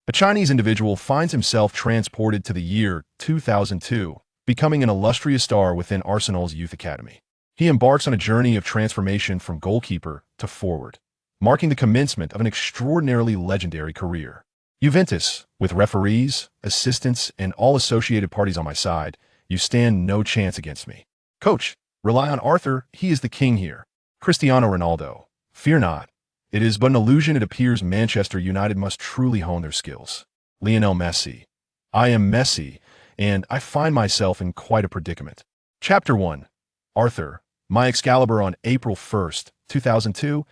A Chinese individual finds himself transported to the year 2002, becoming an illustrious star within Arsenal's youth academy. He embarks on a journey of transformation from goalkeeper to forward, marking the commencement of an extraordinarily legendary career. Juventus, with referees, assistants, and all associated parties on my side, you stand no chance against me. Coach, rely on Arthur, he is the king here. Cristiano Ronaldo, fear not. It is but an illusion. It appears Manchester United must truly hone their skills. Lionel Messi, I am Messi, and I find myself in quite a predicament. Chapter 1. Arthur, my Excalibur. On April 1st, 2002,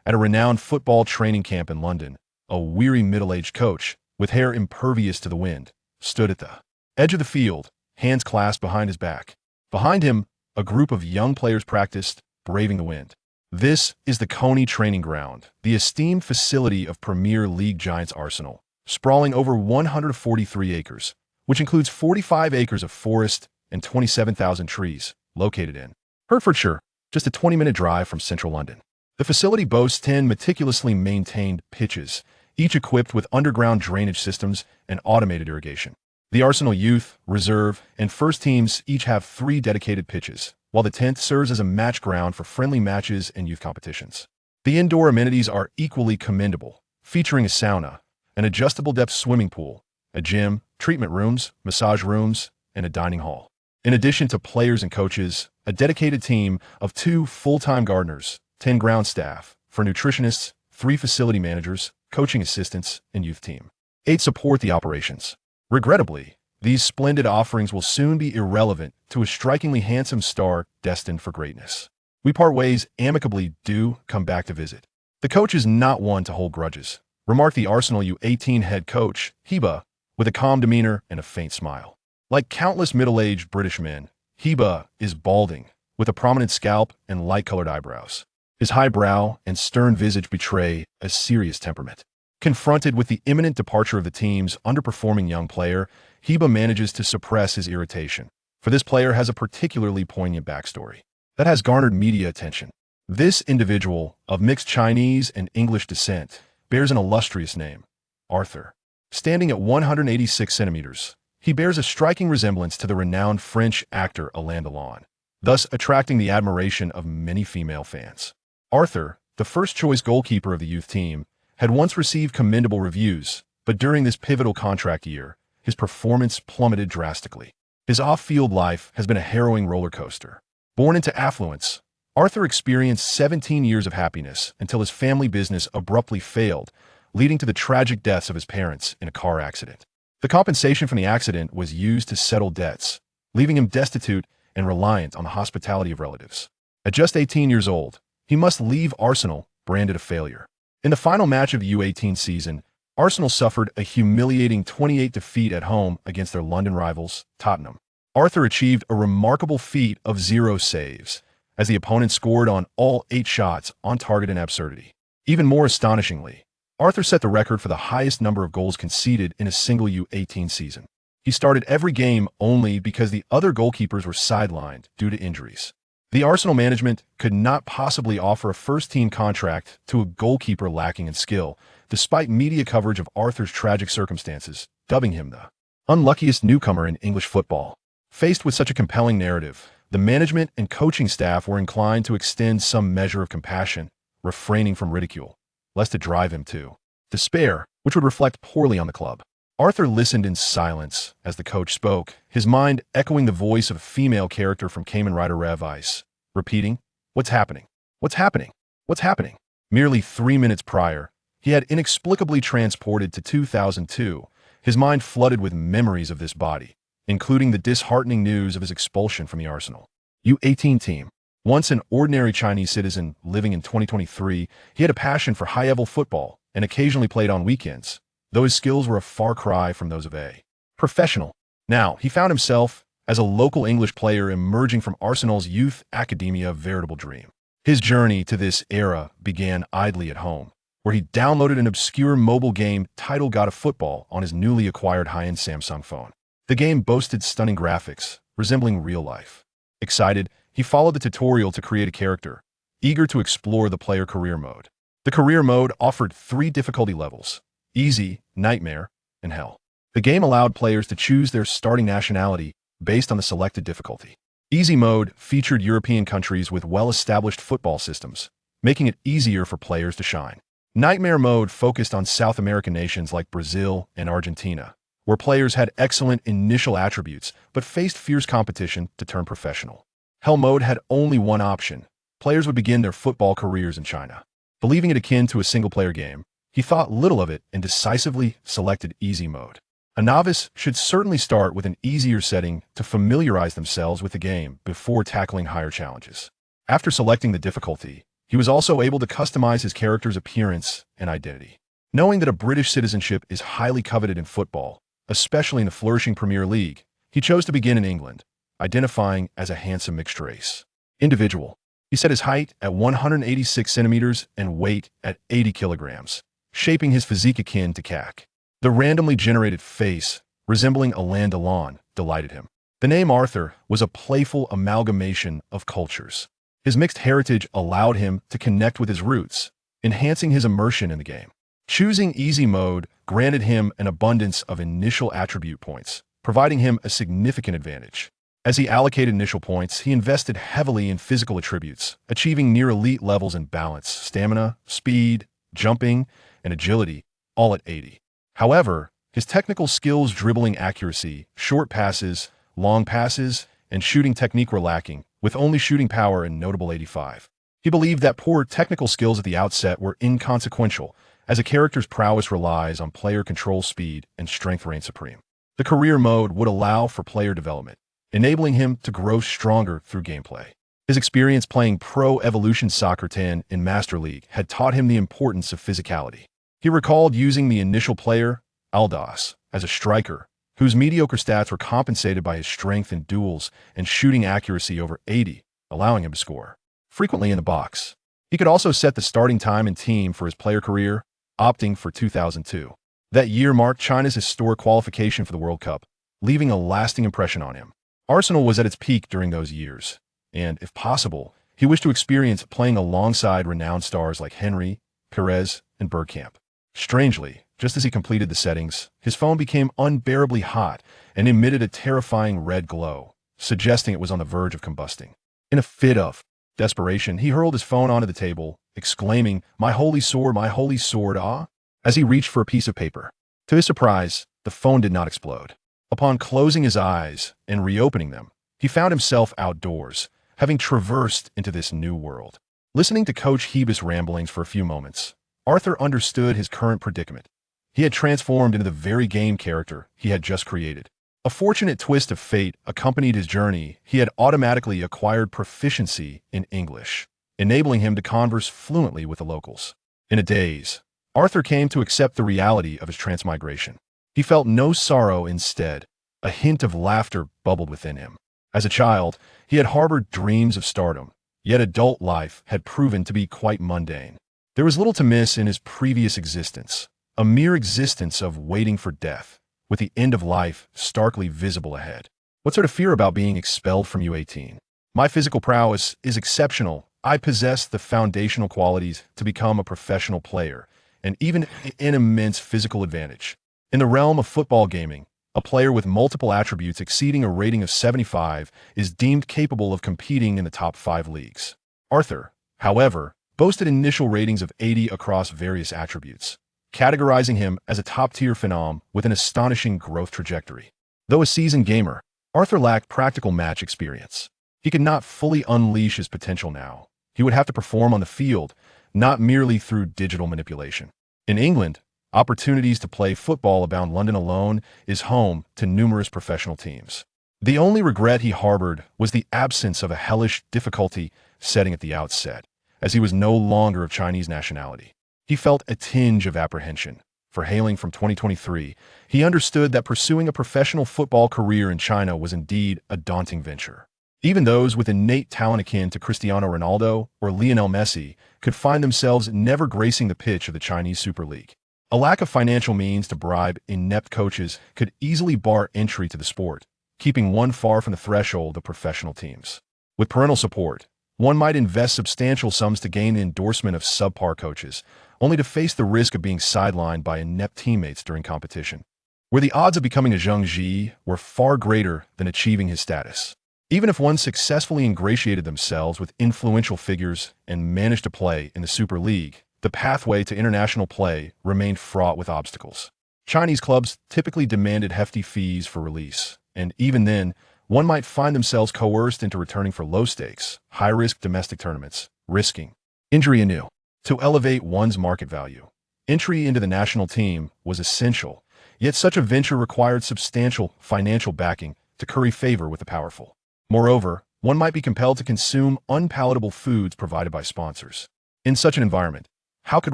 at a renowned football training camp in London, a weary middle-aged coach, with hair impervious to the wind, stood at the edge of the field, hands clasped behind his back. Behind him, a group of young players practiced, braving the wind. This is the Coney Training Ground, the esteemed facility of Premier League giants Arsenal, sprawling over 143 acres, which includes 45 acres of forest and 27,000 trees, located in Hertfordshire, just a 20-minute drive from central London. The facility boasts 10 meticulously maintained pitches, each equipped with underground drainage systems and automated irrigation. The Arsenal youth, reserve, and first teams each have 3 dedicated pitches, while the 10th serves as a match ground for friendly matches and youth competitions. The indoor amenities are equally commendable, featuring a sauna, an adjustable depth swimming pool, a gym, treatment rooms, massage rooms, and a dining hall. In addition to players and coaches, a dedicated team of 2 full-time gardeners, 10 ground staff, for nutritionists, 3 facility managers, coaching assistants, and youth team. 8 support the operations. Regrettably, these splendid offerings will soon be irrelevant to a strikingly handsome star destined for greatness. We part ways amicably. Do come back to visit. The coach is not one to hold grudges, remarked the Arsenal U18 head coach, Heba, with a calm demeanor and a faint smile. Like countless middle-aged British men, Heba is balding, with a prominent scalp and light-colored eyebrows. His high brow and stern visage betray a serious temperament. Confronted with the imminent departure of the team's underperforming young player, Heba manages to suppress his irritation, for this player has a particularly poignant backstory that has garnered media attention. This individual, of mixed Chinese and English descent, bears an illustrious name, Arthur. Standing at 186 centimeters, he bears a striking resemblance to the renowned French actor Alain Delon, thus attracting the admiration of many female fans. Arthur, the first-choice goalkeeper of the youth team, had once received commendable reviews, but during this pivotal contract year, his performance plummeted drastically. His off-field life has been a harrowing roller coaster. Born into affluence, Arthur experienced 17 years of happiness until his family business abruptly failed, leading to the tragic deaths of his parents in a car accident. The compensation from the accident was used to settle debts, leaving him destitute and reliant on the hospitality of relatives. At just 18 years old, he must leave Arsenal, branded a failure. In the final match of the U18 season, Arsenal suffered a humiliating 28 defeat at home against their London rivals, Tottenham. Arthur achieved a remarkable feat of 0 saves, as the opponent scored on all 8 shots on target in absurdity. Even more astonishingly, Arthur set the record for the highest number of goals conceded in a single U18 season. He started every game only because the other goalkeepers were sidelined due to injuries. The Arsenal management could not possibly offer a first-team contract to a goalkeeper lacking in skill, despite media coverage of Arthur's tragic circumstances, dubbing him the unluckiest newcomer in English football. Faced with such a compelling narrative, the management and coaching staff were inclined to extend some measure of compassion, refraining from ridicule, lest it drive him to despair, which would reflect poorly on the club. Arthur listened in silence as the coach spoke, his mind echoing the voice of a female character from Kamen Rider Rev Ice, repeating, "What's happening? What's happening? What's happening?" Merely 3 minutes prior, he had inexplicably transported to 2002, his mind flooded with memories of this body, including the disheartening news of his expulsion from the Arsenal U18 team. Once an ordinary Chinese citizen living in 2023, he had a passion for high-level football and occasionally played on weekends, though his skills were a far cry from those of a professional. Now, he found himself, as a local English player emerging from Arsenal's youth academia, a veritable dream. His journey to this era began idly at home, where he downloaded an obscure mobile game titled God of Football on his newly acquired high-end Samsung phone. The game boasted stunning graphics, resembling real life. Excited, he followed the tutorial to create a character, eager to explore the player career mode. The career mode offered 3 difficulty levels: easy, nightmare, and hell. The game allowed players to choose their starting nationality based on the selected difficulty. Easy mode featured European countries with well-established football systems, making it easier for players to shine. Nightmare mode focused on South American nations like Brazil and Argentina, where players had excellent initial attributes but faced fierce competition to turn professional. Hell mode had only one option. Players would begin their football careers in China. Believing it akin to a single-player game, he thought little of it and decisively selected easy mode. A novice should certainly start with an easier setting to familiarize themselves with the game before tackling higher challenges. After selecting the difficulty, he was also able to customize his character's appearance and identity. Knowing that a British citizenship is highly coveted in football, especially in the flourishing Premier League, he chose to begin in England, identifying as a handsome mixed race. Individual. He set his height at 186 centimeters and weight at 80 kilograms, shaping his physique akin to CAC. The randomly generated face, resembling Alain Delon, delighted him. The name Arthur was a playful amalgamation of cultures. His mixed heritage allowed him to connect with his roots, enhancing his immersion in the game. Choosing easy mode granted him an abundance of initial attribute points, providing him a significant advantage. As he allocated initial points, he invested heavily in physical attributes, achieving near elite levels in balance, stamina, speed, jumping, and agility, all at 80. However, his technical skills, dribbling accuracy, short passes, long passes, and shooting technique were lacking, with only shooting power and notable 85. He believed that poor technical skills at the outset were inconsequential, as a character's prowess relies on player control, speed, and strength reign supreme. The career mode would allow for player development, enabling him to grow stronger through gameplay. His experience playing Pro Evolution Soccer 10 in Master League had taught him the importance of physicality. He recalled using the initial player, Aldas, as a striker, whose mediocre stats were compensated by his strength in duels and shooting accuracy over 80, allowing him to score frequently in the box. He could also set the starting time and team for his player career, opting for 2002. That year marked China's historic qualification for the World Cup, leaving a lasting impression on him. Arsenal was at its peak during those years, and, if possible, he wished to experience playing alongside renowned stars like Henry, Perez, and Bergkamp. Strangely, just as he completed the settings, his phone became unbearably hot and emitted a terrifying red glow, suggesting it was on the verge of combusting. In a fit of desperation, he hurled his phone onto the table, exclaiming, my holy sword, ah!" as he reached for a piece of paper. To his surprise, the phone did not explode. Upon closing his eyes and reopening them, he found himself outdoors, having traversed into this new world. Listening to Coach Hebe's ramblings for a few moments, Arthur understood his current predicament. He had transformed into the very game character he had just created. A fortunate twist of fate accompanied his journey. He had automatically acquired proficiency in English, enabling him to converse fluently with the locals. In a daze, Arthur came to accept the reality of his transmigration. He felt no sorrow. Instead, a hint of laughter bubbled within him. As a child, he had harbored dreams of stardom, yet adult life had proven to be quite mundane. There was little to miss in his previous existence, a mere existence of waiting for death, with the end of life starkly visible ahead. What's there to fear about being expelled from U18? My physical prowess is exceptional. I possess the foundational qualities to become a professional player, and even an immense physical advantage. In the realm of football gaming, a player with multiple attributes exceeding a rating of 75 is deemed capable of competing in the top 5 leagues. Arthur, however, boasted initial ratings of 80 across various attributes, categorizing him as a top-tier phenom with an astonishing growth trajectory. Though a seasoned gamer, Arthur lacked practical match experience. He could not fully unleash his potential now. He would have to perform on the field, not merely through digital manipulation. In England, opportunities to play football abound. London alone is home to numerous professional teams. The only regret he harbored was the absence of a hellish difficulty setting at the outset, as he was no longer of Chinese nationality. He felt a tinge of apprehension. For hailing from 2023, he understood that pursuing a professional football career in China was indeed a daunting venture. Even those with innate talent akin to Cristiano Ronaldo or Lionel Messi could find themselves never gracing the pitch of the Chinese Super League. A lack of financial means to bribe inept coaches could easily bar entry to the sport, keeping one far from the threshold of professional teams. With parental support, one might invest substantial sums to gain the endorsement of subpar coaches, only to face the risk of being sidelined by inept teammates during competition. where the odds of becoming a Zhengji were far greater than achieving his status. Even if one successfully ingratiated themselves with influential figures and managed to play in the Super League, the pathway to international play remained fraught with obstacles. Chinese clubs typically demanded hefty fees for release, and even then, one might find themselves coerced into returning for low-stakes, high-risk domestic tournaments, risking injury anew. To elevate one's market value, entry into the national team was essential, yet such a venture required substantial financial backing to curry favor with the powerful. Moreover, one might be compelled to consume unpalatable foods provided by sponsors. In such an environment, how could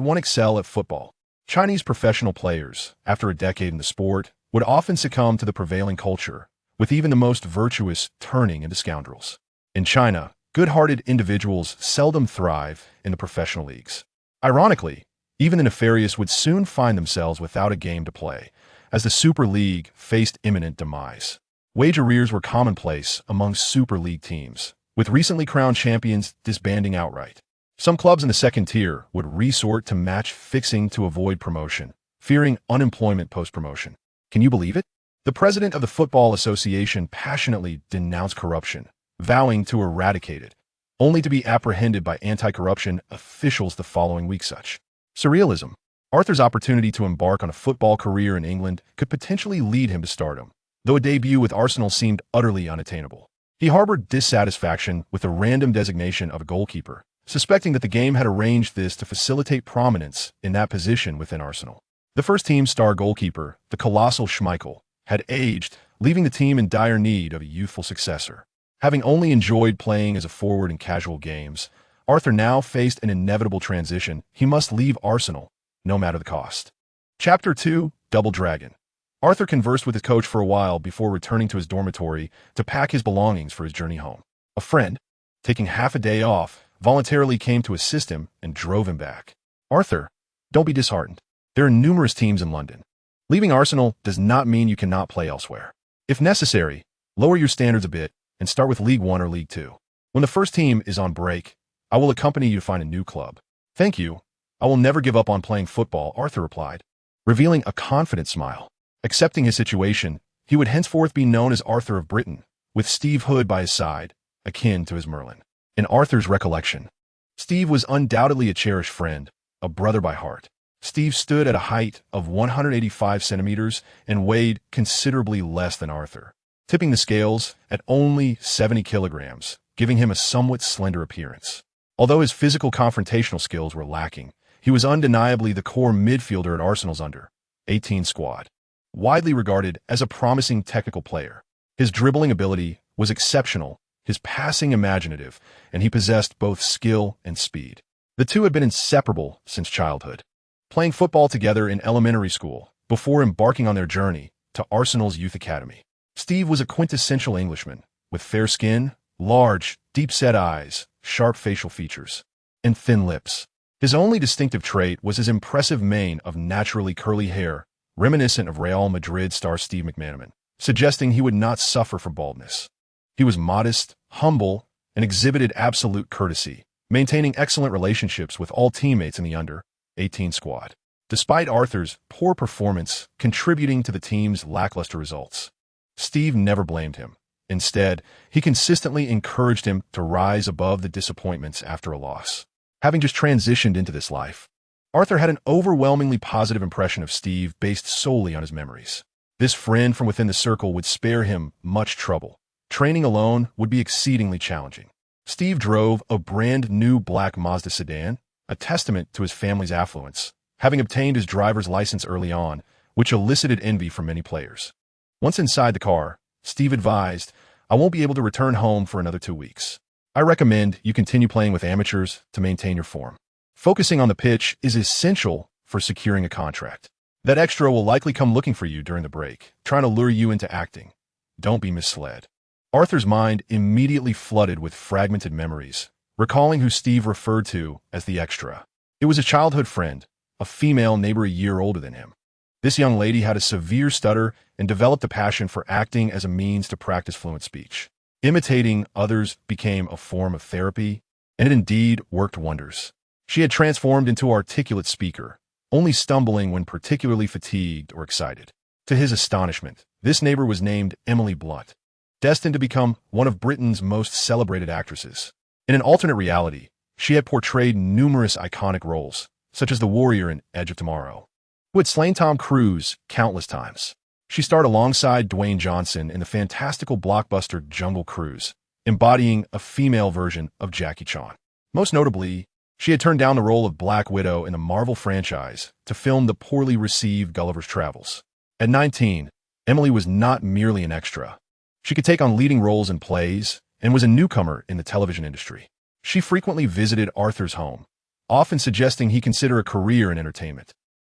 one excel at football? Chinese professional players, after a decade in the sport, would often succumb to the prevailing culture, with even the most virtuous turning into scoundrels. In China, good-hearted individuals seldom thrive in the professional leagues. Ironically, even the nefarious would soon find themselves without a game to play, as the Super League faced imminent demise. Wage arrears were commonplace among Super League teams, with recently crowned champions disbanding outright. Some clubs in the second tier would resort to match fixing to avoid promotion, fearing unemployment post-promotion. Can you believe it? The president of the Football Association passionately denounced corruption, vowing to eradicate it, only to be apprehended by anti-corruption officials the following week. Such surrealism. Arthur's opportunity to embark on a football career in England could potentially lead him to stardom, though a debut with Arsenal seemed utterly unattainable. He harbored dissatisfaction with the random designation of a goalkeeper, suspecting that the game had arranged this to facilitate prominence in that position within Arsenal. The first-team star goalkeeper, the colossal Schmeichel, had aged, leaving the team in dire need of a youthful successor. Having only enjoyed playing as a forward in casual games, Arthur now faced an inevitable transition. He must leave Arsenal, no matter the cost. Chapter 2, Double Dragon. Arthur conversed with his coach for a while before returning to his dormitory to pack his belongings for his journey home. A friend, taking half a day off, voluntarily came to assist him and drove him back. Arthur, don't be disheartened. There are numerous teams in London. Leaving Arsenal does not mean you cannot play elsewhere. If necessary, lower your standards a bit and start with League One or League Two. When the first team is on break, I will accompany you to find a new club. Thank you. I will never give up on playing football, Arthur replied, revealing a confident smile. Accepting his situation, he would henceforth be known as Arthur of Britain, with Steve Hood by his side, akin to his Merlin. In Arthur's recollection, Steve was undoubtedly a cherished friend, a brother by heart. Steve stood at a height of 185 centimeters and weighed considerably less than Arthur, tipping the scales at only 70 kilograms, giving him a somewhat slender appearance. Although his physical confrontational skills were lacking, he was undeniably the core midfielder at Arsenal's under-18 squad, widely regarded as a promising technical player. His dribbling ability was exceptional, his passing imaginative, and he possessed both skill and speed. The two had been inseparable since childhood, playing football together in elementary school before embarking on their journey to Arsenal's youth academy. Steve was a quintessential Englishman, with fair skin, large, deep-set eyes, sharp facial features, and thin lips. His only distinctive trait was his impressive mane of naturally curly hair, reminiscent of Real Madrid star Steve McManaman, suggesting he would not suffer from baldness. He was modest, humble, and exhibited absolute courtesy, maintaining excellent relationships with all teammates in the under-18 squad. Despite Arthur's poor performance contributing to the team's lackluster results, Steve never blamed him. Instead, he consistently encouraged him to rise above the disappointments after a loss. Having just transitioned into this life, Arthur had an overwhelmingly positive impression of Steve based solely on his memories. This friend from within the circle would spare him much trouble. Training alone would be exceedingly challenging. Steve drove a brand new black Mazda sedan, a testament to his family's affluence, having obtained his driver's license early on, which elicited envy from many players. Once inside the car, Steve advised, "I won't be able to return home for another 2 weeks. I recommend you continue playing with amateurs to maintain your form. Focusing on the pitch is essential for securing a contract. That extra will likely come looking for you during the break, trying to lure you into acting. Don't be misled." Arthur's mind immediately flooded with fragmented memories, recalling who Steve referred to as the extra. It was a childhood friend, a female neighbor a year older than him. This young lady had a severe stutter and developed a passion for acting as a means to practice fluent speech. Imitating others became a form of therapy, and it indeed worked wonders. She had transformed into an articulate speaker, only stumbling when particularly fatigued or excited. To his astonishment, this neighbor was named Emily Blunt, destined to become one of Britain's most celebrated actresses. In an alternate reality, she had portrayed numerous iconic roles, such as the warrior in Edge of Tomorrow, who had slain Tom Cruise countless times. She starred alongside Dwayne Johnson in the fantastical blockbuster Jungle Cruise, embodying a female version of Jackie Chan. Most notably, she had turned down the role of Black Widow in the Marvel franchise to film the poorly received Gulliver's Travels. At 19, Emily was not merely an extra. She could take on leading roles in plays and was a newcomer in the television industry. She frequently visited Arthur's home, often suggesting he consider a career in entertainment,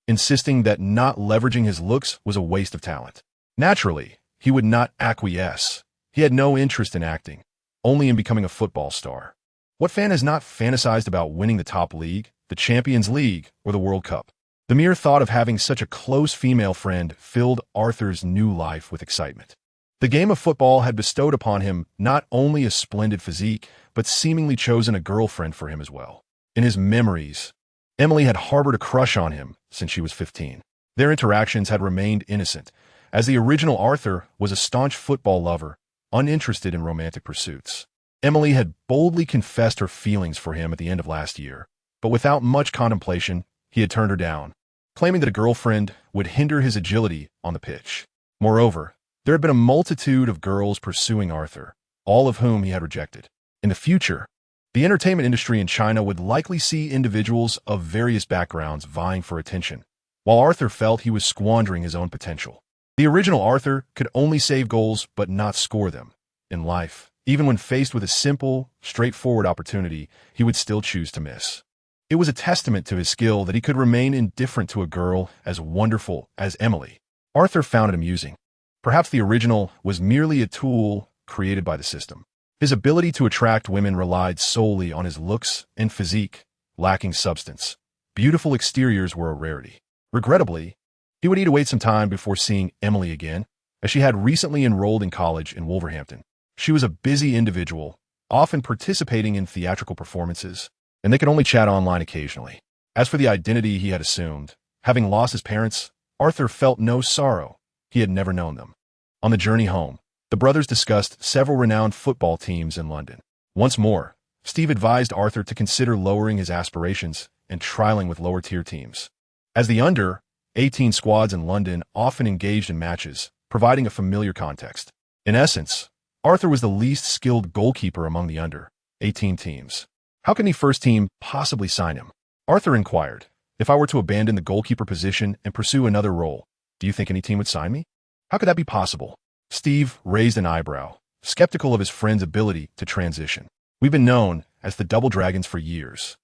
insisting that not leveraging his looks was a waste of talent. Naturally, he would not acquiesce. He had no interest in acting, only in becoming a football star. What fan has not fantasized about winning the top league, the Champions League, or the World Cup? The mere thought of having such a close female friend filled Arthur's new life with excitement. The game of football had bestowed upon him not only a splendid physique, but seemingly chosen a girlfriend for him as well. In his memories, Emily had harbored a crush on him since she was 15. Their interactions had remained innocent, as the original Arthur was a staunch football lover, uninterested in romantic pursuits. Emily had boldly confessed her feelings for him at the end of last year, but without much contemplation, he had turned her down, claiming that a girlfriend would hinder his agility on the pitch. Moreover, there had been a multitude of girls pursuing Arthur, all of whom he had rejected. In the future, the entertainment industry in China would likely see individuals of various backgrounds vying for attention, while Arthur felt he was squandering his own potential. The original Arthur could only save goals but not score them. In life, even when faced with a simple, straightforward opportunity, he would still choose to miss. It was a testament to his skill that he could remain indifferent to a girl as wonderful as Emily. Arthur found it amusing. Perhaps the original was merely a tool created by the system. His ability to attract women relied solely on his looks and physique, lacking substance. Beautiful exteriors were a rarity. Regrettably, he would need to wait some time before seeing Emily again, as she had recently enrolled in college in Wolverhampton. She was a busy individual, often participating in theatrical performances, and they could only chat online occasionally. As for the identity he had assumed, having lost his parents, Arthur felt no sorrow. He had never known them. On the journey home, the brothers discussed several renowned football teams in London. Once more, Steve advised Arthur to consider lowering his aspirations and trialing with lower-tier teams. As the under-18 squads in London often engaged in matches, providing a familiar context. In essence, Arthur was the least skilled goalkeeper among the under-18 teams. How can the first team possibly sign him? Arthur inquired, if I were to abandon the goalkeeper position and pursue another role, do you think any team would sign me? How could that be possible? Steve raised an eyebrow, skeptical of his friend's ability to transition. We've been known as the Double Dragons for years.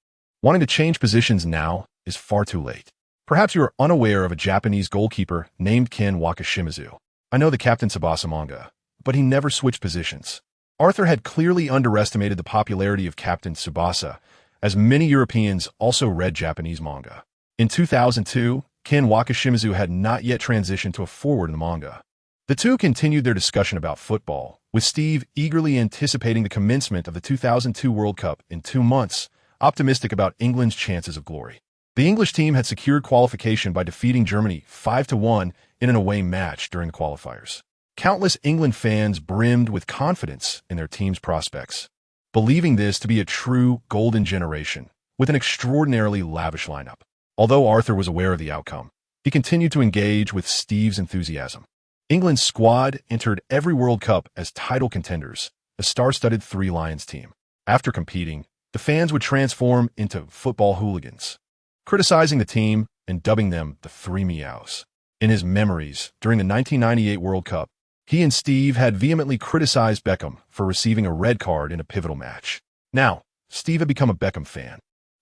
Wanting to change positions now is far too late. Perhaps you are unaware of a Japanese goalkeeper named Ken Wakashimazu. I know the Captain Tsubasa manga, but he never switched positions. Arthur had clearly underestimated the popularity of Captain Tsubasa, as many Europeans also read Japanese manga. In 2002, Ken Wakashimazu had not yet transitioned to a forward in the manga. The two continued their discussion about football, with Steve eagerly anticipating the commencement of the 2002 World Cup in 2 months, optimistic about England's chances of glory. The English team had secured qualification by defeating Germany 5-1 in an away match during the qualifiers. Countless England fans brimmed with confidence in their team's prospects, believing this to be a true golden generation, with an extraordinarily lavish lineup. Although Arthur was aware of the outcome, he continued to engage with Steve's enthusiasm. England's squad entered every World Cup as title contenders, a star-studded 3 Lions team. After competing, the fans would transform into football hooligans, criticizing the team and dubbing them the 3 Meows. In his memories, during the 1998 World Cup, he and Steve had vehemently criticized Beckham for receiving a red card in a pivotal match. Now, Steve had become a Beckham fan,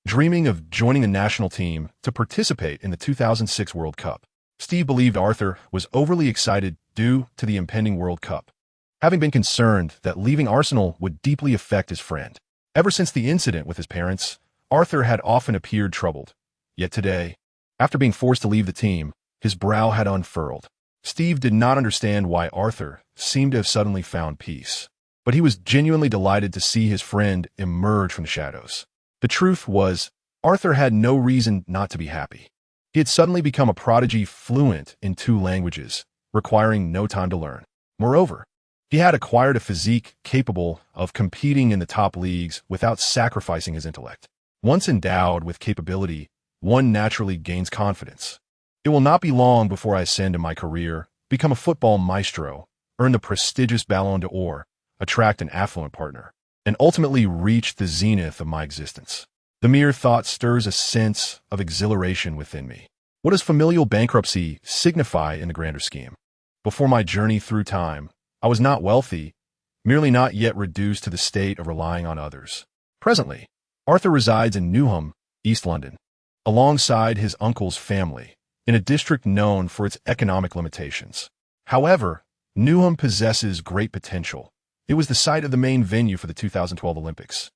dreaming of joining the national team to participate in the 2006 World Cup. Steve believed Arthur was overly excited due to the impending World Cup, having been concerned that leaving Arsenal would deeply affect his friend. Ever since the incident with his parents, Arthur had often appeared troubled. Yet today, after being forced to leave the team, his brow had unfurled. Steve did not understand why Arthur seemed to have suddenly found peace, but he was genuinely delighted to see his friend emerge from the shadows. The truth was, Arthur had no reason not to be happy. He had suddenly become a prodigy fluent in 2 languages, requiring no time to learn. Moreover, he had acquired a physique capable of competing in the top leagues without sacrificing his intellect. Once endowed with capability, one naturally gains confidence. It will not be long before I ascend in my career, become a football maestro, earn the prestigious Ballon d'Or, attract an affluent partner, and ultimately reach the zenith of my existence. The mere thought stirs a sense of exhilaration within me. What does familial bankruptcy signify in the grander scheme? Before my journey through time, I was not wealthy, merely not yet reduced to the state of relying on others. Presently, Arthur resides in Newham, East London, alongside his uncle's family, in a district known for its economic limitations. However, Newham possesses great potential. It was the site of the main venue for the 2012 Olympics,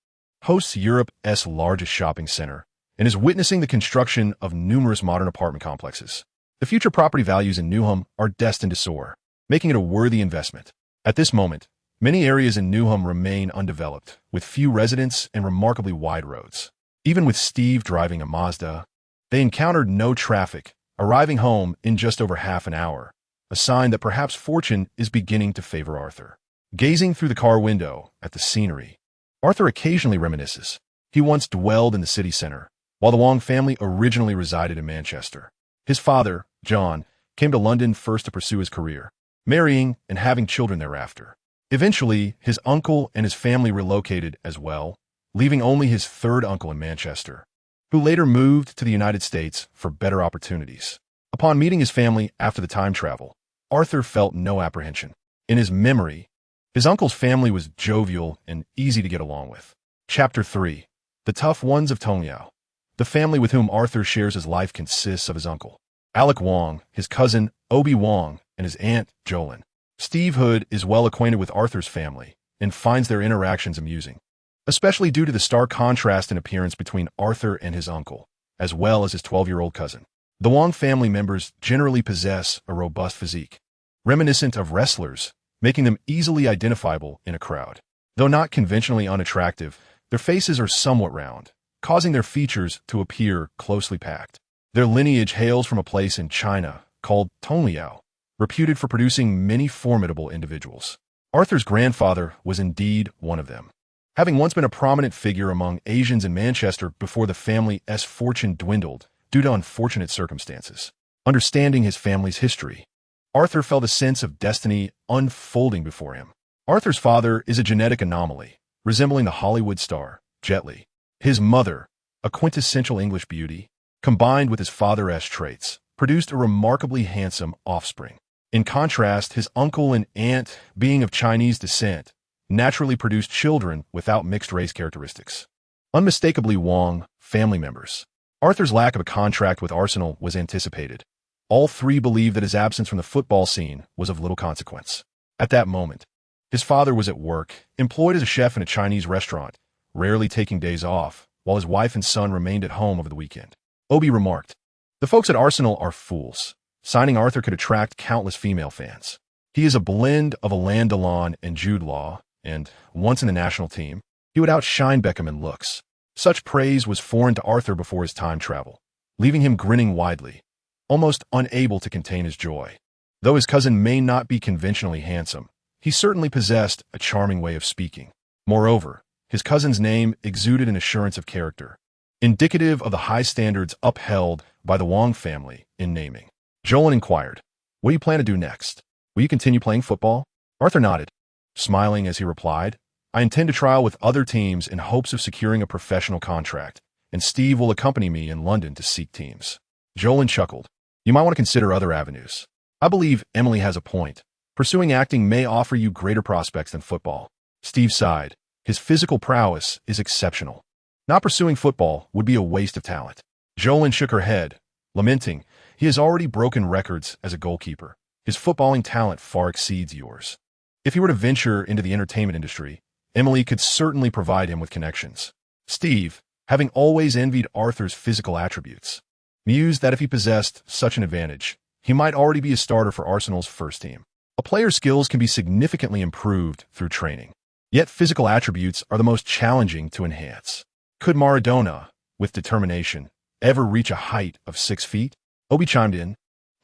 hosts Europe's largest shopping center, and is witnessing the construction of numerous modern apartment complexes. The future property values in Newham are destined to soar, making it a worthy investment. At this moment, many areas in Newham remain undeveloped, with few residents and remarkably wide roads. Even with Steve driving a Mazda, they encountered no traffic, arriving home in just over half an hour, a sign that perhaps fortune is beginning to favor Arthur. Gazing through the car window at the scenery, Arthur occasionally reminisces. He once dwelled in the city center, while the Wong family originally resided in Manchester. His father, John, came to London first to pursue his career, marrying and having children thereafter. Eventually, his uncle and his family relocated as well, leaving only his third uncle in Manchester, who later moved to the United States for better opportunities. Upon meeting his family after the time travel, Arthur felt no apprehension. In his memory, his uncle's family was jovial and easy to get along with. Chapter 3. The Tough Ones of Tongyao. The family with whom Arthur shares his life consists of his uncle, Alec Wong, his cousin, Obi Wong, and his aunt, Jolyn. Steve Hood is well acquainted with Arthur's family and finds their interactions amusing, especially due to the stark contrast in appearance between Arthur and his uncle, as well as his 12-year-old cousin. The Wong family members generally possess a robust physique, reminiscent of wrestlers, making them easily identifiable in a crowd. Though not conventionally unattractive, their faces are somewhat round, causing their features to appear closely packed. Their lineage hails from a place in China called Tongliao, reputed for producing many formidable individuals. Arthur's grandfather was indeed one of them, having once been a prominent figure among Asians in Manchester before the family's fortune dwindled due to unfortunate circumstances. Understanding his family's history, Arthur felt a sense of destiny unfolding before him. Arthur's father is a genetic anomaly, resembling the Hollywood star, Jet Li. His mother, a quintessential English beauty, combined with his father's traits, produced a remarkably handsome offspring. In contrast, his uncle and aunt, being of Chinese descent, naturally produced children without mixed race characteristics. Unmistakably Wong family members. Arthur's lack of a contract with Arsenal was anticipated. All three believed that his absence from the football scene was of little consequence. At that moment, his father was at work, employed as a chef in a Chinese restaurant, rarely taking days off, while his wife and son remained at home over the weekend. Obi remarked, "The folks at Arsenal are fools. Signing Arthur could attract countless female fans. He is a blend of Alain Delon and Jude Law, and, once in the national team, he would outshine Beckham in looks." Such praise was foreign to Arthur before his time travel, leaving him grinning widely, almost unable to contain his joy. Though his cousin may not be conventionally handsome, he certainly possessed a charming way of speaking. Moreover, his cousin's name exuded an assurance of character, indicative of the high standards upheld by the Wong family in naming. Jolyn inquired, "What do you plan to do next? Will you continue playing football?" Arthur nodded, smiling as he replied, "I intend to trial with other teams in hopes of securing a professional contract, and Steve will accompany me in London to seek teams." Jolyn chuckled, "You might want to consider other avenues. I believe Emily has a point. Pursuing acting may offer you greater prospects than football." Steve sighed. His physical prowess is exceptional. Not pursuing football would be a waste of talent. Jolyn shook her head, lamenting, "He has already broken records as a goalkeeper. His footballing talent far exceeds yours. If he were to venture into the entertainment industry, Emily could certainly provide him with connections." Steve, having always envied Arthur's physical attributes, mused that if he possessed such an advantage, he might already be a starter for Arsenal's first team. A player's skills can be significantly improved through training, yet physical attributes are the most challenging to enhance. Could Maradona, with determination, ever reach a height of 6 feet? Obi chimed in,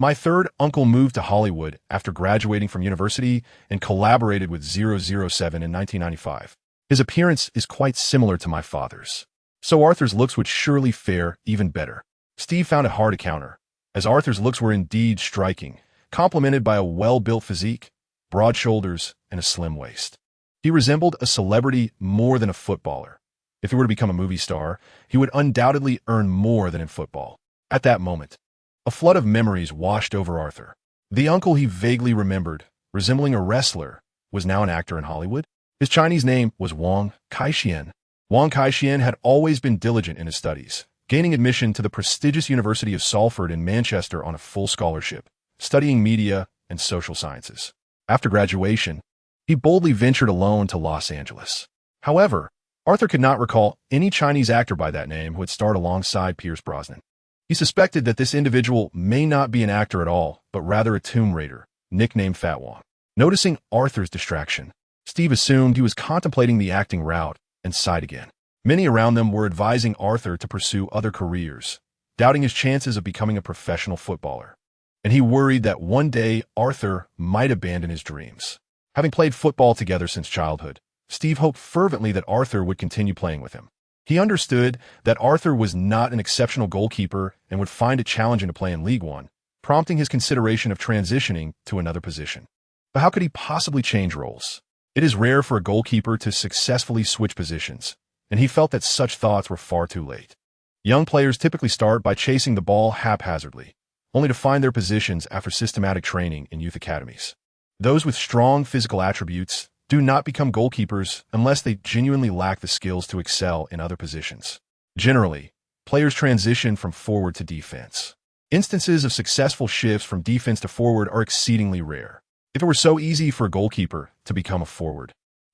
My third uncle moved to Hollywood after graduating from university and collaborated with 007 in 1995. His appearance is quite similar to my father's. So Arthur's looks would surely fare even better. Steve found it hard to counter, as Arthur's looks were indeed striking, complemented by a well-built physique, broad shoulders, and a slim waist. He resembled a celebrity more than a footballer. If he were to become a movie star, he would undoubtedly earn more than in football. At that moment, a flood of memories washed over Arthur. The uncle he vaguely remembered, resembling a wrestler, was now an actor in Hollywood. His Chinese name was Wang Kaixian. Wang Kaixian had always been diligent in his studies, gaining admission to the prestigious University of Salford in Manchester on a full scholarship, studying media and social sciences. After graduation, he boldly ventured alone to Los Angeles. However, Arthur could not recall any Chinese actor by that name who had starred alongside Pierce Brosnan. He suspected that this individual may not be an actor at all, but rather a tomb raider, nicknamed Fat Wong. Noticing Arthur's distraction, Steve assumed he was contemplating the acting route and sighed again. Many around them were advising Arthur to pursue other careers, doubting his chances of becoming a professional footballer. And he worried that one day Arthur might abandon his dreams. Having played football together since childhood, Steve hoped fervently that Arthur would continue playing with him. He understood that Arthur was not an exceptional goalkeeper and would find it challenging to play in League One, prompting his consideration of transitioning to another position. But how could he possibly change roles? It is rare for a goalkeeper to successfully switch positions, and he felt that such thoughts were far too late. Young players typically start by chasing the ball haphazardly, only to find their positions after systematic training in youth academies. Those with strong physical attributes do not become goalkeepers unless they genuinely lack the skills to excel in other positions. Generally, players transition from forward to defense. Instances of successful shifts from defense to forward are exceedingly rare. If it were so easy for a goalkeeper to become a forward,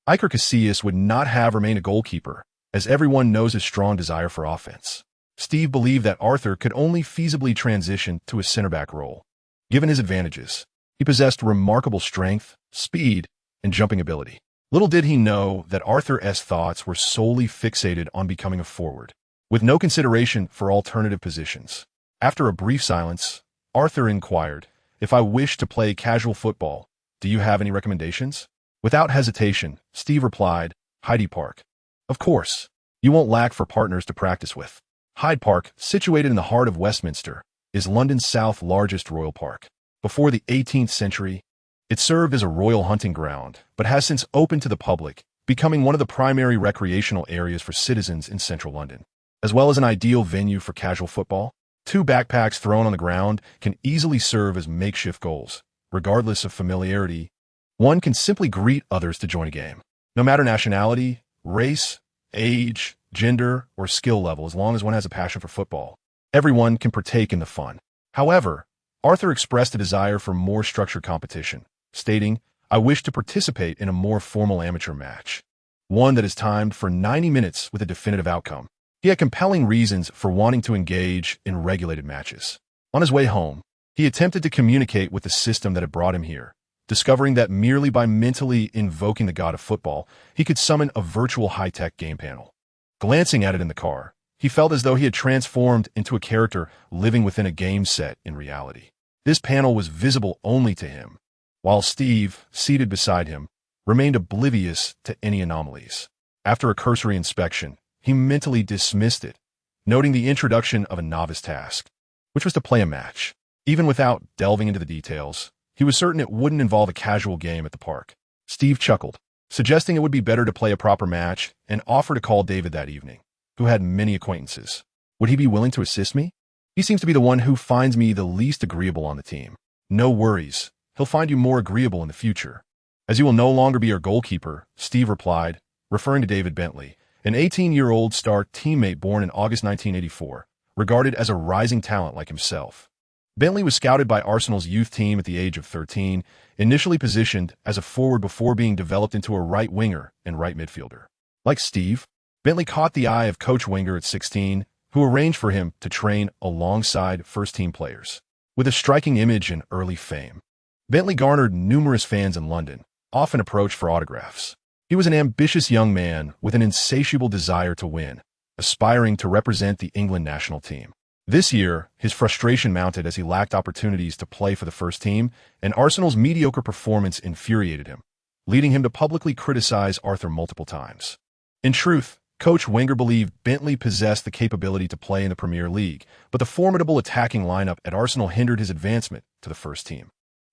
Iker Casillas would not have remained a goalkeeper, as everyone knows his strong desire for offense. Steve believed that Arthur could only feasibly transition to a center-back role. Given his advantages, he possessed remarkable strength, speed, and jumping ability. Little did he know that Arthur's thoughts were solely fixated on becoming a forward, with no consideration for alternative positions. After a brief silence, Arthur inquired, "If I wish to play casual football, do you have any recommendations?" Without hesitation, Steve replied, "Hyde Park." Of course, you won't lack for partners to practice with. Hyde Park, situated in the heart of Westminster, is London's south largest royal park. Before the 18th century, it served as a royal hunting ground, but has since opened to the public, becoming one of the primary recreational areas for citizens in central London. As well as an ideal venue for casual football, 2 backpacks thrown on the ground can easily serve as makeshift goals. Regardless of familiarity, one can simply greet others to join a game. No matter nationality, race, age, gender, or skill level, as long as one has a passion for football, everyone can partake in the fun. However, Arthur expressed a desire for more structured competition, stating, "I wish to participate in a more formal amateur match, one that is timed for 90 minutes with a definitive outcome." He had compelling reasons for wanting to engage in regulated matches. On his way home, he attempted to communicate with the system that had brought him here, discovering that merely by mentally invoking the god of football, he could summon a virtual high-tech game panel. Glancing at it in the car, he felt as though he had transformed into a character living within a game set in reality. This panel was visible only to him, while Steve, seated beside him, remained oblivious to any anomalies. After a cursory inspection, he mentally dismissed it, noting the introduction of a novice task, which was to play a match. Even without delving into the details, he was certain it wouldn't involve a casual game at the park. Steve chuckled, suggesting it would be better to play a proper match, and offered to call David that evening, who had many acquaintances. Would he be willing to assist me? He seems to be the one who finds me the least agreeable on the team. No worries. He'll find you more agreeable in the future. As you will no longer be our goalkeeper, Steve replied, referring to David Bentley, an 18-year-old star teammate born in August 1984, regarded as a rising talent like himself. Bentley was scouted by Arsenal's youth team at the age of 13, initially positioned as a forward before being developed into a right winger and right midfielder. Like Steve, Bentley caught the eye of Coach Wenger at 16, who arranged for him to train alongside first-team players. With a striking image and early fame, Bentley garnered numerous fans in London, often approached for autographs. He was an ambitious young man with an insatiable desire to win, aspiring to represent the England national team. This year, his frustration mounted as he lacked opportunities to play for the first team, and Arsenal's mediocre performance infuriated him, leading him to publicly criticize Arthur multiple times. In truth, Coach Wenger believed Bentley possessed the capability to play in the Premier League, but the formidable attacking lineup at Arsenal hindered his advancement to the first team.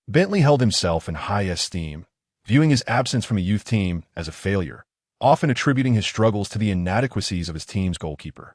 Bentley held himself in high esteem, viewing his absence from a youth team as a failure, often attributing his struggles to the inadequacies of his team's goalkeeper.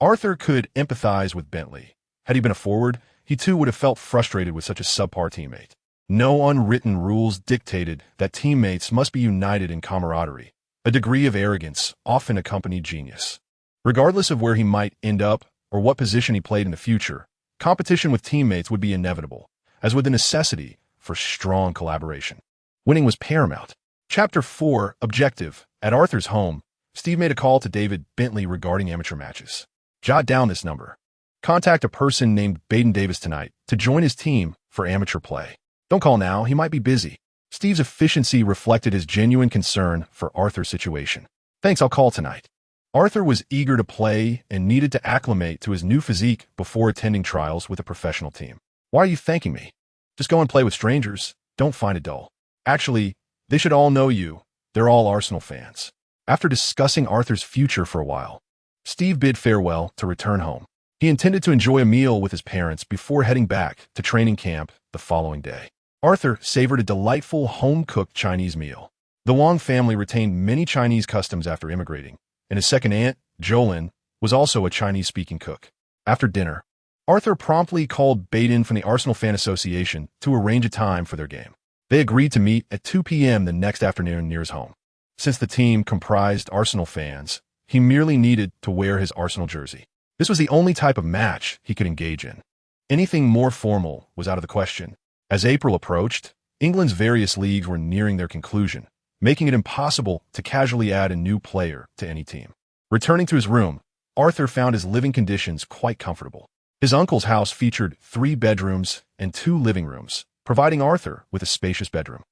Arthur could empathize with Bentley. Had he been a forward, he too would have felt frustrated with such a subpar teammate. No unwritten rules dictated that teammates must be united in camaraderie. A degree of arrogance often accompanied genius. Regardless of where he might end up or what position he played in the future, competition with teammates would be inevitable, as would the necessity for strong collaboration. Winning was paramount. Chapter 4, Objective. At Arthur's home, Steve made a call to David Bentley regarding amateur matches. Jot down this number. Contact a person named Baden Davis tonight to join his team for amateur play. Don't call now, he might be busy. Steve's efficiency reflected his genuine concern for Arthur's situation. Thanks, I'll call tonight. Arthur was eager to play and needed to acclimate to his new physique before attending trials with a professional team. Why are you thanking me? Just go and play with strangers. Don't find it dull. Actually, they should all know you. They're all Arsenal fans. After discussing Arthur's future for a while, Steve bid farewell to return home. He intended to enjoy a meal with his parents before heading back to training camp the following day. Arthur savored a delightful home-cooked Chinese meal. The Wang family retained many Chinese customs after immigrating, and his second aunt, Jolyn, was also a Chinese-speaking cook. After dinner, Arthur promptly called Baden from the Arsenal Fan Association to arrange a time for their game. They agreed to meet at 2 p.m. the next afternoon near his home. Since the team comprised Arsenal fans, he merely needed to wear his Arsenal jersey. This was the only type of match he could engage in. Anything more formal was out of the question. As April approached, England's various leagues were nearing their conclusion, making it impossible to casually add a new player to any team. Returning to his room, Arthur found his living conditions quite comfortable. His uncle's house featured 3 bedrooms and 2 living rooms, providing Arthur with a spacious bedroom.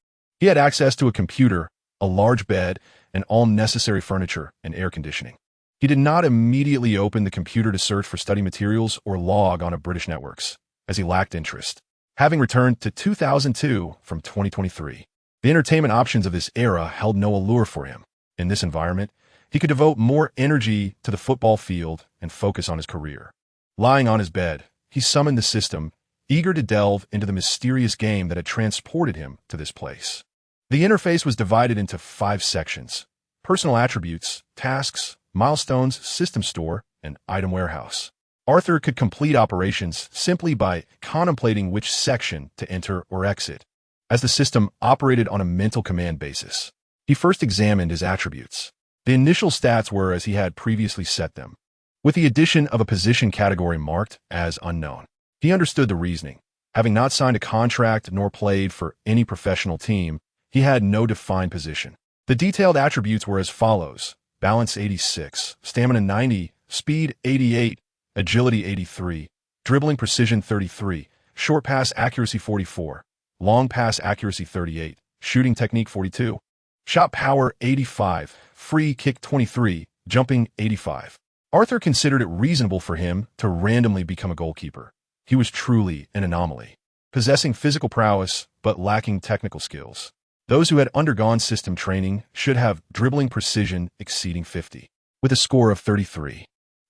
He had access to a computer, a large bed, and all necessary furniture and air conditioning. He did not immediately open the computer to search for study materials or log on to British networks, as he lacked interest. Having returned to 2002 from 2023, the entertainment options of this era held no allure for him. In this environment, he could devote more energy to the football field and focus on his career. Lying on his bed, he summoned the system, eager to delve into the mysterious game that had transported him to this place. The interface was divided into 5 sections: personal attributes, tasks, milestones, system store, and item warehouse. Arthur could complete operations simply by contemplating which section to enter or exit, as the system operated on a mental command basis. He first examined his attributes. The initial stats were as he had previously set them, with the addition of a position category marked as unknown. He understood the reasoning. Having not signed a contract nor played for any professional team, he had no defined position. The detailed attributes were as follows: balance 86, stamina 90, speed 88, agility 83, dribbling precision 33, short pass accuracy 44, long pass accuracy 38, shooting technique 42, shot power 85, free kick 23, jumping 85. Arthur considered it reasonable for him to randomly become a goalkeeper. He was truly an anomaly, possessing physical prowess but lacking technical skills. Those who had undergone system training should have dribbling precision exceeding 50, with a score of 33.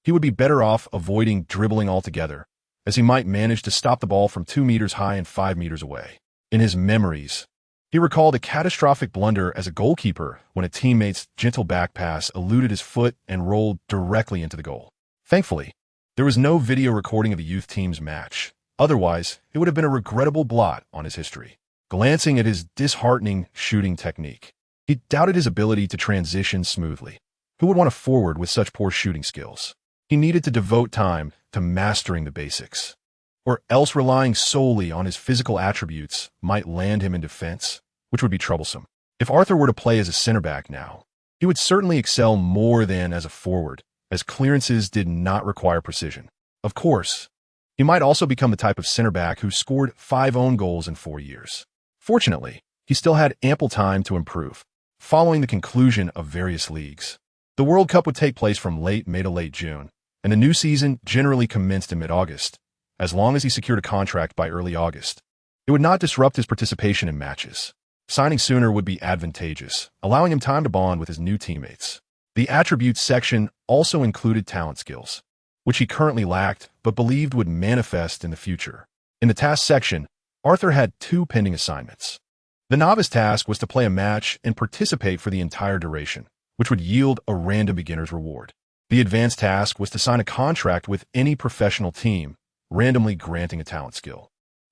He would be better off avoiding dribbling altogether, as he might manage to stop the ball from 2 meters high and 5 meters away. In his memories, he recalled a catastrophic blunder as a goalkeeper when a teammate's gentle back pass eluded his foot and rolled directly into the goal. Thankfully, there was no video recording of the youth team's match. Otherwise, it would have been a regrettable blot on his history. Glancing at his disheartening shooting technique, he doubted his ability to transition smoothly. Who would want a forward with such poor shooting skills? He needed to devote time to mastering the basics, or else relying solely on his physical attributes might land him in defense, which would be troublesome. If Arthur were to play as a center back now, he would certainly excel more than as a forward, as clearances did not require precision. Of course, he might also become the type of center back who scored 5 own goals in 4 years. Fortunately, he still had ample time to improve. Following the conclusion of various leagues, the World Cup would take place from late May to late June, and the new season generally commenced in mid-August, as long as he secured a contract by early August. It would not disrupt his participation in matches. Signing sooner would be advantageous, allowing him time to bond with his new teammates. The attributes section also included talent skills, which he currently lacked but believed would manifest in the future. In the task section, Arthur had 2 pending assignments. The novice task was to play a match and participate for the entire duration, which would yield a random beginner's reward. The advanced task was to sign a contract with any professional team, randomly granting a talent skill.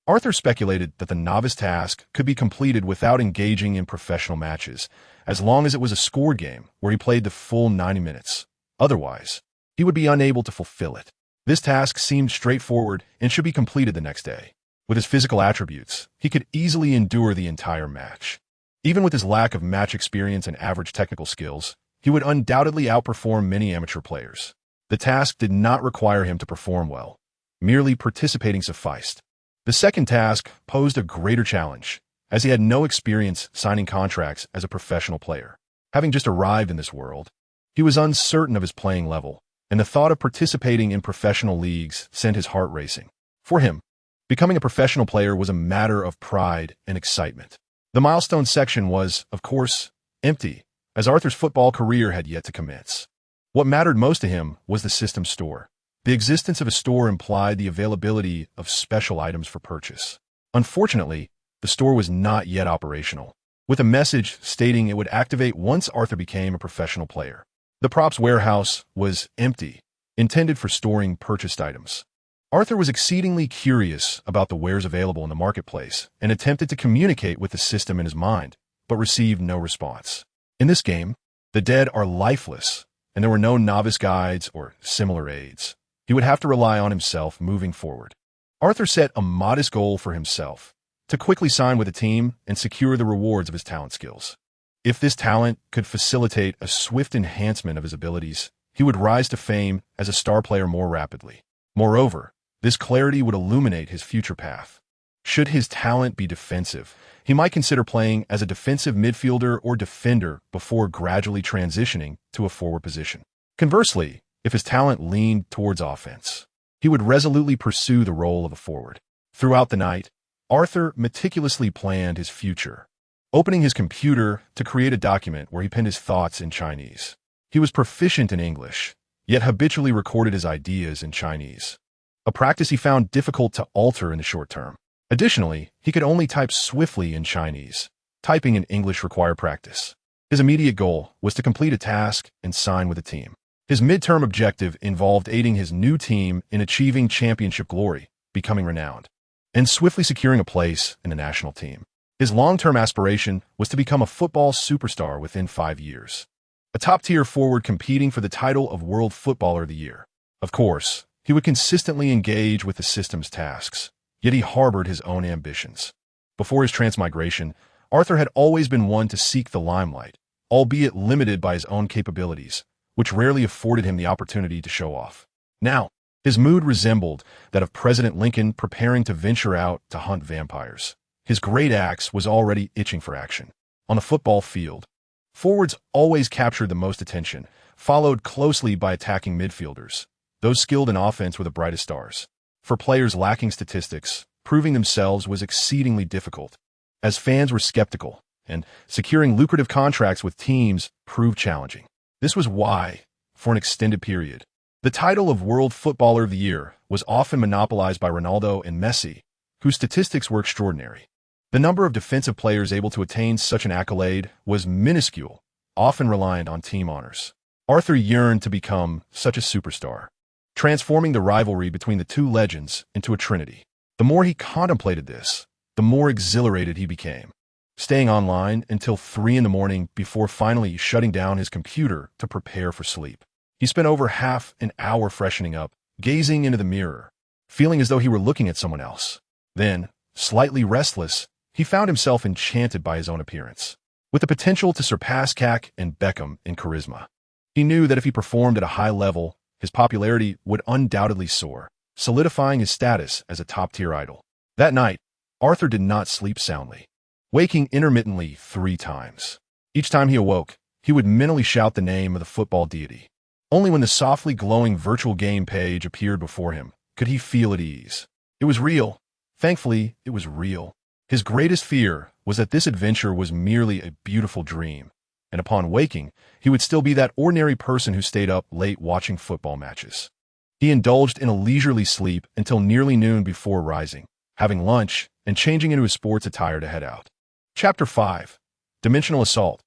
Arthur speculated that the novice task could be completed without engaging in professional matches, as long as it was a scored game where he played the full 90 minutes. Otherwise, he would be unable to fulfill it. This task seemed straightforward and should be completed the next day. With his physical attributes, he could easily endure the entire match. Even with his lack of match experience and average technical skills, he would undoubtedly outperform many amateur players. The task did not require him to perform well. Merely participating sufficed. The second task posed a greater challenge, as he had no experience signing contracts as a professional player. Having just arrived in this world, he was uncertain of his playing level, and the thought of participating in professional leagues sent his heart racing. For him, becoming a professional player was a matter of pride and excitement. The milestone section was, of course, empty, as Arthur's football career had yet to commence. What mattered most to him was the system store. The existence of a store implied the availability of special items for purchase. Unfortunately, the store was not yet operational, with a message stating it would activate once Arthur became a professional player. The props warehouse was empty, intended for storing purchased items. Arthur was exceedingly curious about the wares available in the marketplace and attempted to communicate with the system in his mind, but received no response. In this game, the dead are lifeless, and there were no novice guides or similar aids. He would have to rely on himself moving forward. Arthur set a modest goal for himself, to quickly sign with a team and secure the rewards of his talent skills. If this talent could facilitate a swift enhancement of his abilities, he would rise to fame as a star player more rapidly. Moreover, this clarity would illuminate his future path. Should his talent be defensive, he might consider playing as a defensive midfielder or defender before gradually transitioning to a forward position. Conversely, if his talent leaned towards offense, he would resolutely pursue the role of a forward. Throughout the night, Arthur meticulously planned his future, opening his computer to create a document where he penned his thoughts in Chinese. He was proficient in English, yet habitually recorded his ideas in Chinese, a practice he found difficult to alter in the short term. Additionally, he could only type swiftly in Chinese. Typing in English required practice. His immediate goal was to complete a task and sign with a team. His midterm objective involved aiding his new team in achieving championship glory, becoming renowned, and swiftly securing a place in the national team. His long-term aspiration was to become a football superstar within 5 years, a top-tier forward competing for the title of World Footballer of the Year. Of course, he would consistently engage with the system's tasks, yet he harbored his own ambitions. Before his transmigration, Arthur had always been one to seek the limelight, albeit limited by his own capabilities, which rarely afforded him the opportunity to show off. Now, his mood resembled that of President Lincoln preparing to venture out to hunt vampires. His great axe was already itching for action. On the football field, forwards always captured the most attention, followed closely by attacking midfielders. Those skilled in offense were the brightest stars. For players lacking statistics, proving themselves was exceedingly difficult, as fans were skeptical, and securing lucrative contracts with teams proved challenging. This was why, for an extended period, the title of World Footballer of the Year was often monopolized by Ronaldo and Messi, whose statistics were extraordinary. The number of defensive players able to attain such an accolade was minuscule, often reliant on team honors. Arthur yearned to become such a superstar, transforming the rivalry between the two legends into a trinity. The more he contemplated this, the more exhilarated he became, staying online until 3 in the morning before finally shutting down his computer to prepare for sleep. He spent over half an hour freshening up, gazing into the mirror, feeling as though he were looking at someone else. Then, slightly restless, he found himself enchanted by his own appearance, with the potential to surpass Kak and Beckham in charisma. He knew that if he performed at a high level, his popularity would undoubtedly soar, solidifying his status as a top-tier idol. That night, Arthur did not sleep soundly, waking intermittently 3 times. Each time he awoke, he would mentally shout the name of the football deity. Only when the softly glowing virtual game page appeared before him could he feel at ease. It was real. Thankfully, it was real. His greatest fear was that this adventure was merely a beautiful dream, and upon waking, he would still be that ordinary person who stayed up late watching football matches. He indulged in a leisurely sleep until nearly noon before rising, having lunch, and changing into his sports attire to head out. Chapter 5. Dimensional Assault.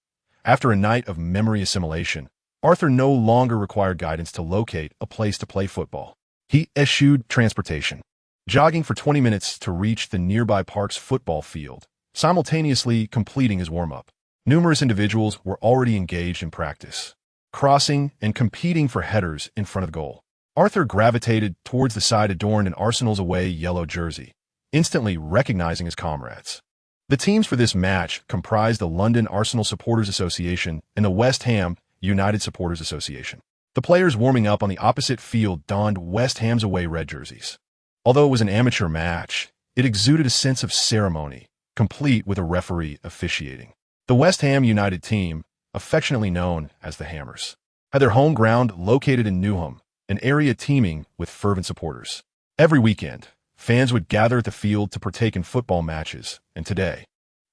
After a night of memory assimilation, Arthur no longer required guidance to locate a place to play football. He eschewed transportation, jogging for 20 minutes to reach the nearby park's football field, simultaneously completing his warm-up. Numerous individuals were already engaged in practice, crossing and competing for headers in front of the goal. Arthur gravitated towards the side adorned in Arsenal's away yellow jersey, instantly recognizing his comrades. The teams for this match comprised the London Arsenal Supporters Association and the West Ham United Supporters Association. The players warming up on the opposite field donned West Ham's away red jerseys. Although it was an amateur match, it exuded a sense of ceremony, complete with a referee officiating. The West Ham United team, affectionately known as the Hammers, had their home ground located in Newham, an area teeming with fervent supporters. Every weekend, fans would gather at the field to partake in football matches, and today,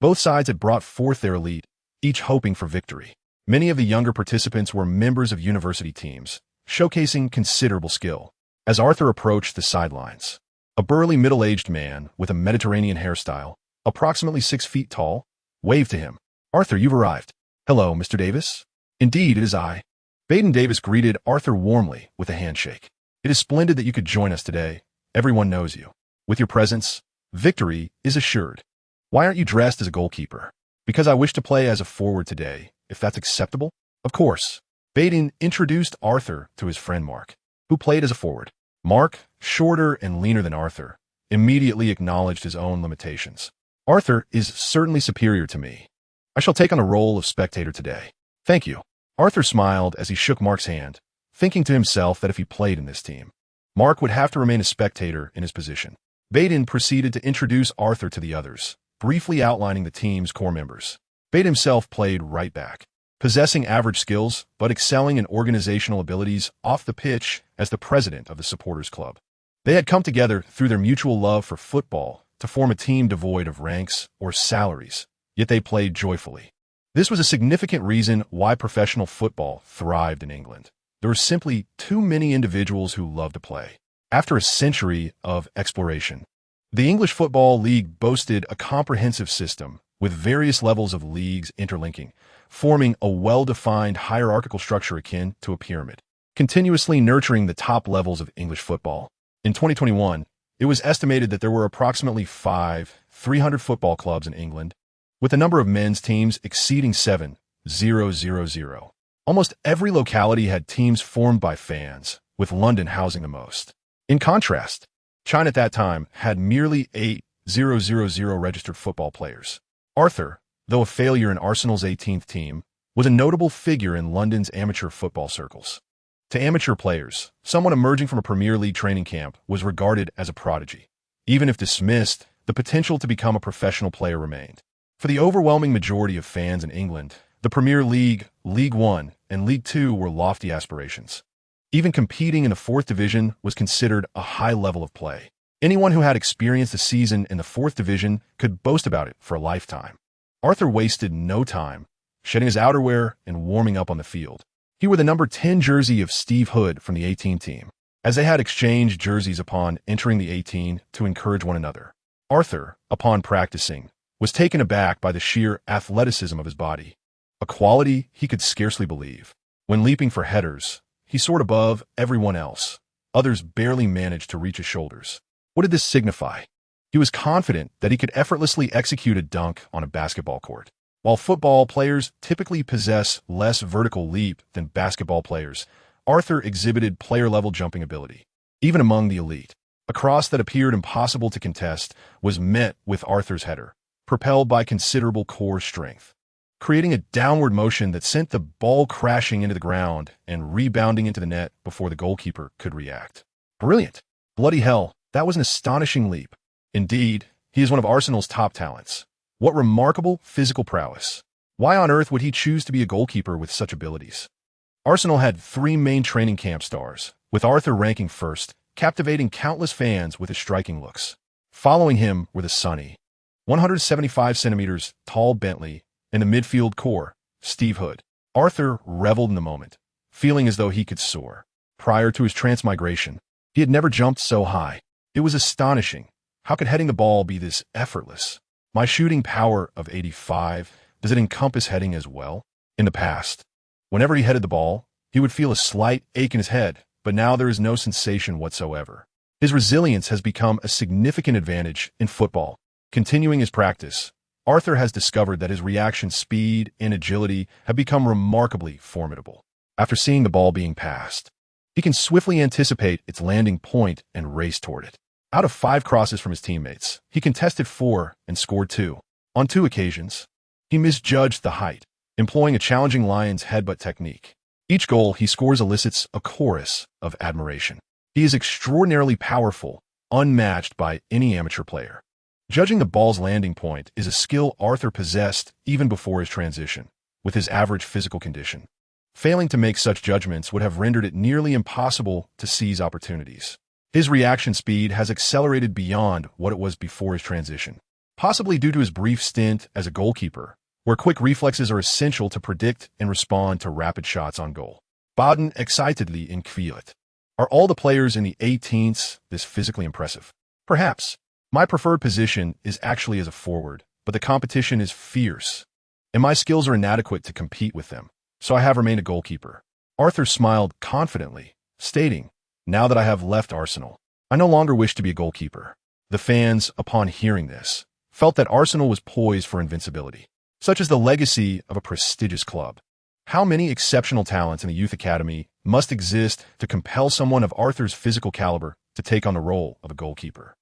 both sides had brought forth their elite, each hoping for victory. Many of the younger participants were members of university teams, showcasing considerable skill. As Arthur approached the sidelines, a burly middle-aged man with a Mediterranean hairstyle, approximately 6 feet tall, waved to him. "Arthur, you've arrived." "Hello, Mr. Davis." "Indeed, it is I." Baden Davis greeted Arthur warmly with a handshake. "It is splendid that you could join us today. Everyone knows you. With your presence, victory is assured." "Why aren't you dressed as a goalkeeper?" "Because I wish to play as a forward today, if that's acceptable." "Of course." Baden introduced Arthur to his friend Mark, who played as a forward. Mark, shorter and leaner than Arthur, immediately acknowledged his own limitations. "Arthur is certainly superior to me. I shall take on the role of spectator today." "Thank you." Arthur smiled as he shook Mark's hand, thinking to himself that if he played in this team, Mark would have to remain a spectator in his position. Baden proceeded to introduce Arthur to the others, briefly outlining the team's core members. Baden himself played right back, possessing average skills but excelling in organizational abilities off the pitch as the president of the supporters club. They had come together through their mutual love for football to form a team devoid of ranks or salaries, yet they played joyfully. This was a significant reason why professional football thrived in England. There were simply too many individuals who loved to play. After a century of exploration, the English Football League boasted a comprehensive system with various levels of leagues interlinking, forming a well-defined hierarchical structure akin to a pyramid, continuously nurturing the top levels of English football. In 2021, it was estimated that there were approximately 300 football clubs in England, with the number of men's teams exceeding 7,000. Almost every locality had teams formed by fans, with London housing the most. In contrast, China at that time had merely 8,000 registered football players. Arthur, though a failure in Arsenal's 18th team, was a notable figure in London's amateur football circles. To amateur players, someone emerging from a Premier League training camp was regarded as a prodigy. Even if dismissed, the potential to become a professional player remained. For the overwhelming majority of fans in England, the Premier League, League One, and League Two were lofty aspirations. Even competing in the fourth division was considered a high level of play. Anyone who had experienced a season in the fourth division could boast about it for a lifetime. Arthur wasted no time, shedding his outerwear and warming up on the field. He wore the number 10 jersey of Steve Hood from the 18 team, as they had exchanged jerseys upon entering the 18 to encourage one another. Arthur, upon practicing, was taken aback by the sheer athleticism of his body, a quality he could scarcely believe. When leaping for headers, he soared above everyone else. Others barely managed to reach his shoulders. What did this signify? He was confident that he could effortlessly execute a dunk on a basketball court. While football players typically possess less vertical leap than basketball players, Arthur exhibited player-level jumping ability. Even among the elite, a cross that appeared impossible to contest was met with Arthur's header, propelled by considerable core strength, creating a downward motion that sent the ball crashing into the ground and rebounding into the net before the goalkeeper could react. Brilliant! Bloody hell, that was an astonishing leap. Indeed, he is one of Arsenal's top talents. What remarkable physical prowess. Why on earth would he choose to be a goalkeeper with such abilities? Arsenal had three main training camp stars, with Arthur ranking first, captivating countless fans with his striking looks. Following him were the sunny, 175 centimeters tall Bentley, and the midfield core, Steve Hood. Arthur reveled in the moment, feeling as though he could soar. Prior to his transmigration, he had never jumped so high. It was astonishing. How could heading the ball be this effortless? My shooting power of 85, does it encompass heading as well? In the past, whenever he headed the ball, he would feel a slight ache in his head, but now there is no sensation whatsoever. His resilience has become a significant advantage in football. Continuing his practice, Arthur has discovered that his reaction speed and agility have become remarkably formidable. After seeing the ball being passed, he can swiftly anticipate its landing point and race toward it. Out of 5 crosses from his teammates, he contested 4 and scored 2. On 2 occasions, he misjudged the height, employing a challenging lion's headbutt technique. Each goal he scores elicits a chorus of admiration. He is extraordinarily powerful, unmatched by any amateur player. Judging the ball's landing point is a skill Arthur possessed even before his transition, with his average physical condition. Failing to make such judgments would have rendered it nearly impossible to seize opportunities. His reaction speed has accelerated beyond what it was before his transition, possibly due to his brief stint as a goalkeeper, where quick reflexes are essential to predict and respond to rapid shots on goal. Baden excitedly inquired, "Are all the players in the 18s this physically impressive?" Perhaps. My preferred position is actually as a forward, but the competition is fierce, and my skills are inadequate to compete with them, so I have remained a goalkeeper. Arthur smiled confidently, stating, "Now that I have left Arsenal, I no longer wish to be a goalkeeper." The fans, upon hearing this, felt that Arsenal was poised for invincibility. Such is the legacy of a prestigious club. How many exceptional talents in the youth academy must exist to compel someone of Arthur's physical caliber to take on the role of a goalkeeper?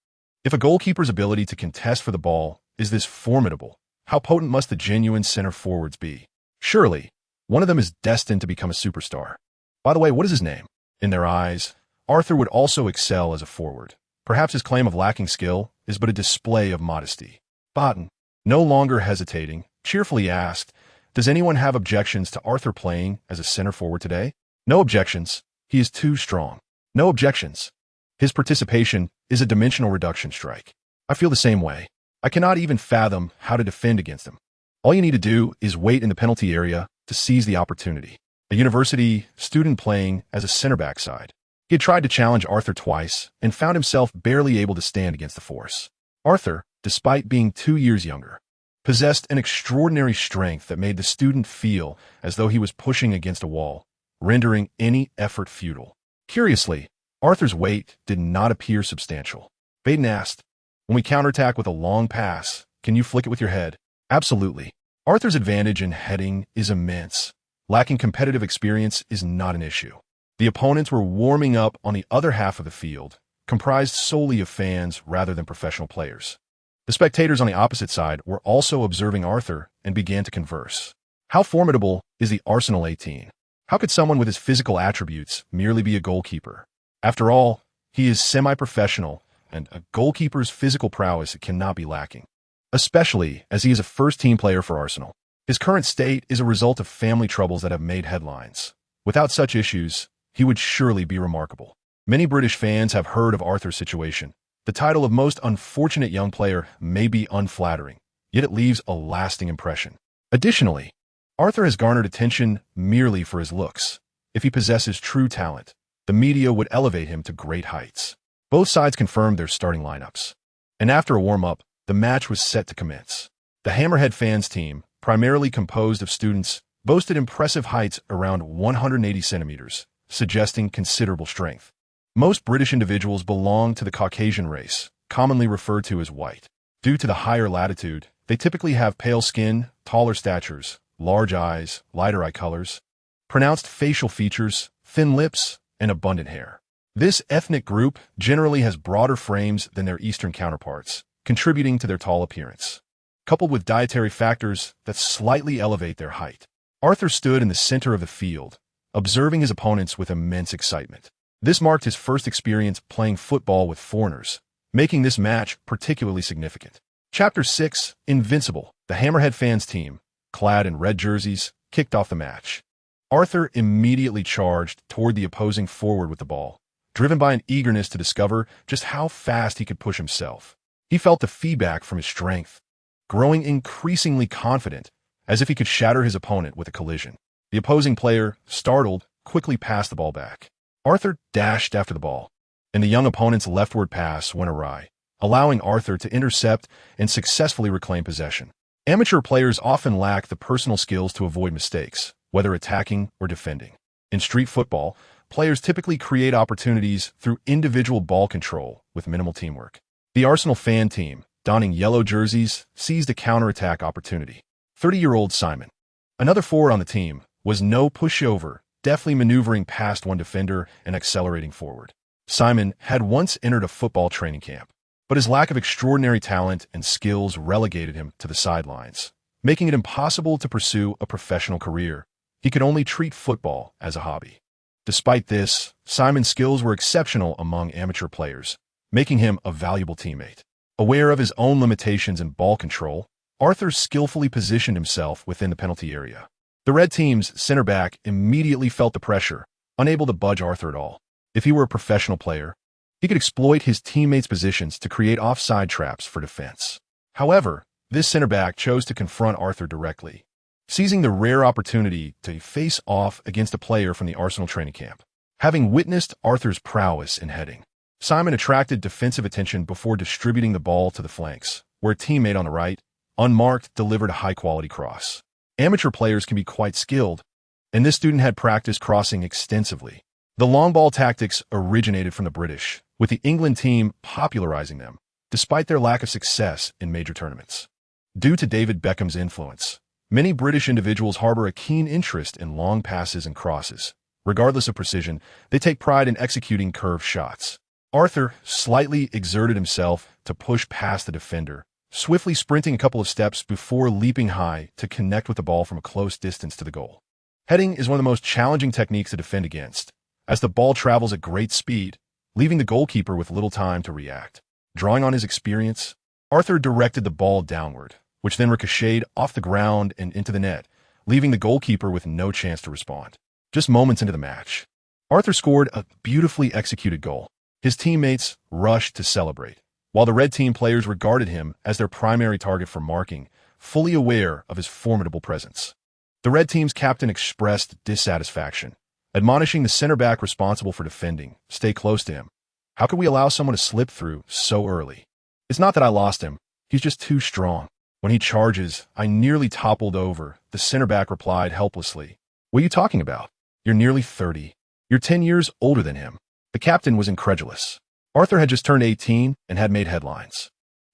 If a goalkeeper's ability to contest for the ball is this formidable, how potent must the genuine center forwards be? Surely, one of them is destined to become a superstar. By the way, what is his name? In their eyes, Arthur would also excel as a forward. Perhaps his claim of lacking skill is but a display of modesty. Baden, no longer hesitating, cheerfully asked, "Does anyone have objections to Arthur playing as a center forward today?" No objections. He is too strong. No objections. His participation is a dimensional reduction strike. I feel the same way. I cannot even fathom how to defend against him. All you need to do is wait in the penalty area to seize the opportunity. A university student playing as a center back side. He had tried to challenge Arthur twice and found himself barely able to stand against the force. Arthur, despite being 2 years younger, possessed an extraordinary strength that made the student feel as though he was pushing against a wall, rendering any effort futile. Curiously, Arthur's weight did not appear substantial. Baden asked, "When we counterattack with a long pass, can you flick it with your head?" Absolutely. Arthur's advantage in heading is immense. Lacking competitive experience is not an issue. The opponents were warming up on the other half of the field, comprised solely of fans rather than professional players. The spectators on the opposite side were also observing Arthur and began to converse. How formidable is the Arsenal 18? How could someone with his physical attributes merely be a goalkeeper? After all, he is semi-professional, and a goalkeeper's physical prowess cannot be lacking, especially as he is a first-team player for Arsenal. His current state is a result of family troubles that have made headlines. Without such issues, he would surely be remarkable. Many British fans have heard of Arthur's situation. The title of most unfortunate young player may be unflattering, yet it leaves a lasting impression. Additionally, Arthur has garnered attention merely for his looks. If he possesses true talent, the media would elevate him to great heights. Both sides confirmed their starting lineups, and after a warm-up, the match was set to commence. The Hammerhead fans team, primarily composed of students, boasted impressive heights around 180 centimeters, suggesting considerable strength. Most British individuals belong to the Caucasian race, commonly referred to as white. Due to the higher latitude, they typically have pale skin, taller statures, large eyes, lighter eye colors, pronounced facial features, thin lips, and abundant hair. This ethnic group generally has broader frames than their Eastern counterparts, contributing to their tall appearance, coupled with dietary factors that slightly elevate their height. Arthur stood in the center of the field, observing his opponents with immense excitement. This marked his first experience playing football with foreigners, making this match particularly significant. Chapter 6, Invincible. The Hammerhead fans team, clad in red jerseys, kicked off the match. Arthur immediately charged toward the opposing forward with the ball, driven by an eagerness to discover just how fast he could push himself. He felt the feedback from his strength, growing increasingly confident, as if he could shatter his opponent with a collision. The opposing player, startled, quickly passed the ball back. Arthur dashed after the ball, and the young opponent's leftward pass went awry, allowing Arthur to intercept and successfully reclaim possession. Amateur players often lack the personal skills to avoid mistakes, whether attacking or defending. In street football, players typically create opportunities through individual ball control with minimal teamwork. The Arsenal fan team, donning yellow jerseys, seized a counterattack opportunity. 30-year-old Simon, another forward on the team, was no pushover, deftly maneuvering past one defender and accelerating forward. Simon had once entered a football training camp, but his lack of extraordinary talent and skills relegated him to the sidelines, making it impossible to pursue a professional career. He could only treat football as a hobby. Despite this, Simon's skills were exceptional among amateur players, making him a valuable teammate. Aware of his own limitations in ball control, Arthur skillfully positioned himself within the penalty area. The red team's center back immediately felt the pressure, unable to budge Arthur at all. If he were a professional player, he could exploit his teammates' positions to create offside traps for defense. However, this center back chose to confront Arthur directly, seizing the rare opportunity to face off against a player from the Arsenal training camp. Having witnessed Arthur's prowess in heading, Simon attracted defensive attention before distributing the ball to the flanks, where a teammate on the right, unmarked, delivered a high-quality cross. Amateur players can be quite skilled, and this student had practiced crossing extensively. The long ball tactics originated from the British, with the England team popularizing them, despite their lack of success in major tournaments. Due to David Beckham's influence, many British individuals harbor a keen interest in long passes and crosses. Regardless of precision, they take pride in executing curved shots. Arthur slightly exerted himself to push past the defender, swiftly sprinting a couple of steps before leaping high to connect with the ball from a close distance to the goal. Heading is one of the most challenging techniques to defend against, as the ball travels at great speed, leaving the goalkeeper with little time to react. Drawing on his experience, Arthur directed the ball downward, which then ricocheted off the ground and into the net, leaving the goalkeeper with no chance to respond. Just moments into the match, Arthur scored a beautifully executed goal. His teammates rushed to celebrate, while the red team players regarded him as their primary target for marking, fully aware of his formidable presence. The red team's captain expressed dissatisfaction, admonishing the center back responsible for defending, "Stay close to him. How could we allow someone to slip through so early? It's not that I lost him. He's just too strong. When he charges, I nearly toppled over," the center back replied helplessly. "What are you talking about? You're nearly 30. You're 10 years older than him." The captain was incredulous. Arthur had just turned 18 and had made headlines.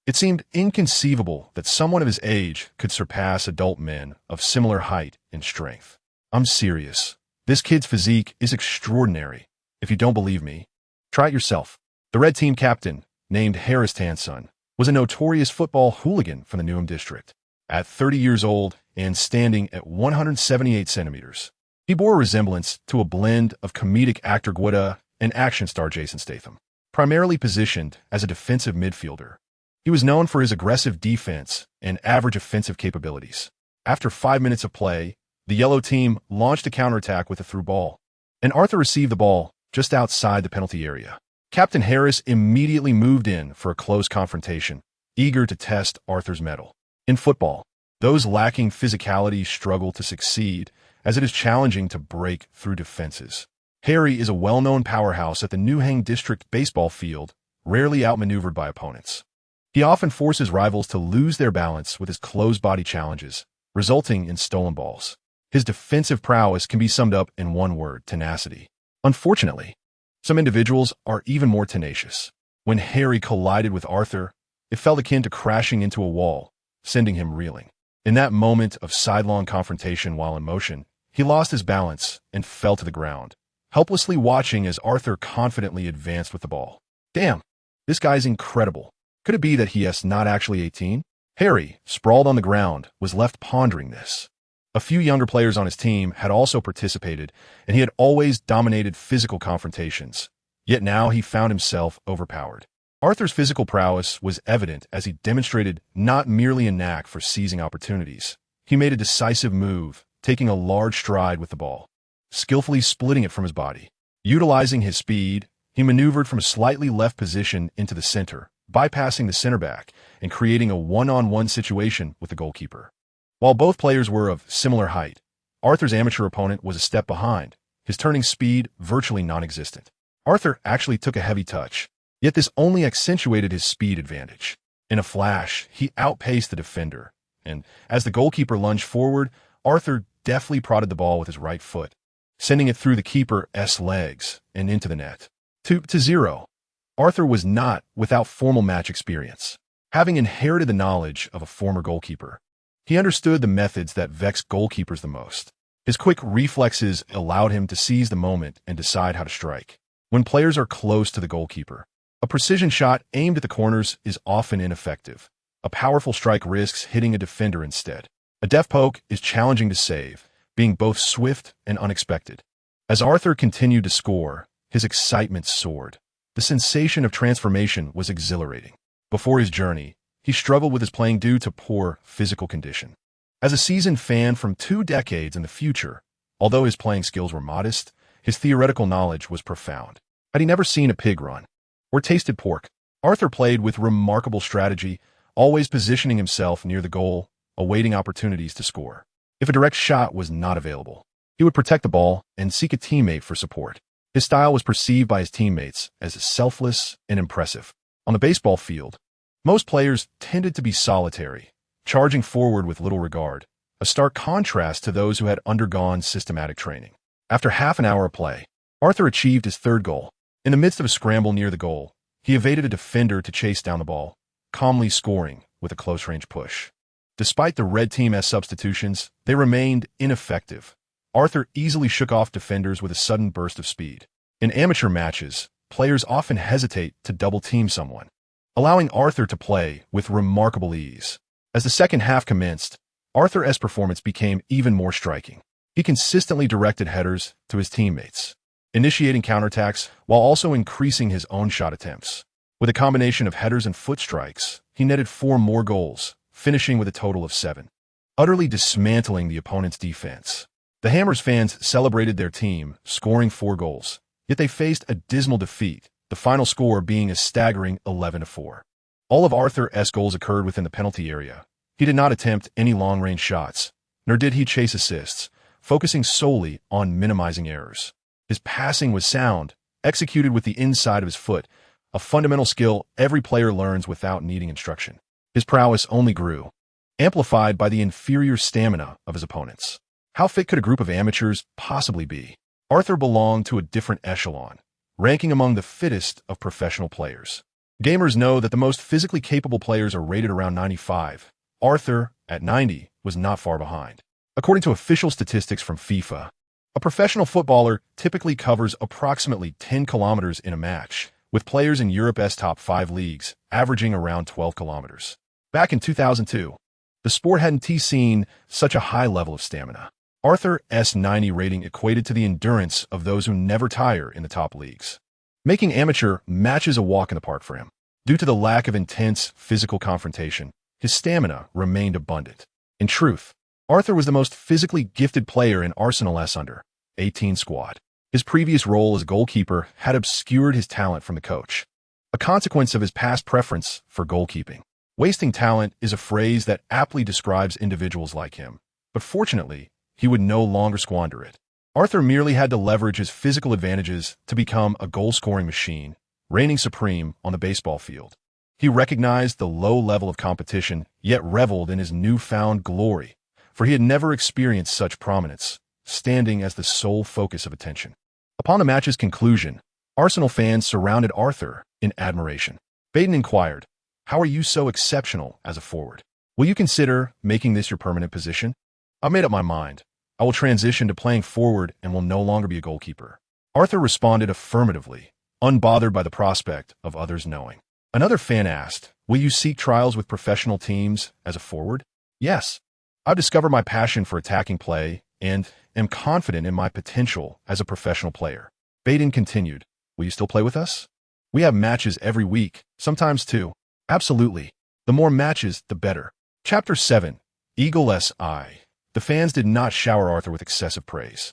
It seemed inconceivable that someone of his age could surpass adult men of similar height and strength. "I'm serious. This kid's physique is extraordinary. If you don't believe me, try it yourself." The red team captain, named Harris Tanson, was a notorious football hooligan from the Newham district. At 30 years old and standing at 178 centimeters, he bore a resemblance to a blend of comedic actor Gwada and action star Jason Statham. Primarily positioned as a defensive midfielder, he was known for his aggressive defense and average offensive capabilities. After 5 minutes of play, the yellow team launched a counterattack with a through ball, and Arthur received the ball just outside the penalty area. Captain Harris immediately moved in for a close confrontation, eager to test Arthur's mettle. In football, those lacking physicality struggle to succeed, as it is challenging to break through defenses. Harry is a well-known powerhouse at the Newham District baseball field, rarely outmaneuvered by opponents. He often forces rivals to lose their balance with his closed-body challenges, resulting in stolen balls. His defensive prowess can be summed up in one word: tenacity. Unfortunately, some individuals are even more tenacious. When Harry collided with Arthur, it felt akin to crashing into a wall, sending him reeling. In that moment of sidelong confrontation while in motion, he lost his balance and fell to the ground, helplessly watching as Arthur confidently advanced with the ball. "Damn, this guy's incredible. Could it be that he is not actually 18? Harry, sprawled on the ground, was left pondering this. A few younger players on his team had also participated, and he had always dominated physical confrontations. Yet now he found himself overpowered. Arthur's physical prowess was evident as he demonstrated not merely a knack for seizing opportunities. He made a decisive move, taking a large stride with the ball. skillfully splitting it from his body. Utilizing his speed, he maneuvered from a slightly left position into the center, bypassing the center back and creating a one-on-one situation with the goalkeeper. While both players were of similar height, Arthur's amateur opponent was a step behind, his turning speed virtually non-existent. Arthur actually took a heavy touch, yet this only accentuated his speed advantage. In a flash, he outpaced the defender, and as the goalkeeper lunged forward, Arthur deftly prodded the ball with his right foot, sending it through the keeper's legs and into the net. 2-0. Arthur was not without formal match experience. Having inherited the knowledge of a former goalkeeper, he understood the methods that vex goalkeepers the most. His quick reflexes allowed him to seize the moment and decide how to strike. When players are close to the goalkeeper, a precision shot aimed at the corners is often ineffective. A powerful strike risks hitting a defender instead. A deft poke is challenging to save, being both swift and unexpected. As Arthur continued to score, his excitement soared. The sensation of transformation was exhilarating. Before his journey, he struggled with his playing due to poor physical condition. As a seasoned fan from 2 decades in the future, although his playing skills were modest, his theoretical knowledge was profound. Had he never seen a pig run or tasted pork, Arthur played with remarkable strategy, always positioning himself near the goal, awaiting opportunities to score. If a direct shot was not available, he would protect the ball and seek a teammate for support. His style was perceived by his teammates as selfless and impressive. On the baseball field, most players tended to be solitary, charging forward with little regard, a stark contrast to those who had undergone systematic training. After half an hour of play, Arthur achieved his 3rd goal. In the midst of a scramble near the goal, he evaded a defender to chase down the ball, calmly scoring with a close-range push. Despite the red team's substitutions, they remained ineffective. Arthur easily shook off defenders with a sudden burst of speed. In amateur matches, players often hesitate to double-team someone, allowing Arthur to play with remarkable ease. As the second half commenced, Arthur's performance became even more striking. He consistently directed headers to his teammates, initiating counterattacks while also increasing his own shot attempts. With a combination of headers and foot strikes, he netted 4 more goals, finishing with a total of 7, utterly dismantling the opponent's defense. The Hammers fans celebrated their team, scoring 4 goals, yet they faced a dismal defeat, the final score being a staggering 11-4. All of Arthur's goals occurred within the penalty area. He did not attempt any long-range shots, nor did he chase assists, focusing solely on minimizing errors. His passing was sound, executed with the inside of his foot, a fundamental skill every player learns without needing instruction. His prowess only grew, amplified by the inferior stamina of his opponents. How fit could a group of amateurs possibly be? Arthur belonged to a different echelon, ranking among the fittest of professional players. Gamers know that the most physically capable players are rated around 95. Arthur, at 90, was not far behind. According to official statistics from FIFA, a professional footballer typically covers approximately 10 kilometers in a match, with players in Europe's top 5 leagues averaging around 12 kilometers. Back in 2002, the sport hadn't seen such a high level of stamina. Arthur's 90 rating equated to the endurance of those who never tire in the top leagues, making amateur matches a walk in the park for him. Due to the lack of intense physical confrontation, his stamina remained abundant. In truth, Arthur was the most physically gifted player in Arsenal's under-18 squad. His previous role as a goalkeeper had obscured his talent from the coach, a consequence of his past preference for goalkeeping. Wasting talent is a phrase that aptly describes individuals like him, but fortunately, he would no longer squander it. Arthur merely had to leverage his physical advantages to become a goal-scoring machine, reigning supreme on the baseball field. He recognized the low level of competition, yet reveled in his newfound glory, for he had never experienced such prominence, standing as the sole focus of attention. Upon the match's conclusion, Arsenal fans surrounded Arthur in admiration. Baden inquired, "How are you so exceptional as a forward? Will you consider making this your permanent position?" "I've made up my mind. I will transition to playing forward and will no longer be a goalkeeper." Arthur responded affirmatively, unbothered by the prospect of others knowing. Another fan asked, "Will you seek trials with professional teams as a forward?" "Yes. I've discovered my passion for attacking play and am confident in my potential as a professional player." Baden continued, "Will you still play with us? We have matches every week, sometimes 2. "Absolutely. The more matches, the better." Chapter 7. Eagle's Eye. The fans did not shower Arthur with excessive praise.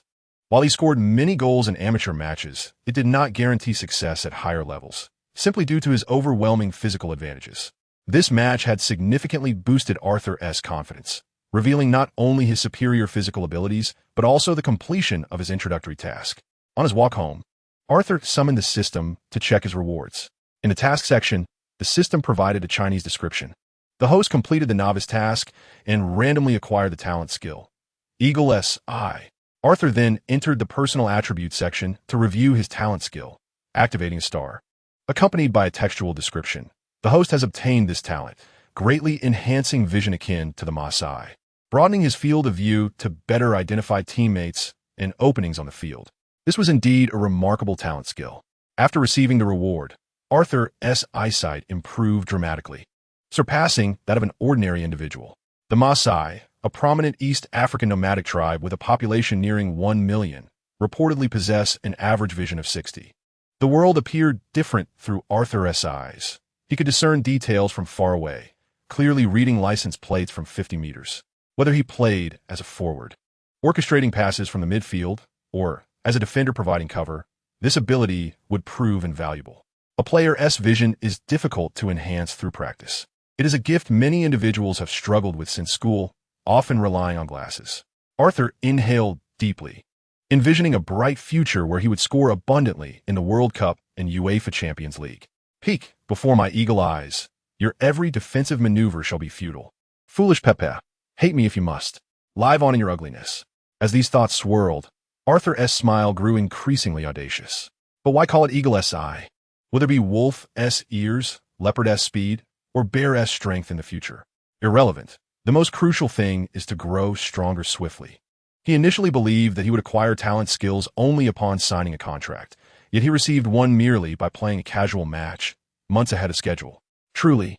While he scored many goals in amateur matches, it did not guarantee success at higher levels, simply due to his overwhelming physical advantages. This match had significantly boosted Arthur's confidence, revealing not only his superior physical abilities, but also the completion of his introductory task. On his walk home, Arthur summoned the system to check his rewards. In the task section, the system provided a Chinese description. The host completed the novice task and randomly acquired the talent skill, Eagle's Eye. Arthur then entered the personal attributes section to review his talent skill, activating a star. Accompanied by a textual description, the host has obtained this talent, greatly enhancing vision akin to the Maasai, broadening his field of view to better identify teammates and openings on the field. This was indeed a remarkable talent skill. After receiving the reward, Arthur's eyesight improved dramatically, surpassing that of an ordinary individual. The Maasai, a prominent East African nomadic tribe with a population nearing 1 million, reportedly possess an average vision of 60. The world appeared different through Arthur's eyes. He could discern details from far away, clearly reading license plates from 50 meters. Whether he played as a forward, orchestrating passes from the midfield, or as a defender providing cover, this ability would prove invaluable. A player's vision is difficult to enhance through practice. It is a gift many individuals have struggled with since school, often relying on glasses. Arthur inhaled deeply, envisioning a bright future where he would score abundantly in the World Cup and UEFA Champions League. Peek, before my eagle eyes, your every defensive maneuver shall be futile. Foolish Pepe, hate me if you must. Live on in your ugliness. As these thoughts swirled, Arthur's smile grew increasingly audacious. But why call it Eagle's Eye? Will there be wolf's ears, leopard's speed, or bear's strength in the future? Irrelevant. The most crucial thing is to grow stronger swiftly. He initially believed that he would acquire talent skills only upon signing a contract, yet he received one merely by playing a casual match, months ahead of schedule. Truly,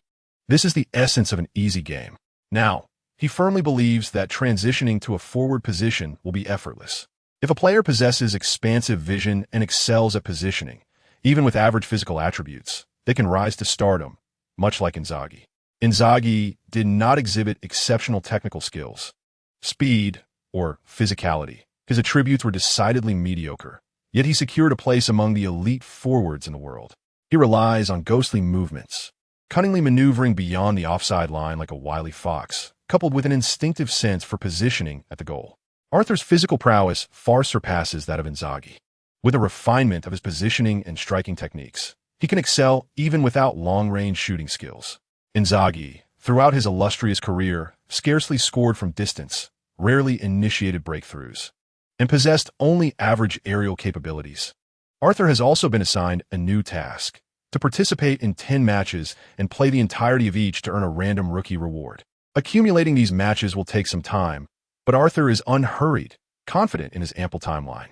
this is the essence of an easy game. Now, he firmly believes that transitioning to a forward position will be effortless. If a player possesses expansive vision and excels at positioning, even with average physical attributes, they can rise to stardom, much like Inzaghi. Inzaghi did not exhibit exceptional technical skills, speed, or physicality. His attributes were decidedly mediocre, yet he secured a place among the elite forwards in the world. He relies on ghostly movements, cunningly maneuvering beyond the offside line like a wily fox, coupled with an instinctive sense for positioning at the goal. Arthur's physical prowess far surpasses that of Inzaghi. With a refinement of his positioning and striking techniques, he can excel even without long-range shooting skills. Inzaghi, throughout his illustrious career, scarcely scored from distance, rarely initiated breakthroughs, and possessed only average aerial capabilities. Arthur has also been assigned a new task, to participate in 10 matches and play the entirety of each to earn a random rookie reward. Accumulating these matches will take some time, but Arthur is unhurried, confident in his ample timeline.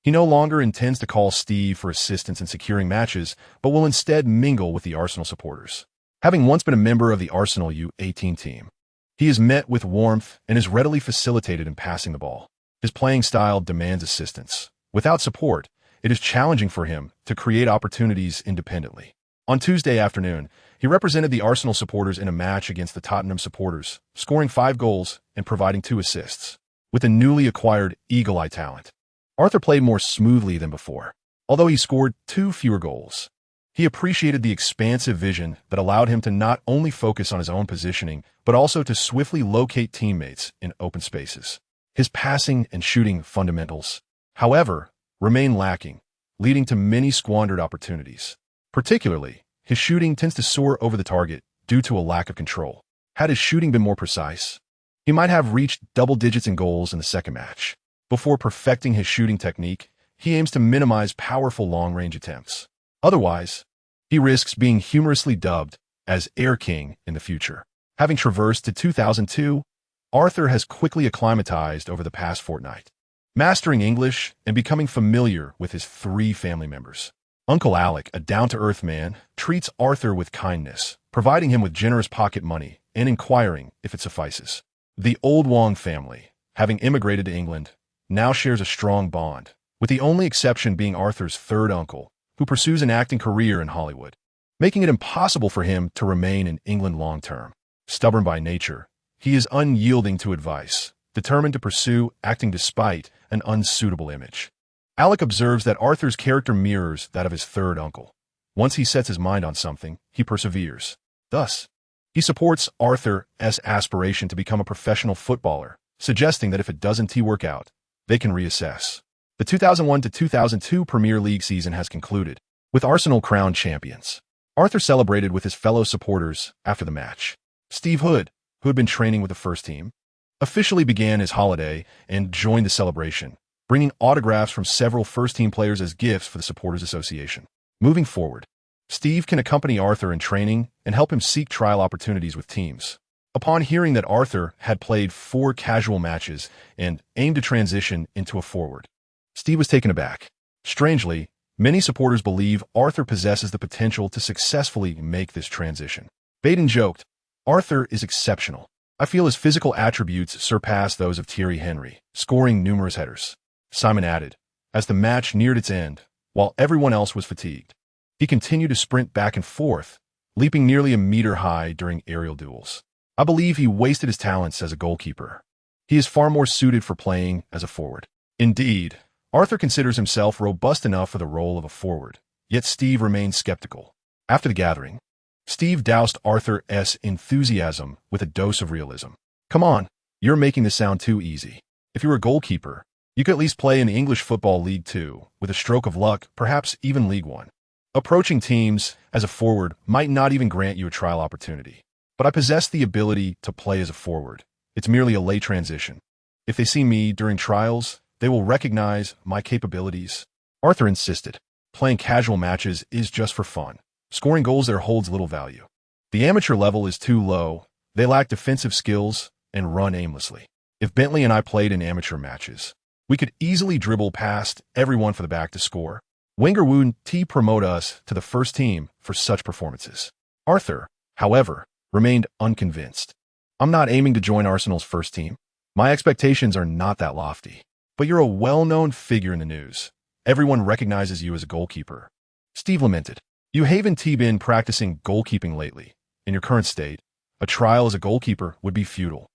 He no longer intends to call Steve for assistance in securing matches, but will instead mingle with the Arsenal supporters. Having once been a member of the Arsenal U18 team, he is met with warmth and is readily facilitated in passing the ball. His playing style demands assistance. Without support, it is challenging for him to create opportunities independently. On Tuesday afternoon, he represented the Arsenal supporters in a match against the Tottenham supporters, scoring 5 goals and providing 2 assists. With a newly acquired eagle-eye talent, Arthur played more smoothly than before. Although he scored 2 fewer goals, he appreciated the expansive vision that allowed him to not only focus on his own positioning, but also to swiftly locate teammates in open spaces. His passing and shooting fundamentals, however, remain lacking, leading to many squandered opportunities. Particularly, his shooting tends to soar over the target due to a lack of control. Had his shooting been more precise, he might have reached double digits in goals in the second match. Before perfecting his shooting technique, he aims to minimize powerful long-range attempts. Otherwise, he risks being humorously dubbed as Air King in the future. Having traversed to 2002, Arthur has quickly acclimatized over the past fortnight, mastering English and becoming familiar with his 3 family members. Uncle Alec, a down-to-earth man, treats Arthur with kindness, providing him with generous pocket money and inquiring if it suffices. The Old Wong family, having immigrated to England, now shares a strong bond, with the only exception being Arthur's 3rd uncle, who pursues an acting career in Hollywood, making it impossible for him to remain in England long-term. Stubborn by nature, he is unyielding to advice, determined to pursue acting despite an unsuitable image. Alec observes that Arthur's character mirrors that of his third uncle. Once he sets his mind on something, he perseveres. Thus, he supports Arthur's aspiration to become a professional footballer, suggesting that if it doesn't work out, they can reassess. The 2001 to 2002 Premier League season has concluded, with Arsenal crowned champions. Arthur celebrated with his fellow supporters after the match. Steve Hood, who had been training with the first team, officially began his holiday and joined the celebration, bringing autographs from several first-team players as gifts for the Supporters Association. Moving forward, Steve can accompany Arthur in training and help him seek trial opportunities with teams. Upon hearing that Arthur had played 4 casual matches and aimed to transition into a forward, Steve was taken aback. Strangely, many supporters believe Arthur possesses the potential to successfully make this transition. Baden joked, "Arthur is exceptional. I feel his physical attributes surpass those of Thierry Henry, scoring numerous headers." Simon added, as the match neared its end, while everyone else was fatigued, he continued to sprint back and forth, leaping nearly a meter high during aerial duels. "I believe he wasted his talents as a goalkeeper. He is far more suited for playing as a forward." Indeed, Arthur considers himself robust enough for the role of a forward, yet Steve remains skeptical. After the gathering, Steve doused Arthur's enthusiasm with a dose of realism. "Come on, you're making this sound too easy. If you were a goalkeeper, you could at least play in the English Football League 2, with a stroke of luck, perhaps even League 1. Approaching teams as a forward might not even grant you a trial opportunity. But I possess the ability to play as a forward. It's merely a late transition. If they see me during trials, they will recognize my capabilities." Arthur insisted, "Playing casual matches is just for fun. Scoring goals there holds little value. The amateur level is too low, they lack defensive skills, and run aimlessly. If Bentley and I played in amateur matches, we could easily dribble past everyone for the back to score. Wenger wouldn't promote us to the first team for such performances." Arthur, however, remained unconvinced. "I'm not aiming to join Arsenal's first team. My expectations are not that lofty. But you're a well-known figure in the news. Everyone recognizes you as a goalkeeper." Steve lamented, "You haven't been practicing goalkeeping lately. In your current state, a trial as a goalkeeper would be futile.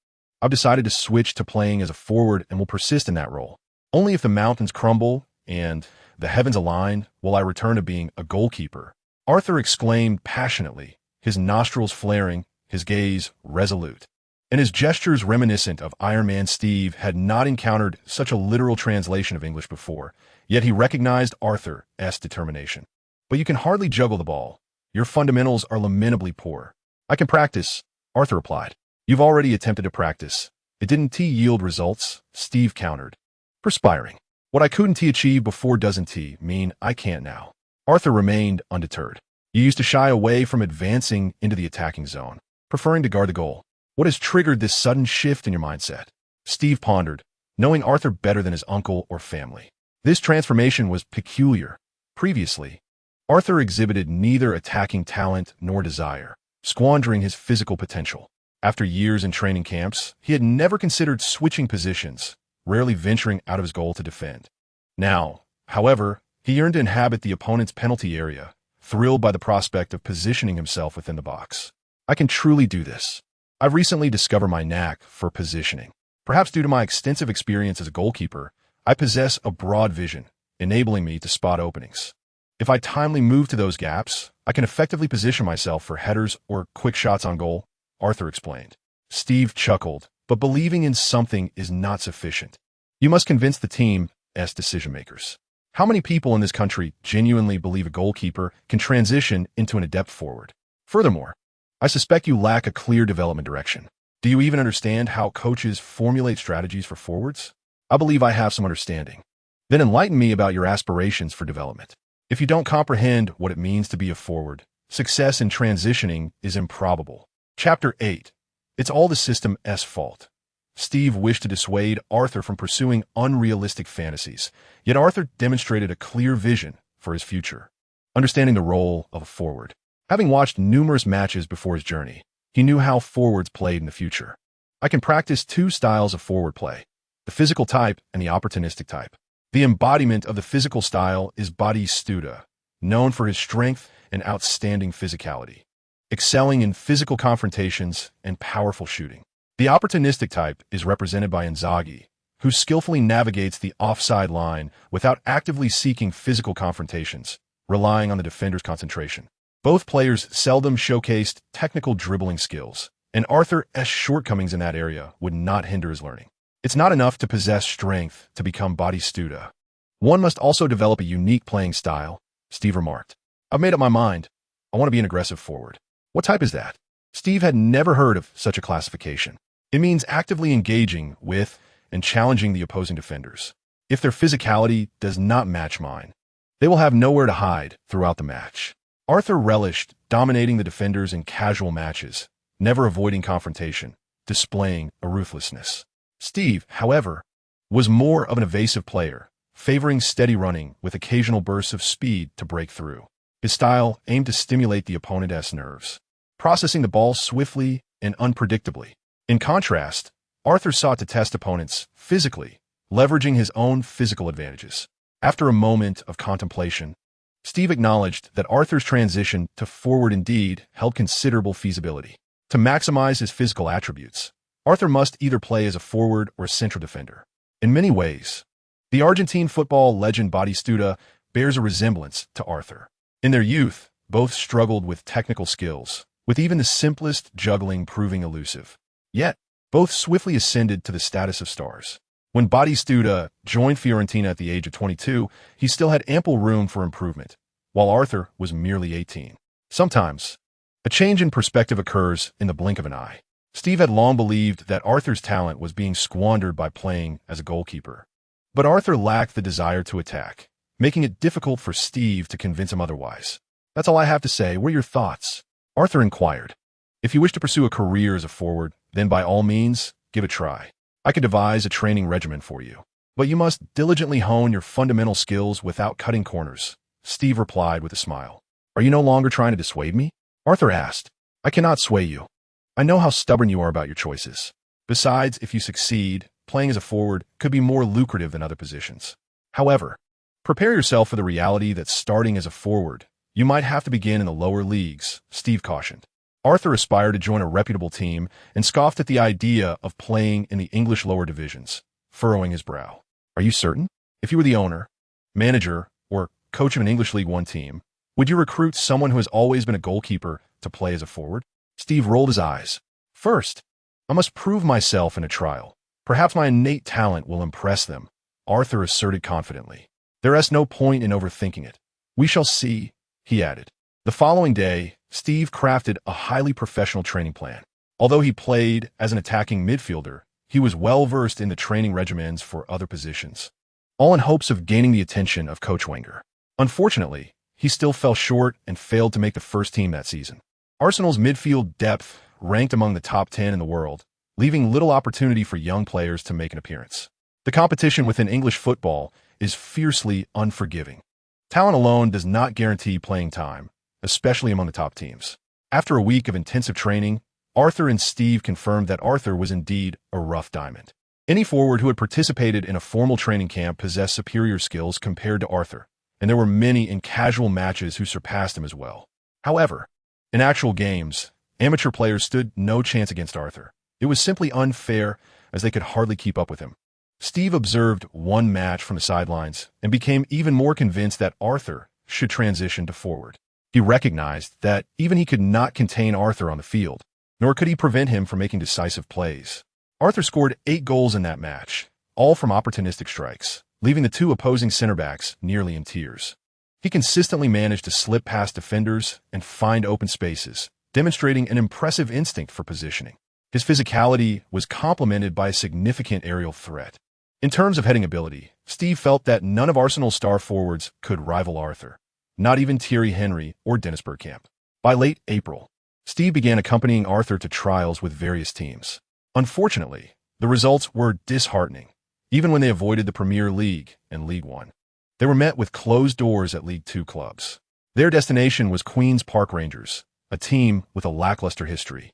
I've decided to switch to playing as a forward and will persist in that role. Only if the mountains crumble and the heavens align will I return to being a goalkeeper." Arthur exclaimed passionately, his nostrils flaring, his gaze resolute, and his gestures reminiscent of Iron Man. Steve had not encountered such a literal translation of English before, yet he recognized Arthur's determination. "But you can hardly juggle the ball. Your fundamentals are lamentably poor." "I can practice," Arthur replied. "You've already attempted to practice. It didn't yield results," Steve countered, perspiring. "What I couldn't achieve before doesn't mean I can't now." Arthur remained undeterred. "You used to shy away from advancing into the attacking zone, preferring to guard the goal. What has triggered this sudden shift in your mindset?" Steve pondered, knowing Arthur better than his uncle or family. This transformation was peculiar. Previously, Arthur exhibited neither attacking talent nor desire, squandering his physical potential. After years in training camps, he had never considered switching positions, rarely venturing out of his goal to defend. Now, however, he yearned to inhabit the opponent's penalty area, thrilled by the prospect of positioning himself within the box. "I can truly do this. I've recently discovered my knack for positioning. Perhaps due to my extensive experience as a goalkeeper, I possess a broad vision, enabling me to spot openings. If I timely move to those gaps, I can effectively position myself for headers or quick shots on goal," Arthur explained. Steve chuckled, but believing in something is not sufficient. "You must convince the team's decision-makers. How many people in this country genuinely believe a goalkeeper can transition into an adept forward? Furthermore, I suspect you lack a clear development direction. Do you even understand how coaches formulate strategies for forwards? I believe I have some understanding. Then enlighten me about your aspirations for development. If you don't comprehend what it means to be a forward, success in transitioning is improbable." Chapter 8. It's all the system's fault. Steve wished to dissuade Arthur from pursuing unrealistic fantasies, yet Arthur demonstrated a clear vision for his future, understanding the role of a forward. Having watched numerous matches before his journey, he knew how forwards played in the future. "I can practice 2 styles of forward play, the physical type and the opportunistic type. The embodiment of the physical style is Batistuta, known for his strength and outstanding physicality, excelling in physical confrontations and powerful shooting. The opportunistic type is represented by Inzaghi, who skillfully navigates the offside line without actively seeking physical confrontations, relying on the defender's concentration. Both players seldom showcased technical dribbling skills, and Arthur's shortcomings in that area would not hinder his learning. It's not enough to possess strength to become Batistuta. One must also develop a unique playing style, Steve remarked. I've made up my mind. I want to be an aggressive forward. What type is that? Steve had never heard of such a classification. It means actively engaging with and challenging the opposing defenders. If their physicality does not match mine, they will have nowhere to hide throughout the match. Arthur relished dominating the defenders in casual matches, never avoiding confrontation, displaying a ruthlessness. Steve, however, was more of an evasive player, favoring steady running with occasional bursts of speed to break through. His style aimed to stimulate the opponent's nerves, processing the ball swiftly and unpredictably. In contrast, Arthur sought to test opponents physically, leveraging his own physical advantages. After a moment of contemplation, Steve acknowledged that Arthur's transition to forward indeed held considerable feasibility. To maximize his physical attributes, Arthur must either play as a forward or a central defender. In many ways, the Argentine football legend Batistuta bears a resemblance to Arthur. In their youth, both struggled with technical skills, with even the simplest juggling proving elusive. Yet, both swiftly ascended to the status of stars. When Batistuta joined Fiorentina at the age of 22, he still had ample room for improvement, while Arthur was merely 18. Sometimes, a change in perspective occurs in the blink of an eye. Steve had long believed that Arthur's talent was being squandered by playing as a goalkeeper. But Arthur lacked the desire to attack, making it difficult for Steve to convince him otherwise. That's all I have to say. What are your thoughts? Arthur inquired. If you wish to pursue a career as a forward, then by all means, give it a try. I could devise a training regimen for you. But you must diligently hone your fundamental skills without cutting corners, Steve replied with a smile. Are you no longer trying to dissuade me? Arthur asked. I cannot sway you. I know how stubborn you are about your choices. Besides, if you succeed, playing as a forward could be more lucrative than other positions. However, prepare yourself for the reality that starting as a forward, you might have to begin in the lower leagues, Steve cautioned. Arthur aspired to join a reputable team and scoffed at the idea of playing in the English lower divisions, furrowing his brow. Are you certain? If you were the owner, manager, or coach of an English League One team, would you recruit someone who has always been a goalkeeper to play as a forward? Steve rolled his eyes. First, I must prove myself in a trial. Perhaps my innate talent will impress them, Arthur asserted confidently. There is no point in overthinking it. We shall see, he added. The following day, Steve crafted a highly professional training plan. Although he played as an attacking midfielder, he was well-versed in the training regimens for other positions, all in hopes of gaining the attention of Coach Wenger. Unfortunately, he still fell short and failed to make the first team that season. Arsenal's midfield depth ranked among the top 10 in the world, leaving little opportunity for young players to make an appearance. The competition within English football is fiercely unforgiving. Talent alone does not guarantee playing time, especially among the top teams. After a week of intensive training, Arthur and Steve confirmed that Arthur was indeed a rough diamond. Any forward who had participated in a formal training camp possessed superior skills compared to Arthur, and there were many in casual matches who surpassed him as well. However, in actual games, amateur players stood no chance against Arthur. It was simply unfair, as they could hardly keep up with him. Steve observed one match from the sidelines and became even more convinced that Arthur should transition to forward. He recognized that even he could not contain Arthur on the field, nor could he prevent him from making decisive plays. Arthur scored 8 goals in that match, all from opportunistic strikes, leaving the two opposing center backs nearly in tears. He consistently managed to slip past defenders and find open spaces, demonstrating an impressive instinct for positioning. His physicality was complemented by a significant aerial threat. In terms of heading ability, Steve felt that none of Arsenal's star forwards could rival Arthur, not even Thierry Henry or Dennis Bergkamp. By late April, Steve began accompanying Arthur to trials with various teams. Unfortunately, the results were disheartening, even when they avoided the Premier League and League One. They were met with closed doors at League Two clubs. Their destination was Queen's Park Rangers, a team with a lackluster history,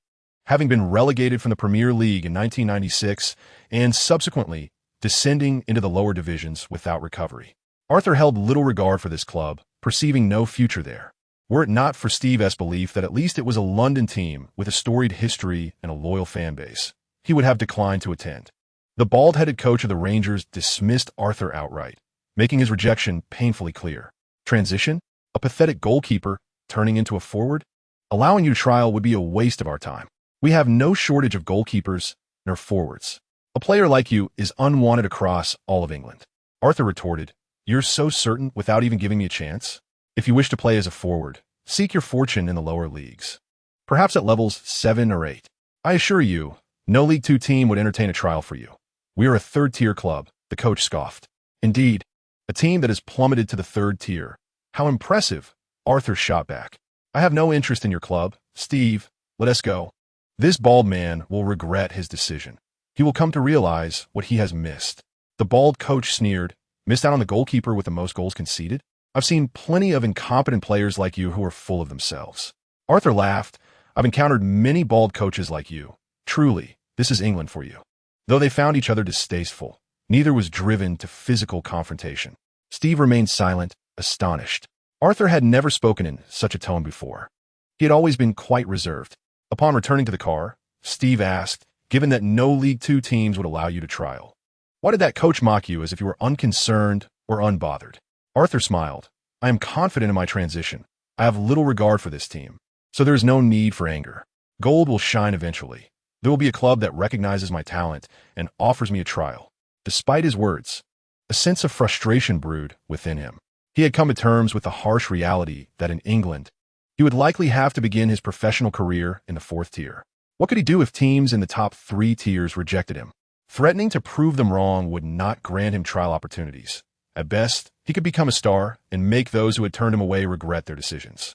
having been relegated from the Premier League in 1996 and subsequently descending into the lower divisions without recovery. Arthur held little regard for this club, perceiving no future there. Were it not for Steve's belief that at least it was a London team with a storied history and a loyal fan base, he would have declined to attend. The bald-headed coach of the Rangers dismissed Arthur outright, making his rejection painfully clear. Transition? A pathetic goalkeeper turning into a forward? Allowing you to trial would be a waste of our time. We have no shortage of goalkeepers nor forwards. A player like you is unwanted across all of England. Arthur retorted, "You're so certain without even giving me a chance? If you wish to play as a forward, seek your fortune in the lower leagues. Perhaps at levels 7 or 8. I assure you, no League 2 team would entertain a trial for you. We are a third-tier club," the coach scoffed. "Indeed, a team that has plummeted to the third tier. How impressive," Arthur shot back. "I have no interest in your club. Steve, let us go." This bald man will regret his decision. He will come to realize what he has missed. The bald coach sneered, "Missed out on the goalkeeper with the most goals conceded? I've seen plenty of incompetent players like you who are full of themselves." Arthur laughed. "I've encountered many bald coaches like you. Truly, this is England for you." Though they found each other distasteful, neither was driven to physical confrontation. Steve remained silent, astonished. Arthur had never spoken in such a tone before. He had always been quite reserved. Upon returning to the car, Steve asked, "Given that no League 2 teams would allow you to trial, why did that coach mock you as if you were unconcerned or unbothered?" Arthur smiled. "I am confident in my transition. I have little regard for this team, so there is no need for anger. Gold will shine eventually. There will be a club that recognizes my talent and offers me a trial." Despite his words, a sense of frustration brewed within him. He had come to terms with the harsh reality that in England, he would likely have to begin his professional career in the 4th tier. What could he do if teams in the top 3 tiers rejected him? Threatening to prove them wrong would not grant him trial opportunities. At best, he could become a star and make those who had turned him away regret their decisions.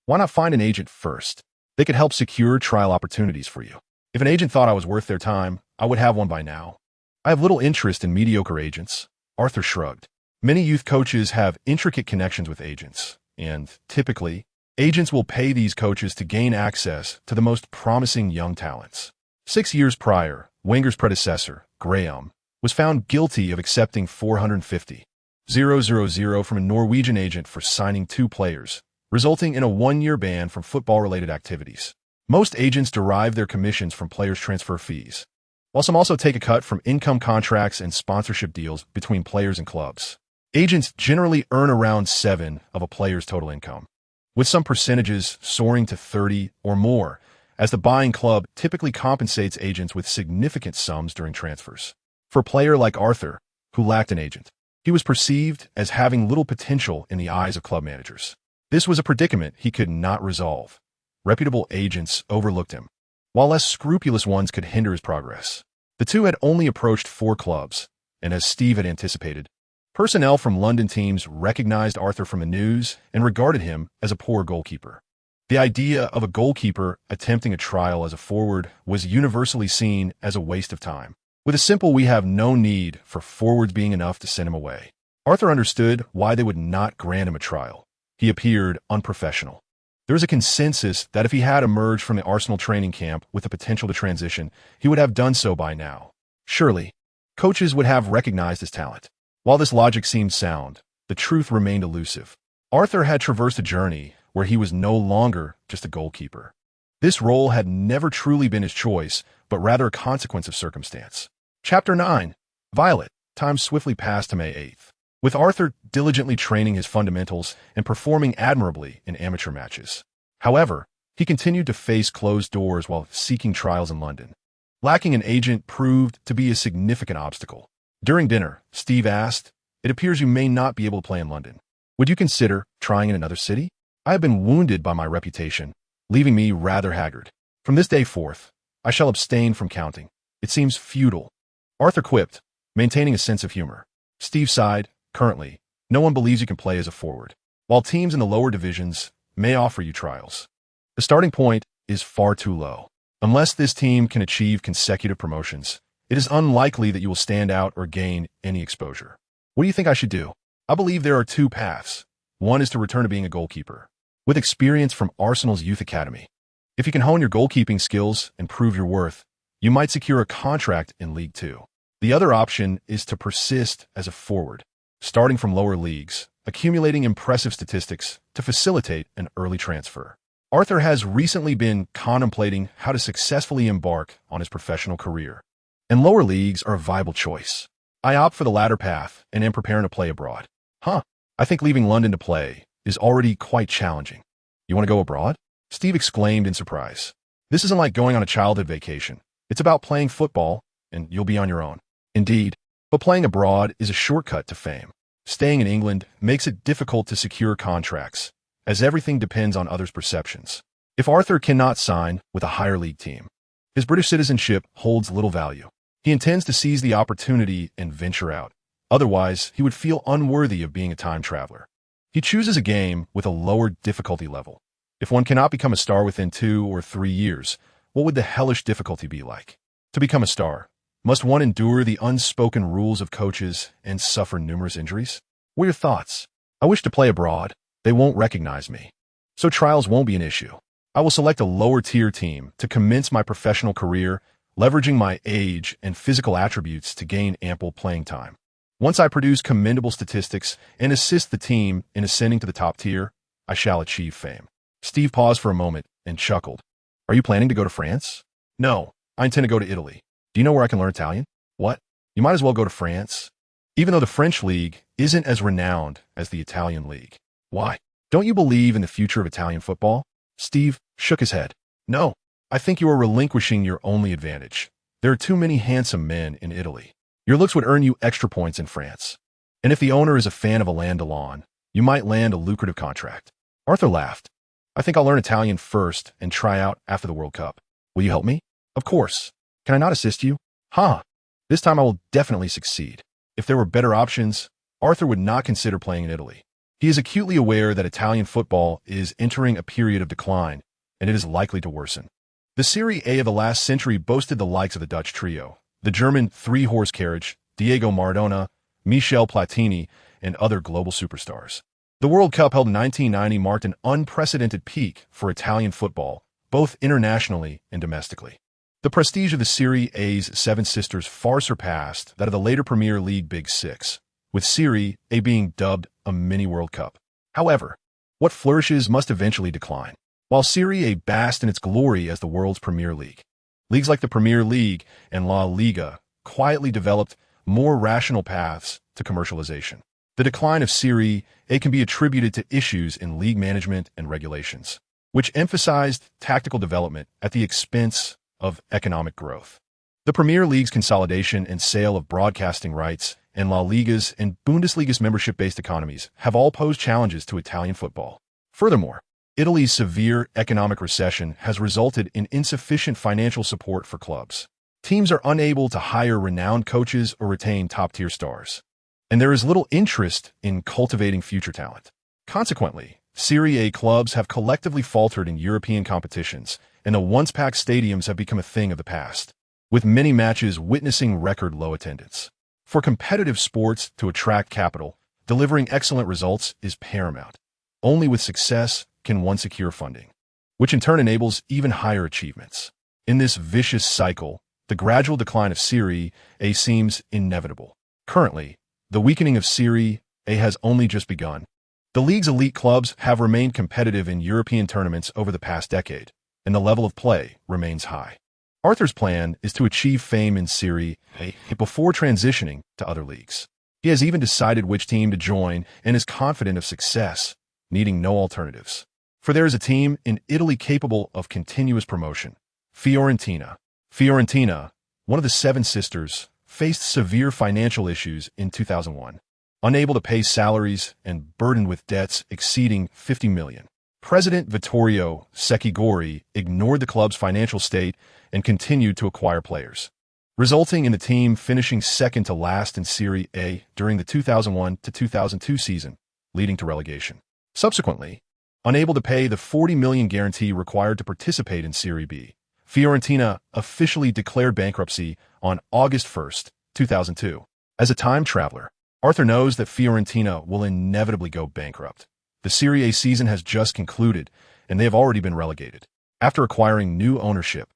Why not find an agent first? They could help secure trial opportunities for you. If an agent thought I was worth their time, I would have one by now. I have little interest in mediocre agents. Arthur shrugged. Many youth coaches have intricate connections with agents, and typically, agents will pay these coaches to gain access to the most promising young talents. 6 years prior, Wenger's predecessor, Graham, was found guilty of accepting $450,000 from a Norwegian agent for signing 2 players, resulting in a 1-year ban from football-related activities. Most agents derive their commissions from players' transfer fees, while some also take a cut from income contracts and sponsorship deals between players and clubs. Agents generally earn around 7% of a player's total income, with some percentages soaring to 30% or more, as the buying club typically compensates agents with significant sums during transfers. For a player like Arthur, who lacked an agent, he was perceived as having little potential in the eyes of club managers. This was a predicament he could not resolve. Reputable agents overlooked him, while less scrupulous ones could hinder his progress. The two had only approached 4 clubs, and as Steve had anticipated, personnel from London teams recognized Arthur from the news and regarded him as a poor goalkeeper. The idea of a goalkeeper attempting a trial as a forward was universally seen as a waste of time. With a simple "we have no need" for forwards being enough to send him away, Arthur understood why they would not grant him a trial. He appeared unprofessional. There was a consensus that if he had emerged from the Arsenal training camp with the potential to transition, he would have done so by now. Surely, coaches would have recognized his talent. While this logic seemed sound, the truth remained elusive. Arthur had traversed a journey where he was no longer just a goalkeeper. This role had never truly been his choice, but rather a consequence of circumstance. Chapter 9. Violet. Time swiftly passed to May 8th. With Arthur diligently training his fundamentals and performing admirably in amateur matches. However, he continued to face closed doors while seeking trials in London. Lacking an agent proved to be a significant obstacle. During dinner, Steve asked, "It appears you may not be able to play in London. Would you consider trying in another city? I have been wounded by my reputation, leaving me rather haggard. From this day forth, I shall abstain from counting. It seems futile." Arthur quipped, maintaining a sense of humor. Steve sighed. "Currently, no one believes you can play as a forward, while teams in the lower divisions may offer you trials. The starting point is far too low. Unless this team can achieve consecutive promotions, it is unlikely that you will stand out or gain any exposure. What do you think I should do?" "I believe there are 2 paths. One is to return to being a goalkeeper, with experience from Arsenal's youth academy. If you can hone your goalkeeping skills and prove your worth, you might secure a contract in League 2. The other option is to persist as a forward, starting from lower leagues, accumulating impressive statistics to facilitate an early transfer. Arthur has recently been contemplating how to successfully embark on his professional career, and lower leagues are a viable choice. I opt for the latter path and am preparing to play abroad. I think leaving London to play is already quite challenging. You want to go abroad? Steve exclaimed in surprise. This isn't like going on a childhood vacation. It's about playing football, and you'll be on your own. Indeed, but playing abroad is a shortcut to fame. Staying in England makes it difficult to secure contracts, as everything depends on others' perceptions. If Arthur cannot sign with a higher league team, his British citizenship holds little value. He intends to seize the opportunity and venture out. Otherwise, he would feel unworthy of being a time traveler. He chooses a game with a lower difficulty level. If one cannot become a star within 2 or 3 years, what would the hellish difficulty be like? To become a star, must one endure the unspoken rules of coaches and suffer numerous injuries? What are your thoughts? I wish to play abroad. They won't recognize me. So trials won't be an issue. I will select a lower-tier team to commence my professional career, leveraging my age and physical attributes to gain ample playing time. Once I produce commendable statistics and assist the team in ascending to the top tier, I shall achieve fame. Steve paused for a moment and chuckled. Are you planning to go to France? No, I intend to go to Italy. Do you know where I can learn Italian? What? You might as well go to France. Even though the French league isn't as renowned as the Italian league. Why? Don't you believe in the future of Italian football? Steve shook his head. No, I think you are relinquishing your only advantage. There are too many handsome men in Italy. Your looks would earn you extra points in France. And if the owner is a fan of Alain Delon, you might land a lucrative contract. Arthur laughed. I think I'll learn Italian first and try out after the World Cup. Will you help me? Of course. Can I not assist you? This time I will definitely succeed. If there were better options, Arthur would not consider playing in Italy. He is acutely aware that Italian football is entering a period of decline, and it is likely to worsen. The Serie A of the last century boasted the likes of the Dutch trio, the German three-horse carriage, Diego Maradona, Michel Platini, and other global superstars. The World Cup held in 1990 marked an unprecedented peak for Italian football, both internationally and domestically. The prestige of the Serie A's Seven Sisters far surpassed that of the later Premier League Big Six, with Serie A being dubbed a mini-World Cup. However, what flourishes must eventually decline. While Serie A basked in its glory as the world's Premier League, leagues like the Premier League and La Liga quietly developed more rational paths to commercialization. The decline of Serie A can be attributed to issues in league management and regulations, which emphasized tactical development at the expense of economic growth. The Premier League's consolidation and sale of broadcasting rights and La Liga's and Bundesliga's membership-based economies have all posed challenges to Italian football. Furthermore, Italy's severe economic recession has resulted in insufficient financial support for clubs. Teams are unable to hire renowned coaches or retain top-tier stars, and there is little interest in cultivating future talent. Consequently, Serie A clubs have collectively faltered in European competitions, and the once-packed stadiums have become a thing of the past, with many matches witnessing record-low attendance. For competitive sports to attract capital, delivering excellent results is paramount. Only with success can one secure funding, which in turn enables even higher achievements. In this vicious cycle, the gradual decline of Serie A seems inevitable. Currently, the weakening of Serie A has only just begun. The league's elite clubs have remained competitive in European tournaments over the past decade, and the level of play remains high. Arthur's plan is to achieve fame in Serie A before transitioning to other leagues. He has even decided which team to join and is confident of success, needing no alternatives. For there is a team in Italy capable of continuous promotion. Fiorentina. Fiorentina, one of the Seven Sisters, faced severe financial issues in 2001. Unable to pay salaries and burdened with debts exceeding $50 million. President Vittorio Secchigori ignored the club's financial state and continued to acquire players, resulting in the team finishing second to last in Serie A during the 2001 to 2002 season, leading to relegation. Subsequently, unable to pay the $40 million guarantee required to participate in Serie B, Fiorentina officially declared bankruptcy on August 1, 2002. As a time traveler, Arthur knows that Fiorentina will inevitably go bankrupt. The Serie A season has just concluded, and they have already been relegated. After acquiring new ownership,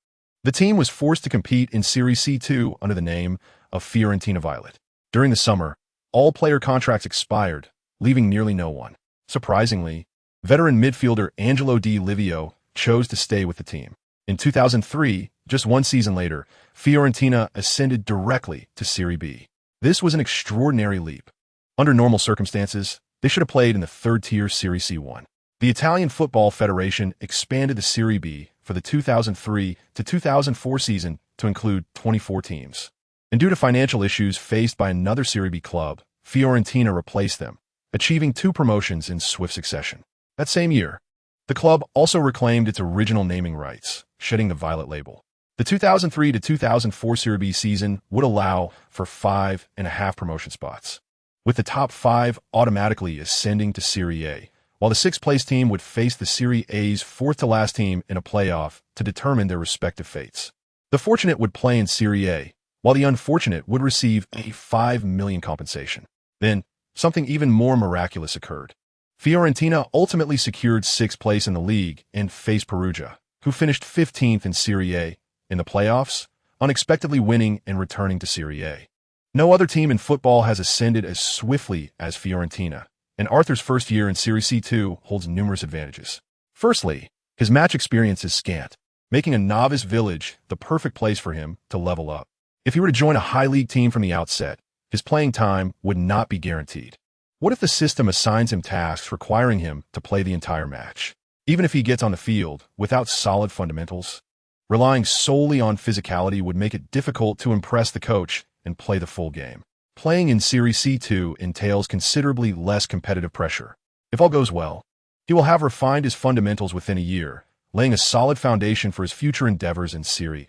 the team was forced to compete in Serie C2 under the name of Fiorentina Violet. During the summer, all player contracts expired, leaving nearly no one. Surprisingly, veteran midfielder Angelo Di Livio chose to stay with the team. In 2003, just one season later, Fiorentina ascended directly to Serie B. This was an extraordinary leap. Under normal circumstances, they should have played in the third-tier Serie C1. The Italian Football Federation expanded the Serie B for the 2003 to 2004 season to include 24 teams. And due to financial issues faced by another Serie B club, Fiorentina replaced them, achieving 2 promotions in swift succession. That same year, the club also reclaimed its original naming rights, shedding the violet label. The 2003 to 2004 Serie B season would allow for 5.5 promotion spots, with the top 5 automatically ascending to Serie A, while the 6th-place team would face the Serie A's 4th-to-last team in a playoff to determine their respective fates. The fortunate would play in Serie A, while the unfortunate would receive a $5 million compensation. Then, something even more miraculous occurred. Fiorentina ultimately secured 6th place in the league and faced Perugia, who finished 15th in Serie A in the playoffs, unexpectedly winning and returning to Serie A. No other team in football has ascended as swiftly as Fiorentina, and Arthur's first year in Serie C2 holds numerous advantages. Firstly, his match experience is scant, making a novice village the perfect place for him to level up. If he were to join a high-league team from the outset, his playing time would not be guaranteed. What if the system assigns him tasks requiring him to play the entire match? Even if he gets on the field without solid fundamentals, relying solely on physicality would make it difficult to impress the coach and play the full game. Playing in Serie C2 entails considerably less competitive pressure. If all goes well, he will have refined his fundamentals within a year, laying a solid foundation for his future endeavors in Serie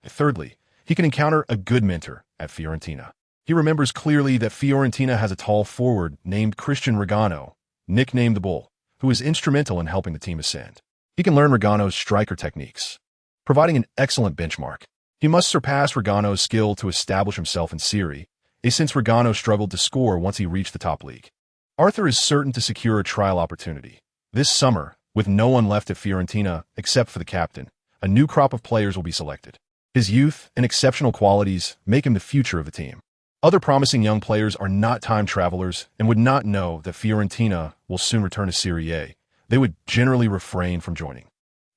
A. Thirdly, he can encounter a good mentor at Fiorentina. He remembers clearly that Fiorentina has a tall forward named Cristiano Ronaldo, nicknamed the Bull, who is instrumental in helping the team ascend. He can learn Ronaldo's striker techniques, providing an excellent benchmark. He must surpass Ronaldo's skill to establish himself in Serie A, since Ronaldo struggled to score once he reached the top league. Arthur is certain to secure a trial opportunity. This summer, with no one left at Fiorentina except for the captain, a new crop of players will be selected. His youth and exceptional qualities make him the future of the team. Other promising young players are not time travelers and would not know that Fiorentina will soon return to Serie A. They would generally refrain from joining.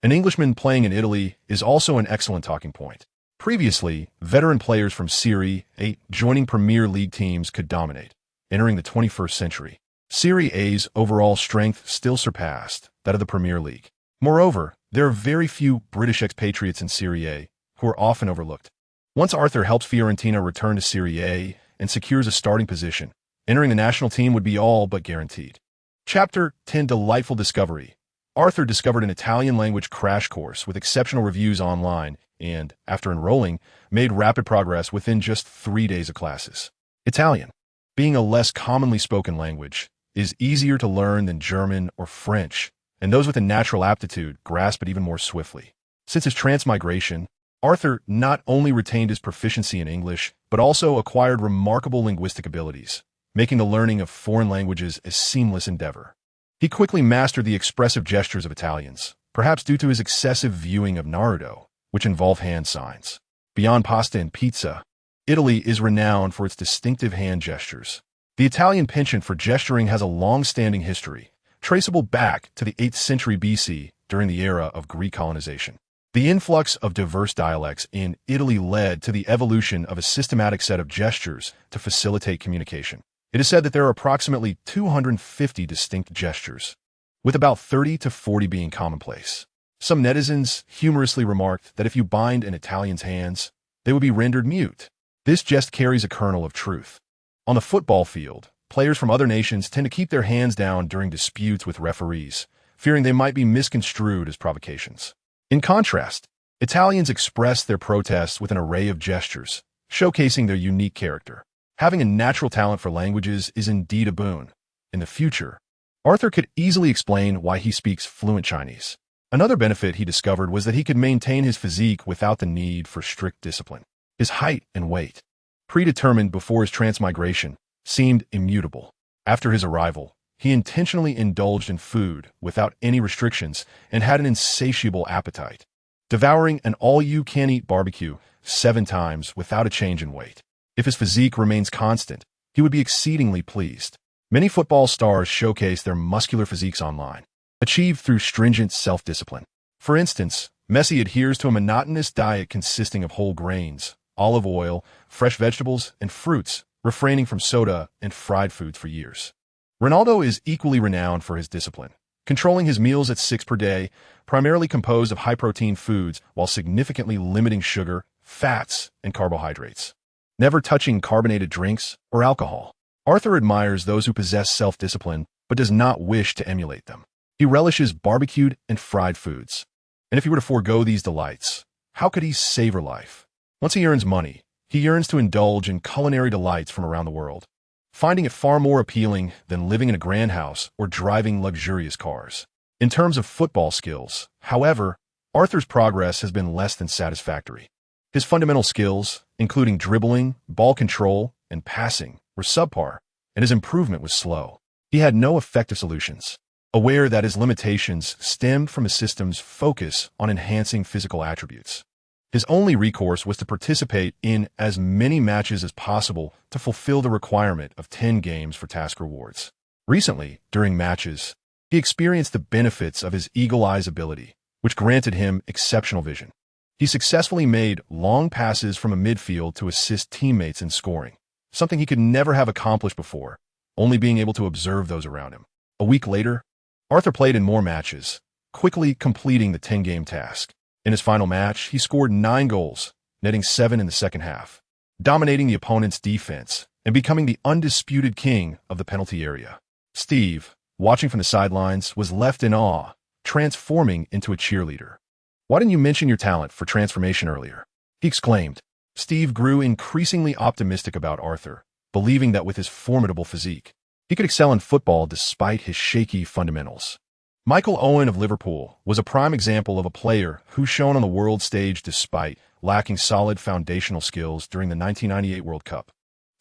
An Englishman playing in Italy is also an excellent talking point. Previously, veteran players from Serie A joining Premier League teams could dominate. Entering the 21st century, Serie A's overall strength still surpassed that of the Premier League. Moreover, there are very few British expatriates in Serie A who are often overlooked. Once Arthur helps Fiorentina return to Serie A and secures a starting position, entering the national team would be all but guaranteed. Chapter 10: Delightful Discovery. Arthur discovered an Italian language crash course with exceptional reviews online and, after enrolling, made rapid progress within just 3 days of classes. Italian, being a less commonly spoken language, is easier to learn than German or French, and those with a natural aptitude grasp it even more swiftly. Since his transmigration, Arthur not only retained his proficiency in English, but also acquired remarkable linguistic abilities, making the learning of foreign languages a seamless endeavor. He quickly mastered the expressive gestures of Italians, perhaps due to his excessive viewing of Naruto, which involve hand signs. Beyond pasta and pizza, Italy is renowned for its distinctive hand gestures. The Italian penchant for gesturing has a long-standing history, traceable back to the 8th century BC during the era of Greek colonization. The influx of diverse dialects in Italy led to the evolution of a systematic set of gestures to facilitate communication. It is said that there are approximately 250 distinct gestures, with about 30 to 40 being commonplace. Some netizens humorously remarked that if you bind an Italian's hands, they would be rendered mute. This jest carries a kernel of truth. On the football field, players from other nations tend to keep their hands down during disputes with referees, fearing they might be misconstrued as provocations. In contrast, Italians express their protests with an array of gestures, showcasing their unique character. Having a natural talent for languages is indeed a boon. In the future, Arthur could easily explain why he speaks fluent Chinese. Another benefit he discovered was that he could maintain his physique without the need for strict discipline. His height and weight, predetermined before his transmigration, seemed immutable. After his arrival, he intentionally indulged in food without any restrictions and had an insatiable appetite, devouring an all-you-can-eat barbecue 7 times without a change in weight. If his physique remains constant, he would be exceedingly pleased. Many football stars showcase their muscular physiques online, achieved through stringent self-discipline. For instance, Messi adheres to a monotonous diet consisting of whole grains, olive oil, fresh vegetables, and fruits, refraining from soda and fried foods for years. Ronaldo is equally renowned for his discipline, controlling his meals at 6 per day, primarily composed of high-protein foods while significantly limiting sugar, fats, and carbohydrates. Never touching carbonated drinks or alcohol. Arthur admires those who possess self-discipline but does not wish to emulate them. He relishes barbecued and fried foods. And if he were to forego these delights, how could he savor life? Once he earns money, he yearns to indulge in culinary delights from around the world, finding it far more appealing than living in a grand house or driving luxurious cars. In terms of football skills, however, Arthur's progress has been less than satisfactory. His fundamental skills, including dribbling, ball control, and passing, were subpar, and his improvement was slow. He had no effective solutions. Aware that his limitations stemmed from his system's focus on enhancing physical attributes, his only recourse was to participate in as many matches as possible to fulfill the requirement of 10 games for task rewards. Recently, during matches, he experienced the benefits of his eagle-eyes ability, which granted him exceptional vision. He successfully made long passes from a midfield to assist teammates in scoring, something he could never have accomplished before, only being able to observe those around him. A week later, Arthur played in more matches, quickly completing the 10-game task. In his final match, he scored 9 goals, netting 7 in the second half, dominating the opponent's defense and becoming the undisputed king of the penalty area. Steve, watching from the sidelines, was left in awe, transforming into a cheerleader. "Why didn't you mention your talent for transformation earlier?" he exclaimed. Steve grew increasingly optimistic about Arthur, believing that with his formidable physique, he could excel in football despite his shaky fundamentals. Michael Owen of Liverpool was a prime example of a player who shone on the world stage despite lacking solid foundational skills during the 1998 World Cup.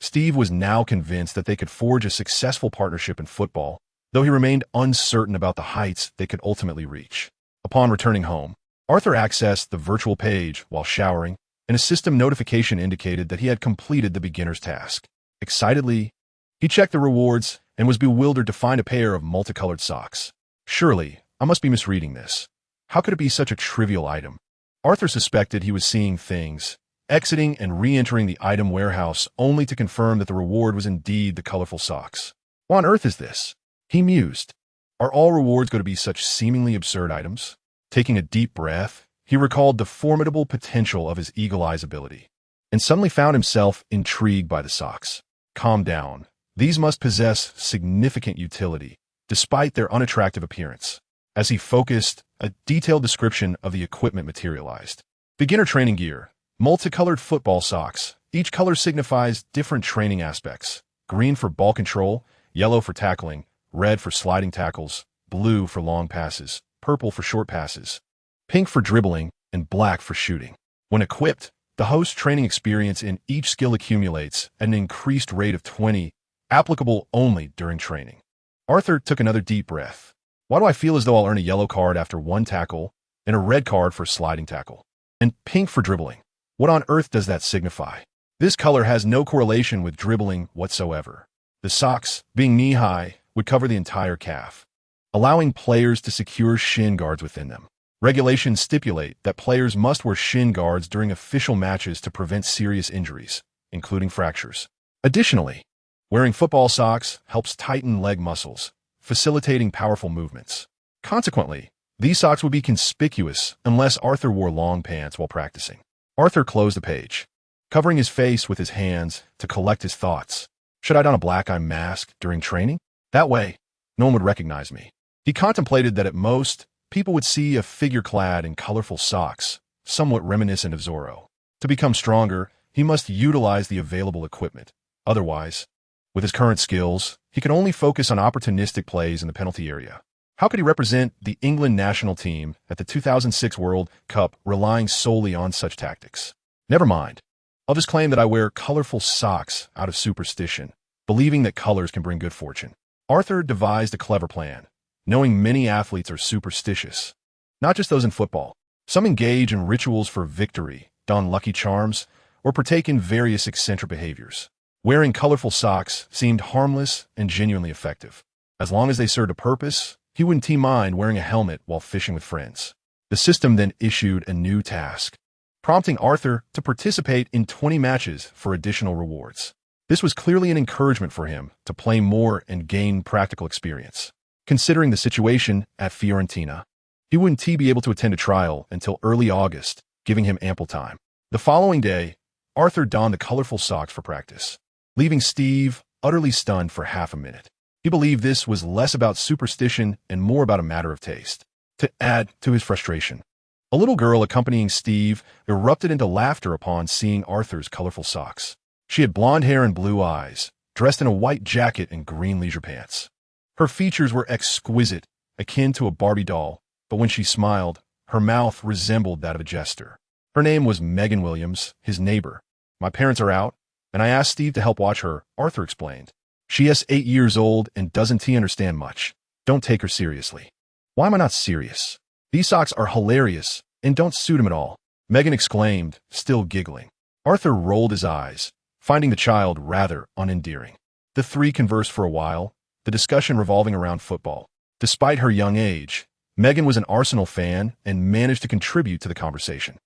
Steve was now convinced that they could forge a successful partnership in football, though he remained uncertain about the heights they could ultimately reach. Upon returning home, Arthur accessed the virtual page while showering, and a system notification indicated that he had completed the beginner's task. Excitedly, he checked the rewards and was bewildered to find a pair of multicolored socks. Surely, I must be misreading this. How could it be such a trivial item? Arthur suspected he was seeing things, exiting and re-entering the item warehouse only to confirm that the reward was indeed the colorful socks. What on earth is this? He mused. Are all rewards going to be such seemingly absurd items? Taking a deep breath, he recalled the formidable potential of his eagle-eyes ability, and suddenly found himself intrigued by the socks. Calm down. These must possess significant utility, despite their unattractive appearance. As he focused, a detailed description of the equipment materialized. Beginner training gear, multicolored football socks. Each color signifies different training aspects. Green for ball control, yellow for tackling, red for sliding tackles, blue for long passes, purple for short passes, pink for dribbling, and black for shooting. When equipped, the host's training experience in each skill accumulates at an increased rate of 20, applicable only during training. Arthur took another deep breath. Why do I feel as though I'll earn a yellow card after one tackle and a red card for a sliding tackle? And pink for dribbling. What on earth does that signify? This color has no correlation with dribbling whatsoever. The socks, being knee-high, would cover the entire calf, allowing players to secure shin guards within them. Regulations stipulate that players must wear shin guards during official matches to prevent serious injuries, including fractures. Additionally, wearing football socks helps tighten leg muscles, facilitating powerful movements. Consequently, these socks would be conspicuous unless Arthur wore long pants while practicing. Arthur closed the page, covering his face with his hands to collect his thoughts. Should I don a black eye mask during training? That way, no one would recognize me. He contemplated that at most, people would see a figure clad in colorful socks, somewhat reminiscent of Zorro. To become stronger, he must utilize the available equipment. Otherwise, with his current skills, he could only focus on opportunistic plays in the penalty area. How could he represent the England national team at the 2006 World Cup relying solely on such tactics? Never mind. I'll just claim that I wear colorful socks out of superstition, believing that colors can bring good fortune. Arthur devised a clever plan, knowing many athletes are superstitious. Not just those in football. Some engage in rituals for victory, don lucky charms, or partake in various eccentric behaviors. Wearing colorful socks seemed harmless and genuinely effective. As long as they served a purpose, he wouldn't mind wearing a helmet while fishing with friends. The system then issued a new task, prompting Arthur to participate in 20 matches for additional rewards. This was clearly an encouragement for him to play more and gain practical experience. Considering the situation at Fiorentina, he wouldn't be able to attend a trial until early August, giving him ample time. The following day, Arthur donned the colorful socks for practice, leaving Steve utterly stunned for half a minute. He believed this was less about superstition and more about a matter of taste. To add to his frustration, a little girl accompanying Steve erupted into laughter upon seeing Arthur's colorful socks. She had blonde hair and blue eyes, dressed in a white jacket and green leisure pants. Her features were exquisite, akin to a Barbie doll, but when she smiled, her mouth resembled that of a jester. Her name was Megan Williams, his neighbor. My parents are out, and I asked Steve to help watch her, Arthur explained. She is 8 years old and doesn't understand much. Don't take her seriously. Why am I not serious? These socks are hilarious and don't suit him at all, Megan exclaimed, still giggling. Arthur rolled his eyes, finding the child rather unendearing. The three conversed for a while, the discussion revolving around football. Despite her young age, Megan was an Arsenal fan and managed to contribute to the conversation.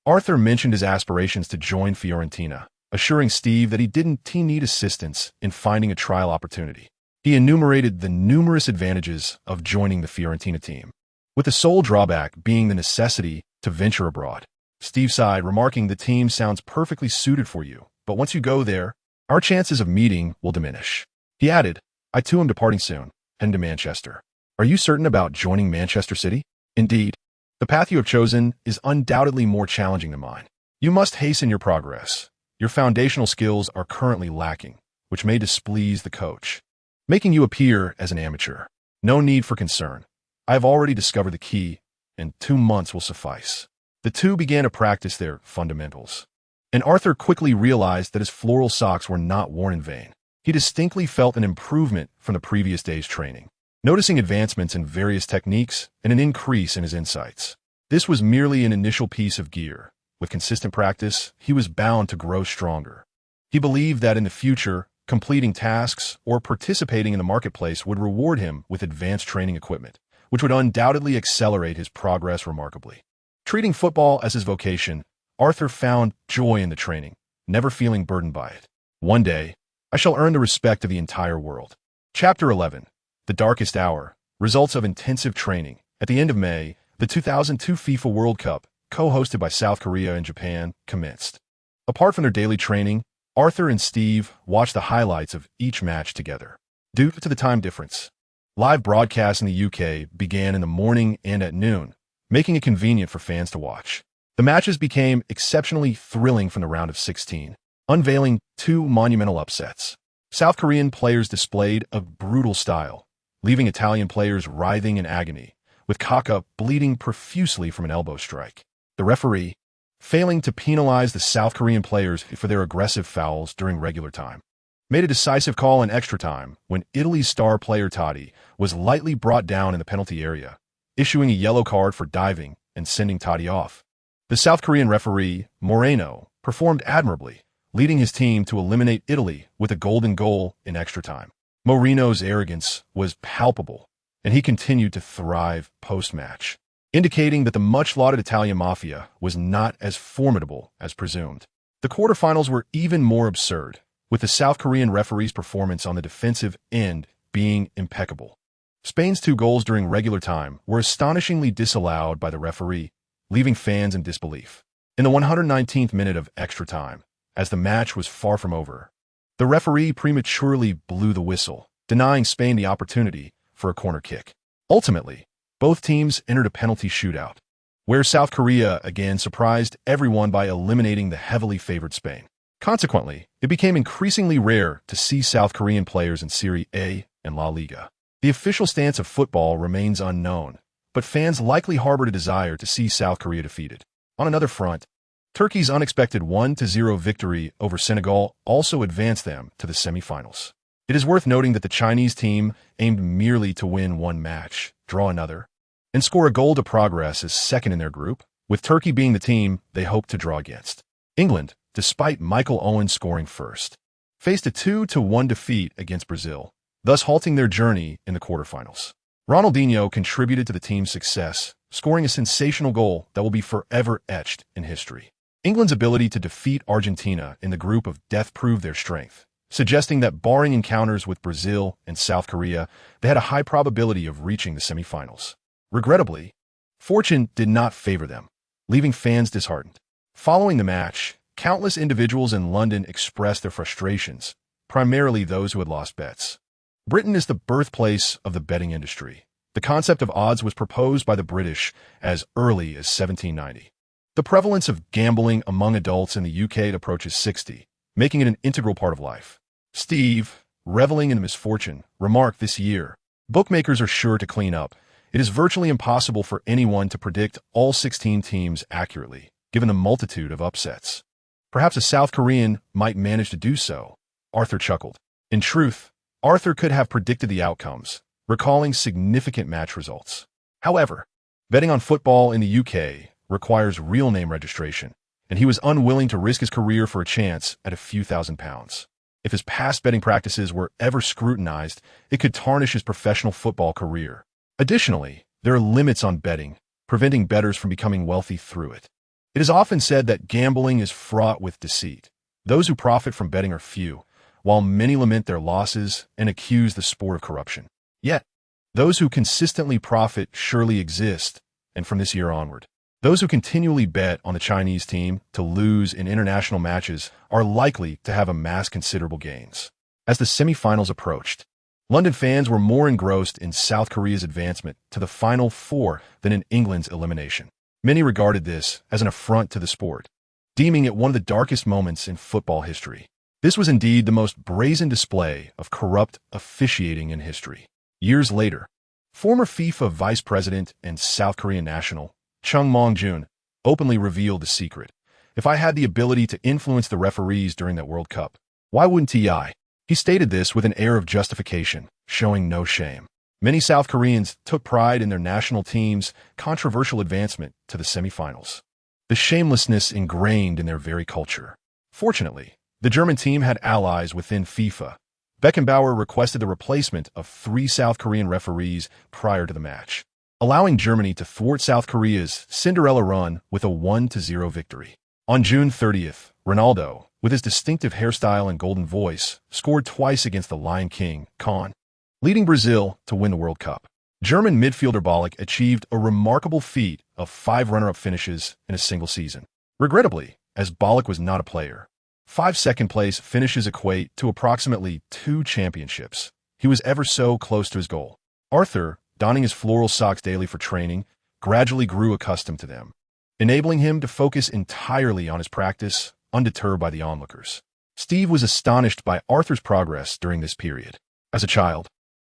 Arthur mentioned his aspirations to join Fiorentina, assuring Steve that he didn't need assistance in finding a trial opportunity. He enumerated the numerous advantages of joining the Fiorentina team, with the sole drawback being the necessity to venture abroad. Steve sighed, remarking, "The team sounds perfectly suited for you, but once you go there, our chances of meeting will diminish." He added, "I too am departing soon, heading to Manchester. Are you certain about joining Manchester City?" "Indeed. The path you have chosen is undoubtedly more challenging than mine. You must hasten your progress. Your foundational skills are currently lacking, which may displease the coach, making you appear as an amateur. No need for concern. I have already discovered the key, and 2 months will suffice." The two began to practice their fundamentals, and Arthur quickly realized that his floral socks were not worn in vain. He distinctly felt an improvement from the previous day's training, noticing advancements in various techniques and an increase in his insights. This was merely an initial piece of gear. With consistent practice, he was bound to grow stronger. He believed that in the future, completing tasks or participating in the marketplace would reward him with advanced training equipment, which would undoubtedly accelerate his progress remarkably. Treating football as his vocation, Arthur found joy in the training, never feeling burdened by it. One day, I shall earn the respect of the entire world. Chapter 11. The Darkest Hour. Results of Intensive Training. At the end of May, the 2002 FIFA World Cup, co-hosted by South Korea and Japan, commenced. Apart from their daily training, Arthur and Steve watched the highlights of each match together. Due to the time difference, live broadcasts in the UK began in the morning and at noon, making it convenient for fans to watch. The matches became exceptionally thrilling from the round of 16, unveiling 2 monumental upsets. South Korean players displayed a brutal style, leaving Italian players writhing in agony, with Kaka bleeding profusely from an elbow strike. The referee, failing to penalize the South Korean players for their aggressive fouls during regular time, made a decisive call in extra time when Italy's star player Totti was lightly brought down in the penalty area, issuing a yellow card for diving and sending Totti off. The South Korean referee, Moreno, performed admirably, leading his team to eliminate Italy with a golden goal in extra time. Moreno's arrogance was palpable, and he continued to thrive post-match, indicating that the much-lauded Italian mafia was not as formidable as presumed. The quarterfinals were even more absurd, with the South Korean referee's performance on the defensive end being impeccable. Spain's 2 goals during regular time were astonishingly disallowed by the referee, leaving fans in disbelief. In the 119th minute of extra time, as the match was far from over, the referee prematurely blew the whistle, denying Spain the opportunity for a corner kick. Ultimately, both teams entered a penalty shootout, where South Korea again surprised everyone by eliminating the heavily favored Spain. Consequently, it became increasingly rare to see South Korean players in Serie A and La Liga. The official stance of football remains unknown, but fans likely harbored a desire to see South Korea defeated. On another front, Turkey's unexpected 1-0 victory over Senegal also advanced them to the semifinals. It is worth noting that the Chinese team aimed merely to win 1 match, draw another, and score a goal to progress as second in their group, with Turkey being the team they hoped to draw against. England, despite Michael Owen scoring first, faced a 2-1 defeat against Brazil, thus halting their journey in the quarterfinals. Ronaldinho contributed to the team's success, scoring a sensational goal that will be forever etched in history. England's ability to defeat Argentina in the group of death proved their strength, suggesting that barring encounters with Brazil and South Korea, they had a high probability of reaching the semifinals. Regrettably, fortune did not favor them, leaving fans disheartened. Following the match, countless individuals in London expressed their frustrations, primarily those who had lost bets. Britain is the birthplace of the betting industry. The concept of odds was proposed by the British as early as 1790. The prevalence of gambling among adults in the UK approaches 60, making it an integral part of life. Steve, reveling in the misfortune, remarked this year, "Bookmakers are sure to clean up. It is virtually impossible for anyone to predict all 16 teams accurately, given the multitude of upsets. Perhaps a South Korean might manage to do so." Arthur chuckled. In truth, Arthur could have predicted the outcomes, recalling significant match results. However, betting on football in the UK requires real name registration, and he was unwilling to risk his career for a chance at a few £1,000s. If his past betting practices were ever scrutinized, it could tarnish his professional football career. Additionally, there are limits on betting, preventing bettors from becoming wealthy through it. It is often said that gambling is fraught with deceit. Those who profit from betting are few, while many lament their losses and accuse the sport of corruption. Yet, those who consistently profit surely exist, and from this year onward, those who continually bet on the Chinese team to lose in international matches are likely to have amassed considerable gains. As the semifinals approached, London fans were more engrossed in South Korea's advancement to the Final Four than in England's elimination. Many regarded this as an affront to the sport, deeming it one of the darkest moments in football history. This was indeed the most brazen display of corrupt officiating in history. Years later, former FIFA vice president and South Korean national Chung Mong-jun openly revealed the secret. "If I had the ability to influence the referees during that World Cup, why wouldn't I?" He stated this with an air of justification, showing no shame. Many South Koreans took pride in their national team's controversial advancement to the semifinals, the shamelessness ingrained in their very culture. Fortunately, the German team had allies within FIFA. Beckenbauer requested the replacement of 3 South Korean referees prior to the match, allowing Germany to thwart South Korea's Cinderella run with a 1-0 victory. On June 30th, Ronaldo, with his distinctive hairstyle and golden voice, scored twice against the Lion King, Con, leading Brazil to win the World Cup. German midfielder Ballack achieved a remarkable feat of 5 runner-up finishes in a single season. Regrettably, as Ballack was not a player, 5 second-place finishes equate to approximately 2 championships. He was ever so close to his goal. Arthur, donning his floral socks daily for training, gradually grew accustomed to them, enabling him to focus entirely on his practice, undeterred by the onlookers. Steve was astonished by Arthur's progress during this period. As a child,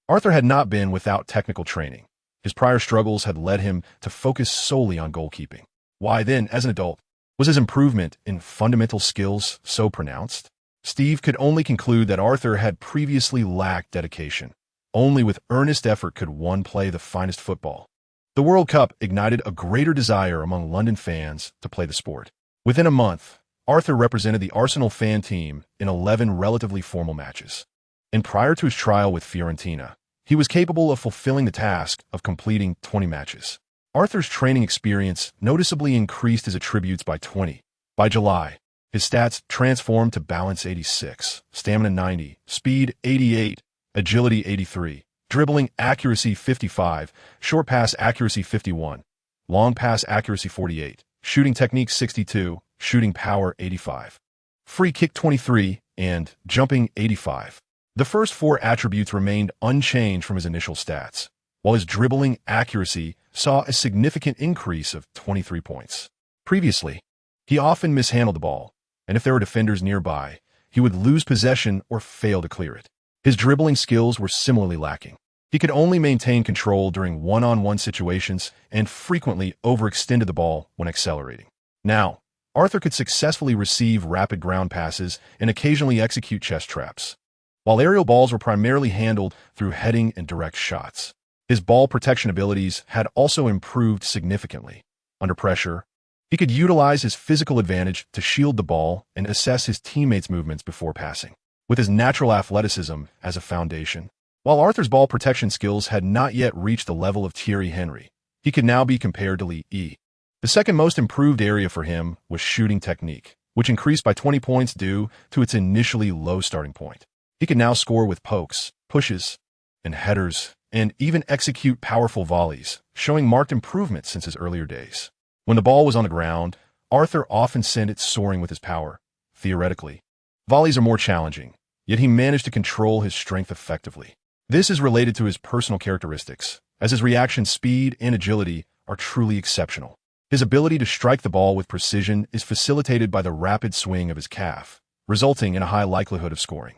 Arthur had not been without technical training. His prior struggles had led him to focus solely on goalkeeping. Why then, as an adult, was his improvement in fundamental skills so pronounced? Steve could only conclude that Arthur had previously lacked dedication. Only with earnest effort could one play the finest football. The World Cup ignited a greater desire among London fans to play the sport. Within a month, Arthur represented the Arsenal fan team in 11 relatively formal matches. And prior to his trial with Florentina, he was capable of fulfilling the task of completing 20 matches. Arthur's training experience noticeably increased his attributes by 20. By July, his stats transformed to balance 86, stamina 90, speed 88, agility 83, dribbling accuracy 55, short pass accuracy 51, long pass accuracy 48, shooting technique 62, shooting power 85, free kick 23, and jumping 85. The first 4 attributes remained unchanged from his initial stats, while his dribbling accuracy saw a significant increase of 23 points. Previously, he often mishandled the ball, and if there were defenders nearby, he would lose possession or fail to clear it. His dribbling skills were similarly lacking. He could only maintain control during one-on-one situations and frequently overextended the ball when accelerating. Now, Arthur could successfully receive rapid ground passes and occasionally execute chest traps, while aerial balls were primarily handled through heading and direct shots. His ball protection abilities had also improved significantly. Under pressure, he could utilize his physical advantage to shield the ball and assess his teammates' movements before passing. With his natural athleticism as a foundation, while Arthur's ball protection skills had not yet reached the level of Thierry Henry, he could now be compared to Lee E. The second most improved area for him was shooting technique, which increased by 20 points due to its initially low starting point. He could now score with pokes, pushes, and headers, and even execute powerful volleys, showing marked improvement since his earlier days. When the ball was on the ground, Arthur often sent it soaring with his power. Theoretically, volleys are more challenging, yet he managed to control his strength effectively. This is related to his personal characteristics, as his reaction speed and agility are truly exceptional. His ability to strike the ball with precision is facilitated by the rapid swing of his calf, resulting in a high likelihood of scoring.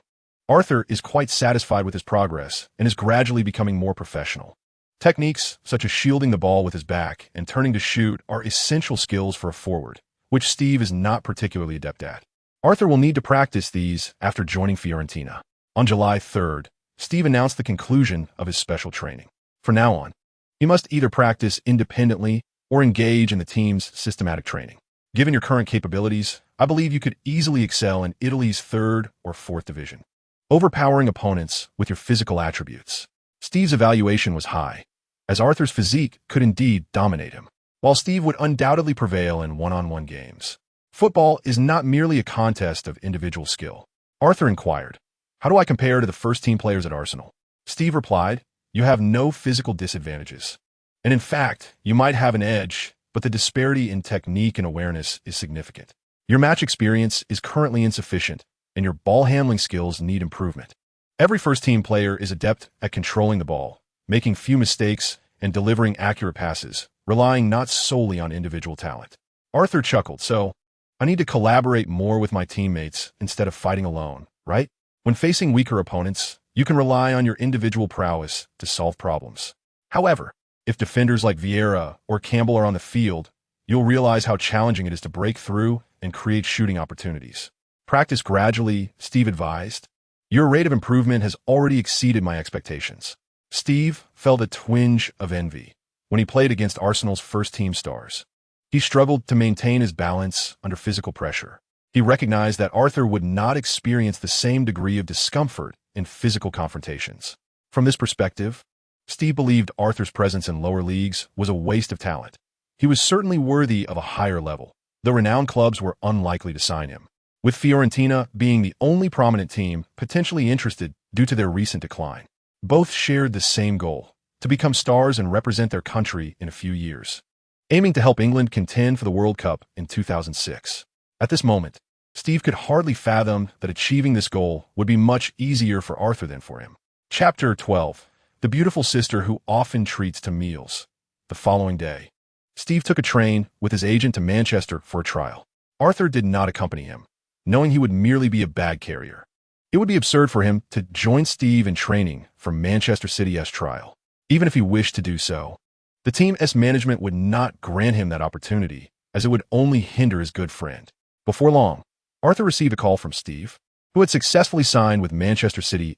Arthur is quite satisfied with his progress and is gradually becoming more professional. Techniques such as shielding the ball with his back and turning to shoot are essential skills for a forward, which Steve is not particularly adept at. Arthur will need to practice these after joining Fiorentina. On July 3rd, Steve announced the conclusion of his special training. From now on, he must either practice independently or engage in the team's systematic training. Given your current capabilities, I believe you could easily excel in Italy's 3rd or 4th division, overpowering opponents with your physical attributes. Steve's evaluation was high, as Arthur's physique could indeed dominate him, while Steve would undoubtedly prevail in one-on-one games. Football is not merely a contest of individual skill. Arthur inquired, "How do I compare to the first-team players at Arsenal?" Steve replied, "You have no physical disadvantages. And in fact, you might have an edge, but the disparity in technique and awareness is significant. Your match experience is currently insufficient, and your ball handling skills need improvement. Every first-team player is adept at controlling the ball, making few mistakes, and delivering accurate passes, relying not solely on individual talent." Arthur chuckled, "So, I need to collaborate more with my teammates instead of fighting alone, right? When facing weaker opponents, you can rely on your individual prowess to solve problems. However, if defenders like Vieira or Campbell are on the field, you'll realize how challenging it is to break through and create shooting opportunities. Practice gradually," Steve advised. "Your rate of improvement has already exceeded my expectations." Steve felt a twinge of envy when he played against Arsenal's first-team stars. He struggled to maintain his balance under physical pressure. He recognized that Arthur would not experience the same degree of discomfort in physical confrontations. From this perspective, Steve believed Arthur's presence in lower leagues was a waste of talent. He was certainly worthy of a higher level, though renowned clubs were unlikely to sign him, with Fiorentina being the only prominent team potentially interested due to their recent decline. Both shared the same goal, to become stars and represent their country in a few years, aiming to help England contend for the World Cup in 2006. At this moment, Steve could hardly fathom that achieving this goal would be much easier for Arthur than for him. Chapter 12. The beautiful sister who often treats to meals. The following day, Steve took a train with his agent to Manchester for a trial. Arthur did not accompany him, knowing he would merely be a bag carrier. It would be absurd for him to join Steve in training for Manchester City's trial, even if he wished to do so. The team's management would not grant him that opportunity, as it would only hinder his good friend. Before long, Arthur received a call from Steve, who had successfully signed with Manchester City's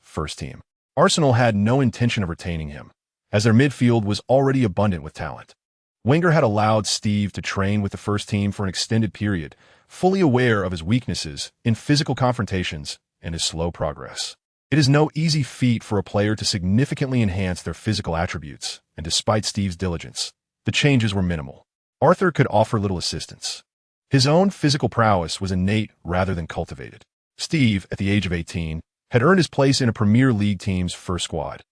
first team. Arsenal had no intention of retaining him, as their midfield was already abundant with talent. Wenger had allowed Steve to train with the first team for an extended period, fully aware of his weaknesses in physical confrontations and his slow progress. It is no easy feat for a player to significantly enhance their physical attributes, and despite Steve's diligence, the changes were minimal. Arthur could offer little assistance. His own physical prowess was innate rather than cultivated. Steve, at the age of 18, had earned his place in a Premier League team's first squad,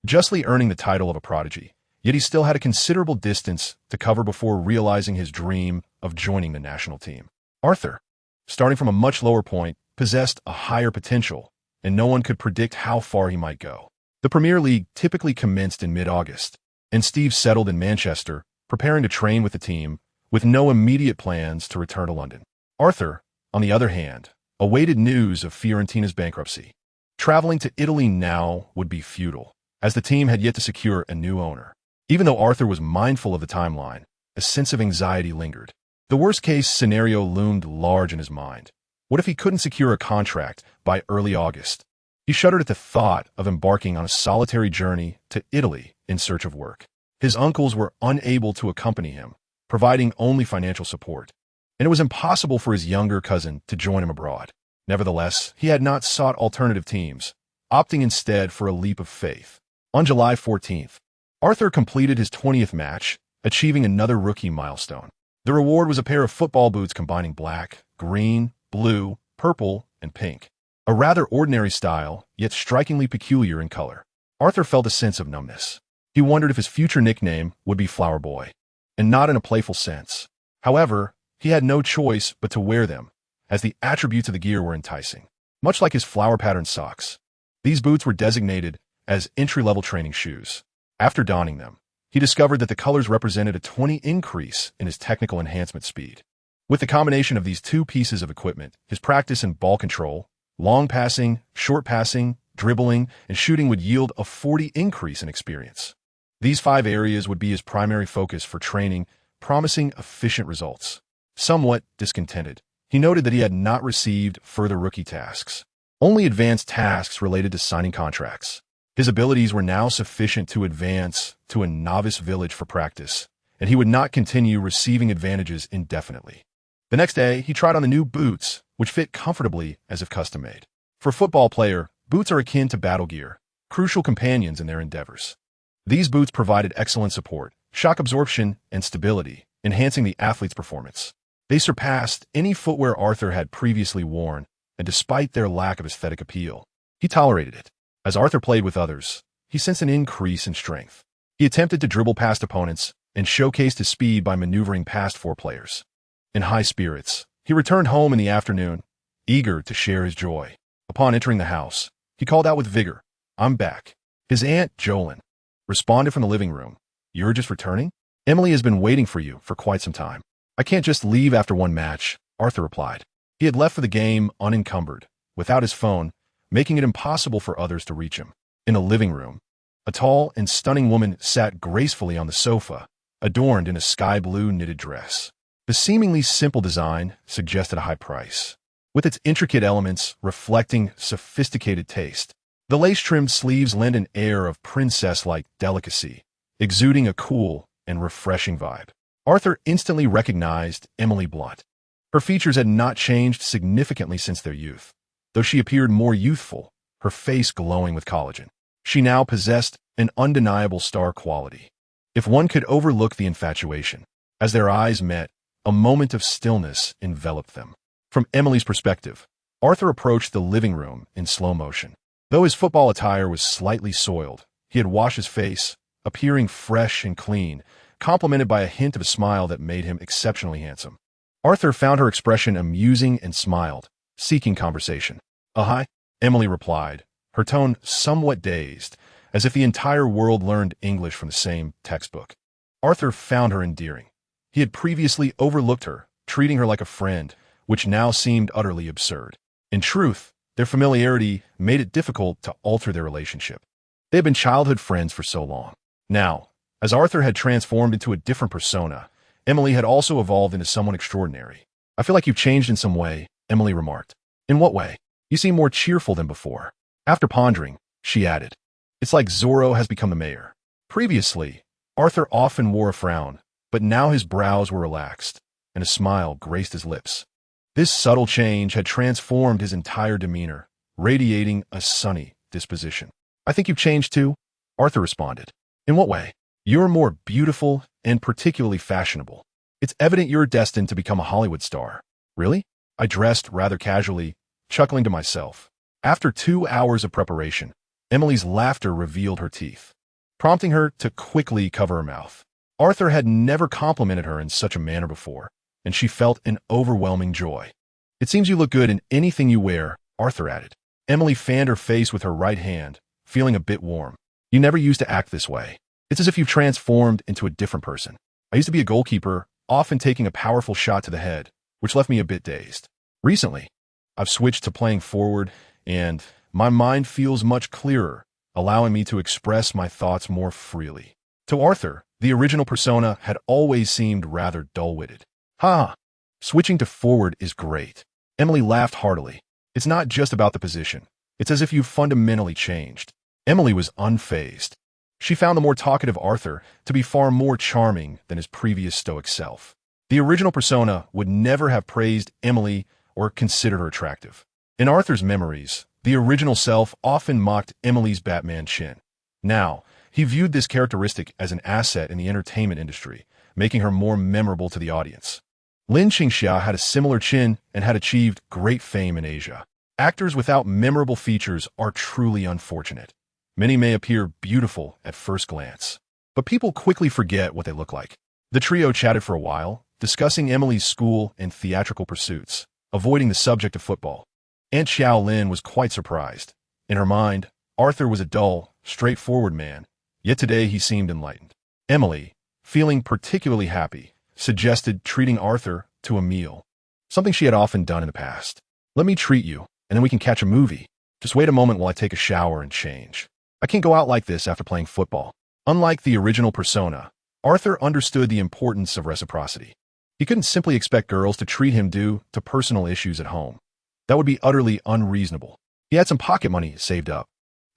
justly earning the title of a prodigy, yet he still had a considerable distance to cover before realizing his dream of joining the national team. Arthur, starting from a much lower point, possessed a higher potential, and no one could predict how far he might go. The Premier League typically commenced in mid-August, and Steve settled in Manchester, preparing to train with the team, with no immediate plans to return to London. Arthur, on the other hand, awaited news of Fiorentina's bankruptcy. Traveling to Italy now would be futile, as the team had yet to secure a new owner. Even though Arthur was mindful of the timeline, a sense of anxiety lingered. The worst-case scenario loomed large in his mind. What if he couldn't secure a contract by early August? He shuddered at the thought of embarking on a solitary journey to Italy in search of work. His uncles were unable to accompany him, providing only financial support, and it was impossible for his younger cousin to join him abroad. Nevertheless, he had not sought alternative teams, opting instead for a leap of faith. On July 14th, Arthur completed his 20th match, achieving another rookie milestone. The reward was a pair of football boots combining black, green, blue, purple, and pink. A rather ordinary style, yet strikingly peculiar in color. Arthur felt a sense of numbness. He wondered if his future nickname would be Flower Boy, and not in a playful sense. However, he had no choice but to wear them, as the attributes of the gear were enticing. Much like his flower-patterned socks, these boots were designated as entry-level training shoes. After donning them, he discovered that the colors represented a 20 increase in his technical enhancement speed. With the combination of these two pieces of equipment, his practice in ball control, long passing, short passing, dribbling, and shooting would yield a 40 increase in experience. These 5 areas would be his primary focus for training, promising efficient results. Somewhat discontented, he noted that he had not received further rookie tasks, only advanced tasks related to signing contracts. His abilities were now sufficient to advance to a novice village for practice, and he would not continue receiving advantages indefinitely. The next day, he tried on the new boots, which fit comfortably as if custom-made. For a football player, boots are akin to battle gear, crucial companions in their endeavors. These boots provided excellent support, shock absorption, and stability, enhancing the athlete's performance. They surpassed any footwear Arthur had previously worn, and despite their lack of aesthetic appeal, he tolerated it. As Arthur played with others, he sensed an increase in strength. He attempted to dribble past opponents and showcased his speed by maneuvering past 4 players. In high spirits, he returned home in the afternoon, eager to share his joy. Upon entering the house, he called out with vigor, "I'm back." His aunt, Jolene, responded from the living room, "You're just returning? Emily has been waiting for you for quite some time." "I can't just leave after one match," Arthur replied. He had left for the game unencumbered, without his phone, making it impossible for others to reach him. In the living room, a tall and stunning woman sat gracefully on the sofa, adorned in a sky-blue knitted dress. The seemingly simple design suggested a high price, with its intricate elements reflecting sophisticated taste. The lace-trimmed sleeves lent an air of princess-like delicacy, exuding a cool and refreshing vibe. Arthur instantly recognized Emily Blunt. Her features had not changed significantly since their youth, though she appeared more youthful, her face glowing with collagen. She now possessed an undeniable star quality. If one could overlook the infatuation, as their eyes met, a moment of stillness enveloped them. From Emily's perspective, Arthur approached the living room in slow motion. Though his football attire was slightly soiled, he had washed his face, appearing fresh and clean, complemented by a hint of a smile that made him exceptionally handsome. Arthur found her expression amusing and smiled, seeking conversation. "Hi," Emily replied, her tone somewhat dazed, as if the entire world learned English from the same textbook. Arthur found her endearing. He had previously overlooked her, treating her like a friend, which now seemed utterly absurd. In truth, their familiarity made it difficult to alter their relationship. They had been childhood friends for so long. Now, as Arthur had transformed into a different persona, Emily had also evolved into someone extraordinary. "I feel like you've changed in some way," Emily remarked. "In what way?" "You seem more cheerful than before." After pondering, she added, "It's like Zorro has become the mayor." Previously, Arthur often wore a frown, but now his brows were relaxed, and a smile graced his lips. This subtle change had transformed his entire demeanor, radiating a sunny disposition. "I think you've changed too," Arthur responded. "In what way?" "You're more beautiful and particularly fashionable. It's evident you're destined to become a Hollywood star." "Really?" I dressed rather casually, chuckling to myself. After 2 hours of preparation, Emily's laughter revealed her teeth, prompting her to quickly cover her mouth. Arthur had never complimented her in such a manner before, and she felt an overwhelming joy. "It seems you look good in anything you wear," Arthur added. Emily fanned her face with her right hand, feeling a bit warm. "You never used to act this way. It's as if you've transformed into a different person." "I used to be a goalkeeper, often taking a powerful shot to the head, which left me a bit dazed. Recently, I've switched to playing forward, and my mind feels much clearer, allowing me to express my thoughts more freely." To Arthur, the original persona had always seemed rather dull-witted. "Ha! Switching to forward is great." Emily laughed heartily. "It's not just about the position. It's as if you've fundamentally changed." Emily was unfazed. She found the more talkative Arthur to be far more charming than his previous stoic self. The original persona would never have praised Emily or considered her attractive. In Arthur's memories, the original self often mocked Emily's Batman chin. Now, He viewed this characteristic as an asset in the entertainment industry, making her more memorable to the audience. Lin Qingxia had a similar chin and had achieved great fame in Asia. Actors without memorable features are truly unfortunate. Many may appear beautiful at first glance, but people quickly forget what they look like. The trio chatted for a while, discussing Emily's school and theatrical pursuits, avoiding the subject of football. Aunt Xiao Lin was quite surprised. In her mind, Arthur was a dull, straightforward man, yet today he seemed enlightened. Emily, feeling particularly happy, suggested treating Arthur to a meal, something she had often done in the past. "Let me treat you, and then we can catch a movie. Just wait a moment while I take a shower and change. I can't go out like this after playing football." Unlike the original persona, Arthur understood the importance of reciprocity. He couldn't simply expect girls to treat him due to personal issues at home. That would be utterly unreasonable. He had some pocket money saved up,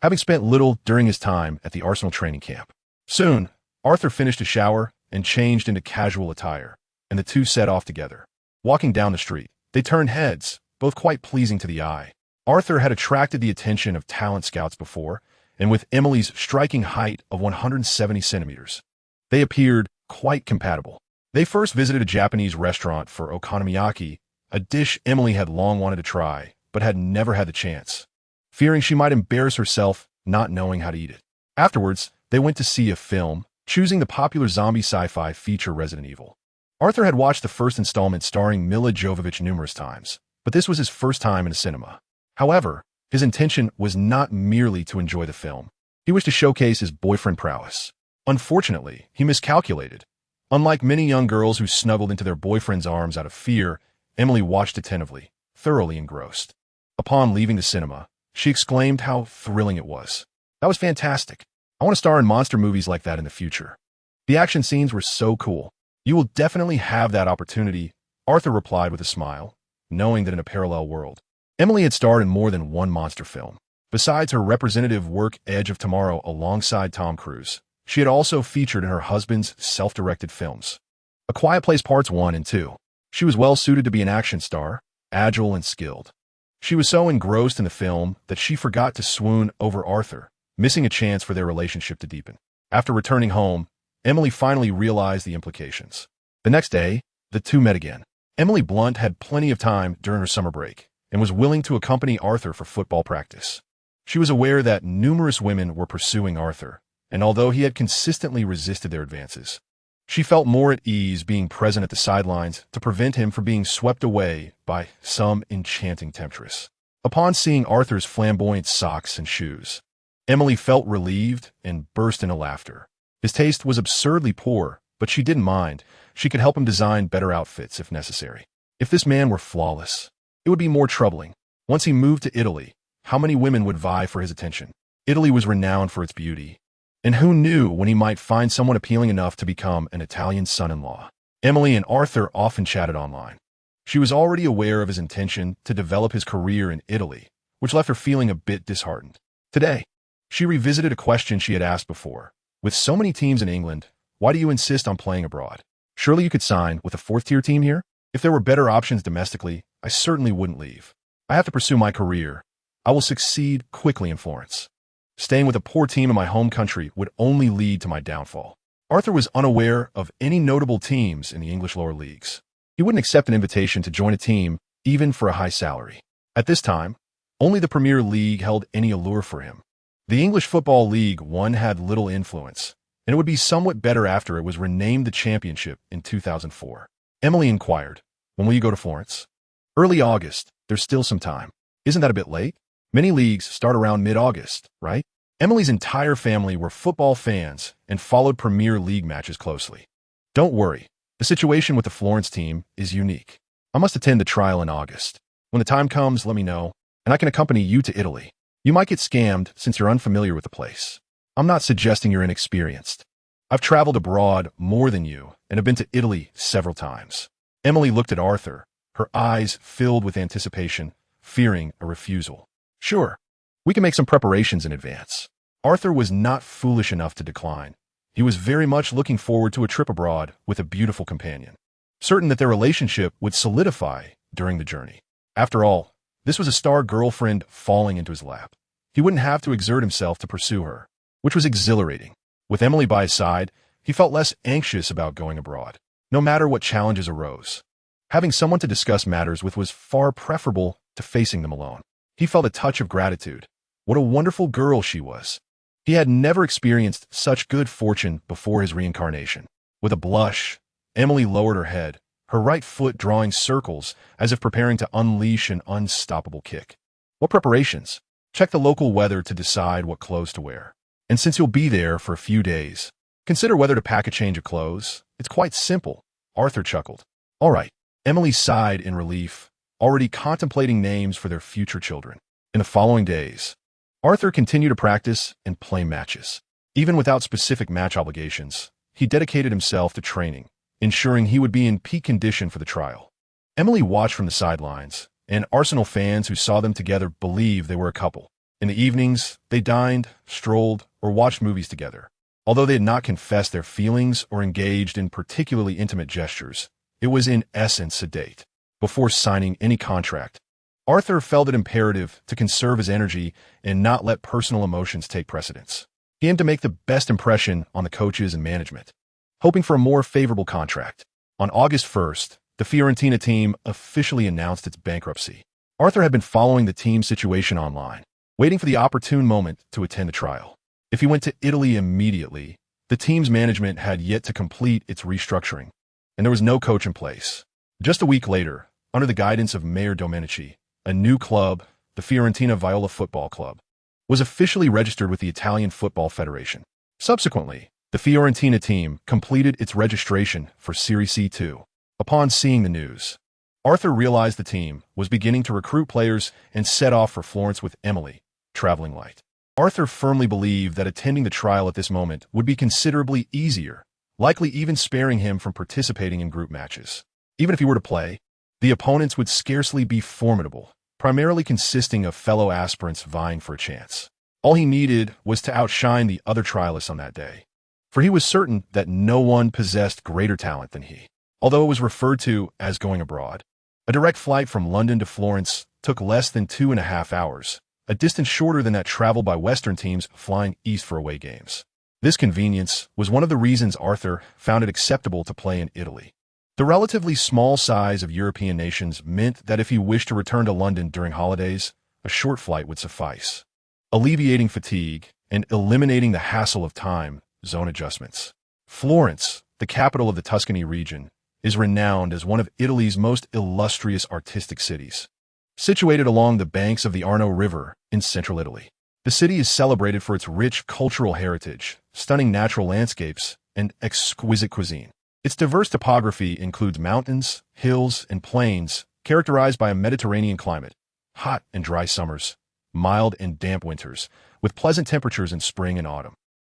having spent little during his time at the Arsenal training camp. Soon, Arthur finished a shower and changed into casual attire, and the two set off together. Walking down the street, they turned heads, both quite pleasing to the eye. Arthur had attracted the attention of talent scouts before, and with Emily's striking height of 170 centimeters, they appeared quite compatible. They first visited a Japanese restaurant for okonomiyaki, a dish Emily had long wanted to try, but had never had the chance, fearing she might embarrass herself not knowing how to eat it. Afterwards, they went to see a film, choosing the popular zombie sci-fi feature Resident Evil. Arthur had watched the first installment starring Mila Jovovich numerous times, but this was his first time in a cinema. However, his intention was not merely to enjoy the film. He wished to showcase his boyfriend prowess. Unfortunately, he miscalculated. Unlike many young girls who snuggled into their boyfriend's arms out of fear, Emily watched attentively, thoroughly engrossed. Upon leaving the cinema, she exclaimed how thrilling it was. "That was fantastic. I want to star in monster movies like that in the future. The action scenes were so cool. You will definitely have that opportunity," Arthur replied with a smile, knowing that in a parallel world, Emily had starred in more than one monster film. Besides her representative work Edge of Tomorrow alongside Tom Cruise, she had also featured in her husband's self-directed films, A Quiet Place Parts 1 and 2. She was well suited to be an action star, agile and skilled. She was so engrossed in the film that she forgot to swoon over Arthur, missing a chance for their relationship to deepen. After returning home, Emily finally realized the implications. The next day, the two met again. Emily Blunt had plenty of time during her summer break and was willing to accompany Arthur for football practice. She was aware that numerous women were pursuing Arthur, and although he had consistently resisted their advances, she felt more at ease being present at the sidelines to prevent him from being swept away by some enchanting temptress. Upon seeing Arthur's flamboyant socks and shoes, Emily felt relieved and burst into laughter. His taste was absurdly poor, but she didn't mind. She could help him design better outfits if necessary. If this man were flawless, it would be more troubling. Once he moved to Italy, how many women would vie for his attention? Italy was renowned for its beauty, and who knew when he might find someone appealing enough to become an Italian son-in-law? Emily and Arthur often chatted online. She was already aware of his intention to develop his career in Italy, which left her feeling a bit disheartened. Today, she revisited a question she had asked before. With so many teams in England, why do you insist on playing abroad? Surely you could sign with a fourth-tier team here? If there were better options domestically, I certainly wouldn't leave. I have to pursue my career. I will succeed quickly in Florence. Staying with a poor team in my home country would only lead to my downfall. Arthur was unaware of any notable teams in the English lower leagues. He wouldn't accept an invitation to join a team, even for a high salary. At this time, only the Premier League held any allure for him. The English Football League One had little influence, and it would be somewhat better after it was renamed the Championship in 2004. Emily inquired, "When will you go to Florence?" "Early August. There's still some time." "Isn't that a bit late? Many leagues start around mid-August, right?" Emily's entire family were football fans and followed Premier League matches closely. "Don't worry. The situation with the Florence team is unique. I must attend the trial in August. When the time comes, let me know, and I can accompany you to Italy. You might get scammed since you're unfamiliar with the place. I'm not suggesting you're inexperienced. I've traveled abroad more than you and have been to Italy several times." Emily looked at Arthur, her eyes filled with anticipation, fearing a refusal. "Sure, we can make some preparations in advance." Arthur was not foolish enough to decline. He was very much looking forward to a trip abroad with a beautiful companion, certain that their relationship would solidify during the journey. After all, this was a star girlfriend falling into his lap. He wouldn't have to exert himself to pursue her, which was exhilarating. With Emily by his side, he felt less anxious about going abroad, no matter what challenges arose. Having someone to discuss matters with was far preferable to facing them alone. He felt a touch of gratitude. What a wonderful girl she was. He had never experienced such good fortune before his reincarnation. With a blush, Emily lowered her head, her right foot drawing circles as if preparing to unleash an unstoppable kick. What preparations? Check the local weather to decide what clothes to wear. And since you'll be there for a few days, consider whether to pack a change of clothes. It's quite simple. Arthur chuckled. All right. Emily sighed in relief, already contemplating names for their future children. In the following days, Arthur continued to practice and play matches. Even without specific match obligations, he dedicated himself to training, ensuring he would be in peak condition for the trial. Emily watched from the sidelines, and Arsenal fans who saw them together believed they were a couple. In the evenings, they dined, strolled, or watched movies together. Although they had not confessed their feelings or engaged in particularly intimate gestures, it was in essence sedate. Before signing any contract, Arthur felt it imperative to conserve his energy and not let personal emotions take precedence. He aimed to make the best impression on the coaches and management, hoping for a more favorable contract. On August 1st, the Florentina team officially announced its bankruptcy. Arthur had been following the team's situation online, waiting for the opportune moment to attend the trial. If he went to Italy immediately, the team's management had yet to complete its restructuring, and there was no coach in place. Just a week later, under the guidance of Mayor Domination, a new club, the Florentina Viola Football Club, was officially registered with the Italian Football Federation. Subsequently, the Florentina team completed its registration for Serie C2. Upon seeing the news, Arthur realized the team was beginning to recruit players and set off for Florence with Emily, traveling light. Arthur firmly believed that attending the trial at this moment would be considerably easier, likely even sparing him from participating in group matches. Even if he were to play, the opponents would scarcely be formidable, primarily consisting of fellow aspirants vying for a chance. All he needed was to outshine the other trialists on that day, for he was certain that no one possessed greater talent than he. Although it was referred to as going abroad, a direct flight from London to Florence took less than 2.5 hours, a distance shorter than that traveled by Western teams flying east for away games. This convenience was one of the reasons Arthur found it acceptable to play in Italy. The relatively small size of European nations meant that if he wished to return to London during holidays, a short flight would suffice, alleviating fatigue and eliminating the hassle of time zone adjustments. Florence, the capital of the Tuscany region, is renowned as one of Italy's most illustrious artistic cities. Situated along the banks of the Arno River in central Italy, the city is celebrated for its rich cultural heritage, stunning natural landscapes, and exquisite cuisine. Its diverse topography includes mountains, hills, and plains characterized by a Mediterranean climate, hot and dry summers, mild and damp winters, with pleasant temperatures in spring and autumn.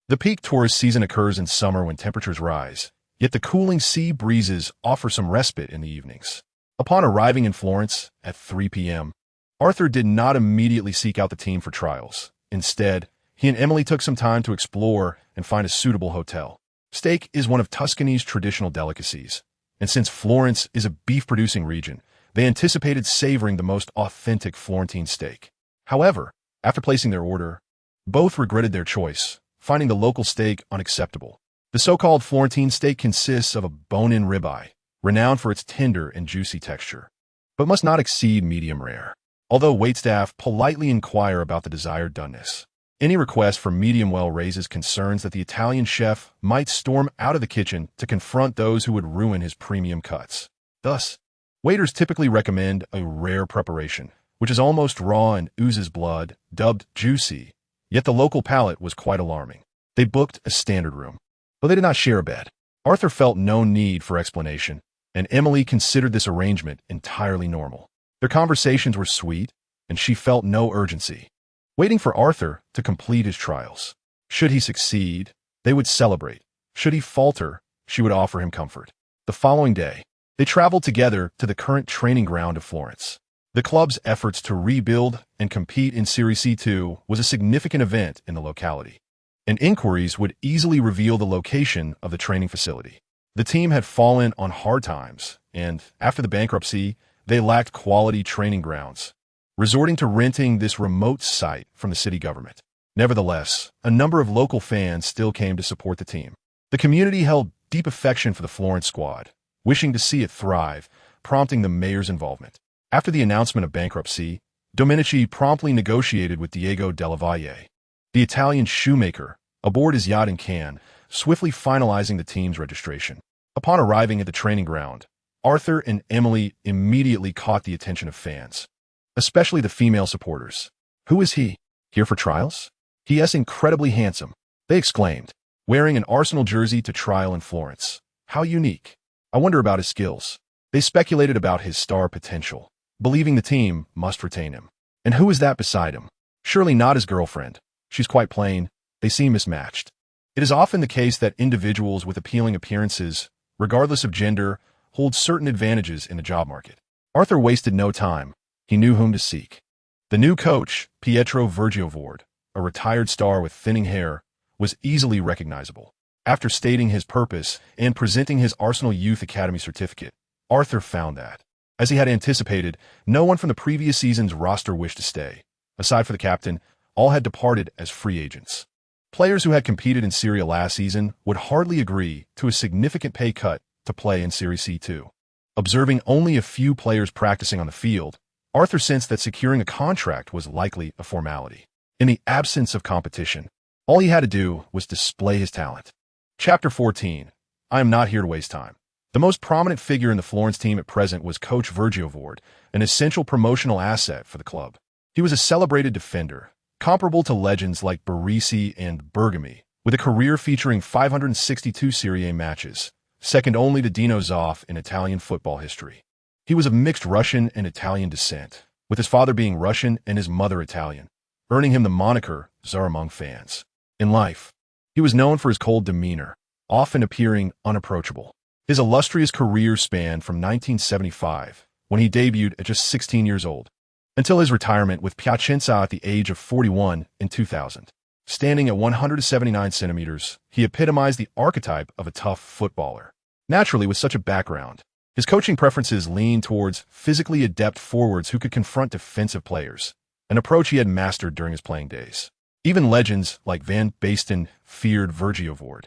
The peak tourist season occurs in summer when temperatures rise, yet the cooling sea breezes offer some respite in the evenings. Upon arriving in Florence at 3 p.m., Arthur did not immediately seek out the team for trials. Instead, he and Emily took some time to explore and find a suitable hotel. Steak is one of Tuscany's traditional delicacies, and since Florence is a beef-producing region, they anticipated savoring the most authentic Florentine steak. However, after placing their order, both regretted their choice, finding the local steak unacceptable. The so-called Florentine steak consists of a bone-in ribeye, renowned for its tender and juicy texture, but must not exceed medium rare. Although waitstaff politely inquire about the desired doneness, any request for medium well raises concerns that the Italian chef might storm out of the kitchen to confront those who would ruin his premium cuts. Thus, waiters typically recommend a rare preparation, which is almost raw and oozes blood, dubbed juicy, yet the local palate was quite alarming. They booked a standard room, though they did not share a bed. Arthur felt no need for explanation, and Emily considered this arrangement entirely normal. Their conversations were sweet, and she felt no urgency, waiting for Arthur to complete his trials. Should he succeed, they would celebrate. Should he falter, she would offer him comfort. The following day, they traveled together to the current training ground of Florence. The club's efforts to rebuild and compete in Serie C2 was a significant event in the locality, and inquiries would easily reveal the location of the training facility. The team had fallen on hard times, and after the bankruptcy, they lacked quality training grounds, resorting to renting this remote site from the city government. Nevertheless, a number of local fans still came to support the team. The community held deep affection for the Florence squad, wishing to see it thrive, prompting the mayor's involvement. After the announcement of bankruptcy, Domination promptly negotiated with Diego Della Valle, the Italian shoemaker, aboard his yacht in Cannes, swiftly finalizing the team's registration. Upon arriving at the training ground, Arthur and Emily immediately caught the attention of fans, especially the female supporters. "Who is he? Here for trials? He is incredibly handsome," they exclaimed, wearing an Arsenal jersey to trial in Florence. "How unique. I wonder about his skills." They speculated about his star potential, believing the team must retain him. And who is that beside him? Surely not his girlfriend. She's quite plain. They seem mismatched. It is often the case that individuals with appealing appearances, regardless of gender, hold certain advantages in the job market. Arthur wasted no time. He knew whom to seek. The new coach, Pietro Vergiovord, a retired star with thinning hair, was easily recognizable. After stating his purpose and presenting his Arsenal Youth Academy certificate, Arthur found that, as he had anticipated, no one from the previous season's roster wished to stay. Aside from the captain, all had departed as free agents. Players who had competed in Serie A last season would hardly agree to a significant pay cut to play in Serie C2. Observing only a few players practicing on the field, Arthur sensed that securing a contract was likely a formality. In the absence of competition, all he had to do was display his talent. Chapter 14. I am not here to waste time. The most prominent figure in the Florence team at present was Coach Vergiovord, an essential promotional asset for the club. He was a celebrated defender, comparable to legends like Baresi and Bergami, with a career featuring 562 Serie A matches, second only to Dino Zoff in Italian football history. He was of mixed Russian and Italian descent, with his father being Russian and his mother Italian, earning him the moniker Tsar among fans. In life, he was known for his cold demeanor, often appearing unapproachable. His illustrious career spanned from 1975, when he debuted at just 16 years old, until his retirement with Piacenza at the age of 41 in 2000. Standing at 179 centimeters, he epitomized the archetype of a tough footballer. Naturally, with such a background, his coaching preferences leaned towards physically adept forwards who could confront defensive players, an approach he had mastered during his playing days. Even legends like Van Basten feared Vergiovord,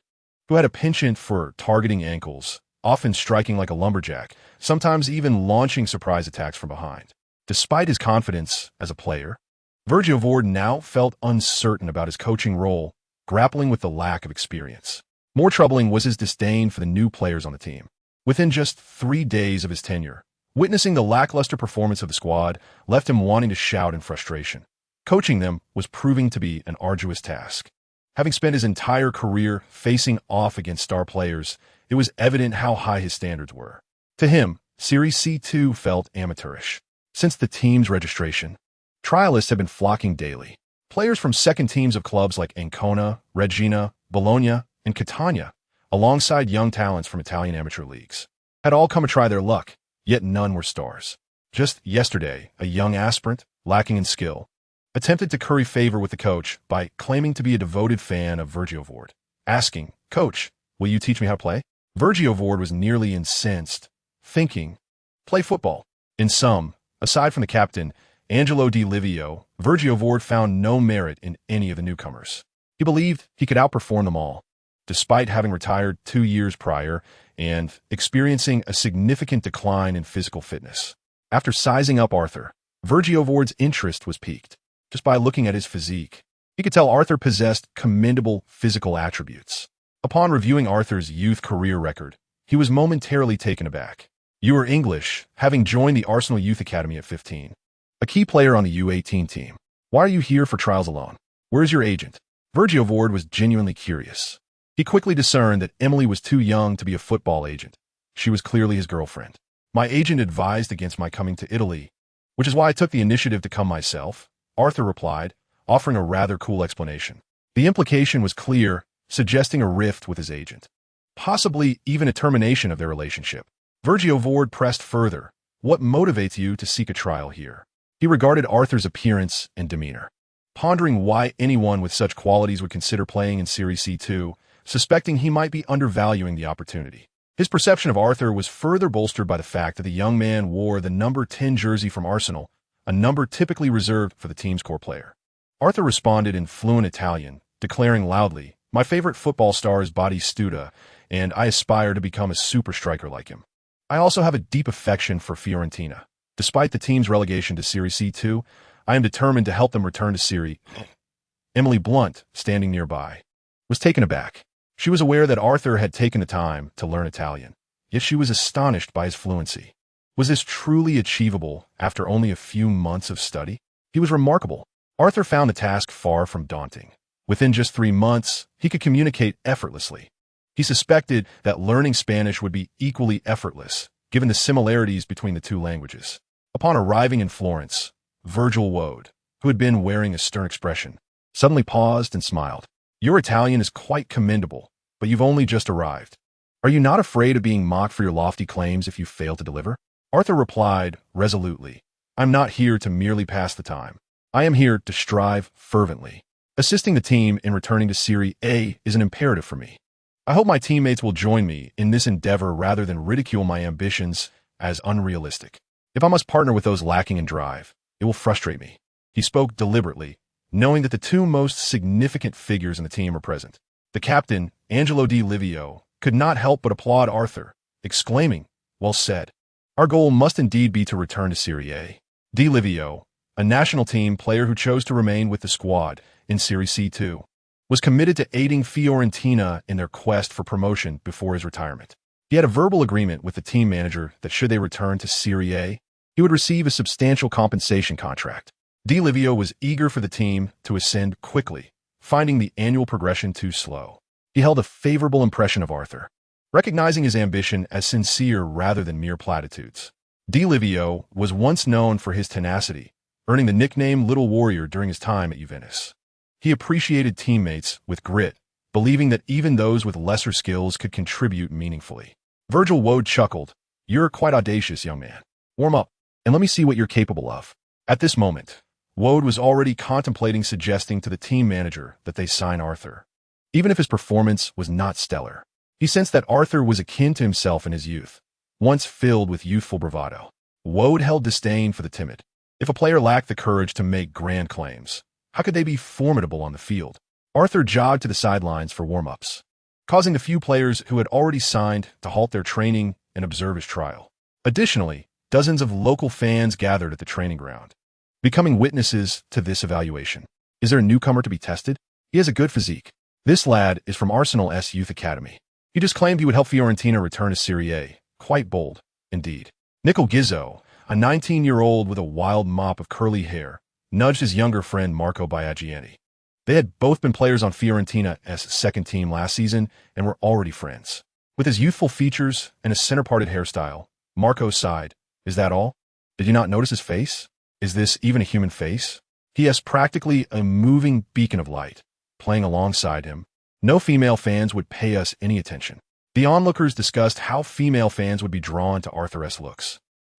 who had a penchant for targeting ankles, often striking like a lumberjack, sometimes even launching surprise attacks from behind. Despite his confidence as a player, Vergiovord now felt uncertain about his coaching role, grappling with the lack of experience. More troubling was his disdain for the new players on the team. Within just 3 days of his tenure, witnessing the lackluster performance of the squad left him wanting to shout in frustration. Coaching them was proving to be an arduous task. Having spent his entire career facing off against star players, it was evident how high his standards were. To him, Serie C2 felt amateurish. Since the team's registration, trialists have been flocking daily. Players from second teams of clubs like Ancona, Regina, Bologna, and Catania, alongside young talents from Italian amateur leagues, had all come to try their luck, yet none were stars. Just yesterday, a young aspirant, lacking in skill, attempted to curry favor with the coach by claiming to be a devoted fan of Vergiovord, asking, "Coach, will you teach me how to play?" Vergiovord was nearly incensed, thinking, "Play football." In sum, aside from the captain, Angelo Di Livio, Vergiovord found no merit in any of the newcomers. He believed he could outperform them all, despite having retired 2 years prior and experiencing a significant decline in physical fitness. After sizing up Arthur, Vergiovord's interest was piqued. Just by looking at his physique, he could tell Arthur possessed commendable physical attributes. Upon reviewing Arthur's youth career record, he was momentarily taken aback. "You are English, having joined the Arsenal Youth Academy at 15. A key player on the U18 team. Why are you here for trials alone? Where is your agent?" Vergiovord was genuinely curious. He quickly discerned that Emily was too young to be a football agent. She was clearly his girlfriend. "My agent advised against my coming to Italy, which is why I took the initiative to come myself," Arthur replied, offering a rather cool explanation. The implication was clear, suggesting a rift with his agent, possibly even a termination of their relationship. Vergiovord pressed further. "What motivates you to seek a trial here?" He regarded Arthur's appearance and demeanor, pondering why anyone with such qualities would consider playing in Serie C2, suspecting he might be undervaluing the opportunity. His perception of Arthur was further bolstered by the fact that the young man wore the number 10 jersey from Arsenal, a number typically reserved for the team's core player. Arthur responded in fluent Italian, declaring loudly, "My favorite football star is Batistuta, and I aspire to become a super striker like him. I also have a deep affection for Fiorentina. Despite the team's relegation to Serie C2, I am determined to help them return to Serie." Emily Blunt, standing nearby, was taken aback. She was aware that Arthur had taken the time to learn Italian, yet she was astonished by his fluency. Was this truly achievable after only a few months of study? He was remarkable. Arthur found the task far from daunting. Within just 3 months, he could communicate effortlessly. He suspected that learning Spanish would be equally effortless, given the similarities between the two languages. Upon arriving in Florence, Virgil Woad, who had been wearing a stern expression, suddenly paused and smiled. "Your Italian is quite commendable, but you've only just arrived. Are you not afraid of being mocked for your lofty claims if you fail to deliver?" Arthur replied resolutely, "I'm not here to merely pass the time. I am here to strive fervently. Assisting the team in returning to Serie A is an imperative for me. I hope my teammates will join me in this endeavor rather than ridicule my ambitions as unrealistic. If I must partner with those lacking in drive, it will frustrate me." He spoke deliberately, knowing that the two most significant figures in the team were present. The captain, Angelo Di Livio, could not help but applaud Arthur, exclaiming, "Well said. Our goal must indeed be to return to Serie A." Di Livio, a national team player who chose to remain with the squad in Serie C2, was committed to aiding Fiorentina in their quest for promotion before his retirement. He had a verbal agreement with the team manager that should they return to Serie A, he would receive a substantial compensation contract. Di Livio was eager for the team to ascend quickly, finding the annual progression too slow. He held a favorable impression of Arthur, recognizing his ambition as sincere rather than mere platitudes. Di Livio was once known for his tenacity, earning the nickname Little Warrior during his time at Juventus. He appreciated teammates with grit, believing that even those with lesser skills could contribute meaningfully. Virgil Woad chuckled, "You're quite audacious, young man. Warm up, and let me see what you're capable of." At this moment, Woad was already contemplating suggesting to the team manager that they sign Arthur. Even if his performance was not stellar, he sensed that Arthur was akin to himself in his youth, once filled with youthful bravado. Woad held disdain for the timid. If a player lacked the courage to make grand claims, how could they be formidable on the field? Arthur jogged to the sidelines for warm-ups, causing the few players who had already signed to halt their training and observe his trial. Additionally, dozens of local fans gathered at the training ground, becoming witnesses to this evaluation. Is there a newcomer to be tested? He has a good physique. This lad is from Arsenal's youth academy. He just claimed he would help Fiorentina return to Serie A. Quite bold, indeed. Nicol Gizzo, a 19-year-old with a wild mop of curly hair, nudged his younger friend Marco Biaggiani. They had both been players on Fiorentina's second team last season and were already friends. With his youthful features and his center-parted hairstyle, Marco sighed. "Is that all? Did you not notice his face? Is this even a human face? He has practically a moving beacon of light, playing alongside him. No female fans would pay us any attention." The onlookers discussed how female fans would be drawn to Arthur's looks,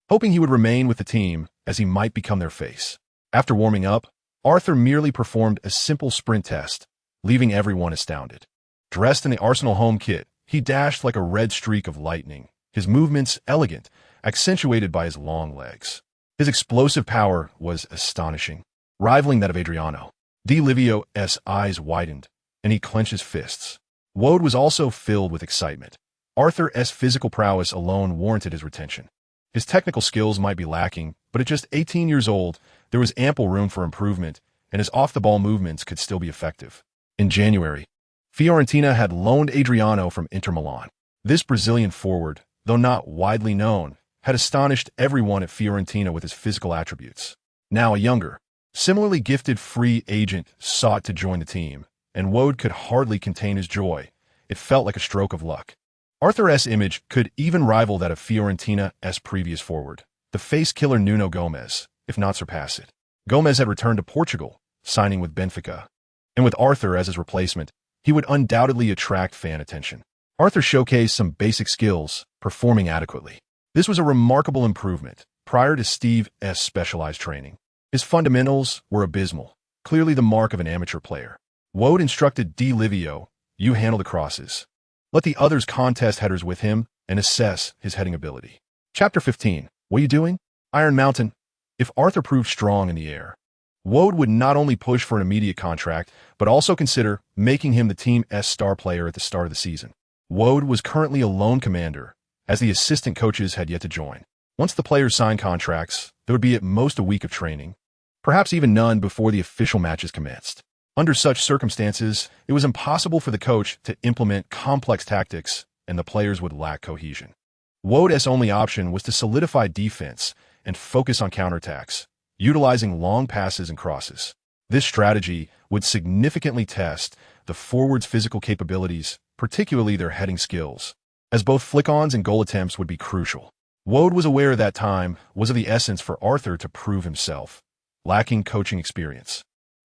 hoping he would remain with the team as he might become their face. After warming up, Arthur merely performed a simple sprint test, leaving everyone astounded. Dressed in the Arsenal home kit, he dashed like a red streak of lightning, his movements elegant, accentuated by his long legs. His explosive power was astonishing, rivaling that of Adriano. Di Livio's eyes widened, and he clenched his fists. Woad was also filled with excitement. Arthur's physical prowess alone warranted his retention. His technical skills might be lacking, but at just 18 years old, there was ample room for improvement, and his off-the-ball movements could still be effective. In January, Fiorentina had loaned Adriano from Inter Milan. This Brazilian forward, though not widely known, had astonished everyone at Fiorentina with his physical attributes. Now a younger, similarly gifted free agent sought to join the team, and Woad could hardly contain his joy. It felt like a stroke of luck. Arthur's image could even rival that of Fiorentina's previous forward, the face-killer Nuno Gomes, if not surpass it. Gomes had returned to Portugal, signing with Benfica, and with Arthur as his replacement, he would undoubtedly attract fan attention. Arthur showcased some basic skills, performing adequately. This was a remarkable improvement prior to Steve's specialized training. His fundamentals were abysmal, clearly the mark of an amateur player. Woad instructed Di Livio, "You handle the crosses. Let the others contest headers with him and assess his heading ability." Chapter 15. What are you doing? Iron Mountain. If Arthur proved strong in the air, Woad would not only push for an immediate contract, but also consider making him the team's star player at the start of the season. Woad was currently a lone commander, as the assistant coaches had yet to join. Once the players signed contracts, there would be at most a week of training, perhaps even none before the official matches commenced. Under such circumstances, it was impossible for the coach to implement complex tactics, and the players would lack cohesion. Woad's only option was to solidify defense and focus on counterattacks, utilizing long passes and crosses. This strategy would significantly test the forwards' physical capabilities, particularly their heading skills, as both flick-ons and goal attempts would be crucial. Woad was aware that time was of the essence for Arthur to prove himself, lacking coaching experience.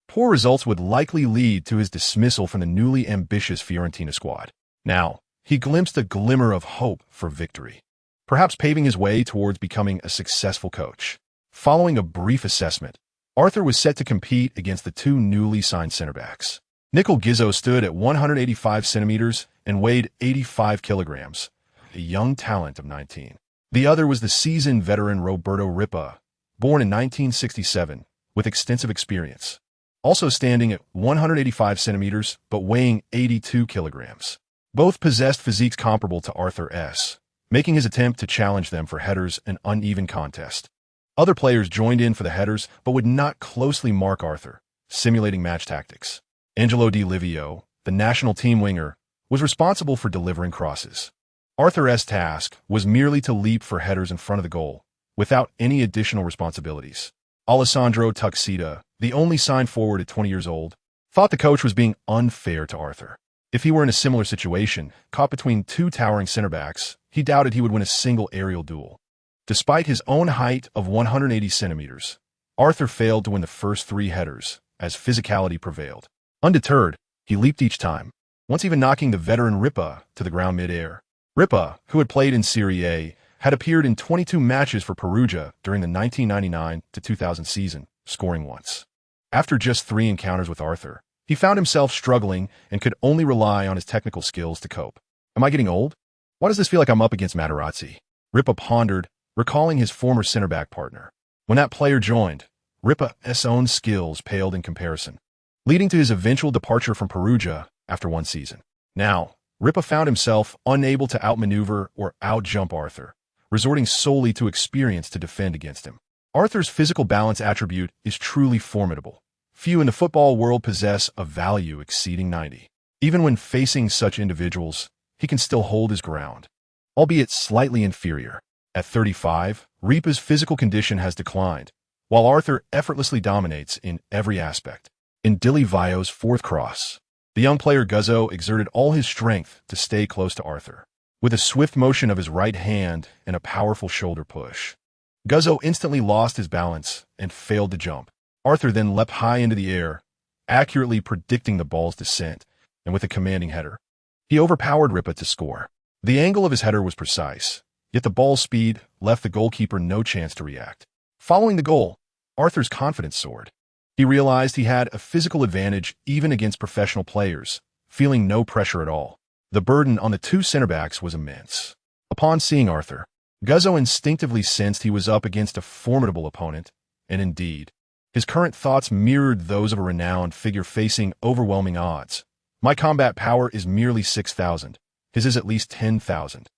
Poor results would likely lead to his dismissal from the newly ambitious Florentina squad. Now, he glimpsed a glimmer of hope for victory, perhaps paving his way towards becoming a successful coach. Following a brief assessment, Arthur was set to compete against the two newly signed center-backs. Nickel Gizzo stood at 185 centimeters and weighed 85 kilograms, a young talent of 19. The other was the seasoned veteran Roberto Ripa, born in 1967, with extensive experience, also standing at 185 centimeters but weighing 82 kilograms. Both possessed physiques comparable to Arthur's, making his attempt to challenge them for headers an uneven contest. Other players joined in for the headers but would not closely mark Arthur, simulating match tactics. Angelo Di Livio, the national team winger, was responsible for delivering crosses. Arthur's task was merely to leap for headers in front of the goal, without any additional responsibilities. Alessandro Tuxedo, the only signed forward at 20 years old, thought the coach was being unfair to Arthur. If he were in a similar situation, caught between two towering center-backs, he doubted he would win a single aerial duel. Despite his own height of 180 centimeters, Arthur failed to win the first three headers, as physicality prevailed. Undeterred, he leaped each time, once even knocking the veteran Ripa to the ground mid-air. Ripa, who had played in Serie A, had appeared in 22 matches for Perugia during the 1999-2000 season, scoring once. After just 3 encounters with Arthur, he found himself struggling and could only rely on his technical skills to cope. Am I getting old? Why does this feel like I'm up against Materazzi? Ripa pondered, recalling his former center-back partner. When that player joined, Ripa's own skills paled in comparison, leading to his eventual departure from Perugia after one season. Now, Ripa found himself unable to outmaneuver or outjump Arthur, resorting solely to experience to defend against him. Arthur's physical balance attribute is truly formidable. Few in the football world possess a value exceeding 90. Even when facing such individuals, he can still hold his ground, albeit slightly inferior. At 35, Ripa's physical condition has declined, while Arthur effortlessly dominates in every aspect. In Di Livio's fourth cross, the young player Guzzo exerted all his strength to stay close to Arthur. With a swift motion of his right hand and a powerful shoulder push, Guzzo instantly lost his balance and failed to jump. Arthur then leapt high into the air, accurately predicting the ball's descent, and with a commanding header, he overpowered Ripa to score. The angle of his header was precise, yet the ball's speed left the goalkeeper no chance to react. Following the goal, Arthur's confidence soared. He realized he had a physical advantage even against professional players, feeling no pressure at all. The burden on the two center-backs was immense. Upon seeing Arthur, Guzzo instinctively sensed he was up against a formidable opponent, and indeed, his current thoughts mirrored those of a renowned figure facing overwhelming odds. My combat power is merely 6,000. His is at least 10,000.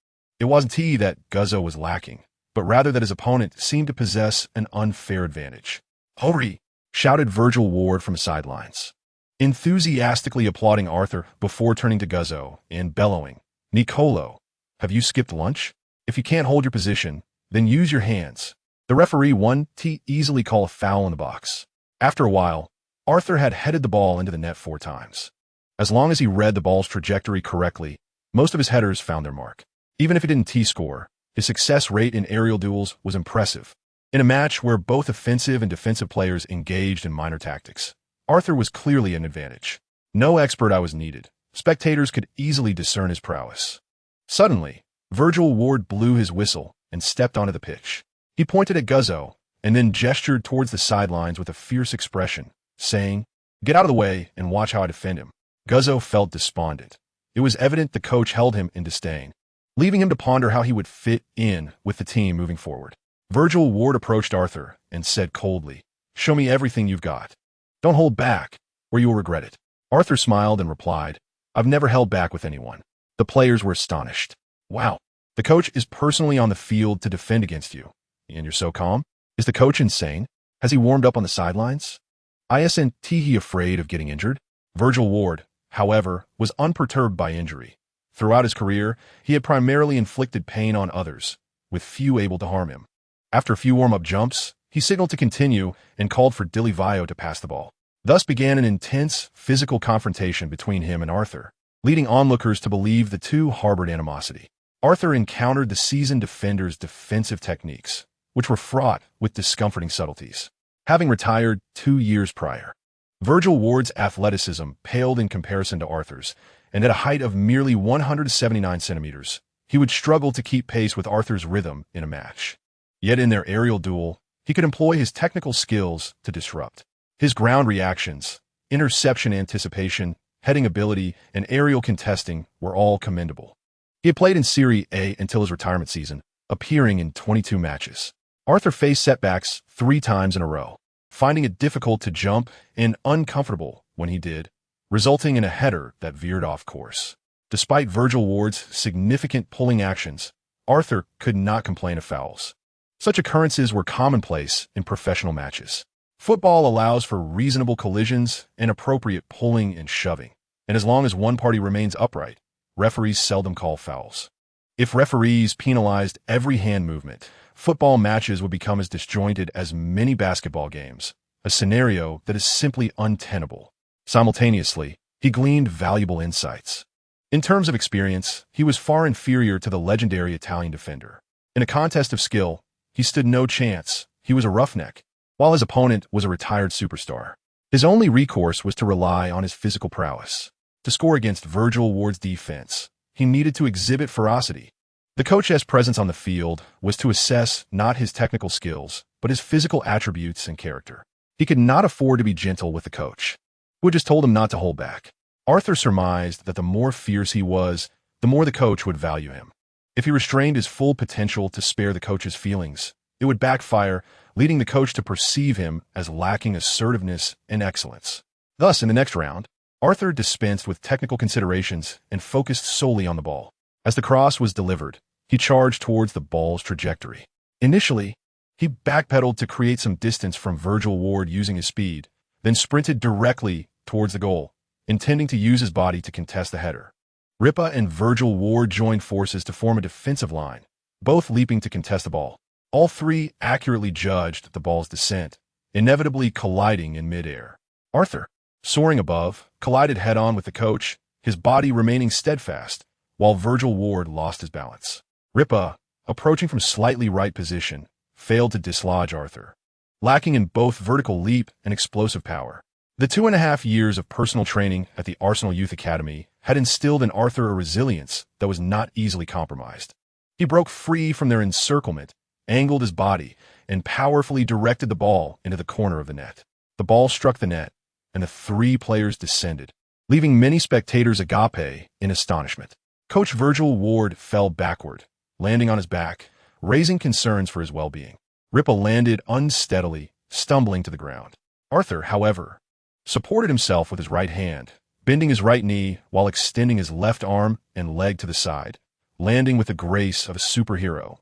It wasn't he that Guzzo was lacking, but rather that his opponent seemed to possess an unfair advantage. "Hurry!" shouted Virgil Ward from the sidelines, enthusiastically applauding Arthur before turning to Guzzo and bellowing, "Nicolo, have you skipped lunch? If you can't hold your position, then use your hands." The referee won to easily call a foul in the box. After a while, Arthur had headed the ball into the net 4 times. As long as he read the ball's trajectory correctly, most of his headers found their mark. Even if he didn't T-score, his success rate in aerial duels was impressive. In a match where both offensive and defensive players engaged in minor tactics, Arthur was clearly an advantage. No expert was needed. Spectators could easily discern his prowess. Suddenly, Virgil Ward blew his whistle and stepped onto the pitch. He pointed at Guzzo and then gestured towards the sidelines with a fierce expression, saying, "Get out of the way and watch how I defend him." Guzzo felt despondent. It was evident the coach held him in disdain, leaving him to ponder how he would fit in with the team moving forward. Virgil Ward approached Arthur and said coldly, Show me everything you've got. Don't hold back, or you will regret it. Arthur smiled and replied, I've never held back with anyone. The players were astonished. Wow, the coach is personally on the field to defend against you. And you're so calm? Is the coach insane? Has he warmed up on the sidelines? Isn't he afraid of getting injured? Virgil Ward, however, was unperturbed by injury. Throughout his career, he had primarily inflicted pain on others, with few able to harm him. After a few warm-up jumps, he signaled to continue and called for Dilivio to pass the ball. Thus began an intense, physical confrontation between him and Arthur, leading onlookers to believe the two harbored animosity. Arthur encountered the seasoned defender's defensive techniques, which were fraught with discomforting subtleties. Having retired 2 years prior, Virgil Ward's athleticism paled in comparison to Arthur's, and at a height of merely 179 centimeters, he would struggle to keep pace with Arthur's rhythm in a match. Yet in their aerial duel, he could employ his technical skills to disrupt. His ground reactions, interception anticipation, heading ability, and aerial contesting were all commendable. He had played in Serie A until his retirement season, appearing in 22 matches. Arthur faced setbacks 3 times in a row, finding it difficult to jump and uncomfortable when he did, resulting in a header that veered off course. Despite Virgil Ward's significant pulling actions, Arthur could not complain of fouls. Such occurrences were commonplace in professional matches. Football allows for reasonable collisions and appropriate pulling and shoving, and as long as one party remains upright, referees seldom call fouls. If referees penalized every hand movement, football matches would become as disjointed as many basketball games, a scenario that is simply untenable. Simultaneously, he gleaned valuable insights. In terms of experience, he was far inferior to the legendary Italian defender. In a contest of skill, he stood no chance. He was a roughneck, while his opponent was a retired superstar. His only recourse was to rely on his physical prowess. To score against Virgil Ward's defense, he needed to exhibit ferocity. The coach's presence on the field was to assess not his technical skills, but his physical attributes and character. He could not afford to be gentle with the coach, who had just told him not to hold back. Arthur surmised that the more fierce he was, the more the coach would value him. If he restrained his full potential to spare the coach's feelings, it would backfire, leading the coach to perceive him as lacking assertiveness and excellence. Thus, in the next round, Arthur dispensed with technical considerations and focused solely on the ball. As the cross was delivered, he charged towards the ball's trajectory. Initially, he backpedaled to create some distance from Virgil Ward using his speed, then sprinted directly towards the goal, intending to use his body to contest the header. Ripa and Virgil Ward joined forces to form a defensive line, both leaping to contest the ball. All three accurately judged the ball's descent, inevitably colliding in midair. Arthur, soaring above, collided head-on with the coach, his body remaining steadfast, while Virgil Ward lost his balance. Ripa, approaching from slightly right position, failed to dislodge Arthur, lacking in both vertical leap and explosive power. The 2.5 years of personal training at the Arsenal Youth Academy had instilled in Arthur a resilience that was not easily compromised. He broke free from their encirclement, angled his body, and powerfully directed the ball into the corner of the net. The ball struck the net, and the 3 players descended, leaving many spectators agape in astonishment. Coach Virgil Ward fell backward, landing on his back, raising concerns for his well-being. Ripa landed unsteadily, stumbling to the ground. Arthur, however, supported himself with his right hand, bending his right knee while extending his left arm and leg to the side, landing with the grace of a superhero.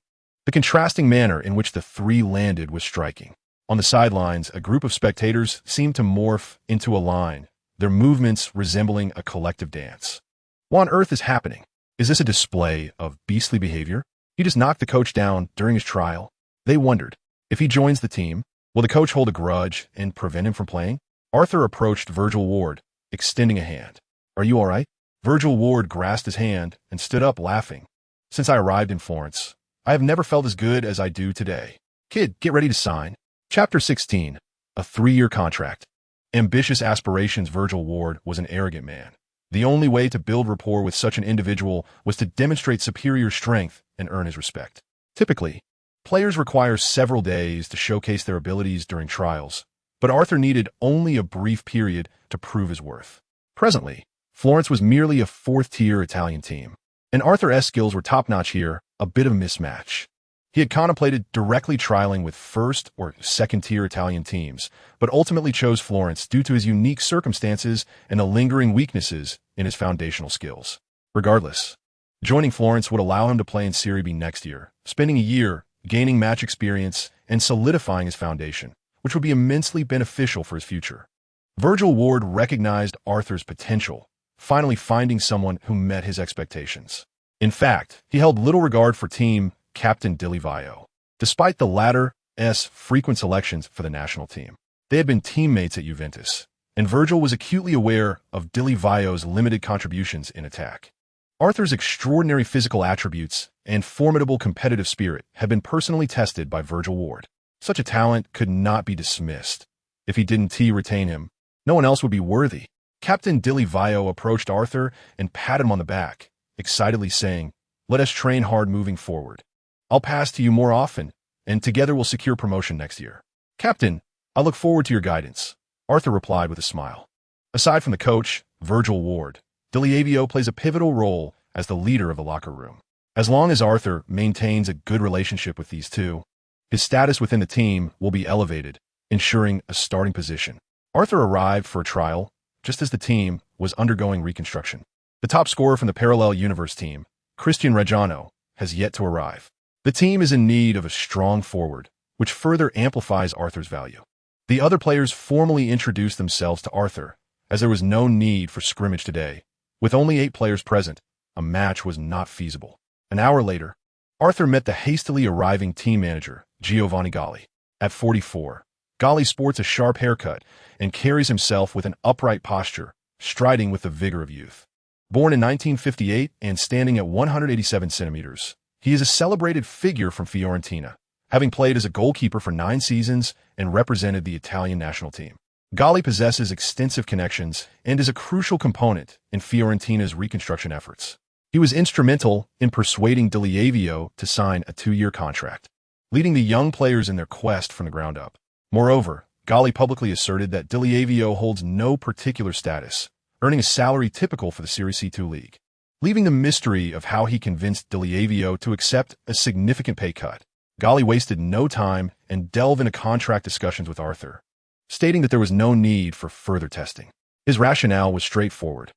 The contrasting manner in which the 3 landed was striking. On the sidelines, a group of spectators seemed to morph into a line, their movements resembling a collective dance. What on earth is happening? Is this a display of beastly behavior? He just knocked the coach down during his trial. They wondered, if he joins the team, will the coach hold a grudge and prevent him from playing? Arthur approached Virgil Ward, extending a hand. Are you all right? Virgil Ward grasped his hand and stood up laughing. Since I arrived in Florence, I have never felt as good as I do today. Kid, get ready to sign. Chapter 16, a 3-year contract. Ambitious aspirations. Virgil Ward was an arrogant man. The only way to build rapport with such an individual was to demonstrate superior strength and earn his respect. Typically, players require several days to showcase their abilities during trials, but Arthur needed only a brief period to prove his worth. Presently, Florence was merely a 4th-tier Italian team, and Arthur's skills were top-notch here, a bit of a mismatch. He had contemplated directly trialing with first- or second-tier Italian teams, but ultimately chose Florence due to his unique circumstances and the lingering weaknesses in his foundational skills. Regardless, joining Florence would allow him to play in Serie B next year, spending a year gaining match experience and solidifying his foundation, which would be immensely beneficial for his future. Virgil Ward recognized Arthur's potential, finally finding someone who met his expectations. In fact, he held little regard for team captain Di Livio, despite the latter's frequent selections for the national team. They had been teammates at Juventus, and Virgil was acutely aware of Di Livio's limited contributions in attack. Arthur's extraordinary physical attributes and formidable competitive spirit had been personally tested by Virgil Ward. Such a talent could not be dismissed. If he didn't retain him, no one else would be worthy. Captain Di Livio approached Arthur and patted him on the back, excitedly saying, "Let us train hard moving forward. I'll pass to you more often, and together we'll secure promotion next year." "Captain, I look forward to your guidance," Arthur replied with a smile. Aside from the coach, Virgil Ward, Di Livio plays a pivotal role as the leader of the locker room. As long as Arthur maintains a good relationship with these two, his status within the team will be elevated, ensuring a starting position. Arthur arrived for a trial just as the team was undergoing reconstruction. The top scorer from the parallel universe team, Cristiano Ronaldo, has yet to arrive. The team is in need of a strong forward, which further amplifies Arthur's value. The other players formally introduced themselves to Arthur, as there was no need for scrimmage today. With only 8 players present, a match was not feasible. An hour later, Arthur met the hastily arriving team manager, Giovanni Galli. At 44, Galli sports a sharp haircut and carries himself with an upright posture, striding with the vigor of youth. Born in 1958 and standing at 187 centimeters, he is a celebrated figure from Fiorentina, having played as a goalkeeper for 9 seasons and represented the Italian national team. Galli possesses extensive connections and is a crucial component in Fiorentina's reconstruction efforts. He was instrumental in persuading Di Livio to sign a 2-year contract, leading the young players in their quest from the ground up. Moreover, Galli publicly asserted that Di Livio holds no particular status, earning a salary typical for the Serie C2 league, leaving the mystery of how he convinced Di Livio to accept a significant pay cut. Galli wasted no time and delved into contract discussions with Arthur, stating that there was no need for further testing. His rationale was straightforward.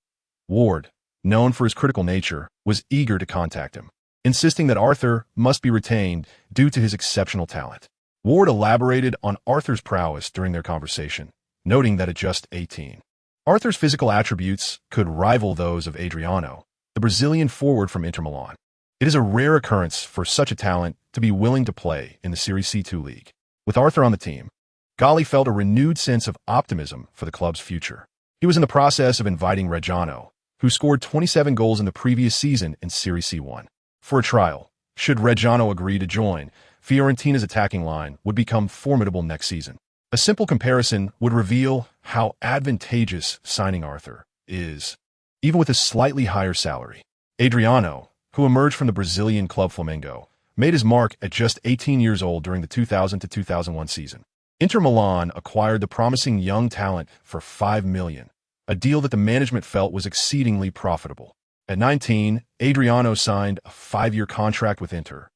Ward, known for his critical nature, was eager to contact him, insisting that Arthur must be retained due to his exceptional talent. Ward elaborated on Arthur's prowess during their conversation, noting that at just 18, Arthur's physical attributes could rival those of Adriano, the Brazilian forward from Inter Milan. It is a rare occurrence for such a talent to be willing to play in the Serie C2 league. With Arthur on the team, Galli felt a renewed sense of optimism for the club's future. He was in the process of inviting Reggiano, who scored 27 goals in the previous season in Serie C1, for a trial. Should Reggiano agree to join, Fiorentina's attacking line would become formidable next season. A simple comparison would reveal how advantageous signing Arthur is, even with a slightly higher salary. Adriano, who emerged from the Brazilian club Flamengo, made his mark at just 18 years old during the 2000 to 2001 season. Inter Milan acquired the promising young talent for $5 million, a deal that the management felt was exceedingly profitable. At 19, Adriano signed a 5-year contract with Inter,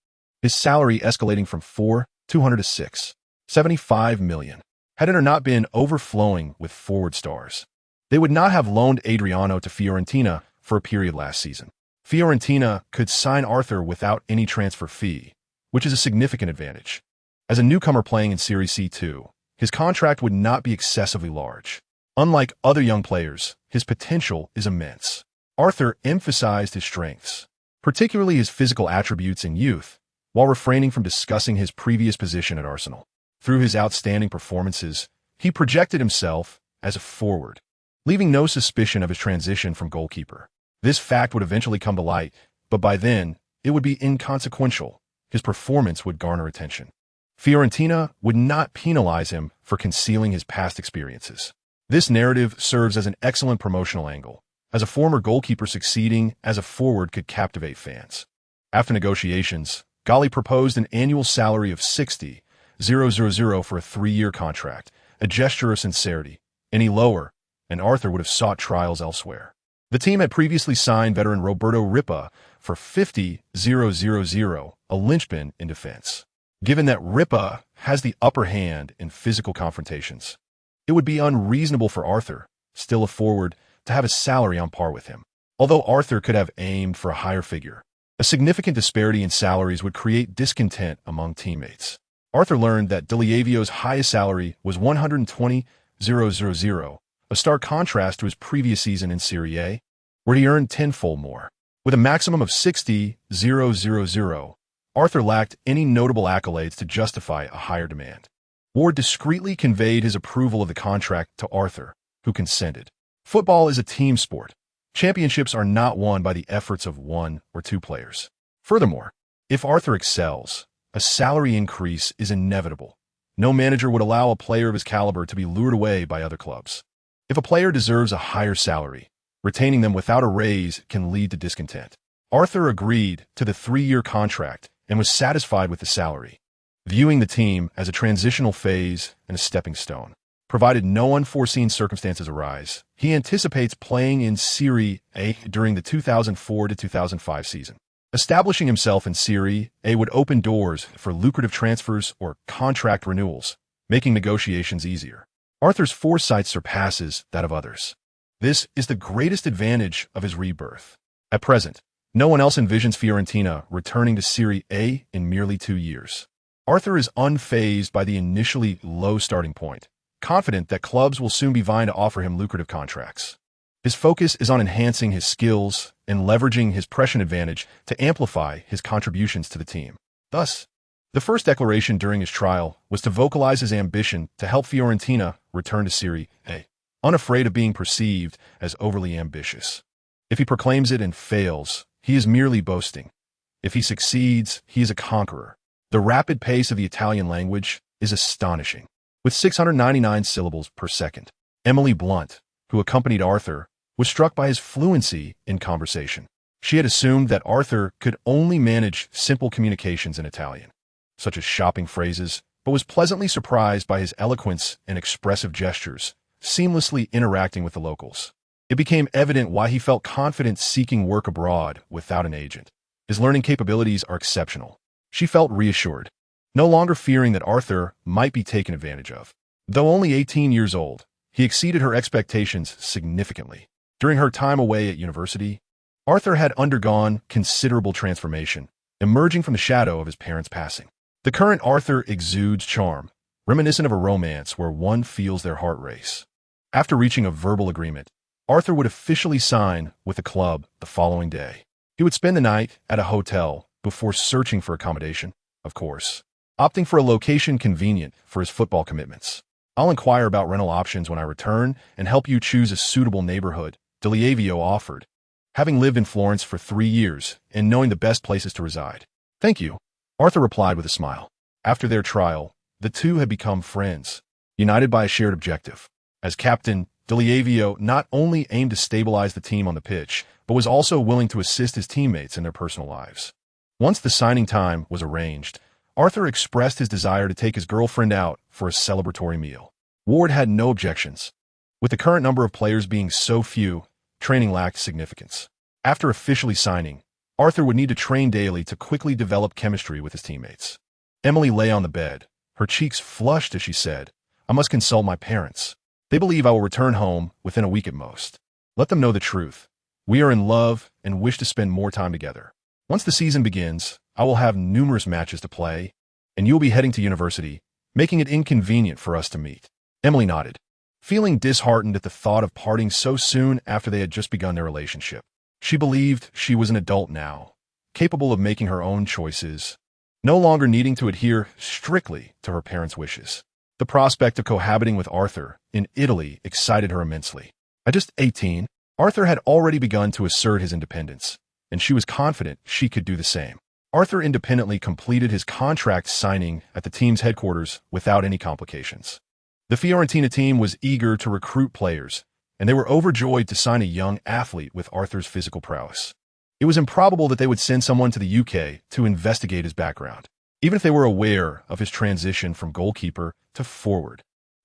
his salary escalating from $4,200 to $675 million. Had Inter not been overflowing with forward stars, they would not have loaned Adriano to Fiorentina for a period last season. Fiorentina could sign Arthur without any transfer fee, which is a significant advantage. As a newcomer playing in Serie C2, his contract would not be excessively large. Unlike other young players, his potential is immense. Arthur emphasized his strengths, particularly his physical attributes in youth, while refraining from discussing his previous position at Arsenal. Through his outstanding performances, he projected himself as a forward, leaving no suspicion of his transition from goalkeeper. This fact would eventually come to light, but by then, it would be inconsequential. His performance would garner attention. Fiorentina would not penalize him for concealing his past experiences. This narrative serves as an excellent promotional angle, as a former goalkeeper succeeding as a forward could captivate fans. After negotiations, Galli proposed an annual salary of $60,000 for a 3-year contract, a gesture of sincerity. Any lower, and Arthur would have sought trials elsewhere. The team had previously signed veteran Roberto Ripa for 50,000, a linchpin in defense. Given that Ripa has the upper hand in physical confrontations, it would be unreasonable for Arthur, still a forward, to have a salary on par with him. Although Arthur could have aimed for a higher figure, a significant disparity in salaries would create discontent among teammates. Arthur learned that Deliavio's highest salary was 120,000, a stark contrast to his previous season in Serie A, where he earned tenfold more. With a maximum of 60,000, Arthur lacked any notable accolades to justify a higher demand. Ward discreetly conveyed his approval of the contract to Arthur, who consented. Football is a team sport. Championships are not won by the efforts of one or two players. Furthermore, if Arthur excels, a salary increase is inevitable. No manager would allow a player of his caliber to be lured away by other clubs. If a player deserves a higher salary, retaining them without a raise can lead to discontent. Arthur agreed to the 3-year contract and was satisfied with the salary, viewing the team as a transitional phase and a stepping stone. Provided no unforeseen circumstances arise, he anticipates playing in Serie A during the 2004-2005 season. Establishing himself in Serie A would open doors for lucrative transfers or contract renewals, making negotiations easier. Arthur's foresight surpasses that of others. This is the greatest advantage of his rebirth. At present, no one else envisions Fiorentina returning to Serie A in merely 2 years. Arthur is unfazed by the initially low starting point, confident that clubs will soon be vying to offer him lucrative contracts. His focus is on enhancing his skills and leveraging his pressure advantage to amplify his contributions to the team. Thus, the first declaration during his trial was to vocalize his ambition to help Fiorentina return to Serie A, unafraid of being perceived as overly ambitious. If he proclaims it and fails, he is merely boasting. If he succeeds, he is a conqueror. The rapid pace of the Italian language is astonishing. With 699 syllables per second, Emily Blunt, who accompanied Arthur, was struck by his fluency in conversation. She had assumed that Arthur could only manage simple communications in Italian, such as shopping phrases, but was pleasantly surprised by his eloquence and expressive gestures, seamlessly interacting with the locals. It became evident why he felt confident seeking work abroad without an agent. His learning capabilities are exceptional. She felt reassured, no longer fearing that Arthur might be taken advantage of. Though only 18 years old, he exceeded her expectations significantly. During her time away at university, Arthur had undergone considerable transformation, emerging from the shadow of his parents' passing. The current Arthur exudes charm, reminiscent of a romance where one feels their heart race. After reaching a verbal agreement, Arthur would officially sign with the club the following day. He would spend the night at a hotel before searching for accommodation, of course, opting for a location convenient for his football commitments. "I'll inquire about rental options when I return and help you choose a suitable neighborhood," Deliavio offered, having lived in Florence for 3 years and knowing the best places to reside. "Thank you," Arthur replied with a smile. After their trial, the two had become friends, united by a shared objective. As captain, Deliavio not only aimed to stabilize the team on the pitch, but was also willing to assist his teammates in their personal lives. Once the signing time was arranged, Arthur expressed his desire to take his girlfriend out for a celebratory meal. Ward had no objections. With the current number of players being so few, training lacked significance. After officially signing, Arthur would need to train daily to quickly develop chemistry with his teammates. Emily lay on the bed, her cheeks flushed as she said, "I must consult my parents. They believe I will return home within a week at most. Let them know the truth. We are in love and wish to spend more time together. Once the season begins, I will have numerous matches to play, and you will be heading to university, making it inconvenient for us to meet." Emily nodded, feeling disheartened at the thought of parting so soon after they had just begun their relationship. She believed she was an adult now, capable of making her own choices, no longer needing to adhere strictly to her parents' wishes. The prospect of cohabiting with Arthur in Italy excited her immensely. At just 18, Arthur had already begun to assert his independence, and she was confident she could do the same. Arthur independently completed his contract signing at the team's headquarters without any complications. The Fiorentina team was eager to recruit players, and they were overjoyed to sign a young athlete with Arthur's physical prowess. It was improbable that they would send someone to the UK to investigate his background, even if they were aware of his transition from goalkeeper to forward.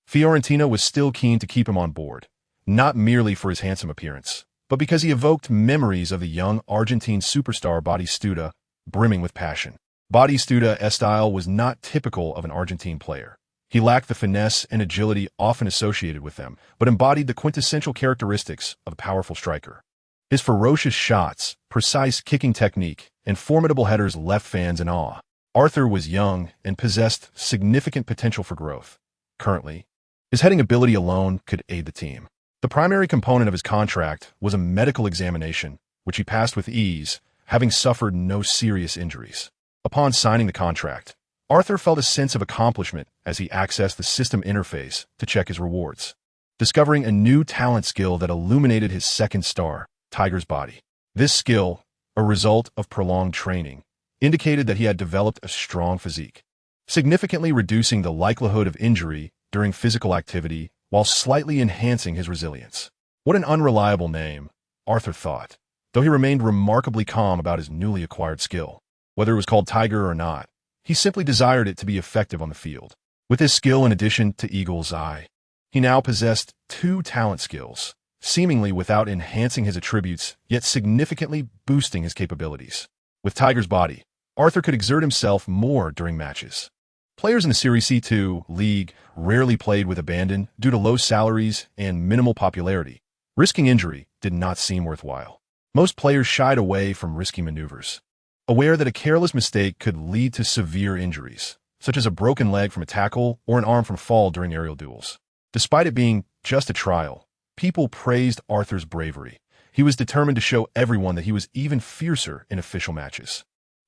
Fiorentina was still keen to keep him on board, not merely for his handsome appearance, but because he evoked memories of the young Argentine superstar Batistuta, brimming with passion. Batistuta's style was not typical of an Argentine player. He lacked the finesse and agility often associated with them, but embodied the quintessential characteristics of a powerful striker. His ferocious shots, precise kicking technique, and formidable headers left fans in awe. Arthur was young and possessed significant potential for growth. Currently, his heading ability alone could aid the team. The primary component of his contract was a medical examination, which he passed with ease, having suffered no serious injuries. Upon signing the contract, Arthur felt a sense of accomplishment as he accessed the system interface to check his rewards, discovering a new talent skill that illuminated his second star, Tiger's body. This skill, a result of prolonged training, indicated that he had developed a strong physique, significantly reducing the likelihood of injury during physical activity while slightly enhancing his resilience. What an unreliable name, Arthur thought, though he remained remarkably calm about his newly acquired skill. Whether it was called Tiger or not, he simply desired it to be effective on the field. With his skill in addition to Eagle's Eye, he now possessed two talent skills, seemingly without enhancing his attributes, yet significantly boosting his capabilities. With Tiger's body, Arthur could exert himself more during matches. Players in the Serie C2 league rarely played with abandon due to low salaries and minimal popularity. Risking injury did not seem worthwhile. Most players shied away from risky maneuvers, aware that a careless mistake could lead to severe injuries, such as a broken leg from a tackle or an arm from fall during aerial duels. Despite it being just a trial, people praised Arthur's bravery. He was determined to show everyone that he was even fiercer in official matches.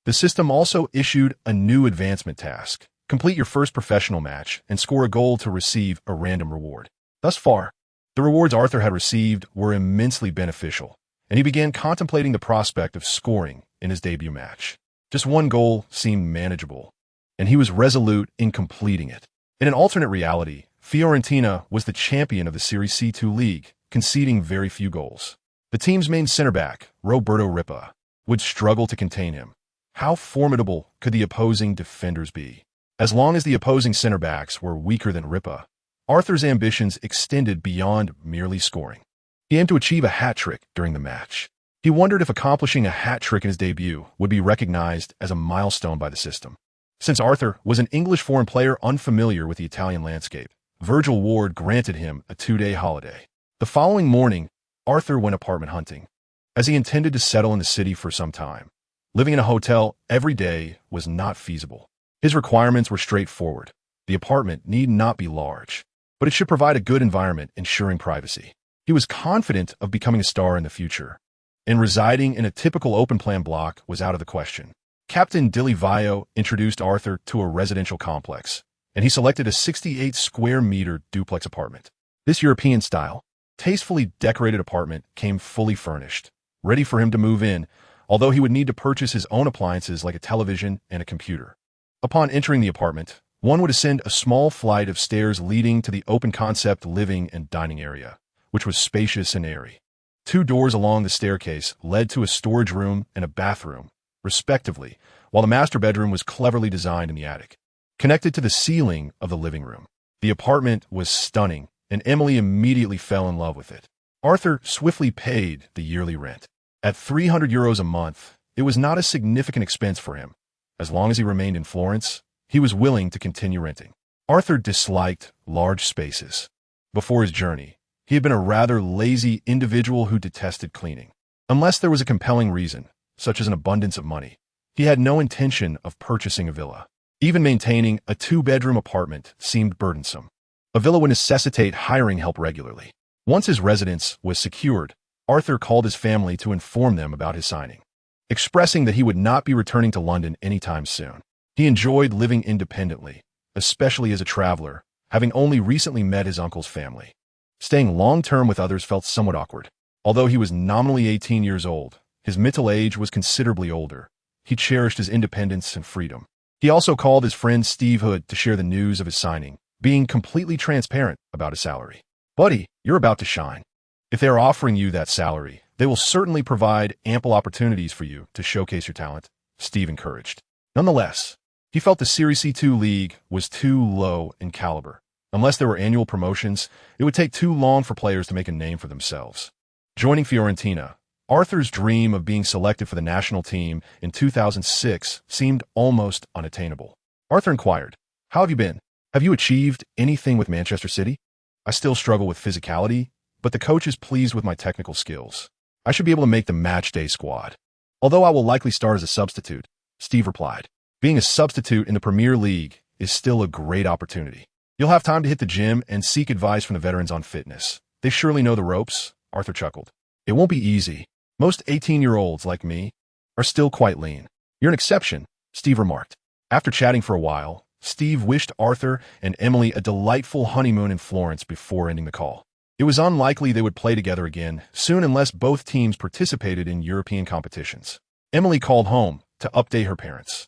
The system also issued a new advancement task: complete your first professional match and score a goal to receive a random reward. Thus far, the rewards Arthur had received were immensely beneficial, and he began contemplating the prospect of scoring in his debut match. Just one goal seemed manageable, and he was resolute in completing it. In an alternate reality, Florentina was the champion of the Serie C2 league, conceding very few goals. The team's main center-back, Roberto Ripa, would struggle to contain him. How formidable could the opposing defenders be? As long as the opposing center-backs were weaker than Ripa, Arthur's ambitions extended beyond merely scoring. He aimed to achieve a hat-trick during the match. He wondered if accomplishing a hat-trick in his debut would be recognized as a milestone by the system. Since Arthur was an English foreign player unfamiliar with the Italian landscape, Virgil Ward granted him a 2-day holiday. The following morning, Arthur went apartment hunting, as he intended to settle in the city for some time. Living in a hotel every day was not feasible. His requirements were straightforward. The apartment need not be large, but it should provide a good environment, ensuring privacy. He was confident of becoming a star in the future, and residing in a typical open-plan block was out of the question. Captain Dilivaio introduced Arthur to a residential complex, and he selected a 68-square-meter duplex apartment. This European-style, tastefully decorated apartment came fully furnished, ready for him to move in, although he would need to purchase his own appliances like a television and a computer. Upon entering the apartment, one would ascend a small flight of stairs leading to the open-concept living and dining area, which was spacious and airy. 2 doors along the staircase led to a storage room and a bathroom, respectively, while the master bedroom was cleverly designed in the attic, connected to the ceiling of the living room. The apartment was stunning, and Emily immediately fell in love with it. Arthur swiftly paid the yearly rent. At €300 a month, it was not a significant expense for him. As long as he remained in Florence, he was willing to continue renting. Arthur disliked large spaces. Before his journey, he had been a rather lazy individual who detested cleaning. Unless there was a compelling reason, such as an abundance of money, he had no intention of purchasing a villa. Even maintaining a 2-bedroom apartment seemed burdensome. A villa would necessitate hiring help regularly. Once his residence was secured, Arthur called his family to inform them about his signing, expressing that he would not be returning to London anytime soon. He enjoyed living independently, especially as a traveler, having only recently met his uncle's family. Staying long-term with others felt somewhat awkward. Although he was nominally 18 years old, his mental age was considerably older. He cherished his independence and freedom. He also called his friend Steve Hood to share the news of his signing, being completely transparent about his salary. "Buddy, you're about to shine. If they are offering you that salary, they will certainly provide ample opportunities for you to showcase your talent," Steve encouraged. Nonetheless, he felt the Serie C2 league was too low in caliber. Unless there were annual promotions, it would take too long for players to make a name for themselves. Joining Fiorentina, Arthur's dream of being selected for the national team in 2006 seemed almost unattainable. Arthur inquired, "How have you been? Have you achieved anything with Manchester City?" "I still struggle with physicality, but the coach is pleased with my technical skills. I should be able to make the match-day squad. Although I will likely start as a substitute," Steve replied. "Being a substitute in the Premier League is still a great opportunity. You'll have time to hit the gym and seek advice from the veterans on fitness. They surely know the ropes," Arthur chuckled. "It won't be easy. Most 18-year-olds like me are still quite lean." "You're an exception," Steve remarked. After chatting for a while, Steve wished Arthur and Emily a delightful honeymoon in Florence before ending the call. It was unlikely they would play together again soon unless both teams participated in European competitions. Emily called home to update her parents,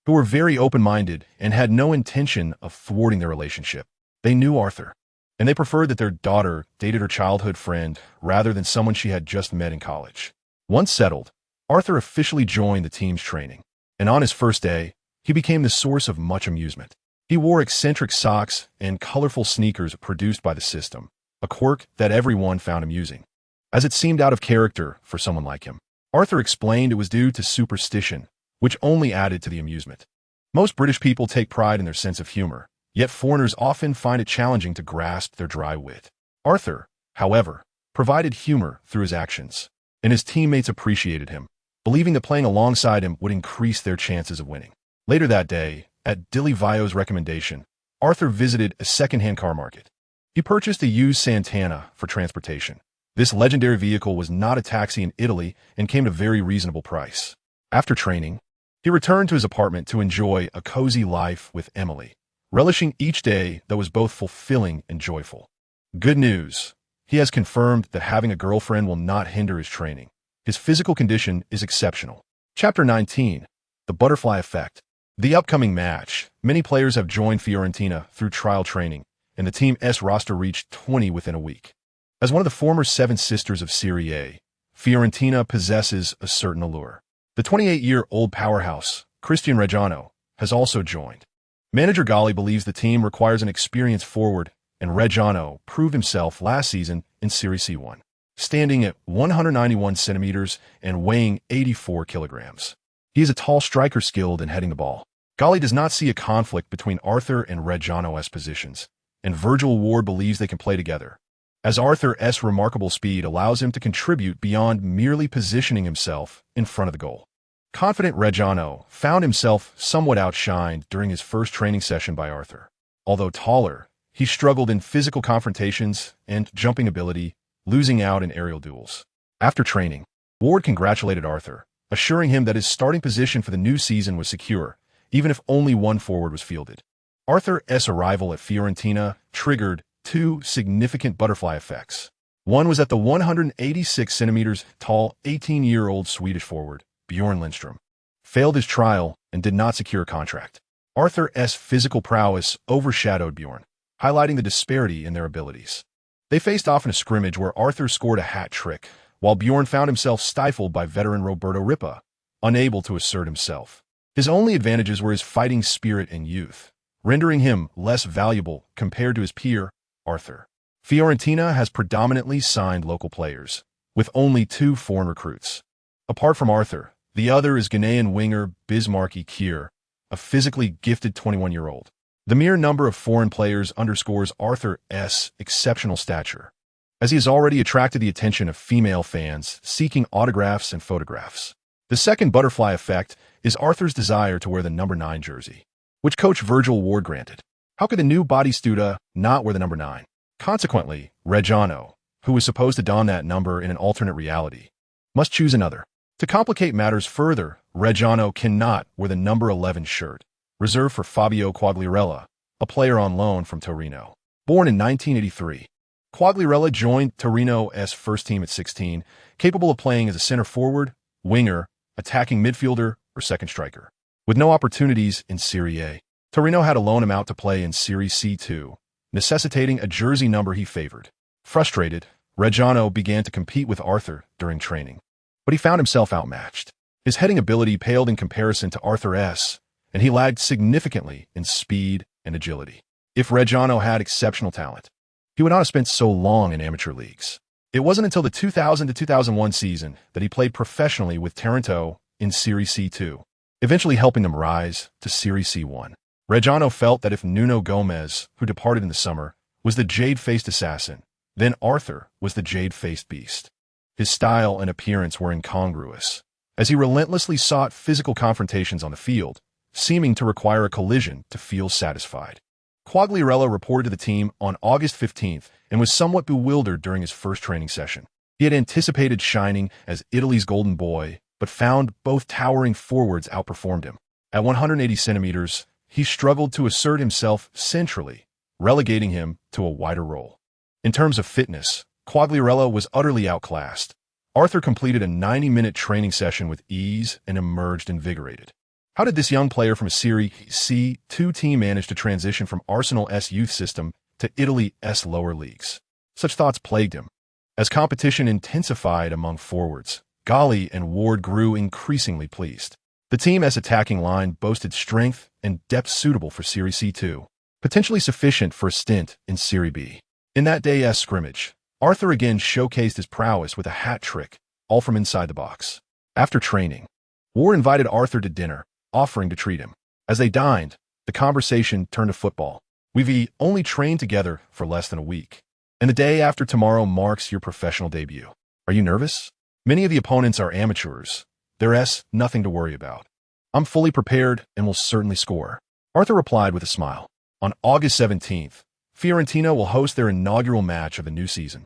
who were very open-minded and had no intention of thwarting their relationship. They knew Arthur, and they preferred that their daughter dated her childhood friend rather than someone she had just met in college. Once settled, Arthur officially joined the team's training, and on his first day, he became the source of much amusement. He wore eccentric socks and colorful sneakers produced by the system, a quirk that everyone found amusing, as it seemed out of character for someone like him. Arthur explained it was due to superstition, which only added to the amusement. Most British people take pride in their sense of humor, yet foreigners often find it challenging to grasp their dry wit. Arthur, however, provided humor through his actions, and his teammates appreciated him, believing that playing alongside him would increase their chances of winning. Later that day, at Dilly Vio's recommendation, Arthur visited a second-hand car market. He purchased a used Santana for transportation. This legendary vehicle was not a taxi in Italy and came at a very reasonable price. After training, he returned to his apartment to enjoy a cozy life with Emily, relishing each day that was both fulfilling and joyful. Good news. He has confirmed that having a girlfriend will not hinder his training. His physical condition is exceptional. Chapter 19. The Butterfly Effect. The upcoming match. Many players have joined Fiorentina through trial training, and the team's roster reached 20 within a week. As one of the former Seven Sisters of Serie A, Fiorentina possesses a certain allure. The 28-year-old powerhouse, Cristiano Ronaldo, has also joined. Manager Gali believes the team requires an experienced forward, and Ronaldo proved himself last season in Serie C1, standing at 191 centimeters and weighing 84 kilograms. He is a tall striker skilled in heading the ball. Gali does not see a conflict between Arthur and Ronaldo's positions, and Virgil Ward believes they can play together, as Arthur's remarkable speed allows him to contribute beyond merely positioning himself in front of the goal. Confident Ronaldo found himself somewhat outshined during his first training session by Arthur. Although taller, he struggled in physical confrontations and jumping ability, losing out in aerial duels. After training, Ward congratulated Arthur, assuring him that his starting position for the new season was secure, even if only one forward was fielded. Arthur's arrival at Fiorentina triggered two significant butterfly effects. One was that the 186 centimeters tall 18-year-old Swedish forward, Bjorn Lindstrom, failed his trial and did not secure a contract. Arthur's physical prowess overshadowed Bjorn, highlighting the disparity in their abilities. They faced off in a scrimmage where Arthur scored a hat trick, while Bjorn found himself stifled by veteran Roberto Ripa, unable to assert himself. His only advantages were his fighting spirit and youth, rendering him less valuable compared to his peer, Arthur. Fiorentina has predominantly signed local players, with only 2 foreign recruits. Apart from Arthur, the other is Ghanaian winger Bismarcky Kerr, a physically gifted 21-year-old. The mere number of foreign players underscores Arthur's exceptional stature, as he has already attracted the attention of female fans seeking autographs and photographs. The second butterfly effect is Arthur's desire to wear the number 9 jersey, which coach Virgil Ward granted. How could the new Batistuta not wear the number 9? Consequently, Ronaldo, who was supposed to don that number in an alternate reality, must choose another. To complicate matters further, Ronaldo cannot wear the number 11 shirt, reserved for Fabio Quagliarella, a player on loan from Torino. Born in 1983, Quagliarella joined Torino's first team at 16, capable of playing as a center forward, winger, attacking midfielder, or second striker. With no opportunities in Serie A, Torino had to loan him out to play in Serie C2, necessitating a jersey number he favored. Frustrated, Ronaldo began to compete with Arthur during training, but he found himself outmatched. His heading ability paled in comparison to Arthur's, and he lagged significantly in speed and agility. If Ronaldo had exceptional talent, he would not have spent so long in amateur leagues. It wasn't until the 2000 to 2001 season that he played professionally with Taranto in Serie C2, eventually helping them rise to Serie C1. Reggiano felt that if Nuno Gomez, who departed in the summer, was the jade-faced assassin, then Arthur was the jade-faced beast. His style and appearance were incongruous, as he relentlessly sought physical confrontations on the field, seeming to require a collision to feel satisfied. Quagliarella reported to the team on August 15th and was somewhat bewildered during his first training session. He had anticipated shining as Italy's golden boy, but found both towering forwards outperformed him. At 180 centimeters, he struggled to assert himself centrally, relegating him to a wider role. In terms of fitness, Quagliarella was utterly outclassed. Arthur completed a 90-minute training session with ease and emerged invigorated. How did this young player from a Serie C2 team manage to transition from Arsenal's youth system to Italy's lower leagues? Such thoughts plagued him. As competition intensified among forwards, Gali and Ward grew increasingly pleased. The team's attacking line boasted strength and depth suitable for Serie C2, potentially sufficient for a stint in Serie B. In that day's scrimmage, Arthur again showcased his prowess with a hat trick, all from inside the box. After training, Ward invited Arthur to dinner, offering to treat him. As they dined, the conversation turned to football. We've only trained together for less than a week, and the day after tomorrow marks your professional debut. Are you nervous? Many of the opponents are amateurs. There's nothing to worry about. I'm fully prepared and will certainly score. Arthur replied with a smile. On August 17th, Fiorentina will host their inaugural match of the new season.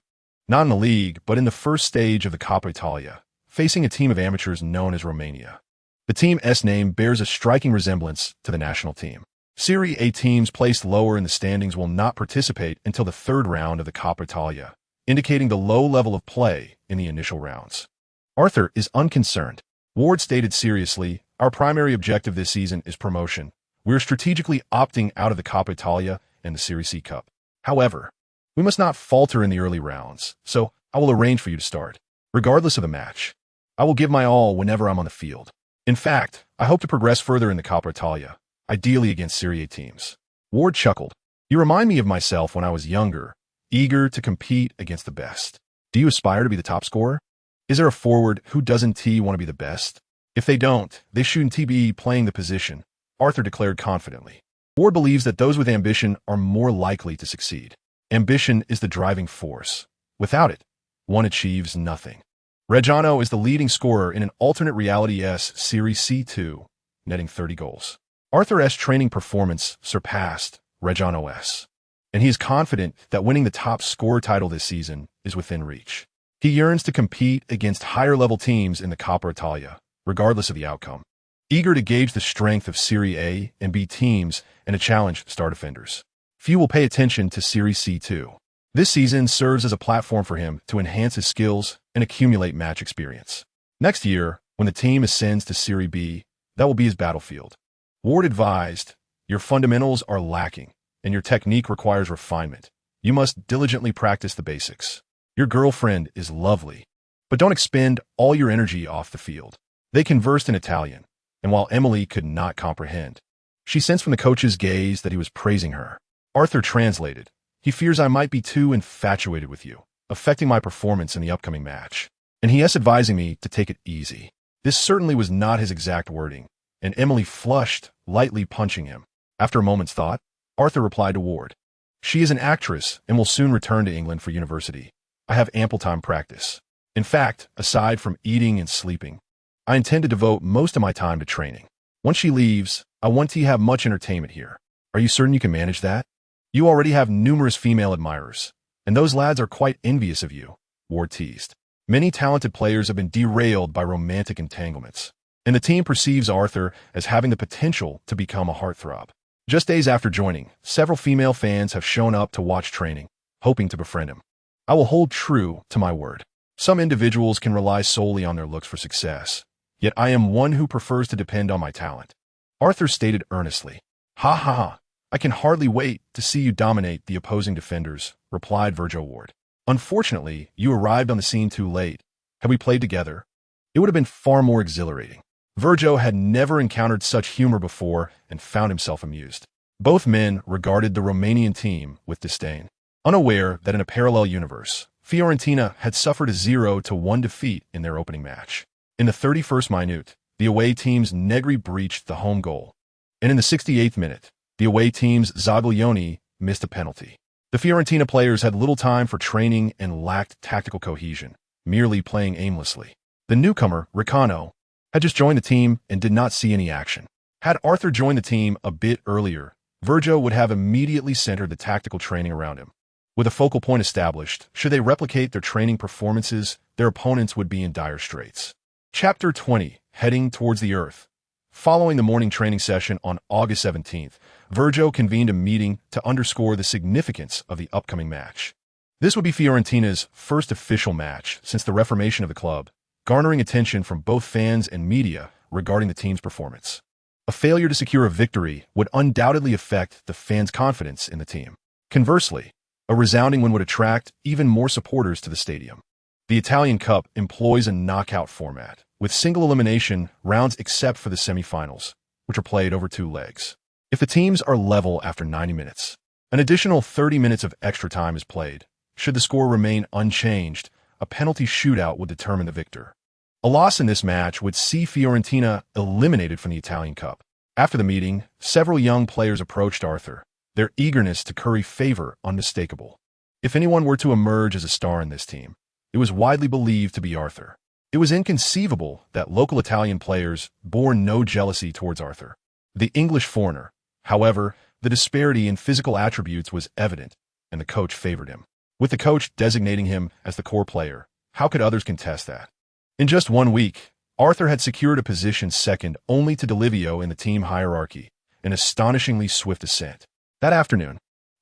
Not in the league, but in the first stage of the Coppa Italia, facing a team of amateurs known as Romania. The team's name bears a striking resemblance to the national team. Serie A teams placed lower in the standings will not participate until the third round of the Coppa Italia, indicating the low level of play in the initial rounds. Arthur is unconcerned. Ward stated seriously, "Our primary objective this season is promotion. We're strategically opting out of the Coppa Italia and the Serie C Cup. However, we must not falter in the early rounds, so I will arrange for you to start. Regardless of the match, I will give my all whenever I'm on the field. In fact, I hope to progress further in the Coppa Italia, ideally against Serie A teams." Ward chuckled. "You remind me of myself when I was younger, eager to compete against the best. Do you aspire to be the top scorer? Is there a forward who doesn't want to be the best? If they don't, they shouldn't be playing the position," Arthur declared confidently. Ward believes that those with ambition are more likely to succeed. Ambition is the driving force. Without it, one achieves nothing. Reggiano is the leading scorer in an alternate reality-s Serie C2, netting 30 goals. Arthur's training performance surpassed Reggiano's, and he is confident that winning the top scorer title this season is within reach. He yearns to compete against higher-level teams in the Coppa Italia, regardless of the outcome. Eager to gauge the strength of Serie A and B teams and to challenge star defenders. Few will pay attention to Serie C2. This season serves as a platform for him to enhance his skills and accumulate match experience. Next year, when the team ascends to Serie B, that will be his battlefield. Ward advised, "Your fundamentals are lacking, and your technique requires refinement. You must diligently practice the basics. Your girlfriend is lovely, but don't expend all your energy off the field." They conversed in Italian, and while Emily could not comprehend, she sensed from the coach's gaze that he was praising her. Arthur translated, "He fears I might be too infatuated with you, affecting my performance in the upcoming match, and he is advising me to take it easy." This certainly was not his exact wording, and Emily flushed, lightly punching him. After a moment's thought, Arthur replied to Ward, "She is an actress and will soon return to England for university. I have ample time to practice. In fact, aside from eating and sleeping, I intend to devote most of my time to training. Once she leaves, I want to have much entertainment here. Are you certain you can manage that? You already have numerous female admirers, and those lads are quite envious of you," Ward teased. Many talented players have been derailed by romantic entanglements, and the team perceives Arthur as having the potential to become a heartthrob. Just days after joining, several female fans have shown up to watch training, hoping to befriend him. I will hold true to my word. Some individuals can rely solely on their looks for success, yet I am one who prefers to depend on my talent," Arthur stated earnestly. "Ha ha ha, I can hardly wait to see you dominate the opposing defenders," replied Virgil Ward. "Unfortunately, you arrived on the scene too late. Had we played together, it would have been far more exhilarating." Virgil had never encountered such humor before and found himself amused. Both men regarded the Romanian team with disdain, unaware that in a parallel universe, Fiorentina had suffered a 0-1 defeat in their opening match. In the 31st minute, the away team's Negri breached the home goal. And in the 68th minute, the away team's Zaglioni missed a penalty. The Fiorentina players had little time for training and lacked tactical cohesion, merely playing aimlessly. The newcomer, Ricano, had just joined the team and did not see any action. Had Arthur joined the team a bit earlier, Virgio would have immediately centered the tactical training around him. With a focal point established, should they replicate their training performances, their opponents would be in dire straits. Chapter 20, Heading Towards the Earth. Following the morning training session on August 17th, Virgio convened a meeting to underscore the significance of the upcoming match. This would be Fiorentina's first official match since the reformation of the club, garnering attention from both fans and media regarding the team's performance. A failure to secure a victory would undoubtedly affect the fans' confidence in the team. Conversely, a resounding win would attract even more supporters to the stadium. The Italian Cup employs a knockout format, with single elimination rounds except for the semifinals, which are played over 2 legs. If the teams are level after 90 minutes, an additional 30 minutes of extra time is played. Should the score remain unchanged, a penalty shootout would determine the victor. A loss in this match would see Fiorentina eliminated from the Italian Cup. After the meeting, several young players approached Arthur, their eagerness to curry favor unmistakable. If anyone were to emerge as a star in this team, it was widely believed to be Arthur. It was inconceivable that local Italian players bore no jealousy towards Arthur, the English foreigner. However, the disparity in physical attributes was evident, and the coach favored him. With the coach designating him as the core player, how could others contest that? In just 1 week, Arthur had secured a position second only to D'Olivio in the team hierarchy, an astonishingly swift ascent. That afternoon,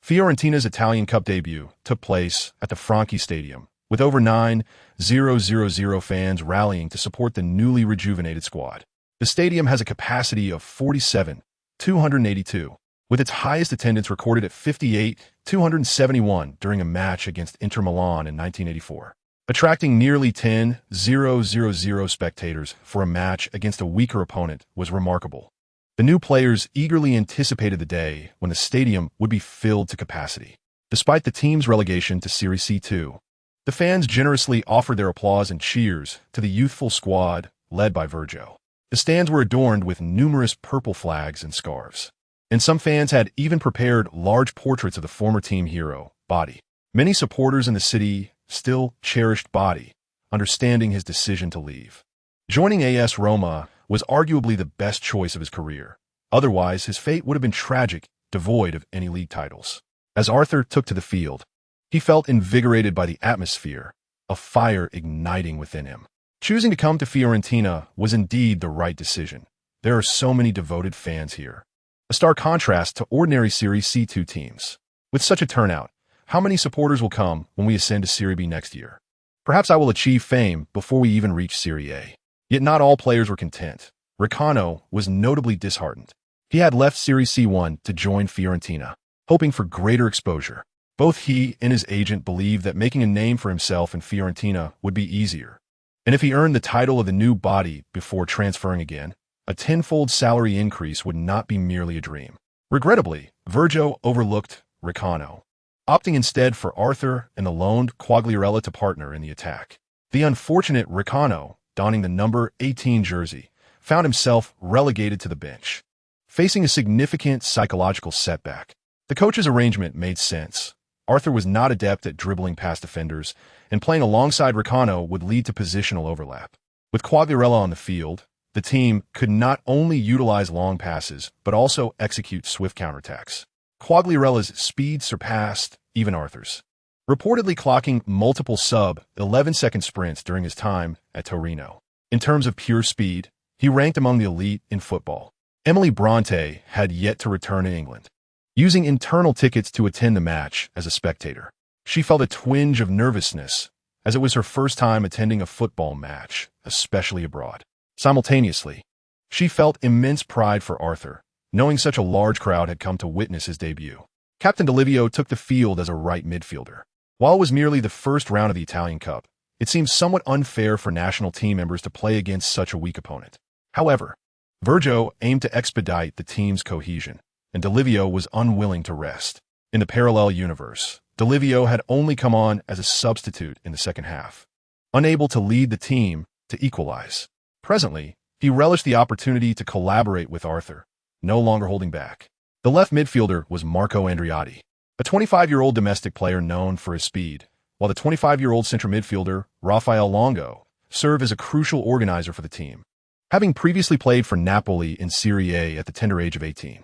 Fiorentina's Italian Cup debut took place at the Franchi Stadium, with over 9,000 fans rallying to support the newly rejuvenated squad. The stadium has a capacity of 47,282, with its highest attendance recorded at 58,271 during a match against Inter Milan in 1984. Attracting nearly 10,000 spectators for a match against a weaker opponent was remarkable. The new players eagerly anticipated the day when the stadium would be filled to capacity. Despite the team's relegation to Serie C2, the fans generously offered their applause and cheers to the youthful squad led by Virgio. The stands were adorned with numerous purple flags and scarves, and some fans had even prepared large portraits of the former team hero, Botti. Many supporters in the city still cherished Botti, understanding his decision to leave. Joining AS Roma was arguably the best choice of his career. Otherwise, his fate would have been tragic, devoid of any league titles. As Arthur took to the field, he felt invigorated by the atmosphere, a fire igniting within him. Choosing to come to Fiorentina was indeed the right decision. There are so many devoted fans here. A stark contrast to ordinary Serie C2 teams. With such a turnout, how many supporters will come when we ascend to Serie B next year? Perhaps I will achieve fame before we even reach Serie A. Yet not all players were content. Ricano was notably disheartened. He had left Serie C1 to join Fiorentina, hoping for greater exposure. Both he and his agent believed that making a name for himself in Fiorentina would be easier. And if he earned the title of the new Botti before transferring again, a tenfold salary increase would not be merely a dream. Regrettably, Virgio overlooked Ricano, opting instead for Arthur and the loaned Quagliarella to partner in the attack. The unfortunate Ricano, donning the number 18 jersey, found himself relegated to the bench, facing a significant psychological setback. The coach's arrangement made sense. Arthur was not adept at dribbling past defenders, and playing alongside Ricano would lead to positional overlap. With Quagliarella on the field, the team could not only utilize long passes, but also execute swift counterattacks. Quagliarella's speed surpassed even Arthur's, reportedly clocking multiple sub-11-second sprints during his time at Torino. In terms of pure speed, he ranked among the elite in football. Emily Bronte had yet to return to England. Using internal tickets to attend the match as a spectator, she felt a twinge of nervousness, as it was her first time attending a football match, especially abroad. Simultaneously, she felt immense pride for Arthur, knowing such a large crowd had come to witness his debut. Captain D'Olivio took the field as a right midfielder. While it was merely the first round of the Italian Cup, it seemed somewhat unfair for national team members to play against such a weak opponent. However, Virgio aimed to expedite the team's cohesion, and D'Olivio was unwilling to rest. In the parallel universe, D'Olivio had only come on as a substitute in the second half, unable to lead the team to equalize. Presently, he relished the opportunity to collaborate with Arthur, no longer holding back. The left midfielder was Marco Andreotti, a 25-year-old domestic player known for his speed, while the 25-year-old central midfielder, Rafael Longo, served as a crucial organizer for the team. Having previously played for Napoli in Serie A at the tender age of 18,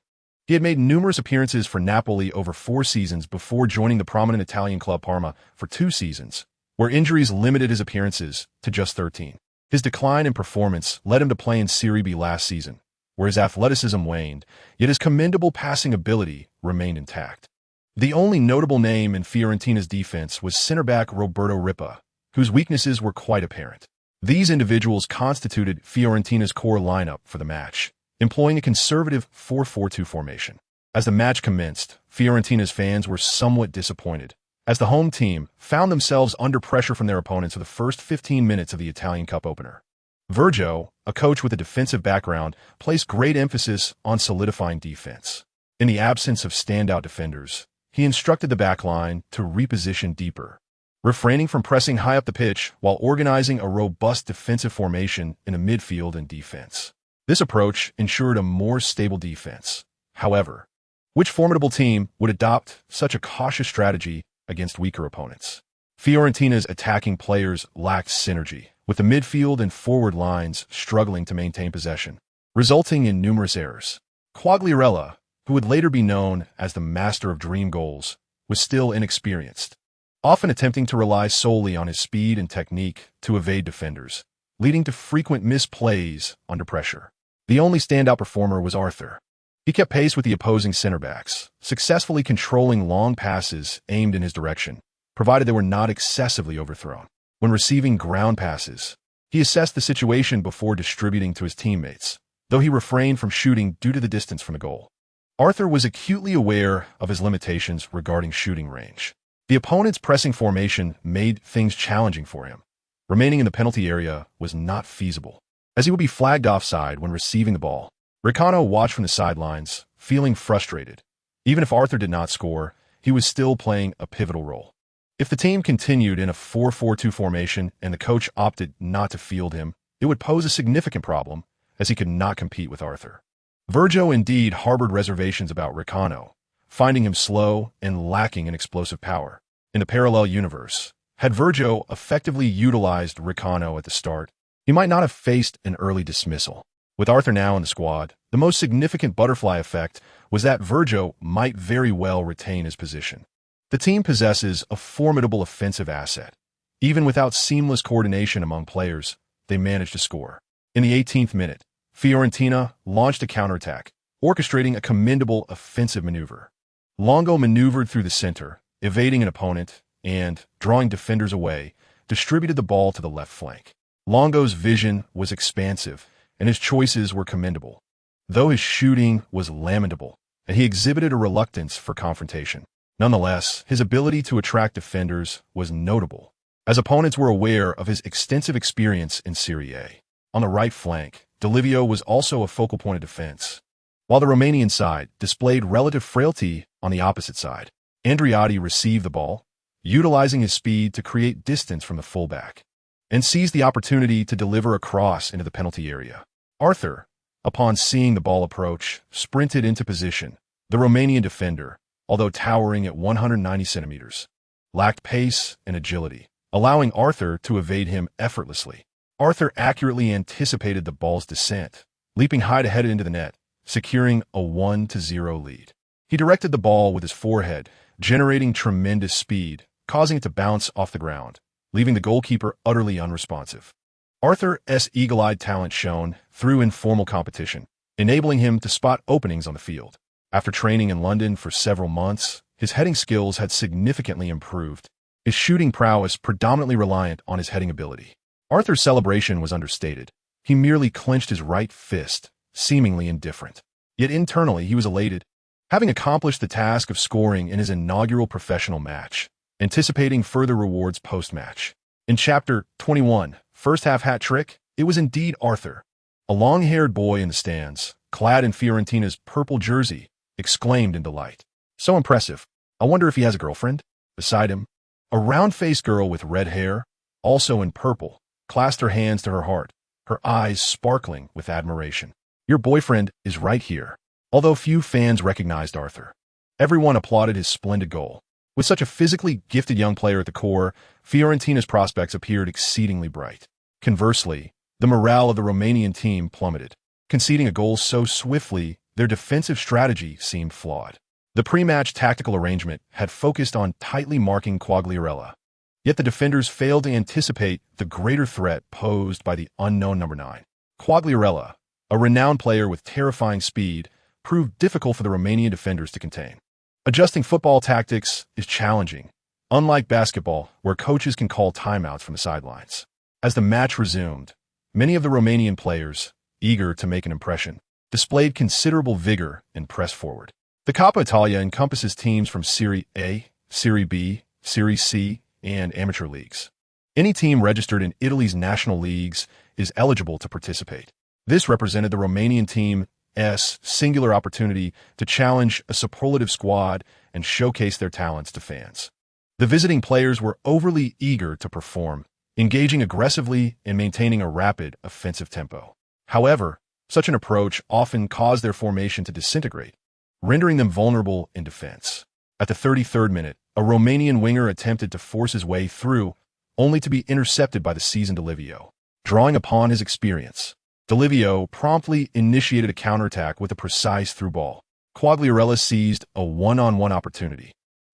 he had made numerous appearances for Napoli over 4 seasons before joining the prominent Italian club Parma for 2 seasons, where injuries limited his appearances to just 13. His decline in performance led him to play in Serie B last season, where his athleticism waned, yet his commendable passing ability remained intact. The only notable name in Fiorentina's defense was center-back Roberto Ripa, whose weaknesses were quite apparent. These individuals constituted Fiorentina's core lineup for the match, employing a conservative 4-4-2 formation. As the match commenced, Fiorentina's fans were somewhat disappointed, as the home team found themselves under pressure from their opponents for the first 15 minutes of the Italian Cup opener. Virgio, a coach with a defensive background, placed great emphasis on solidifying defense. In the absence of standout defenders, he instructed the backline to reposition deeper, refraining from pressing high up the pitch while organizing a robust defensive formation in the midfield and defense. This approach ensured a more stable defense. However, which formidable team would adopt such a cautious strategy against weaker opponents? Fiorentina's attacking players lacked synergy, with the midfield and forward lines struggling to maintain possession, resulting in numerous errors. Quagliarella, who would later be known as the master of dream goals, was still inexperienced, often attempting to rely solely on his speed and technique to evade defenders, leading to frequent misplays under pressure. The only standout performer was Arthur. He kept pace with the opposing center-backs, successfully controlling long passes aimed in his direction, provided they were not excessively overthrown. When receiving ground passes, he assessed the situation before distributing to his teammates, though he refrained from shooting due to the distance from the goal. Arthur was acutely aware of his limitations regarding shooting range. The opponent's pressing formation made things challenging for him. Remaining in the penalty area was not feasible, as he would be flagged offside when receiving the ball. Riccano watched from the sidelines, feeling frustrated. Even if Arthur did not score, he was still playing a pivotal role. If the team continued in a 4-4-2 formation and the coach opted not to field him, it would pose a significant problem, as he could not compete with Arthur. Virgio indeed harbored reservations about Riccano, finding him slow and lacking in explosive power. In the parallel universe, had Virgio effectively utilized Riccano at the start, he might not have faced an early dismissal. With Arthur now in the squad, the most significant butterfly effect was that Virgio might very well retain his position. The team possesses a formidable offensive asset. Even without seamless coordination among players, they managed to score. In the 18th minute, Fiorentina launched a counterattack, orchestrating a commendable offensive maneuver. Longo maneuvered through the center, evading an opponent, and, drawing defenders away, distributed the ball to the left flank. Longo's vision was expansive, and his choices were commendable, though his shooting was lamentable, and he exhibited a reluctance for confrontation. Nonetheless, his ability to attract defenders was notable, as opponents were aware of his extensive experience in Serie A. On the right flank, D'Olivio was also a focal point of defense, while the Romanian side displayed relative frailty on the opposite side. Andreotti received the ball, utilizing his speed to create distance from the fullback, and seized the opportunity to deliver a cross into the penalty area. Arthur, upon seeing the ball approach, sprinted into position. The Romanian defender, although towering at 190 centimeters, lacked pace and agility, allowing Arthur to evade him effortlessly. Arthur accurately anticipated the ball's descent, leaping high to head it into the net, securing a 1-0 lead. He directed the ball with his forehead, generating tremendous speed, causing it to bounce off the ground, leaving the goalkeeper utterly unresponsive. Arthur's eagle-eyed talent shone through informal competition, enabling him to spot openings on the field. After training in London for several months, his heading skills had significantly improved, his shooting prowess predominantly reliant on his heading ability. Arthur's celebration was understated. He merely clenched his right fist, seemingly indifferent. Yet internally he was elated, having accomplished the task of scoring in his inaugural professional match, anticipating further rewards post-match. In Chapter 21, First Half Hat Trick, it was indeed Arthur, a long-haired boy in the stands, clad in Fiorentina's purple jersey, exclaimed in delight. "So impressive. I wonder if he has a girlfriend?" Beside him, a round-faced girl with red hair, also in purple, clasped her hands to her heart, her eyes sparkling with admiration. Your boyfriend is right here. Although few fans recognized Arthur, everyone applauded his splendid goal. With such a physically gifted young player at the core, Fiorentina's prospects appeared exceedingly bright. Conversely, the morale of the Romanian team plummeted. Conceding a goal so swiftly, their defensive strategy seemed flawed. The pre-match tactical arrangement had focused on tightly marking Quagliarella. Yet the defenders failed to anticipate the greater threat posed by the unknown number 9. Quagliarella, a renowned player with terrifying speed, proved difficult for the Romanian defenders to contain. Adjusting football tactics is challenging, unlike basketball, where coaches can call timeouts from the sidelines. As the match resumed, many of the Romanian players, eager to make an impression, displayed considerable vigor and pressed forward. The Coppa Italia encompasses teams from Serie A, Serie B, Serie C, and amateur leagues. Any team registered in Italy's national leagues is eligible to participate. This represented the Romanian team's singular opportunity to challenge a superlative squad and showcase their talents to fans. The visiting players were overly eager to perform, engaging aggressively and maintaining a rapid, offensive tempo. However, such an approach often caused their formation to disintegrate, rendering them vulnerable in defense. At the 33rd minute, a Romanian winger attempted to force his way through, only to be intercepted by the seasoned Olivio. Drawing upon his experience, Olivio promptly initiated a counterattack with a precise through ball. Quagliarella seized a one-on-one opportunity,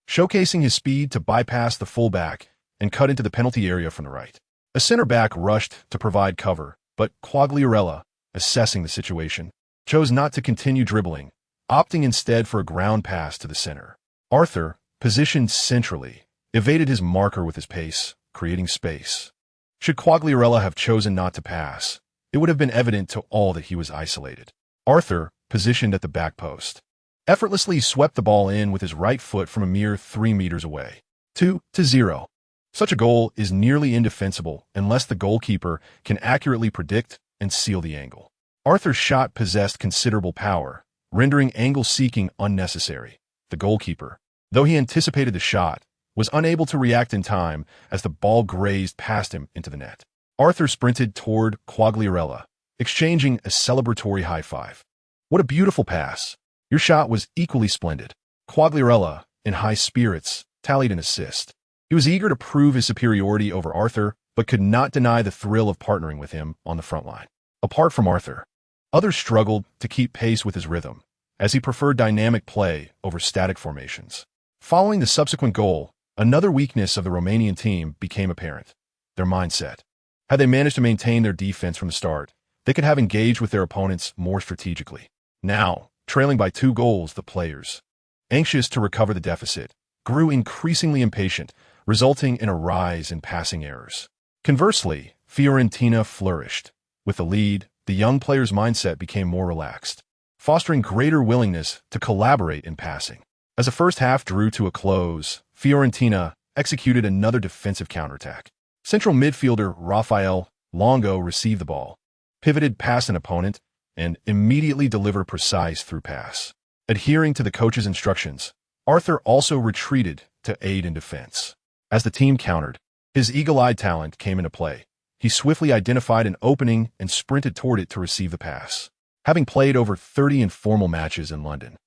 showcasing his speed to bypass the fullback and cut into the penalty area from the right. A center-back rushed to provide cover, but Quagliarella, assessing the situation, chose not to continue dribbling, opting instead for a ground pass to the center. Arthur, positioned centrally, evaded his marker with his pace, creating space. Should Quagliarella have chosen not to pass, it would have been evident to all that he was isolated. Arthur, positioned at the back post, effortlessly swept the ball in with his right foot from a mere 3 meters away. 2-0. Such a goal is nearly indefensible unless the goalkeeper can accurately predict and seal the angle. Arthur's shot possessed considerable power, rendering angle-seeking unnecessary. The goalkeeper, though he anticipated the shot, was unable to react in time as the ball grazed past him into the net. Arthur sprinted toward Quagliarella, exchanging a celebratory high five. What a beautiful pass! Your shot was equally splendid. Quagliarella, in high spirits, tallied an assist. He was eager to prove his superiority over Arthur, but could not deny the thrill of partnering with him on the front line. Apart from Arthur, others struggled to keep pace with his rhythm, as he preferred dynamic play over static formations. Following the subsequent goal, another weakness of the Romanian team became apparent: their mindset. Had they managed to maintain their defense from the start, they could have engaged with their opponents more strategically. Now, trailing by 2 goals, the players, anxious to recover the deficit, grew increasingly impatient, resulting in a rise in passing errors. Conversely, Fiorentina flourished. With the lead, the young players' mindset became more relaxed, fostering greater willingness to collaborate in passing. As the first half drew to a close, Fiorentina executed another defensive counterattack. Central midfielder Rafael Longo received the ball, pivoted past an opponent, and immediately delivered a precise through pass. Adhering to the coach's instructions, Arthur also retreated to aid in defense. As the team countered, his eagle-eyed talent came into play. He swiftly identified an opening and sprinted toward it to receive the pass. Having played over 30 informal matches in London,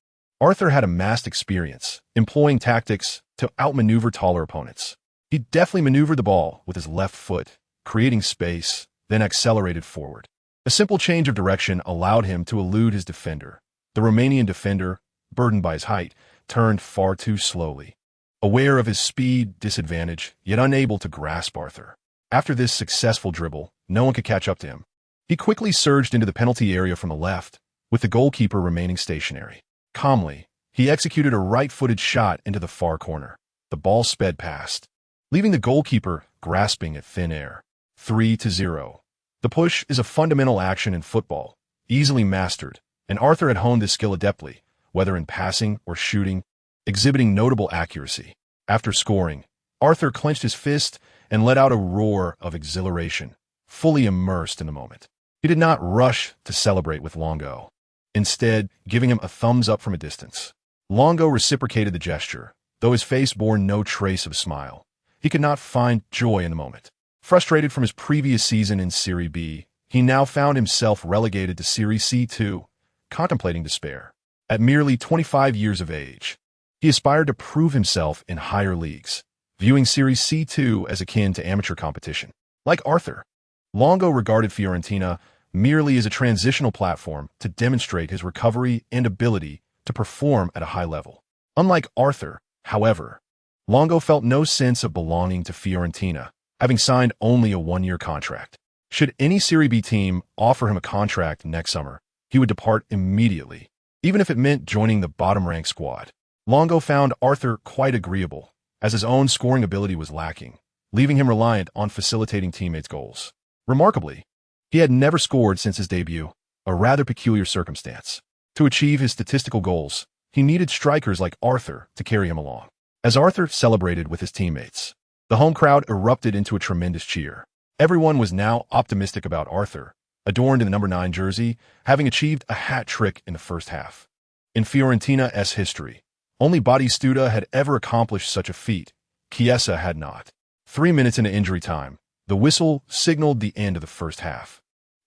Arthur had amassed experience, employing tactics to outmaneuver taller opponents. He deftly maneuvered the ball with his left foot, creating space, then accelerated forward. A simple change of direction allowed him to elude his defender. The Romanian defender, burdened by his height, turned far too slowly, aware of his speed disadvantage, yet unable to grasp Arthur. After this successful dribble, no one could catch up to him. He quickly surged into the penalty area from the left, with the goalkeeper remaining stationary. Calmly, he executed a right-footed shot into the far corner. The ball sped past, leaving the goalkeeper grasping at thin air. 3-0. The push is a fundamental action in football, easily mastered, and Arthur had honed this skill adeptly, whether in passing or shooting, exhibiting notable accuracy. After scoring, Arthur clenched his fist and let out a roar of exhilaration, fully immersed in the moment. He did not rush to celebrate with Longo, instead giving him a thumbs up from a distance. Longo reciprocated the gesture, though his face bore no trace of a smile. He could not find joy in the moment. Frustrated from his previous season in Serie B, he now found himself relegated to Serie C2, contemplating despair. At merely 25 years of age, he aspired to prove himself in higher leagues, viewing Serie C2 as akin to amateur competition. Like Arthur, Longo regarded Fiorentina merely as a transitional platform to demonstrate his recovery and ability to perform at a high level. Unlike Arthur, however, Longo felt no sense of belonging to Fiorentina, having signed only a one-year contract. Should any Serie B team offer him a contract next summer, he would depart immediately, even if it meant joining the bottom-ranked squad. Longo found Arthur quite agreeable, as his own scoring ability was lacking, leaving him reliant on facilitating teammates' goals. Remarkably, he had never scored since his debut, a rather peculiar circumstance. To achieve his statistical goals, he needed strikers like Arthur to carry him along. As Arthur celebrated with his teammates, the home crowd erupted into a tremendous cheer. Everyone was now optimistic about Arthur, adorned in the number 9 jersey, having achieved a hat trick in the first half. In Fiorentina's history, only Batistuta had ever accomplished such a feat. Chiesa had not. 3 minutes into injury time, the whistle signaled the end of the first half,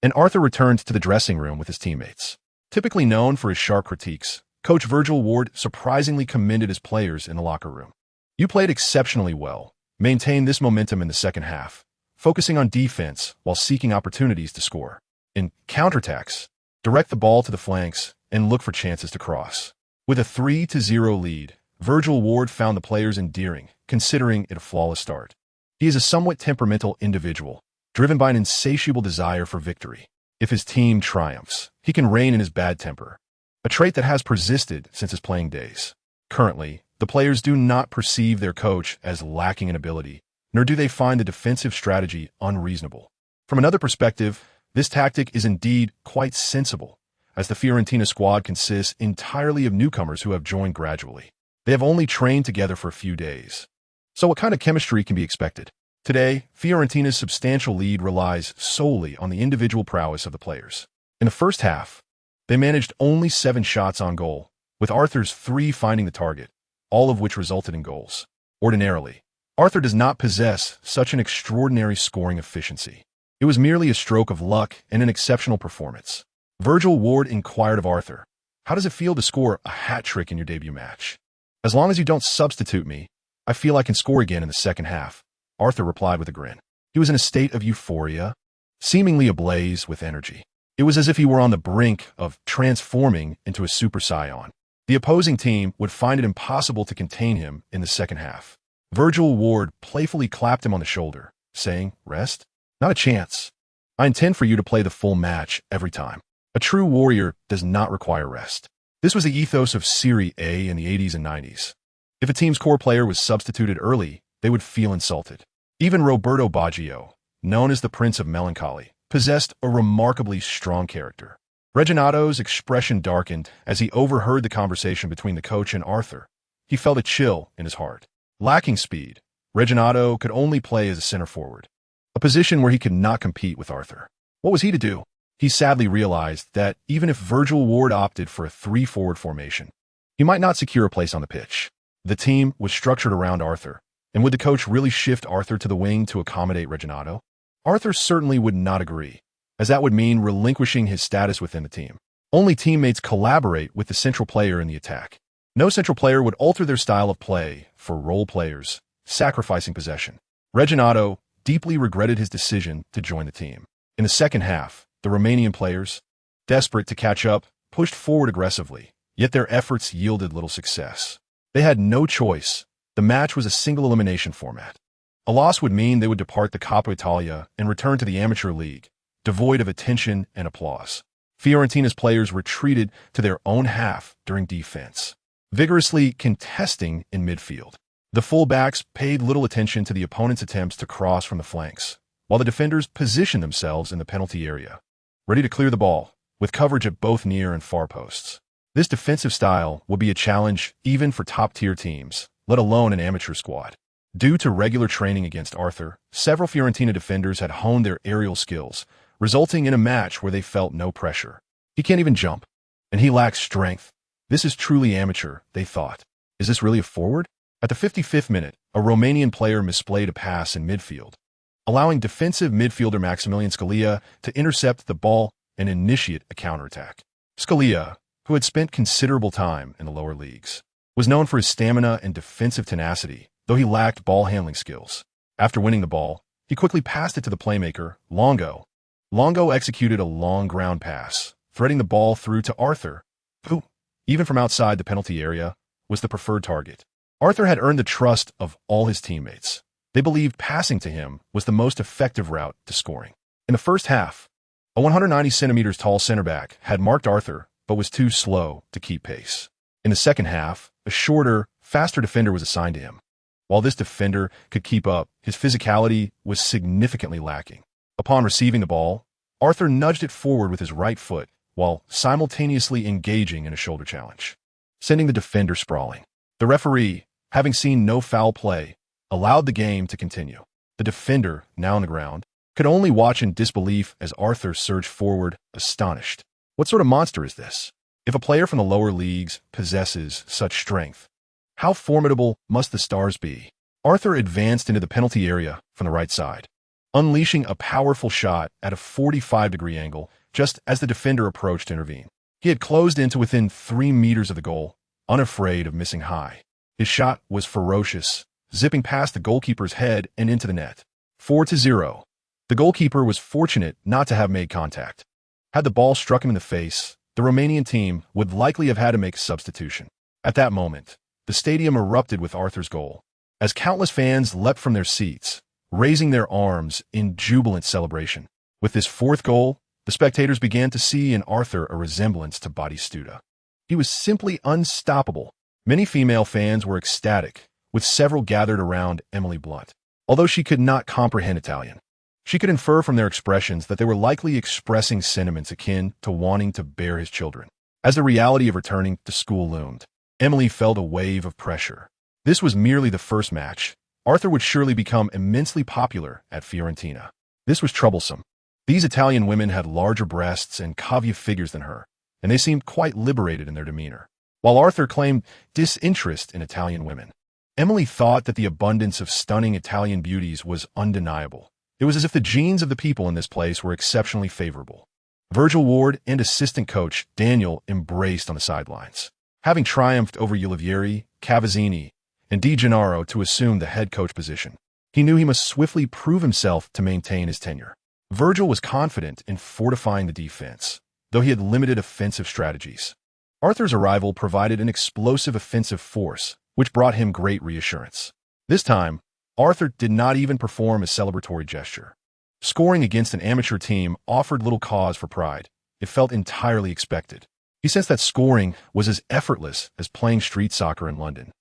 and Arthur returned to the dressing room with his teammates. Typically known for his sharp critiques, Coach Virgil Ward surprisingly commended his players in the locker room. "You played exceptionally well, maintained this momentum in the second half, focusing on defense while seeking opportunities to score. In counterattacks, direct the ball to the flanks and look for chances to cross." With a 3-0 lead, Virgil Ward found the players endearing, considering it a flawless start. He is a somewhat temperamental individual, driven by an insatiable desire for victory. If his team triumphs, he can rein in his bad temper, a trait that has persisted since his playing days. Currently, the players do not perceive their coach as lacking in ability, nor do they find the defensive strategy unreasonable. From another perspective, this tactic is indeed quite sensible, as the Fiorentina squad consists entirely of newcomers who have joined gradually. They have only trained together for a few days. So what kind of chemistry can be expected? Today, Fiorentina's substantial lead relies solely on the individual prowess of the players. In the first half, they managed only 7 shots on goal, with Arthur's 3 finding the target, all of which resulted in goals. Ordinarily, Arthur does not possess such an extraordinary scoring efficiency. It was merely a stroke of luck and an exceptional performance. Virgil Ward inquired of Arthur, "How does it feel to score a hat trick in your debut match?" "As long as you don't substitute me, I feel I can score again in the second half," Arthur replied with a grin. He was in a state of euphoria, seemingly ablaze with energy. It was as if he were on the brink of transforming into a super saiyan. The opposing team would find it impossible to contain him in the second half. Virgil Ward playfully clapped him on the shoulder, saying, "Rest? Not a chance. I intend for you to play the full match every time. A true warrior does not require rest." This was the ethos of Serie A in the 80s and 90s. If a team's core player was substituted early, they would feel insulted. Even Roberto Baggio, known as the Prince of Melancholy, possessed a remarkably strong character. Reginato's expression darkened as he overheard the conversation between the coach and Arthur. He felt a chill in his heart. Lacking speed, Reginato could only play as a center forward, a position where he could not compete with Arthur. What was he to do? He sadly realized that even if Virgil Ward opted for a 3-forward formation, he might not secure a place on the pitch. The team was structured around Arthur, and would the coach really shift Arthur to the wing to accommodate Reginato? Arthur certainly would not agree, as that would mean relinquishing his status within the team. Only teammates collaborate with the central player in the attack. No central player would alter their style of play for role players, sacrificing possession. Reginato deeply regretted his decision to join the team. In the second half, the Romanian players, desperate to catch up, pushed forward aggressively, yet their efforts yielded little success. They had no choice. The match was a single elimination format. A loss would mean they would depart the Coppa Italia and return to the amateur league, devoid of attention and applause. Fiorentina's players retreated to their own half during defense, vigorously contesting in midfield. The fullbacks paid little attention to the opponent's attempts to cross from the flanks, while the defenders positioned themselves in the penalty area, ready to clear the ball, with coverage at both near and far posts. This defensive style would be a challenge even for top-tier teams, let alone an amateur squad. Due to regular training against Arthur, several Fiorentina defenders had honed their aerial skills, resulting in a match where they felt no pressure. He can't even jump, and he lacks strength. This is truly amateur, they thought. Is this really a forward? At the 55th minute, a Romanian player misplayed a pass in midfield, allowing defensive midfielder Maximilian Scalia to intercept the ball and initiate a counterattack. Scalia, who had spent considerable time in the lower leagues, was known for his stamina and defensive tenacity, though he lacked ball handling skills. After winning the ball, he quickly passed it to the playmaker, Longo. Longo executed a long ground pass, threading the ball through to Arthur, who, even from outside the penalty area, was the preferred target. Arthur had earned the trust of all his teammates. They believed passing to him was the most effective route to scoring. In the first half, a 190 centimeters tall center back had marked Arthur, but was too slow to keep pace. In the second half, a shorter, faster defender was assigned to him. While this defender could keep up, his physicality was significantly lacking. Upon receiving the ball, Arthur nudged it forward with his right foot while simultaneously engaging in a shoulder challenge, sending the defender sprawling. The referee, having seen no foul play, allowed the game to continue. The defender, now on the ground, could only watch in disbelief as Arthur surged forward, astonished. What sort of monster is this? If a player from the lower leagues possesses such strength, how formidable must the stars be? Arthur advanced into the penalty area from the right side, unleashing a powerful shot at a 45-degree angle just as the defender approached to intervene. He had closed into within 3 meters of the goal, unafraid of missing high. His shot was ferocious, zipping past the goalkeeper's head and into the net. 4-0. The goalkeeper was fortunate not to have made contact. Had the ball struck him in the face, the Romanian team would likely have had to make a substitution. At that moment, the stadium erupted with Arthur's goal, as countless fans leapt from their seats, raising their arms in jubilant celebration. With this fourth goal, the spectators began to see in Arthur a resemblance to Batistuta. He was simply unstoppable. Many female fans were ecstatic, with several gathered around Emily Blunt. Although she could not comprehend Italian, she could infer from their expressions that they were likely expressing sentiments akin to wanting to bear his children. As the reality of returning to school loomed, Emily felt a wave of pressure. This was merely the first match. Arthur would surely become immensely popular at Fiorentina. This was troublesome. These Italian women had larger breasts and cavia figures than her, and they seemed quite liberated in their demeanor. While Arthur claimed disinterest in Italian women, Emily thought that the abundance of stunning Italian beauties was undeniable. It was as if the genes of the people in this place were exceptionally favorable. Virgil Ward and assistant coach Daniel embraced on the sidelines. Having triumphed over Olivieri, Cavazzini, and Di Gennaro to assume the head coach position, he knew he must swiftly prove himself to maintain his tenure. Virgil was confident in fortifying the defense, though he had limited offensive strategies. Arthur's arrival provided an explosive offensive force, which brought him great reassurance. This time, Arthur did not even perform a celebratory gesture. Scoring against an amateur team offered little cause for pride. It felt entirely expected. He sensed that scoring was as effortless as playing street soccer in London.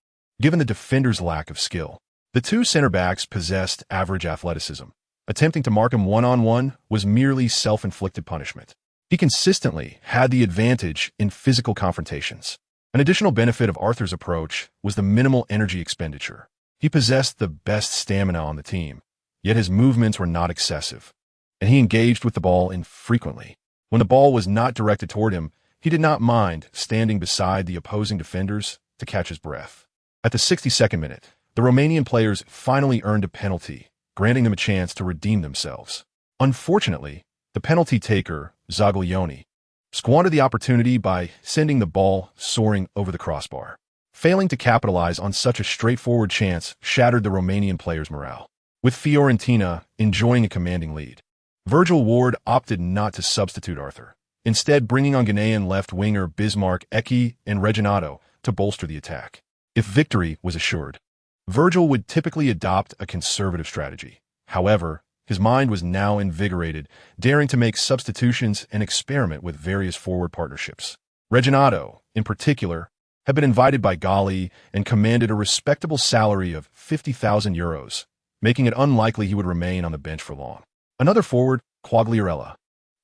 Given the defender's lack of skill, the two center backs possessed average athleticism. Attempting to mark him one-on-one was merely self-inflicted punishment. He consistently had the advantage in physical confrontations. An additional benefit of Arthur's approach was the minimal energy expenditure. He possessed the best stamina on the team, yet his movements were not excessive, and he engaged with the ball infrequently. When the ball was not directed toward him, he did not mind standing beside the opposing defenders to catch his breath. At the 62nd minute, the Romanian players finally earned a penalty, granting them a chance to redeem themselves. Unfortunately, the penalty taker, Zaglioni, squandered the opportunity by sending the ball soaring over the crossbar. Failing to capitalize on such a straightforward chance shattered the Romanian players' morale. With Fiorentina enjoying a commanding lead, Virgil Ward opted not to substitute Arthur, instead bringing on Ghanaian left winger Bismarck Eki and Reginato to bolster the attack. If victory was assured, Virgil would typically adopt a conservative strategy. However, his mind was now invigorated, daring to make substitutions and experiment with various forward partnerships. Reginato, in particular, had been invited by Gali and commanded a respectable salary of €50,000, making it unlikely he would remain on the bench for long. Another forward, Quagliarella,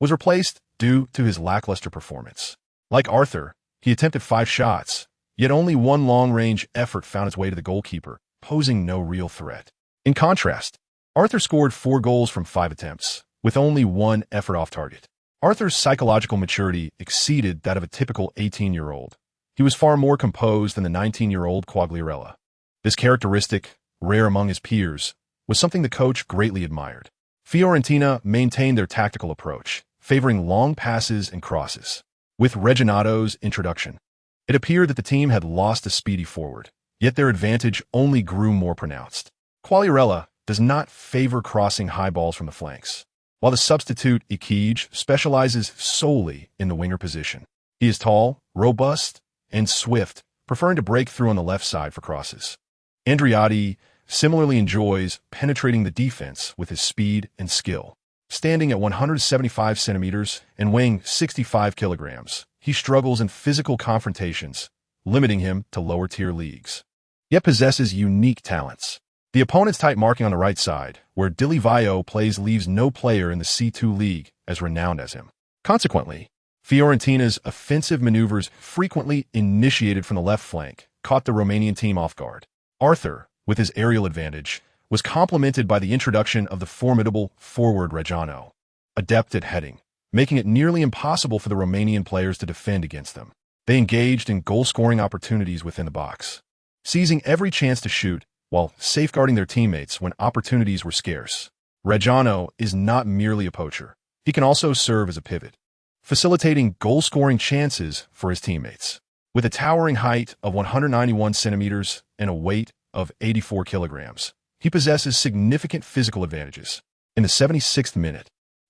was replaced due to his lackluster performance. Like Arthur, he attempted 5 shots, yet only one long-range effort found its way to the goalkeeper, posing no real threat. In contrast, Arthur scored 4 goals from 5 attempts, with only 1 effort off target. Arthur's psychological maturity exceeded that of a typical 18-year-old. He was far more composed than the 19-year-old Quagliarella. This characteristic, rare among his peers, was something the coach greatly admired. Fiorentina maintained their tactical approach, favoring long passes and crosses. With Reginato's introduction, it appeared that the team had lost a speedy forward, yet their advantage only grew more pronounced. Quagliarella does not favor crossing high balls from the flanks, while the substitute Ikij specializes solely in the winger position. He is tall, robust, and swift, preferring to break through on the left side for crosses. Andreotti similarly enjoys penetrating the defense with his speed and skill. Standing at 175 centimeters and weighing 65 kilograms, he struggles in physical confrontations, limiting him to lower-tier leagues, yet possesses unique talents. The opponent's tight marking on the right side, where Dilivaio plays, leaves no player in the C2 league as renowned as him. Consequently, Fiorentina's offensive maneuvers, frequently initiated from the left flank, caught the Romanian team off guard. Arthur, with his aerial advantage, was complemented by the introduction of the formidable forward Reggiano, adept at heading, making it nearly impossible for the Romanian players to defend against them. They engaged in goal-scoring opportunities within the box, seizing every chance to shoot while safeguarding their teammates when opportunities were scarce. Reggiano is not merely a poacher. He can also serve as a pivot, facilitating goal-scoring chances for his teammates. With a towering height of 191 centimeters and a weight of 84 kilograms, he possesses significant physical advantages. In the 76th minute,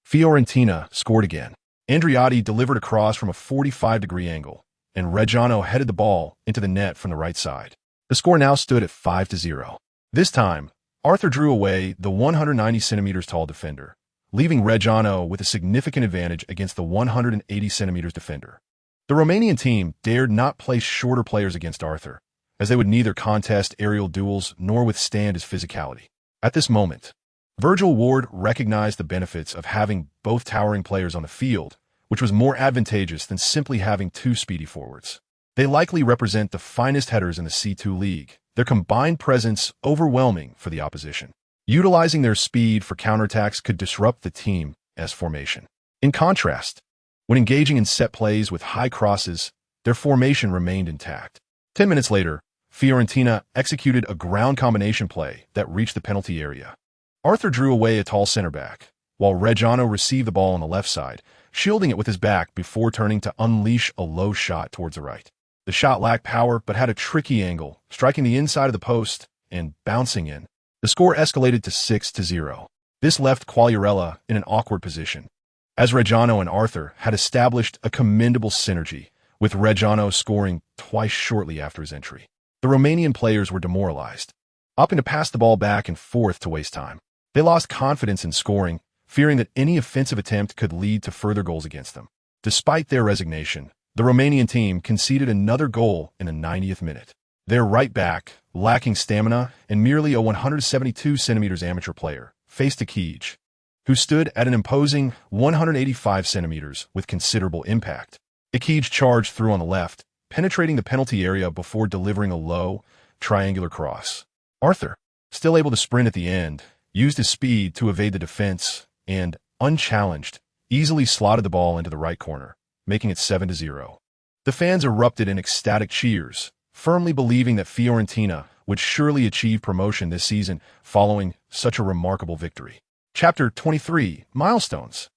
Fiorentina scored again. Andreotti delivered a cross from a 45-degree angle, and Reggiano headed the ball into the net from the right side. The score now stood at 5-0. This time, Arthur drew away the 190 centimeters tall defender, leaving Reggiano with a significant advantage against the 180 centimeters defender. The Romanian team dared not place shorter players against Arthur, as they would neither contest aerial duels nor withstand his physicality. At this moment, Virgil Ward recognized the benefits of having both towering players on the field, which was more advantageous than simply having two speedy forwards. They likely represent the finest headers in the C2 league, their combined presence overwhelming for the opposition. Utilizing their speed for counterattacks could disrupt the team's formation. In contrast, when engaging in set plays with high crosses, their formation remained intact. 10 minutes later, Fiorentina executed a ground combination play that reached the penalty area. Arthur drew away a tall center back, while Reggiano received the ball on the left side, shielding it with his back before turning to unleash a low shot towards the right. The shot lacked power but had a tricky angle, striking the inside of the post and bouncing in. The score escalated to 6-0. This left Quagliarella in an awkward position, as Reggiano and Arthur had established a commendable synergy, with Reggiano scoring twice shortly after his entry. The Romanian players were demoralized, opting to pass the ball back and forth to waste time. They lost confidence in scoring, fearing that any offensive attempt could lead to further goals against them. Despite their resignation, the Romanian team conceded another goal in the 90th minute. Their right back, lacking stamina and merely a 172 centimeters amateur player, faced Ikij, who stood at an imposing 185 centimeters with considerable impact. Ikij charged through on the left, penetrating the penalty area before delivering a low, triangular cross. Arthur, still able to sprint at the end, used his speed to evade the defense and, unchallenged, easily slotted the ball into the right corner, making it 7-0. The fans erupted in ecstatic cheers, firmly believing that Fiorentina would surely achieve promotion this season following such a remarkable victory. Chapter 23, Milestones.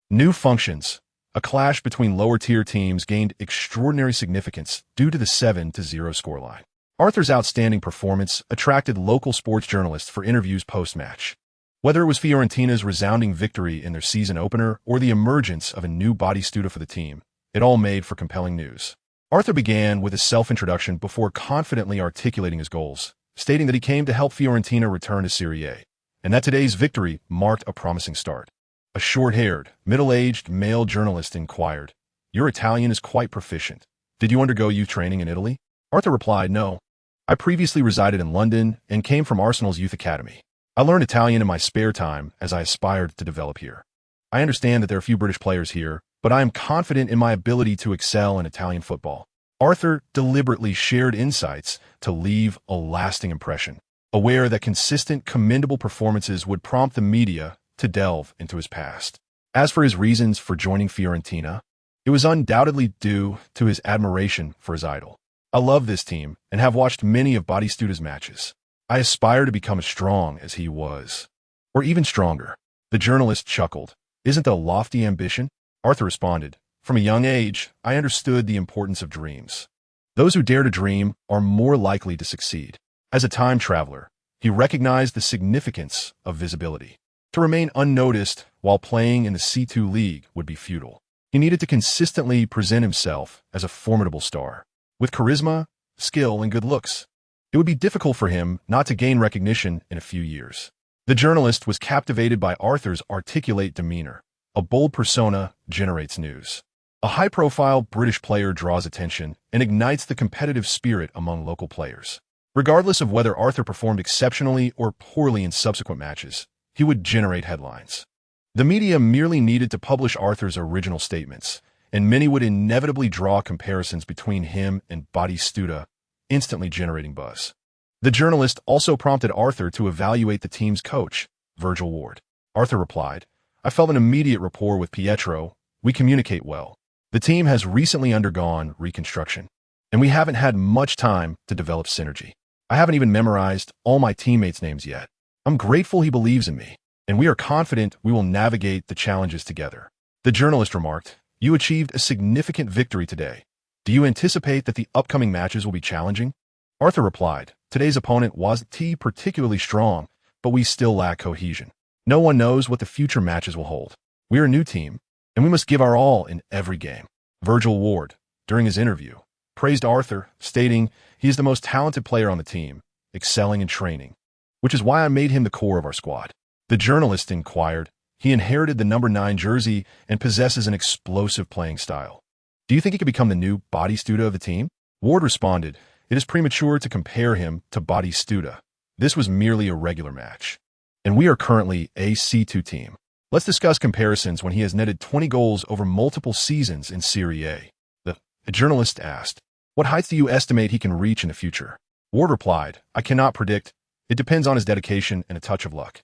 New functions. A clash between lower-tier teams gained extraordinary significance due to the 7-0 scoreline. Arthur's outstanding performance attracted local sports journalists for interviews post-match. Whether it was Fiorentina's resounding victory in their season opener or the emergence of a new Batistuta for the team, it all made for compelling news. Arthur began with a self-introduction before confidently articulating his goals, stating that he came to help Fiorentina return to Serie A, and that today's victory marked a promising start. A short-haired, middle-aged male journalist inquired, "Your Italian is quite proficient. Did you undergo youth training in Italy?" Arthur replied, "No. I previously resided in London and came from Arsenal's youth academy. I learned Italian in my spare time as I aspired to develop here. I understand that there are few British players here, but I am confident in my ability to excel in Italian football." Arthur deliberately shared insights to leave a lasting impression, aware that consistent, commendable performances would prompt the media to delve into his past. As for his reasons for joining Fiorentina, it was undoubtedly due to his admiration for his idol. I love this team and have watched many of Batistutta's matches. I aspire to become as strong as he was. Or even stronger. The journalist chuckled. Isn't that a lofty ambition? Arthur responded. From a young age, I understood the importance of dreams. Those who dare to dream are more likely to succeed. As a time traveler, he recognized the significance of visibility. To remain unnoticed while playing in the C2 League would be futile. He needed to consistently present himself as a formidable star, with charisma, skill, and good looks. It would be difficult for him not to gain recognition in a few years. The journalist was captivated by Arthur's articulate demeanor. A bold persona generates news. A high-profile British player draws attention and ignites the competitive spirit among local players. Regardless of whether Arthur performed exceptionally or poorly in subsequent matches, he would generate headlines. The media merely needed to publish Arthur's original statements, and many would inevitably draw comparisons between him and Batistuta, instantly generating buzz. The journalist also prompted Arthur to evaluate the team's coach, Virgil Ward. Arthur replied, I felt an immediate rapport with Pietro. We communicate well. The team has recently undergone reconstruction, and we haven't had much time to develop synergy. I haven't even memorized all my teammates' names yet. I'm grateful he believes in me, and we are confident we will navigate the challenges together. The journalist remarked, You achieved a significant victory today. Do you anticipate that the upcoming matches will be challenging? Arthur replied, Today's opponent wasn't particularly strong, but we still lack cohesion. No one knows what the future matches will hold. We are a new team, and we must give our all in every game. Virgil Ward, during his interview, praised Arthur, stating he is the most talented player on the team, excelling in training, which is why I made him the core of our squad. The journalist inquired, He inherited the number 9 jersey and possesses an explosive playing style. Do you think he could become the new Batistuta of the team? Ward responded, It is premature to compare him to Batistuta. This was merely a regular match, and we are currently a C2 team. Let's discuss comparisons when he has netted 20 goals over multiple seasons in Serie A. The journalist asked, What heights do you estimate he can reach in the future? Ward replied, I cannot predict. It depends on his dedication and a touch of luck.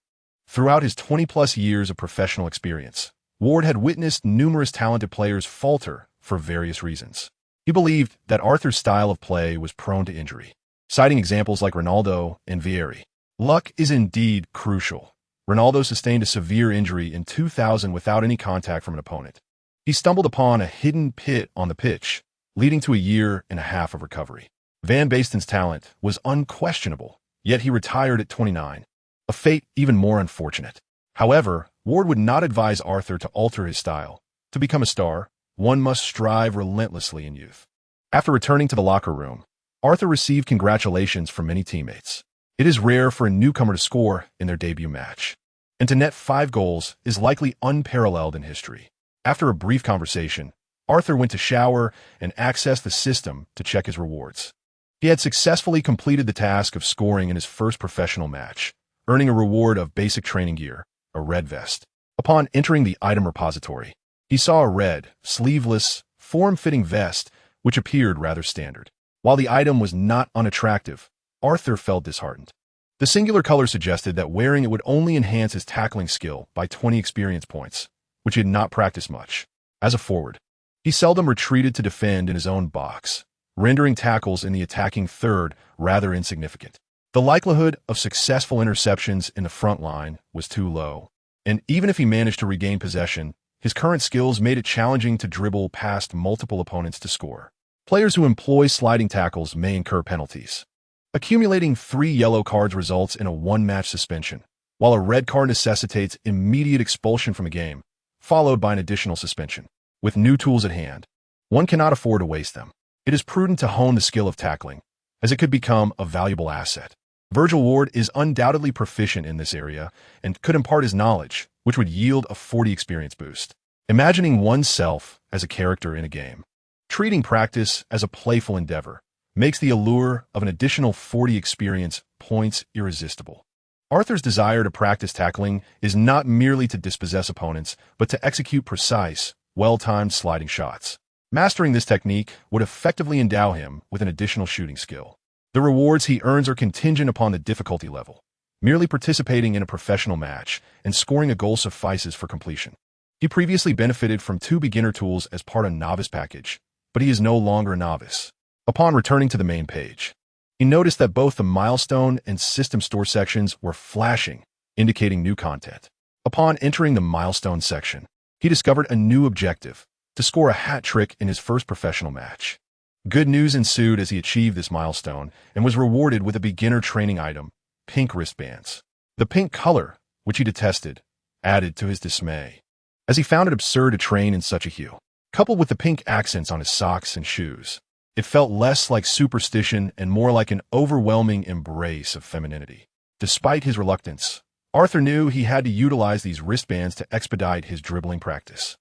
Throughout his 20-plus years of professional experience, Ward had witnessed numerous talented players falter for various reasons. He believed that Arthur's style of play was prone to injury, citing examples like Ronaldo and Vieri. Luck is indeed crucial. Ronaldo sustained a severe injury in 2000 without any contact from an opponent. He stumbled upon a hidden pit on the pitch, leading to a year and a half of recovery. Van Basten's talent was unquestionable, yet he retired at 29, a fate even more unfortunate. However, Ward would not advise Arthur to alter his style. To become a star, one must strive relentlessly in youth. After returning to the locker room, Arthur received congratulations from many teammates. It is rare for a newcomer to score in their debut match, and to net 5 goals is likely unparalleled in history. After a brief conversation, Arthur went to shower and accessed the system to check his rewards. He had successfully completed the task of scoring in his first professional match, earning a reward of basic training gear, a red vest. Upon entering the item repository, he saw a red, sleeveless, form-fitting vest, which appeared rather standard. While the item was not unattractive, Arthur felt disheartened. The singular color suggested that wearing it would only enhance his tackling skill by 20 experience points, which he had not practiced much. As a forward, he seldom retreated to defend in his own box, rendering tackles in the attacking third rather insignificant. The likelihood of successful interceptions in the front line was too low, and even if he managed to regain possession, his current skills made it challenging to dribble past multiple opponents to score. Players who employ sliding tackles may incur penalties. Accumulating 3 yellow cards results in a 1-match suspension, while a red card necessitates immediate expulsion from a game, followed by an additional suspension. With new tools at hand, one cannot afford to waste them. It is prudent to hone the skill of tackling, as it could become a valuable asset. Virgil Ward is undoubtedly proficient in this area and could impart his knowledge, which would yield a 40 experience boost. Imagining oneself as a character in a game, treating practice as a playful endeavor, makes the allure of an additional 40 experience points irresistible. Arthur's desire to practice tackling is not merely to dispossess opponents, but to execute precise, well-timed sliding shots. Mastering this technique would effectively endow him with an additional shooting skill. The rewards he earns are contingent upon the difficulty level. Merely participating in a professional match and scoring a goal suffices for completion. He previously benefited from 2 beginner tools as part of a novice package, but he is no longer a novice. Upon returning to the main page, he noticed that both the milestone and system store sections were flashing, indicating new content. Upon entering the milestone section, he discovered a new objective: to score a hat trick in his first professional match. Good news ensued as he achieved this milestone and was rewarded with a beginner training item: pink wristbands. The pink color, which he detested, added to his dismay, as he found it absurd to train in such a hue. Coupled with the pink accents on his socks and shoes, it felt less like superstition and more like an overwhelming embrace of femininity. Despite his reluctance, Arthur knew he had to utilize these wristbands to expedite his dribbling practice.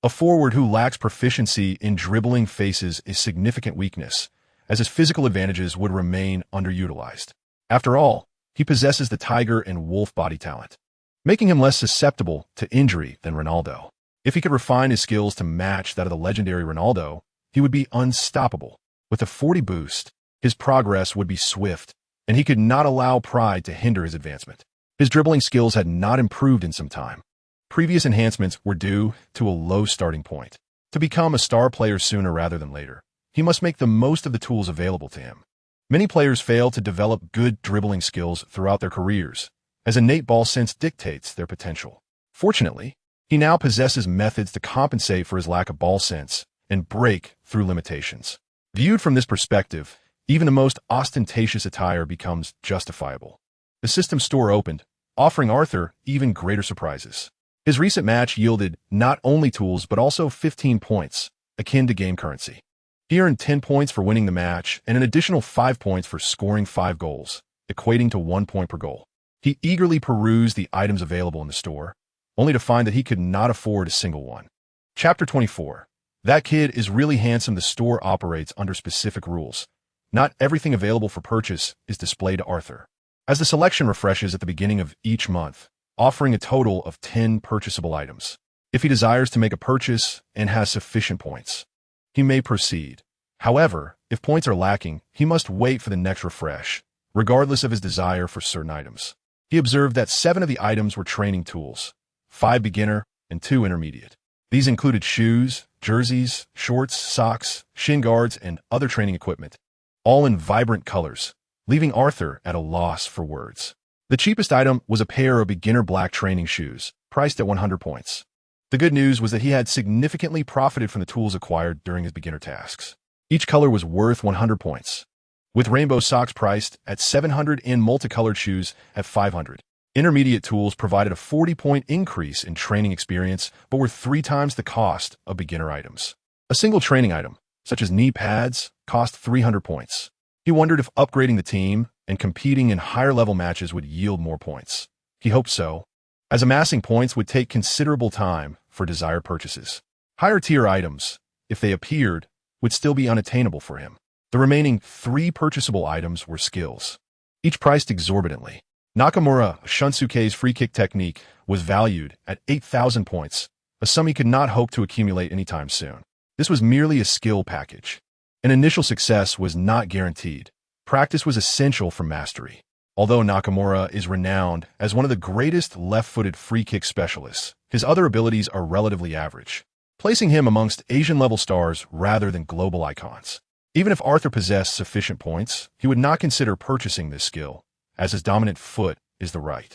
A forward who lacks proficiency in dribbling faces a significant weakness, as his physical advantages would remain underutilized. After all, he possesses the tiger and wolf body talent, making him less susceptible to injury than Ronaldo. If he could refine his skills to match that of the legendary Ronaldo, he would be unstoppable. With a 40 boost, his progress would be swift, and he could not allow pride to hinder his advancement. His dribbling skills had not improved in some time. Previous enhancements were due to a low starting point. To become a star player sooner rather than later, he must make the most of the tools available to him. Many players fail to develop good dribbling skills throughout their careers, as innate ball sense dictates their potential. Fortunately, he now possesses methods to compensate for his lack of ball sense and break through limitations. Viewed from this perspective, even the most ostentatious attire becomes justifiable. The system store opened, offering Arthur even greater surprises. His recent match yielded not only tools but also 15 points, akin to game currency. He earned 10 points for winning the match and an additional 5 points for scoring 5 goals, equating to 1 point per goal. He eagerly perused the items available in the store, only to find that he could not afford a single one. Chapter 24. That kid is really handsome. The store operates under specific rules. Not everything available for purchase is displayed to Arthur, as the selection refreshes at the beginning of each month, offering a total of 10 purchasable items. If he desires to make a purchase and has sufficient points, he may proceed. However, if points are lacking, he must wait for the next refresh, regardless of his desire for certain items. He observed that 7 of the items were training tools, 5 beginner, and 2 intermediate. These included shoes, jerseys, shorts, socks, shin guards, and other training equipment, all in vibrant colors, leaving Arthur at a loss for words. The cheapest item was a pair of beginner black training shoes, priced at 100 points. The good news was that he had significantly profited from the tools acquired during his beginner tasks. Each color was worth 100 points, with rainbow socks priced at 700 and multicolored shoes at 500. Intermediate tools provided a 40-point increase in training experience, but were 3 times the cost of beginner items. A single training item, such as knee pads, cost 300 points. He wondered if upgrading the team and competing in higher-level matches would yield more points. He hoped so, as amassing points would take considerable time for desired purchases. Higher-tier items, if they appeared, would still be unattainable for him. The remaining 3 purchasable items were skills, each priced exorbitantly. Nakamura Shunsuke's free kick technique was valued at 8,000 points, a sum he could not hope to accumulate anytime soon. This was merely a skill package. An initial success was not guaranteed. Practice was essential for mastery. Although Nakamura is renowned as one of the greatest left-footed free kick specialists, his other abilities are relatively average, placing him amongst Asian-level stars rather than global icons. Even if Arthur possessed sufficient points, he would not consider purchasing this skill, as his dominant foot is the right.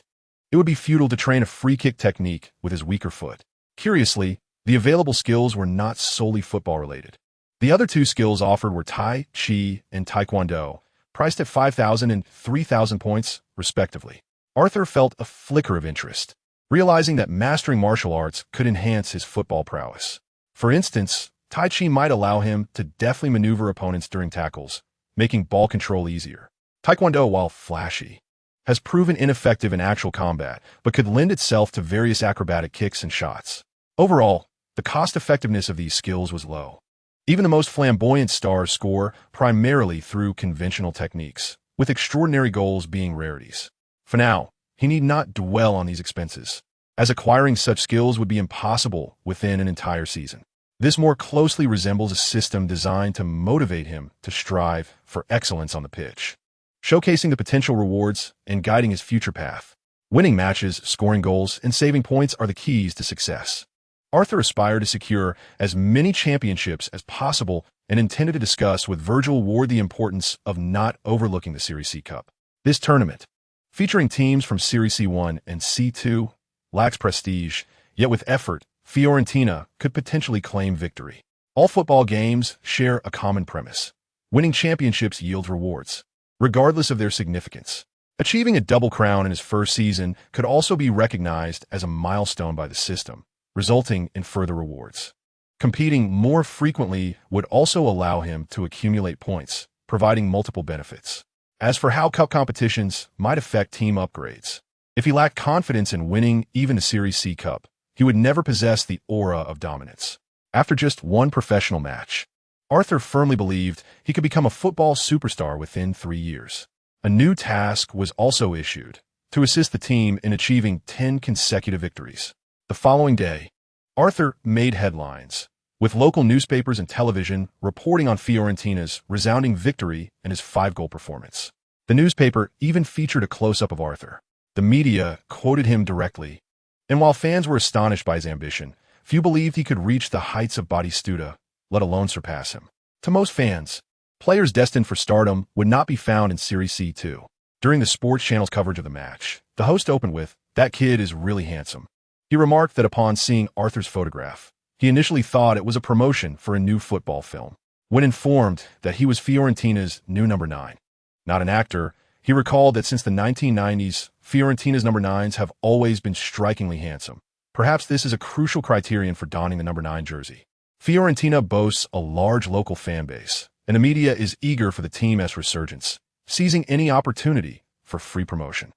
It would be futile to train a free kick technique with his weaker foot. Curiously, the available skills were not solely football-related. The other 2 skills offered were Tai Chi and Taekwondo, priced at 5,000 and 3,000 points, respectively. Arthur felt a flicker of interest, realizing that mastering martial arts could enhance his football prowess. For instance, Tai Chi might allow him to deftly maneuver opponents during tackles, making ball control easier. Taekwondo, while flashy, has proven ineffective in actual combat, but could lend itself to various acrobatic kicks and shots. Overall, the cost-effectiveness of these skills was low. Even the most flamboyant stars score primarily through conventional techniques, with extraordinary goals being rarities. For now, he need not dwell on these expenses, as acquiring such skills would be impossible within an entire season. This more closely resembles a system designed to motivate him to strive for excellence on the pitch, showcasing the potential rewards and guiding his future path. Winning matches, scoring goals, and saving points are the keys to success. Arthur aspired to secure as many championships as possible and intended to discuss with Virgil Ward the importance of not overlooking the Serie C Cup. This tournament, featuring teams from Serie C1 and C2, lacks prestige, yet with effort, Fiorentina could potentially claim victory. All football games share a common premise. Winning championships yields rewards, regardless of their significance. Achieving a double crown in his first season could also be recognized as a milestone by the system, resulting in further rewards. Competing more frequently would also allow him to accumulate points, providing multiple benefits. As for how cup competitions might affect team upgrades, if he lacked confidence in winning even the Serie C Cup, he would never possess the aura of dominance. After just one professional match, Arthur firmly believed he could become a football superstar within 3 years. A new task was also issued to assist the team in achieving 10 consecutive victories. The following day, Arthur made headlines, with local newspapers and television reporting on Fiorentina's resounding victory and his 5-goal performance. The newspaper even featured a close-up of Arthur. The media quoted him directly, and while fans were astonished by his ambition, few believed he could reach the heights of Batistuta, let alone surpass him. To most fans, players destined for stardom would not be found in Serie C2. During the Sports Channel's coverage of the match, the host opened with, "That kid is really handsome." He remarked that upon seeing Arthur's photograph, he initially thought it was a promotion for a new football film. When informed that he was Fiorentina's new number 9, not an actor, he recalled that since the 1990s, Fiorentina's number 9s have always been strikingly handsome. Perhaps this is a crucial criterion for donning the number 9 jersey. Fiorentina boasts a large local fan base, and the media is eager for the team's resurgence, seizing any opportunity for free promotion.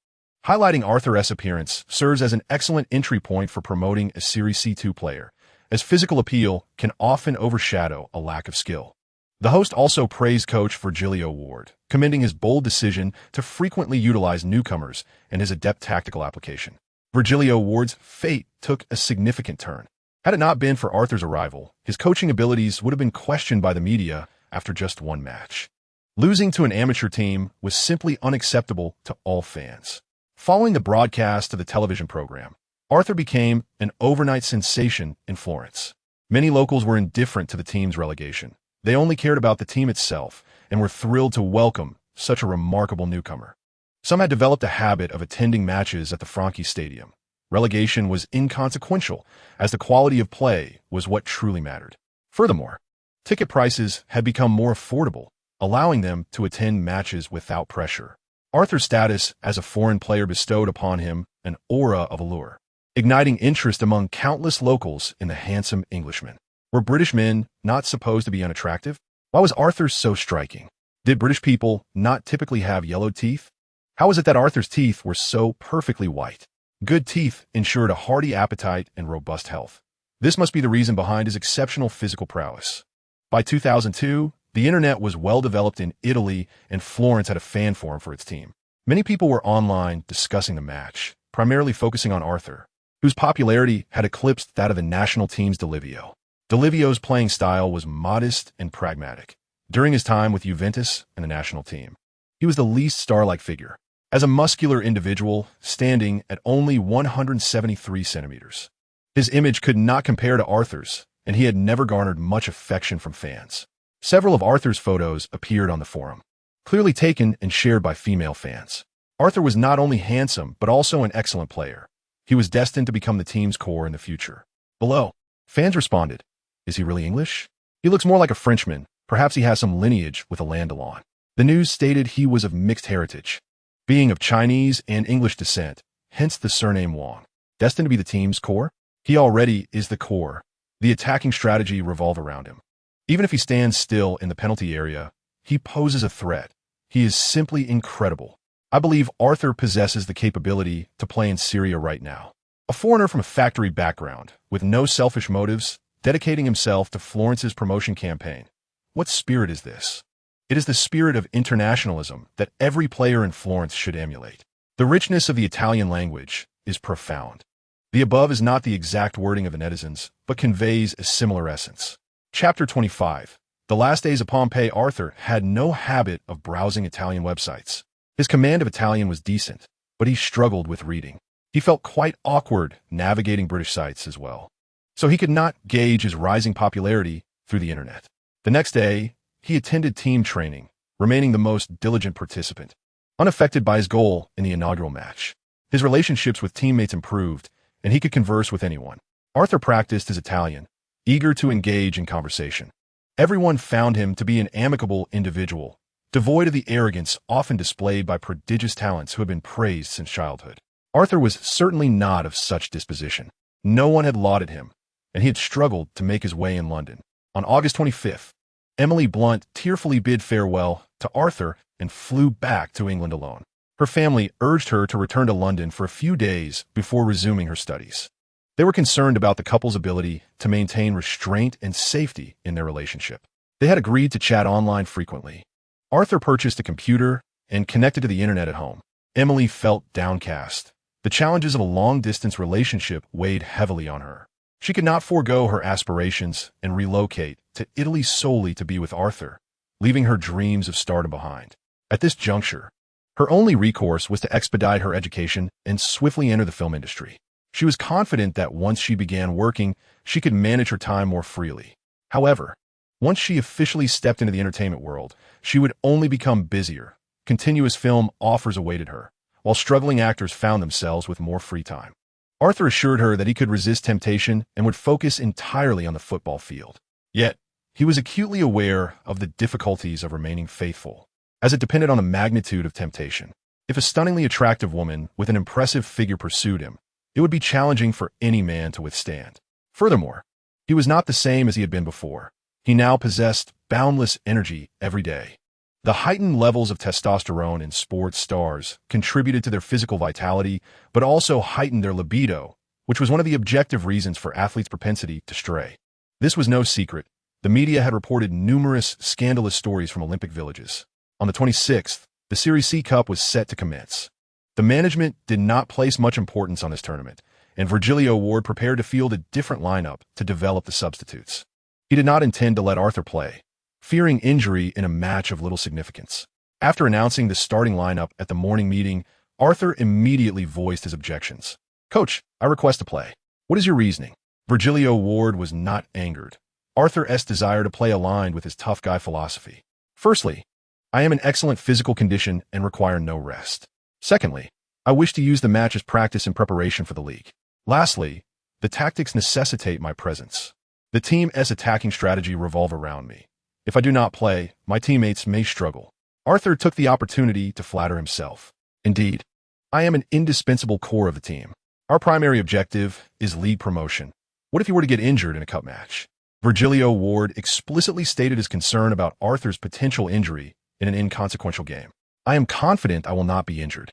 Highlighting Arthur's appearance serves as an excellent entry point for promoting a Serie C2 player, as physical appeal can often overshadow a lack of skill. The host also praised coach Virgilio Ward, commending his bold decision to frequently utilize newcomers and his adept tactical application. Virgilio Ward's fate took a significant turn. Had it not been for Arthur's arrival, his coaching abilities would have been questioned by the media after just one match. Losing to an amateur team was simply unacceptable to all fans. Following the broadcast of the television program, Arthur became an overnight sensation in Florence. Many locals were indifferent to the team's relegation. They only cared about the team itself and were thrilled to welcome such a remarkable newcomer. Some had developed a habit of attending matches at the Franchi Stadium. Relegation was inconsequential, as the quality of play was what truly mattered. Furthermore, ticket prices had become more affordable, allowing them to attend matches without pressure. Arthur's status as a foreign player bestowed upon him an aura of allure, igniting interest among countless locals in the handsome Englishman. Were British men not supposed to be unattractive? Why was Arthur so striking? Did British people not typically have yellow teeth? How was it that Arthur's teeth were so perfectly white? Good teeth ensured a hearty appetite and robust health. This must be the reason behind his exceptional physical prowess. By 2002, the internet was well developed in Italy, and Florence had a fan forum for its team. Many people were online discussing the match, primarily focusing on Arthur, whose popularity had eclipsed that of the national team's Delivio. Delivio's playing style was modest and pragmatic. During his time with Juventus and the national team, he was the least star-like figure, as a muscular individual standing at only 173 centimeters. His image could not compare to Arthur's, and he had never garnered much affection from fans. Several of Arthur's photos appeared on the forum, clearly taken and shared by female fans. Arthur was not only handsome, but also an excellent player. He was destined to become the team's core in the future. Below, fans responded, "Is he really English? He looks more like a Frenchman. Perhaps he has some lineage with a Landalon." The news stated he was of mixed heritage, being of Chinese and English descent, hence the surname Wang. Destined to be the team's core? He already is the core. The attacking strategy revolves around him. Even if he stands still in the penalty area, he poses a threat. He is simply incredible. I believe Arthur possesses the capability to play in Syria right now. A foreigner from a factory background, with no selfish motives, dedicating himself to Florence's promotion campaign. What spirit is this? It is the spirit of internationalism that every player in Florence should emulate. The richness of the Italian language is profound. The above is not the exact wording of the netizens, but conveys a similar essence. Chapter 25. The last days of Pompeii. Arthur had no habit of browsing Italian websites. His command of Italian was decent, but he struggled with reading. He felt quite awkward navigating British sites as well. so he could not gauge his rising popularity through the internet. The next day, he attended team training, remaining the most diligent participant, unaffected by his goal in the inaugural match. His relationships with teammates improved, and he could converse with anyone. Arthur practiced his Italian, eager to engage in conversation. Everyone found him to be an amicable individual, devoid of the arrogance often displayed by prodigious talents who had been praised since childhood. Arthur was certainly not of such disposition. No one had lauded him, and he had struggled to make his way in London. On August 25th, Emily Blunt tearfully bid farewell to Arthur and flew back to England alone. Her family urged her to return to London for a few days before resuming her studies. They were concerned about the couple's ability to maintain restraint and safety in their relationship. They had agreed to chat online frequently. Arthur purchased a computer and connected to the internet at home. Emily felt downcast. The challenges of a long-distance relationship weighed heavily on her. She could not forego her aspirations and relocate to Italy solely to be with Arthur, leaving her dreams of stardom behind. At this juncture, her only recourse was to expedite her education and swiftly enter the film industry. She was confident that once she began working, she could manage her time more freely. However, once she officially stepped into the entertainment world, she would only become busier. Continuous film offers awaited her, while struggling actors found themselves with more free time. Arthur assured her that he could resist temptation and would focus entirely on the football field. Yet, he was acutely aware of the difficulties of remaining faithful, as it depended on the magnitude of temptation. If a stunningly attractive woman with an impressive figure pursued him, it would be challenging for any man to withstand. Furthermore, he was not the same as he had been before. He now possessed boundless energy every day. The heightened levels of testosterone in sports stars contributed to their physical vitality, but also heightened their libido, which was one of the objective reasons for athletes' propensity to stray. This was no secret. The media had reported numerous scandalous stories from Olympic villages. On the 26th, the Series C Cup was set to commence. The management did not place much importance on this tournament, and Virgilio Ward prepared to field a different lineup to develop the substitutes. He did not intend to let Arthur play, fearing injury in a match of little significance. After announcing the starting lineup at the morning meeting, Arthur immediately voiced his objections. "Coach, I request to play. What is your reasoning?" Virgilio Ward was not angered. Arthur's desire to play aligned with his tough guy philosophy. "Firstly, I am in excellent physical condition and require no rest. Secondly, I wish to use the match as practice in preparation for the league. Lastly, the tactics necessitate my presence. The team's attacking strategy revolve around me. If I do not play, my teammates may struggle." Arthur took the opportunity to flatter himself. "Indeed, I am an indispensable core of the team. Our primary objective is league promotion. What if you were to get injured in a cup match?" Virgilio Ward explicitly stated his concern about Arthur's potential injury in an inconsequential game. "I am confident I will not be injured,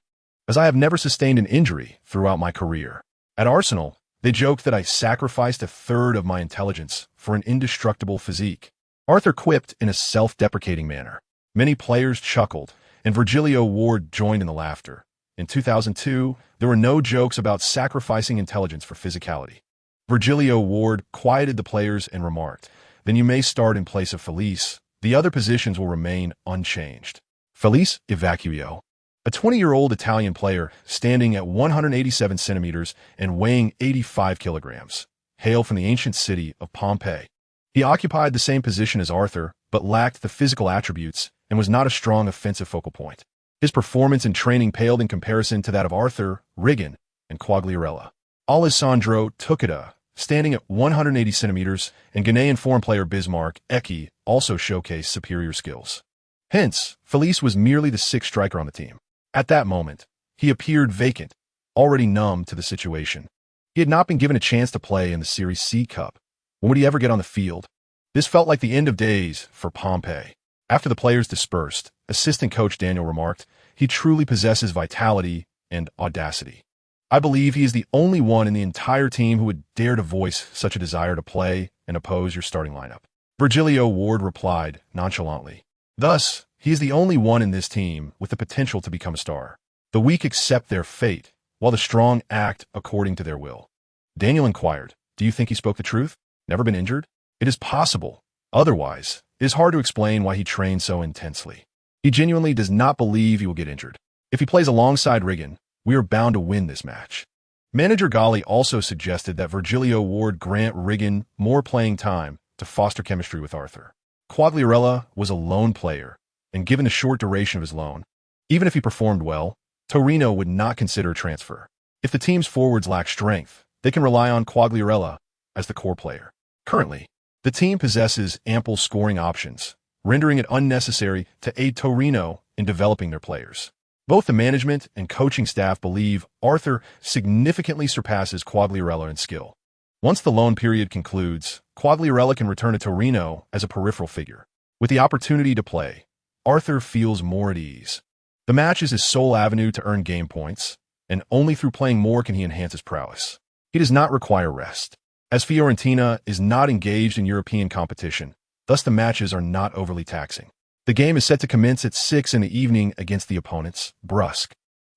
as I have never sustained an injury throughout my career. At Arsenal, they joked that I sacrificed a third of my intelligence for an indestructible physique." Arthur quipped in a self-deprecating manner. Many players chuckled, and Virgilio Ward joined in the laughter. In 2002, there were no jokes about sacrificing intelligence for physicality. Virgilio Ward quieted the players and remarked, "Then you may start in place of Felice. The other positions will remain unchanged." Felice Evacuio, a 20-year-old Italian player standing at 187 centimeters and weighing 85 kilograms, hailed from the ancient city of Pompeii. He occupied the same position as Arthur, but lacked the physical attributes and was not a strong offensive focal point. His performance in training paled in comparison to that of Arthur, Riggin, and Quagliarella. Alessandro Tucada, standing at 180 centimeters, and Ghanaian foreign player Bismarck Eki also showcased superior skills. Hence, Felice was merely the sixth striker on the team. At that moment, he appeared vacant, already numb to the situation. He had not been given a chance to play in the Series C Cup. When would he ever get on the field? This felt like the end of days for Pompeii. After the players dispersed, assistant coach Daniel remarked, "He truly possesses vitality and audacity. I believe he is the only one in the entire team who would dare to voice such a desire to play and oppose your starting lineup." Virgilio Ward replied nonchalantly, "Thus, he is the only one in this team with the potential to become a star. The weak accept their fate, while the strong act according to their will." Daniel inquired, "Do you think he spoke the truth? Never been injured?" "It is possible. Otherwise, it is hard to explain why he trained so intensely. He genuinely does not believe he will get injured. If he plays alongside Riggin, we are bound to win this match." Manager Gali also suggested that Virgilio Ward grant Riggin more playing time to foster chemistry with Arthur. Quagliarella was a lone player, and given the short duration of his loan, even if he performed well, Torino would not consider a transfer. If the team's forwards lack strength, they can rely on Quagliarella as the core player. Currently, the team possesses ample scoring options, rendering it unnecessary to aid Torino in developing their players. Both the management and coaching staff believe Arthur significantly surpasses Quagliarella in skill. Once the loan period concludes, Quagliarella can return to Torino as a peripheral figure. With the opportunity to play, Arthur feels more at ease. The match is his sole avenue to earn game points, and only through playing more can he enhance his prowess. He does not require rest, as Fiorentina is not engaged in European competition, thus the matches are not overly taxing. The game is set to commence at 6 in the evening against the opponents, Brusque.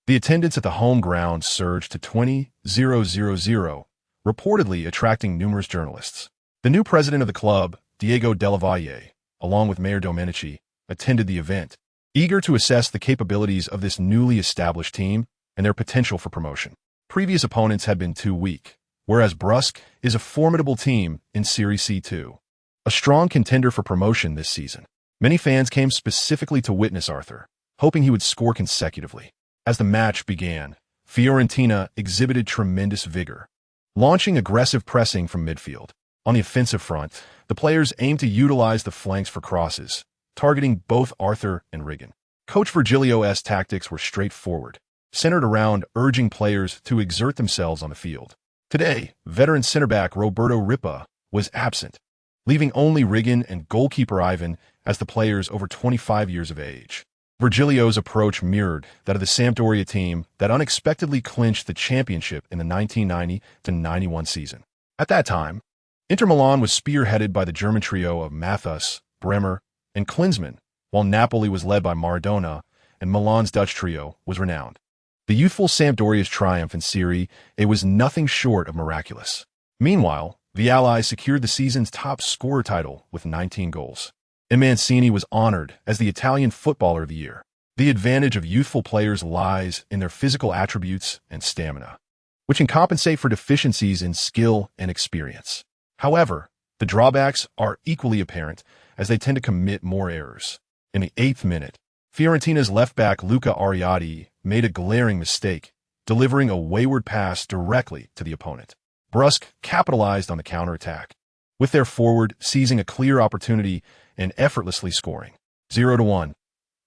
The attendance at the home ground surged to 20,000, reportedly attracting numerous journalists. The new president of the club, Diego Della Valle, along with Mayor Domenici, attended the event, eager to assess the capabilities of this newly established team and their potential for promotion. Previous opponents had been too weak, whereas Brusque is a formidable team in Serie C2, a strong contender for promotion this season. Many fans came specifically to witness Arthur, hoping he would score consecutively. As the match began, Fiorentina exhibited tremendous vigor, launching aggressive pressing from midfield. On the offensive front, the players aimed to utilize the flanks for crosses, targeting both Arthur and Riggin. Coach Virgilio's tactics were straightforward, centered around urging players to exert themselves on the field. Today, veteran center-back Roberto Ripa was absent, leaving only Riggin and goalkeeper Ivan as the players over 25 years of age. Virgilio's approach mirrored that of the Sampdoria team that unexpectedly clinched the championship in the 1990-91 season. At that time, Inter Milan was spearheaded by the German trio of Mathus, Bremer, and Klinsmann, while Napoli was led by Maradona, and Milan's Dutch trio was renowned. The youthful Sampdoria's triumph in Serie A was nothing short of miraculous. Meanwhile, the Allies secured the season's top scorer title with 19 goals. And Mancini was honored as the Italian Footballer of the Year. The advantage of youthful players lies in their physical attributes and stamina, which can compensate for deficiencies in skill and experience. However, the drawbacks are equally apparent as they tend to commit more errors. In the 8th minute, Fiorentina's left-back Luca Ariati made a glaring mistake, delivering a wayward pass directly to the opponent. Brusque capitalized on the counterattack, with their forward seizing a clear opportunity and effortlessly scoring. 0-1.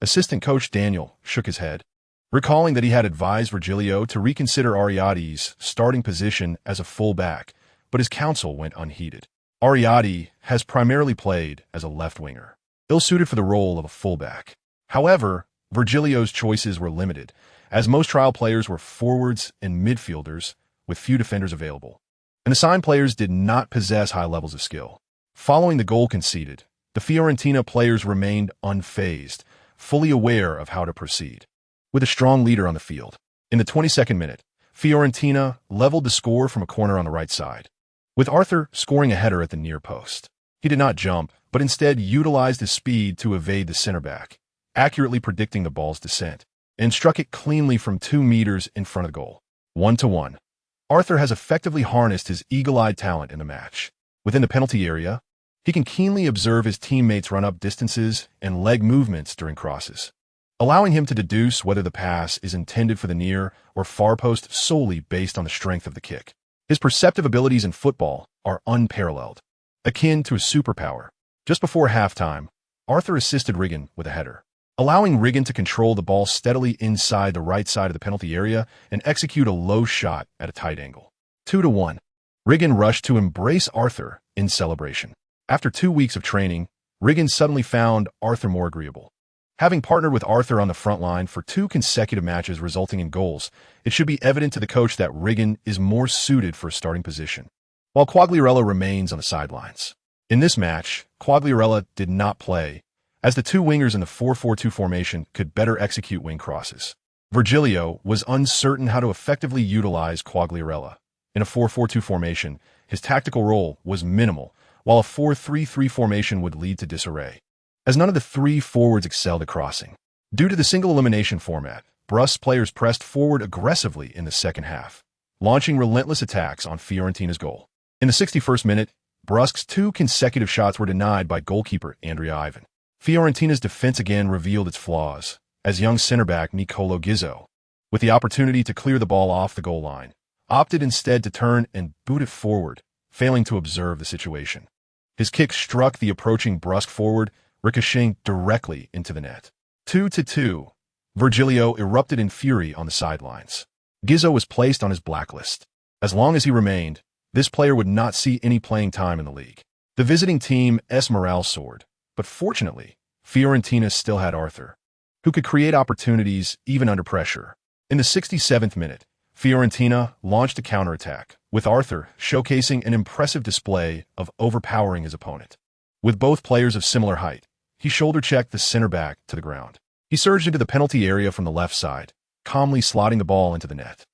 Assistant coach Daniel shook his head, recalling that he had advised Virgilio to reconsider Ariati's starting position as a full-back, but his counsel went unheeded. Ariati has primarily played as a left winger, ill-suited for the role of a full-back. However, Virgilio's choices were limited, as most trial players were forwards and midfielders with few defenders available, and assigned players did not possess high levels of skill. Following the goal conceded, the Fiorentina players remained unfazed, fully aware of how to proceed, with a strong leader on the field. In the 22nd minute, Fiorentina leveled the score from a corner on the right side, with Arthur scoring a header at the near post. He did not jump, but instead utilized his speed to evade the center back, accurately predicting the ball's descent, and struck it cleanly from 2 meters in front of the goal. 1-1. Arthur has effectively harnessed his eagle-eyed talent in the match. Within the penalty area, he can keenly observe his teammates run up distances and leg movements during crosses, allowing him to deduce whether the pass is intended for the near or far post solely based on the strength of the kick. His perceptive abilities in football are unparalleled, akin to a superpower. Just before halftime, Arthur assisted Riggin with a header, allowing Riggin to control the ball steadily inside the right side of the penalty area and execute a low shot at a tight angle. 2-1. Riggin rushed to embrace Arthur in celebration. After 2 weeks of training, Riggin suddenly found Arthur more agreeable. Having partnered with Arthur on the front line for 2 consecutive matches resulting in goals, it should be evident to the coach that Riggin is more suited for a starting position, while Quagliarella remains on the sidelines. In this match, Quagliarella did not play, as the 2 wingers in the 4-4-2 formation could better execute wing crosses. Virgilio was uncertain how to effectively utilize Quagliarella. In a 4-4-2 formation, his tactical role was minimal, while a 4-3-3 formation would lead to disarray, as none of the 3 forwards excelled at crossing. Due to the single elimination format, Brusque players pressed forward aggressively in the second half, launching relentless attacks on Fiorentina's goal. In the 61st minute, Brusque's 2 consecutive shots were denied by goalkeeper Andrea Ivan. Fiorentina's defense again revealed its flaws, as young center-back Nicolo Gizzo, with the opportunity to clear the ball off the goal line, opted instead to turn and boot it forward, failing to observe the situation. His kick struck the approaching Brusque forward, ricocheting directly into the net. 2-2. Virgilio erupted in fury on the sidelines. Gizzo was placed on his blacklist. As long as he remained, this player would not see any playing time in the league. The visiting team's morale soared, but fortunately, Fiorentina still had Arthur, who could create opportunities even under pressure. In the 67th minute, Fiorentina launched a counterattack, with Arthur showcasing an impressive display of overpowering his opponent. With both players of similar height, he shoulder-checked the center-back to the ground. He surged into the penalty area from the left side, calmly slotting the ball into the net.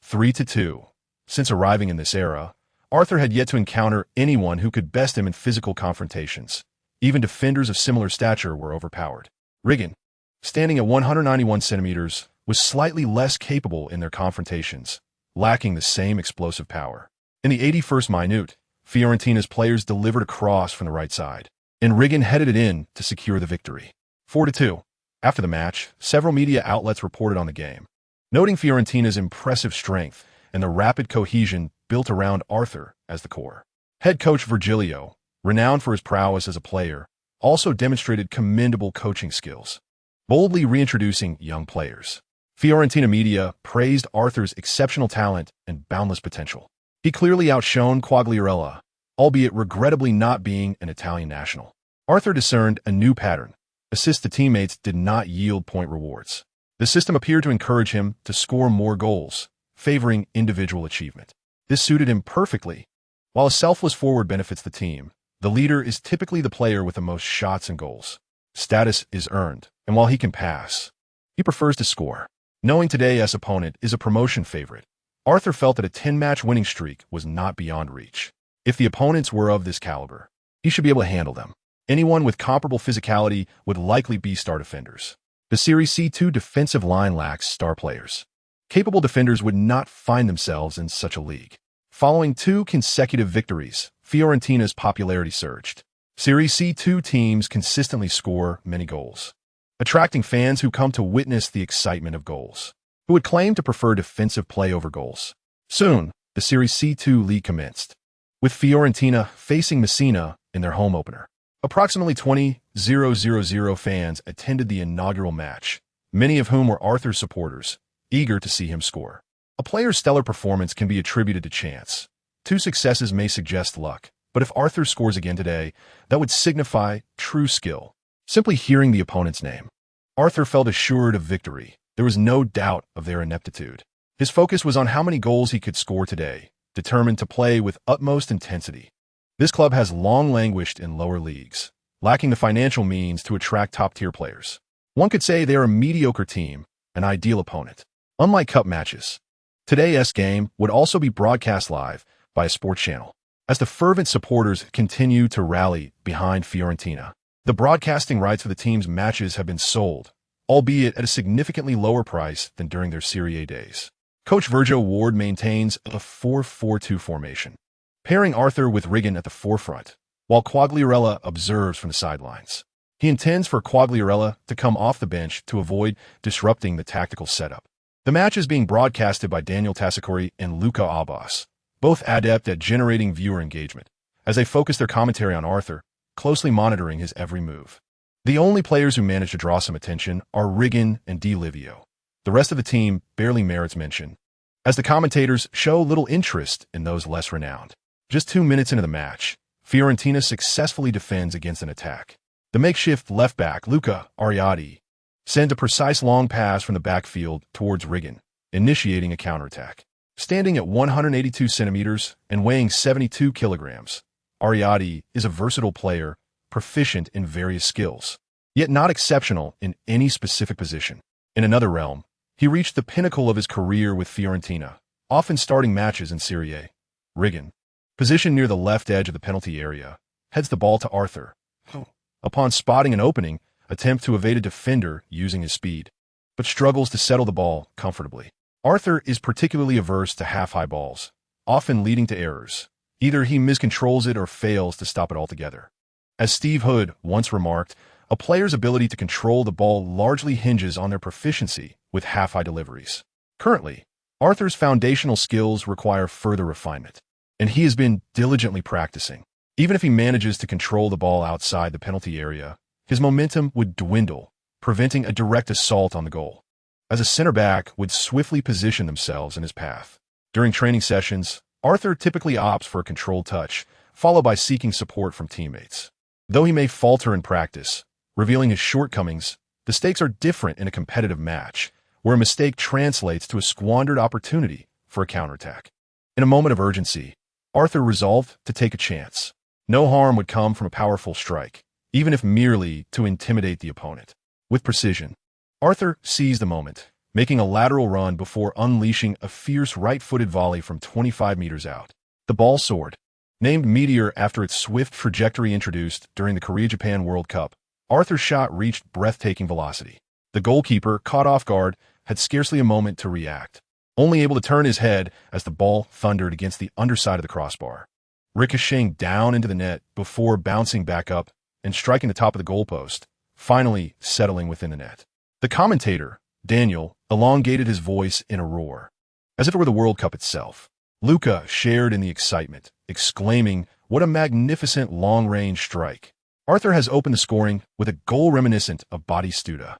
3-2. Since arriving in this era, Arthur had yet to encounter anyone who could best him in physical confrontations. Even defenders of similar stature were overpowered. Riggin, standing at 191 centimeters, was slightly less capable in their confrontations, lacking the same explosive power. In the 81st minute, Fiorentina's players delivered a cross from the right side, and Riggin headed it in to secure the victory. 4-2. After the match, several media outlets reported on the game, noting Fiorentina's impressive strength and the rapid cohesion built around Arthur as the core. Head coach Virgilio, renowned for his prowess as a player, also demonstrated commendable coaching skills, boldly reintroducing young players. Fiorentina media praised Arthur's exceptional talent and boundless potential. He clearly outshone Quagliarella, albeit regrettably not being an Italian national. Arthur discerned a new pattern. Assists to teammates did not yield point rewards. The system appeared to encourage him to score more goals, favoring individual achievement. This suited him perfectly. While a selfless forward benefits the team, the leader is typically the player with the most shots and goals. Status is earned, and while he can pass, he prefers to score. Knowing today's opponent is a promotion favorite, Arthur felt that a 10-match winning streak was not beyond reach. If the opponents were of this caliber, he should be able to handle them. Anyone with comparable physicality would likely be star defenders. The Serie C2 defensive line lacks star players. Capable defenders would not find themselves in such a league. Following 2 consecutive victories, Fiorentina's popularity surged. Serie C2 teams consistently score many goals, attracting fans who come to witness the excitement of goals, who would claim to prefer defensive play over goals. Soon, the Serie C2 league commenced, with Fiorentina facing Messina in their home opener. Approximately 20,000 fans attended the inaugural match, many of whom were Arthur's supporters, eager to see him score. A player's stellar performance can be attributed to chance. 2 successes may suggest luck, but if Arthur scores again today, that would signify true skill. Simply hearing the opponent's name, Arthur felt assured of victory. There was no doubt of their ineptitude. His focus was on how many goals he could score today, determined to play with utmost intensity. This club has long languished in lower leagues, lacking the financial means to attract top-tier players. One could say they are a mediocre team, an ideal opponent. Unlike cup matches, today's game would also be broadcast live by a sports channel. As the fervent supporters continue to rally behind Fiorentina, the broadcasting rights for the team's matches have been sold, albeit at a significantly lower price than during their Serie A days. Coach Virgil Ward maintains a 4-4-2 formation, pairing Arthur with Riggin at the forefront, while Quagliarella observes from the sidelines. He intends for Quagliarella to come off the bench to avoid disrupting the tactical setup. The match is being broadcasted by Daniel Tassicori and Luca Abbas, both adept at generating viewer engagement, as they focus their commentary on Arthur, closely monitoring his every move. The only players who manage to draw some attention are Riggin and Di Livio. The rest of the team barely merits mention, as the commentators show little interest in those less renowned. Just 2 minutes into the match, Fiorentina successfully defends against an attack. The makeshift left-back, Luca Ariati, sends a precise long pass from the backfield towards Riggin, initiating a counterattack. Standing at 182 centimeters and weighing 72 kilograms, Ariati is a versatile player, proficient in various skills, yet not exceptional in any specific position. In another realm, he reached the pinnacle of his career with Fiorentina, often starting matches in Serie A. Riggin, positioned near the left edge of the penalty area, heads the ball to Arthur, who, upon spotting an opening, attempts to evade a defender using his speed, but struggles to settle the ball comfortably. Arthur is particularly averse to half-high balls, often leading to errors. Either he miscontrols it or fails to stop it altogether. As Steve Hood once remarked, a player's ability to control the ball largely hinges on their proficiency with half-high deliveries. Currently, Arthur's foundational skills require further refinement, and he has been diligently practicing. Even if he manages to control the ball outside the penalty area, his momentum would dwindle, preventing a direct assault on the goal, as a center back would swiftly position themselves in his path. During training sessions, Arthur typically opts for a controlled touch, followed by seeking support from teammates. Though he may falter in practice, revealing his shortcomings, the stakes are different in a competitive match, where a mistake translates to a squandered opportunity for a counterattack. In a moment of urgency, Arthur resolved to take a chance. No harm would come from a powerful strike, even if merely to intimidate the opponent. With precision, Arthur seized the moment, making a lateral run before unleashing a fierce right-footed volley from 25 meters out. The ball soared. Named Meteor after its swift trajectory introduced during the Korea-Japan World Cup, Arthur's shot reached breathtaking velocity. The goalkeeper, caught off guard, had scarcely a moment to react, only able to turn his head as the ball thundered against the underside of the crossbar, ricocheting down into the net before bouncing back up and striking the top of the goalpost, finally settling within the net. The commentator, Daniel, elongated his voice in a roar, as if it were the World Cup itself. Luca shared in the excitement, exclaiming, "What a magnificent long-range strike." Arthur has opened the scoring with a goal reminiscent of Batistuta.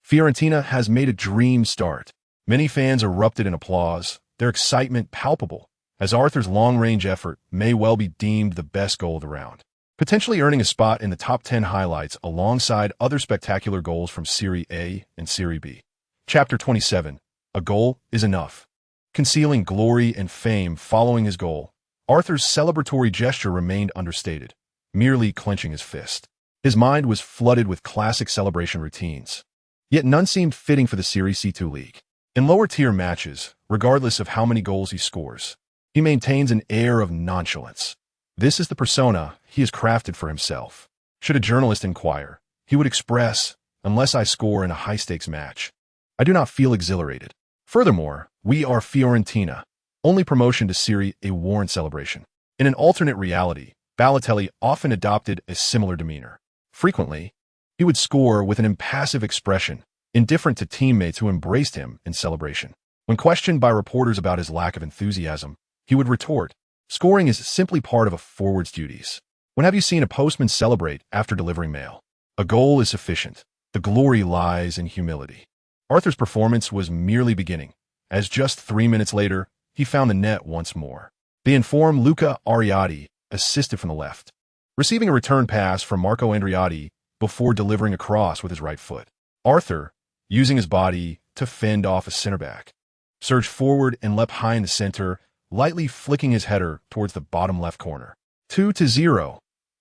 Fiorentina has made a dream start. Many fans erupted in applause, their excitement palpable, as Arthur's long-range effort may well be deemed the best goal of the round, potentially earning a spot in the top 10 highlights alongside other spectacular goals from Serie A and Serie B. Chapter 27. A goal is enough. Concealing glory and fame following his goal, Arthur's celebratory gesture remained understated, merely clenching his fist. His mind was flooded with classic celebration routines, yet none seemed fitting for the Serie C2 league. In lower-tier matches, regardless of how many goals he scores, he maintains an air of nonchalance. This is the persona he has crafted for himself. Should a journalist inquire, he would express, "Unless I score in a high-stakes match, I do not feel exhilarated." Furthermore, we are Fiorentina. Only promotion to Serie A warrant celebration. In an alternate reality, Balotelli often adopted a similar demeanor. Frequently, he would score with an impassive expression, indifferent to teammates who embraced him in celebration. When questioned by reporters about his lack of enthusiasm, he would retort, "Scoring is simply part of a forward's duties. When have you seen a postman celebrate after delivering mail? A goal is sufficient. The glory lies in humility." Arthur's performance was merely beginning, as just 3 minutes later, he found the net once more. The informed Luca Ariati assisted from the left, receiving a return pass from Marco Andreotti before delivering a cross with his right foot. Arthur, using his body to fend off a center back, surged forward and leapt high in the center, lightly flicking his header towards the bottom left corner. 2-0,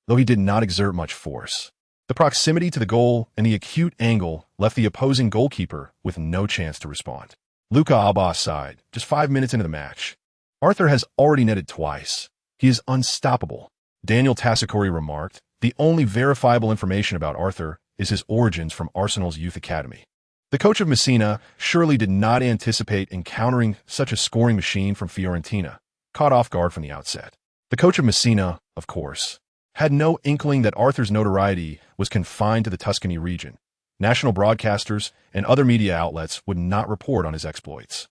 though he did not exert much force. The proximity to the goal and the acute angle left the opposing goalkeeper with no chance to respond. Luca Abbas sighed, just 5 minutes into the match. Arthur has already netted twice. He is unstoppable. Daniel Tassicori remarked, "The only verifiable information about Arthur is his origins from Arsenal's youth academy." The coach of Messina surely did not anticipate encountering such a scoring machine from Fiorentina, caught off guard from the outset. The coach of Messina, of course, had no inkling that Arthur's notoriety was confined to the Tuscany region. National broadcasters and other media outlets would not report on his exploits.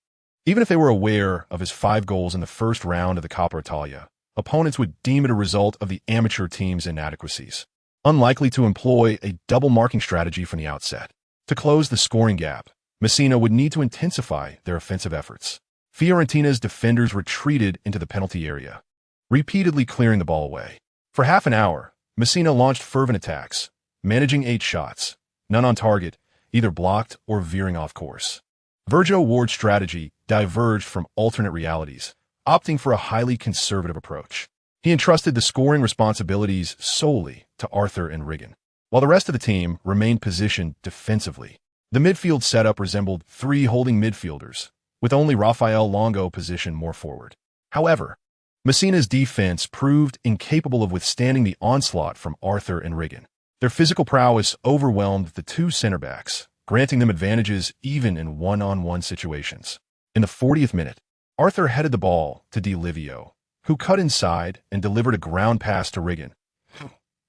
Even if they were aware of his 5 goals in the first round of the Coppa Italia, opponents would deem it a result of the amateur team's inadequacies. Unlikely to employ a double marking strategy from the outset. To close the scoring gap, Messina would need to intensify their offensive efforts. Fiorentina's defenders retreated into the penalty area, repeatedly clearing the ball away. For half an hour, Messina launched fervent attacks, managing 8 shots, none on target, either blocked or veering off course. Virgil Ward's strategy diverged from alternate realities, opting for a highly conservative approach. He entrusted the scoring responsibilities solely to Arthur and Riggin, while the rest of the team remained positioned defensively. The midfield setup resembled 3 holding midfielders, with only Rafael Longo positioned more forward. However, Messina's defense proved incapable of withstanding the onslaught from Arthur and Riggin. Their physical prowess overwhelmed the 2 center backs, granting them advantages even in one-on-one situations. In the 40th minute, Arthur headed the ball to Di Livio, who cut inside and delivered a ground pass to Riggin,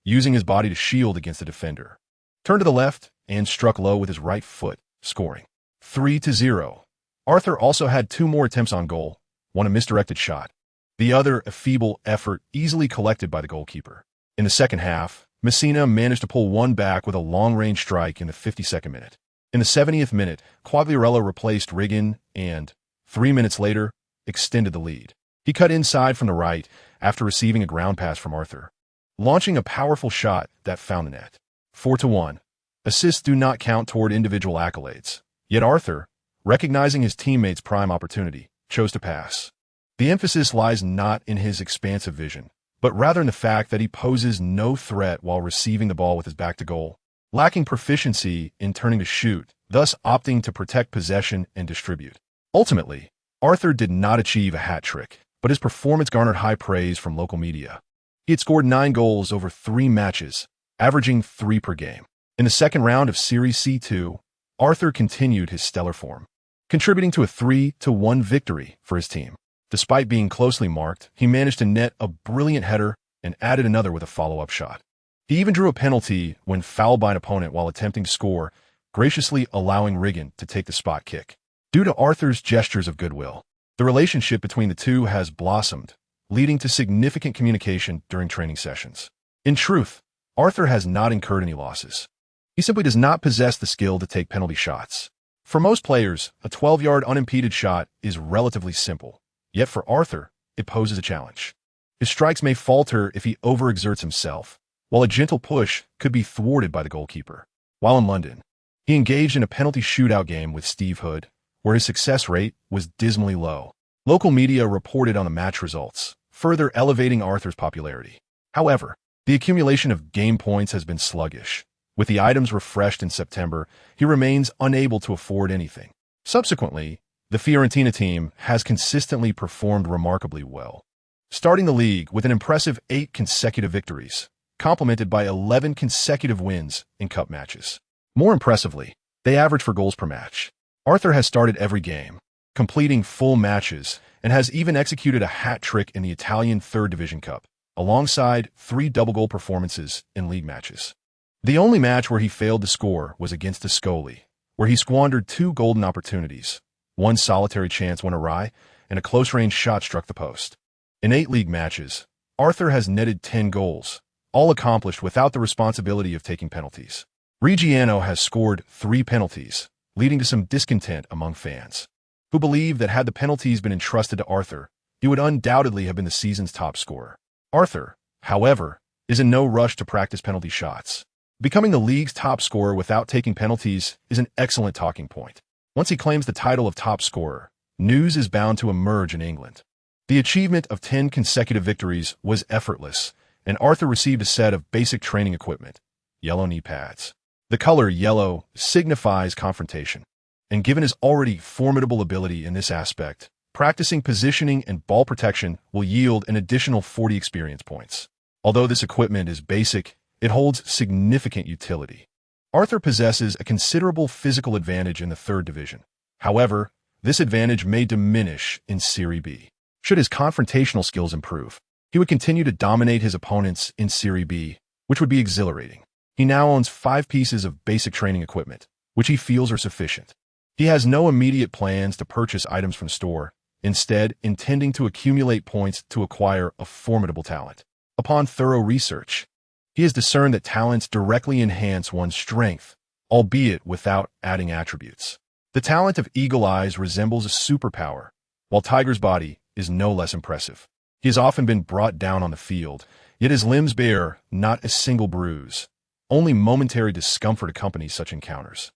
using his body to shield against the defender. Turned to the left and struck low with his right foot, scoring 3-0. Arthur also had 2 more attempts on goal, one a misdirected shot, the other a feeble effort easily collected by the goalkeeper. In the second half, Messina managed to pull one back with a long-range strike in the 52nd minute. In the 70th minute, Quagliarella replaced Riggin and, 3 minutes later, extended the lead. He cut inside from the right after receiving a ground pass from Arthur, launching a powerful shot that found the net. 4-1. Assists do not count toward individual accolades. Yet Arthur, recognizing his teammates' prime opportunity, chose to pass. The emphasis lies not in his expansive vision, but rather in the fact that he poses no threat while receiving the ball with his back to goal, lacking proficiency in turning to shoot, thus opting to protect possession and distribute. Ultimately, Arthur did not achieve a hat trick, but his performance garnered high praise from local media. He had scored 9 goals over 3 matches, averaging 3 per game. In the second round of Series C2, Arthur continued his stellar form, contributing to a 3-1 victory for his team. Despite being closely marked, he managed to net a brilliant header and added another with a follow-up shot. He even drew a penalty when fouled by an opponent while attempting to score, graciously allowing Riggin to take the spot kick. Due to Arthur's gestures of goodwill, the relationship between the two has blossomed, leading to significant communication during training sessions. In truth, Arthur has not incurred any losses. He simply does not possess the skill to take penalty shots. For most players, a 12-yard unimpeded shot is relatively simple. Yet for Arthur, it poses a challenge. His strikes may falter if he overexerts himself, while a gentle push could be thwarted by the goalkeeper. While in London, he engaged in a penalty shootout game with Steve Hood, where his success rate was dismally low. Local media reported on the match results, further elevating Arthur's popularity. However, the accumulation of game points has been sluggish. With the items refreshed in September, he remains unable to afford anything. Subsequently, the Florentina team has consistently performed remarkably well, starting the league with an impressive 8 consecutive victories, complemented by 11 consecutive wins in cup matches. More impressively, they average 4 goals per match. Arthur has started every game, completing full matches, and has even executed a hat trick in the Italian 3rd Division Cup, alongside 3 double-goal performances in league matches. The only match where he failed to score was against Ascoli, where he squandered 2 golden opportunities. 1 solitary chance went awry, and a close-range shot struck the post. In 8 league matches, Arthur has netted 10 goals, all accomplished without the responsibility of taking penalties. Reggiano has scored 3 penalties, leading to some discontent among fans, who believe that had the penalties been entrusted to Arthur, he would undoubtedly have been the season's top scorer. Arthur, however, is in no rush to practice penalty shots. Becoming the league's top scorer without taking penalties is an excellent talking point. Once he claims the title of top scorer, news is bound to emerge in England. The achievement of 10 consecutive victories was effortless, and Arthur received a set of basic training equipment, yellow knee pads. The color yellow signifies confrontation, and given his already formidable ability in this aspect, practicing positioning and ball protection will yield an additional 40 experience points. Although this equipment is basic, it holds significant utility. Arthur possesses a considerable physical advantage in the 3rd division. However, this advantage may diminish in Serie B. Should his confrontational skills improve, he would continue to dominate his opponents in Serie B, which would be exhilarating. He now owns 5 pieces of basic training equipment, which he feels are sufficient. He has no immediate plans to purchase items from the store, instead intending to accumulate points to acquire a formidable talent. Upon thorough research, he has discerned that talents directly enhance one's strength, albeit without adding attributes. The talent of Eagle Eyes resembles a superpower, while Tiger's body is no less impressive. He has often been brought down on the field, yet his limbs bear not a single bruise. Only momentary discomfort accompanies such encounters.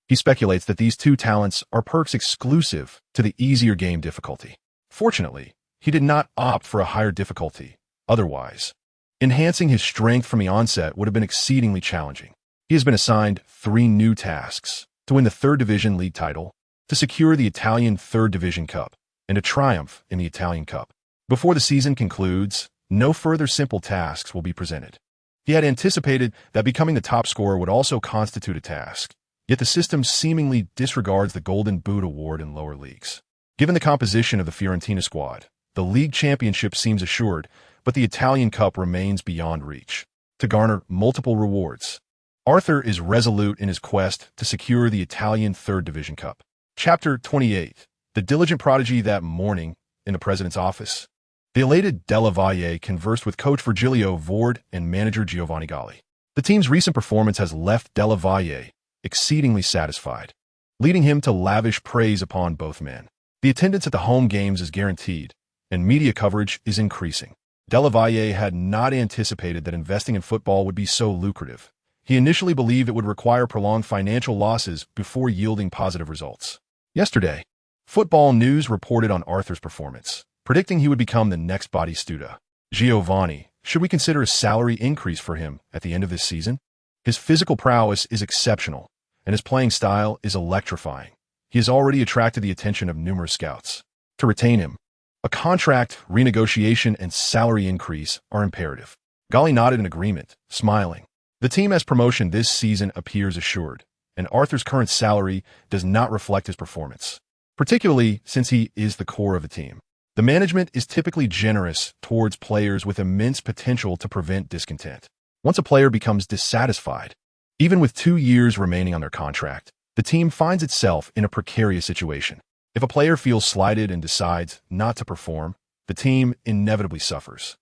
He speculates that these 2 talents are perks exclusive to the easier game difficulty. Fortunately, he did not opt for a higher difficulty. Otherwise, enhancing his strength from the onset would have been exceedingly challenging. He has been assigned 3 new tasks: to win the 3rd Division League title, to secure the Italian 3rd Division Cup, and to triumph in the Italian Cup. Before the season concludes, no further simple tasks will be presented. He had anticipated that becoming the top scorer would also constitute a task, yet the system seemingly disregards the Golden Boot award in lower leagues. Given the composition of the Fiorentina squad, the league championship seems assured, but the Italian Cup remains beyond reach. To garner multiple rewards, Arthur is resolute in his quest to secure the Italian Third Division Cup. Chapter 28. The diligent prodigy that morning in the president's office. The elated Della Valle conversed with coach Virgilio Vord and manager Giovanni Galli. The team's recent performance has left Della Valle exceedingly satisfied, leading him to lavish praise upon both men. The attendance at the home games is guaranteed, and media coverage is increasing. Della Valle had not anticipated that investing in football would be so lucrative. He initially believed it would require prolonged financial losses before yielding positive results. Yesterday, Football News reported on Arthur's performance, predicting he would become the next Batistuta. Giovanni, should we consider a salary increase for him at the end of this season? His physical prowess is exceptional, and his playing style is electrifying. He has already attracted the attention of numerous scouts. To retain him, a contract, renegotiation, and salary increase are imperative. Galli nodded in agreement, smiling. The team as promotion this season appears assured, and Arthur's current salary does not reflect his performance, particularly since he is the core of the team. The management is typically generous towards players with immense potential to prevent discontent. Once a player becomes dissatisfied, even with 2 years remaining on their contract, the team finds itself in a precarious situation. If a player feels slighted and decides not to perform, the team inevitably suffers.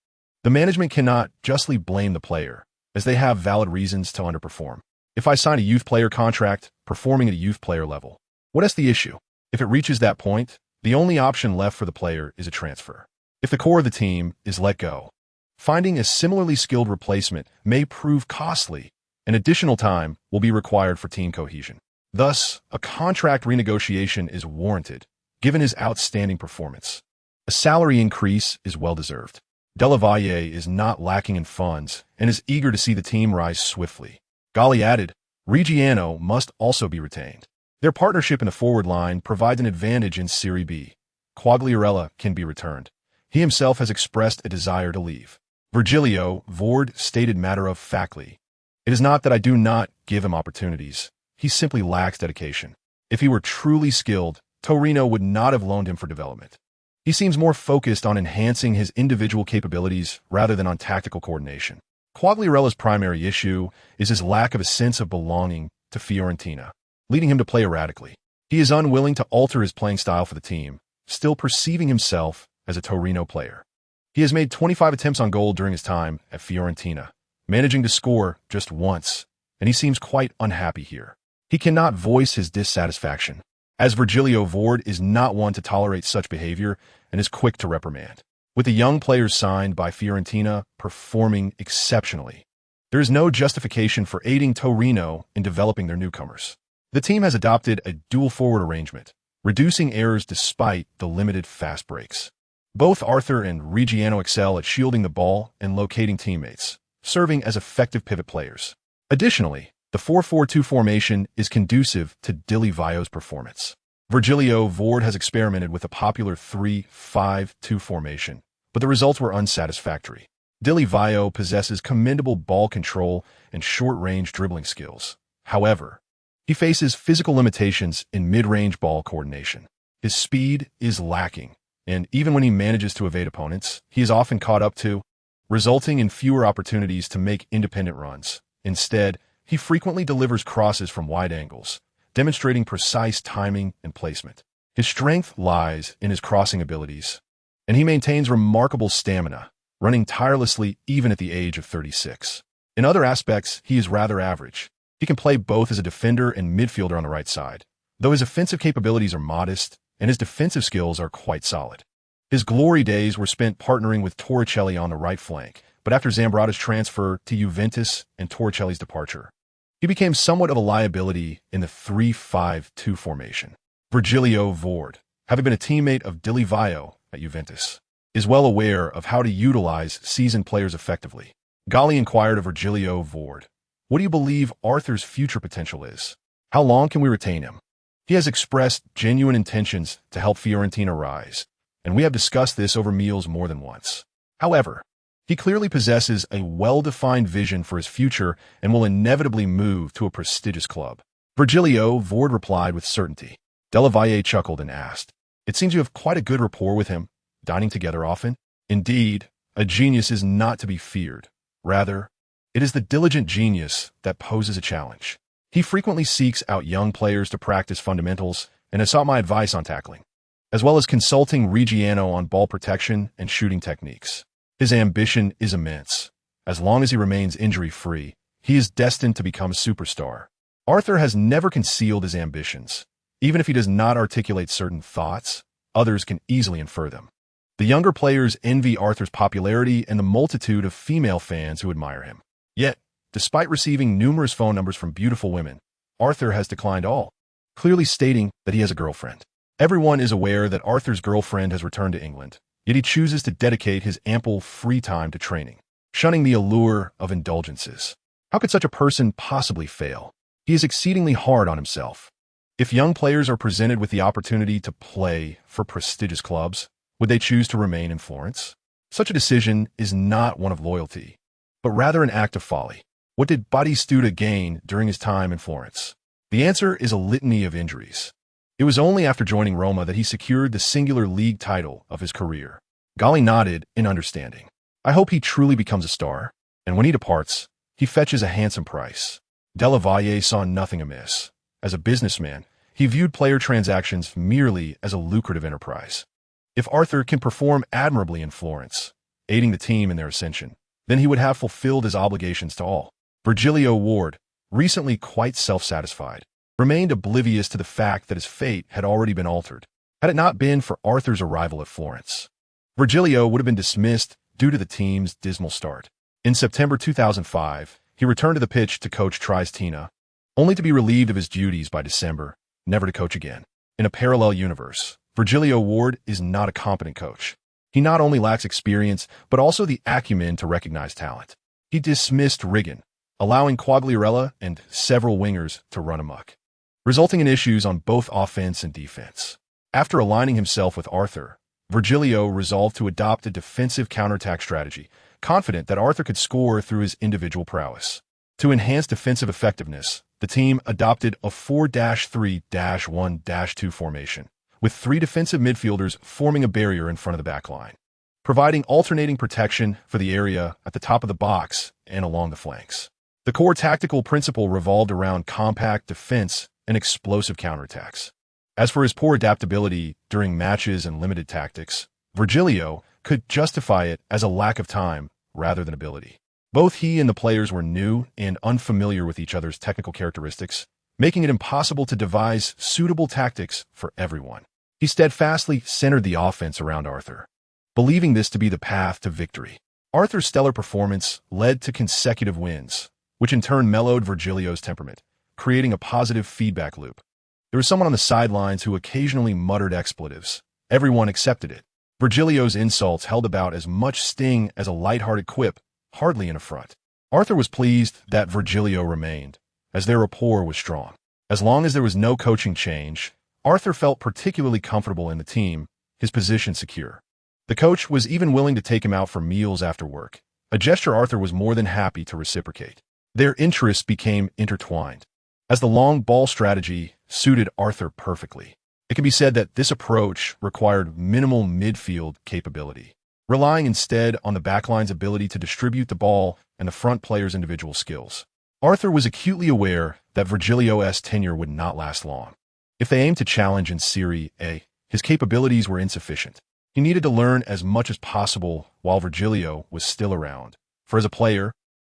The management cannot justly blame the player, as they have valid reasons to underperform. If I sign a youth player contract, performing at a youth player level, what is the issue? If it reaches that point, the only option left for the player is a transfer. If the core of the team is let go, finding a similarly skilled replacement may prove costly, and additional time will be required for team cohesion. Thus, a contract renegotiation is warranted, given his outstanding performance. A salary increase is well-deserved. Della Valle is not lacking in funds and is eager to see the team rise swiftly. Galli added, Reggiano must also be retained. Their partnership in the forward line provides an advantage in Serie B. Quagliarella can be returned. He himself has expressed a desire to leave. Virgilio Vord stated matter-of-factly, "It is not that I do not give him opportunities. He simply lacks dedication. If he were truly skilled, Torino would not have loaned him for development. He seems more focused on enhancing his individual capabilities rather than on tactical coordination. Quagliarella's primary issue is his lack of a sense of belonging to Fiorentina, leading him to play erratically. He is unwilling to alter his playing style for the team, still perceiving himself as a Torino player. He has made 25 attempts on goal during his time at Fiorentina, managing to score just once, and he seems quite unhappy here. He cannot voice his dissatisfaction, as Virgilio Vord is not one to tolerate such behavior and is quick to reprimand. With the young players signed by Fiorentina performing exceptionally, there is no justification for aiding Torino in developing their newcomers. The team has adopted a dual-forward arrangement, reducing errors despite the limited fast breaks. Both Arthur and Reggiano excel at shielding the ball and locating teammates, serving as effective pivot players. Additionally, the 4-4-2 formation is conducive to Della Valle's performance. Virgilio Vord has experimented with a popular 3-5-2 formation, but the results were unsatisfactory. Della Valle possesses commendable ball control and short-range dribbling skills. However, he faces physical limitations in mid-range ball coordination. His speed is lacking, and even when he manages to evade opponents, he is often caught up to, resulting in fewer opportunities to make independent runs. Instead, he frequently delivers crosses from wide angles, demonstrating precise timing and placement. His strength lies in his crossing abilities, and he maintains remarkable stamina, running tirelessly even at the age of 36. In other aspects, he is rather average. He can play both as a defender and midfielder on the right side, though his offensive capabilities are modest and his defensive skills are quite solid. His glory days were spent partnering with Torricelli on the right flank, but after Zambrotta's transfer to Juventus and Torricelli's departure, he became somewhat of a liability in the 3-5-2 formation. Virgilio Vord, having been a teammate of Della Valle at Juventus, is well aware of how to utilize seasoned players effectively. Galli inquired of Virgilio Vord, "What do you believe Arthur's future potential is? How long can we retain him? He has expressed genuine intentions to help Fiorentina rise, and we have discussed this over meals more than once. However, he clearly possesses a well-defined vision for his future and will inevitably move to a prestigious club." Virgilio Vord replied with certainty. Della Valle chuckled and asked, It seems you have quite a good rapport with him, dining together often. Indeed, a genius is not to be feared. Rather, it is the diligent genius that poses a challenge. He frequently seeks out young players to practice fundamentals and has sought my advice on tackling, as well as consulting Reggiano on ball protection and shooting techniques. His ambition is immense. As long as he remains injury-free, he is destined to become a superstar. Arthur has never concealed his ambitions. Even if he does not articulate certain thoughts, others can easily infer them. The younger players envy Arthur's popularity and the multitude of female fans who admire him. Yet, despite receiving numerous phone numbers from beautiful women, Arthur has declined all, clearly stating that he has a girlfriend. Everyone is aware that Arthur's girlfriend has returned to England, yet he chooses to dedicate his ample free time to training, shunning the allure of indulgences. How could such a person possibly fail? He is exceedingly hard on himself. If young players are presented with the opportunity to play for prestigious clubs, would they choose to remain in Florence? Such a decision is not one of loyalty, but rather an act of folly. What did Batistuta gain during his time in Florence? The answer is a litany of injuries. It was only after joining Roma that he secured the singular league title of his career. Galli nodded in understanding. I hope he truly becomes a star, and when he departs, he fetches a handsome price. Della Valle saw nothing amiss. As a businessman, he viewed player transactions merely as a lucrative enterprise. If Arthur can perform admirably in Florence, aiding the team in their ascension, then he would have fulfilled his obligations to all. Virgilio Ward, recently quite self-satisfied, remained oblivious to the fact that his fate had already been altered, had it not been for Arthur's arrival at Florence. Virgilio would have been dismissed due to the team's dismal start. In September 2005, he returned to the pitch to coach Triumphant, only to be relieved of his duties by December, never to coach again. In a parallel universe, Virgilio Ward is not a competent coach. He not only lacks experience, but also the acumen to recognize talent. He dismissed Riggan, allowing Quagliarella and several wingers to run amok, resulting in issues on both offense and defense. After aligning himself with Arthur, Virgilio resolved to adopt a defensive counterattack strategy, confident that Arthur could score through his individual prowess. To enhance defensive effectiveness, the team adopted a 4-3-1-2 formation, with 3 defensive midfielders forming a barrier in front of the back line, providing alternating protection for the area at the top of the box and along the flanks. The core tactical principle revolved around compact defense and explosive counterattacks. As for his poor adaptability during matches and limited tactics, Virgilio could justify it as a lack of time rather than ability. Both he and the players were new and unfamiliar with each other's technical characteristics, making it impossible to devise suitable tactics for everyone. He steadfastly centered the offense around Arthur, believing this to be the path to victory. Arthur's stellar performance led to consecutive wins, which in turn mellowed Virgilio's temperament, creating a positive feedback loop. There was someone on the sidelines who occasionally muttered expletives. Everyone accepted it. Virgilio's insults held about as much sting as a light-hearted quip, hardly an affront. Arthur was pleased that Virgilio remained, as their rapport was strong. As long as there was no coaching change, Arthur felt particularly comfortable in the team, his position secure. The coach was even willing to take him out for meals after work, a gesture Arthur was more than happy to reciprocate. Their interests became intertwined, as the long ball strategy suited Arthur perfectly. It can be said that this approach required minimal midfield capability, relying instead on the backline's ability to distribute the ball and the front player's individual skills. Arthur was acutely aware that Virgilio's tenure would not last long. If they aimed to challenge in Serie A, his capabilities were insufficient. He needed to learn as much as possible while Virgilio was still around. For as a player,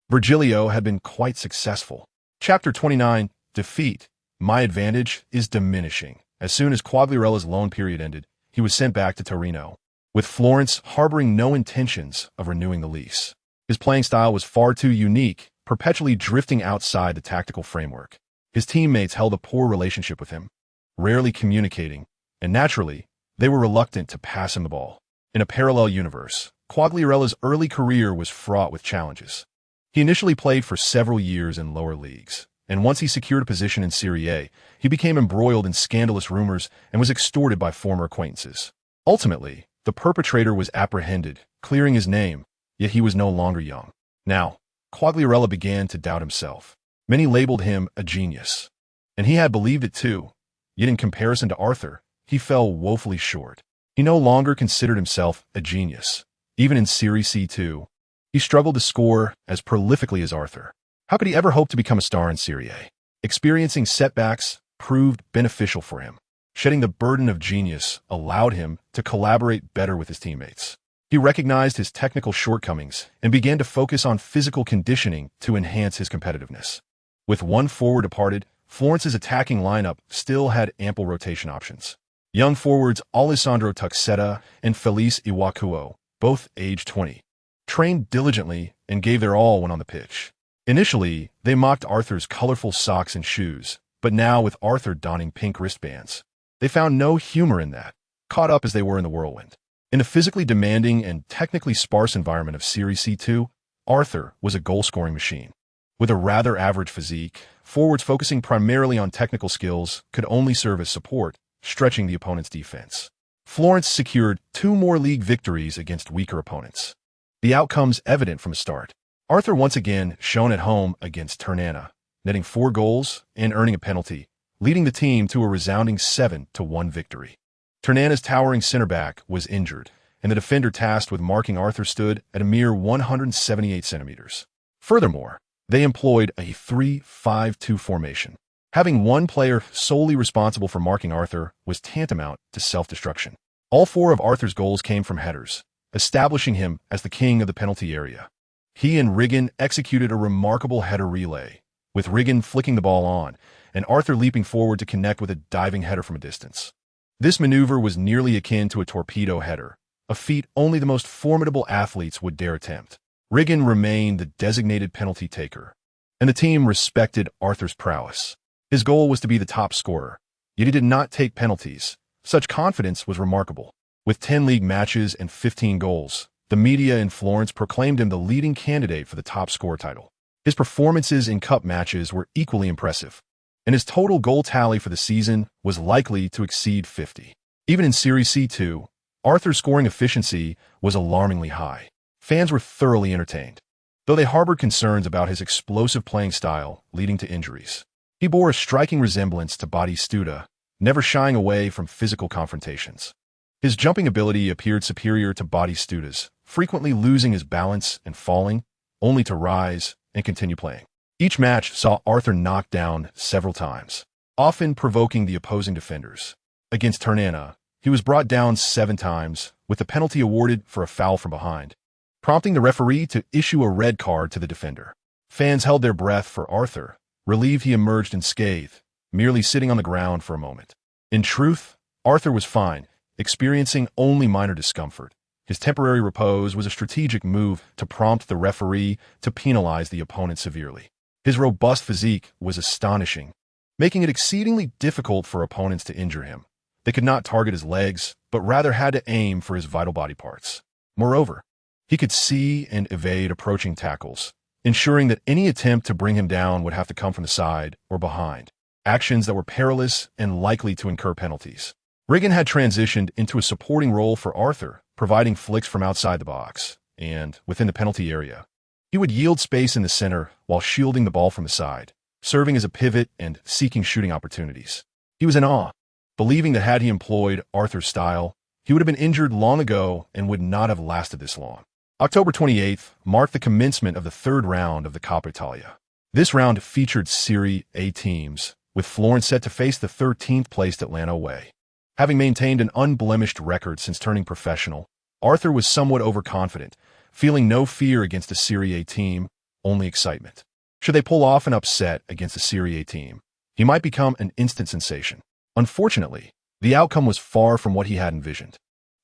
Virgilio had been quite successful. Chapter 29, Defeat. My advantage is diminishing. As soon as Quagliarella's loan period ended, he was sent back to Torino, with Florence harboring no intentions of renewing the lease. His playing style was far too unique, perpetually drifting outside the tactical framework. His teammates held a poor relationship with him, rarely communicating, and naturally, they were reluctant to pass him the ball. In a parallel universe, Quagliarella's early career was fraught with challenges. He initially played for several years in lower leagues, and once he secured a position in Serie A, he became embroiled in scandalous rumors and was extorted by former acquaintances. Ultimately, the perpetrator was apprehended, clearing his name, yet he was no longer young. Now, Quagliarella began to doubt himself. Many labeled him a genius, and he had believed it too, yet in comparison to Arthur, he fell woefully short. He no longer considered himself a genius. Even in Serie C2, he struggled to score as prolifically as Arthur. How could he ever hope to become a star in Serie A? Experiencing setbacks proved beneficial for him. Shedding the burden of genius allowed him to collaborate better with his teammates. He recognized his technical shortcomings and began to focus on physical conditioning to enhance his competitiveness. With one forward departed, Florence's attacking lineup still had ample rotation options. Young forwards Alessandro Tuxeta and Felice Iwakuo, both aged 20, trained diligently and gave their all when on the pitch. Initially, they mocked Arthur's colorful socks and shoes, but now with Arthur donning pink wristbands, they found no humor in that, caught up as they were in the whirlwind. In the physically demanding and technically sparse environment of Serie C2, Arthur was a goal-scoring machine. With a rather average physique, forwards focusing primarily on technical skills could only serve as support, stretching the opponent's defense. Florence secured 2 more league victories against weaker opponents. The outcomes evident from the start. Arthur once again shone at home against Ternana, netting 4 goals and earning a penalty, leading the team to a resounding 7-1 victory. Ternana's towering center back was injured, and the defender tasked with marking Arthur stood at a mere 178 centimeters. Furthermore, they employed a 3-5-2 formation. Having one player solely responsible for marking Arthur was tantamount to self-destruction. All 4 of Arthur's goals came from headers, establishing him as the king of the penalty area. He and Riggin executed a remarkable header relay, with Riggin flicking the ball on, and Arthur leaping forward to connect with a diving header from a distance. This maneuver was nearly akin to a torpedo header, a feat only the most formidable athletes would dare attempt. Riggin remained the designated penalty taker, and the team respected Arthur's prowess. His goal was to be the top scorer, yet he did not take penalties. Such confidence was remarkable. With 10 league matches and 15 goals, the media in Florence proclaimed him the leading candidate for the top scorer title. His performances in cup matches were equally impressive, and his total goal tally for the season was likely to exceed 50. Even in Serie C2, Arthur's scoring efficiency was alarmingly high. Fans were thoroughly entertained, though they harbored concerns about his explosive playing style leading to injuries. He bore a striking resemblance to Batistuta, never shying away from physical confrontations. His jumping ability appeared superior to Batistuta's, frequently losing his balance and falling, only to rise and continue playing. Each match saw Arthur knocked down several times, often provoking the opposing defenders. Against Ternana, he was brought down 7 times, with the penalty awarded for a foul from behind, prompting the referee to issue a red card to the defender. Fans held their breath for Arthur, relieved he emerged unscathed, merely sitting on the ground for a moment. In truth, Arthur was fine, experiencing only minor discomfort. His temporary repose was a strategic move to prompt the referee to penalize the opponent severely. His robust physique was astonishing, making it exceedingly difficult for opponents to injure him. They could not target his legs, but rather had to aim for his vital body parts. Moreover, he could see and evade approaching tackles, ensuring that any attempt to bring him down would have to come from the side or behind, actions that were perilous and likely to incur penalties. Riggin had transitioned into a supporting role for Arthur, providing flicks from outside the box and within the penalty area. He would yield space in the center while shielding the ball from the side, serving as a pivot and seeking shooting opportunities. He was in awe, believing that had he employed Arthur's style, he would have been injured long ago and would not have lasted this long. October 28th marked the commencement of the 3rd round of the Coppa Italia. This round featured Serie A teams, with Florence set to face the 13th-placed Atlanta away. Having maintained an unblemished record since turning professional, Arthur was somewhat overconfident, feeling no fear against a Serie A team, only excitement. Should they pull off an upset against a Serie A team, he might become an instant sensation. Unfortunately, the outcome was far from what he had envisioned.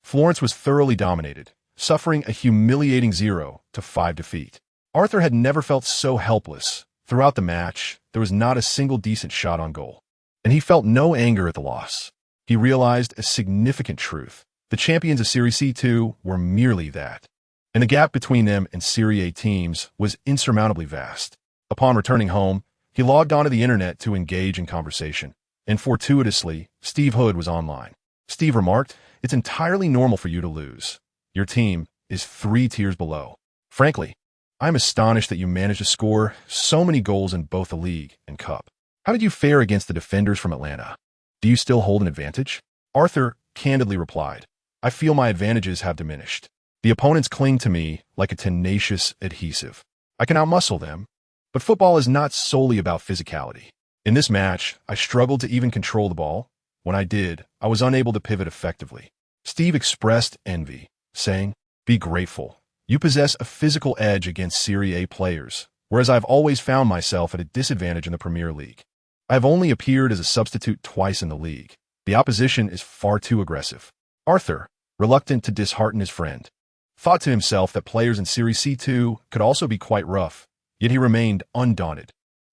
Florence was thoroughly dominated, suffering a humiliating 0-5 defeat. Arthur had never felt so helpless. Throughout the match, there was not a single decent shot on goal, and he felt no anger at the loss. He realized a significant truth. The champions of Serie C2 were merely that, and the gap between them and Serie A teams was insurmountably vast. Upon returning home, he logged onto the internet to engage in conversation, and fortuitously, Steve Hood was online. Steve remarked, "It's entirely normal for you to lose. Your team is 3 tiers below. Frankly, I'm astonished that you managed to score so many goals in both the league and cup. How did you fare against the defenders from Atlanta? Do you still hold an advantage?" Arthur candidly replied, "I feel my advantages have diminished. The opponents cling to me like a tenacious adhesive. I can outmuscle them, but football is not solely about physicality. In this match, I struggled to even control the ball. When I did, I was unable to pivot effectively." Steve expressed envy, saying, "Be grateful. You possess a physical edge against Serie A players, whereas I've always found myself at a disadvantage in the Premier League. I have only appeared as a substitute twice in the league. The opposition is far too aggressive." Arthur, reluctant to dishearten his friend, thought to himself that players in Serie C2 could also be quite rough, yet he remained undaunted.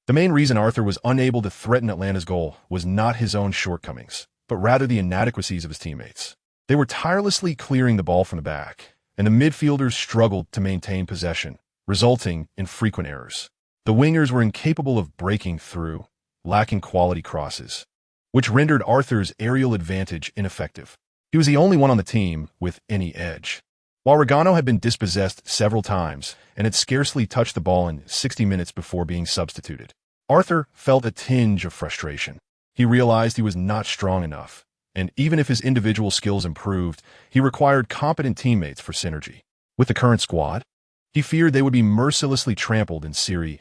The main reason Arthur was unable to threaten Atlanta's goal was not his own shortcomings, but rather the inadequacies of his teammates. They were tirelessly clearing the ball from the back, and the midfielders struggled to maintain possession, resulting in frequent errors. The wingers were incapable of breaking through, lacking quality crosses, which rendered Arthur's aerial advantage ineffective. He was the only one on the team with any edge. While Regano had been dispossessed several times and had scarcely touched the ball in 60 minutes before being substituted, Arthur felt a tinge of frustration. He realized he was not strong enough, and even if his individual skills improved, he required competent teammates for synergy. With the current squad, he feared they would be mercilessly trampled in Serie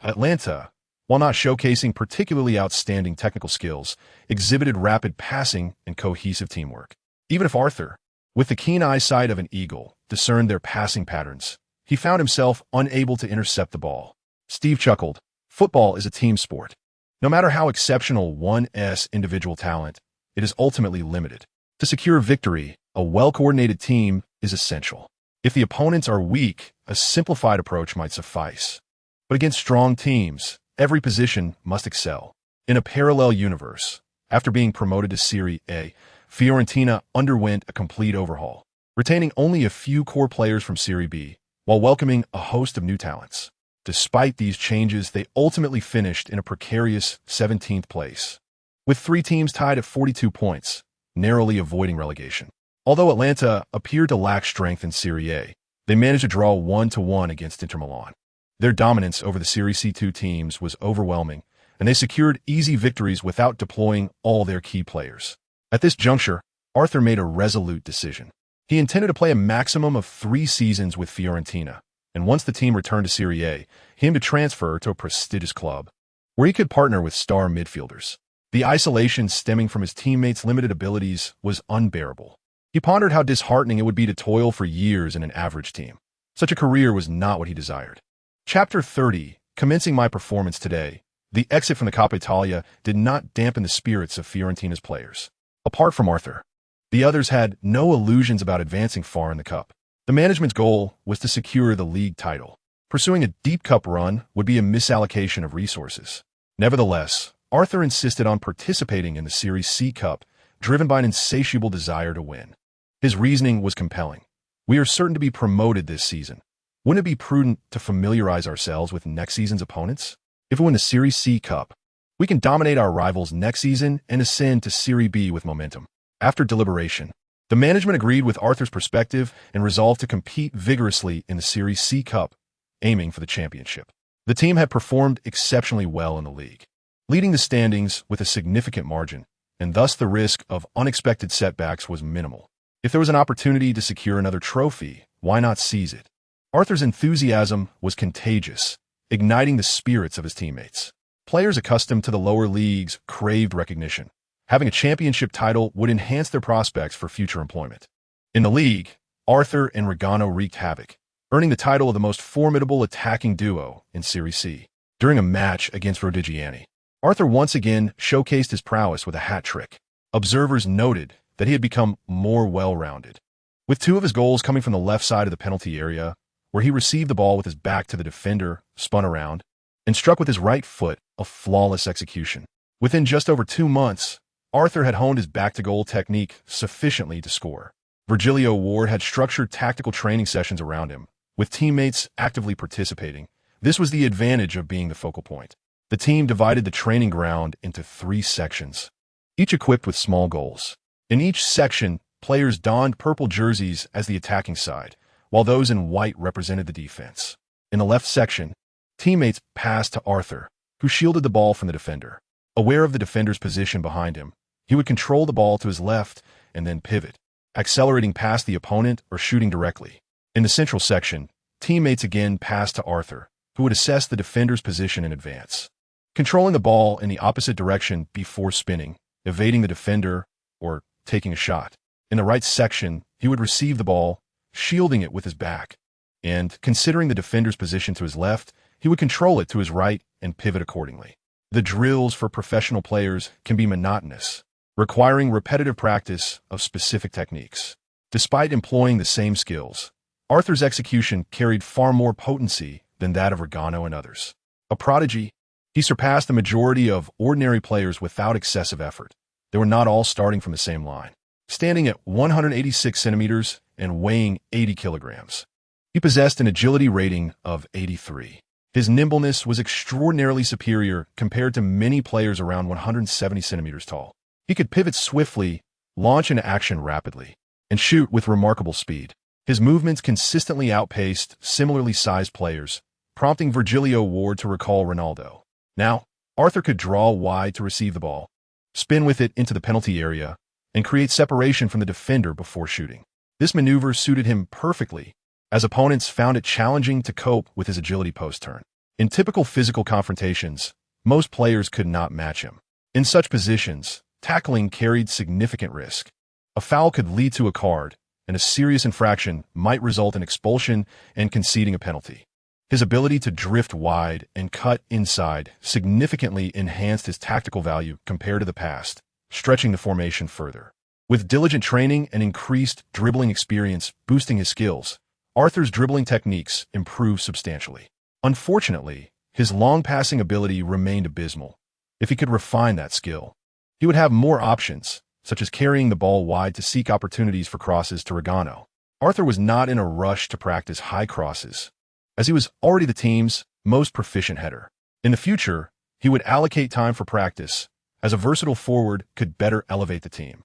A. Atlanta, while not showcasing particularly outstanding technical skills, exhibited rapid passing and cohesive teamwork. Even if Arthur, with the keen eyesight of an eagle, discerned their passing patterns, he found himself unable to intercept the ball. Steve chuckled. Football is a team sport. No matter how exceptional one's individual talent, it is ultimately limited. To secure victory, a well-coordinated team is essential. If the opponents are weak, a simplified approach might suffice. But against strong teams, every position must excel. In a parallel universe, after being promoted to Serie A, Fiorentina underwent a complete overhaul, retaining only a few core players from Serie B, while welcoming a host of new talents. Despite these changes, they ultimately finished in a precarious 17th place, with 3 teams tied at 42 points, narrowly avoiding relegation. Although Atlanta appeared to lack strength in Serie A, they managed to draw 1-1 against Inter Milan. Their dominance over the Serie C2 teams was overwhelming, and they secured easy victories without deploying all their key players. At this juncture, Arthur made a resolute decision. He intended to play a maximum of 3 seasons with Fiorentina, and once the team returned to Serie A, him to transfer to a prestigious club, where he could partner with star midfielders. The isolation stemming from his teammates' limited abilities was unbearable. He pondered how disheartening it would be to toil for years in an average team. Such a career was not what he desired. Chapter 30, commencing my performance today, the exit from the Coppa Italia did not dampen the spirits of Fiorentina's players. Apart from Arthur, the others had no illusions about advancing far in the cup. The management's goal was to secure the league title. Pursuing a deep cup run would be a misallocation of resources. Nevertheless, Arthur insisted on participating in the Serie C Cup, driven by an insatiable desire to win. His reasoning was compelling. We are certain to be promoted this season. Wouldn't it be prudent to familiarize ourselves with next season's opponents? If we win the Serie C Cup, we can dominate our rivals next season and ascend to Serie B with momentum. After deliberation, the management agreed with Arthur's perspective and resolved to compete vigorously in the Serie C Cup, aiming for the championship. The team had performed exceptionally well in the league, leading the standings with a significant margin, and thus the risk of unexpected setbacks was minimal. If there was an opportunity to secure another trophy, why not seize it? Arthur's enthusiasm was contagious, igniting the spirits of his teammates. Players accustomed to the lower leagues craved recognition. Having a championship title would enhance their prospects for future employment. In the league, Arthur and Regano wreaked havoc, earning the title of the most formidable attacking duo in Serie C. During a match against Rodigiani, Arthur once again showcased his prowess with a hat trick. Observers noted that he had become more well-rounded, with 2 of his goals coming from the left side of the penalty area, where he received the ball with his back to the defender, spun around, and struck with his right foot, a flawless execution. Within just over 2 months, Arthur had honed his back-to-goal technique sufficiently to score. Virgilio Ward had structured tactical training sessions around him, with teammates actively participating. This was the advantage of being the focal point. The team divided the training ground into 3 sections, each equipped with small goals. In each section, players donned purple jerseys as the attacking side, while those in white represented the defense. In the left section, teammates passed to Arthur, who shielded the ball from the defender. Aware of the defender's position behind him, He would control the ball to his left and then pivot, accelerating past the opponent or shooting directly. In the central section, teammates again passed to Arthur, who would assess the defender's position in advance, controlling the ball in the opposite direction before spinning, evading the defender, or taking a shot. In the right section, he would receive the ball, shielding it with his back, and, considering the defender's position to his left, he would control it to his right and pivot accordingly. The drills for professional players can be monotonous, requiring repetitive practice of specific techniques. Despite employing the same skills, Arthur's execution carried far more potency than that of Regano and others. A prodigy, he surpassed the majority of ordinary players without excessive effort. They were not all starting from the same line. Standing at 186 centimeters and weighing 80 kilograms, he possessed an agility rating of 83. His nimbleness was extraordinarily superior compared to many players around 170 centimeters tall. He could pivot swiftly, launch into action rapidly, and shoot with remarkable speed. His movements consistently outpaced similarly sized players, prompting Virgilio Ward to recall Ronaldo. Now, Arthur could draw wide to receive the ball, spin with it into the penalty area, and create separation from the defender before shooting. This maneuver suited him perfectly, as opponents found it challenging to cope with his agility post-turn. In typical physical confrontations, most players could not match him. In such positions, tackling carried significant risk. A foul could lead to a card, and a serious infraction might result in expulsion and conceding a penalty. His ability to drift wide and cut inside significantly enhanced his tactical value compared to the past, stretching the formation further. With diligent training and increased dribbling experience boosting his skills, Arthur's dribbling techniques improved substantially. Unfortunately, his long passing ability remained abysmal. If he could refine that skill, he would have more options, such as carrying the ball wide to seek opportunities for crosses to Regano. Arthur was not in a rush to practice high crosses, as he was already the team's most proficient header. In the future, he would allocate time for practice, as a versatile forward could better elevate the team.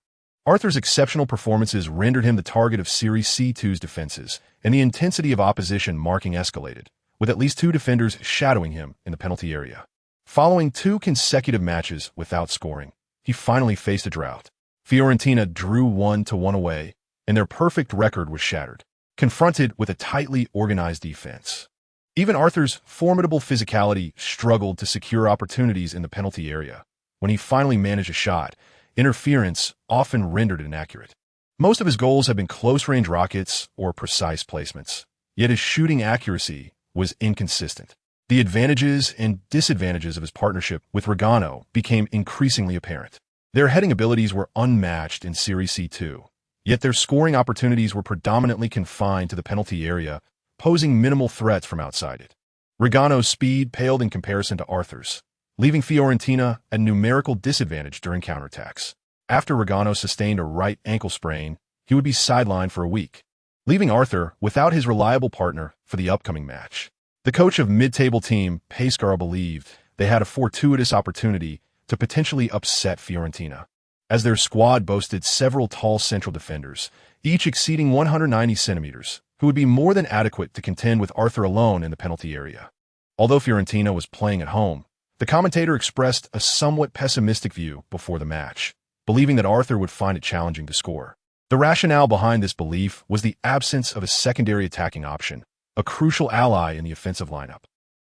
Arthur's exceptional performances rendered him the target of Series C2's defenses, and the intensity of opposition marking escalated, with at least 2 defenders shadowing him in the penalty area. Following 2 consecutive matches without scoring, he finally faced a drought. Fiorentina drew 1-1 away, and their perfect record was shattered, confronted with a tightly organized defense. Even Arthur's formidable physicality struggled to secure opportunities in the penalty area. When he finally managed a shot, interference often rendered it inaccurate. Most of his goals have been close-range rockets or precise placements, yet his shooting accuracy was inconsistent. The advantages and disadvantages of his partnership with Regano became increasingly apparent. Their heading abilities were unmatched in Series C2, yet their scoring opportunities were predominantly confined to the penalty area, posing minimal threats from outside it. Regano's speed paled in comparison to Arthur's, leaving Fiorentina at numerical disadvantage during counterattacks. After Regano sustained a right ankle sprain, he would be sidelined for a week, leaving Arthur without his reliable partner for the upcoming match. The coach of mid-table team, Pescara, believed they had a fortuitous opportunity to potentially upset Fiorentina, as their squad boasted several tall central defenders, each exceeding 190 centimeters, who would be more than adequate to contend with Arthur alone in the penalty area. Although Fiorentina was playing at home, the commentator expressed a somewhat pessimistic view before the match, believing that Arthur would find it challenging to score. The rationale behind this belief was the absence of a secondary attacking option, a crucial ally in the offensive lineup.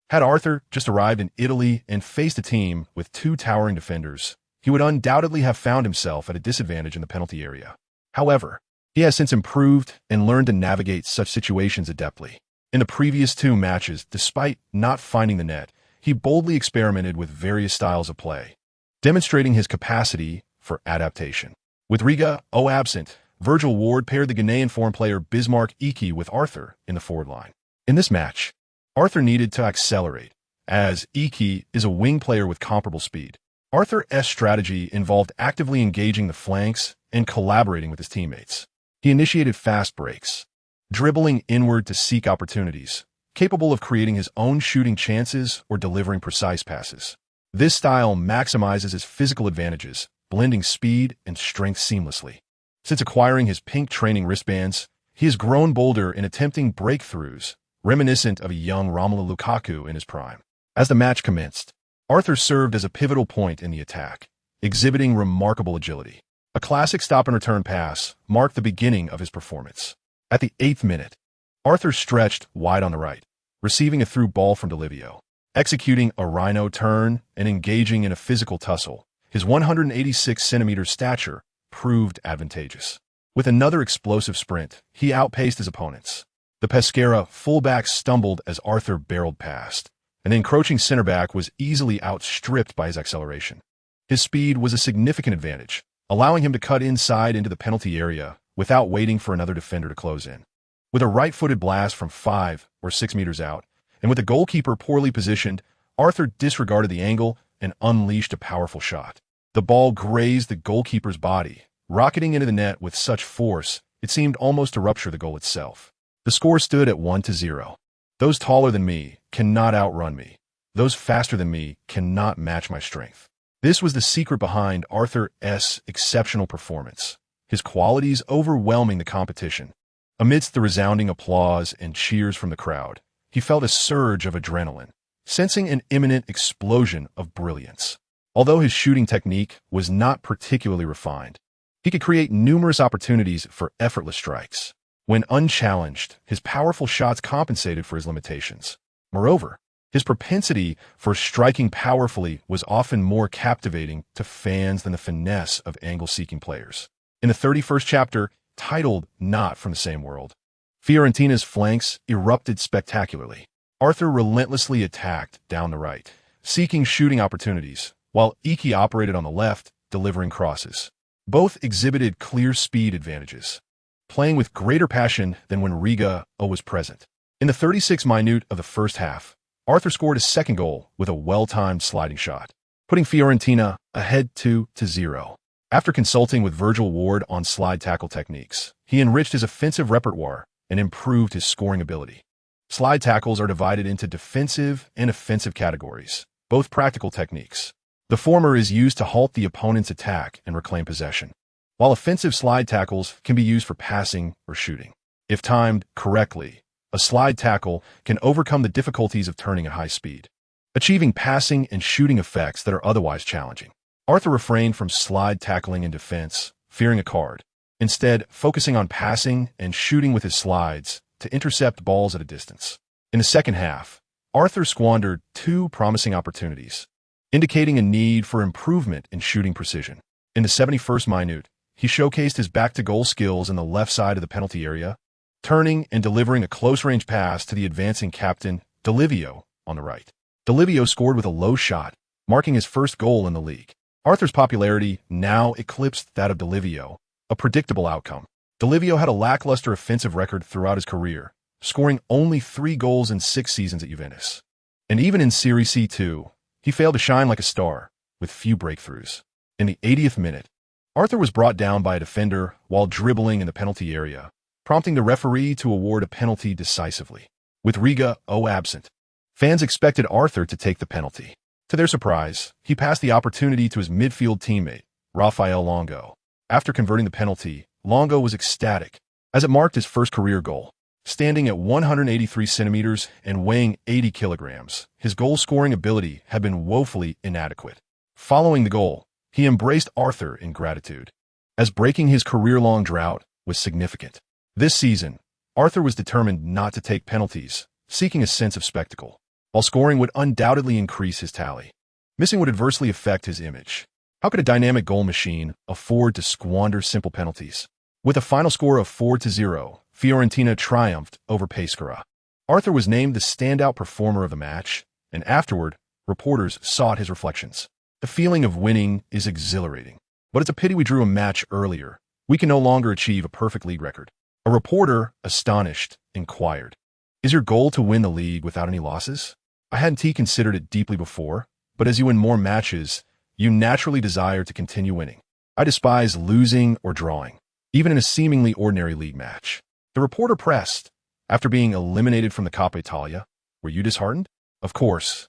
Had Arthur just arrived in Italy and faced a team with 2 towering defenders, he would undoubtedly have found himself at a disadvantage in the penalty area. However, he has since improved and learned to navigate such situations adeptly. In the previous 2 matches, despite not finding the net, he boldly experimented with various styles of play, demonstrating his capacity for adaptation. With Riga absent, Virgil Ward paired the Ghanaian foreign player Bismarck Iki with Arthur in the forward line. In this match, Arthur needed to accelerate, as Iki is a wing player with comparable speed. Arthur's strategy involved actively engaging the flanks and collaborating with his teammates. He initiated fast breaks, dribbling inward to seek opportunities, capable of creating his own shooting chances or delivering precise passes. This style maximizes his physical advantages, blending speed and strength seamlessly. Since acquiring his pink training wristbands, he has grown bolder in attempting breakthroughs, reminiscent of a young Romelu Lukaku in his prime. As the match commenced, Arthur served as a pivotal point in the attack, exhibiting remarkable agility. A classic stop-and-return pass marked the beginning of his performance. At the 8th minute, Arthur stretched wide on the right, receiving a through ball from Delivio. Executing a rhino turn and engaging in a physical tussle, his 186-centimeter stature proved advantageous. With another explosive sprint, he outpaced his opponents. The Pescara fullback stumbled as Arthur barreled past, and the encroaching center back was easily outstripped by his acceleration. His speed was a significant advantage, allowing him to cut inside into the penalty area without waiting for another defender to close in. With a right-footed blast from 5 or 6 meters out, and with the goalkeeper poorly positioned, Arthur disregarded the angle and unleashed a powerful shot. The ball grazed the goalkeeper's body, rocketing into the net with such force it seemed almost to rupture the goal itself. The score stood at 1-0. Those taller than me cannot outrun me. Those faster than me cannot match my strength. This was the secret behind Arthur's exceptional performance, his qualities overwhelming the competition. Amidst the resounding applause and cheers from the crowd, he felt a surge of adrenaline, sensing an imminent explosion of brilliance. Although his shooting technique was not particularly refined, he could create numerous opportunities for effortless strikes. When unchallenged, his powerful shots compensated for his limitations. Moreover, his propensity for striking powerfully was often more captivating to fans than the finesse of angle-seeking players. In the 31st chapter, titled Not from the Same World, Fiorentina's flanks erupted spectacularly. Arthur relentlessly attacked down the right, seeking shooting opportunities, while Iki operated on the left, delivering crosses. Both exhibited clear speed advantages, playing with greater passion than when Riga was present. In the 36th minute of the first half, Arthur scored his second goal with a well-timed sliding shot, putting Fiorentina ahead 2-0. After consulting with Virgil Ward on slide tackle techniques, he enriched his offensive repertoire and improved his scoring ability. Slide tackles are divided into defensive and offensive categories, both practical techniques. The former is used to halt the opponent's attack and reclaim possession, while offensive slide tackles can be used for passing or shooting. If timed correctly, a slide tackle can overcome the difficulties of turning at high speed, achieving passing and shooting effects that are otherwise challenging. Arthur refrained from slide tackling in defense, fearing a card, instead focusing on passing and shooting with his slides to intercept balls at a distance. In the second half, Arthur squandered 2 promising opportunities, indicating a need for improvement in shooting precision. In the 71st minute, he showcased his back-to-goal skills in the left side of the penalty area, turning and delivering a close-range pass to the advancing captain, Delivio, on the right. Delivio scored with a low shot, marking his first goal in the league. Arthur's popularity now eclipsed that of Delivio, a predictable outcome. Delivio had a lackluster offensive record throughout his career, scoring only 3 goals in 6 seasons at Juventus. And even in Serie C2, he failed to shine like a star, with few breakthroughs. In the 80th minute, Arthur was brought down by a defender while dribbling in the penalty area, prompting the referee to award a penalty decisively. With Riga absent, fans expected Arthur to take the penalty. To their surprise, he passed the opportunity to his midfield teammate, Rafael Longo. After converting the penalty, Longo was ecstatic, as it marked his first career goal. Standing at 183 centimeters and weighing 80 kilograms, his goal-scoring ability had been woefully inadequate. Following the goal, he embraced Arthur in gratitude, as breaking his career-long drought was significant. This season, Arthur was determined not to take penalties, seeking a sense of spectacle, while scoring would undoubtedly increase his tally. Missing would adversely affect his image. How could a dynamic goal machine afford to squander simple penalties? With a final score of 4-0, Fiorentina triumphed over Pescara. Arthur was named the standout performer of the match, and afterward, reporters sought his reflections. The feeling of winning is exhilarating, but it's a pity we drew a match earlier. We can no longer achieve a perfect league record. A reporter, astonished, inquired, "Is your goal to win the league without any losses?" I hadn't considered it deeply before, but as you win more matches, you naturally desire to continue winning. I despise losing or drawing, even in a seemingly ordinary league match. The reporter pressed, "After being eliminated from the Coppa Italia, were you disheartened?" Of course.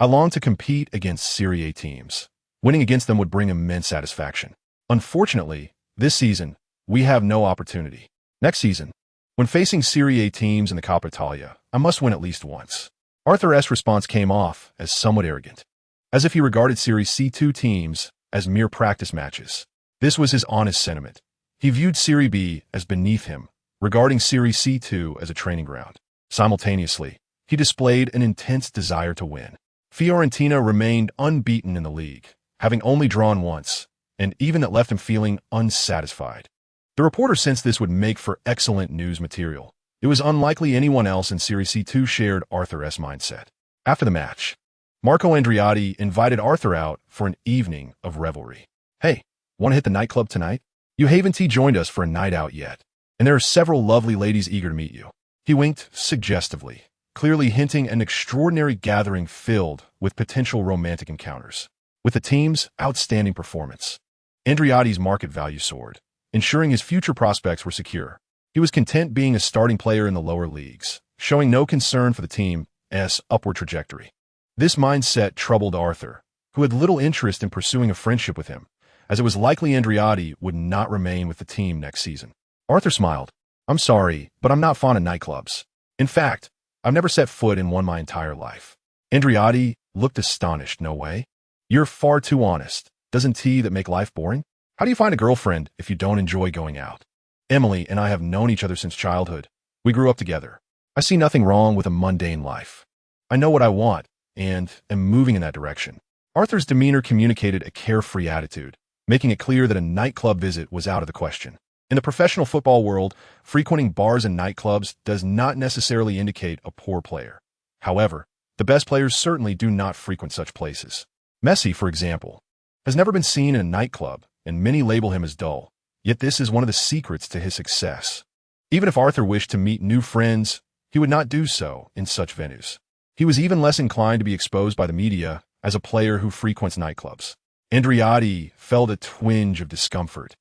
I longed to compete against Serie A teams. Winning against them would bring immense satisfaction. Unfortunately, this season, we have no opportunity. Next season, when facing Serie A teams in the Coppa Italia, I must win at least once. Arthur's response came off as somewhat arrogant, as if he regarded Serie C2 teams as mere practice matches. This was his honest sentiment. He viewed Serie B as beneath him, regarding Serie C2 as a training ground. Simultaneously, he displayed an intense desire to win. Fiorentina remained unbeaten in the league, having only drawn once, and even that left him feeling unsatisfied. The reporter sensed this would make for excellent news material. It was unlikely anyone else in Serie C2 shared Arthur's mindset. After the match, Marco Andreotti invited Arthur out for an evening of revelry. "Hey, want to hit the nightclub tonight? You haven't joined us for a night out yet, and there are several lovely ladies eager to meet you." He winked suggestively, clearly hinting an extraordinary gathering filled with potential romantic encounters. With the team's outstanding performance, Andreotti's market value soared, ensuring his future prospects were secure. He was content being a starting player in the lower leagues, showing no concern for the team's upward trajectory. This mindset troubled Arthur, who had little interest in pursuing a friendship with him, as it was likely Andreotti would not remain with the team next season. Arthur smiled. "I'm sorry, but I'm not fond of nightclubs. In fact, I've never set foot in one my entire life." Andreotti looked astonished. "No way? You're far too honest. Doesn't tea that make life boring? How do you find a girlfriend if you don't enjoy going out?" "Emily and I have known each other since childhood. We grew up together. I see nothing wrong with a mundane life. I know what I want and am moving in that direction." Arthur's demeanor communicated a carefree attitude, making it clear that a nightclub visit was out of the question. In the professional football world, frequenting bars and nightclubs does not necessarily indicate a poor player. However, the best players certainly do not frequent such places. Messi, for example, has never been seen in a nightclub, and many label him as dull. Yet this is one of the secrets to his success. Even if Arthur wished to meet new friends, he would not do so in such venues. He was even less inclined to be exposed by the media as a player who frequents nightclubs. Andreotti felt a twinge of discomfort,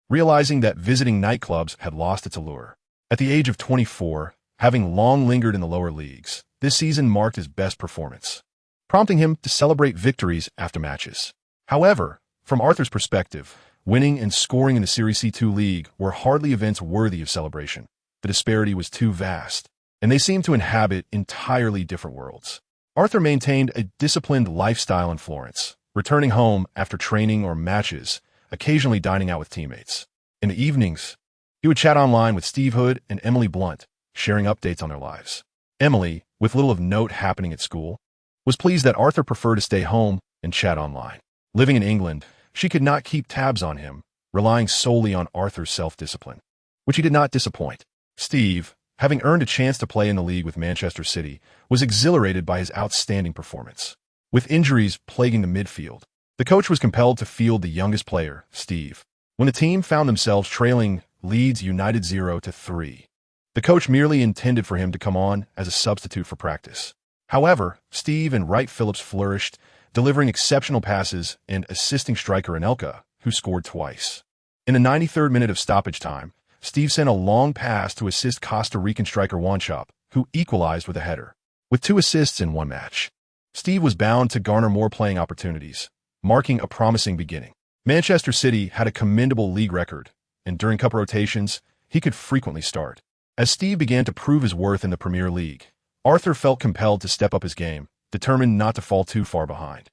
realizing that visiting nightclubs had lost its allure. At the age of 24, having long lingered in the lower leagues, this season marked his best performance, prompting him to celebrate victories after matches. However, from Arthur's perspective, winning and scoring in the Serie C2 league were hardly events worthy of celebration. The disparity was too vast, and they seemed to inhabit entirely different worlds. Arthur maintained a disciplined lifestyle in Florence, returning home after training or matches, occasionally dining out with teammates. In the evenings, he would chat online with Steve Hood and Emily Blunt, sharing updates on their lives. Emily, with little of note happening at school, was pleased that Arthur preferred to stay home and chat online. Living in England, she could not keep tabs on him, relying solely on Arthur's self-discipline, which he did not disappoint. Steve, having earned a chance to play in the league with Manchester City, was exhilarated by his outstanding performance. With injuries plaguing the midfield, the coach was compelled to field the youngest player, Steve. When the team found themselves trailing Leeds United 0-3, the coach merely intended for him to come on as a substitute for practice. However, Steve and Wright Phillips flourished, delivering exceptional passes and assisting striker Anelka, who scored twice. In the 93rd minute of stoppage time, Steve sent a long pass to assist Costa Rican striker Wanchop, who equalized with a header. With 2 assists in one match, Steve was bound to garner more playing opportunities, marking a promising beginning. Manchester City had a commendable league record, and during cup rotations, he could frequently start. As Steve began to prove his worth in the Premier League, Arthur felt compelled to step up his game, determined not to fall too far behind.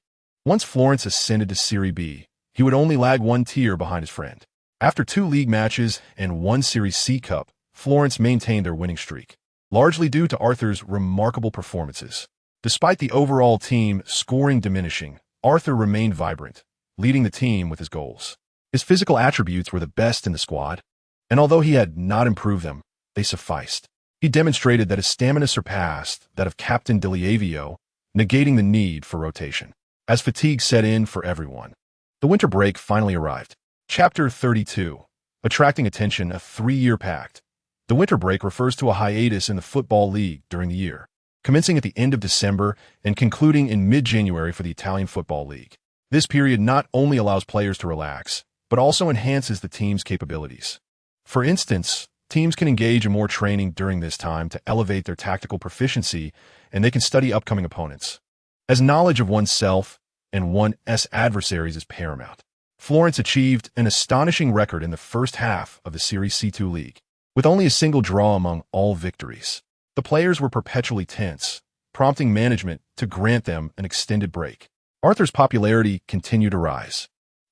Once Florence ascended to Serie B, he would only lag 1 tier behind his friend. After 2 league matches and 1 Serie C Cup, Florence maintained their winning streak, largely due to Arthur's remarkable performances. Despite the overall team scoring diminishing, Arthur remained vibrant, leading the team with his goals. His physical attributes were the best in the squad, and although he had not improved them, they sufficed. He demonstrated that his stamina surpassed that of Captain Deliavio, negating the need for rotation. As fatigue set in for everyone, the winter break finally arrived. Chapter 32. Attracting attention, a 3-year pact. The winter break refers to a hiatus in the Football League during the year, commencing at the end of December and concluding in mid-January for the Italian Football League. This period not only allows players to relax, but also enhances the team's capabilities. For instance, teams can engage in more training during this time to elevate their tactical proficiency, and they can study upcoming opponents, as knowledge of oneself and one's adversaries is paramount. Florence achieved an astonishing record in the first half of the Serie C2 league, with only a single draw among all victories. The players were perpetually tense, prompting management to grant them an extended break. Arthur's popularity continued to rise.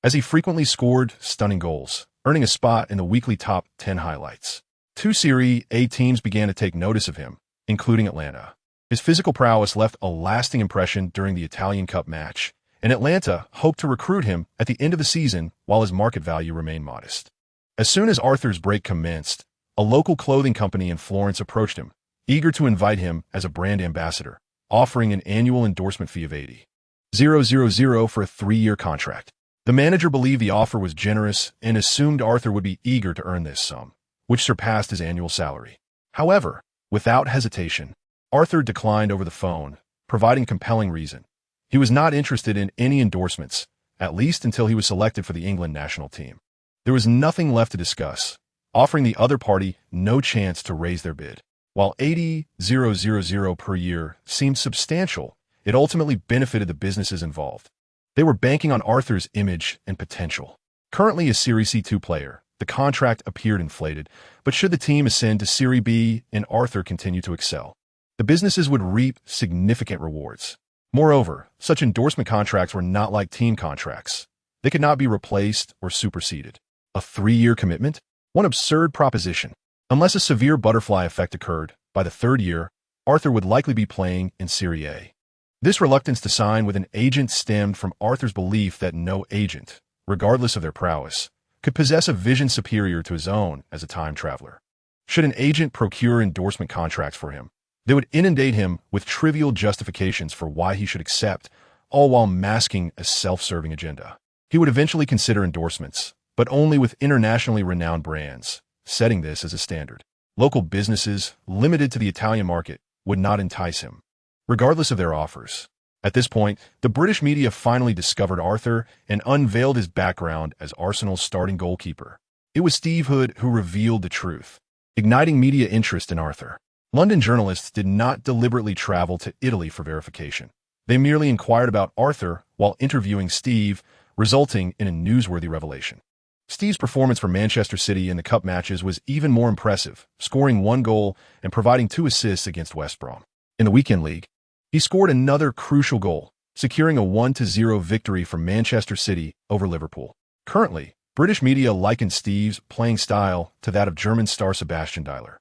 as he frequently scored stunning goals, earning a spot in the weekly top 10 highlights. Two Serie A teams began to take notice of him, including Atlanta. His physical prowess left a lasting impression during the Italian Cup match, and Atlanta hoped to recruit him at the end of the season while his market value remained modest. As soon as Arthur's break commenced, a local clothing company in Florence approached him, eager to invite him as a brand ambassador, offering an annual endorsement fee of $80,000 for a 3-year contract. The manager believed the offer was generous and assumed Arthur would be eager to earn this sum, which surpassed his annual salary. However, without hesitation, Arthur declined over the phone, providing a compelling reason. He was not interested in any endorsements, at least until he was selected for the England national team. There was nothing left to discuss, offering the other party no chance to raise their bid. While $80,000 per year seemed substantial, it ultimately benefited the businesses involved. They were banking on Arthur's image and potential. Currently a Serie C2 player, the contract appeared inflated, but should the team ascend to Serie B and Arthur continue to excel, the businesses would reap significant rewards. Moreover, such endorsement contracts were not like team contracts. They could not be replaced or superseded. A 3-year commitment? One absurd proposition. Unless a severe butterfly effect occurred, by the 3rd year, Arthur would likely be playing in Serie A. This reluctance to sign with an agent stemmed from Arthur's belief that no agent, regardless of their prowess, could possess a vision superior to his own as a time traveler. Should an agent procure endorsement contracts for him, they would inundate him with trivial justifications for why he should accept, all while masking a self-serving agenda. He would eventually consider endorsements, but only with internationally renowned brands, setting this as a standard. Local businesses, limited to the Italian market, would not entice him, regardless of their offers. At this point, the British media finally discovered Arthur and unveiled his background as Arsenal's starting goalkeeper. It was Steve Hood who revealed the truth, igniting media interest in Arthur. London journalists did not deliberately travel to Italy for verification. They merely inquired about Arthur while interviewing Steve, resulting in a newsworthy revelation. Steve's performance for Manchester City in the cup matches was even more impressive, scoring 1 goal and providing 2 assists against West Brom. In the weekend league, he scored another crucial goal, securing a 1-0 victory for Manchester City over Liverpool. Currently, British media liken Steve's playing style to that of German star Sebastian Deiler,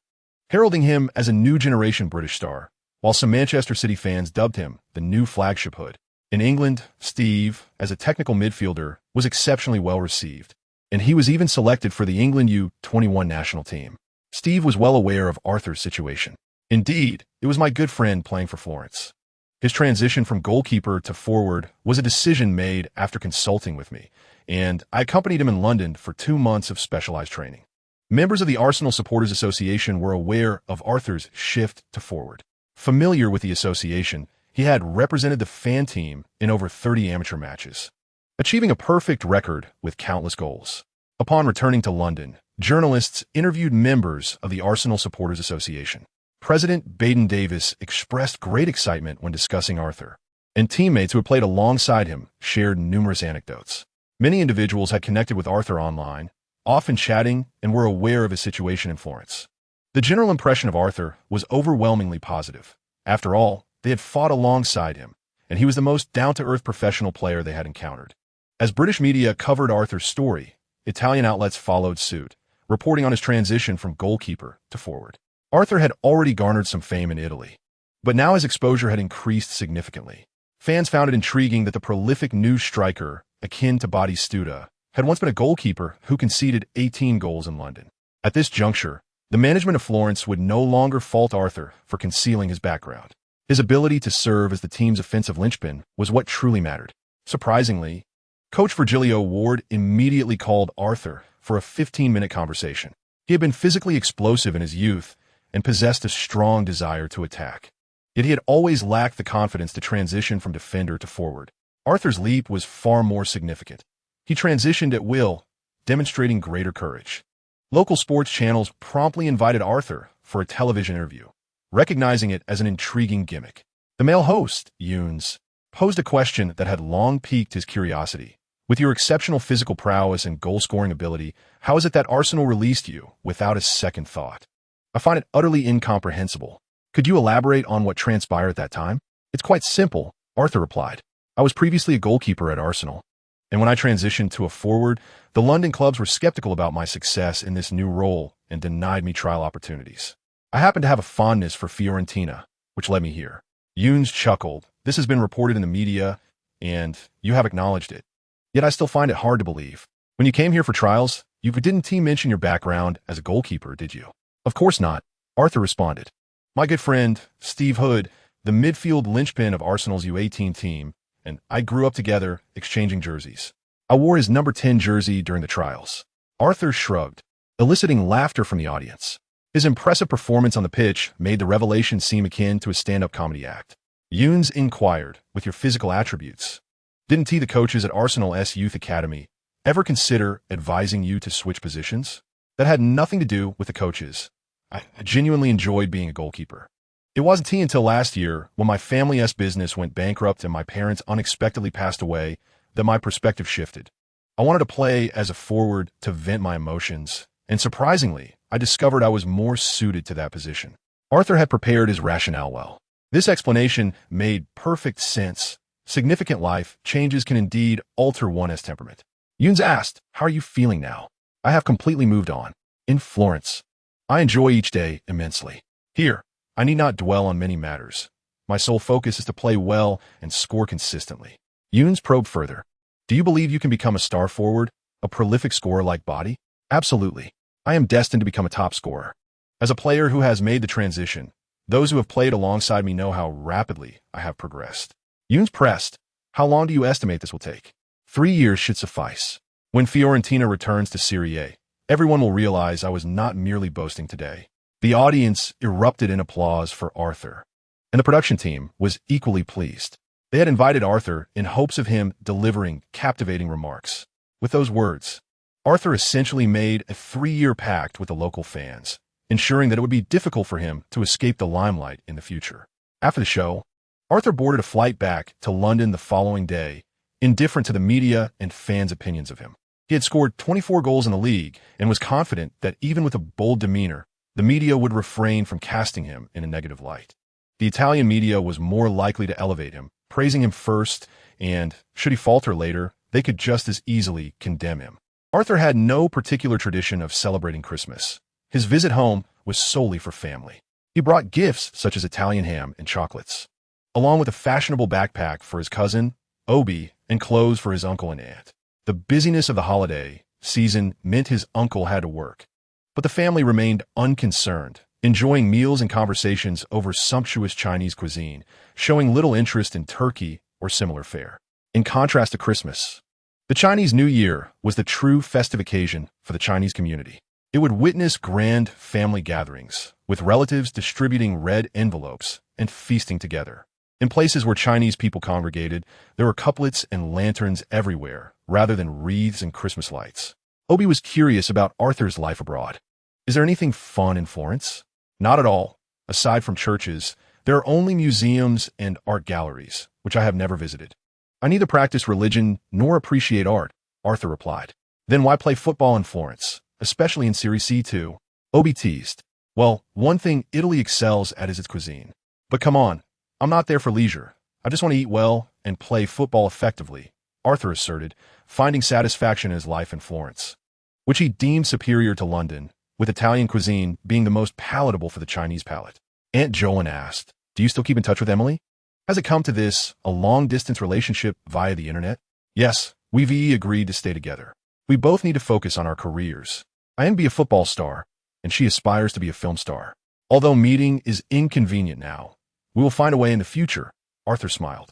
heralding him as a new generation British star, while some Manchester City fans dubbed him the new flagship Hood. In England, Steve, as a technical midfielder, was exceptionally well received, and he was even selected for the England U21 national team. Steve was well aware of Arthur's situation. Indeed, it was my good friend playing for Florence. His transition from goalkeeper to forward was a decision made after consulting with me, and I accompanied him in London for 2 months of specialized training. Members of the Arsenal Supporters Association were aware of Arthur's shift to forward. Familiar with the association, he had represented the fan team in over 30 amateur matches, achieving a perfect record with countless goals. Upon returning to London, journalists interviewed members of the Arsenal Supporters Association. President Baden Davis expressed great excitement when discussing Arthur, and teammates who had played alongside him shared numerous anecdotes. Many individuals had connected with Arthur online, often chatting, and were aware of his situation in Florence. The general impression of Arthur was overwhelmingly positive. After all, they had fought alongside him, and he was the most down-to-earth professional player they had encountered. As British media covered Arthur's story, Italian outlets followed suit, reporting on his transition from goalkeeper to forward. Arthur had already garnered some fame in Italy, but now his exposure had increased significantly. Fans found it intriguing that the prolific new striker, akin to Batistuta, had once been a goalkeeper who conceded 18 goals in London. At this juncture, the management of Florence would no longer fault Arthur for concealing his background. His ability to serve as the team's offensive linchpin was what truly mattered. Surprisingly, Coach Virgilio Ward immediately called Arthur for a 15-minute conversation. He had been physically explosive in his youth and possessed a strong desire to attack. Yet he had always lacked the confidence to transition from defender to forward. Arthur's leap was far more significant. He transitioned at will, demonstrating greater courage. Local sports channels promptly invited Arthur for a television interview, recognizing it as an intriguing gimmick. The male host, Yunes, posed a question that had long piqued his curiosity. With your exceptional physical prowess and goal-scoring ability, how is it that Arsenal released you without a second thought? I find it utterly incomprehensible. Could you elaborate on what transpired at that time? It's quite simple, Arthur replied. I was previously a goalkeeper at Arsenal, And when I transitioned to a forward, the London clubs were skeptical about my success in this new role and denied me trial opportunities. I happen to have a fondness for Fiorentina, which led me here. Younes chuckled. This has been reported in the media, and you have acknowledged it. Yet I still find it hard to believe. When you came here for trials, you didn't mention your background as a goalkeeper, did you? Of course not, Arthur responded. My good friend, Steve Hood, the midfield linchpin of Arsenal's U18 team, and I grew up together, exchanging jerseys. I wore his number 10 jersey during the trials. Arthur shrugged, eliciting laughter from the audience. His impressive performance on the pitch made the revelation seem akin to a stand-up comedy act. Younes inquired, with your physical attributes. Didn't the coaches at Arsenal's youth academy ever consider advising you to switch positions? That had nothing to do with the coaches. I genuinely enjoyed being a goalkeeper. It wasn't until last year, when my family's business went bankrupt and my parents unexpectedly passed away, that my perspective shifted. I wanted to play as a forward to vent my emotions, and surprisingly, I discovered I was more suited to that position. Arthur had prepared his rationale well. This explanation made perfect sense. Significant life changes can indeed alter one's temperament. Younes asked, how are you feeling now? I have completely moved on. In Florence. I enjoy each day immensely. Here, I need not dwell on many matters. My sole focus is to play well and score consistently. Younes probed further. Do you believe you can become a star forward, a prolific scorer like Body? Absolutely. I am destined to become a top scorer. As a player who has made the transition, those who have played alongside me know how rapidly I have progressed. Younes pressed. How long do you estimate this will take? 3 years should suffice. When Fiorentina returns to Serie A, everyone will realize I was not merely boasting today. The audience erupted in applause for Arthur, and the production team was equally pleased. They had invited Arthur in hopes of him delivering captivating remarks. With those words, Arthur essentially made a 3-year pact with the local fans, ensuring that it would be difficult for him to escape the limelight in the future. After the show, Arthur boarded a flight back to London the following day, indifferent to the media and fans' opinions of him. He had scored 24 goals in the league and was confident that even with a bold demeanor, the media would refrain from casting him in a negative light. The Italian media was more likely to elevate him, praising him first, and, should he falter later, they could just as easily condemn him. Arthur had no particular tradition of celebrating Christmas. His visit home was solely for family. He brought gifts such as Italian ham and chocolates, along with a fashionable backpack for his cousin, Obi, and clothes for his uncle and aunt. The busyness of the holiday season meant his uncle had to work, but the family remained unconcerned, enjoying meals and conversations over sumptuous Chinese cuisine, showing little interest in turkey or similar fare. In contrast to Christmas, the Chinese New Year was the true festive occasion for the Chinese community. It would witness grand family gatherings, with relatives distributing red envelopes and feasting together. In places where Chinese people congregated, there were couplets and lanterns everywhere, rather than wreaths and Christmas lights. Obi was curious about Arthur's life abroad. Is there anything fun in Florence? Not at all. Aside from churches, there are only museums and art galleries, which I have never visited. I neither practice religion nor appreciate art, Arthur replied. Then why play football in Florence, especially in Serie C2? Obi teased. Well, one thing Italy excels at is its cuisine. But come on, I'm not there for leisure. I just want to eat well and play football effectively, Arthur asserted, finding satisfaction in his life in Florence, which he deemed superior to London, with Italian cuisine being the most palatable for the Chinese palate. Aunt Jolyn asked, do you still keep in touch with Emily? Has it come to this, a long-distance relationship via the internet? Yes, we've agreed to stay together. We both need to focus on our careers. I am to be a football star, and she aspires to be a film star. Although meeting is inconvenient now, we will find a way in the future, Arthur smiled.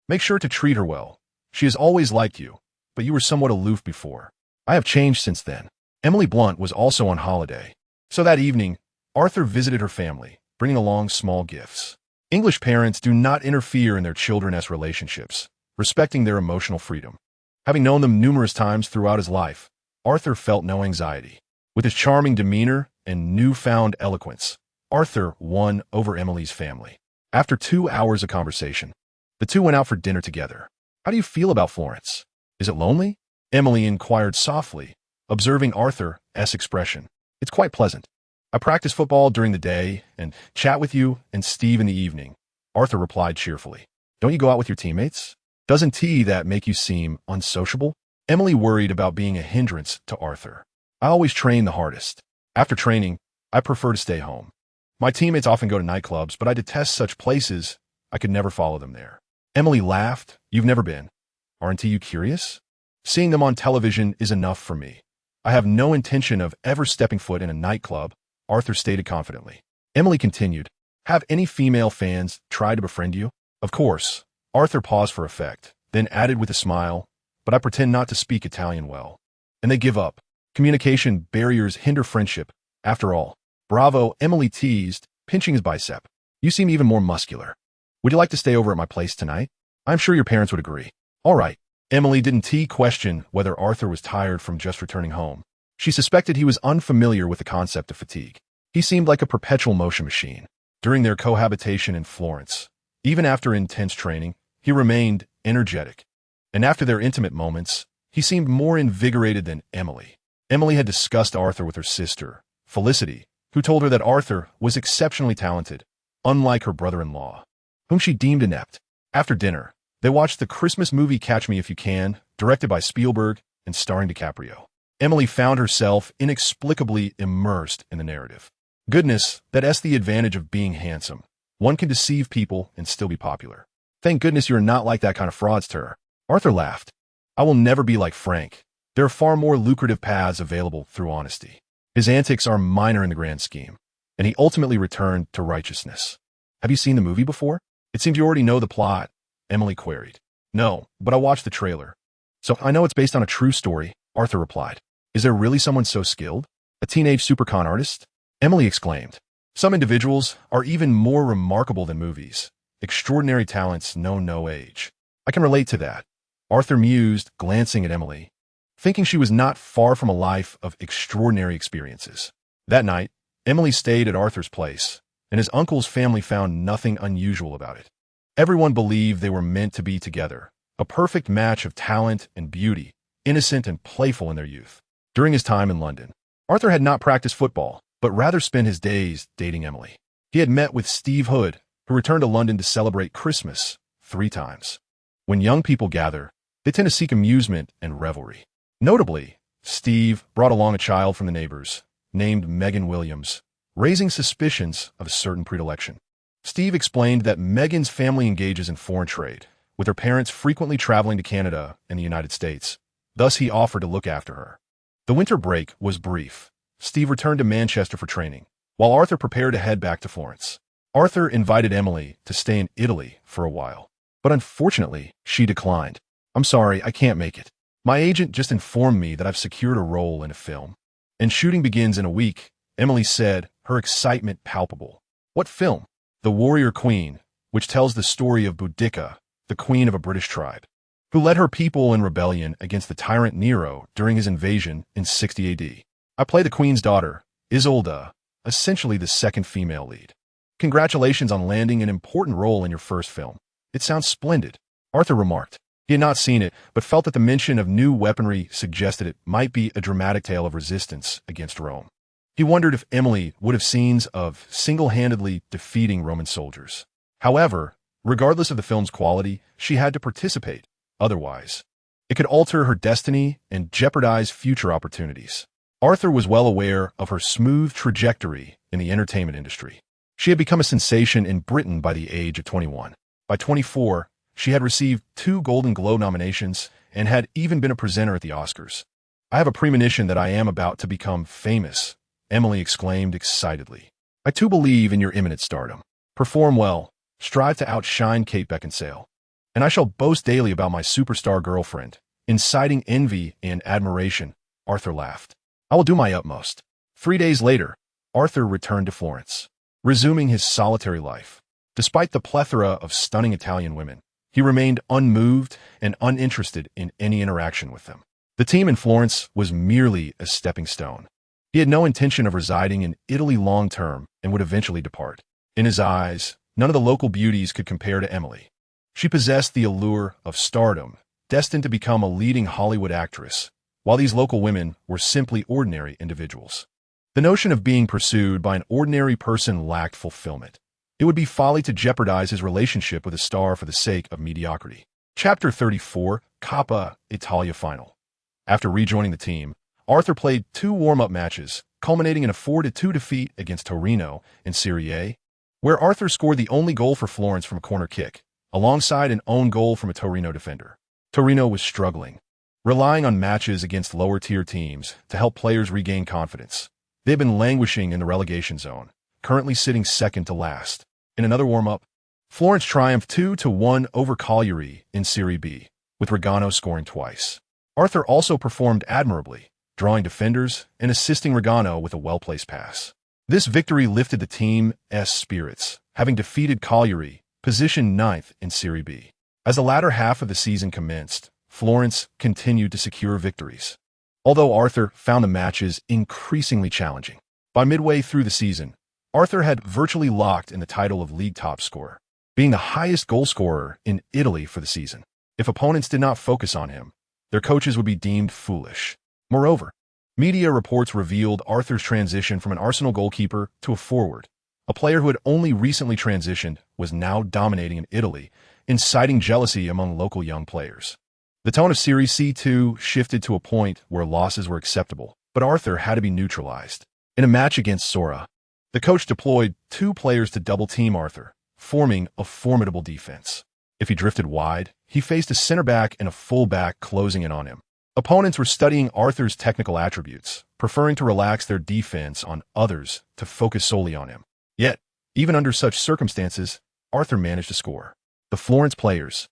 Make sure to treat her well. She has always liked you, but you were somewhat aloof before. I have changed since then. Emily Blunt was also on holiday. So that evening, Arthur visited her family, bringing along small gifts. English parents do not interfere in their children's relationships, respecting their emotional freedom. Having known them numerous times throughout his life, Arthur felt no anxiety. With his charming demeanor and newfound eloquence, Arthur won over Emily's family. After 2 hours of conversation, the two went out for dinner together. How do you feel about Florence? Is it lonely? Emily inquired softly, observing Arthur's expression. It's quite pleasant. I practice football during the day and chat with you and Steve in the evening, Arthur replied cheerfully. Don't you go out with your teammates? Doesn't that make you seem unsociable? Emily worried about being a hindrance to Arthur. I always train the hardest. After training, I prefer to stay home. My teammates often go to nightclubs, but I detest such places. I could never follow them there. Emily laughed. You've never been. Aren't you curious? Seeing them on television is enough for me. I have no intention of ever stepping foot in a nightclub, Arthur stated confidently. Emily continued, have any female fans tried to befriend you? Of course. Arthur paused for effect, then added with a smile, but I pretend not to speak Italian well. And they give up. Communication barriers hinder friendship. After all. Bravo, Emily teased, pinching his bicep. You seem even more muscular. Would you like to stay over at my place tonight? I'm sure your parents would agree. All right. Emily didn't question whether Arthur was tired from just returning home. She suspected he was unfamiliar with the concept of fatigue. He seemed like a perpetual motion machine. During their cohabitation in Florence, even after intense training, he remained energetic. And after their intimate moments, he seemed more invigorated than Emily. Emily had discussed Arthur with her sister, Felicity, who told her that Arthur was exceptionally talented, unlike her brother-in-law, whom she deemed inept. After dinner, they watched the Christmas movie Catch Me If You Can, directed by Spielberg and starring DiCaprio. Emily found herself inexplicably immersed in the narrative. Goodness, that's the advantage of being handsome. One can deceive people and still be popular. Thank goodness you're not like that kind of fraudster. Arthur laughed. I will never be like Frank. There are far more lucrative paths available through honesty. His antics are minor in the grand scheme, and he ultimately returned to righteousness. Have you seen the movie before? It seems you already know the plot, Emily queried. No, but I watched the trailer. So I know it's based on a true story, Arthur replied. Is there really someone so skilled? A teenage supercon artist? Emily exclaimed. Some individuals are even more remarkable than movies. Extraordinary talents know no age. I can relate to that. Arthur mused, glancing at Emily, thinking she was not far from a life of extraordinary experiences. That night, Emily stayed at Arthur's place, and his uncle's family found nothing unusual about it. Everyone believed they were meant to be together, a perfect match of talent and beauty, innocent and playful in their youth. During his time in London, Arthur had not practiced football, but rather spent his days dating Emily. He had met with Steve Hood, who returned to London to celebrate Christmas 3 times. When young people gather, they tend to seek amusement and revelry. Notably, Steve brought along a child from the neighbors, named Megan Williams, raising suspicions of a certain predilection. Steve explained that Megan's family engages in foreign trade, with her parents frequently traveling to Canada and the United States. Thus, he offered to look after her. The winter break was brief. Steve returned to Manchester for training, while Arthur prepared to head back to Florence. Arthur invited Emily to stay in Italy for a while, but unfortunately, she declined. I'm sorry, I can't make it. My agent just informed me that I've secured a role in a film, and shooting begins in a week, Emily said, her excitement palpable. What film? The Warrior Queen, which tells the story of Boudica, the queen of a British tribe, who led her people in rebellion against the tyrant Nero during his invasion in 60 AD. I play the queen's daughter, Isolda, essentially the second female lead. Congratulations on landing an important role in your first film. It sounds splendid, Arthur remarked. He had not seen it, but felt that the mention of new weaponry suggested it might be a dramatic tale of resistance against Rome. He wondered if Emily would have scenes of single-handedly defeating Roman soldiers. However, regardless of the film's quality, she had to participate. Otherwise, it could alter her destiny and jeopardize future opportunities. Arthur was well aware of her smooth trajectory in the entertainment industry. She had become a sensation in Britain by the age of 21. By 24, she had received 2 Golden Globe nominations and had even been a presenter at the Oscars. I have a premonition that I am about to become famous, Emily exclaimed excitedly. I too believe in your imminent stardom. Perform well, strive to outshine Kate Beckinsale, and I shall boast daily about my superstar girlfriend, inciting envy and admiration, Arthur laughed. I will do my utmost. 3 days later, Arthur returned to Florence, resuming his solitary life. Despite the plethora of stunning Italian women, he remained unmoved and uninterested in any interaction with them. The team in Florence was merely a stepping stone. He had no intention of residing in Italy long-term and would eventually depart. In his eyes, none of the local beauties could compare to Emily. She possessed the allure of stardom, destined to become a leading Hollywood actress, while these local women were simply ordinary individuals. The notion of being pursued by an ordinary person lacked fulfillment. It would be folly to jeopardize his relationship with a star for the sake of mediocrity. Chapter 34, Coppa Italia Final. After rejoining the team, Arthur played 2 warm-up matches, culminating in a 4-2 defeat against Torino in Serie A, where Arthur scored the only goal for Florence from a corner kick, alongside an own goal from a Torino defender. Torino was struggling, relying on matches against lower-tier teams to help players regain confidence. They've been languishing in the relegation zone, currently sitting second to last. In another warm-up, Florence triumphed 2-1 over Cagliari in Serie B, with Regano scoring twice. Arthur also performed admirably, drawing defenders and assisting Regano with a well-placed pass. This victory lifted the team's spirits, having defeated Cagliari, positioned 9th in Serie B. As the latter half of the season commenced, Florence continued to secure victories, although Arthur found the matches increasingly challenging. By midway through the season, Arthur had virtually locked in the title of league top scorer, being the highest goal scorer in Italy for the season. If opponents did not focus on him, their coaches would be deemed foolish. Moreover, media reports revealed Arthur's transition from an Arsenal goalkeeper to a forward. A player who had only recently transitioned was now dominating in Italy, inciting jealousy among local young players. The tone of Serie C2 shifted to a point where losses were acceptable, but Arthur had to be neutralized. In a match against Sora, the coach deployed 2 players to double-team Arthur, forming a formidable defense. If he drifted wide, he faced a center-back and a full-back closing in on him. Opponents were studying Arthur's technical attributes, preferring to relax their defense on others to focus solely on him. Yet, even under such circumstances, Arthur managed to score. The Florence players,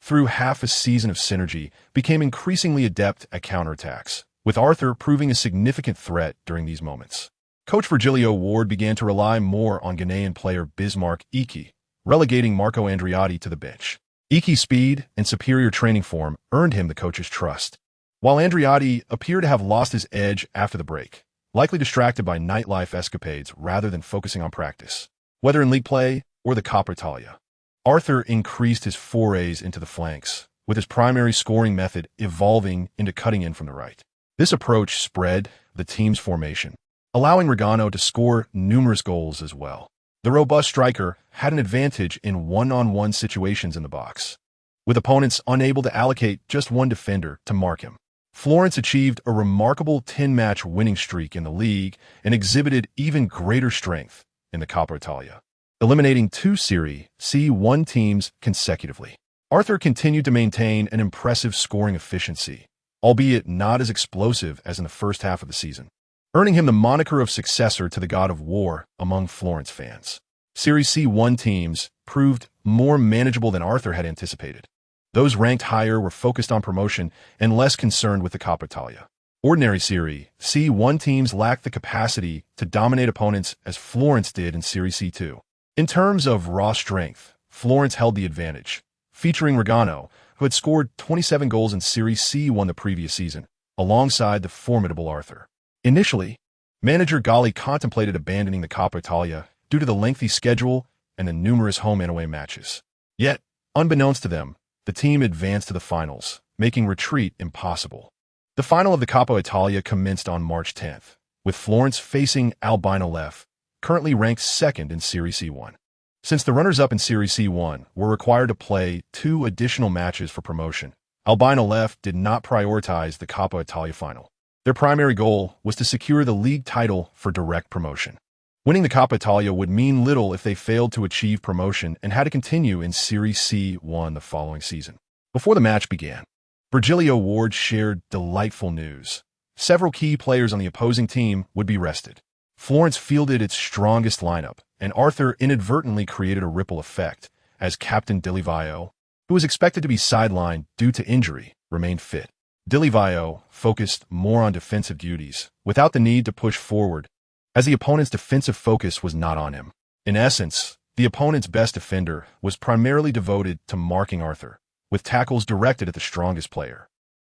through half a season of synergy, became increasingly adept at counterattacks, with Arthur proving a significant threat during these moments. Coach Virgilio Ward began to rely more on Ghanaian player Bismarck Eke, relegating Marco Andreotti to the bench. Eke's speed and superior training form earned him the coach's trust, while Andreotti appeared to have lost his edge after the break, likely distracted by nightlife escapades rather than focusing on practice. Whether in league play or the Coppa Italia, Arthur increased his forays into the flanks, with his primary scoring method evolving into cutting in from the right. This approach spread the team's formation, allowing Regano to score numerous goals as well. The robust striker had an advantage in one-on-one situations in the box, with opponents unable to allocate just one defender to mark him. Florence achieved a remarkable 10-match winning streak in the league and exhibited even greater strength in the Coppa Italia, eliminating 2 Serie C1 teams consecutively. Arthur continued to maintain an impressive scoring efficiency, albeit not as explosive as in the first half of the season, earning him the moniker of successor to the God of War among Florence fans. Serie C1 teams proved more manageable than Arthur had anticipated. Those ranked higher were focused on promotion and less concerned with the Coppa Italia. Ordinary Serie C1 teams lacked the capacity to dominate opponents as Florence did in Serie C2. In terms of raw strength, Florence held the advantage, featuring Regano, who had scored 27 goals in Serie C1 the previous season, alongside the formidable Arthur. Initially, manager Galli contemplated abandoning the Coppa Italia due to the lengthy schedule and the numerous home and away matches. Yet, unbeknownst to them, the team advanced to the finals, making retreat impossible. The final of the Coppa Italia commenced on March 10th, with Florence facing Albino Lef, currently ranked 2nd in Serie C1. Since the runners-up in Serie C1 were required to play 2 additional matches for promotion, Albino Lef did not prioritize the Coppa Italia final. Their primary goal was to secure the league title for direct promotion. Winning the Coppa Italia would mean little if they failed to achieve promotion and had to continue in Serie C1 the following season. Before the match began, Virgilio Ward shared delightful news. Several key players on the opposing team would be rested. Florence fielded its strongest lineup, and Arthur inadvertently created a ripple effect as Captain Dilivio, who was expected to be sidelined due to injury, remained fit. Dilivio focused more on defensive duties, without the need to push forward, as the opponent's defensive focus was not on him. In essence, the opponent's best defender was primarily devoted to marking Arthur, with tackles directed at the strongest player.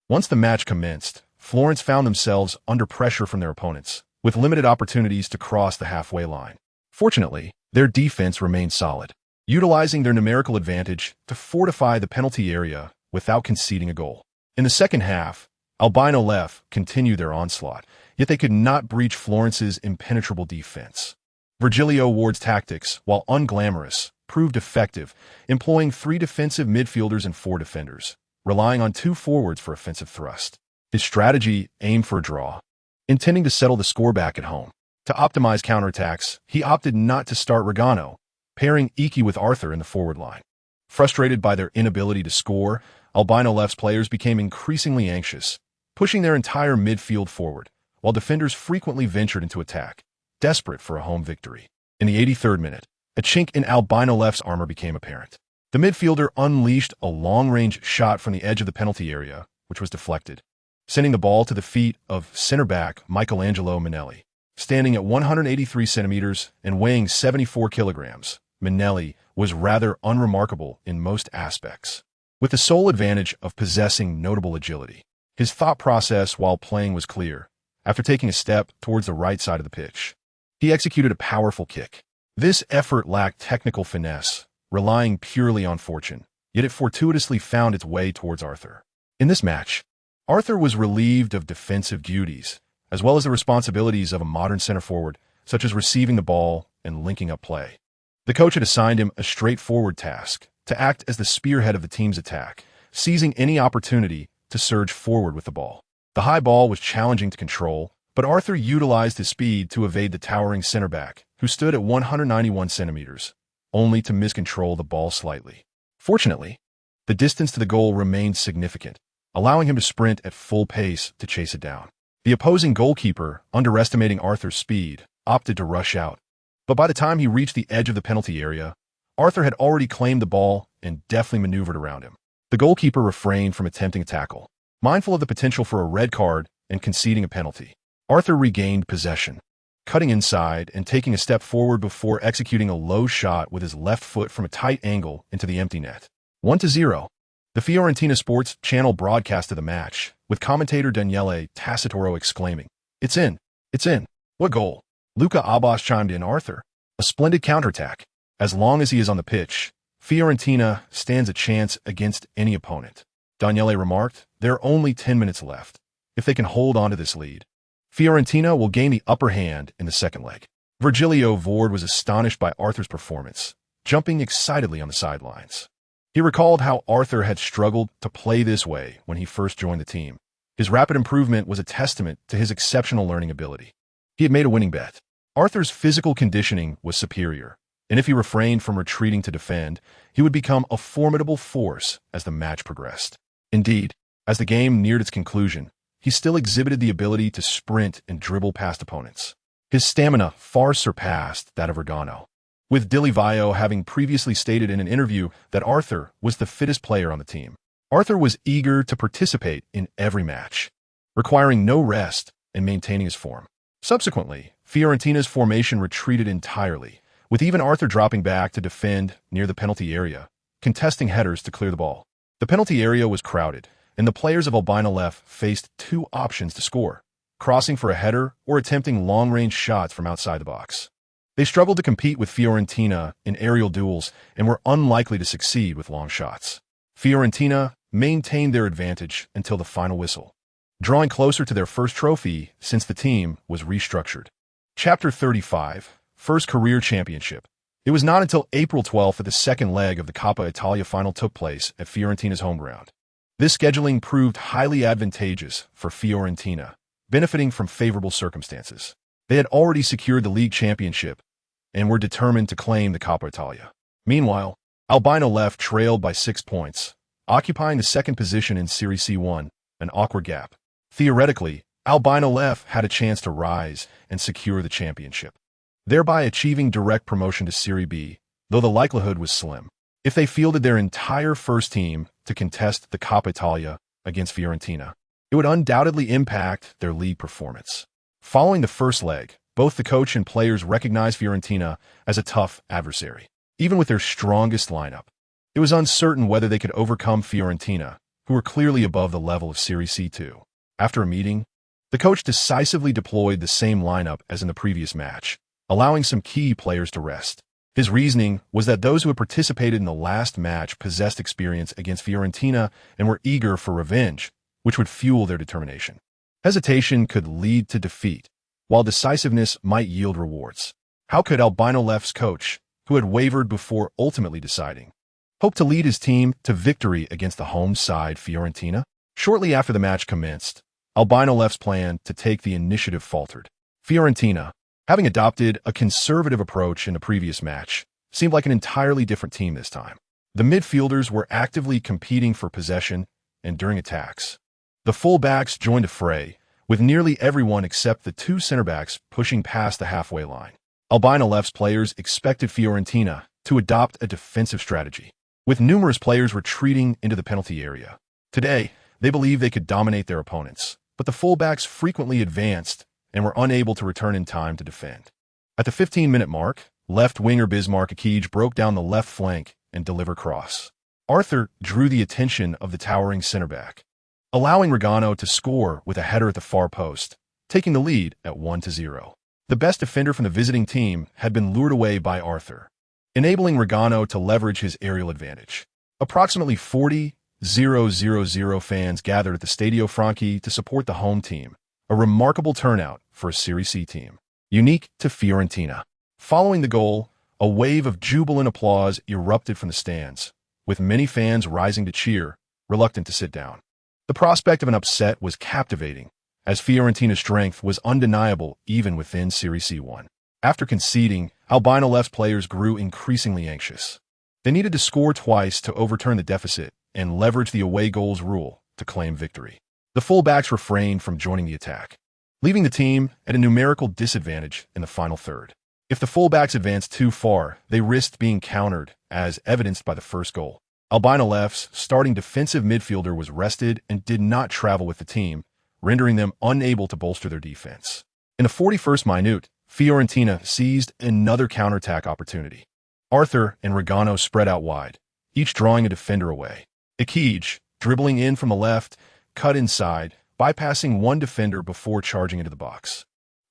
Once the match commenced, Florence found themselves under pressure from their opponents, with limited opportunities to cross the halfway line. Fortunately, their defense remained solid, utilizing their numerical advantage to fortify the penalty area without conceding a goal. In the second half, Albino Lef continued their onslaught, yet they could not breach Florence's impenetrable defense. Virgilio Ward's tactics, while unglamorous, proved effective, employing 3 defensive midfielders and 4 defenders, relying on 2 forwards for offensive thrust. His strategy aimed for a draw, intending to settle the score back at home. To optimize counterattacks, he opted not to start Regano, pairing Iki with Arthur in the forward line. Frustrated by their inability to score, Albino Left's players became increasingly anxious, pushing their entire midfield forward, while defenders frequently ventured into attack, desperate for a home victory. In the 83rd minute, a chink in Albino Left's armor became apparent. The midfielder unleashed a long-range shot from the edge of the penalty area, which was deflected, sending the ball to the feet of center-back Michelangelo Minelli. Standing at 183 centimeters and weighing 74 kilograms, Minelli was rather unremarkable in most aspects, with the sole advantage of possessing notable agility. His thought process while playing was clear. After taking a step towards the right side of the pitch, he executed a powerful kick. This effort lacked technical finesse, relying purely on fortune, yet it fortuitously found its way towards Arthur. In this match, Arthur was relieved of defensive duties, as well as the responsibilities of a modern center forward, such as receiving the ball and linking up play. The coach had assigned him a straightforward task, to act as the spearhead of the team's attack, seizing any opportunity to surge forward with the ball. The high ball was challenging to control, but Arthur utilized his speed to evade the towering center back, who stood at 191 centimeters, only to miscontrol the ball slightly. Fortunately, the distance to the goal remained significant, allowing him to sprint at full pace to chase it down. The opposing goalkeeper, underestimating Arthur's speed, opted to rush out. But by the time he reached the edge of the penalty area, Arthur had already claimed the ball and deftly maneuvered around him. The goalkeeper refrained from attempting a tackle, mindful of the potential for a red card and conceding a penalty. Arthur regained possession, cutting inside and taking a step forward before executing a low shot with his left foot from a tight angle into the empty net. 1-0. The Fiorentina Sports channel broadcasted the match, with commentator Daniele Tassitoro exclaiming, "It's in! It's in! What goal!" Luca Abbas chimed in, "Arthur, a splendid counterattack. As long as he is on the pitch, Fiorentina stands a chance against any opponent." Daniele remarked, "There are only 10 minutes left. If they can hold on to this lead, Fiorentina will gain the upper hand in the second leg." Virgilio Vord was astonished by Arthur's performance, jumping excitedly on the sidelines. He recalled how Arthur had struggled to play this way when he first joined the team. His rapid improvement was a testament to his exceptional learning ability. He had made a winning bet. Arthur's physical conditioning was superior, and if he refrained from retreating to defend, he would become a formidable force as the match progressed. Indeed, as the game neared its conclusion, he still exhibited the ability to sprint and dribble past opponents. His stamina far surpassed that of Regano, with Di Livio having previously stated in an interview that Arthur was the fittest player on the team. Arthur was eager to participate in every match, requiring no rest and maintaining his form. Subsequently, Fiorentina's formation retreated entirely, with even Arthur dropping back to defend near the penalty area, contesting headers to clear the ball. The penalty area was crowded, and the players of Albino Left faced two options to score: crossing for a header or attempting long-range shots from outside the box. They struggled to compete with Fiorentina in aerial duels and were unlikely to succeed with long shots. Fiorentina maintained their advantage until the final whistle, drawing closer to their first trophy since the team was restructured. Chapter 35, First Career Championship. It was not until April 12th that the second leg of the Coppa Italia final took place at Fiorentina's home ground. This scheduling proved highly advantageous for Fiorentina, benefiting from favorable circumstances. They had already secured the league championship and were determined to claim the Coppa Italia. Meanwhile, Albino Left trailed by 6 points, occupying the second position in Serie C1, an awkward gap. Theoretically, Albino Left had a chance to rise and secure the championship, thereby achieving direct promotion to Serie B, though the likelihood was slim. If they fielded their entire first team to contest the Coppa Italia against Fiorentina, it would undoubtedly impact their league performance. Following the first leg, both the coach and players recognized Fiorentina as a tough adversary. Even with their strongest lineup, it was uncertain whether they could overcome Fiorentina, who were clearly above the level of Serie C2. After a meeting, the coach decisively deployed the same lineup as in the previous match, allowing some key players to rest. His reasoning was that those who had participated in the last match possessed experience against Fiorentina and were eager for revenge, which would fuel their determination. Hesitation could lead to defeat, while decisiveness might yield rewards. How could Albino Left's coach, who had wavered before ultimately deciding, hope to lead his team to victory against the home side Fiorentina? Shortly after the match commenced, Albino Left's plan to take the initiative faltered. Fiorentina, having adopted a conservative approach in the previous match, seemed like an entirely different team this time. The midfielders were actively competing for possession and during attacks. The full-backs joined the fray, with nearly everyone except the two center-backs pushing past the halfway line. Albino Left's players expected Fiorentina to adopt a defensive strategy, with numerous players retreating into the penalty area. Today, they believed they could dominate their opponents, but the full-backs frequently advanced and were unable to return in time to defend. At the 15-minute mark, left winger Bismarck Akij broke down the left flank and delivered cross. Arthur drew the attention of the towering center-back, allowing Regano to score with a header at the far post, taking the lead at 1-0. The best defender from the visiting team had been lured away by Arthur, enabling Regano to leverage his aerial advantage. Approximately 40,000 fans gathered at the Stadio Franchi to support the home team, a remarkable turnout for a Serie C team, unique to Fiorentina. Following the goal, a wave of jubilant applause erupted from the stands, with many fans rising to cheer, reluctant to sit down. The prospect of an upset was captivating, as Fiorentina's strength was undeniable even within Serie C1. After conceding, Albino Left's players grew increasingly anxious. They needed to score twice to overturn the deficit and leverage the away goals rule to claim victory. The full-backs refrained from joining the attack, leaving the team at a numerical disadvantage in the final third. If the full-backs advanced too far, they risked being countered, as evidenced by the first goal. Albino Left's starting defensive midfielder was rested and did not travel with the team, rendering them unable to bolster their defense. In the 41st minute, Fiorentina seized another counterattack opportunity. Arthur and Regano spread out wide, each drawing a defender away. Akij, dribbling in from the left, cut inside, bypassing one defender before charging into the box.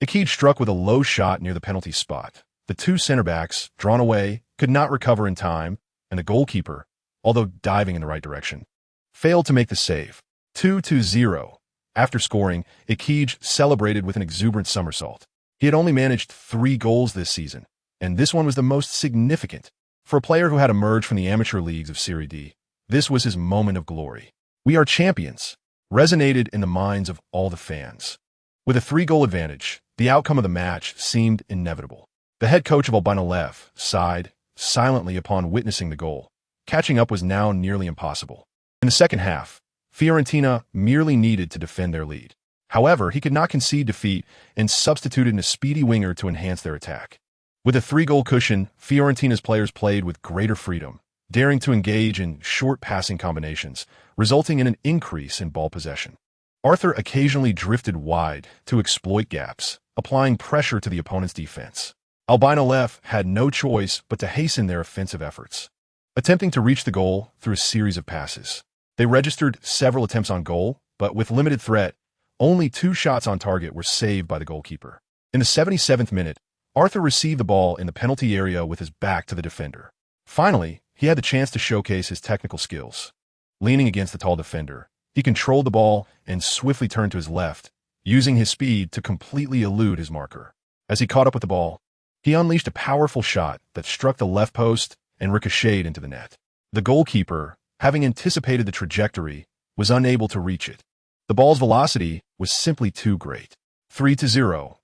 Akij struck with a low shot near the penalty spot. The two center-backs, drawn away, could not recover in time, and the goalkeeper, although diving in the right direction, failed to make the save. 2-0. After scoring, Akij celebrated with an exuberant somersault. He had only managed 3 goals this season, and this one was the most significant. For a player who had emerged from the amateur leagues of Serie D, this was his moment of glory. "We are champions," resonated in the minds of all the fans. With a 3-goal advantage, the outcome of the match seemed inevitable. The head coach of Albino Left sighed silently upon witnessing the goal. Catching up was now nearly impossible. In the second half, Fiorentina merely needed to defend their lead. However, he could not concede defeat and substituted a speedy winger to enhance their attack. With a 3-goal cushion, Fiorentina's players played with greater freedom, daring to engage in short passing combinations, resulting in an increase in ball possession. Arthur occasionally drifted wide to exploit gaps, applying pressure to the opponent's defense. Albino Left had no choice but to hasten their offensive efforts, attempting to reach the goal through a series of passes. They registered several attempts on goal, but with limited threat, only 2 shots on target were saved by the goalkeeper. In the 77th minute, Arthur received the ball in the penalty area with his back to the defender. Finally, he had the chance to showcase his technical skills. Leaning against the tall defender, he controlled the ball and swiftly turned to his left, using his speed to completely elude his marker. As he caught up with the ball, he unleashed a powerful shot that struck the left post and ricocheted into the net. The goalkeeper, having anticipated the trajectory, was unable to reach it. The ball's velocity was simply too great. 3-0.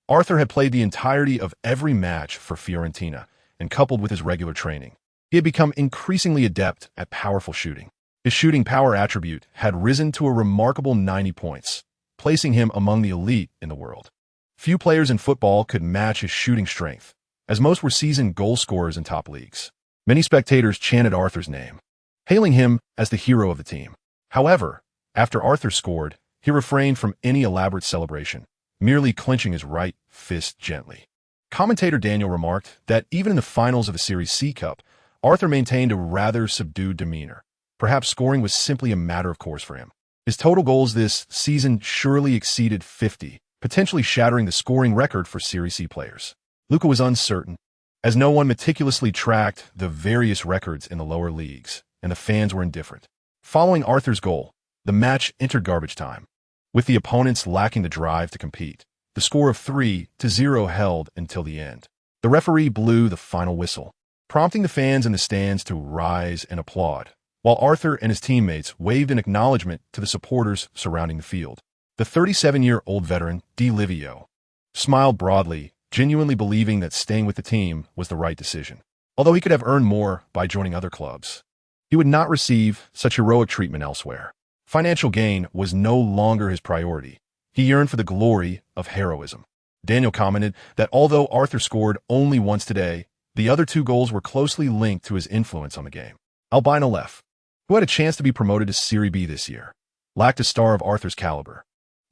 Arthur had played the entirety of every match for Fiorentina, and coupled with his regular training, he had become increasingly adept at powerful shooting. His shooting power attribute had risen to a remarkable 90 points, placing him among the elite in the world. Few players in football could match his shooting strength, as most were seasoned goal scorers in top leagues. Many spectators chanted Arthur's name, hailing him as the hero of the team. However, after Arthur scored, he refrained from any elaborate celebration, merely clenching his right fist gently. Commentator Daniel remarked that even in the finals of the Series C Cup, Arthur maintained a rather subdued demeanor. Perhaps scoring was simply a matter of course for him. His total goals this season surely exceeded 50, potentially shattering the scoring record for Serie C players. Luca was uncertain, as no one meticulously tracked the various records in the lower leagues, and the fans were indifferent. Following Arthur's goal, the match entered garbage time, with the opponents lacking the drive to compete. The score of 3-0 held until the end. The referee blew the final whistle, prompting the fans in the stands to rise and applaud, while Arthur and his teammates waved an acknowledgement to the supporters surrounding the field. The 37-year-old veteran, Di Livio, smiled broadly, genuinely believing that staying with the team was the right decision. Although he could have earned more by joining other clubs, he would not receive such heroic treatment elsewhere. Financial gain was no longer his priority. He yearned for the glory of heroism. Daniel commented that although Arthur scored only once today, the other 2 goals were closely linked to his influence on the game. Albino Lef, who had a chance to be promoted to Serie B this year, lacked a star of Arthur's caliber.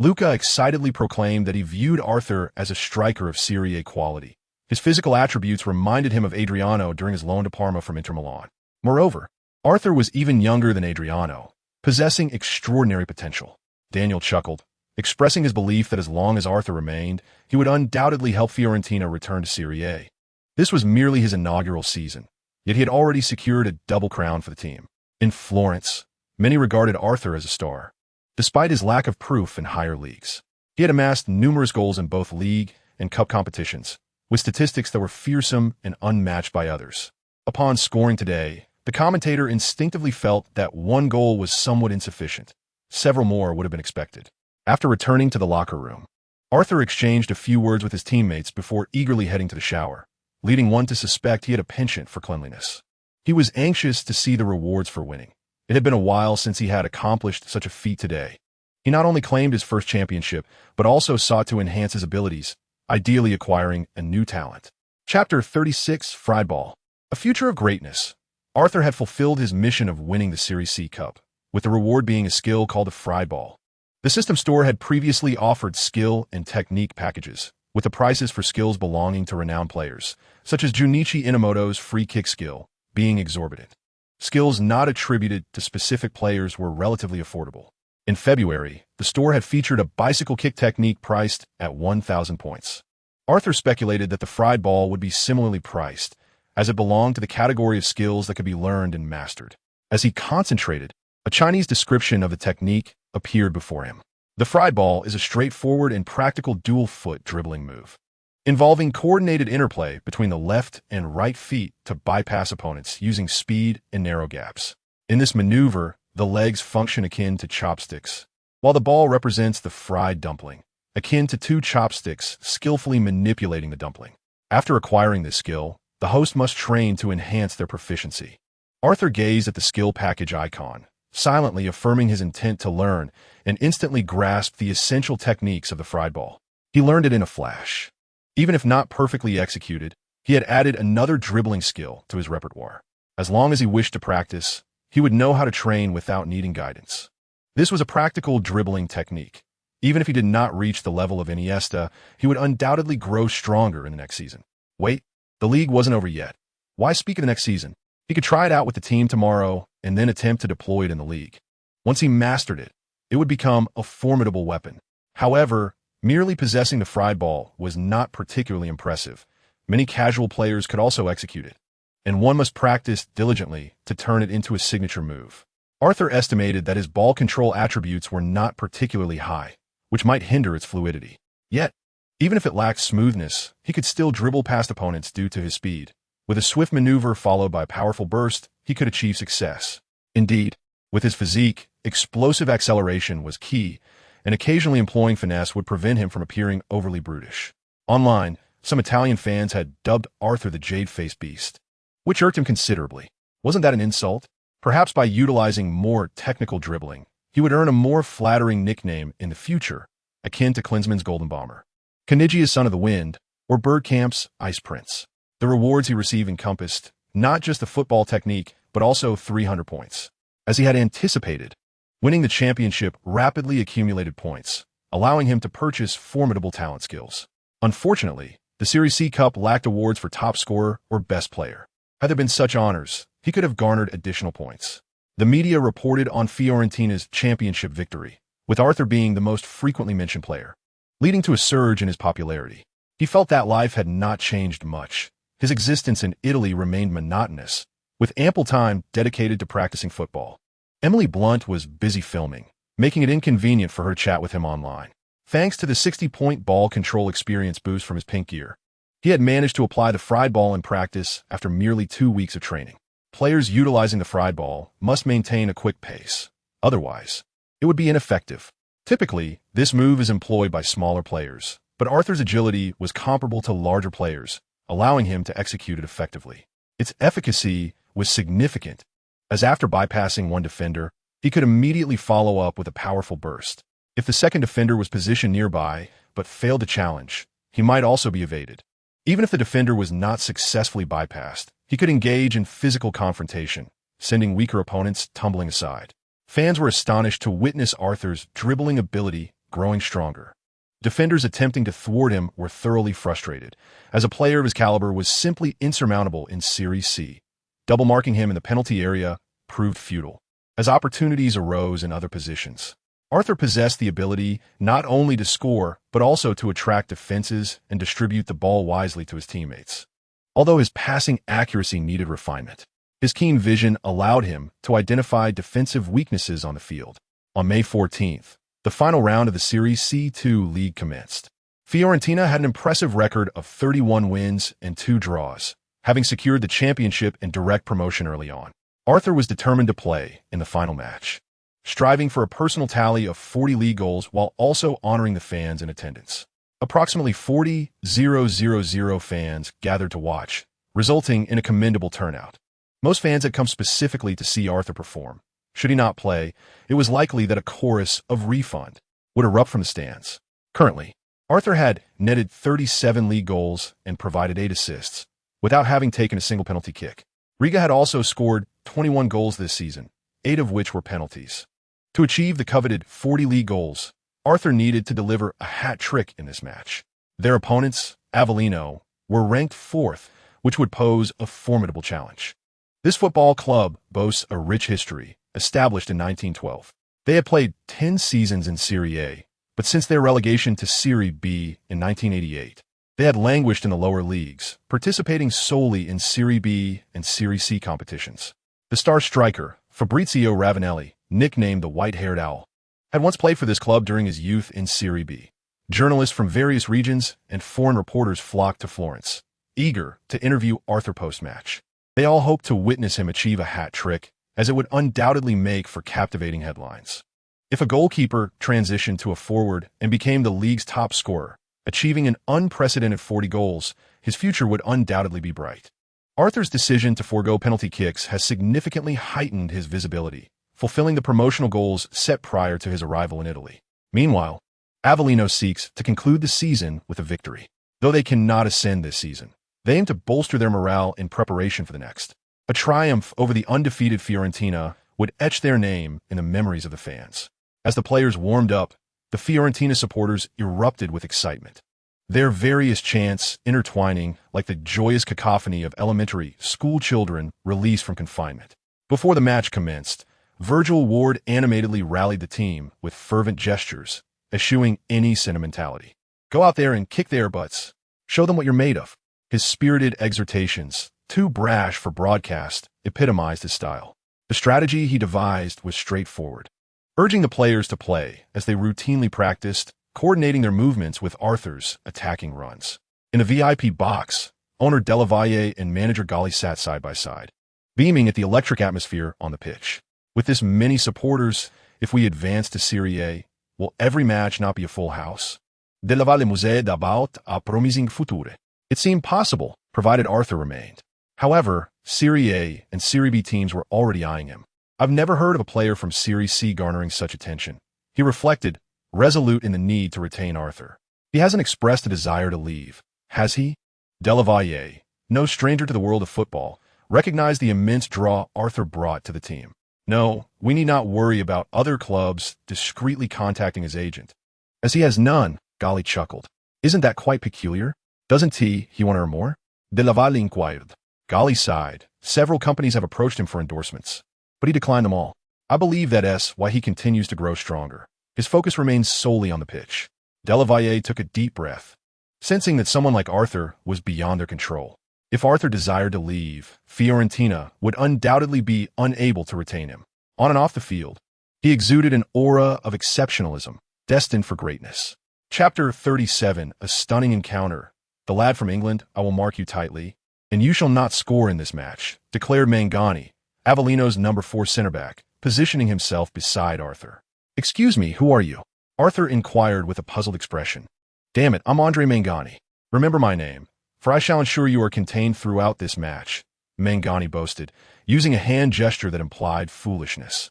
Luca excitedly proclaimed that he viewed Arthur as a striker of Serie A quality. His physical attributes reminded him of Adriano during his loan to Parma from Inter Milan. Moreover, Arthur was even younger than Adriano, possessing extraordinary potential. Daniel chuckled, expressing his belief that as long as Arthur remained, he would undoubtedly help Fiorentina return to Serie A. This was merely his inaugural season, yet he had already secured a double crown for the team. In Florence, many regarded Arthur as a star, despite his lack of proof in higher leagues. He had amassed numerous goals in both league and cup competitions, with statistics that were fearsome and unmatched by others. Upon scoring today, the commentator instinctively felt that 1 goal was somewhat insufficient. Several more would have been expected. After returning to the locker room, Arthur exchanged a few words with his teammates before eagerly heading to the shower, leading one to suspect he had a penchant for cleanliness. He was anxious to see the rewards for winning. It had been a while since he had accomplished such a feat today. He not only claimed his first championship, but also sought to enhance his abilities, ideally acquiring a new talent. Chapter 36, Friedball. A future of greatness. Arthur had fulfilled his mission of winning the Serie C Cup, with the reward being a skill called a Friedball. The system store had previously offered skill and technique packages, with the prices for skills belonging to renowned players, such as Junichi Inamoto's free kick skill, being exorbitant. Skills not attributed to specific players were relatively affordable. In February, the store had featured a bicycle kick technique priced at 1,000 points. Arthur speculated that the Friedball would be similarly priced, as it belonged to the category of skills that could be learned and mastered. As he concentrated, a Chinese description of the technique appeared before him. The Friedball is a straightforward and practical dual-foot dribbling move, involving coordinated interplay between the left and right feet to bypass opponents using speed and narrow gaps. In this maneuver, the legs function akin to chopsticks, while the ball represents the fried dumpling, akin to 2 chopsticks skillfully manipulating the dumpling. After acquiring this skill, the host must train to enhance their proficiency. Arthur gazed at the skill package icon, silently affirming his intent to learn, and instantly grasped the essential techniques of the Friedball. He learned it in a flash. Even if not perfectly executed, he had added another dribbling skill to his repertoire. As long as he wished to practice, he would know how to train without needing guidance. This was a practical dribbling technique. Even if he did not reach the level of Iniesta, he would undoubtedly grow stronger in the next season. Wait, the league wasn't over yet. Why speak of the next season? He could try it out with the team tomorrow and then attempt to deploy it in the league. Once he mastered it, it would become a formidable weapon. However, merely possessing the Friedball was not particularly impressive. Many casual players could also execute it, and one must practice diligently to turn it into a signature move. Arthur estimated that his ball control attributes were not particularly high, which might hinder its fluidity. Yet, even if it lacked smoothness, he could still dribble past opponents due to his speed. With a swift maneuver followed by a powerful burst, he could achieve success. Indeed, with his physique, explosive acceleration was key, and occasionally employing finesse would prevent him from appearing overly brutish. Online, some Italian fans had dubbed Arthur the Jade-Faced Beast, which irked him considerably. Wasn't that an insult? Perhaps by utilizing more technical dribbling, he would earn a more flattering nickname in the future, akin to Klinsmann's Golden Bomber, Canigia's Son of the Wind, or Bergkamp's Ice Prince. The rewards he received encompassed not just the football technique, but also 300 points. As he had anticipated, winning the championship rapidly accumulated points, allowing him to purchase formidable talent skills. Unfortunately, the Serie C Cup lacked awards for top scorer or best player. Had there been such honors, he could have garnered additional points. The media reported on Fiorentina's championship victory, with Arthur being the most frequently mentioned player, leading to a surge in his popularity. He felt that life had not changed much. His existence in Italy remained monotonous, with ample time dedicated to practicing football. Emily Blunt was busy filming, making it inconvenient for her to chat with him online. Thanks to the 60-point ball control experience boost from his pink gear, he had managed to apply the Friedball in practice after merely 2 weeks of training. Players utilizing the Friedball must maintain a quick pace. Otherwise, it would be ineffective. Typically, this move is employed by smaller players, but Arthur's agility was comparable to larger players, allowing him to execute it effectively. Its efficacy was significant, as after bypassing one defender, he could immediately follow up with a powerful burst. If the second defender was positioned nearby but failed to challenge, he might also be evaded. Even if the defender was not successfully bypassed, he could engage in physical confrontation, sending weaker opponents tumbling aside. Fans were astonished to witness Arthur's dribbling ability growing stronger. Defenders attempting to thwart him were thoroughly frustrated, as a player of his caliber was simply insurmountable in Serie C. Double-marking him in the penalty area proved futile, as opportunities arose in other positions. Arthur possessed the ability not only to score, but also to attract defenses and distribute the ball wisely to his teammates. Although his passing accuracy needed refinement, his keen vision allowed him to identify defensive weaknesses on the field. On May 14th, the final round of the Serie C2 league commenced. Fiorentina had an impressive record of 31 wins and 2 draws, having secured the championship and direct promotion early on. Arthur was determined to play in the final match, striving for a personal tally of 40 league goals while also honoring the fans in attendance. Approximately 40,000 fans gathered to watch, resulting in a commendable turnout. Most fans had come specifically to see Arthur perform. Should he not play, it was likely that a chorus of refund would erupt from the stands. Currently, Arthur had netted 37 league goals and provided 8 assists, without having taken a single penalty kick. Riga had also scored 21 goals this season, 8 of which were penalties. To achieve the coveted 40 league goals, Arthur needed to deliver a hat trick in this match. Their opponents, Avellino, were ranked 4th, which would pose a formidable challenge. This football club boasts a rich history, established in 1912. They had played 10 seasons in Serie A, but since their relegation to Serie B in 1988, they had languished in the lower leagues, participating solely in Serie B and Serie C competitions. The star striker, Fabrizio Ravanelli, nicknamed the White-Haired Owl, had once played for this club during his youth in Serie B. Journalists from various regions and foreign reporters flocked to Florence, eager to interview Arthur post-match. They all hoped to witness him achieve a hat trick, as it would undoubtedly make for captivating headlines. If a goalkeeper transitioned to a forward and became the league's top scorer, achieving an unprecedented 40 goals, his future would undoubtedly be bright. Arthur's decision to forego penalty kicks has significantly heightened his visibility, fulfilling the promotional goals set prior to his arrival in Italy. Meanwhile, Avellino seeks to conclude the season with a victory. Though they cannot ascend this season, they aim to bolster their morale in preparation for the next. A triumph over the undefeated Fiorentina would etch their name in the memories of the fans. As the players warmed up, the Fiorentina supporters erupted with excitement, their various chants intertwining like the joyous cacophony of elementary school children released from confinement. Before the match commenced, Virgil Ward animatedly rallied the team with fervent gestures, eschewing any sentimentality. Go out there and kick their butts. Show them what you're made of. His spirited exhortations, too brash for broadcast, epitomized his style. The strategy he devised was straightforward, urging the players to play as they routinely practiced, coordinating their movements with Arthur's attacking runs. In the VIP box, owner Della Valle and manager Gali sat side by side, beaming at the electric atmosphere on the pitch. With this many supporters, if we advance to Serie A, will every match not be a full house? Della Valle musée d'about a promising future. It seemed possible, provided Arthur remained. However, Serie A and Serie B teams were already eyeing him. I've never heard of a player from Serie C garnering such attention, he reflected, resolute in the need to retain Arthur. He hasn't expressed a desire to leave, has he? Della Valle, no stranger to the world of football, recognized the immense draw Arthur brought to the team. No, we need not worry about other clubs discreetly contacting his agent. As he has none, Gali chuckled. Isn't that quite peculiar? Doesn't he want to earn more? Della Valle inquired. Gali sighed. Several companies have approached him for endorsements, but he declined them all. I believe that's why he continues to grow stronger. His focus remains solely on the pitch. Della Valle took a deep breath, sensing that someone like Arthur was beyond their control. If Arthur desired to leave, Fiorentina would undoubtedly be unable to retain him. On and off the field, he exuded an aura of exceptionalism, destined for greatness. Chapter 37, a stunning encounter. The lad from England, I will mark you tightly, and you shall not score in this match, declared Mangani, Avellino's number 4 center back, positioning himself beside Arthur. Excuse me, who are you? Arthur inquired with a puzzled expression. Damn it, I'm Andre Mangani. Remember my name, for I shall ensure you are contained throughout this match, Mangani boasted, using a hand gesture that implied foolishness.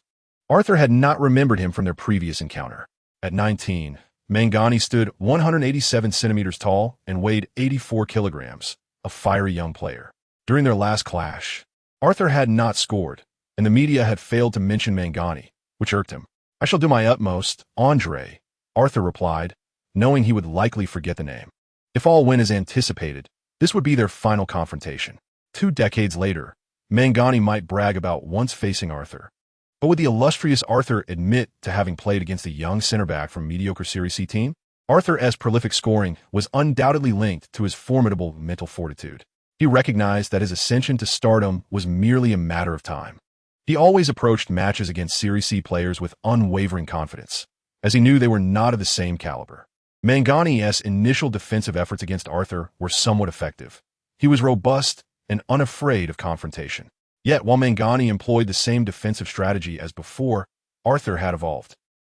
Arthur had not remembered him from their previous encounter. At 19, Mangani stood 187 centimeters tall and weighed 84 kilograms, a fiery young player. During their last clash, Arthur had not scored, and the media had failed to mention Mangani, which irked him. I shall do my utmost, Andre, Arthur replied, knowing he would likely forget the name. If all went as anticipated, this would be their final confrontation. 2 decades later, Mangani might brag about once facing Arthur. But would the illustrious Arthur admit to having played against a young center-back from mediocre Serie C team? Arthur's prolific scoring was undoubtedly linked to his formidable mental fortitude. He recognized that his ascension to stardom was merely a matter of time. He always approached matches against Serie C players with unwavering confidence, as he knew they were not of the same caliber. Mangani's initial defensive efforts against Arthur were somewhat effective. He was robust and unafraid of confrontation. Yet, while Mangani employed the same defensive strategy as before, Arthur had evolved.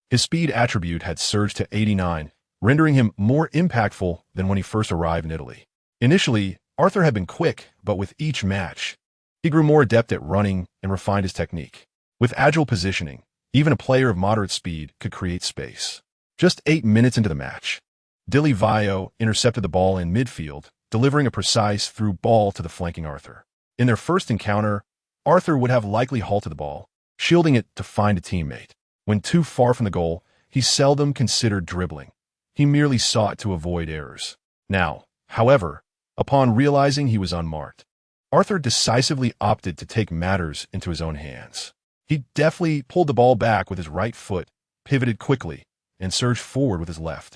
His speed attribute had surged to 89, rendering him more impactful than when he first arrived in Italy. Initially, Arthur had been quick, but with each match, he grew more adept at running and refined his technique. With agile positioning, even a player of moderate speed could create space. Just 8 minutes into the match, Dilly Vio intercepted the ball in midfield, delivering a precise through ball to the flanking Arthur. In their first encounter, Arthur would have likely halted the ball, shielding it to find a teammate. When too far from the goal, he seldom considered dribbling. He merely sought to avoid errors. Now, however, upon realizing he was unmarked, Arthur decisively opted to take matters into his own hands. He deftly pulled the ball back with his right foot, pivoted quickly, and surged forward with his left,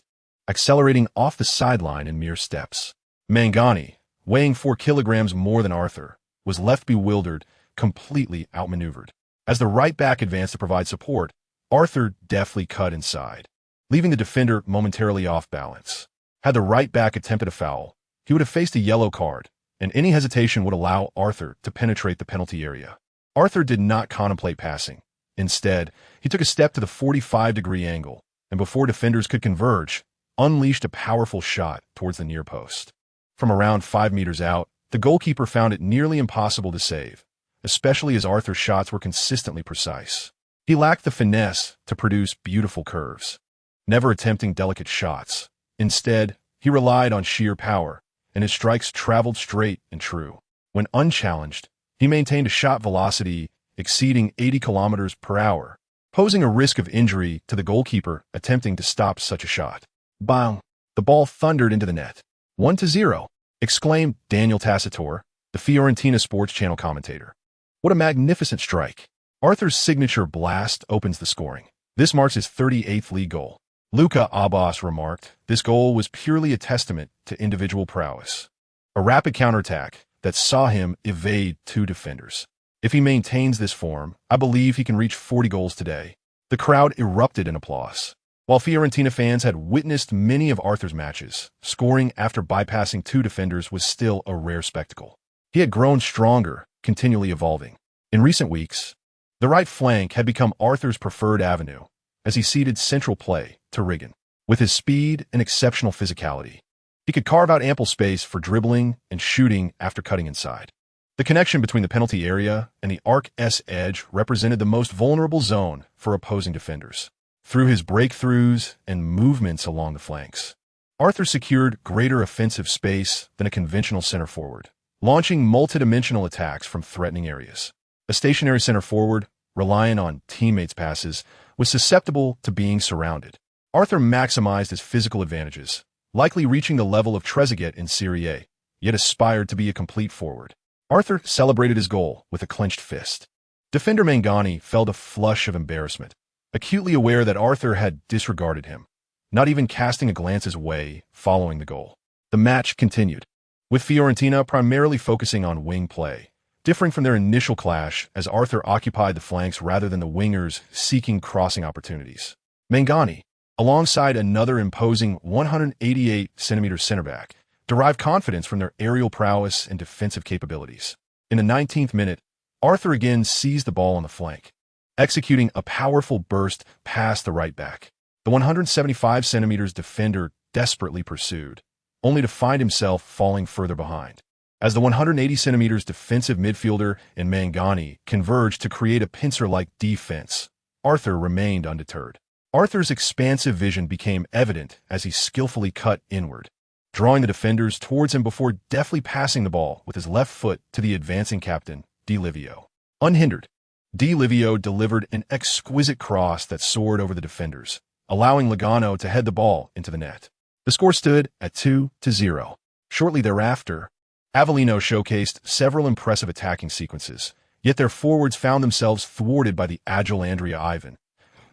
accelerating off the sideline in mere steps. Mangani, weighing 4 kilograms more than Arthur, was left bewildered, completely outmaneuvered. As the right back advanced to provide support, Arthur deftly cut inside, leaving the defender momentarily off balance. Had the right back attempted a foul, he would have faced a yellow card, and any hesitation would allow Arthur to penetrate the penalty area. Arthur did not contemplate passing. Instead, he took a step to the 45-degree angle, and before defenders could converge, unleashed a powerful shot towards the near post. From around 5 meters out, the goalkeeper found it nearly impossible to save, especially as Arthur's shots were consistently precise. He lacked the finesse to produce beautiful curves, never attempting delicate shots. Instead, he relied on sheer power, and his strikes traveled straight and true. When unchallenged, he maintained a shot velocity exceeding 80 kilometers per hour, posing a risk of injury to the goalkeeper attempting to stop such a shot. Bang! The ball thundered into the net. 1-0, exclaimed Daniel Tassitor, the Fiorentina Sports Channel commentator. What a magnificent strike. Arthur's signature blast opens the scoring. This marks his 38th league goal. Luca Abbas remarked, this goal was purely a testament to individual prowess. A rapid counterattack that saw him evade 2 defenders. If he maintains this form, I believe he can reach 40 goals today. The crowd erupted in applause. While Fiorentina fans had witnessed many of Arthur's matches, scoring after bypassing 2 defenders was still a rare spectacle. He had grown stronger, continually evolving. In recent weeks, the right flank had become Arthur's preferred avenue, as he ceded central play to Rigan. With his speed and exceptional physicality, he could carve out ample space for dribbling and shooting after cutting inside. The connection between the penalty area and the arc's edge represented the most vulnerable zone for opposing defenders. Through his breakthroughs and movements along the flanks, Arthur secured greater offensive space than a conventional center forward, launching multidimensional attacks from threatening areas. A stationary center forward, relying on teammates' passes, was susceptible to being surrounded. Arthur maximized his physical advantages, likely reaching the level of Trezeguet in Serie A, yet aspired to be a complete forward. Arthur celebrated his goal with a clenched fist. Defender Mangani felt a flush of embarrassment, acutely aware that Arthur had disregarded him, not even casting a glance his way following the goal. The match continued, with Fiorentina primarily focusing on wing play, differing from their initial clash as Arthur occupied the flanks rather than the wingers seeking crossing opportunities. Mangani, alongside another imposing 188-centimeter center-back, derived confidence from their aerial prowess and defensive capabilities. In the 19th minute, Arthur again seized the ball on the flank, executing a powerful burst past the right back. The 175 centimeters defender desperately pursued, only to find himself falling further behind. As the 180 centimeters defensive midfielder and Mangani converged to create a pincer-like defense, Arthur remained undeterred. Arthur's expansive vision became evident as he skillfully cut inward, drawing the defenders towards him before deftly passing the ball with his left foot to the advancing captain, Di Livio. Unhindered, Di Livio delivered an exquisite cross that soared over the defenders, allowing Lugano to head the ball into the net. The score stood at 2-0. Shortly thereafter, Avellino showcased several impressive attacking sequences, yet their forwards found themselves thwarted by the agile Andrea Ivan.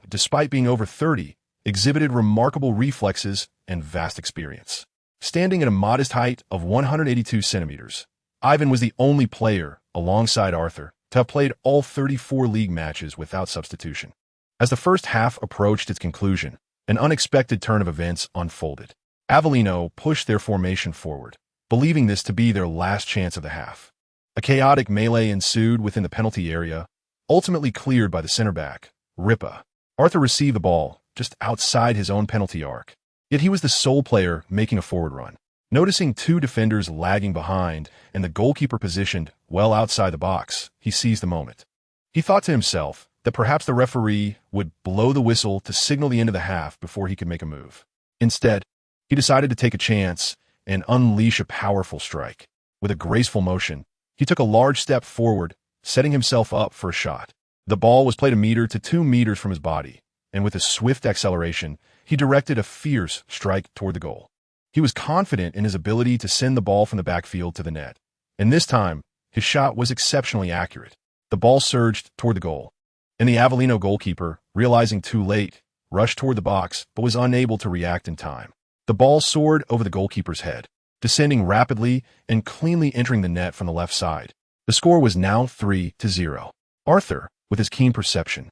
Despite being over 30, exhibited remarkable reflexes and vast experience. Standing at a modest height of 182 centimeters, Ivan was the only player, alongside Arthur, to have played all 34 league matches without substitution. As the first half approached its conclusion, an unexpected turn of events unfolded. Avellino pushed their formation forward, believing this to be their last chance of the half. A chaotic melee ensued within the penalty area, ultimately cleared by the center back, Ripa. Arthur received the ball just outside his own penalty arc, yet he was the sole player making a forward run. Noticing two defenders lagging behind and the goalkeeper positioned well outside the box, he seized the moment. He thought to himself that perhaps the referee would blow the whistle to signal the end of the half before he could make a move. Instead, he decided to take a chance and unleash a powerful strike. With a graceful motion, he took a large step forward, setting himself up for a shot. The ball was played 1 meter to 2 meters from his body, and with a swift acceleration, he directed a fierce strike toward the goal. He was confident in his ability to send the ball from the backfield to the net, and this time, his shot was exceptionally accurate. The ball surged toward the goal, and the Avellino goalkeeper, realizing too late, rushed toward the box but was unable to react in time. The ball soared over the goalkeeper's head, descending rapidly and cleanly entering the net from the left side. The score was now 3-0. Arthur, with his keen perception,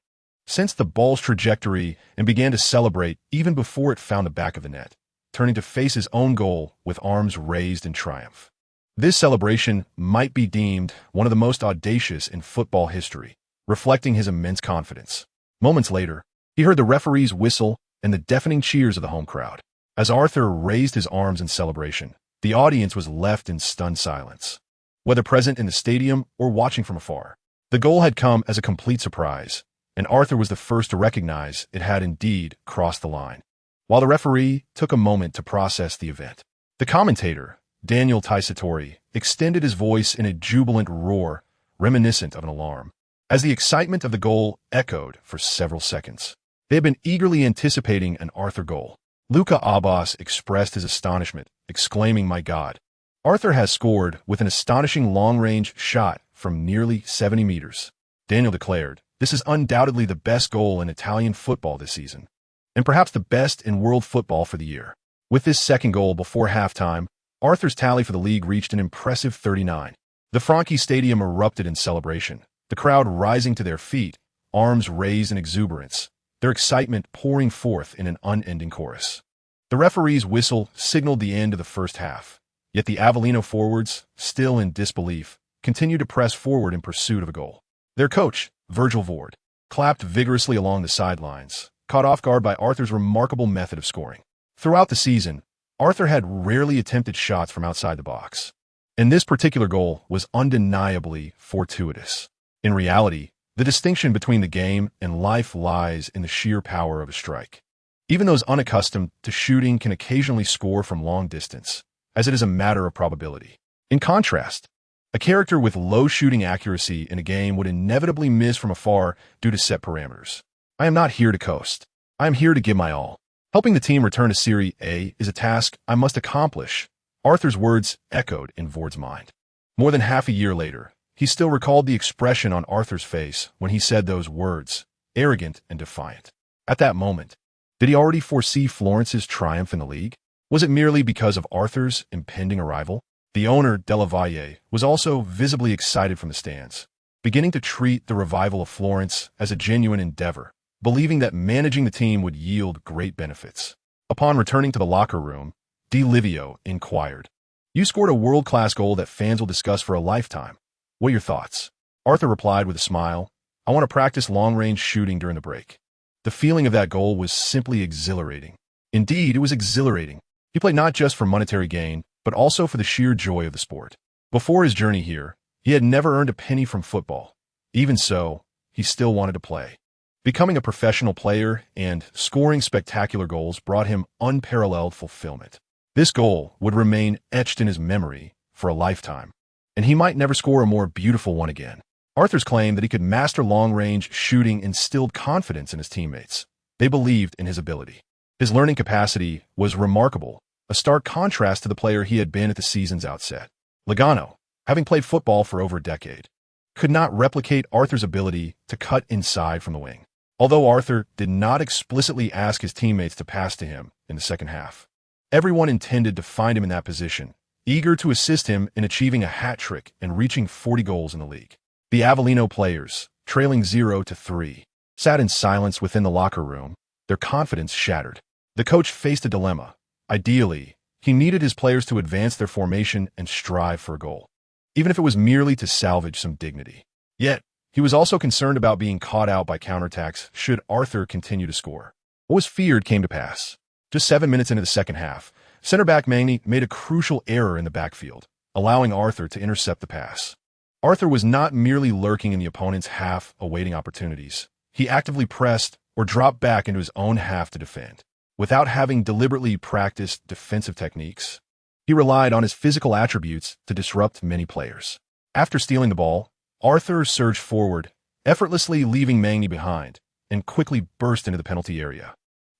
sensed the ball's trajectory and began to celebrate even before it found the back of the net, turning to face his own goal with arms raised in triumph. This celebration might be deemed one of the most audacious in football history, reflecting his immense confidence. Moments later, he heard the referee's whistle and the deafening cheers of the home crowd. As Arthur raised his arms in celebration, the audience was left in stunned silence. Whether present in the stadium or watching from afar, the goal had come as a complete surprise, and Arthur was the first to recognize it had indeed crossed the line. While the referee took a moment to process the event, the commentator, Daniel Taisatori, extended his voice in a jubilant roar, reminiscent of an alarm. As the excitement of the goal echoed for several seconds, they had been eagerly anticipating an Arthur goal. Luca Abbas expressed his astonishment, exclaiming, "My God! Arthur has scored with an astonishing long-range shot from nearly 70 meters." Daniel declared, "This is undoubtedly the best goal in Italian football this season, and perhaps the best in world football for the year." With this second goal before halftime, Arthur's tally for the league reached an impressive 39. The Franchi Stadium erupted in celebration, the crowd rising to their feet, arms raised in exuberance, their excitement pouring forth in an unending chorus. The referee's whistle signaled the end of the first half, yet the Avellino forwards, still in disbelief, continued to press forward in pursuit of a goal. Their coach, Virgil Vord, clapped vigorously along the sidelines, caught off guard by Arthur's remarkable method of scoring. Throughout the season, Arthur had rarely attempted shots from outside the box, and this particular goal was undeniably fortuitous. In reality, the distinction between the game and life lies in the sheer power of a strike. Even those unaccustomed to shooting can occasionally score from long distance, as it is a matter of probability. In contrast, a character with low shooting accuracy in a game would inevitably miss from afar due to set parameters. I am not here to coast. I am here to give my all. Helping the team return to Serie A is a task I must accomplish. Arthur's words echoed in Vord's mind. More than half a year later, he still recalled the expression on Arthur's face when he said those words, arrogant and defiant. At that moment, did he already foresee Florence's triumph in the league? Was it merely because of Arthur's impending arrival? The owner, Della Valle, was also visibly excited from the stands, beginning to treat the revival of Florence as a genuine endeavor, believing that managing the team would yield great benefits. Upon returning to the locker room, Di Livio inquired, "You scored a world-class goal that fans will discuss for a lifetime. What are your thoughts?" Arthur replied with a smile, "I want to practice long-range shooting during the break." The feeling of that goal was simply exhilarating. Indeed, it was exhilarating. He played not just for monetary gain, but also for the sheer joy of the sport. Before his journey here, he had never earned a penny from football. Even so, he still wanted to play. Becoming a professional player and scoring spectacular goals brought him unparalleled fulfillment. This goal would remain etched in his memory for a lifetime, and he might never score a more beautiful one again. Arthur's claim that he could master long-range shooting instilled confidence in his teammates. They believed in his ability. His learning capacity was remarkable, a stark contrast to the player he had been at the season's outset. Logano, having played football for over a decade, could not replicate Arthur's ability to cut inside from the wing. Although Arthur did not explicitly ask his teammates to pass to him in the second half, everyone intended to find him in that position, eager to assist him in achieving a hat trick and reaching 40 goals in the league. The Avellino players, trailing 0-3, sat in silence within the locker room, their confidence shattered. The coach faced a dilemma. Ideally, he needed his players to advance their formation and strive for a goal, even if it was merely to salvage some dignity. Yet, he was also concerned about being caught out by counterattacks should Arthur continue to score. What was feared came to pass. Just 7 minutes into the second half, center back Magny made a crucial error in the backfield, allowing Arthur to intercept the pass. Arthur was not merely lurking in the opponent's half awaiting opportunities. He actively pressed or dropped back into his own half to defend. Without having deliberately practiced defensive techniques, he relied on his physical attributes to disrupt many players. After stealing the ball, Arthur surged forward, effortlessly leaving Magny behind, and quickly burst into the penalty area.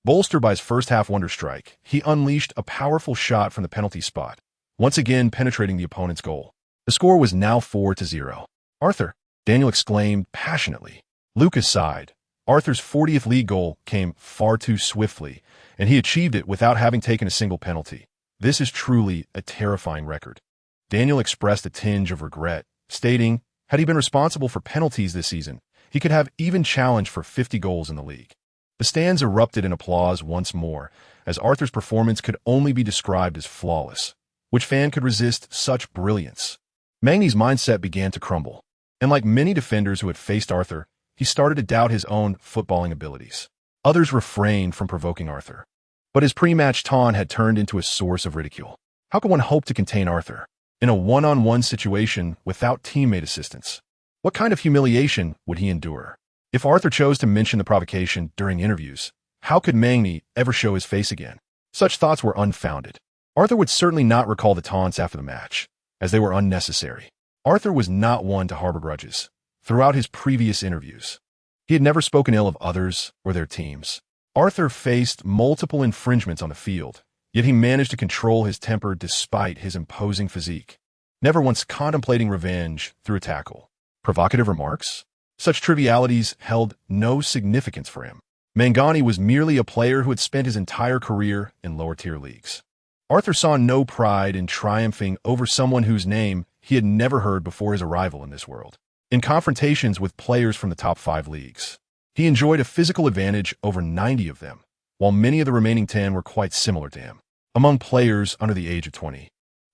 Bolstered by his first-half wonder strike, he unleashed a powerful shot from the penalty spot, once again penetrating the opponent's goal. The score was now 4-0. "Arthur!" Daniel exclaimed passionately. Lucas sighed. Arthur's 40th league goal came far too swiftly, and he achieved it without having taken a single penalty. This is truly a terrifying record. Daniel expressed a tinge of regret, stating, had he been responsible for penalties this season, he could have even challenged for 50 goals in the league. The stands erupted in applause once more, as Arthur's performance could only be described as flawless. Which fan could resist such brilliance? Magny's mindset began to crumble, and like many defenders who had faced Arthur, he started to doubt his own footballing abilities. Others refrained from provoking Arthur, but his pre-match taunt had turned into a source of ridicule. How could one hope to contain Arthur in a one-on-one situation without teammate assistance? What kind of humiliation would he endure? If Arthur chose to mention the provocation during interviews, how could Magny ever show his face again? Such thoughts were unfounded. Arthur would certainly not recall the taunts after the match, as they were unnecessary. Arthur was not one to harbor grudges. Throughout his previous interviews, he had never spoken ill of others or their teams. Arthur faced multiple infringements on the field, yet he managed to control his temper despite his imposing physique, never once contemplating revenge through a tackle. Provocative remarks? Such trivialities held no significance for him. Mangani was merely a player who had spent his entire career in lower-tier leagues. Arthur saw no pride in triumphing over someone whose name he had never heard before his arrival in this world. In confrontations with players from the top 5 leagues, he enjoyed a physical advantage over 90 of them, while many of the remaining 10 were quite similar to him. Among players under the age of 20,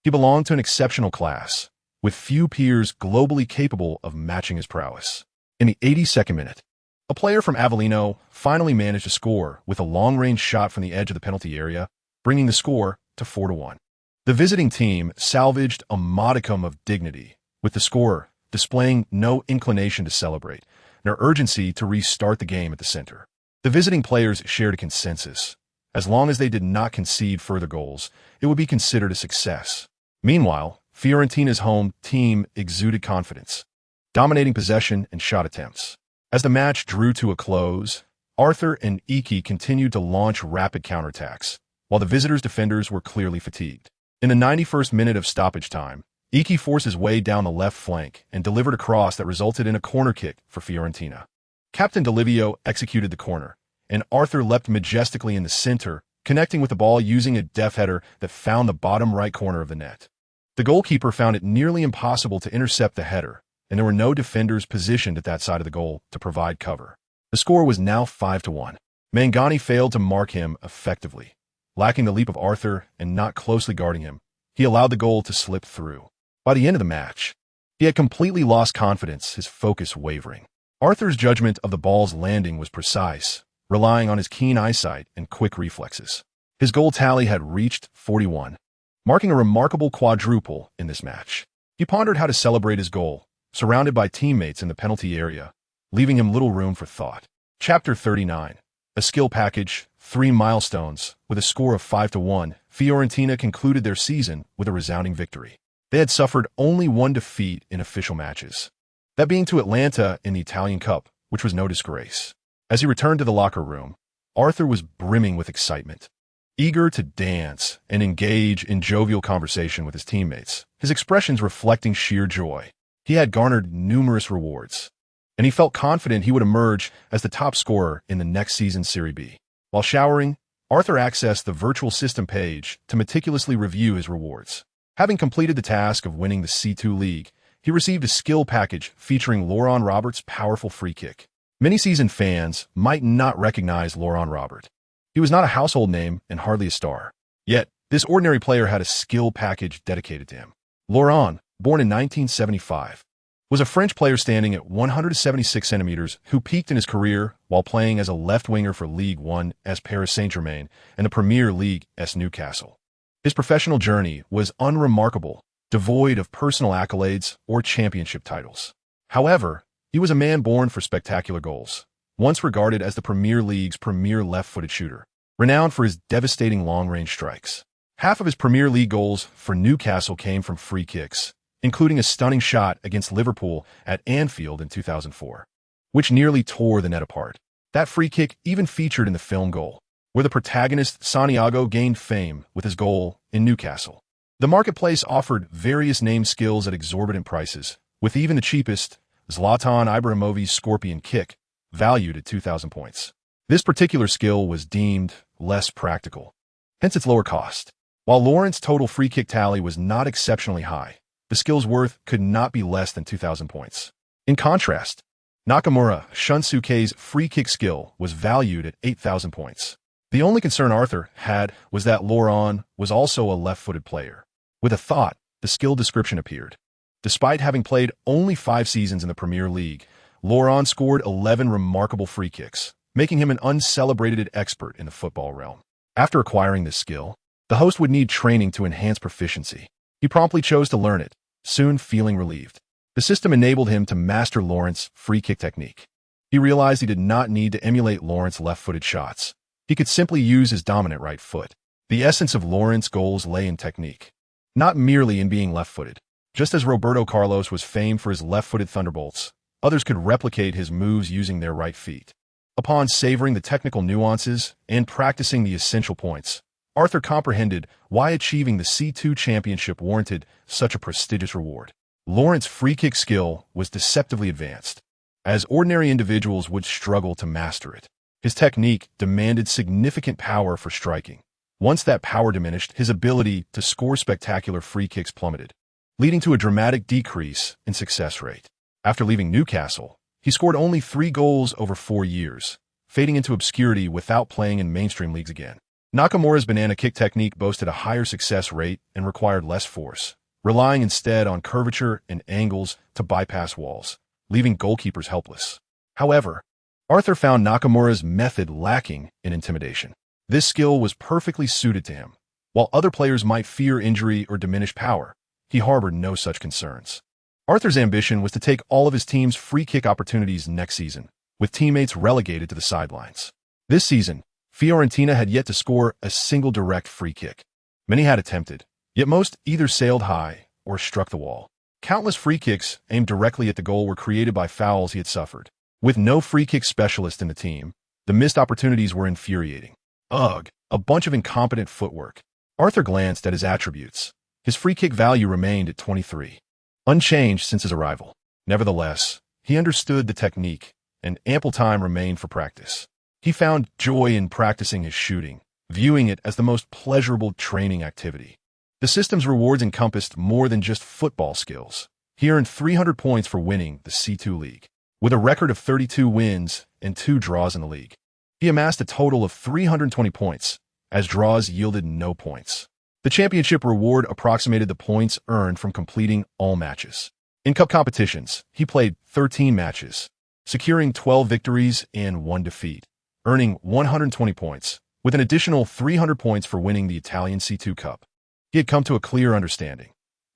he belonged to an exceptional class, with few peers globally capable of matching his prowess. In the 82nd minute, a player from Avellino finally managed to score with a long-range shot from the edge of the penalty area, bringing the score to 4-1. The visiting team salvaged a modicum of dignity, with the scorer displaying no inclination to celebrate, nor urgency to restart the game at the center. The visiting players shared a consensus. As long as they did not concede further goals, it would be considered a success. Meanwhile, Fiorentina's home team exuded confidence, dominating possession and shot attempts. As the match drew to a close, Arthur and Iki continued to launch rapid counterattacks, while the visitors' defenders were clearly fatigued. In the 91st minute of stoppage time, Iki forced his way down the left flank and delivered a cross that resulted in a corner kick for Fiorentina. Captain Delivio executed the corner, and Arthur leapt majestically in the center, connecting with the ball using a deft header that found the bottom right corner of the net. The goalkeeper found it nearly impossible to intercept the header, and there were no defenders positioned at that side of the goal to provide cover. The score was now 5-1. Mangani failed to mark him effectively. Lacking the leap of Arthur and not closely guarding him, he allowed the goal to slip through. By the end of the match, he had completely lost confidence, his focus wavering. Arthur's judgment of the ball's landing was precise, relying on his keen eyesight and quick reflexes. His goal tally had reached 41, marking a remarkable quadruple in this match. He pondered how to celebrate his goal, surrounded by teammates in the penalty area, leaving him little room for thought. Chapter 39. A skill package, 3 milestones. With a score of 5-1, Fiorentina concluded their season with a resounding victory. They had suffered only one defeat in official matches, that being to Atlanta in the Italian Cup, which was no disgrace. As he returned to the locker room, Arthur was brimming with excitement. Eager to dance and engage in jovial conversation with his teammates, his expressions reflecting sheer joy. He had garnered numerous rewards, and he felt confident he would emerge as the top scorer in the next season's Serie B. While showering, Arthur accessed the virtual system page to meticulously review his rewards. Having completed the task of winning the C2 League, he received a skill package featuring Laurent Robert's powerful free kick. Many seasoned fans might not recognize Laurent Robert. He was not a household name and hardly a star. Yet, this ordinary player had a skill package dedicated to him. Laurent, born in 1975, was a French player standing at 176 centimeters who peaked in his career while playing as a left winger for Ligue 1 as Paris Saint-Germain and the Premier League as Newcastle. His professional journey was unremarkable, devoid of personal accolades or championship titles. However, he was a man born for spectacular goals, once regarded as the Premier League's premier left-footed shooter, renowned for his devastating long-range strikes. Half of his Premier League goals for Newcastle came from free kicks, including a stunning shot against Liverpool at Anfield in 2004, which nearly tore the net apart. That free kick even featured in the film Goal, where the protagonist Santiago gained fame with his goal in Newcastle. The marketplace offered various name skills at exorbitant prices, with even the cheapest, Zlatan Ibrahimovic's scorpion kick, valued at 2,000 points. This particular skill was deemed less practical, hence its lower cost. While Lawrence's total free kick tally was not exceptionally high, the skill's worth could not be less than 2,000 points. In contrast, Nakamura Shunsuke's free kick skill was valued at 8,000 points. The only concern Arthur had was that Laurent was also a left-footed player. With a thought, the skill description appeared. Despite having played only 5 seasons in the Premier League, Laurent scored 11 remarkable free kicks, making him an uncelebrated expert in the football realm. After acquiring this skill, the host would need training to enhance proficiency. He promptly chose to learn it, soon feeling relieved. The system enabled him to master Lawrence's free kick technique. He realized he did not need to emulate Lawrence's left-footed shots. He could simply use his dominant right foot. The essence of Lawrence's goals lay in technique, not merely in being left-footed. Just as Roberto Carlos was famed for his left-footed thunderbolts, others could replicate his moves using their right feet. Upon savoring the technical nuances and practicing the essential points, Arthur comprehended why achieving the C2 championship warranted such a prestigious reward. Lawrence's free kick skill was deceptively advanced, as ordinary individuals would struggle to master it. His technique demanded significant power for striking. Once that power diminished, his ability to score spectacular free kicks plummeted, leading to a dramatic decrease in success rate. After leaving Newcastle, he scored only 3 goals over 4 years, fading into obscurity without playing in mainstream leagues again. Nakamura's banana kick technique boasted a higher success rate and required less force, relying instead on curvature and angles to bypass walls, leaving goalkeepers helpless. However, Arthur found Nakamura's method lacking in intimidation. This skill was perfectly suited to him. While other players might fear injury or diminished power, he harbored no such concerns. Arthur's ambition was to take all of his team's free kick opportunities next season, with teammates relegated to the sidelines. This season, Fiorentina had yet to score a single direct free kick. Many had attempted, yet most either sailed high or struck the wall. Countless free kicks aimed directly at the goal were created by fouls he had suffered. With no free kick specialist in the team, the missed opportunities were infuriating. Ugh, a bunch of incompetent footwork. Arthur glanced at his attributes. His free kick value remained at 23, unchanged since his arrival. Nevertheless, he understood the technique, and ample time remained for practice. He found joy in practicing his shooting, viewing it as the most pleasurable training activity. The system's rewards encompassed more than just football skills. He earned 300 points for winning the C2 League, with a record of 32 wins and 2 draws in the league. He amassed a total of 320 points, as draws yielded no points. The championship reward approximated the points earned from completing all matches. In cup competitions, he played 13 matches, securing 12 victories and 1 defeat, earning 120 points, with an additional 300 points for winning the Italian C2 Cup. He had come to a clear understanding.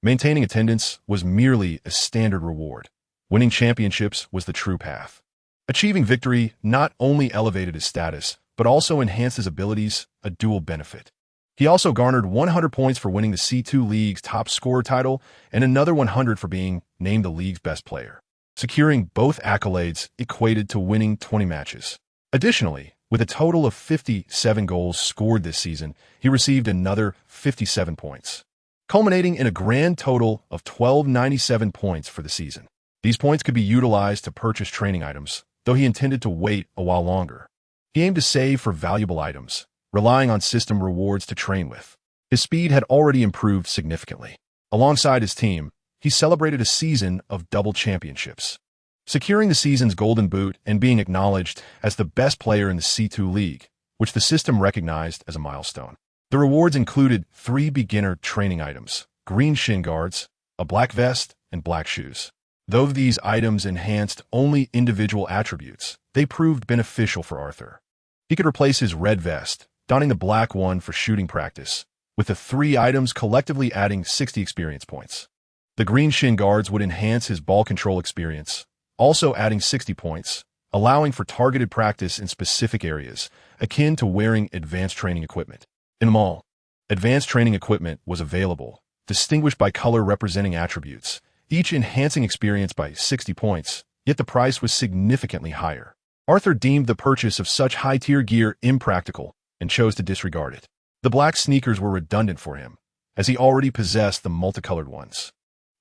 Maintaining attendance was merely a standard reward. Winning championships was the true path. Achieving victory not only elevated his status, but also enhanced his abilities, a dual benefit. He also garnered 100 points for winning the C2 League's top scorer title and another 100 for being named the league's best player. Securing both accolades equated to winning 20 matches. Additionally, with a total of 57 goals scored this season, he received another 57 points, culminating in a grand total of 1,297 points for the season. These points could be utilized to purchase training items, though he intended to wait a while longer. He aimed to save for valuable items, relying on system rewards to train with. His speed had already improved significantly. Alongside his team, he celebrated a season of double championships, securing the season's Golden Boot and being acknowledged as the best player in the C2 League, which the system recognized as a milestone. The rewards included 3 beginner training items, green shin guards, a black vest, and black shoes. Though these items enhanced only individual attributes, they proved beneficial for Arthur. He could replace his red vest, donning the black one for shooting practice, with the 3 items collectively adding 60 experience points. The green shin guards would enhance his ball control experience, also adding 60 points, allowing for targeted practice in specific areas, akin to wearing advanced training equipment. In the mall, advanced training equipment was available, distinguished by color representing attributes, each enhancing experience by 60 points, yet the price was significantly higher. Arthur deemed the purchase of such high-tier gear impractical and chose to disregard it. The black sneakers were redundant for him, as he already possessed the multicolored ones.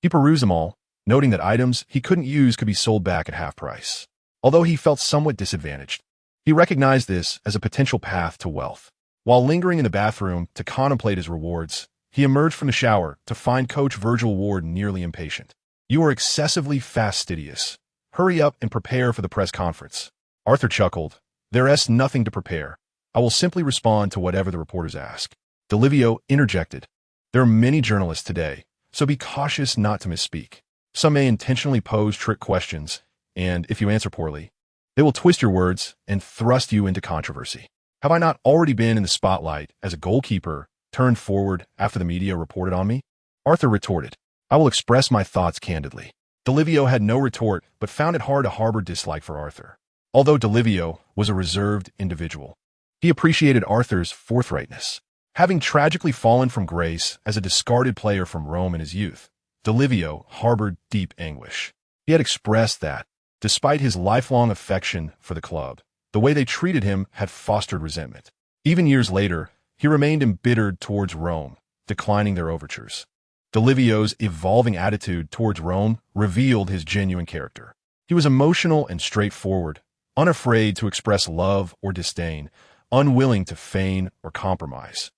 He perused them all, noting that items he couldn't use could be sold back at half price. Although he felt somewhat disadvantaged, he recognized this as a potential path to wealth. While lingering in the bathroom to contemplate his rewards, he emerged from the shower to find Coach Virgil Ward nearly impatient. "You are excessively fastidious. Hurry up and prepare for the press conference." Arthur chuckled. "There's nothing to prepare. I will simply respond to whatever the reporters ask." D'Olivio interjected. "There are many journalists today, so be cautious not to misspeak. Some may intentionally pose trick questions, and if you answer poorly, they will twist your words and thrust you into controversy. Have I not already been in the spotlight as a goalkeeper turned forward after the media reported on me?" Arthur retorted. "I will express my thoughts candidly." D'Olivio had no retort, but found it hard to harbor dislike for Arthur. Although D'Olivio was a reserved individual, he appreciated Arthur's forthrightness. Having tragically fallen from grace as a discarded player from Rome in his youth, D'Olivio harbored deep anguish. He had expressed that, despite his lifelong affection for the club, the way they treated him had fostered resentment. Even years later, he remained embittered towards Rome, declining their overtures. D'Olivio's evolving attitude towards Rome revealed his genuine character. He was emotional and straightforward, unafraid to express love or disdain, unwilling to feign or compromise,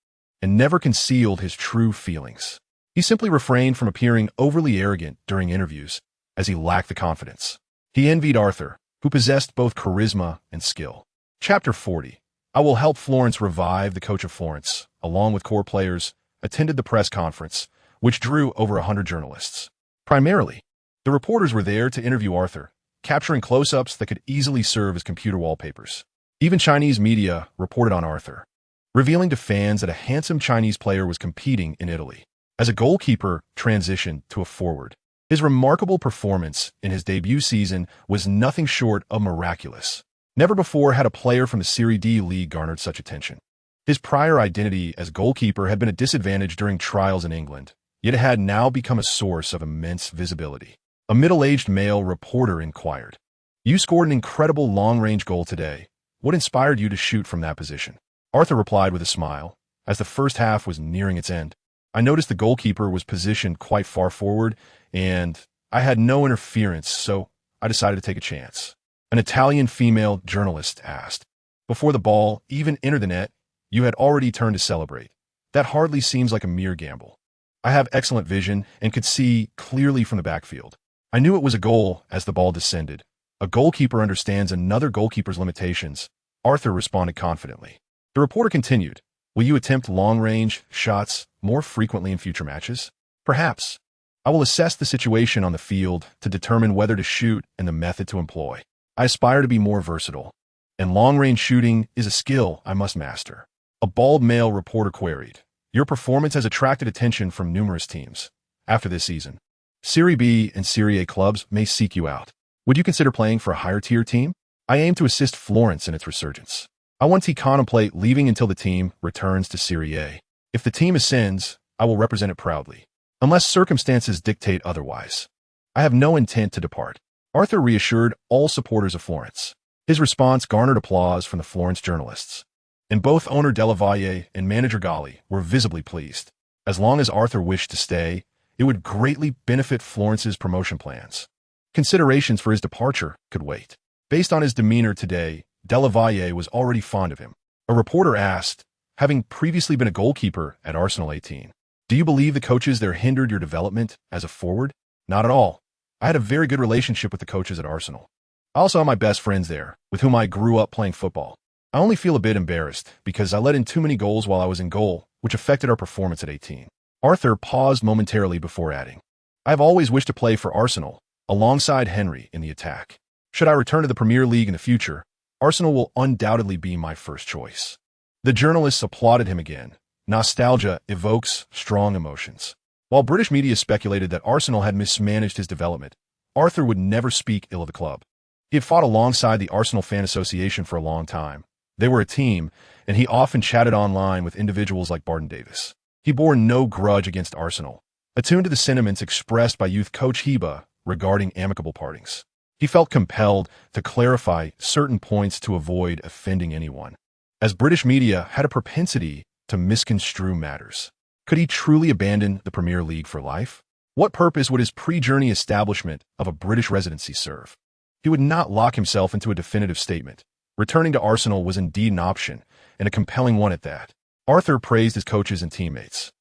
and never concealed his true feelings. He simply refrained from appearing overly arrogant during interviews, as he lacked the confidence. He envied Arthur, who possessed both charisma and skill. Chapter 40. I will help Florence revive. The coach of Florence, along with core players, attended the press conference, which drew over 100 journalists. Primarily, the reporters were there to interview Arthur, capturing close-ups that could easily serve as computer wallpapers. Even Chinese media reported on Arthur, revealing to fans that a handsome Chinese player was competing in Italy. As a goalkeeper transitioned to a forward, his remarkable performance in his debut season was nothing short of miraculous. Never before had a player from the Serie D league garnered such attention. His prior identity as goalkeeper had been a disadvantage during trials in England, yet it had now become a source of immense visibility. A middle-aged male reporter inquired, "You scored an incredible long-range goal today. What inspired you to shoot from that position?" Arthur replied with a smile, as the first half was nearing its end. "I noticed the goalkeeper was positioned quite far forward, and I had no interference, so I decided to take a chance." An Italian female journalist asked, "Before the ball even entered the net, you had already turned to celebrate. That hardly seems like a mere gamble." "I have excellent vision and could see clearly from the backfield. I knew it was a goal as the ball descended. A goalkeeper understands another goalkeeper's limitations," Arthur responded confidently. The reporter continued, "Will you attempt long-range shots more frequently in future matches?" "Perhaps. I will assess the situation on the field to determine whether to shoot and the method to employ. I aspire to be more versatile." And long-range shooting is a skill I must master. A bald male reporter queried. Your performance has attracted attention from numerous teams. After this season, Serie B and Serie A clubs may seek you out. Would you consider playing for a higher-tier team? I aim to assist Florence in its resurgence. I want to contemplate leaving until the team returns to Serie A. If the team ascends, I will represent it proudly, unless circumstances dictate otherwise. I have no intent to depart. Arthur reassured all supporters of Florence. His response garnered applause from the Florence journalists, and both owner Della Valle and manager Galli were visibly pleased. As long as Arthur wished to stay, it would greatly benefit Florence's promotion plans. Considerations for his departure could wait. Based on his demeanor today, Della Valle was already fond of him. A reporter asked, having previously been a goalkeeper at Arsenal 18, do you believe the coaches there hindered your development as a forward? Not at all. I had a very good relationship with the coaches at Arsenal. I also have my best friends there, with whom I grew up playing football. I only feel a bit embarrassed because I let in too many goals while I was in goal, which affected our performance at 18. Arthur paused momentarily before adding, I have always wished to play for Arsenal, alongside Henry in the attack. Should I return to the Premier League in the future, Arsenal will undoubtedly be my first choice. The journalists applauded him again. Nostalgia evokes strong emotions. While British media speculated that Arsenal had mismanaged his development, Arthur would never speak ill of the club. He had fought alongside the Arsenal Fan Association for a long time. They were a team, and he often chatted online with individuals like Barton Davis. He bore no grudge against Arsenal, attuned to the sentiments expressed by youth coach Heba regarding amicable partings. He felt compelled to clarify certain points to avoid offending anyone, as British media had a propensity to misconstrue matters. Could he truly abandon the Premier League for life? What purpose would his pre-journey establishment of a British residency serve? He would not lock himself into a definitive statement. Returning to Arsenal was indeed an option, and a compelling one at that. Arthur praised his coaches and teammates,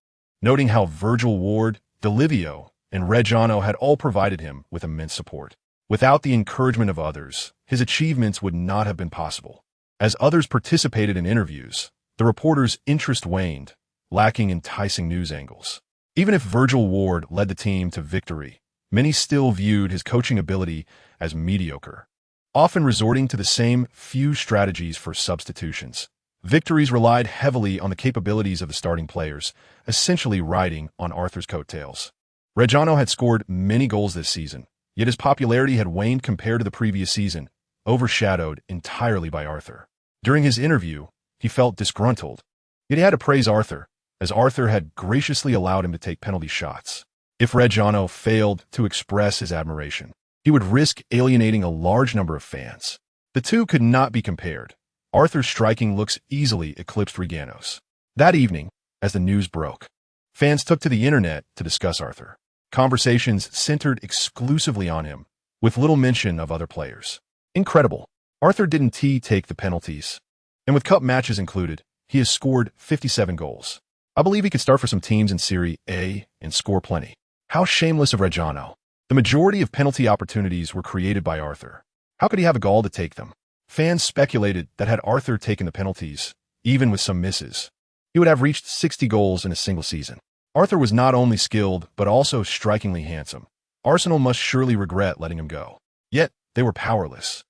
noting how Virgil Ward, Delivio, and Reggiano had all provided him with immense support. Without the encouragement of others, his achievements would not have been possible. As others participated in interviews, the reporters' interest waned, lacking enticing news angles. Even if Virgil Ward led the team to victory, many still viewed his coaching ability as mediocre, often resorting to the same few strategies for substitutions. Victories relied heavily on the capabilities of the starting players, essentially riding on Arthur's coattails. Reggiano had scored many goals this season, yet his popularity had waned compared to the previous season, overshadowed entirely by Arthur. During his interview, he felt disgruntled, yet he had to praise Arthur, as Arthur had graciously allowed him to take penalty shots. If Reggiano failed to express his admiration, he would risk alienating a large number of fans. The two could not be compared. Arthur's striking looks easily eclipsed Reggiano's. That evening, as the news broke, fans took to the internet to discuss Arthur. Conversations centered exclusively on him, with little mention of other players. Incredible. Arthur didn't take the penalties, and with cup matches included, he has scored 57 goals. I believe he could start for some teams in Serie A and score plenty. How shameless of Reggiano. The majority of penalty opportunities were created by Arthur. How could he have a gall to take them? Fans speculated that had Arthur taken the penalties, even with some misses, he would have reached 60 goals in a single season. Arthur was not only skilled, but also strikingly handsome. Arsenal must surely regret letting him go. Yet, they were powerless.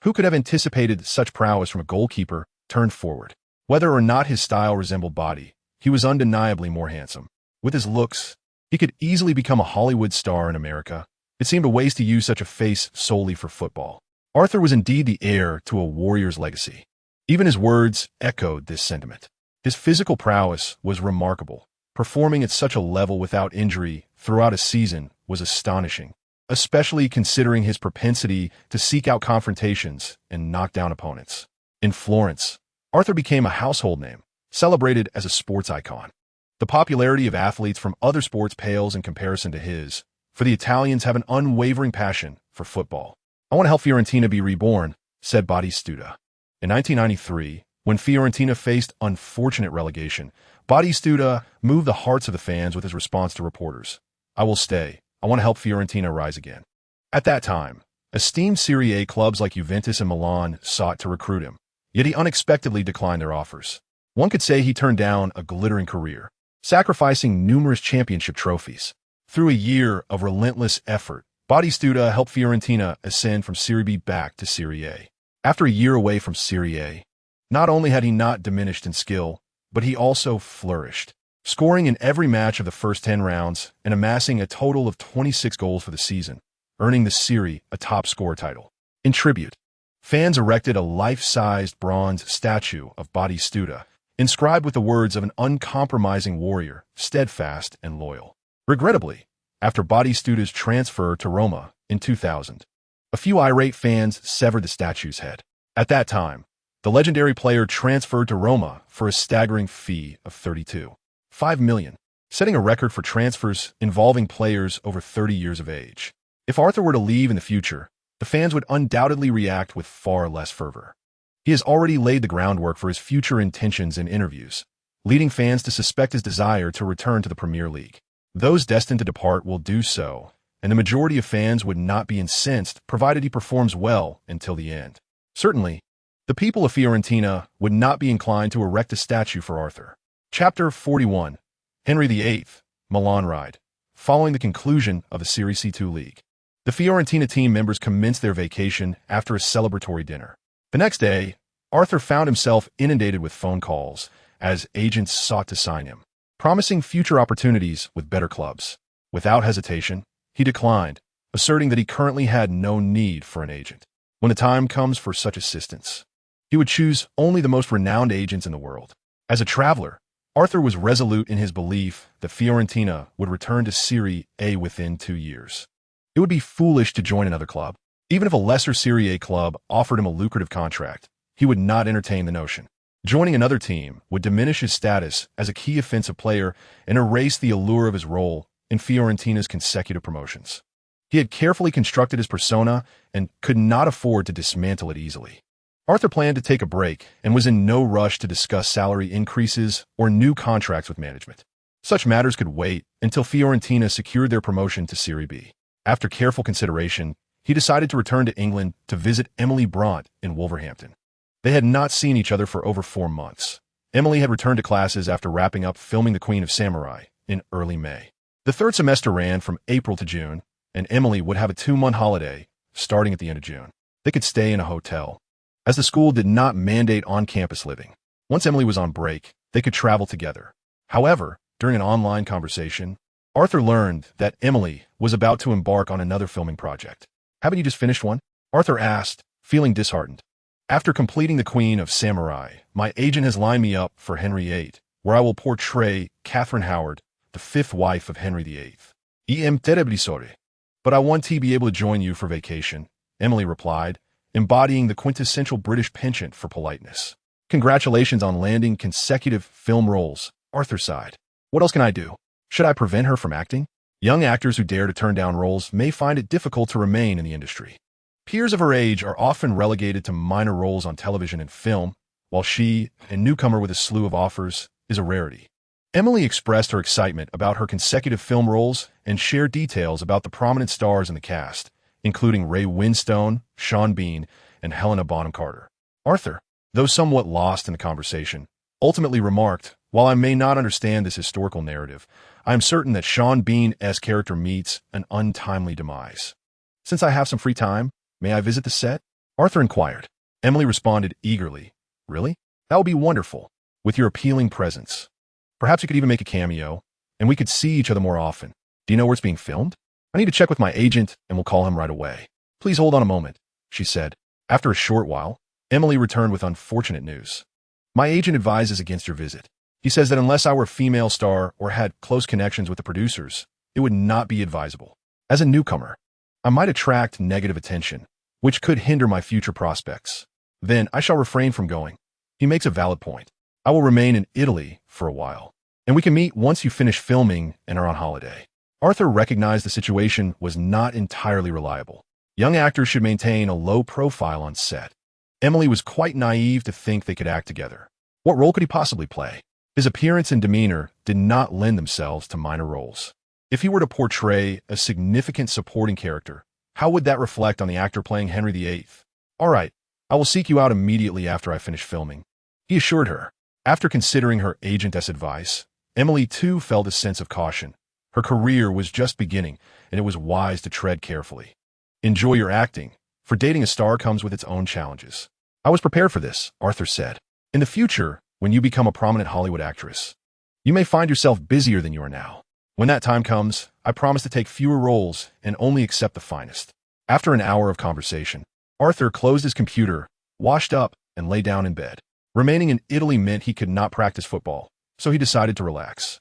Who could have anticipated such prowess from a goalkeeper turned forward? Whether or not his style resembled body, he was undeniably more handsome. With his looks, he could easily become a Hollywood star in America. It seemed a waste to use such a face solely for football. Arthur was indeed the heir to a warrior's legacy. Even his words echoed this sentiment. His physical prowess was remarkable. Performing at such a level without injury throughout a season was astonishing, especially considering his propensity to seek out confrontations and knock down opponents. In Florence, Arthur became a household name, celebrated as a sports icon. The popularity of athletes from other sports pales in comparison to his, for the Italians have an unwavering passion for football. I want to help Fiorentina be reborn, said Batistuta. In 1993, when Fiorentina faced unfortunate relegation, Batistuta moved the hearts of the fans with his response to reporters. I will stay. I want to help Fiorentina rise again. At that time, esteemed Serie A clubs like Juventus and Milan sought to recruit him, yet he unexpectedly declined their offers. One could say he turned down a glittering career, sacrificing numerous championship trophies. Through a year of relentless effort, Batistuta helped Fiorentina ascend from Serie B back to Serie A. After a year away from Serie A, not only had he not diminished in skill, but he also flourished, scoring in every match of the first 10 rounds and amassing a total of 26 goals for the season, earning the Serie a top scorer title. In tribute, fans erected a life-sized bronze statue of Batistuta, inscribed with the words of an uncompromising warrior, steadfast and loyal. Regrettably, after Batistuta's transfer to Roma in 2000, a few irate fans severed the statue's head. At that time, the legendary player transferred to Roma for a staggering fee of $32.5 million, setting a record for transfers involving players over 30 years of age. If Arthur were to leave in the future, the fans would undoubtedly react with far less fervor. He has already laid the groundwork for his future intentions in interviews, leading fans to suspect his desire to return to the Premier League. Those destined to depart will do so, and the majority of fans would not be incensed provided he performs well until the end. Certainly, the people of Fiorentina would not be inclined to erect a statue for Arthur. Chapter 41. Henry VIII, Milan Ride. Following the conclusion of the Serie C2 league, the Fiorentina team members commenced their vacation after a celebratory dinner. The next day, Arthur found himself inundated with phone calls as agents sought to sign him, promising future opportunities with better clubs. Without hesitation, he declined, asserting that he currently had no need for an agent. When the time comes for such assistance, he would choose only the most renowned agents in the world. As a traveler, Arthur was resolute in his belief that Fiorentina would return to Serie A within 2 years. It would be foolish to join another club. Even if a lesser Serie A club offered him a lucrative contract, he would not entertain the notion. Joining another team would diminish his status as a key offensive player and erase the allure of his role in Fiorentina's consecutive promotions. He had carefully constructed his persona and could not afford to dismantle it easily. Arthur planned to take a break and was in no rush to discuss salary increases or new contracts with management. Such matters could wait until Fiorentina secured their promotion to Serie B. After careful consideration, he decided to return to England to visit Emily Bront in Wolverhampton. They had not seen each other for over 4 months. Emily had returned to classes after wrapping up filming The Queen of Samurai in early May. The third semester ran from April to June, and Emily would have a 2-month holiday starting at the end of June. They could stay in a hotel, as the school did not mandate on-campus living. Once Emily was on break, they could travel together. However, during an online conversation, Arthur learned that Emily was about to embark on another filming project. "Haven't you just finished one?" Arthur asked, feeling disheartened. "After completing The Queen of Samurai, my agent has lined me up for Henry VIII, where I will portray Catherine Howard, the 5th wife of Henry VIII. I am terribly sorry, but I want to be able to join you for vacation," Emily replied, embodying the quintessential British penchant for politeness. "Congratulations on landing consecutive film roles," Arthur sighed. "What else can I do? Should I prevent her from acting?" Young actors who dare to turn down roles may find it difficult to remain in the industry. Peers of her age are often relegated to minor roles on television and film, while she, a newcomer with a slew of offers, is a rarity. Emily expressed her excitement about her consecutive film roles and shared details about the prominent stars in the cast, including Ray Winstone, Sean Bean, and Helena Bonham Carter. Arthur, though somewhat lost in the conversation, ultimately remarked, "While I may not understand this historical narrative, I am certain that Sean Bean's character meets an untimely demise. Since I have some free time, may I visit the set?" Arthur inquired. Emily responded eagerly, "Really? That would be wonderful, with your appealing presence. Perhaps you could even make a cameo, and we could see each other more often. Do you know where it's being filmed? I need to check with my agent, and we'll call him right away." "Please hold on a moment," she said. After a short while, Emily returned with unfortunate news. "My agent advises against your visit. He says that unless I were a female star or had close connections with the producers, it would not be advisable. As a newcomer, I might attract negative attention, which could hinder my future prospects. Then I shall refrain from going. He makes a valid point. I will remain in Italy for a while, and we can meet once you finish filming and are on holiday." Arthur recognized the situation was not entirely reliable. Young actors should maintain a low profile on set. Emily was quite naive to think they could act together. What role could he possibly play? His appearance and demeanor did not lend themselves to minor roles. If he were to portray a significant supporting character, how would that reflect on the actor playing Henry VIII? "All right, I will seek you out immediately after I finish filming," he assured her. After considering her agent's advice, Emily too felt a sense of caution. Her career was just beginning, and it was wise to tread carefully. "Enjoy your acting," For dating a star comes with its own challenges. I was prepared for this, Arthur said. In the future, when you become a prominent Hollywood actress, you may find yourself busier than you are now. When that time comes, I promise to take fewer roles and only accept the finest. After an hour of conversation, Arthur closed his computer, washed up, and lay down in bed. Remaining in Italy meant he could not practice football, so he decided to relax.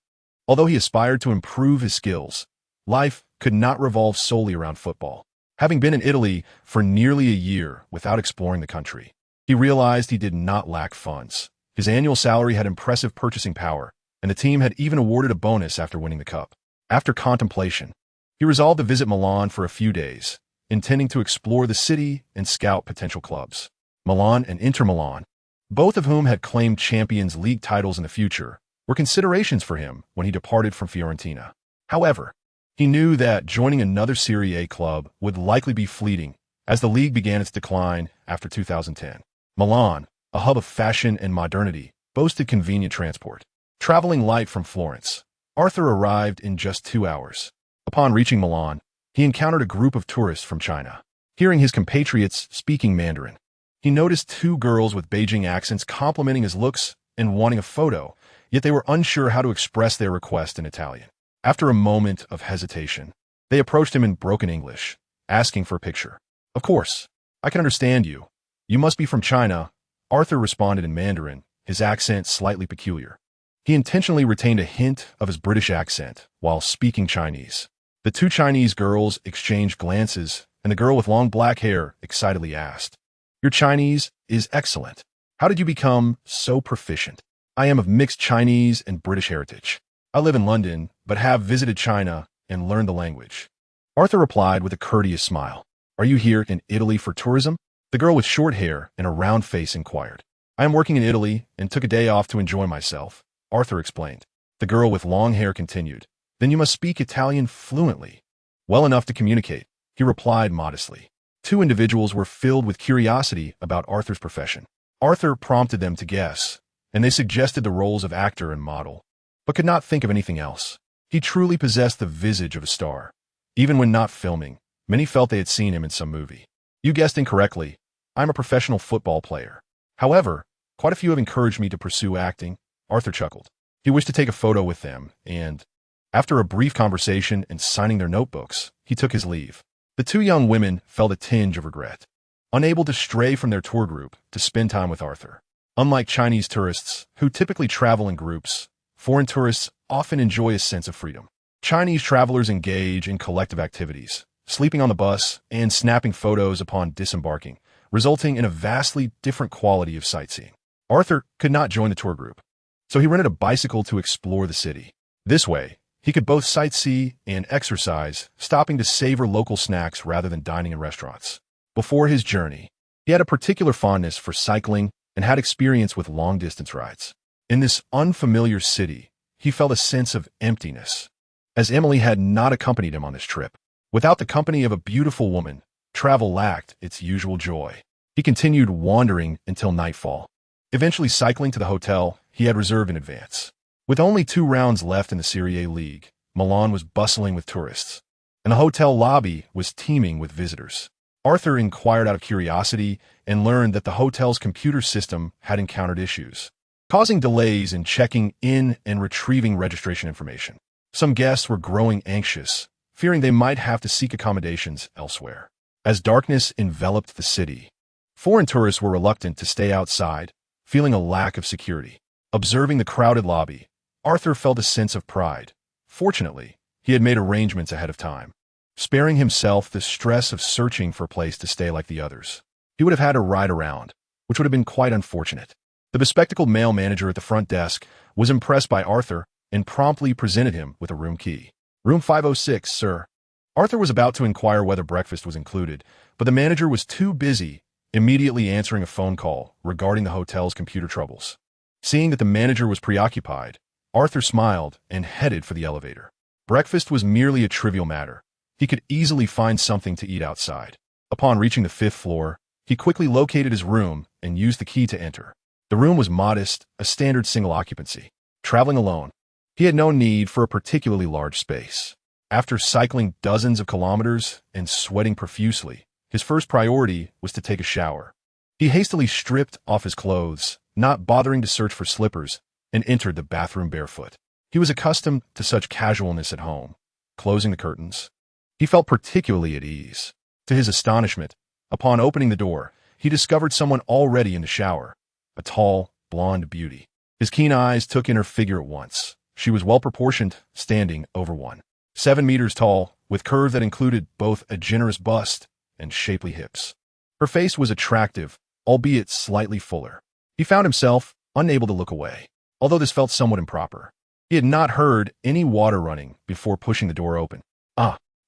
Although he aspired to improve his skills, life could not revolve solely around football. Having been in Italy for nearly a year without exploring the country, he realized he did not lack funds. His annual salary had impressive purchasing power, and the team had even awarded a bonus after winning the cup. After contemplation, he resolved to visit Milan for a few days, intending to explore the city and scout potential clubs. Milan and Inter Milan, both of whom had claimed Champions League titles in the future, were considerations for him when he departed from Fiorentina. However, he knew that joining another Serie A club would likely be fleeting, as the league began its decline after 2010. Milan, a hub of fashion and modernity, boasted convenient transport. Traveling light from Florence, Arthur arrived in just 2 hours. Upon reaching Milan, he encountered a group of tourists from China. Hearing his compatriots speaking Mandarin, he noticed 2 girls with Beijing accents complimenting his looks and wanting a photo, yet they were unsure how to express their request in Italian. After a moment of hesitation, they approached him in broken English, asking for a picture. "Of course, I can understand you. You must be from China," Arthur responded in Mandarin, his accent slightly peculiar. He intentionally retained a hint of his British accent while speaking Chinese. The 2 Chinese girls exchanged glances, and the girl with long black hair excitedly asked, "Your Chinese is excellent. How did you become so proficient?" "I am of mixed Chinese and British heritage. I live in London, but have visited China and learned the language," Arthur replied with a courteous smile. "Are you here in Italy for tourism?" The girl with short hair and a round face inquired. "I am working in Italy and took a day off to enjoy myself," Arthur explained. The girl with long hair continued. "Then you must speak Italian fluently." "Well enough to communicate," he replied modestly. 2 individuals were filled with curiosity about Arthur's profession. Arthur prompted them to guess, and they suggested the roles of actor and model, but could not think of anything else. He truly possessed the visage of a star. Even when not filming, many felt they had seen him in some movie. "You guessed incorrectly. I'm a professional football player. However, quite a few have encouraged me to pursue acting," Arthur chuckled. He wished to take a photo with them, and, after a brief conversation and signing their notebooks, he took his leave. The 2 young women felt a tinge of regret, unable to stray from their tour group to spend time with Arthur. Unlike Chinese tourists, who typically travel in groups, foreign tourists often enjoy a sense of freedom. Chinese travelers engage in collective activities, sleeping on the bus and snapping photos upon disembarking, resulting in a vastly different quality of sightseeing. Arthur could not join the tour group, so he rented a bicycle to explore the city. This way, he could both sightsee and exercise, stopping to savor local snacks rather than dining in restaurants. Before his journey, he had a particular fondness for cycling and had experience with long-distance rides. In this unfamiliar city, he felt a sense of emptiness, as Emily had not accompanied him on this trip. Without the company of a beautiful woman, travel lacked its usual joy. He continued wandering until nightfall, eventually cycling to the hotel he had reserved in advance. With only 2 rounds left in the Serie A league, Milan was bustling with tourists, and the hotel lobby was teeming with visitors. Arthur inquired out of curiosity and learned that the hotel's computer system had encountered issues, causing delays in checking in and retrieving registration information. Some guests were growing anxious, fearing they might have to seek accommodations elsewhere. As darkness enveloped the city, foreign tourists were reluctant to stay outside, feeling a lack of security. Observing the crowded lobby, Arthur felt a sense of pride. Fortunately, he had made arrangements ahead of time, sparing himself the stress of searching for a place to stay like the others. He would have had to ride around, which would have been quite unfortunate. The bespectacled male manager at the front desk was impressed by Arthur and promptly presented him with a room key. "Room 506, sir." Arthur was about to inquire whether breakfast was included, but the manager was too busy immediately answering a phone call regarding the hotel's computer troubles. Seeing that the manager was preoccupied, Arthur smiled and headed for the elevator. Breakfast was merely a trivial matter. He could easily find something to eat outside. Upon reaching the 5th floor, he quickly located his room and used the key to enter. The room was modest, a standard single occupancy. Traveling alone, he had no need for a particularly large space. After cycling dozens of kilometers and sweating profusely, His first priority was to take a shower. He hastily stripped off his clothes, not bothering to search for slippers, and entered the bathroom barefoot. He was accustomed to such casualness at home. Closing the curtains, he felt particularly at ease. To his astonishment, upon opening the door, he discovered someone already in the shower, a tall, blonde beauty. His keen eyes took in her figure at once. She was well-proportioned, standing over 1.7 meters tall, with curve that included both a generous bust and shapely hips. Her face was attractive, albeit slightly fuller. He found himself unable to look away, although this felt somewhat improper. He had not heard any water running before pushing the door open.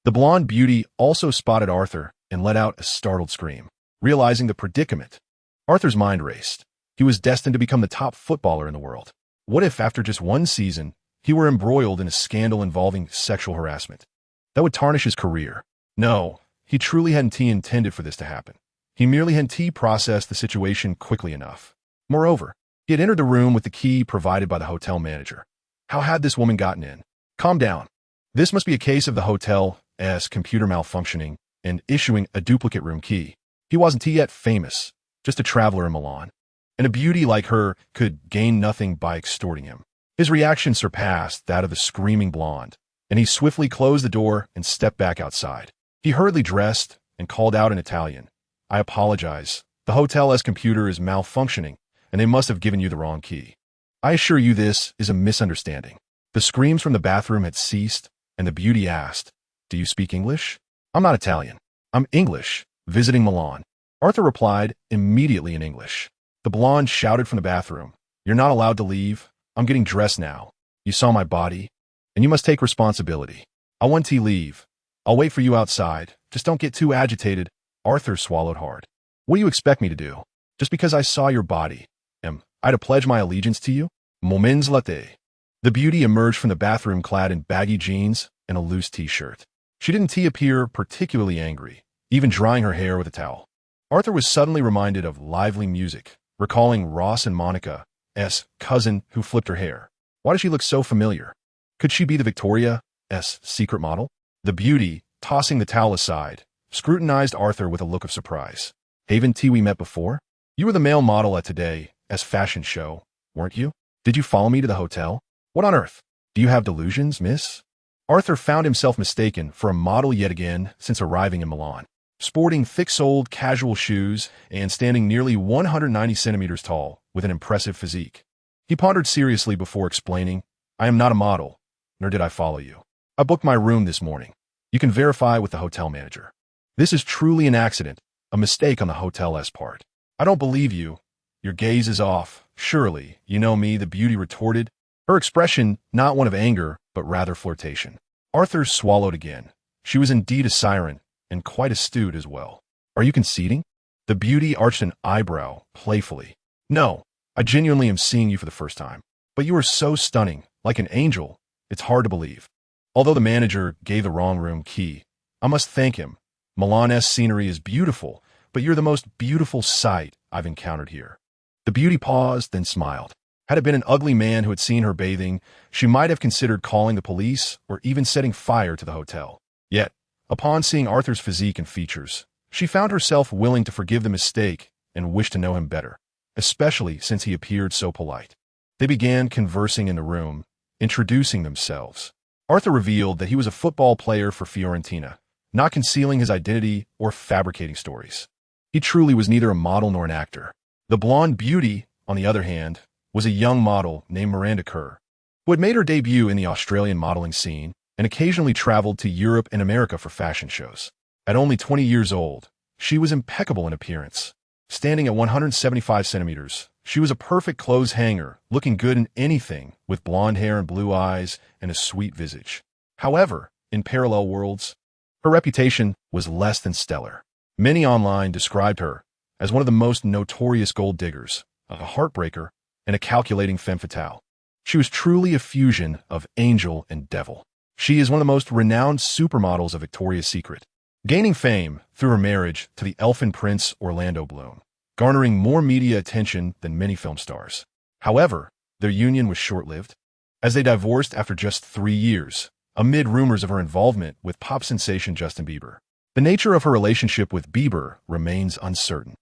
The blonde beauty also spotted Arthur and let out a startled scream. Realizing the predicament, Arthur's mind raced. He was destined to become the top footballer in the world. What if, after just one season, he were embroiled in a scandal involving sexual harassment? That would tarnish his career. No, he truly hadn't intended for this to happen. He merely hadn't processed the situation quickly enough. Moreover, he had entered the room with the key provided by the hotel manager. How had this woman gotten in? Calm down. This must be a case of the hotel's computer malfunctioning and issuing a duplicate room key. He wasn't yet famous, just a traveler in Milan. And a beauty like her could gain nothing by extorting him. His reaction surpassed that of the screaming blonde, and he swiftly closed the door and stepped back outside. He hurriedly dressed and called out in Italian, "I apologize. The hotel's computer is malfunctioning, and they must have given you the wrong key. I assure you this is a misunderstanding." The screams from the bathroom had ceased, and the beauty asked, "Do you speak English?" "I'm not Italian. I'm English, visiting Milan." Arthur replied immediately in English. The blonde shouted from the bathroom, "You're not allowed to leave. I'm getting dressed now. You saw my body, and you must take responsibility. I want to leave. I'll wait for you outside. Just don't get too agitated." Arthur swallowed hard. "What do you expect me to do? Just because I saw your body, am I to pledge my allegiance to you?" Moments later, the beauty emerged from the bathroom clad in baggy jeans and a loose t-shirt. She didn't appear particularly angry, even drying her hair with a towel. Arthur was suddenly reminded of lively music, recalling Ross and Monica's cousin who flipped her hair. Why does she look so familiar? Could she be the Victoria's secret model? The beauty, tossing the towel aside, scrutinized Arthur with a look of surprise. "Haven't we met before? You were the male model at today's fashion show, weren't you? Did you follow me to the hotel? What on earth? Do you have delusions, miss?" Arthur found himself mistaken for a model yet again since arriving in Milan. Sporting thick-soled casual shoes and standing nearly 190 centimeters tall with an impressive physique. He pondered seriously before explaining, "I am not a model, nor did I follow you. I booked my room this morning. You can verify with the hotel manager. This is truly an accident, a mistake on the hotel's part." "I don't believe you. Your gaze is off. Surely, you know me," the beauty retorted, her expression not one of anger, but rather flirtation. Arthur swallowed again. She was indeed a siren, and quite astute as well. "Are you conceding?" The beauty arched an eyebrow, playfully. "No, I genuinely am seeing you for the first time. But you are so stunning, like an angel, it's hard to believe." Although the manager gave the wrong room key, I must thank him. Milan's scenery is beautiful, but you're the most beautiful sight I've encountered here. The beauty paused, then smiled. Had it been an ugly man who had seen her bathing, she might have considered calling the police or even setting fire to the hotel. Yet, upon seeing Arthur's physique and features, she found herself willing to forgive the mistake and wished to know him better, especially since he appeared so polite. They began conversing in the room, introducing themselves. Arthur revealed that he was a football player for Florentina, not concealing his identity or fabricating stories. He truly was neither a model nor an actor. The blonde beauty, on the other hand, was a young model named Miranda Kerr, who had made her debut in the Australian modeling scene and occasionally traveled to Europe and America for fashion shows. At only 20 years old, she was impeccable in appearance. Standing at 175 centimeters, she was a perfect clothes hanger, looking good in anything, with blonde hair and blue eyes and a sweet visage. However, in parallel worlds, her reputation was less than stellar. Many online described her as one of the most notorious gold diggers, a heartbreaker, and a calculating femme fatale. She was truly a fusion of angel and devil. She is one of the most renowned supermodels of Victoria's Secret, gaining fame through her marriage to the elfin prince Orlando Bloom, garnering more media attention than many film stars. However, their union was short-lived, as they divorced after just 3 years, amid rumors of her involvement with pop sensation Justin Bieber. The nature of her relationship with Bieber remains uncertain.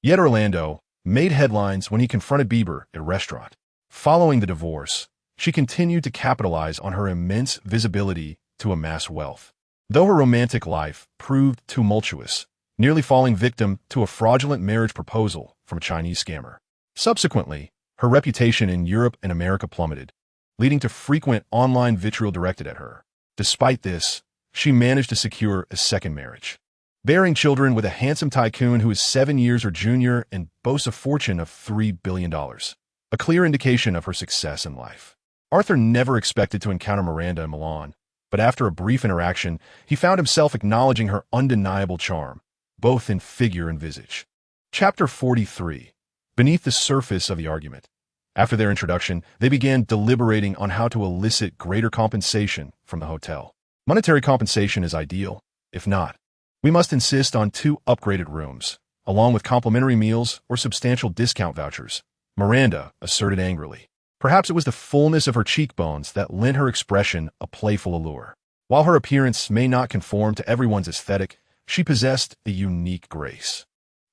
Yet Orlando made headlines when he confronted Bieber at a restaurant. Following the divorce, she continued to capitalize on her immense visibility to amass wealth. Though her romantic life proved tumultuous, nearly falling victim to a fraudulent marriage proposal from a Chinese scammer. Subsequently, her reputation in Europe and America plummeted, leading to frequent online vitriol directed at her. Despite this, she managed to secure a second marriage, bearing children with a handsome tycoon who is 7 years her junior and boasts a fortune of $3 billion, a clear indication of her success in life. Arthur never expected to encounter Miranda in Milan, but after a brief interaction, he found himself acknowledging her undeniable charm, both in figure and visage. Chapter 43. Beneath the surface of the argument. After their introduction, they began deliberating on how to elicit greater compensation from the hotel. Monetary compensation is ideal. If not, we must insist on 2 upgraded rooms, along with complimentary meals or substantial discount vouchers, Miranda asserted angrily. Perhaps it was the fullness of her cheekbones that lent her expression a playful allure. While her appearance may not conform to everyone's aesthetic, she possessed a unique grace.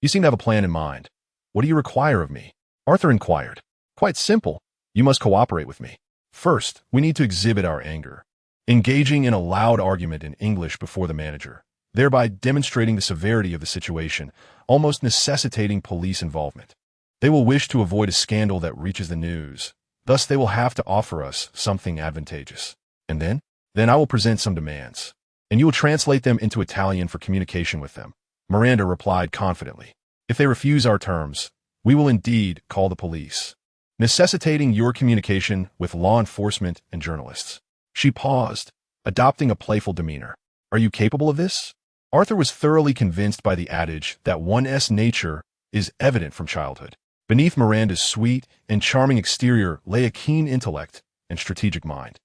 You seem to have a plan in mind. What do you require of me? Arthur inquired. Quite simple. You must cooperate with me. First, we need to exhibit our anger, engaging in a loud argument in English before the manager, thereby demonstrating the severity of the situation, almost necessitating police involvement. They will wish to avoid a scandal that reaches the news. Thus, they will have to offer us something advantageous. And then I will present some demands, and you will translate them into Italian for communication with them. Miranda replied confidently. If they refuse our terms, we will indeed call the police, necessitating your communication with law enforcement and journalists. She paused, adopting a playful demeanor. Are you capable of this? Arthur was thoroughly convinced by the adage that one's nature is evident from childhood. Beneath Miranda's sweet and charming exterior lay a keen intellect and strategic mind.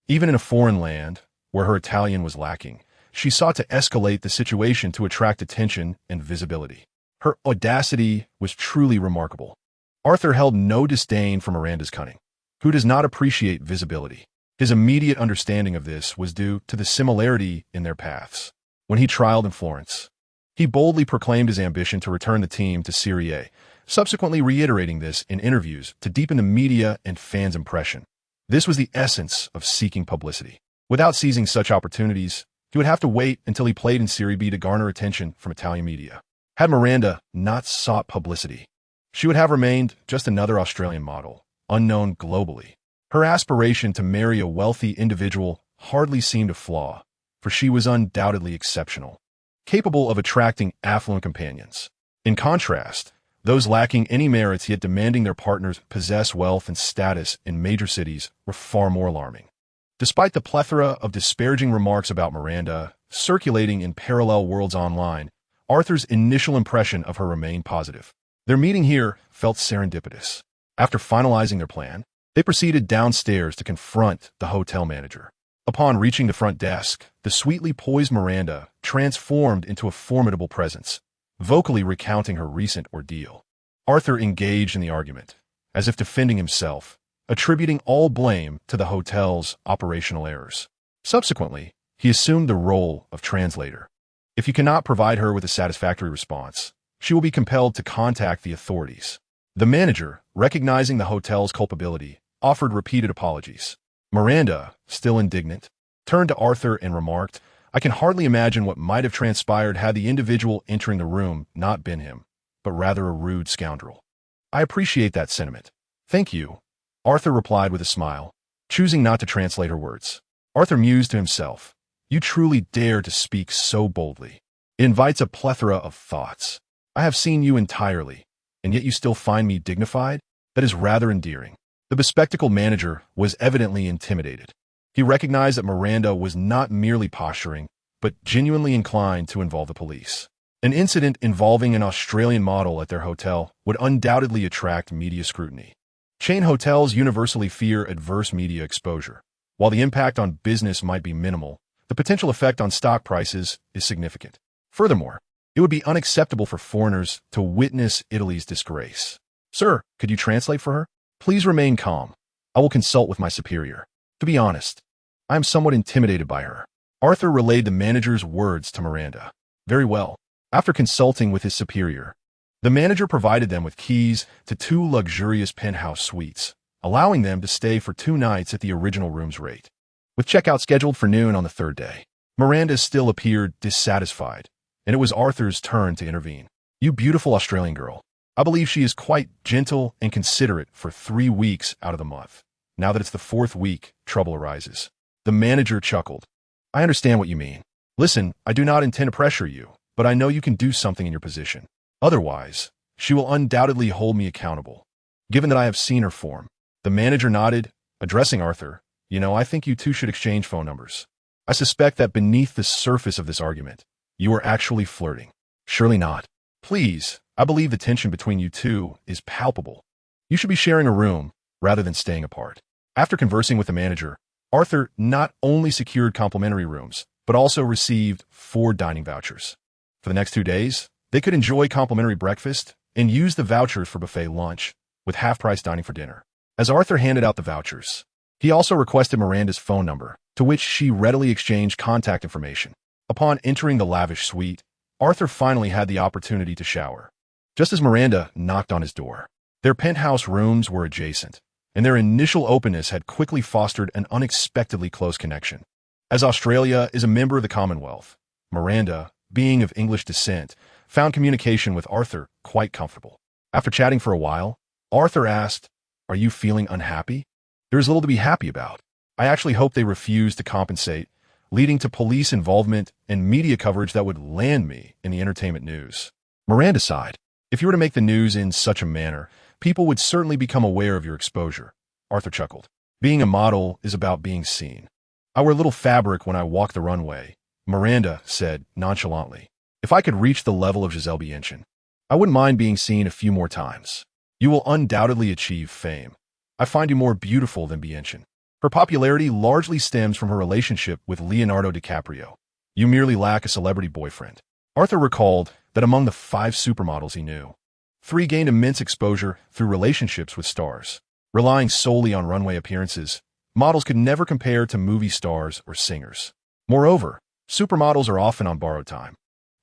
Even in a foreign land, where her Italian was lacking, she sought to escalate the situation to attract attention and visibility. Her audacity was truly remarkable. Arthur held no disdain for Miranda's cunning. Who does not appreciate visibility? His immediate understanding of this was due to the similarity in their paths. When he trialed in Florence, he boldly proclaimed his ambition to return the team to Serie A, subsequently reiterating this in interviews to deepen the media and fans' impression. This was the essence of seeking publicity. Without seizing such opportunities, he would have to wait until he played in Serie B to garner attention from Italian media. Had Miranda not sought publicity, she would have remained just another Australian model, unknown globally. Her aspiration to marry a wealthy individual hardly seemed a flaw, for she was undoubtedly exceptional, capable of attracting affluent companions. In contrast, those lacking any merits yet demanding their partners possess wealth and status in major cities were far more alarming. Despite the plethora of disparaging remarks about Miranda circulating in parallel worlds online, Arthur's initial impression of her remained positive. Their meeting here felt serendipitous. After finalizing their plan, they proceeded downstairs to confront the hotel manager. Upon reaching the front desk, the sweetly poised Miranda transformed into a formidable presence, vocally recounting her recent ordeal. Arthur engaged in the argument, as if defending himself, attributing all blame to the hotel's operational errors. Subsequently, he assumed the role of translator. If you cannot provide her with a satisfactory response, she will be compelled to contact the authorities. The manager, recognizing the hotel's culpability, offered repeated apologies. Miranda, still indignant, turned to Arthur and remarked, I can hardly imagine what might have transpired had the individual entering the room not been him, but rather a rude scoundrel. I appreciate that sentiment. Thank you, Arthur replied with a smile, choosing not to translate her words. Arthur mused to himself, you truly dare to speak so boldly. It invites a plethora of thoughts. I have seen you entirely, and yet you still find me dignified? That is rather endearing. The bespectacled manager was evidently intimidated. He recognized that Miranda was not merely posturing, but genuinely inclined to involve the police. An incident involving an Australian model at their hotel would undoubtedly attract media scrutiny. Chain hotels universally fear adverse media exposure. While the impact on business might be minimal, the potential effect on stock prices is significant. Furthermore, it would be unacceptable for foreigners to witness Italy's disgrace. Sir, could you translate for her? Please remain calm. I will consult with my superior. To be honest, I am somewhat intimidated by her. Arthur relayed the manager's words to Miranda. Very well. After consulting with his superior, the manager provided them with keys to 2 luxurious penthouse suites, allowing them to stay for 2 nights at the original room's rate. With checkout scheduled for noon on the 3rd day, Miranda still appeared dissatisfied, and it was Arthur's turn to intervene. You beautiful Australian girl. I believe she is quite gentle and considerate for 3 weeks out of the month. Now that it's the 4th week, trouble arises. The manager chuckled. I understand what you mean. Listen, I do not intend to pressure you, but I know you can do something in your position. Otherwise, she will undoubtedly hold me accountable. Given that I have seen her form, the manager nodded, addressing Arthur. I think you two should exchange phone numbers. I suspect that beneath the surface of this argument, you are actually flirting. Surely not. Please, I believe the tension between you two is palpable. You should be sharing a room rather than staying apart. After conversing with the manager, Arthur not only secured complimentary rooms, but also received 4 dining vouchers. For the next 2 days, they could enjoy complimentary breakfast and use the vouchers for buffet lunch, with half-price dining for dinner. As Arthur handed out the vouchers, he also requested Miranda's phone number, to which she readily exchanged contact information. Upon entering the lavish suite, Arthur finally had the opportunity to shower. Just as Miranda knocked on his door, their penthouse rooms were adjacent, and their initial openness had quickly fostered an unexpectedly close connection. As Australia is a member of the Commonwealth, Miranda, being of English descent, found communication with Arthur quite comfortable. After chatting for a while, Arthur asked, "Are you feeling unhappy?" "There is little to be happy about. I actually hope they refuse to compensate, leading to police involvement and media coverage that would land me in the entertainment news." Miranda sighed. "If you were to make the news in such a manner, people would certainly become aware of your exposure." Arthur chuckled. "Being a model is about being seen. I wear little fabric when I walk the runway," Miranda said nonchalantly. "If I could reach the level of Giselle Bündchen, I wouldn't mind being seen a few more times. You will undoubtedly achieve fame. I find you more beautiful than Bündchen." Her popularity largely stems from her relationship with Leonardo DiCaprio. You merely lack a celebrity boyfriend. Arthur recalled that among the 5 supermodels he knew, 3 gained immense exposure through relationships with stars. Relying solely on runway appearances, models could never compare to movie stars or singers. Moreover, supermodels are often on borrowed time.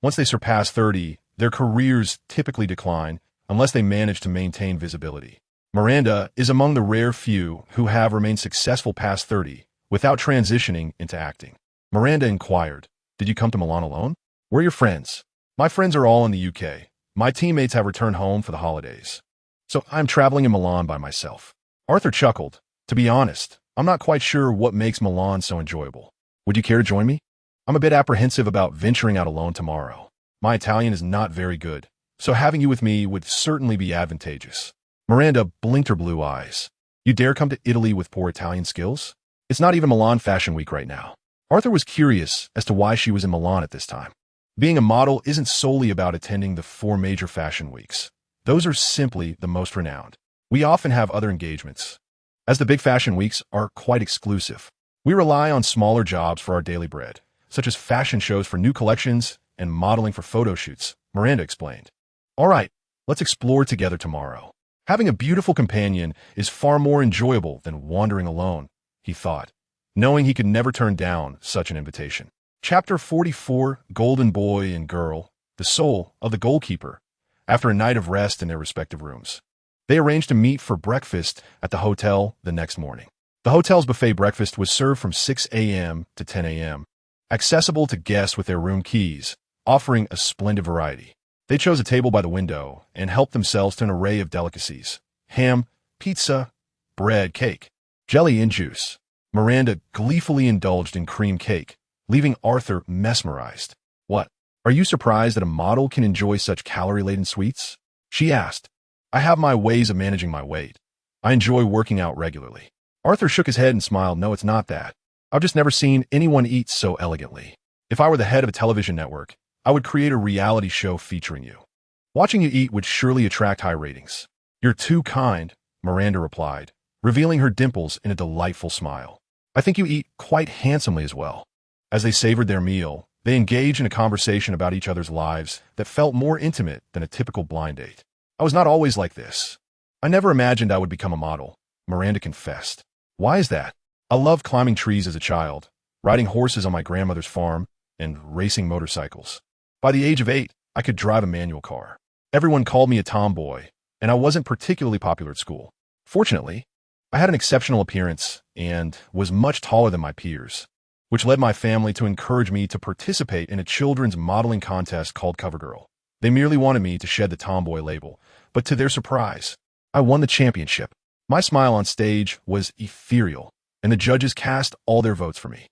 Once they surpass 30, their careers typically decline unless they manage to maintain visibility. Miranda is among the rare few who have remained successful past 30 without transitioning into acting. Miranda inquired, "Did you come to Milan alone? Where are your friends?" "My friends are all in the UK. My teammates have returned home for the holidays. So I'm traveling in Milan by myself." Arthur chuckled. "To be honest, I'm not quite sure what makes Milan so enjoyable. Would you care to join me? I'm a bit apprehensive about venturing out alone tomorrow. My Italian is not very good, so having you with me would certainly be advantageous." Miranda blinked her blue eyes. "You dare come to Italy with poor Italian skills? It's not even Milan Fashion Week right now." Arthur was curious as to why she was in Milan at this time. Being a model isn't solely about attending the 4 major fashion weeks. Those are simply the most renowned. We often have other engagements. As the big fashion weeks are quite exclusive, we rely on smaller jobs for our daily bread, such as fashion shows for new collections and modeling for photo shoots, Miranda explained. "All right, let's explore together tomorrow. Having a beautiful companion is far more enjoyable than wandering alone," he thought, knowing he could never turn down such an invitation. Chapter 44, Golden Boy and Girl, the soul of the goalkeeper. After a night of rest in their respective rooms, they arranged to meet for breakfast at the hotel the next morning. The hotel's buffet breakfast was served from 6 a.m. to 10 a.m., accessible to guests with their room keys, offering a splendid variety. They chose a table by the window and helped themselves to an array of delicacies: ham, pizza, bread, cake, jelly, and juice. Miranda gleefully indulged in cream cake, leaving Arthur mesmerized. "What? Are you surprised that a model can enjoy such calorie-laden sweets?" she asked. "I have my ways of managing my weight. I enjoy working out regularly." Arthur shook his head and smiled. "No, it's not that. I've just never seen anyone eat so elegantly. If I were the head of a television network, I would create a reality show featuring you. Watching you eat would surely attract high ratings." "You're too kind," Miranda replied, revealing her dimples in a delightful smile. "I think you eat quite handsomely as well." As they savored their meal, they engaged in a conversation about each other's lives that felt more intimate than a typical blind date. "I was not always like this. I never imagined I would become a model," Miranda confessed. "Why is that?" "I loved climbing trees as a child, riding horses on my grandmother's farm, and racing motorcycles. By the age of 8, I could drive a manual car. Everyone called me a tomboy, and I wasn't particularly popular at school. Fortunately, I had an exceptional appearance and was much taller than my peers, which led my family to encourage me to participate in a children's modeling contest called CoverGirl. They merely wanted me to shed the tomboy label, but to their surprise, I won the championship. My smile on stage was ethereal, and the judges cast all their votes for me.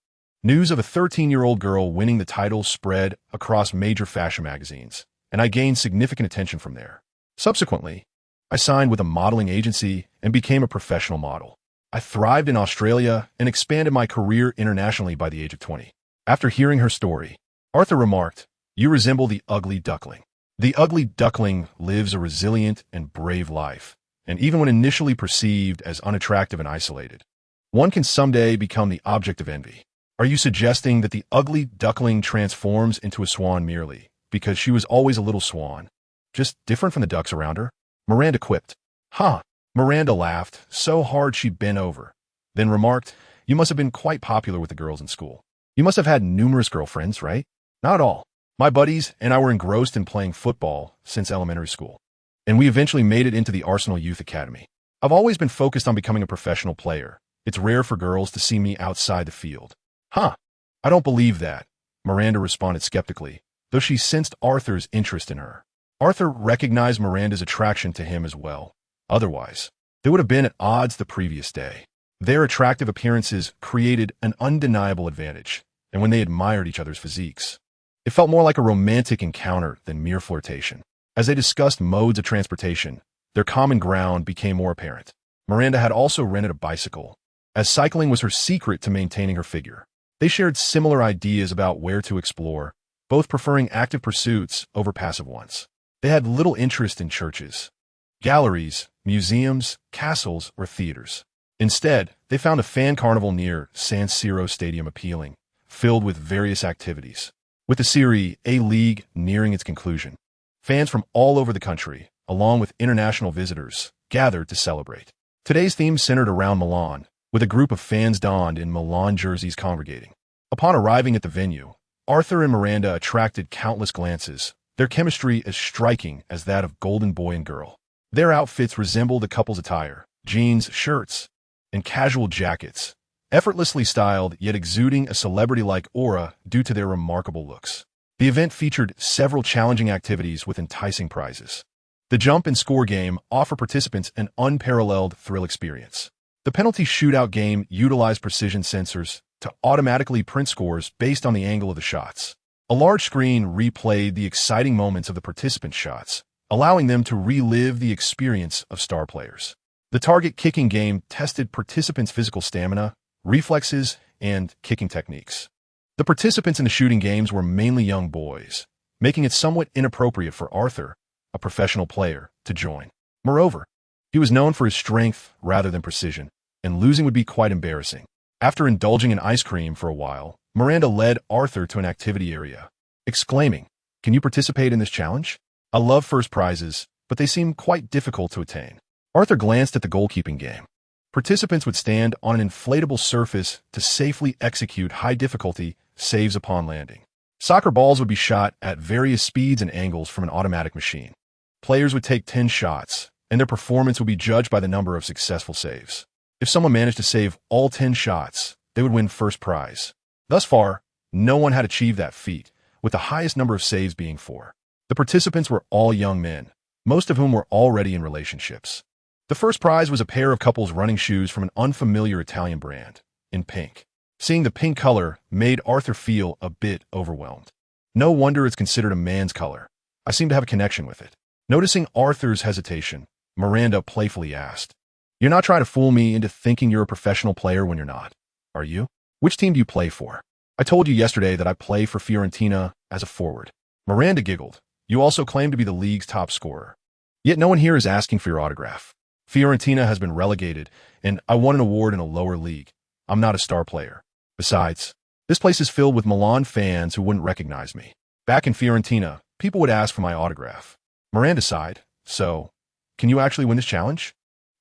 News of a 13-year-old girl winning the title spread across major fashion magazines, and I gained significant attention from there. Subsequently, I signed with a modeling agency and became a professional model. I thrived in Australia and expanded my career internationally by the age of 20. After hearing her story, Arthur remarked, "You resemble the ugly duckling." The ugly duckling lives a resilient and brave life, and even when initially perceived as unattractive and isolated, one can someday become the object of envy. Are you suggesting that the ugly duckling transforms into a swan merely because she was always a little swan, just different from the ducks around her? Miranda quipped. "Huh." Miranda laughed so hard she bent over, then remarked, "You must have been quite popular with the girls in school. You must have had numerous girlfriends, right?" "Not all. My buddies and I were engrossed in playing football since elementary school, and we eventually made it into the Arsenal Youth Academy. I've always been focused on becoming a professional player. It's rare for girls to see me outside the field." "Huh. I don't believe that," Miranda responded skeptically, though she sensed Arthur's interest in her. Arthur recognized Miranda's attraction to him as well. Otherwise, they would have been at odds the previous day. Their attractive appearances created an undeniable advantage, and when they admired each other's physiques, it felt more like a romantic encounter than mere flirtation. As they discussed modes of transportation, their common ground became more apparent. Miranda had also rented a bicycle, as cycling was her secret to maintaining her figure. They shared similar ideas about where to explore, both preferring active pursuits over passive ones. They had little interest in churches, galleries, museums, castles, or theaters. Instead, they found a fan carnival near San Siro Stadium appealing, filled with various activities. With the Serie A league nearing its conclusion, fans from all over the country, along with international visitors, gathered to celebrate. Today's theme centered around Milan, with a group of fans donned in Milan jerseys congregating. Upon arriving at the venue, Arthur and Miranda attracted countless glances, their chemistry as striking as that of golden boy and girl. Their outfits resembled the couple's attire, jeans, shirts, and casual jackets, effortlessly styled yet exuding a celebrity-like aura due to their remarkable looks. The event featured several challenging activities with enticing prizes. The jump and score game offered participants an unparalleled thrill experience. The penalty shootout game utilized precision sensors to automatically print scores based on the angle of the shots. A large screen replayed the exciting moments of the participants' shots, allowing them to relive the experience of star players. The target kicking game tested participants' physical stamina, reflexes, and kicking techniques. The participants in the shooting games were mainly young boys, making it somewhat inappropriate for Arthur, a professional player, to join. Moreover, he was known for his strength rather than precision, and losing would be quite embarrassing. After indulging in ice cream for a while, Miranda led Arthur to an activity area, exclaiming, "Can you participate in this challenge? I love first prizes, but they seem quite difficult to attain." Arthur glanced at the goalkeeping game. Participants would stand on an inflatable surface to safely execute high-difficulty saves upon landing. Soccer balls would be shot at various speeds and angles from an automatic machine. Players would take 10 shots, and their performance would be judged by the number of successful saves. If someone managed to save all 10 shots, they would win first prize. Thus far, no one had achieved that feat, with the highest number of saves being 4. The participants were all young men, most of whom were already in relationships. The first prize was a pair of couples running shoes from an unfamiliar Italian brand, in pink. Seeing the pink color made Arthur feel a bit overwhelmed. No wonder it's considered a man's color. I seem to have a connection with it. Noticing Arthur's hesitation, Miranda playfully asked, "You're not trying to fool me into thinking you're a professional player when you're not, are you? Which team do you play for?" "I told you yesterday that I play for Fiorentina as a forward." Miranda giggled. "You also claim to be the league's top scorer. Yet no one here is asking for your autograph. Fiorentina has been relegated, and I won an award in a lower league. I'm not a star player. Besides, this place is filled with Milan fans who wouldn't recognize me. Back in Fiorentina, people would ask for my autograph." Miranda sighed. "So, can you actually win this challenge?"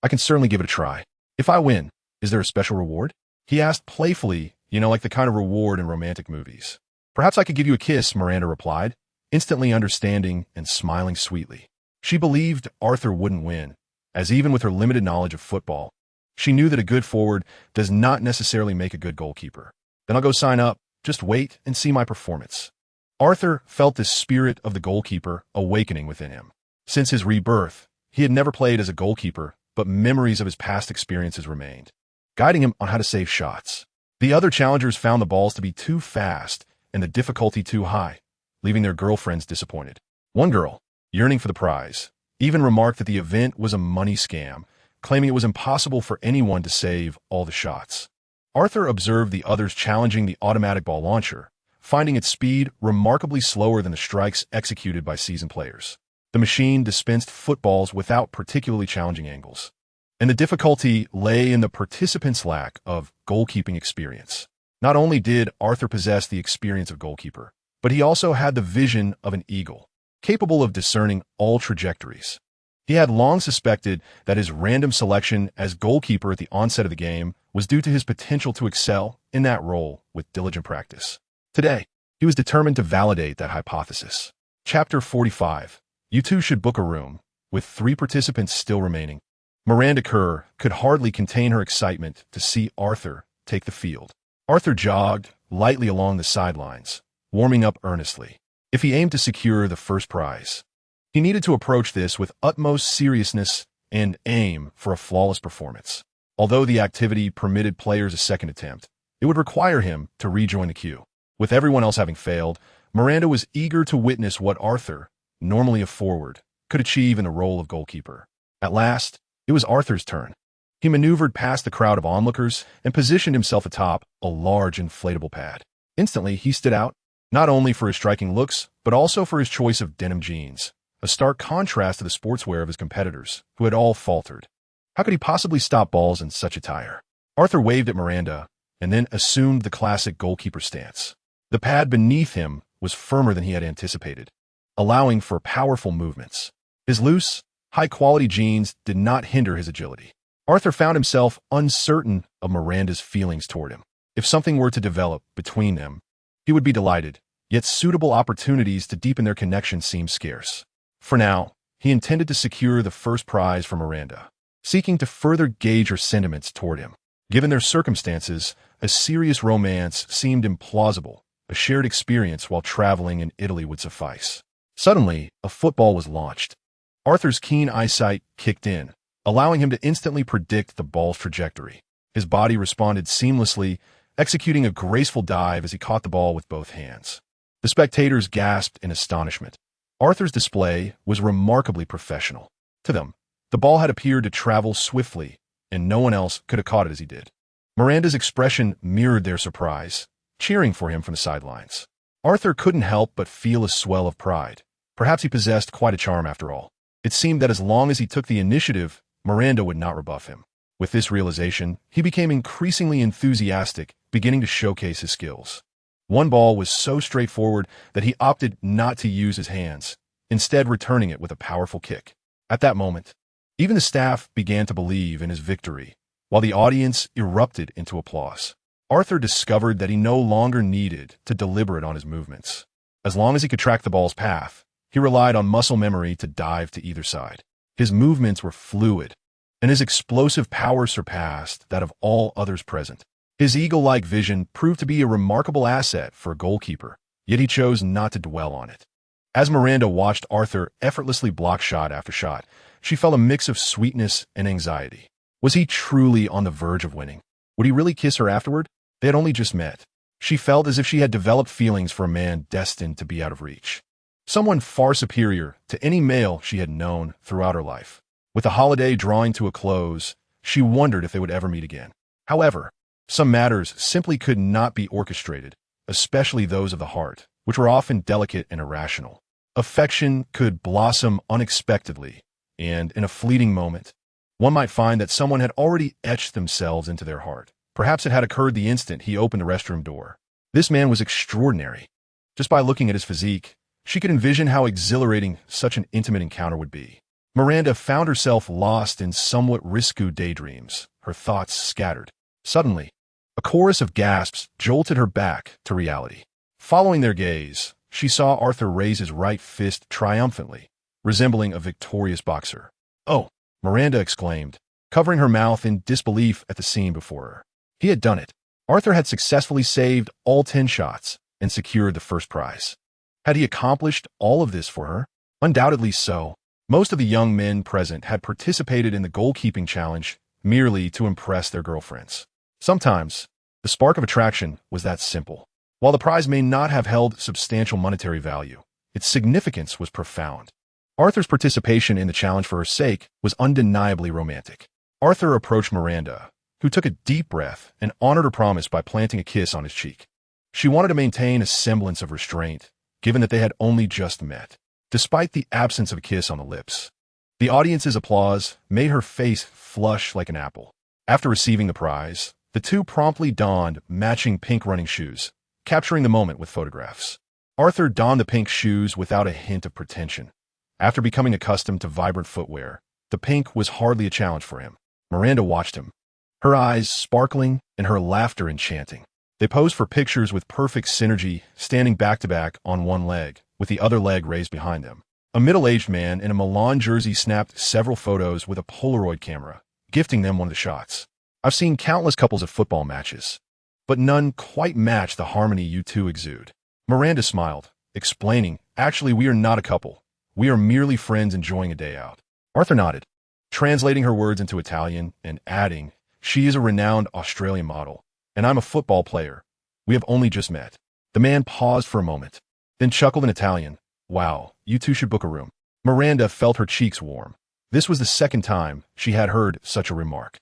"I can certainly give it a try. If I win, is there a special reward?" he asked playfully, like the kind of reward in romantic movies. "Perhaps I could give you a kiss," Miranda replied. instantly understanding and smiling sweetly. She believed Arthur wouldn't win, as even with her limited knowledge of football, she knew that a good forward does not necessarily make a good goalkeeper. Then I'll go sign up, just wait and see my performance. Arthur felt the spirit of the goalkeeper awakening within him. Since his rebirth, he had never played as a goalkeeper, but memories of his past experiences remained, guiding him on how to save shots. The other challengers found the balls to be too fast and the difficulty too high, leaving their girlfriends disappointed. One girl, yearning for the prize, even remarked that the event was a money scam, claiming it was impossible for anyone to save all the shots. Arthur observed the others challenging the automatic ball launcher, finding its speed remarkably slower than the strikes executed by seasoned players. The machine dispensed footballs without particularly challenging angles, and the difficulty lay in the participants' lack of goalkeeping experience. Not only did Arthur possess the experience of goalkeeper, but he also had the vision of an eagle, capable of discerning all trajectories. He had long suspected that his random selection as goalkeeper at the onset of the game was due to his potential to excel in that role with diligent practice. Today, he was determined to validate that hypothesis. Chapter 45. You two should book a room, with 3 participants still remaining. Miranda Kerr could hardly contain her excitement to see Arthur take the field. Arthur jogged lightly along the sidelines, warming up earnestly. If he aimed to secure the first prize, he needed to approach this with utmost seriousness and aim for a flawless performance. Although the activity permitted players a second attempt, it would require him to rejoin the queue. With everyone else having failed, Miranda was eager to witness what Arthur, normally a forward, could achieve in the role of goalkeeper. At last, it was Arthur's turn. He maneuvered past the crowd of onlookers and positioned himself atop a large inflatable pad. Instantly, he stood out, not only for his striking looks, but also for his choice of denim jeans, a stark contrast to the sportswear of his competitors, who had all faltered. How could he possibly stop balls in such attire? Arthur waved at Miranda, and then assumed the classic goalkeeper stance. The pad beneath him was firmer than he had anticipated, allowing for powerful movements. His loose, high-quality jeans did not hinder his agility. Arthur found himself uncertain of Miranda's feelings toward him. If something were to develop between them, he would be delighted, yet suitable opportunities to deepen their connection seemed scarce. For now, he intended to secure the first prize for Miranda, seeking to further gauge her sentiments toward him. Given their circumstances, a serious romance seemed implausible. A shared experience while traveling in Italy would suffice. Suddenly, a football was launched. Arthur's keen eyesight kicked in, allowing him to instantly predict the ball's trajectory. His body responded seamlessly, executing a graceful dive as he caught the ball with both hands. The spectators gasped in astonishment. Arthur's display was remarkably professional. To them, the ball had appeared to travel swiftly, and no one else could have caught it as he did. Miranda's expression mirrored their surprise, cheering for him from the sidelines. Arthur couldn't help but feel a swell of pride. Perhaps he possessed quite a charm after all. It seemed that as long as he took the initiative, Miranda would not rebuff him. With this realization, he became increasingly enthusiastic, beginning to showcase his skills. One ball was so straightforward that he opted not to use his hands, instead returning it with a powerful kick. At that moment, even the staff began to believe in his victory, while the audience erupted into applause. Arthur discovered that he no longer needed to deliberate on his movements. As long as he could track the ball's path, he relied on muscle memory to dive to either side. His movements were fluid, and his explosive power surpassed that of all others present. His eagle-like vision proved to be a remarkable asset for a goalkeeper, yet he chose not to dwell on it. As Miranda watched Arthur effortlessly block shot after shot, she felt a mix of sweetness and anxiety. Was he truly on the verge of winning? Would he really kiss her afterward? They had only just met. She felt as if she had developed feelings for a man destined to be out of reach. Someone far superior to any male she had known throughout her life. With the holiday drawing to a close, she wondered if they would ever meet again. However, some matters simply could not be orchestrated, especially those of the heart, which were often delicate and irrational. Affection could blossom unexpectedly, and in a fleeting moment, one might find that someone had already etched themselves into their heart. Perhaps it had occurred the instant he opened the restroom door. This man was extraordinary. Just by looking at his physique, she could envision how exhilarating such an intimate encounter would be. Miranda found herself lost in somewhat risque daydreams, her thoughts scattered. Suddenly, a chorus of gasps jolted her back to reality. Following their gaze, she saw Arthur raise his right fist triumphantly, resembling a victorious boxer. "Oh!" Miranda exclaimed, covering her mouth in disbelief at the scene before her. He had done it. Arthur had successfully saved all 10 shots and secured the first prize. Had he accomplished all of this for her? Undoubtedly so. Most of the young men present had participated in the goalkeeping challenge merely to impress their girlfriends. Sometimes, the spark of attraction was that simple. While the prize may not have held substantial monetary value, its significance was profound. Arthur's participation in the challenge for her sake was undeniably romantic. Arthur approached Miranda, who took a deep breath and honored her promise by planting a kiss on his cheek. She wanted to maintain a semblance of restraint, given that they had only just met, despite the absence of a kiss on the lips. The audience's applause made her face flush like an apple. After receiving the prize, the two promptly donned matching pink running shoes, capturing the moment with photographs. Arthur donned the pink shoes without a hint of pretension. After becoming accustomed to vibrant footwear, the pink was hardly a challenge for him. Miranda watched him, her eyes sparkling and her laughter enchanting. They posed for pictures with perfect synergy, standing back-to-back on one leg, with the other leg raised behind them. A middle-aged man in a Milan jersey snapped several photos with a Polaroid camera, gifting them one of the shots. I've seen countless couples at football matches, but none quite match the harmony you two exude. Miranda smiled, explaining, "Actually, we are not a couple. We are merely friends enjoying a day out." Arthur nodded, translating her words into Italian and adding, "She is a renowned Australian model, and I'm a football player. We have only just met." The man paused for a moment, then chuckled in Italian. "Wow, you two should book a room." Miranda felt her cheeks warm. This was the second time she had heard such a remark.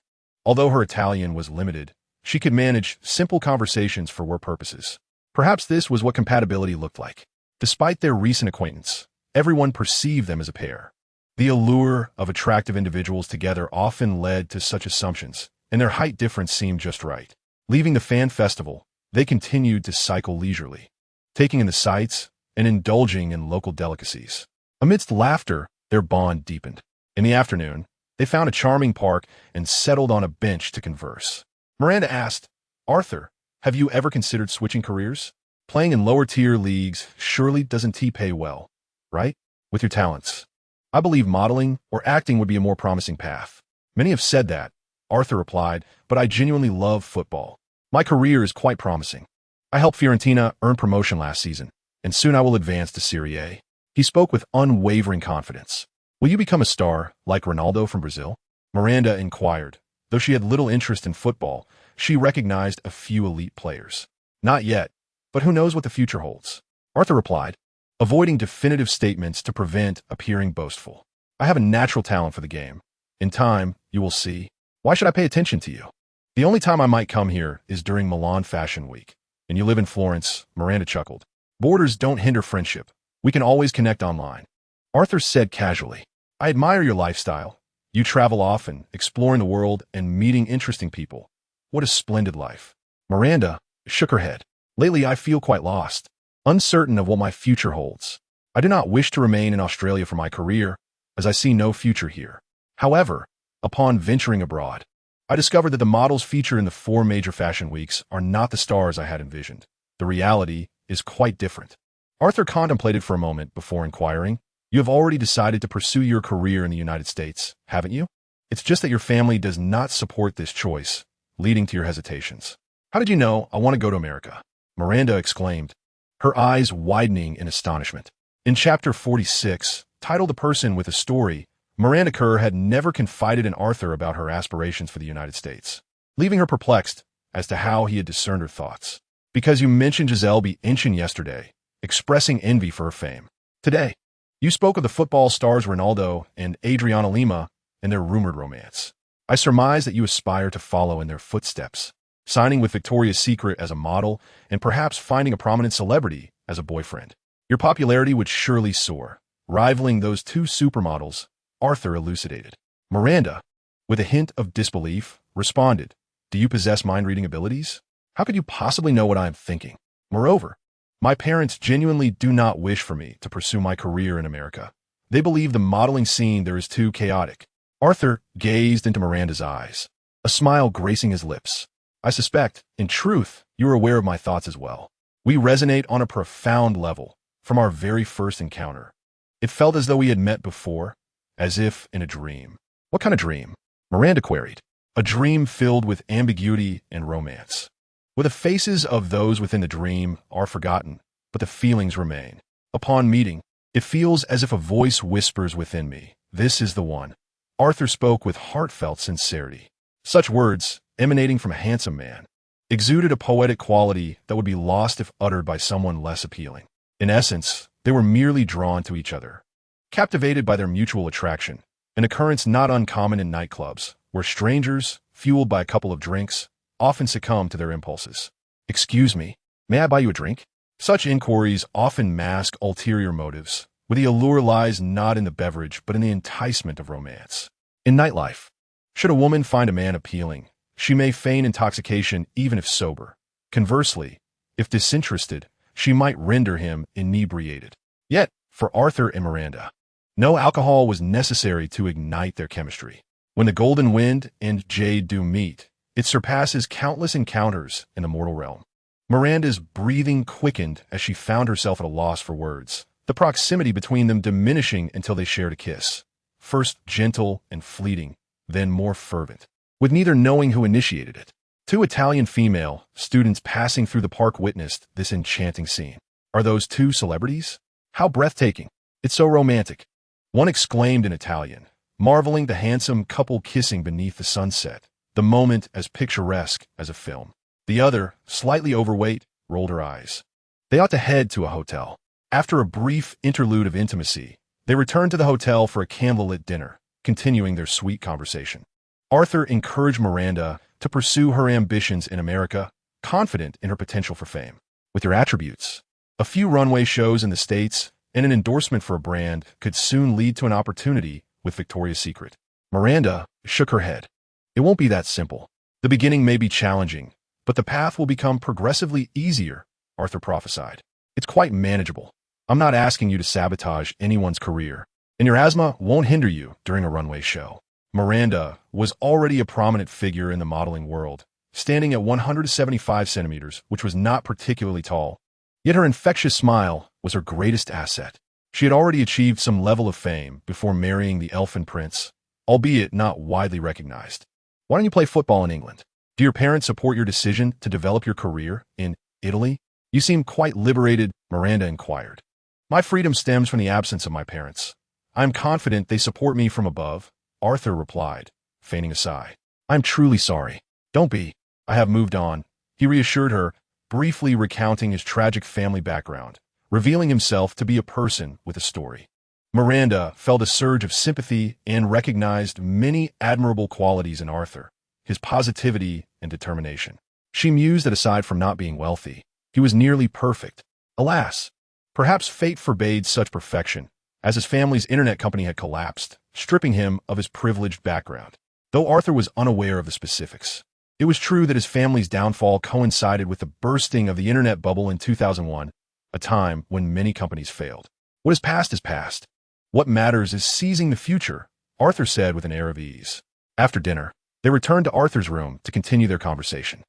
Although her Italian was limited, she could manage simple conversations for work purposes. Perhaps this was what compatibility looked like. Despite their recent acquaintance, everyone perceived them as a pair. The allure of attractive individuals together often led to such assumptions, and their height difference seemed just right. Leaving the fan festival, they continued to cycle leisurely, taking in the sights and indulging in local delicacies. Amidst laughter, their bond deepened. In the afternoon, they found a charming park and settled on a bench to converse. Miranda asked, "Arthur, have you ever considered switching careers? Playing in lower-tier leagues surely doesn't pay well, right? With your talents. I believe modeling or acting would be a more promising path." "Many have said that," Arthur replied, "but I genuinely love football. My career is quite promising. I helped Florentina earn promotion last season, and soon I will advance to Serie A." He spoke with unwavering confidence. "Will you become a star, like Ronaldo from Brazil?" Miranda inquired. Though she had little interest in football, she recognized a few elite players. "Not yet, but who knows what the future holds?" Arthur replied, avoiding definitive statements to prevent appearing boastful. "I have a natural talent for the game. In time, you will see. Why should I pay attention to you? The only time I might come here is during Milan Fashion Week. And you live in Florence," Miranda chuckled. "Borders don't hinder friendship. We can always connect online." Arthur said casually, "I admire your lifestyle. You travel often, exploring the world and meeting interesting people. What a splendid life." Miranda shook her head. "Lately I feel quite lost, uncertain of what my future holds. I do not wish to remain in Australia for my career, as I see no future here. However, upon venturing abroad, I discovered that the models featured in the 4 major fashion weeks are not the stars I had envisioned. The reality is quite different." Arthur contemplated for a moment before inquiring, "You have already decided to pursue your career in the United States, haven't you? It's just that your family does not support this choice, leading to your hesitations." "How did you know I want to go to America?" Miranda exclaimed, her eyes widening in astonishment. In Chapter 46, titled "A Person with a Story," Miranda Kerr had never confided in Arthur about her aspirations for the United States, leaving her perplexed as to how he had discerned her thoughts. "Because you mentioned Giselle Bündchen yesterday, expressing envy for her fame. Today, you spoke of the football stars Ronaldo and Adriana Lima and their rumored romance. I surmise that you aspire to follow in their footsteps, signing with Victoria's Secret as a model and perhaps finding a prominent celebrity as a boyfriend. Your popularity would surely soar, rivaling those 2 supermodels," Arthur elucidated. Miranda, with a hint of disbelief, responded, "Do you possess mind-reading abilities? How could you possibly know what I am thinking? Moreover, my parents genuinely do not wish for me to pursue my career in America. They believe the modeling scene there is too chaotic." Arthur gazed into Miranda's eyes, a smile gracing his lips. "I suspect, in truth, you are aware of my thoughts as well. We resonate on a profound level, from our very first encounter. It felt as though we had met before, as if in a dream. What kind of dream? Miranda queried. A dream filled with ambiguity and romance, where the faces of those within the dream are forgotten, but the feelings remain. Upon meeting, it feels as if a voice whispers within me, "This is the one." Arthur spoke with heartfelt sincerity. Such words, emanating from a handsome man, exuded a poetic quality that would be lost if uttered by someone less appealing. In essence, they were merely drawn to each other, captivated by their mutual attraction, an occurrence not uncommon in nightclubs, where strangers, fueled by a couple of drinks, often succumb to their impulses. "Excuse me, may I buy you a drink?" Such inquiries often mask ulterior motives, where the allure lies not in the beverage but in the enticement of romance. In nightlife, should a woman find a man appealing, she may feign intoxication even if sober. Conversely, if disinterested, she might render him inebriated. Yet, for Arthur and Miranda, no alcohol was necessary to ignite their chemistry. When the golden wind and jade do meet, it surpasses countless encounters in the mortal realm. Miranda's breathing quickened as she found herself at a loss for words, the proximity between them diminishing until they shared a kiss, first gentle and fleeting, then more fervent, with neither knowing who initiated it. Two Italian female students passing through the park witnessed this enchanting scene. "Are those two celebrities? How breathtaking! It's so romantic," one exclaimed in Italian, marveling the handsome couple kissing beneath the sunset, the moment as picturesque as a film. The other, slightly overweight, rolled her eyes. They ought to head to a hotel. After a brief interlude of intimacy, they returned to the hotel for a candlelit dinner, continuing their sweet conversation. Arthur encouraged Miranda to pursue her ambitions in America, confident in her potential for fame. "With your attributes, a few runway shows in the States and an endorsement for a brand could soon lead to an opportunity with Victoria's Secret." Miranda shook her head. "It won't be that simple. The beginning may be challenging, but the path will become progressively easier," Arthur prophesied. "It's quite manageable. I'm not asking you to sabotage anyone's career, and your asthma won't hinder you during a runway show." Miranda was already a prominent figure in the modeling world, standing at 175 centimeters, which was not particularly tall. Yet her infectious smile was her greatest asset. She had already achieved some level of fame before marrying the Elfin Prince, albeit not widely recognized. "Why don't you play football in England? Do your parents support your decision to develop your career in Italy? You seem quite liberated," Miranda inquired. "My freedom stems from the absence of my parents. I am confident they support me from above," Arthur replied, feigning a sigh. "I'm truly sorry." "Don't be. I have moved on," he reassured her, briefly recounting his tragic family background, revealing himself to be a person with a story. Miranda felt a surge of sympathy and recognized many admirable qualities in Arthur, his positivity and determination. She mused that aside from not being wealthy, he was nearly perfect. Alas, perhaps fate forbade such perfection, as his family's internet company had collapsed, stripping him of his privileged background. Though Arthur was unaware of the specifics, it was true that his family's downfall coincided with the bursting of the internet bubble in 2001, a time when many companies failed. "What is past is past. What matters is seizing the future," Arthur said with an air of ease. After dinner, they returned to Arthur's room to continue their conversation.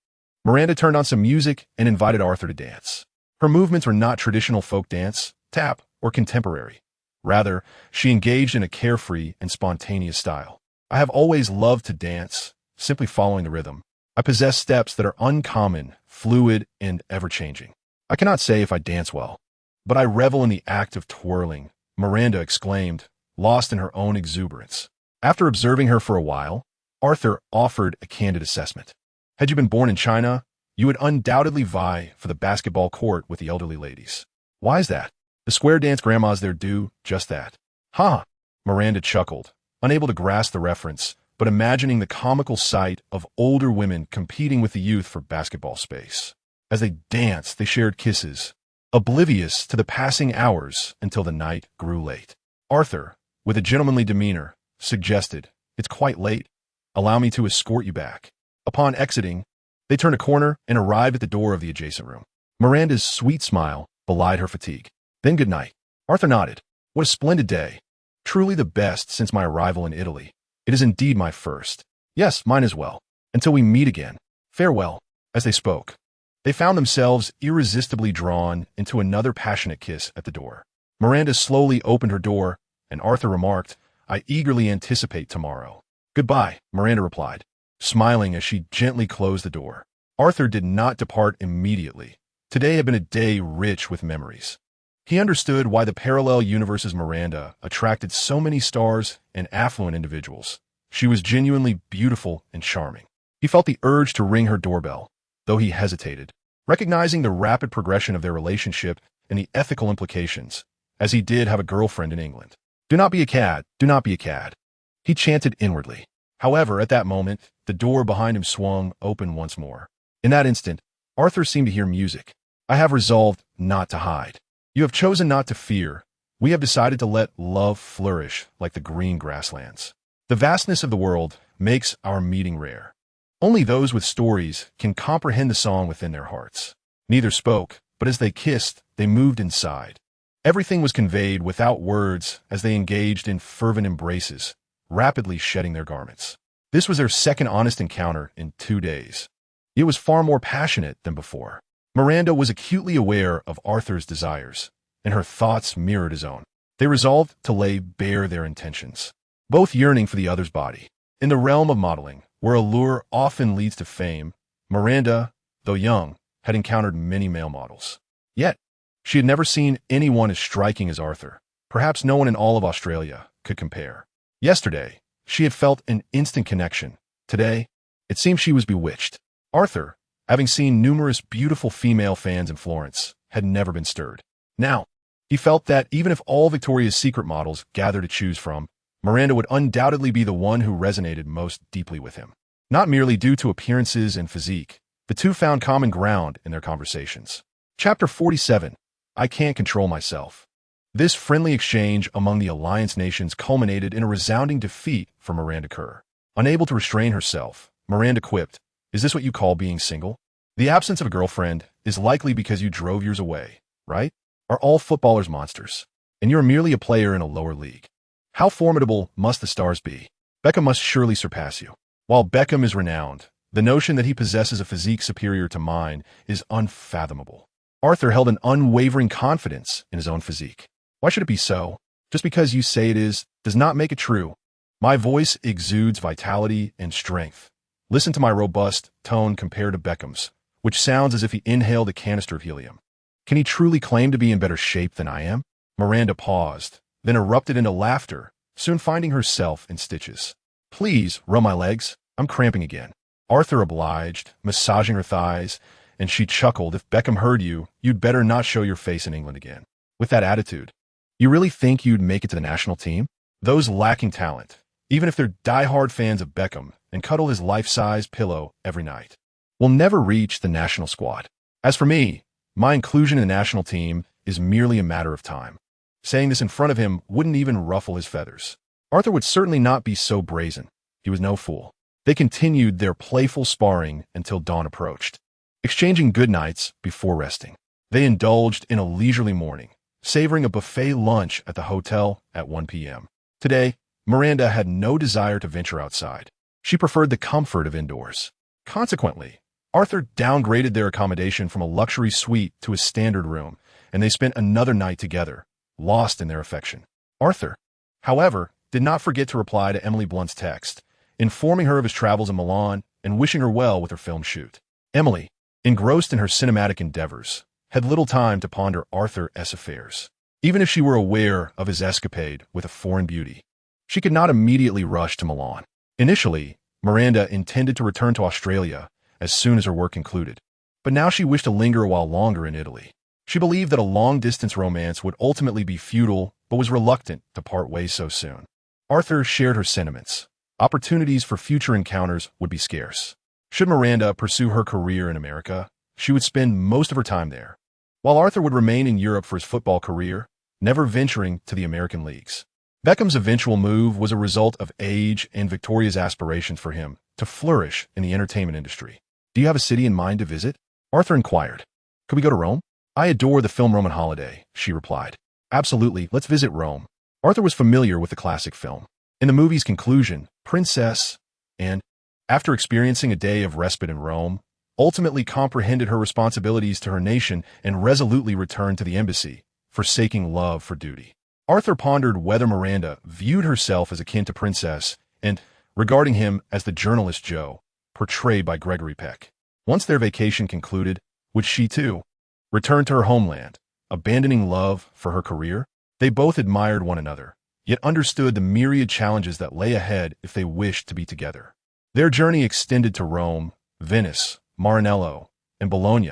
Miranda turned on some music and invited Arthur to dance. Her movements were not traditional folk dance, tap, or contemporary. Rather, she engaged in a carefree and spontaneous style. "I have always loved to dance, simply following the rhythm. I possess steps that are uncommon, fluid, and ever-changing. I cannot say if I dance well, but I revel in the act of twirling," Miranda exclaimed, lost in her own exuberance. After observing her for a while, Arthur offered a candid assessment. "Had you been born in China, you would undoubtedly vie for the basketball court with the elderly ladies." "Why is that?" "The square dance grandmas there do just that." "Ha!" Miranda chuckled, unable to grasp the reference, but imagining the comical sight of older women competing with the youth for basketball space. As they danced, they shared kisses, oblivious to the passing hours until the night grew late. Arthur, with a gentlemanly demeanor, suggested, "It's quite late. Allow me to escort you back." Upon exiting, they turned a corner and arrived at the door of the adjacent room. Miranda's sweet smile belied her fatigue. "Then good night." Arthur nodded. "What a splendid day. Truly the best since my arrival in Italy. It is indeed my first." "Yes, mine as well. Until we meet again. Farewell." As they spoke, They found themselves irresistibly drawn into another passionate kiss at the door. Miranda slowly opened her door, and Arthur remarked, "I eagerly anticipate tomorrow." "Goodbye," Miranda replied, smiling as she gently closed the door. Arthur did not depart immediately. Today had been a day rich with memories. He understood why the parallel universe's Miranda attracted so many stars and affluent individuals. She was genuinely beautiful and charming. He felt the urge to ring her doorbell, though he hesitated, recognizing the rapid progression of their relationship and the ethical implications, as he did have a girlfriend in England. "Do not be a cad, do not be a cad," he chanted inwardly. However, at that moment, the door behind him swung open once more. In that instant, Arthur seemed to hear music. "I have resolved not to hide. You have chosen not to fear. We have decided to let love flourish like the green grasslands. The vastness of the world makes our meeting rare. Only those with stories can comprehend the song within their hearts." Neither spoke, but as they kissed, they moved inside. Everything was conveyed without words as they engaged in fervent embraces, rapidly shedding their garments. This was their second honest encounter in 2 days. It was far more passionate than before. Miranda was acutely aware of Arthur's desires, and her thoughts mirrored his own. They resolved to lay bare their intentions, both yearning for the other's body. In the realm of modeling, where allure often leads to fame, Miranda, though young, had encountered many male models. Yet, she had never seen anyone as striking as Arthur. Perhaps no one in all of Australia could compare. Yesterday, she had felt an instant connection. Today, it seemed she was bewitched. Arthur, having seen numerous beautiful female fans in Florence, had never been stirred. Now, he felt that even if all Victoria's Secret models gathered to choose from, Miranda would undoubtedly be the one who resonated most deeply with him. Not merely due to appearances and physique, the two found common ground in their conversations. Chapter 47. I Can't Control Myself. This friendly exchange among the Alliance nations culminated in a resounding defeat for Miranda Kerr. Unable to restrain herself, Miranda quipped, "Is this what you call being single? The absence of a girlfriend is likely because you drove yours away, right? Are all footballers monsters? And you're merely a player in a lower league. How formidable must the stars be? Beckham must surely surpass you." While Beckham is renowned, the notion that he possesses a physique superior to mine is unfathomable. Arthur held an unwavering confidence in his own physique. "Why should it be so? Just because you say it is, does not make it true. My voice exudes vitality and strength. Listen to my robust tone compared to Beckham's, which sounds as if he inhaled a canister of helium. Can he truly claim to be in better shape than I am?" Miranda paused, then erupted into laughter, soon finding herself in stitches. "Please, rub my legs. I'm cramping again." Arthur obliged, massaging her thighs, and she chuckled. "If Beckham heard you, you'd better not show your face in England again. With that attitude, you really think you'd make it to the national team? Those lacking talent, even if they're die-hard fans of Beckham and cuddle his life-size pillow every night, will never reach the national squad. As for me, my inclusion in the national team is merely a matter of time." Saying this in front of him wouldn't even ruffle his feathers. Arthur would certainly not be so brazen. He was no fool. They continued their playful sparring until dawn approached. Exchanging goodnights before resting, they indulged in a leisurely morning, savoring a buffet lunch at the hotel at 1 p.m. Today, Miranda had no desire to venture outside. She preferred the comfort of indoors. Consequently, Arthur downgraded their accommodation from a luxury suite to a standard room, and they spent another night together, lost in their affection. Arthur, however, did not forget to reply to Emily Blunt's text, informing her of his travels in Milan and wishing her well with her film shoot. Emily, engrossed in her cinematic endeavors, had little time to ponder Arthur's affairs. Even if she were aware of his escapade with a foreign beauty, she could not immediately rush to Milan. Initially, Miranda intended to return to Australia as soon as her work concluded, but now she wished to linger a while longer in Italy. She believed that a long-distance romance would ultimately be futile, but was reluctant to part ways so soon. Arthur shared her sentiments. Opportunities for future encounters would be scarce. Should Miranda pursue her career in America, she would spend most of her time there, while Arthur would remain in Europe for his football career, never venturing to the American leagues. Beckham's eventual move was a result of age and Victoria's aspirations for him to flourish in the entertainment industry. "Do you have a city in mind to visit?" Arthur inquired. "Could we go to Rome?" "I adore the film Roman Holiday," she replied. "Absolutely, let's visit Rome." Arthur was familiar with the classic film. In the movie's conclusion, Princess and, after experiencing a day of respite in Rome, ultimately comprehended her responsibilities to her nation and resolutely returned to the embassy, forsaking love for duty. Arthur pondered whether Miranda viewed herself as akin to princess and, regarding him as the journalist Joe, portrayed by Gregory Peck. Once their vacation concluded, would she too return to her homeland, abandoning love for her career? They both admired one another, yet understood the myriad challenges that lay ahead if they wished to be together. Their journey extended to Rome, Venice, Maranello, and Bologna,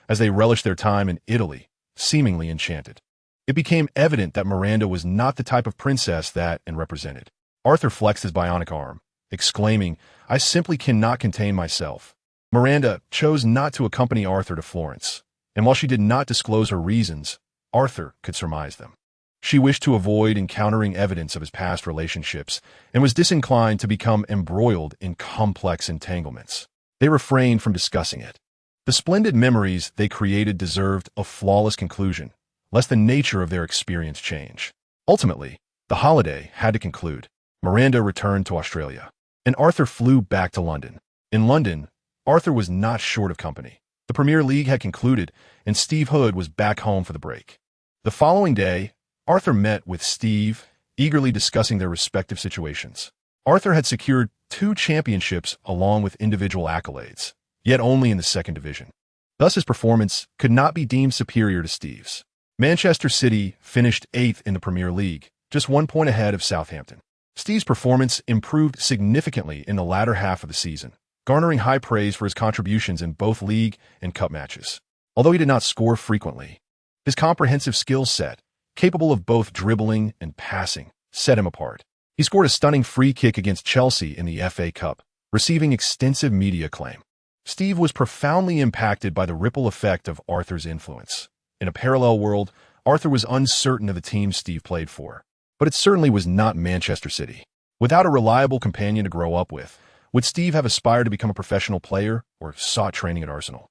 as they relished their time in Italy, seemingly enchanted. It became evident that Miranda was not the type of princess that and represented. Arthur flexed his bionic arm, exclaiming, "I simply cannot contain myself." Miranda chose not to accompany Arthur to Florence, and while she did not disclose her reasons, Arthur could surmise them. She wished to avoid encountering evidence of his past relationships and was disinclined to become embroiled in complex entanglements. They refrained from discussing it. The splendid memories they created deserved a flawless conclusion, lest the nature of their experience change. Ultimately, the holiday had to conclude. Miranda returned to Australia, and Arthur flew back to London. In London, Arthur was not short of company. The Premier League had concluded, and Steve Hood was back home for the break. The following day, Arthur met with Steve, eagerly discussing their respective situations. Arthur had secured 2 championships along with individual accolades, yet only in the 2nd division. Thus his performance could not be deemed superior to Steve's. Manchester City finished 8th in the Premier League, just 1 point ahead of Southampton. Steve's performance improved significantly in the latter half of the season, garnering high praise for his contributions in both league and cup matches. Although he did not score frequently, his comprehensive skill set, capable of both dribbling and passing, set him apart. He scored a stunning free kick against Chelsea in the FA Cup, receiving extensive media acclaim. Steve was profoundly impacted by the ripple effect of Arthur's influence. In a parallel world, Arthur was uncertain of the team Steve played for, but it certainly was not Manchester City. Without a reliable companion to grow up with, would Steve have aspired to become a professional player or sought training at Arsenal?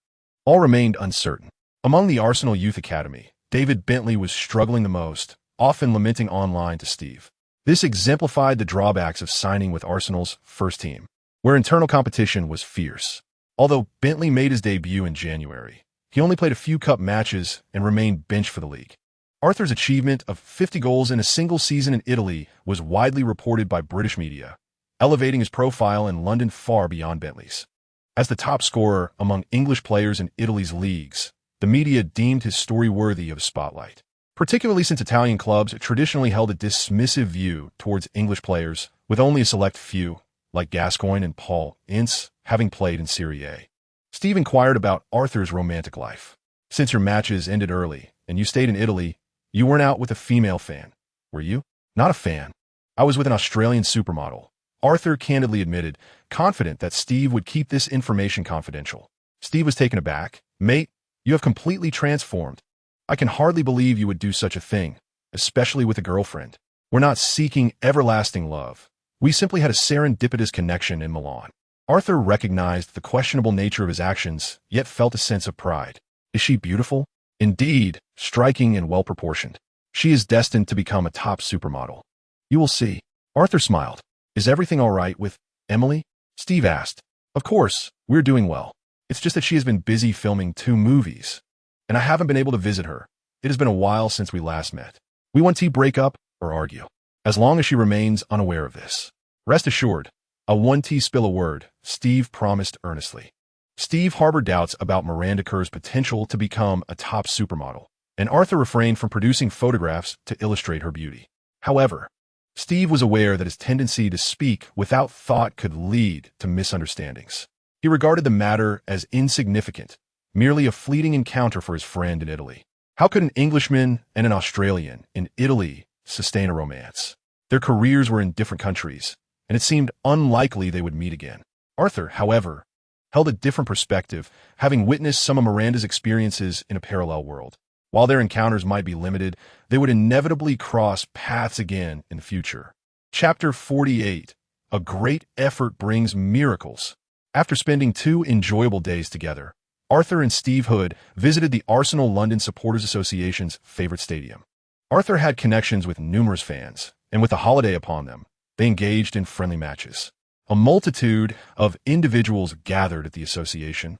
All remained uncertain. Among the Arsenal Youth Academy, David Bentley was struggling the most, often lamenting online to Steve. This exemplified the drawbacks of signing with Arsenal's first team, where internal competition was fierce. Although Bentley made his debut in January, he only played a few cup matches and remained benched for the league. Arthur's achievement of 50 goals in a single season in Italy was widely reported by British media, elevating his profile in London far beyond Bentley's. As the top scorer among English players in Italy's leagues, the media deemed his story worthy of a spotlight, particularly since Italian clubs traditionally held a dismissive view towards English players, with only a select few, like Gascoigne and Paul Ince, having played in Serie A. Steve inquired about Arthur's romantic life. "Since your matches ended early and you stayed in Italy, you weren't out with a female fan, were you?" "Not a fan. I was with an Australian supermodel," Arthur candidly admitted, confident that Steve would keep this information confidential. Steve was taken aback. "Mate, you have completely transformed. I can hardly believe you would do such a thing, especially with a girlfriend. We're not seeking everlasting love. We simply had a serendipitous connection in Milan." Arthur recognized the questionable nature of his actions, yet felt a sense of pride. "Is she beautiful?" "Indeed, striking and well-proportioned. She is destined to become a top supermodel. You will see." Arthur smiled. "Is everything all right with Emily?" Steve asked. "Of course, we're doing well. It's just that she has been busy filming 2 movies, and I haven't been able to visit her. It has been a while since we last met. We want to break up or argue, as long as she remains unaware of this. Rest assured, I won't spill a word," Steve promised earnestly. Steve harbored doubts about Miranda Kerr's potential to become a top supermodel, and Arthur refrained from producing photographs to illustrate her beauty. However, Steve was aware that his tendency to speak without thought could lead to misunderstandings. He regarded the matter as insignificant, merely a fleeting encounter for his friend in Italy. How could an Englishman and an Australian in Italy sustain a romance? Their careers were in different countries, and it seemed unlikely they would meet again. Arthur, however, held a different perspective, having witnessed some of Miranda's experiences in a parallel world. While their encounters might be limited, they would inevitably cross paths again in the future. Chapter 48. A great effort brings miracles. After spending 2 enjoyable days together, Arthur and Steve Hood visited the Arsenal London Supporters Association's favorite stadium. Arthur had connections with numerous fans, and with the holiday upon them, they engaged in friendly matches. A multitude of individuals gathered at the association,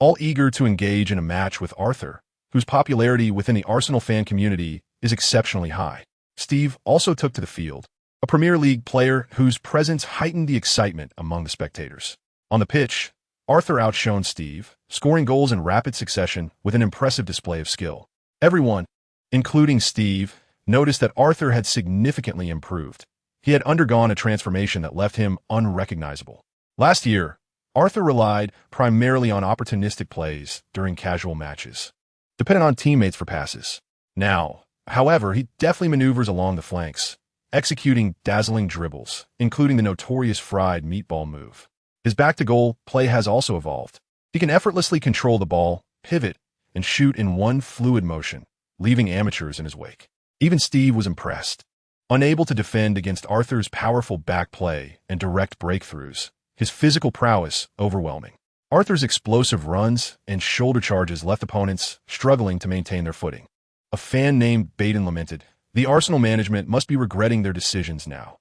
all eager to engage in a match with Arthur, whose popularity within the Arsenal fan community is exceptionally high. Steve also took to the field, a Premier League player whose presence heightened the excitement among the spectators. On the pitch, Arthur outshone Steve, scoring goals in rapid succession with an impressive display of skill. Everyone, including Steve, noticed that Arthur had significantly improved. He had undergone a transformation that left him unrecognizable. Last year, Arthur relied primarily on opportunistic plays during casual matches, depending on teammates for passes. Now, however, he deftly maneuvers along the flanks, executing dazzling dribbles, including the notorious fried meatball move. His back-to-goal play has also evolved. He can effortlessly control the ball, pivot, and shoot in one fluid motion, leaving amateurs in his wake. Even Steve was impressed. Unable to defend against Arthur's powerful back play and direct breakthroughs, his physical prowess overwhelming. Arthur's explosive runs and shoulder charges left opponents struggling to maintain their footing. A fan named Baden lamented, "The Arsenal management must be regretting their decisions now.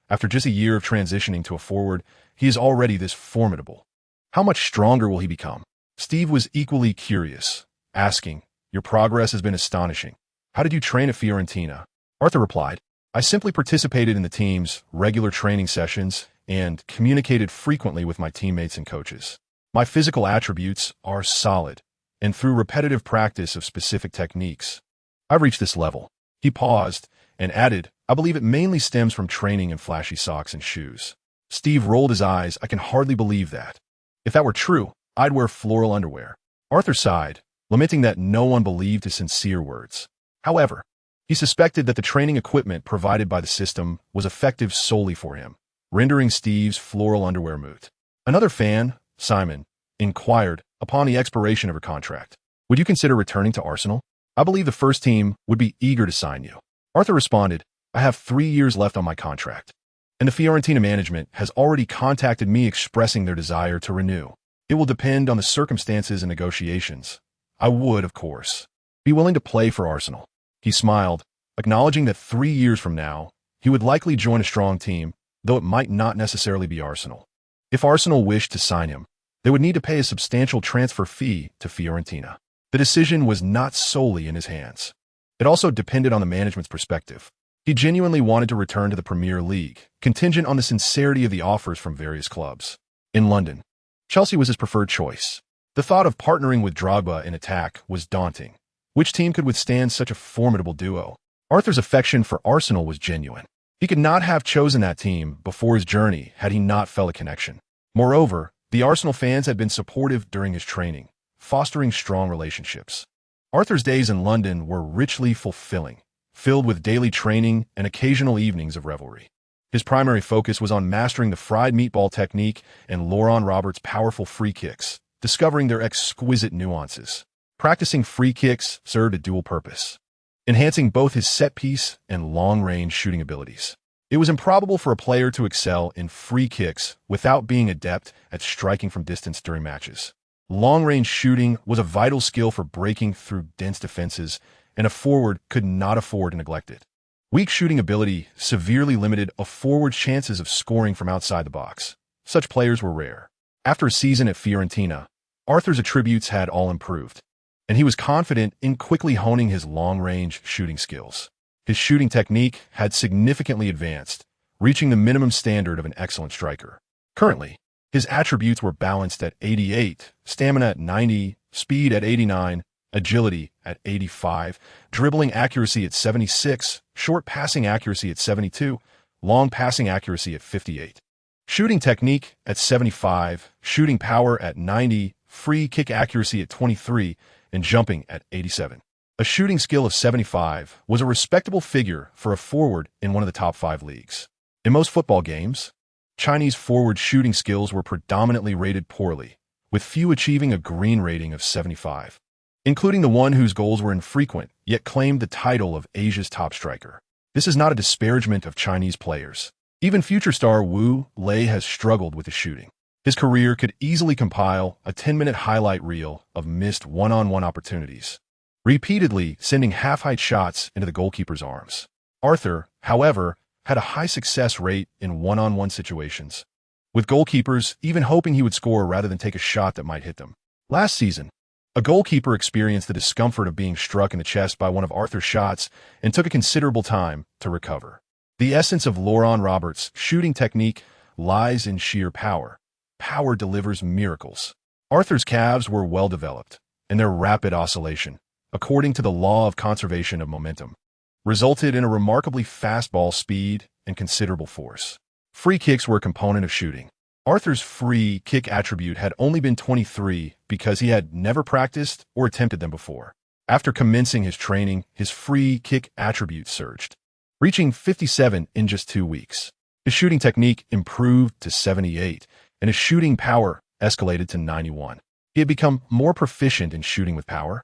After just a year of transitioning to a forward, he is already this formidable. How much stronger will he become?" Steve was equally curious, asking, "Your progress has been astonishing. How did you train at Fiorentina?" Arthur replied, "I simply participated in the team's regular training sessions and communicated frequently with my teammates and coaches. My physical attributes are solid, and through repetitive practice of specific techniques, I've reached this level." He paused and added, "I believe it mainly stems from training in flashy socks and shoes." Steve rolled his eyes. "I can hardly believe that. If that were true, I'd wear floral underwear." Arthur sighed, lamenting that no one believed his sincere words. However, he suspected that the training equipment provided by the system was effective solely for him, rendering Steve's floral underwear moot. Another fan, Simon, inquired, upon the expiration of her contract, "Would you consider returning to Arsenal? I believe the first team would be eager to sign you." Arthur responded, "I have 3 years left on my contract, and the Fiorentina management has already contacted me expressing their desire to renew. It will depend on the circumstances and negotiations. I would, of course, be willing to play for Arsenal." He smiled, acknowledging that 3 years from now, he would likely join a strong team, though it might not necessarily be Arsenal. If Arsenal wished to sign him, they would need to pay a substantial transfer fee to Fiorentina. The decision was not solely in his hands. It also depended on the management's perspective. He genuinely wanted to return to the Premier League, contingent on the sincerity of the offers from various clubs. In London, Chelsea was his preferred choice. The thought of partnering with Drogba in attack was daunting. Which team could withstand such a formidable duo? Arthur's affection for Arsenal was genuine. He could not have chosen that team before his journey had he not felt a connection. Moreover, the Arsenal fans had been supportive during his training, fostering strong relationships. Arthur's days in London were richly fulfilling, filled with daily training and occasional evenings of revelry. His primary focus was on mastering the fried meatball technique and Laurent Roberts' powerful free kicks, discovering their exquisite nuances. Practicing free kicks served a dual purpose, enhancing both his set-piece and long-range shooting abilities. It was improbable for a player to excel in free kicks without being adept at striking from distance during matches. Long-range shooting was a vital skill for breaking through dense defenses, and a forward could not afford to neglect it. Weak shooting ability severely limited a forward's chances of scoring from outside the box. Such players were rare. After a season at Fiorentina, Arthur's attributes had all improved, and he was confident in quickly honing his long-range shooting skills. His shooting technique had significantly advanced, reaching the minimum standard of an excellent striker. Currently, his attributes were balanced at 88, stamina at 90, speed at 89, agility at 85, dribbling accuracy at 76, short passing accuracy at 72, long passing accuracy at 58. Shooting technique at 75, shooting power at 90, free kick accuracy at 23, and jumping at 87. A shooting skill of 75 was a respectable figure for a forward in one of the top 5 leagues. In most football games, Chinese forward shooting skills were predominantly rated poorly, with few achieving a green rating of 75, including the one whose goals were infrequent, yet claimed the title of Asia's top striker. This is not a disparagement of Chinese players. Even future star Wu Lei has struggled with his shooting. His career could easily compile a 10-minute highlight reel of missed one-on-one opportunities, repeatedly sending half-height shots into the goalkeeper's arms. Arthur, however, had a high success rate in one-on-one situations, with goalkeepers even hoping he would score rather than take a shot that might hit them. Last season, a goalkeeper experienced the discomfort of being struck in the chest by one of Arthur's shots and took a considerable time to recover. The essence of Laurent Roberts' shooting technique lies in sheer power. Power delivers miracles. Arthur's calves were well developed, and their rapid oscillation, according to the law of conservation of momentum, resulted in a remarkably fast ball speed and considerable force. Free kicks were a component of shooting. Arthur's free kick attribute had only been 23 because he had never practiced or attempted them before. After commencing his training, his free kick attribute surged, reaching 57 in just 2 weeks. His shooting technique improved to 78, and his shooting power escalated to 91. He had become more proficient in shooting with power.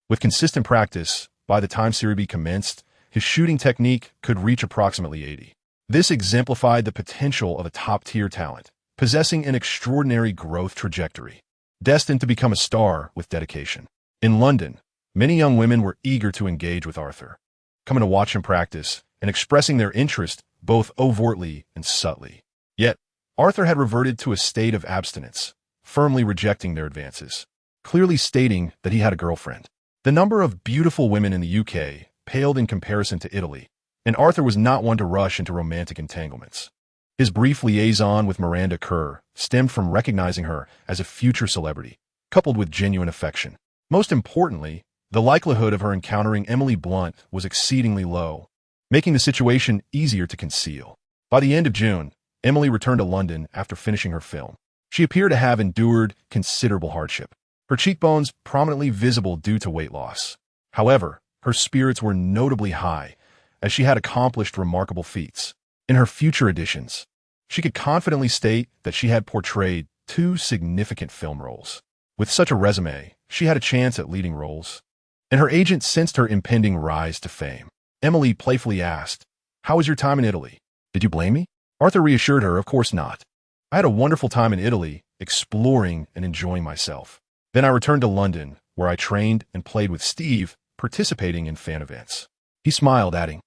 With consistent practice, by the time Serie B commenced, his shooting technique could reach approximately 80. This exemplified the potential of a top-tier talent, possessing an extraordinary growth trajectory, destined to become a star with dedication. In London, many young women were eager to engage with Arthur, coming to watch him practice and expressing their interest both overtly and subtly. Yet, Arthur had reverted to a state of abstinence, firmly rejecting their advances, clearly stating that he had a girlfriend. The number of beautiful women in the UK paled in comparison to Italy, and Arthur was not one to rush into romantic entanglements. His brief liaison with Miranda Kerr stemmed from recognizing her as a future celebrity, coupled with genuine affection. Most importantly, the likelihood of her encountering Emily Blunt was exceedingly low, making the situation easier to conceal. By the end of June, Emily returned to London after finishing her film. She appeared to have endured considerable hardship, her cheekbones prominently visible due to weight loss. However, her spirits were notably high, as she had accomplished remarkable feats. In her future editions, she could confidently state that she had portrayed 2 significant film roles. With such a resume, she had a chance at leading roles, and her agent sensed her impending rise to fame. Emily playfully asked, "How was your time in Italy? Did you blame me?" Arthur reassured her, "Of course not. I had a wonderful time in Italy, exploring and enjoying myself. Then I returned to London, where I trained and played with Steve, participating in fan events." He smiled, adding,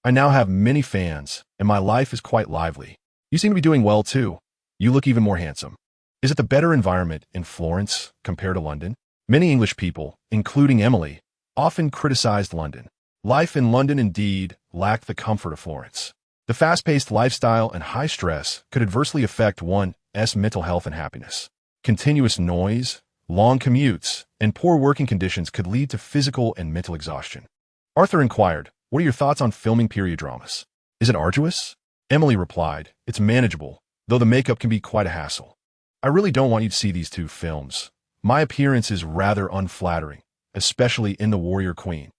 "I now have many fans, and my life is quite lively. You seem to be doing well, too. You look even more handsome. Is it the better environment in Florence compared to London?" Many English people, including Emily, often criticized London. Life in London indeed lacked the comfort of Florence. The fast-paced lifestyle and high stress could adversely affect one's mental health and happiness. Continuous noise, long commutes, and poor working conditions could lead to physical and mental exhaustion. Arthur inquired, "What are your thoughts on filming period dramas? Is it arduous?" Emily replied, "It's manageable, though the makeup can be quite a hassle. I really don't want you to see these 2 films. My appearance is rather unflattering, especially in The Warrior Queen."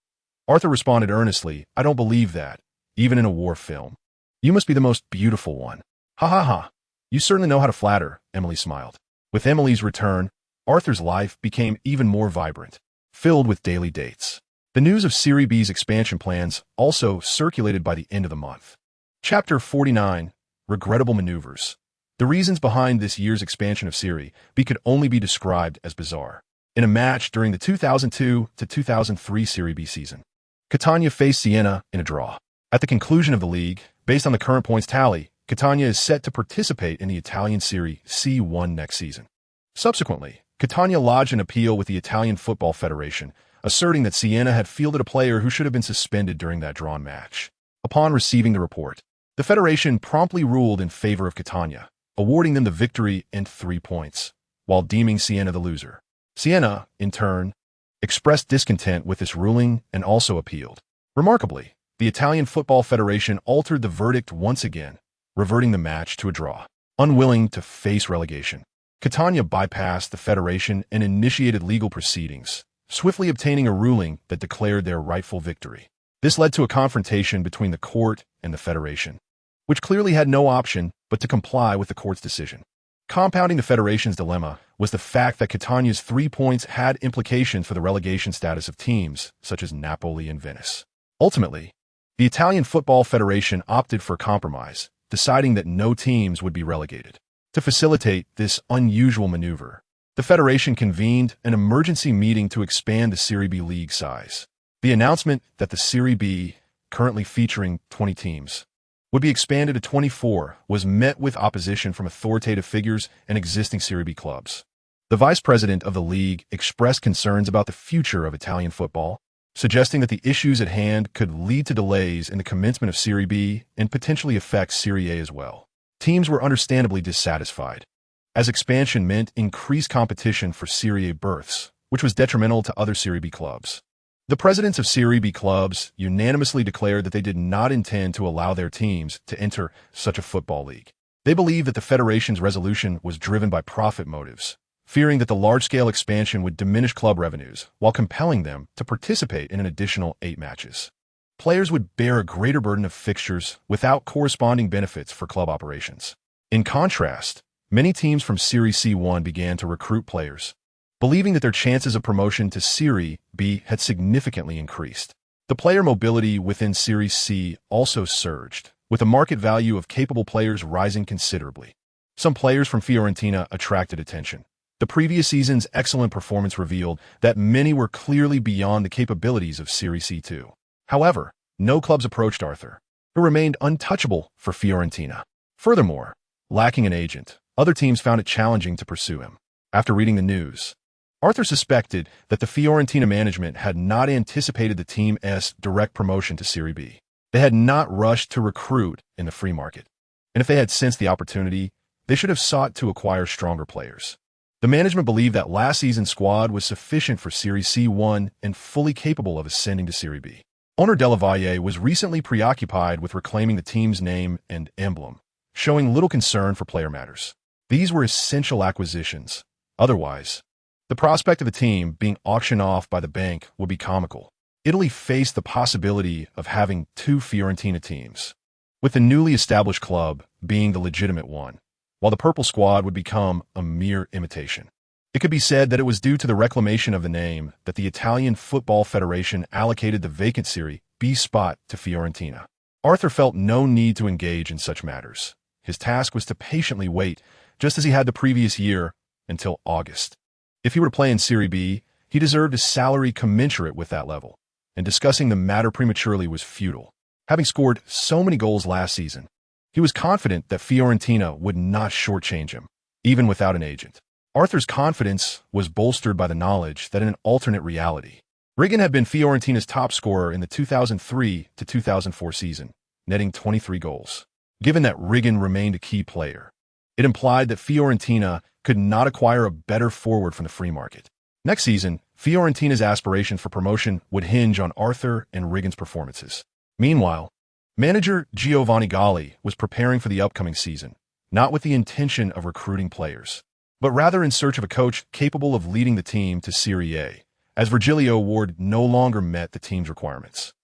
Arthur responded earnestly, "I don't believe that, even in a war film. You must be the most beautiful one." "Ha ha ha. You certainly know how to flatter," Emily smiled. With Emily's return, Arthur's life became even more vibrant, filled with daily dates. The news of Serie B's expansion plans also circulated by the end of the month. Chapter 49, Regrettable Maneuvers. The reasons behind this year's expansion of Serie B could only be described as bizarre. In a match during the 2002 to 2003 Serie B season, Catania faced Siena in a draw. At the conclusion of the league, based on the current points tally, Catania is set to participate in the Italian Serie C1 next season. Subsequently, Catania lodged an appeal with the Italian Football Federation, asserting that Siena had fielded a player who should have been suspended during that drawn match. Upon receiving the report, the Federation promptly ruled in favor of Catania, awarding them the victory and 3 points, while deeming Siena the loser. Siena, in turn, expressed discontent with this ruling and also appealed. Remarkably, the Italian Football Federation altered the verdict once again, reverting the match to a draw. Unwilling to face relegation, Catania bypassed the Federation and initiated legal proceedings, swiftly obtaining a ruling that declared their rightful victory. This led to a confrontation between the court and the Federation, which clearly had no option but to comply with the court's decision. Compounding the Federation's dilemma was the fact that Catania's 3 points had implications for the relegation status of teams such as Napoli and Venice. Ultimately, the Italian Football Federation opted for a compromise, deciding that no teams would be relegated. To facilitate this unusual maneuver, the Federation convened an emergency meeting to expand the Serie B league size. The announcement that the Serie B, currently featuring 20 teams, would be expanded to 24 was met with opposition from authoritative figures and existing Serie B clubs. The vice president of the league expressed concerns about the future of Italian football, suggesting that the issues at hand could lead to delays in the commencement of Serie B and potentially affect Serie A as well. Teams were understandably dissatisfied, as expansion meant increased competition for Serie A berths, which was detrimental to other Serie B clubs. The presidents of Serie B clubs unanimously declared that they did not intend to allow their teams to enter such a football league. They believed that the federation's resolution was driven by profit motives, fearing that the large-scale expansion would diminish club revenues while compelling them to participate in an additional 8 matches. Players would bear a greater burden of fixtures without corresponding benefits for club operations. In contrast, many teams from Serie C1 began to recruit players, believing that their chances of promotion to Serie B had significantly increased. The player mobility within Serie C also surged, with the market value of capable players rising considerably. Some players from Fiorentina attracted attention. The previous season's excellent performance revealed that many were clearly beyond the capabilities of Serie C2. However, no clubs approached Arthur, who remained untouchable for Fiorentina. Furthermore, lacking an agent, other teams found it challenging to pursue him. After reading the news, Arthur suspected that the Fiorentina management had not anticipated the team's direct promotion to Serie B. They had not rushed to recruit in the free market, and if they had sensed the opportunity, they should have sought to acquire stronger players. The management believed that last season's squad was sufficient for Serie C1 and fully capable of ascending to Serie B. Owner Della Valle was recently preoccupied with reclaiming the team's name and emblem, showing little concern for player matters. These were essential acquisitions. Otherwise, the prospect of the team being auctioned off by the bank would be comical. Italy faced the possibility of having 2 Fiorentina teams, with the newly established club being the legitimate one, while the purple squad would become a mere imitation. It could be said that it was due to the reclamation of the name that the Italian Football Federation allocated the vacant Serie B spot to Fiorentina. Arthur felt no need to engage in such matters. His task was to patiently wait, just as he had the previous year, until August. If he were to play in Serie B, he deserved a salary commensurate with that level, and discussing the matter prematurely was futile. Having scored so many goals last season, he was confident that Fiorentina would not shortchange him, even without an agent. Arthur's confidence was bolstered by the knowledge that in an alternate reality, Riggen had been Fiorentina's top scorer in the 2003 to 2004 season, netting 23 goals. Given that Riggen remained a key player, it implied that Fiorentina could not acquire a better forward from the free market. Next season, Fiorentina's aspiration for promotion would hinge on Arthur and Riggen's performances. Meanwhile, manager Giovanni Galli was preparing for the upcoming season, not with the intention of recruiting players, but rather in search of a coach capable of leading the team to Serie A, as Virgilio Ward no longer met the team's requirements.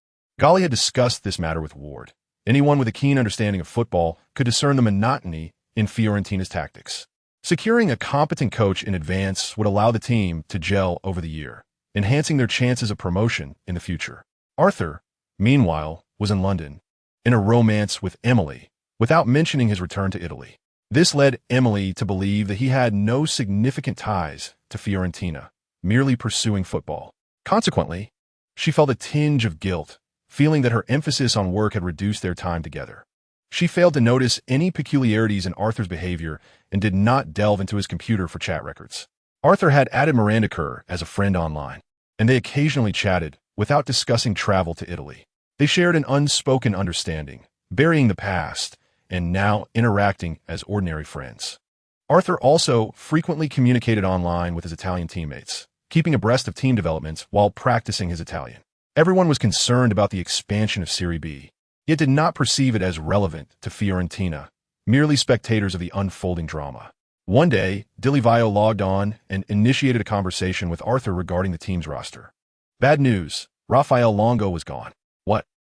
Galli had discussed this matter with Ward. Anyone with a keen understanding of football could discern the monotony in Fiorentina's tactics. Securing a competent coach in advance would allow the team to gel over the year, enhancing their chances of promotion in the future. Arthur, meanwhile, was in London, in a romance with Emily, without mentioning his return to Italy. This led Emily to believe that he had no significant ties to Fiorentina, merely pursuing football. Consequently, she felt a tinge of guilt, feeling that her emphasis on work had reduced their time together. She failed to notice any peculiarities in Arthur's behavior and did not delve into his computer for chat records. Arthur had added Miranda Kerr as a friend online, and they occasionally chatted without discussing travel to Italy. They shared an unspoken understanding, burying the past, and now interacting as ordinary friends. Arthur also frequently communicated online with his Italian teammates, keeping abreast of team developments while practicing his Italian. Everyone was concerned about the expansion of Serie B, yet did not perceive it as relevant to Fiorentina, merely spectators of the unfolding drama. One day, Dilivio logged on and initiated a conversation with Arthur regarding the team's roster. Bad news, Rafael Longo was gone.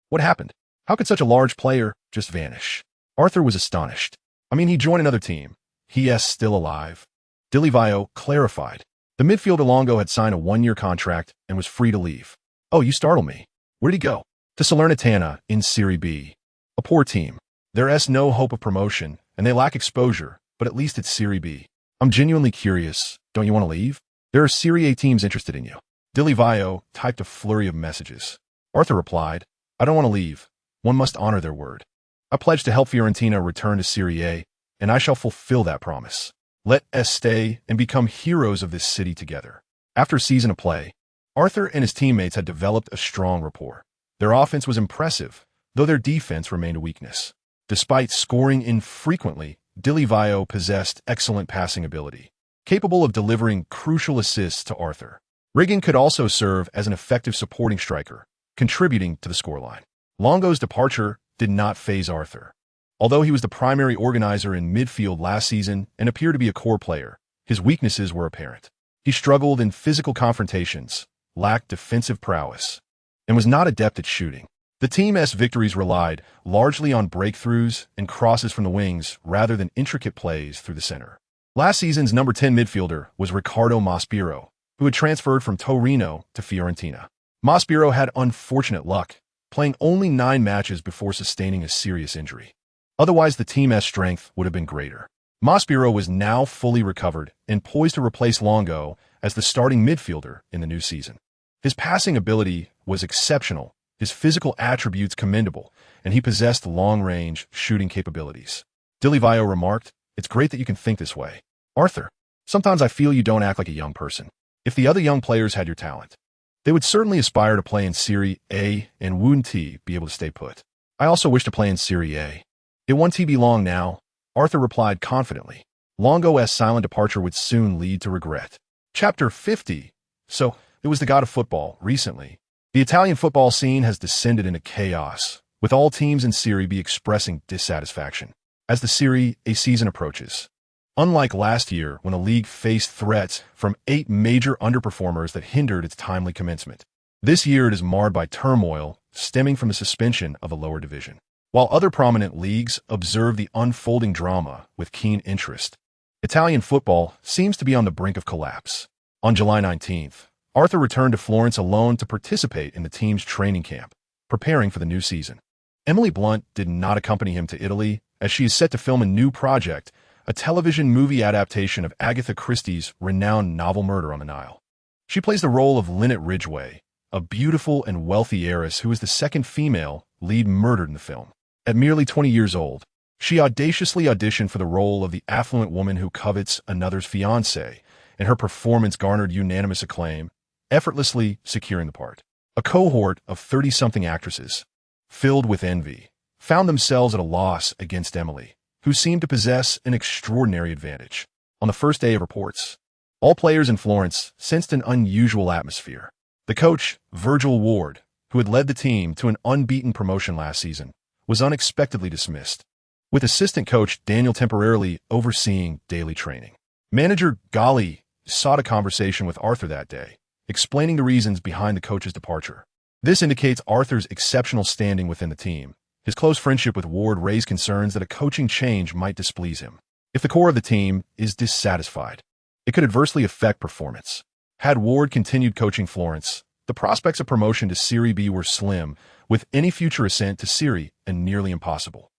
What happened? How could such a large player just vanish? Arthur was astonished. He joined another team. He is still alive. Dilivio clarified. The midfielder Longo had signed a 1-year contract and was free to leave. Oh, you startle me. Where'd he go? To Salernitana in Serie B. A poor team. There's no hope of promotion, and they lack exposure, but at least it's Serie B. I'm genuinely curious. Don't you want to leave? There are Serie A teams interested in you. Dilivio typed a flurry of messages. Arthur replied, I don't want to leave. One must honor their word. I pledge to help Fiorentina return to Serie A, and I shall fulfill that promise. Let us stay and become heroes of this city together. After a season of play, Arthur and his teammates had developed a strong rapport. Their offense was impressive, though their defense remained a weakness. Despite scoring infrequently, Dilivio possessed excellent passing ability, capable of delivering crucial assists to Arthur. Riggin could also serve as an effective supporting striker, contributing to the scoreline. Longo's departure did not faze Arthur. Although he was the primary organizer in midfield last season and appeared to be a core player, his weaknesses were apparent. He struggled in physical confrontations, lacked defensive prowess, and was not adept at shooting. The team's victories relied largely on breakthroughs and crosses from the wings rather than intricate plays through the center. Last season's number 10 midfielder was Riccardo Maspero, who had transferred from Torino to Fiorentina. Maspero had unfortunate luck, playing only 9 matches before sustaining a serious injury. Otherwise, the team's strength would have been greater. Maspero was now fully recovered and poised to replace Longo as the starting midfielder in the new season. His passing ability was exceptional, his physical attributes commendable, and he possessed long-range shooting capabilities. Dilivio remarked, "It's great that you can think this way. Arthur, sometimes I feel you don't act like a young person. If the other young players had your talent, they would certainly aspire to play in Serie A and wouldn't be able to stay put. I also wish to play in Serie A. It won't be long now," Arthur replied confidently. Longo's silent departure would soon lead to regret. Chapter 50. So, it was the god of football, recently. The Italian football scene has descended into chaos, with all teams in Serie B expressing dissatisfaction as the Serie A season approaches. Unlike last year, when the league faced threats from 8 major underperformers that hindered its timely commencement, this year it is marred by turmoil stemming from the suspension of a lower division. While other prominent leagues observe the unfolding drama with keen interest, Italian football seems to be on the brink of collapse. On July 19th, Arthur returned to Florence alone to participate in the team's training camp, preparing for the new season. Emily Blunt did not accompany him to Italy, as she is set to film a new project, a television movie adaptation of Agatha Christie's renowned novel Murder on the Nile. She plays the role of Lynette Ridgway, a beautiful and wealthy heiress who is the second female lead murdered in the film. At merely 20 years old, she audaciously auditioned for the role of the affluent woman who covets another's fiancé, and her performance garnered unanimous acclaim, effortlessly securing the part. A cohort of 30-something actresses, filled with envy, found themselves at a loss against Emily, who seemed to possess an extraordinary advantage. On the first day of reports, all players in Florence sensed an unusual atmosphere. The coach, Virgil Ward, who had led the team to an unbeaten promotion last season, was unexpectedly dismissed, with assistant coach Daniel temporarily overseeing daily training. Manager Gali sought a conversation with Arthur that day, explaining the reasons behind the coach's departure. This indicates Arthur's exceptional standing within the team. His close friendship with Ward raised concerns that a coaching change might displease him. If the core of the team is dissatisfied, it could adversely affect performance. Had Ward continued coaching Florence, the prospects of promotion to Serie B were slim, with any future ascent to Serie A nearly impossible.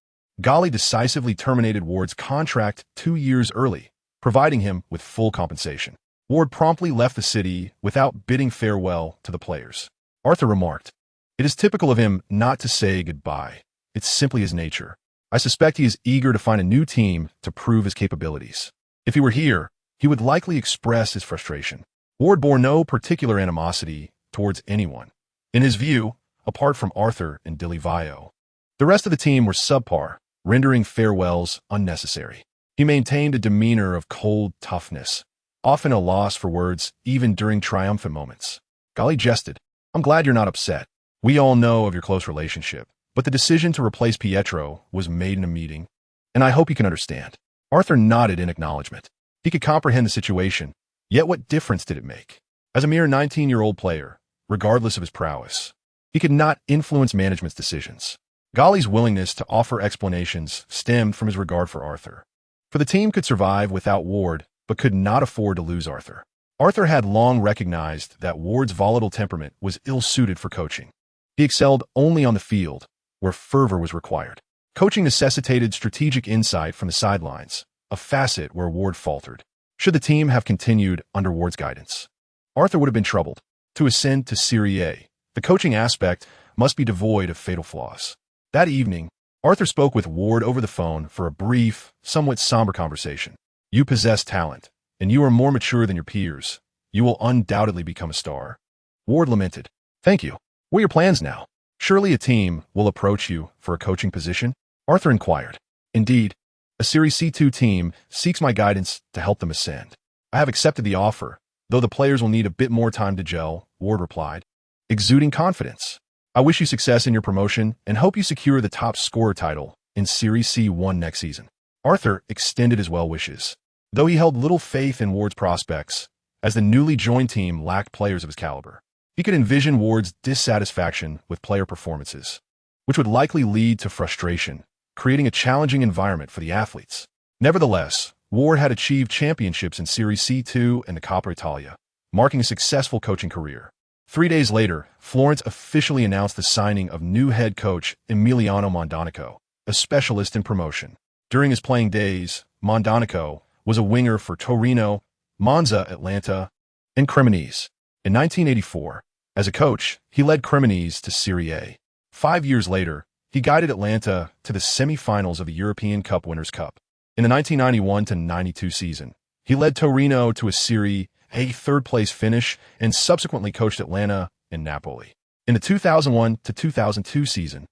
Gali decisively terminated Ward's contract 2 years early, providing him with full compensation. Ward promptly left the city without bidding farewell to the players. Arthur remarked, "It is typical of him not to say goodbye. It's simply his nature. I suspect he is eager to find a new team to prove his capabilities. If he were here, he would likely express his frustration." Ward bore no particular animosity towards anyone. In his view, apart from Arthur and Dilivio, the rest of the team were subpar, rendering farewells unnecessary. He maintained a demeanor of cold toughness, often a loss for words even during triumphant moments. Gali jested, "I'm glad you're not upset. We all know of your close relationship, but the decision to replace Pietro was made in a meeting, and I hope you can understand." Arthur nodded in acknowledgement. He could comprehend the situation, yet what difference did it make? As a mere 19-year-old player, regardless of his prowess, he could not influence management's decisions. Gali's willingness to offer explanations stemmed from his regard for Arthur. For the team could survive without Ward, but could not afford to lose Arthur. Arthur had long recognized that Ward's volatile temperament was ill-suited for coaching. He excelled only on the field, where fervor was required. Coaching necessitated strategic insight from the sidelines, a facet where Ward faltered. Should the team have continued under Ward's guidance, Arthur would have been troubled. To ascend to Serie A, the coaching aspect must be devoid of fatal flaws. That evening, Arthur spoke with Ward over the phone for a brief, somewhat somber conversation. You possess talent, and you are more mature than your peers. You will undoubtedly become a star. Ward lamented. Thank you. What are your plans now? Surely a team will approach you for a coaching position? Arthur inquired. Indeed, a Series C2 team seeks my guidance to help them ascend. I have accepted the offer, though the players will need a bit more time to gel, Ward replied, exuding confidence. I wish you success in your promotion and hope you secure the top scorer title in Series C1 next season. Arthur extended his well wishes, though he held little faith in Ward's prospects, as the newly joined team lacked players of his caliber. He could envision Ward's dissatisfaction with player performances, which would likely lead to frustration, creating a challenging environment for the athletes. Nevertheless, Ward had achieved championships in Series C2 and the Coppa Italia, marking a successful coaching career. 3 days later, Florence officially announced the signing of new head coach Emiliano Mondonico, a specialist in promotion. During his playing days, Mondonico was a winger for Torino, Monza, Atlanta, and Cremonese. In 1984, as a coach, he led Cremonese to Serie A. 5 years later, he guided Atlanta to the semi-finals of the European Cup Winners' Cup. In the 1991-92 season, he led Torino to a Serie A third-place finish and subsequently coached Atlanta and Napoli. In the 2001-2002 season,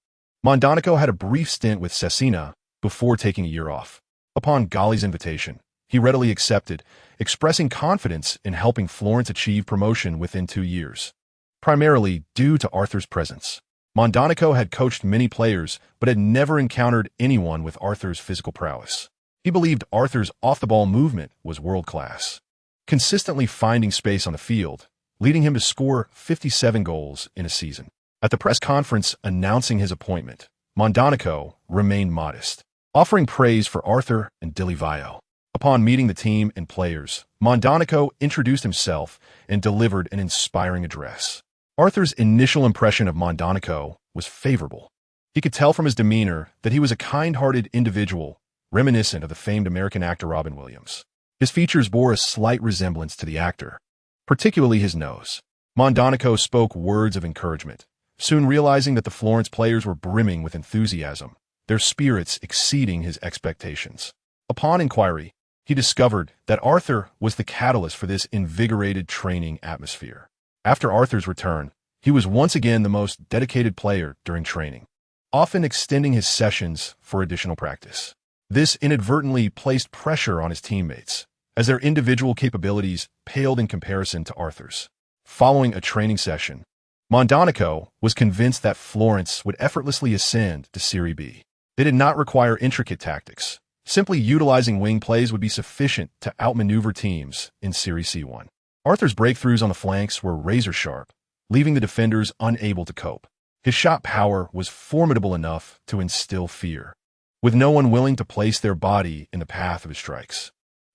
Mondonico had a brief stint with Cesena before taking a year off. Upon Galli's invitation, he readily accepted, expressing confidence in helping Florence achieve promotion within 2 years. Primarily due to Arthur's presence, Mondonico had coached many players but had never encountered anyone with Arthur's physical prowess. He believed Arthur's off-the-ball movement was world-class, consistently finding space on the field, leading him to score 57 goals in a season. At the press conference announcing his appointment, Mondonico remained modest, offering praise for Arthur and Dilivio. Upon meeting the team and players, Mondonico introduced himself and delivered an inspiring address. Arthur's initial impression of Mondonico was favorable. He could tell from his demeanor that he was a kind-hearted individual, reminiscent of the famed American actor Robin Williams. His features bore a slight resemblance to the actor, particularly his nose. Mondonico spoke words of encouragement, soon realizing that the Florence players were brimming with enthusiasm, their spirits exceeding his expectations. Upon inquiry, he discovered that Arthur was the catalyst for this invigorated training atmosphere. After Arthur's return, he was once again the most dedicated player during training, often extending his sessions for additional practice. This inadvertently placed pressure on his teammates, as their individual capabilities paled in comparison to Arthur's. Following a training session, Mondonico was convinced that Florence would effortlessly ascend to Serie B. They did not require intricate tactics. Simply utilizing wing plays would be sufficient to outmaneuver teams in Serie C1. Arthur's breakthroughs on the flanks were razor-sharp, leaving the defenders unable to cope. His shot power was formidable enough to instill fear, with no one willing to place their body in the path of his strikes.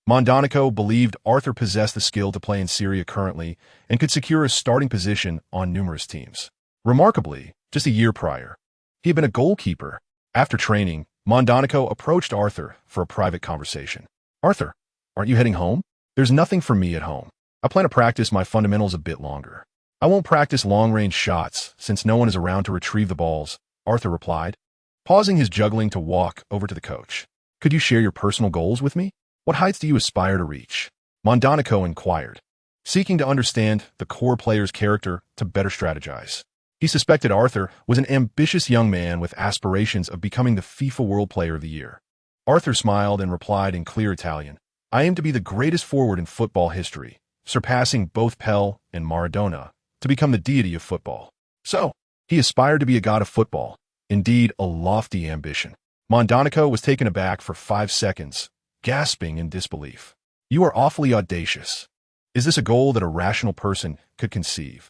Mondonico believed Arthur possessed the skill to play in Serie A currently and could secure a starting position on numerous teams. Remarkably, just a year prior, he had been a goalkeeper. After training, Mondonico approached Arthur for a private conversation. Arthur, aren't you heading home? There's nothing for me at home. I plan to practice my fundamentals a bit longer. I won't practice long-range shots since no one is around to retrieve the balls, Arthur replied, pausing his juggling to walk over to the coach. Could you share your personal goals with me? What heights do you aspire to reach? Mondonico inquired, seeking to understand the core player's character to better strategize. He suspected Arthur was an ambitious young man with aspirations of becoming the FIFA World Player of the Year. Arthur smiled and replied in clear Italian, I aim to be the greatest forward in football history, surpassing both Pele and Maradona, to become the deity of football. So, he aspired to be a god of football, indeed a lofty ambition. Mondonico was taken aback for 5 seconds, gasping in disbelief. You are awfully audacious. Is this a goal that a rational person could conceive?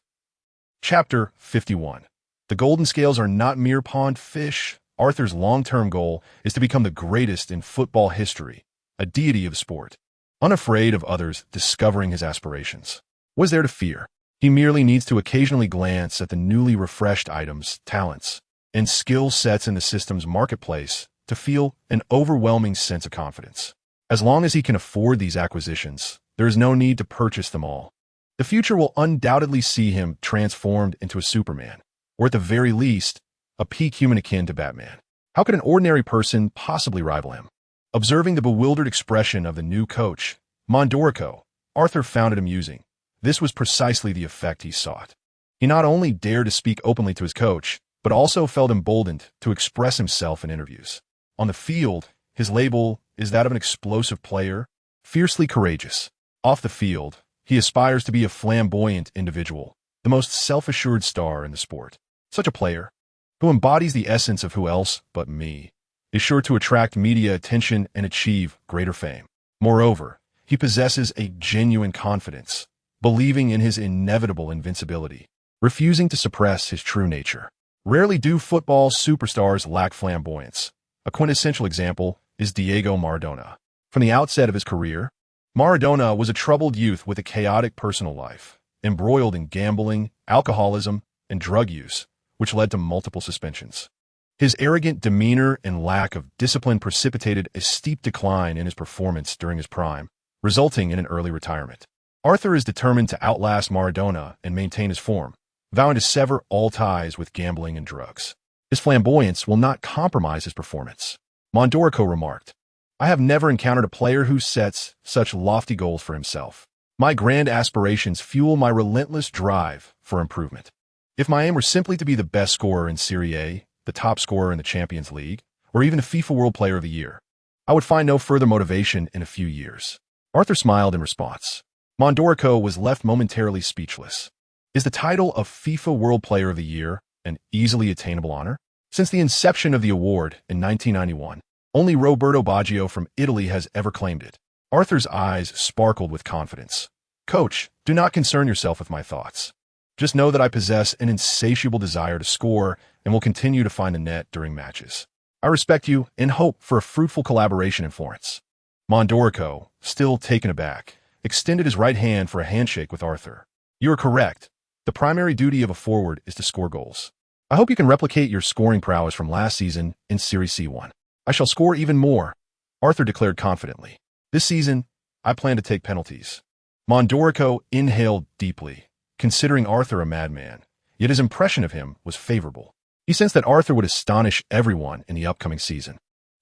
Chapter 51. The golden scales are not mere pond fish. Arthur's long-term goal is to become the greatest in football history, a deity of sport, unafraid of others discovering his aspirations. What is there to fear? He merely needs to occasionally glance at the newly refreshed items, talents, and skill sets in the system's marketplace to feel an overwhelming sense of confidence. As long as he can afford these acquisitions, there is no need to purchase them all. The future will undoubtedly see him transformed into a Superman, or at the very least, a peak human akin to Batman. How could an ordinary person possibly rival him? Observing the bewildered expression of the new coach, Mondorico, Arthur found it amusing. This was precisely the effect he sought. He not only dared to speak openly to his coach, but also felt emboldened to express himself in interviews. On the field, his label is that of an explosive player, fiercely courageous. Off the field, he aspires to be a flamboyant individual, the most self-assured star in the sport. Such a player, who embodies the essence of who else but me, is sure to attract media attention and achieve greater fame. Moreover, he possesses a genuine confidence, believing in his inevitable invincibility, refusing to suppress his true nature. Rarely do football superstars lack flamboyance. A quintessential example is Diego Maradona. From the outset of his career, Maradona was a troubled youth with a chaotic personal life, embroiled in gambling, alcoholism, and drug use, which led to multiple suspensions. His arrogant demeanor and lack of discipline precipitated a steep decline in his performance during his prime, resulting in an early retirement. Arthur is determined to outlast Maradona and maintain his form, vowing to sever all ties with gambling and drugs. His flamboyance will not compromise his performance. Mondorico remarked, "I have never encountered a player who sets such lofty goals for himself. My grand aspirations fuel my relentless drive for improvement. If my aim were simply to be the best scorer in Serie A, the top scorer in the Champions League, or even a FIFA World Player of the Year, I would find no further motivation in a few years." Arthur smiled in response. Mondorico was left momentarily speechless. Is the title of FIFA World Player of the Year an easily attainable honor? Since the inception of the award in 1991, only Roberto Baggio from Italy has ever claimed it. Arthur's eyes sparkled with confidence. "Coach, do not concern yourself with my thoughts. Just know that I possess an insatiable desire to score and will continue to find the net during matches. I respect you and hope for a fruitful collaboration in Florence." Mondorico, still taken aback, extended his right hand for a handshake with Arthur. "You are correct. The primary duty of a forward is to score goals. I hope you can replicate your scoring prowess from last season in Serie C1. I shall score even more," Arthur declared confidently. "This season, I plan to take penalties." Mondorico inhaled deeply, considering Arthur a madman, yet his impression of him was favorable. He sensed that Arthur would astonish everyone in the upcoming season.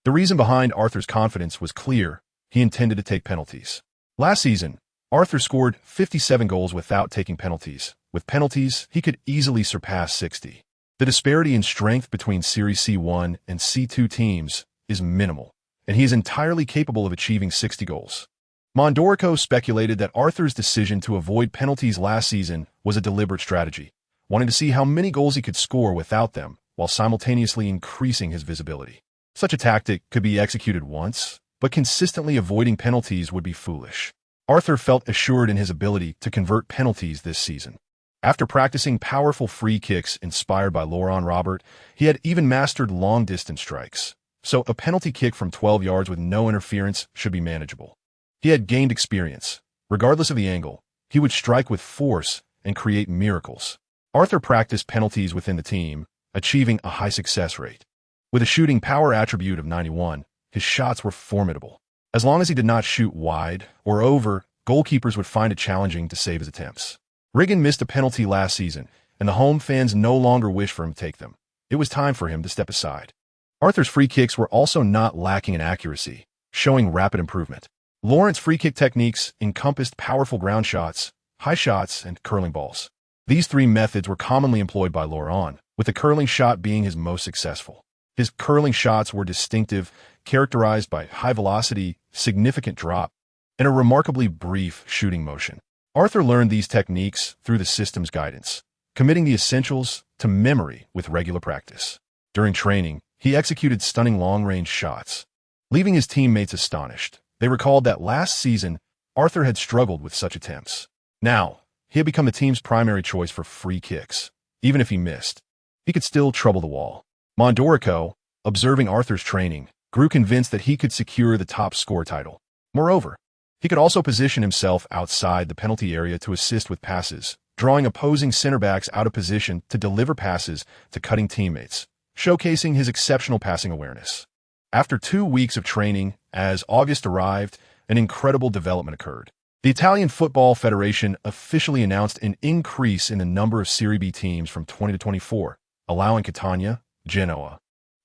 The reason behind Arthur's confidence was clear. He intended to take penalties. Last season, Arthur scored 57 goals without taking penalties. With penalties, he could easily surpass 60. The disparity in strength between Series C1 and C2 teams is minimal, and he is entirely capable of achieving 60 goals. Mondorico speculated that Arthur's decision to avoid penalties last season was a deliberate strategy, wanting to see how many goals he could score without them, while simultaneously increasing his visibility. Such a tactic could be executed once, but consistently avoiding penalties would be foolish. Arthur felt assured in his ability to convert penalties this season. After practicing powerful free kicks inspired by Laurent Robert, he had even mastered long-distance strikes, so a penalty kick from 12 yards with no interference should be manageable. He had gained experience. Regardless of the angle, he would strike with force and create miracles. Arthur practiced penalties within the team, achieving a high success rate. With a shooting power attribute of 91, his shots were formidable. As long as he did not shoot wide or over, goalkeepers would find it challenging to save his attempts. Riggin missed a penalty last season, and the home fans no longer wished for him to take them. It was time for him to step aside. Arthur's free kicks were also not lacking in accuracy, showing rapid improvement. Laurence's free kick techniques encompassed powerful ground shots, high shots, and curling balls. These three methods were commonly employed by Laurent, with the curling shot being his most successful. His curling shots were distinctive, characterized by high velocity, significant drop, and a remarkably brief shooting motion. Arthur learned these techniques through the system's guidance, committing the essentials to memory with regular practice. During training, he executed stunning long-range shots, leaving his teammates astonished. They recalled that last season, Arthur had struggled with such attempts. Now, he had become the team's primary choice for free kicks. Even if he missed, he could still trouble the wall. Mondorico, observing Arthur's training, grew convinced that he could secure the top scorer title. Moreover, he could also position himself outside the penalty area to assist with passes, drawing opposing center backs out of position to deliver passes to cutting teammates, showcasing his exceptional passing awareness. After 2 weeks of training, as August arrived, an incredible development occurred. The Italian Football Federation officially announced an increase in the number of Serie B teams from 20 to 24, allowing Catania, Genoa,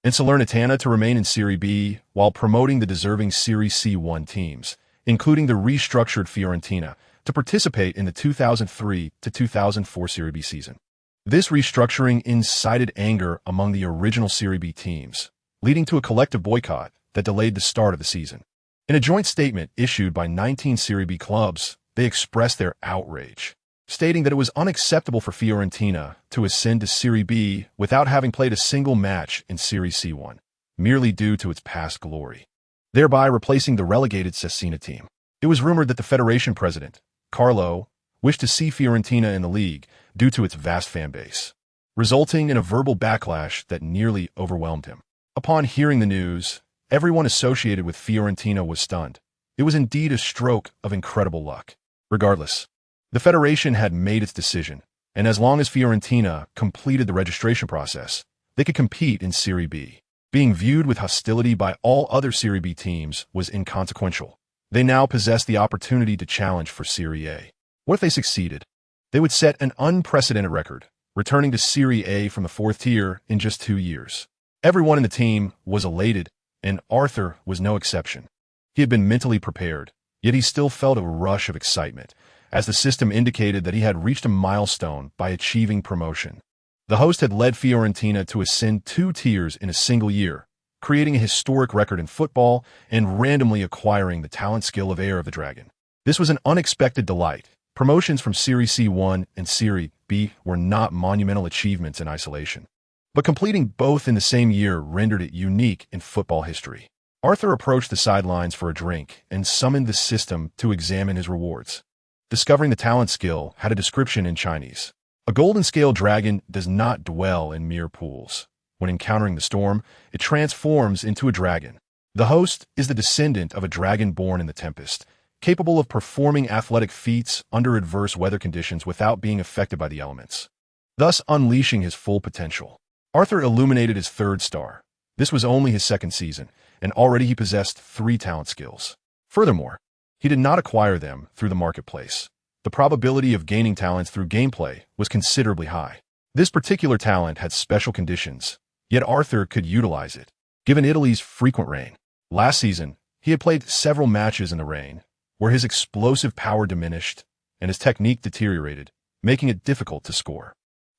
and Salernitana to remain in Serie B while promoting the deserving Serie C1 teams, including the restructured Fiorentina, to participate in the 2003 to 2004 Serie B season. This restructuring incited anger among the original Serie B teams, leading to a collective boycott that delayed the start of the season. In a joint statement issued by 19 Serie B clubs, they expressed their outrage, stating that it was unacceptable for Fiorentina to ascend to Serie B without having played a single match in Serie C1, merely due to its past glory, thereby replacing the relegated Cesena team. It was rumored that the federation president, Carlo, wished to see Fiorentina in the league due to its vast fan base, resulting in a verbal backlash that nearly overwhelmed him. Upon hearing the news, everyone associated with Fiorentina was stunned. It was indeed a stroke of incredible luck. Regardless, the federation had made its decision, and as long as Fiorentina completed the registration process, they could compete in Serie B. Being viewed with hostility by all other Serie B teams was inconsequential. They now possessed the opportunity to challenge for Serie A. What if they succeeded? They would set an unprecedented record, returning to Serie A from the fourth tier in just 2 years. Everyone in the team was elated, and Arthur was no exception. He had been mentally prepared, yet he still felt a rush of excitement, as the system indicated that he had reached a milestone by achieving promotion. The host had led Fiorentina to ascend 2 tiers in a single year, creating a historic record in football and randomly acquiring the talent skill of Heir of the Dragon. This was an unexpected delight. Promotions from Serie C1 and Serie B were not monumental achievements in isolation, but completing both in the same year rendered it unique in football history. Arthur approached the sidelines for a drink and summoned the system to examine his rewards. Discovering the talent skill had a description in Chinese. A golden scale dragon does not dwell in mere pools. When encountering the storm, it transforms into a dragon. The host is the descendant of a dragon born in the tempest, capable of performing athletic feats under adverse weather conditions without being affected by the elements, thus unleashing his full potential. Arthur illuminated his 3rd star. This was only his 2nd season, and already he possessed 3 talent skills. Furthermore, he did not acquire them through the marketplace. The probability of gaining talents through gameplay was considerably high. This particular talent had special conditions, yet Arthur could utilize it, given Italy's frequent rain. Last season, he had played several matches in the rain, where his explosive power diminished and his technique deteriorated, making it difficult to score.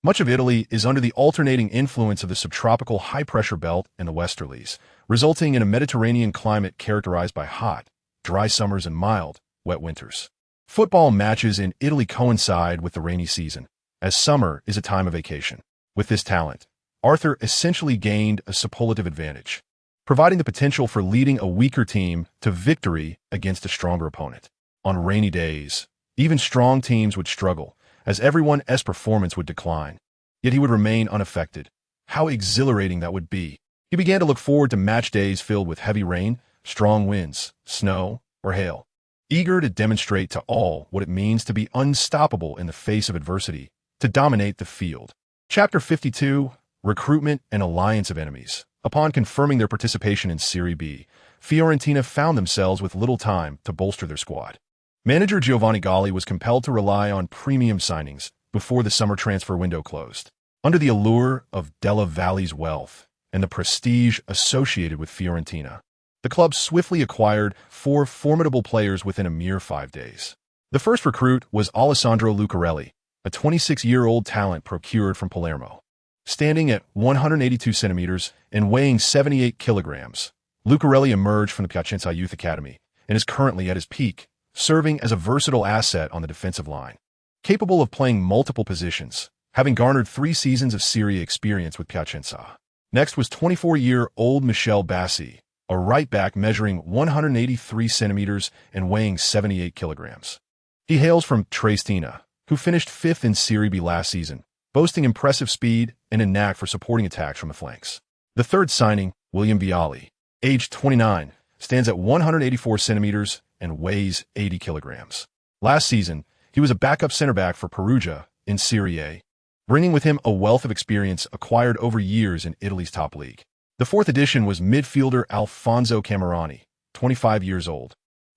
Much of Italy is under the alternating influence of the subtropical high-pressure belt and the westerlies, resulting in a Mediterranean climate characterized by hot, dry summers and mild, wet winters. Football matches in Italy coincide with the rainy season, as summer is a time of vacation. With this talent, Arthur essentially gained a superlative advantage, providing the potential for leading a weaker team to victory against a stronger opponent. On rainy days, even strong teams would struggle, as everyone's performance would decline. Yet he would remain unaffected. How exhilarating that would be. He began to look forward to match days filled with heavy rain, strong winds, snow, or hail, eager to demonstrate to all what it means to be unstoppable in the face of adversity, to dominate the field. Chapter 52, Recruitment and Alliance of Enemies. Upon confirming their participation in Serie B, Fiorentina found themselves with little time to bolster their squad. Manager Giovanni Galli was compelled to rely on premium signings before the summer transfer window closed. Under the allure of Della Valle's wealth and the prestige associated with Fiorentina, the club swiftly acquired 4 formidable players within a mere 5 days. The first recruit was Alessandro Lucarelli, a 26-year-old talent procured from Palermo. Standing at 182 centimeters and weighing 78 kilograms, Lucarelli emerged from the Piacenza Youth Academy and is currently at his peak, serving as a versatile asset on the defensive line. Capable of playing multiple positions, having garnered 3 seasons of Serie A experience with Piacenza. Next was 24-year-old Michel Bassi, a right back measuring 183 centimeters and weighing 78 kilograms. He hails from Triestina, who finished 5th in Serie B last season, boasting impressive speed and a knack for supporting attacks from the flanks. The third signing, William Vialli, aged 29, stands at 184 centimeters and weighs 80 kilograms. Last season, he was a backup center back for Perugia in Serie A, bringing with him a wealth of experience acquired over years in Italy's top league. The fourth addition was midfielder Alfonso Camerani, 25 years old,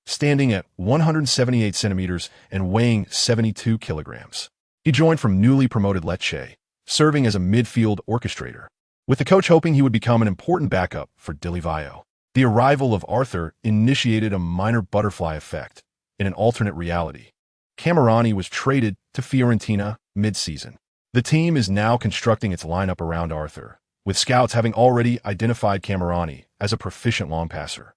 standing at 178 centimeters and weighing 72 kilograms. He joined from newly promoted Lecce, serving as a midfield orchestrator. with the coach hoping he would become an important backup for Dilivio. The arrival of Arthur initiated a minor butterfly effect. In an alternate reality, Camerani was traded to Fiorentina mid-season. The team is now constructing its lineup around Arthur, with scouts having already identified Camerani as a proficient long passer.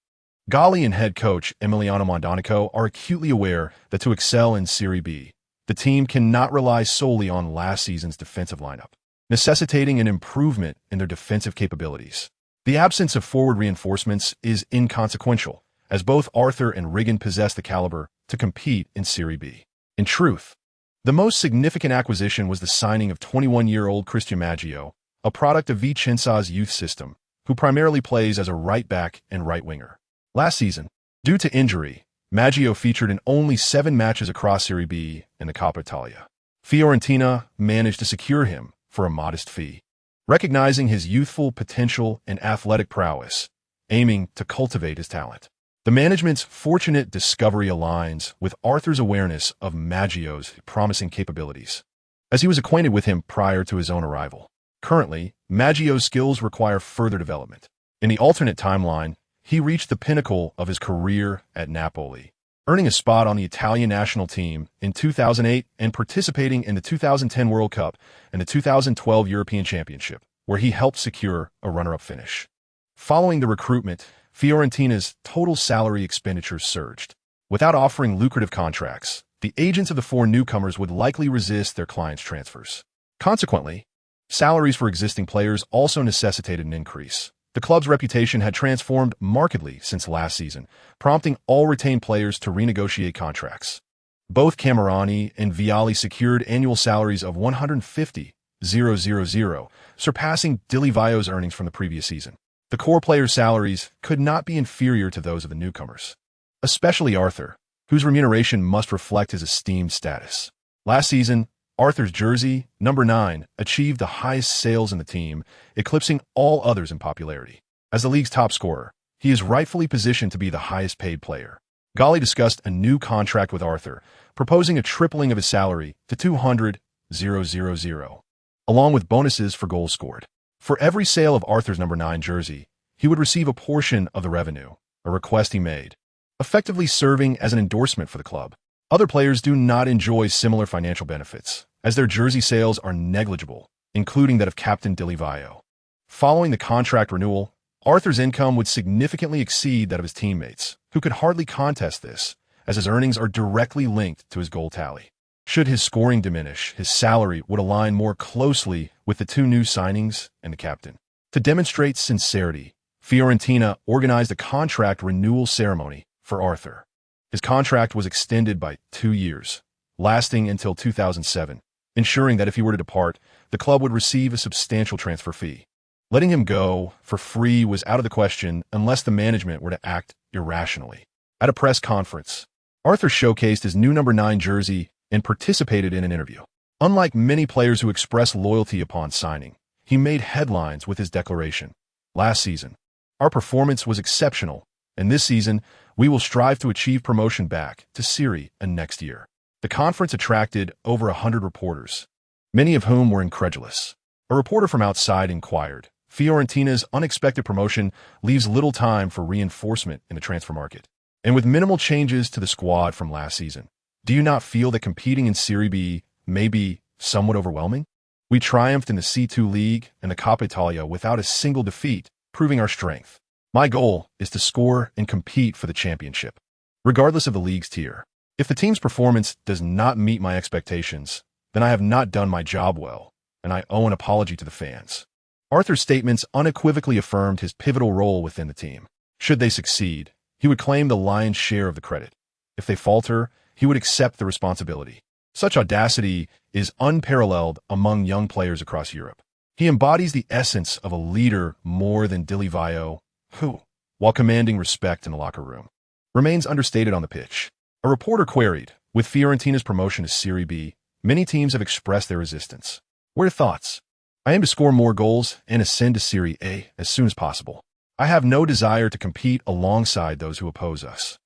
Galli and head coach Emiliano Mondonico are acutely aware that to excel in Serie B, the team cannot rely solely on last season's defensive lineup, necessitating an improvement in their defensive capabilities. The absence of forward reinforcements is inconsequential, as both Arthur and Riggan possess the caliber to compete in Serie B. In truth, the most significant acquisition was the signing of 21-year-old Cristiano Ronaldo, a product of Vicenza's youth system, who primarily plays as a right back and right winger. Last season, due to injury, Maggio featured in only 7 matches across Serie B and the Coppa Italia. Fiorentina managed to secure him for a modest fee, recognizing his youthful potential and athletic prowess, aiming to cultivate his talent. The management's fortunate discovery aligns with Arthur's awareness of Maggio's promising capabilities, as he was acquainted with him prior to his own arrival. Currently, Maggio's skills require further development. In the alternate timeline, he reached the pinnacle of his career at Napoli, earning a spot on the Italian national team in 2008 and participating in the 2010 World Cup and the 2012 European Championship, where he helped secure a runner-up finish. Following the recruitment, Fiorentina's total salary expenditures surged. Without offering lucrative contracts, the agents of the 4 newcomers would likely resist their clients' transfers. Consequently, salaries for existing players also necessitated an increase. The club's reputation had transformed markedly since last season, prompting all retained players to renegotiate contracts. Both Camerani and Vialli secured annual salaries of $150,000, surpassing Dilivio's earnings from the previous season. The core players' salaries could not be inferior to those of the newcomers, especially Arthur, whose remuneration must reflect his esteemed status. Last season, Arthur's jersey, number 9, achieved the highest sales in the team, eclipsing all others in popularity. As the league's top scorer, he is rightfully positioned to be the highest-paid player. Galli discussed a new contract with Arthur, proposing a tripling of his salary to $200,000, along with bonuses for goals scored. For every sale of Arthur's number 9 jersey, he would receive a portion of the revenue, a request he made, effectively serving as an endorsement for the club. Other players do not enjoy similar financial benefits, as their jersey sales are negligible, including that of Captain Dilivio. Following the contract renewal, Arthur's income would significantly exceed that of his teammates, who could hardly contest this, as his earnings are directly linked to his goal tally. Should his scoring diminish, his salary would align more closely with the 2 new signings and the captain. To demonstrate sincerity, Fiorentina organized a contract renewal ceremony for Arthur. His contract was extended by 2 years, lasting until 2007, ensuring that if he were to depart, the club would receive a substantial transfer fee. Letting him go for free was out of the question unless the management were to act irrationally. At a press conference, Arthur showcased his new number 9 jersey and participated in an interview. Unlike many players who express loyalty upon signing, he made headlines with his declaration. Last season, our performance was exceptional, and this season, we will strive to achieve promotion back to Serie A next year. The conference attracted over 100 reporters, many of whom were incredulous. A reporter from outside inquired, Fiorentina's unexpected promotion leaves little time for reinforcement in the transfer market. And with minimal changes to the squad from last season, do you not feel that competing in Serie B may be somewhat overwhelming? We triumphed in the C2 League and the Coppa Italia without a single defeat, proving our strength. My goal is to score and compete for the championship, regardless of the league's tier. If the team's performance does not meet my expectations, then I have not done my job well, and I owe an apology to the fans. Arthur's statements unequivocally affirmed his pivotal role within the team. Should they succeed, he would claim the lion's share of the credit. If they falter, he would accept the responsibility. Such audacity is unparalleled among young players across Europe. He embodies the essence of a leader more than Dilivio, who, while commanding respect in the locker room, remains understated on the pitch. A reporter queried, with Fiorentina's promotion to Serie B, many teams have expressed their resistance. What are your thoughts? I aim to score more goals and ascend to Serie A as soon as possible. I have no desire to compete alongside those who oppose us.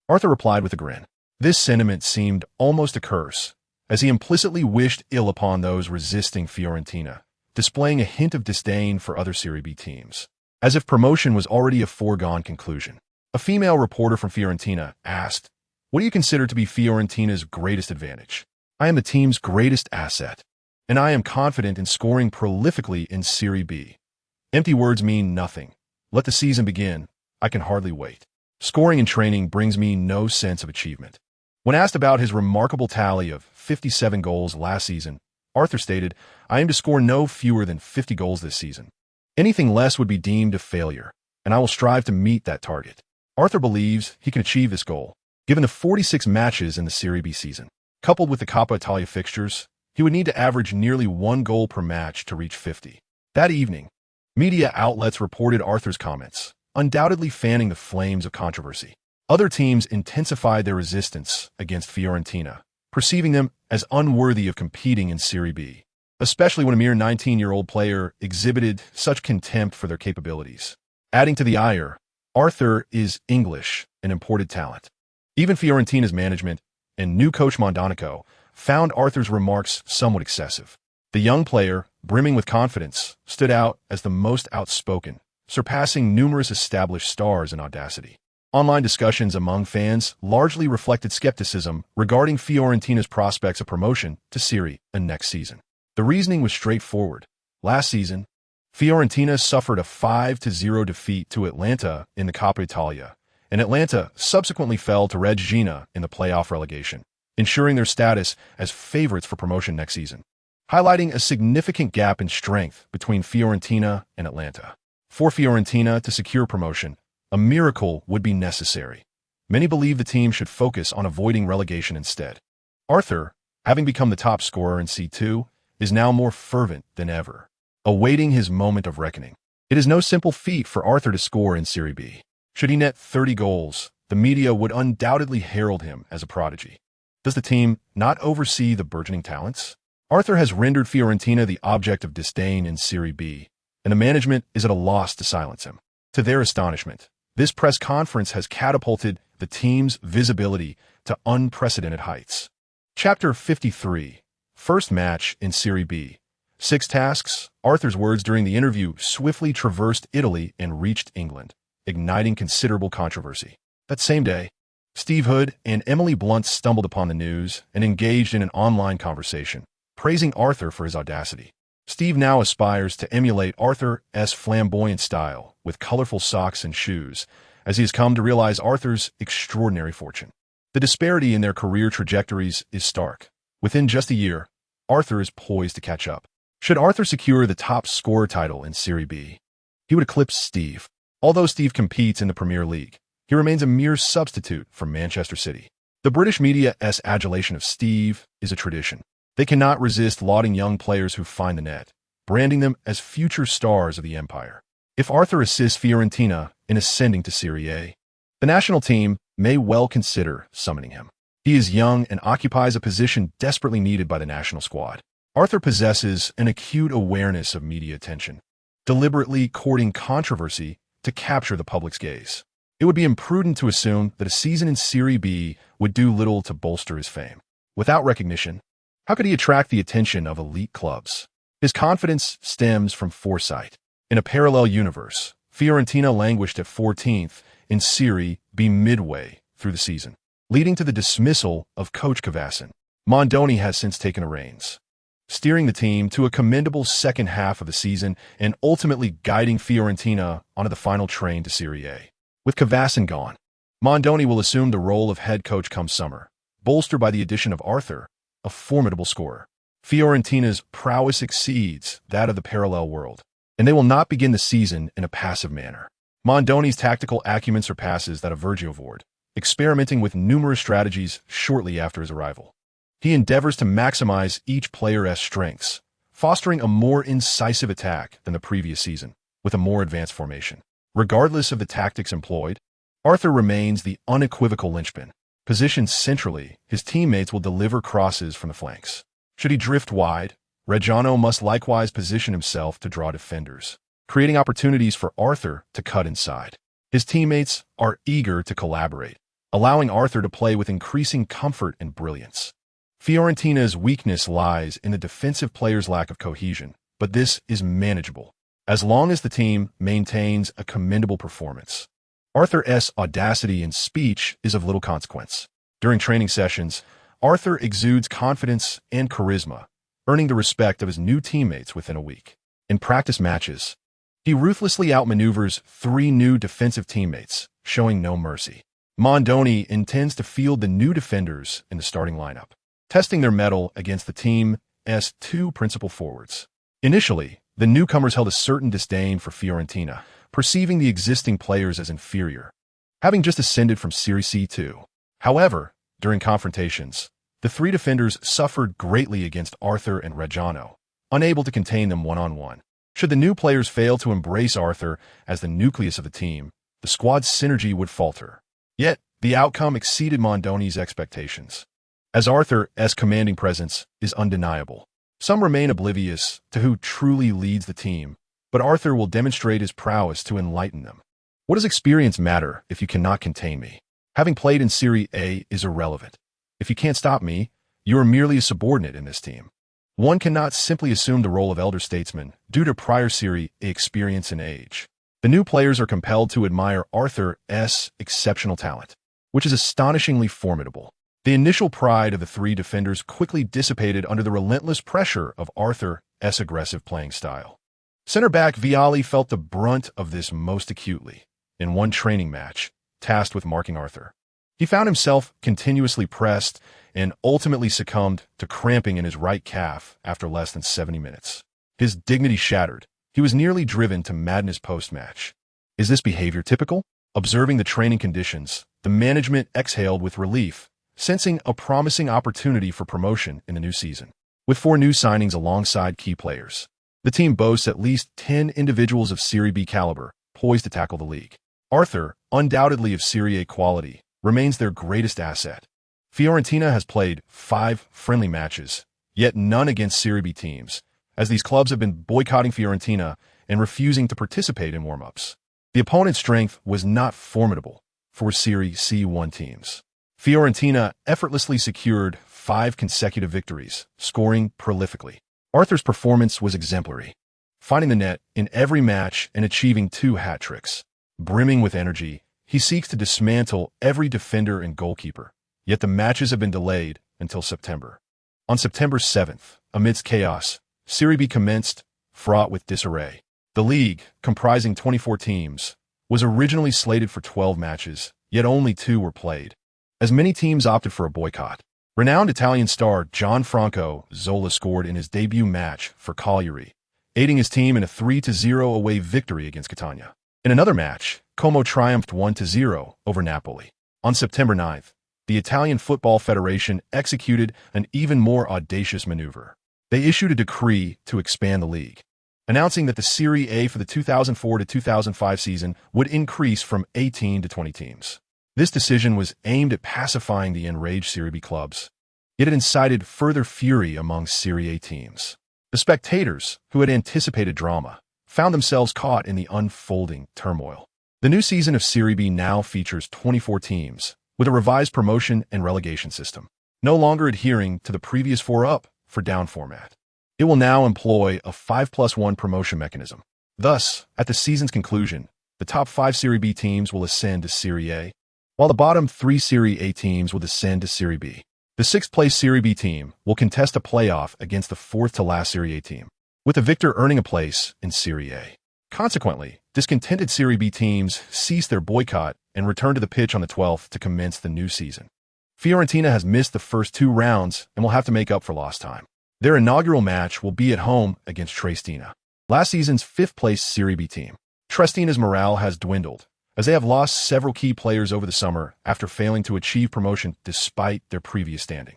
Arthur replied with a grin. This sentiment seemed almost a curse, as he implicitly wished ill upon those resisting Fiorentina, displaying a hint of disdain for other Serie B teams, as if promotion was already a foregone conclusion. A female reporter from Fiorentina asked, "What do you consider to be Fiorentina's greatest advantage?" "I am the team's greatest asset, and I am confident in scoring prolifically in Serie B. Empty words mean nothing. Let the season begin. I can hardly wait. Scoring in training brings me no sense of achievement." When asked about his remarkable tally of 57 goals last season, Arthur stated, "I aim to score no fewer than 50 goals this season. Anything less would be deemed a failure, and I will strive to meet that target." Arthur believes he can achieve this goal. Given the 46 matches in the Serie B season, coupled with the Coppa Italia fixtures, he would need to average nearly 1 goal per match to reach 50. That evening, media outlets reported Arthur's comments, undoubtedly fanning the flames of controversy. Other teams intensified their resistance against Fiorentina, perceiving them as unworthy of competing in Serie B, especially when a mere 19-year-old player exhibited such contempt for their capabilities. Adding to the ire, Arthur is English, an imported talent. Even Fiorentina's management and new coach Mondonico found Arthur's remarks somewhat excessive. The young player, brimming with confidence, stood out as the most outspoken, surpassing numerous established stars in audacity. Online discussions among fans largely reflected skepticism regarding Fiorentina's prospects of promotion to Serie A next season. The reasoning was straightforward. Last season, Fiorentina suffered a 5-0 defeat to Atalanta in the Coppa Italia, and Atalanta subsequently fell to Regina in the playoff relegation, ensuring their status as favorites for promotion next season, highlighting a significant gap in strength between Fiorentina and Atalanta. For Fiorentina to secure promotion, a miracle would be necessary. Many believe the team should focus on avoiding relegation instead. Arthur, having become the top scorer in C2, is now more fervent than ever, awaiting his moment of reckoning. It is no simple feat for Arthur to score in Serie B. Should he net 30 goals, the media would undoubtedly herald him as a prodigy. Does the team not oversee the burgeoning talents? Arthur has rendered Fiorentina the object of disdain in Serie B, and the management is at a loss to silence him. To their astonishment, this press conference has catapulted the team's visibility to unprecedented heights. Chapter 53. First match in Serie B. 6 tasks. Arthur's words during the interview swiftly traversed Italy and reached England, igniting considerable controversy. That same day, Steve Hood and Emily Blunt stumbled upon the news and engaged in an online conversation, praising Arthur for his audacity. Steve now aspires to emulate Arthur's flamboyant style with colorful socks and shoes, as he has come to realize Arthur's extraordinary fortune. The disparity in their career trajectories is stark. Within just a year, Arthur is poised to catch up. Should Arthur secure the top scorer title in Serie B, he would eclipse Steve. Although Steve competes in the Premier League, he remains a mere substitute for Manchester City. The British media's adulation of Steve is a tradition. They cannot resist lauding young players who find the net, branding them as future stars of the empire. If Arthur assists Fiorentina in ascending to Serie A, the national team may well consider summoning him. He is young and occupies a position desperately needed by the national squad. Arthur possesses an acute awareness of media attention, deliberately courting controversy to capture the public's gaze. It would be imprudent to assume that a season in Serie B would do little to bolster his fame. Without recognition, how could he attract the attention of elite clubs? His confidence stems from foresight. In a parallel universe, Fiorentina languished at 14th in Serie B midway through the season, leading to the dismissal of coach Cavassin. Mondoni has since taken the reins, steering the team to a commendable second half of the season and ultimately guiding Fiorentina onto the final train to Serie A. With Cavassin gone, Mondoni will assume the role of head coach come summer, bolstered by the addition of Arthur, a formidable scorer. Fiorentina's prowess exceeds that of the parallel world, and they will not begin the season in a passive manner. Mondoni's tactical acumen surpasses that of Virgil Vord, experimenting with numerous strategies shortly after his arrival. He endeavors to maximize each player's strengths, fostering a more incisive attack than the previous season, with a more advanced formation. Regardless of the tactics employed, Arthur remains the unequivocal linchpin. Positioned centrally, his teammates will deliver crosses from the flanks. Should he drift wide, Reggiano must likewise position himself to draw defenders, creating opportunities for Arthur to cut inside. His teammates are eager to collaborate, allowing Arthur to play with increasing comfort and brilliance. Fiorentina's weakness lies in the defensive players' lack of cohesion, but this is manageable, as long as the team maintains a commendable performance. Arthur's audacity in speech is of little consequence. During training sessions, Arthur exudes confidence and charisma, earning the respect of his new teammates within a week. In practice matches, he ruthlessly outmaneuvers 3 new defensive teammates, showing no mercy. Mondoni intends to field the new defenders in the starting lineup, testing their mettle against the team's 2 principal forwards. Initially, the newcomers held a certain disdain for Fiorentina, perceiving the existing players as inferior, having just ascended from Serie C2. However, during confrontations, the 3 defenders suffered greatly against Arthur and Reggiano, unable to contain them one-on-one. Should the new players fail to embrace Arthur as the nucleus of the team, the squad's synergy would falter. Yet, the outcome exceeded Mondoni's expectations, as Arthur's commanding presence is undeniable. Some remain oblivious to who truly leads the team, but Arthur will demonstrate his prowess to enlighten them. What does experience matter if you cannot contain me? Having played in Serie A is irrelevant. If you can't stop me, you are merely a subordinate in this team. One cannot simply assume the role of elder statesman due to prior Serie A experience and age. The new players are compelled to admire Arthur's exceptional talent, which is astonishingly formidable. The initial pride of the 3 defenders quickly dissipated under the relentless pressure of Arthur's aggressive playing style. Center-back Vialli felt the brunt of this most acutely. In one training match, tasked with marking Arthur, he found himself continuously pressed and ultimately succumbed to cramping in his right calf after less than 70 minutes. His dignity shattered. He was nearly driven to madness post-match. Is this behavior typical? Observing the training conditions, the management exhaled with relief, sensing a promising opportunity for promotion in the new season. With 4 new signings alongside key players, the team boasts at least 10 individuals of Serie B caliber, poised to tackle the league. Arthur, undoubtedly of Serie A quality, remains their greatest asset. Fiorentina has played 5 friendly matches, yet none against Serie B teams, as these clubs have been boycotting Fiorentina and refusing to participate in warm-ups. The opponent's strength was not formidable for Serie C1 teams. Fiorentina effortlessly secured 5 consecutive victories, scoring prolifically. Arthur's performance was exemplary, finding the net in every match and achieving 2 hat tricks. Brimming with energy, he seeks to dismantle every defender and goalkeeper, yet the matches have been delayed until September. On September 7th, amidst chaos, Serie B commenced, fraught with disarray. The league, comprising 24 teams, was originally slated for 12 matches, yet only 2 were played, as many teams opted for a boycott. Renowned Italian star Gianfranco Zola scored in his debut match for Cagliari, aiding his team in a 3-0 away victory against Catania. In another match, Como triumphed 1-0 over Napoli. On September 9th, the Italian Football Federation executed an even more audacious maneuver. They issued a decree to expand the league, announcing that the Serie A for the 2004-2005 season would increase from 18 to 20 teams. This decision was aimed at pacifying the enraged Serie B clubs, yet it incited further fury among Serie A teams. The spectators, who had anticipated drama, found themselves caught in the unfolding turmoil. The new season of Serie B now features 24 teams, with a revised promotion and relegation system, no longer adhering to the previous 4-up for down format. It will now employ a 5+1 promotion mechanism. Thus, at the season's conclusion, the top 5 Serie B teams will ascend to Serie A, while the bottom 3 Serie A teams will descend to Serie B. The 6th-place Serie B team will contest a playoff against the 4th-to-last Serie A team, with the victor earning a place in Serie A. Consequently, discontented Serie B teams cease their boycott and return to the pitch on the 12th to commence the new season. Fiorentina has missed the first 2 rounds and will have to make up for lost time. Their inaugural match will be at home against Triestina, last season's 5th-place Serie B team. Triestina's morale has dwindled, as they have lost several key players over the summer after failing to achieve promotion despite their previous standing.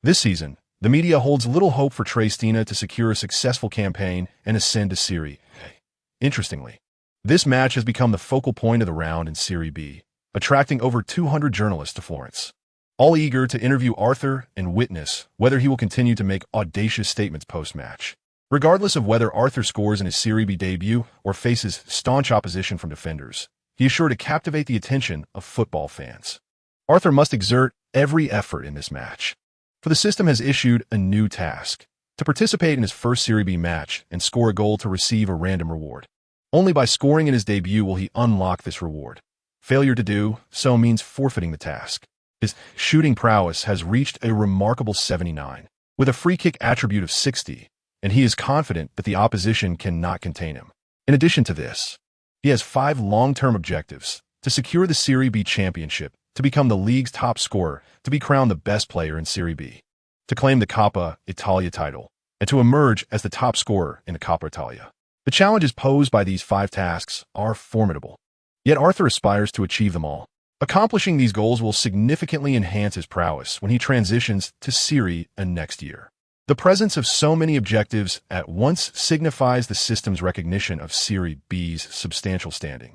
This season, the media holds little hope for Triestina to secure a successful campaign and ascend to Serie A. Interestingly, this match has become the focal point of the round in Serie B, attracting over 200 journalists to Florence, all eager to interview Arthur and witness whether he will continue to make audacious statements post-match. Regardless of whether Arthur scores in his Serie B debut or faces staunch opposition from defenders, he is sure to captivate the attention of football fans. Arthur must exert every effort in this match, for the system has issued a new task: to participate in his first Serie B match and score a goal to receive a random reward. Only by scoring in his debut will he unlock this reward. Failure to do so means forfeiting the task. His shooting prowess has reached a remarkable 79, with a free kick attribute of 60, and he is confident that the opposition cannot contain him. In addition to this, he has 5 long-term objectives: to secure the Serie B championship, to become the league's top scorer, to be crowned the best player in Serie B, to claim the Coppa Italia title, and to emerge as the top scorer in the Coppa Italia. The challenges posed by these 5 tasks are formidable, yet Arthur aspires to achieve them all. Accomplishing these goals will significantly enhance his prowess when he transitions to Serie A next year. The presence of so many objectives at once signifies the system's recognition of Serie B's substantial standing,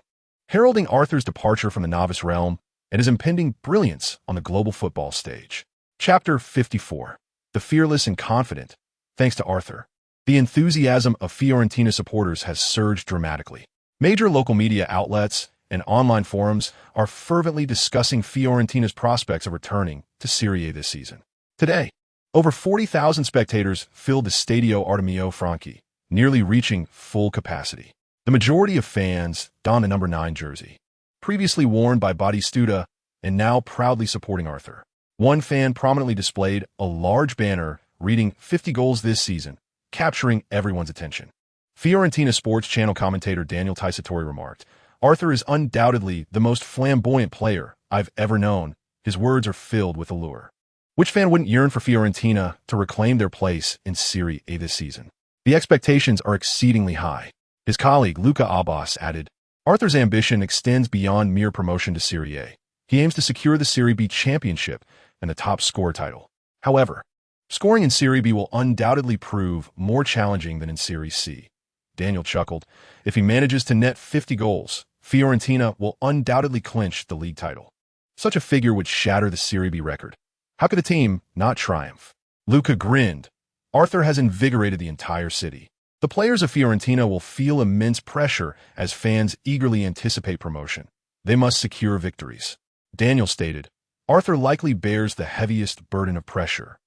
heralding Arthur's departure from the novice realm and his impending brilliance on the global football stage. Chapter 54. The Fearless and Confident. Thanks to Arthur, the enthusiasm of Fiorentina supporters has surged dramatically. Major local media outlets and online forums are fervently discussing Fiorentina's prospects of returning to Serie A this season. Today, over 40,000 spectators filled the Stadio Artemio Franchi, nearly reaching full capacity. The majority of fans don the number 9 jersey, previously worn by Batistuta and now proudly supporting Arthur. One fan prominently displayed a large banner reading 50 goals this season, capturing everyone's attention. Fiorentina Sports Channel commentator Daniel Taisatori remarked, "Arthur is undoubtedly the most flamboyant player I've ever known. His words are filled with allure." Which fan wouldn't yearn for Fiorentina to reclaim their place in Serie A this season? The expectations are exceedingly high. His colleague Luca Abbas added, "Arthur's ambition extends beyond mere promotion to Serie A. He aims to secure the Serie B championship and the top scorer title. However, scoring in Serie B will undoubtedly prove more challenging than in Serie C." Daniel chuckled. "If he manages to net 50 goals, Fiorentina will undoubtedly clinch the league title. Such a figure would shatter the Serie B record. How could the team not triumph?" Luca grinned. "Arthur has invigorated the entire city. The players of Fiorentina will feel immense pressure as fans eagerly anticipate promotion. They must secure victories." Daniel stated, "Arthur likely bears the heaviest burden of pressure,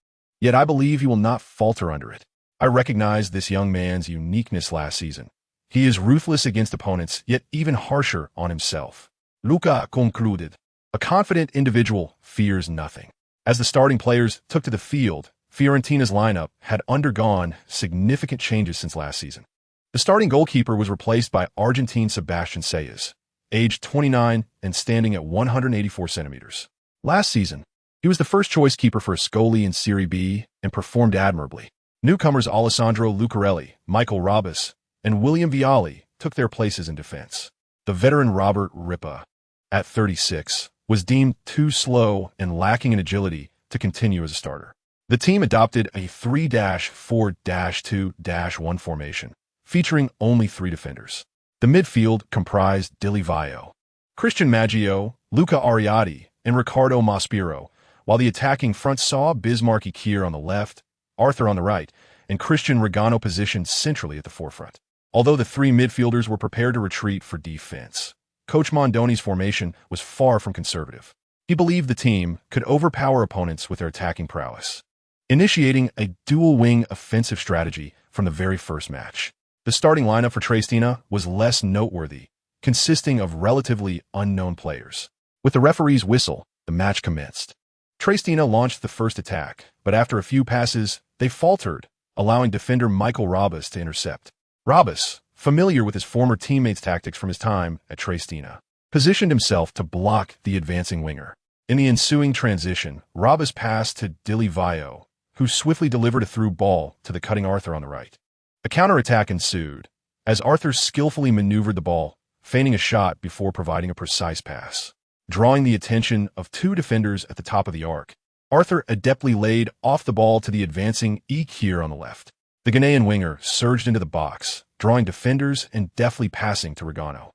yet I believe he will not falter under it. I recognize this young man's uniqueness last season. He is ruthless against opponents, yet even harsher on himself." Luca concluded, "A confident individual fears nothing." As the starting players took to the field, Fiorentina's lineup had undergone significant changes since last season. The starting goalkeeper was replaced by Argentine Sebastian Sayas, aged 29 and standing at 184 centimeters. Last season, he was the first-choice keeper for Ascoli in Serie B and performed admirably. Newcomers Alessandro Lucarelli, Michael Robas, and William Vialli took their places in defense. The veteran Robert Ripa, at 36, was deemed too slow and lacking in agility to continue as a starter. The team adopted a 3-4-2-1 formation, featuring only 3 defenders. The midfield comprised Dilivaio, Christian Maggio, Luca Ariati, and Riccardo Maspiro, while the attacking front saw Bismarck Kerr on the left, Arthur on the right, and Christian Regano positioned centrally at the forefront. Although the 3 midfielders were prepared to retreat for defense, Coach Mondoni's formation was far from conservative. He believed the team could overpower opponents with their attacking prowess, initiating a dual-wing offensive strategy from the very first match. The starting lineup for Triestina was less noteworthy, consisting of relatively unknown players. With the referee's whistle, the match commenced. Triestina launched the first attack, but after a few passes, they faltered, allowing defender Michael Robas to intercept. Robas, familiar with his former teammates' tactics from his time at Triestina, positioned himself to block the advancing winger. In the ensuing transition, Robas passed to Dilivaio, who swiftly delivered a through ball to the cutting Arthur on the right. A counterattack ensued, as Arthur skillfully maneuvered the ball, feigning a shot before providing a precise pass. Drawing the attention of 2 defenders at the top of the arc, Arthur adeptly laid off the ball to the advancing Kerr on the left. The Ghanaian winger surged into the box, drawing defenders and deftly passing to Regano,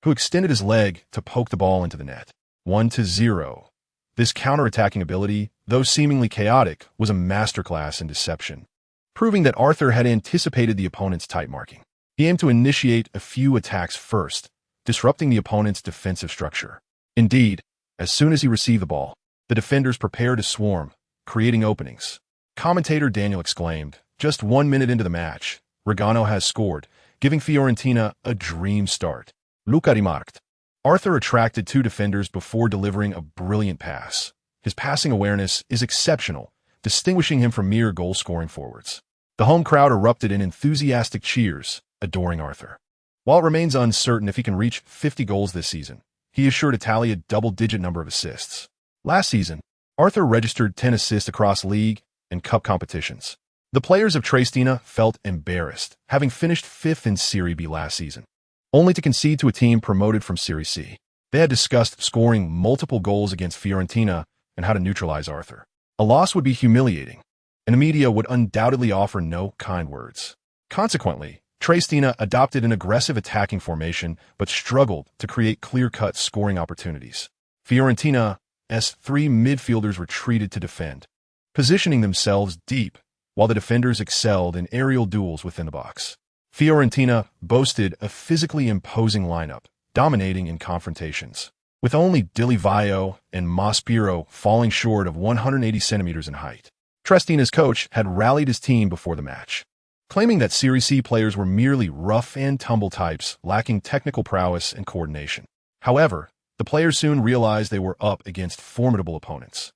who extended his leg to poke the ball into the net. 1-0. This counterattacking ability, though seemingly chaotic, was a masterclass in deception, proving that Arthur had anticipated the opponent's tight marking. He aimed to initiate a few attacks first, disrupting the opponent's defensive structure. Indeed, as soon as he received the ball, the defenders prepared to swarm, creating openings. Commentator Daniel exclaimed, Just 1 minute into the match, Regano has scored, giving Fiorentina a dream start. Luca remarked. Arthur attracted two defenders before delivering a brilliant pass. His passing awareness is exceptional, distinguishing him from mere goal-scoring forwards. The home crowd erupted in enthusiastic cheers, adoring Arthur. While it remains uncertain if he can reach 50 goals this season, he is sure to tally a double-digit number of assists. Last season, Arthur registered 10 assists across league and cup competitions. The players of Triestina felt embarrassed, having finished 5th in Serie B last season, only to concede to a team promoted from Serie C. They had discussed scoring multiple goals against Fiorentina and how to neutralize Arthur. A loss would be humiliating, and the media would undoubtedly offer no kind words. Consequently, Triestina adopted an aggressive attacking formation but struggled to create clear-cut scoring opportunities. Fiorentina's three midfielders retreated to defend, positioning themselves deep while the defenders excelled in aerial duels within the box. Fiorentina boasted a physically imposing lineup, dominating in confrontations, with only Dilivio and Maspiro falling short of 180 centimeters in height. Triestina's coach had rallied his team before the match, claiming that Serie C players were merely rough-and-tumble types lacking technical prowess and coordination. However, the players soon realized they were up against formidable opponents.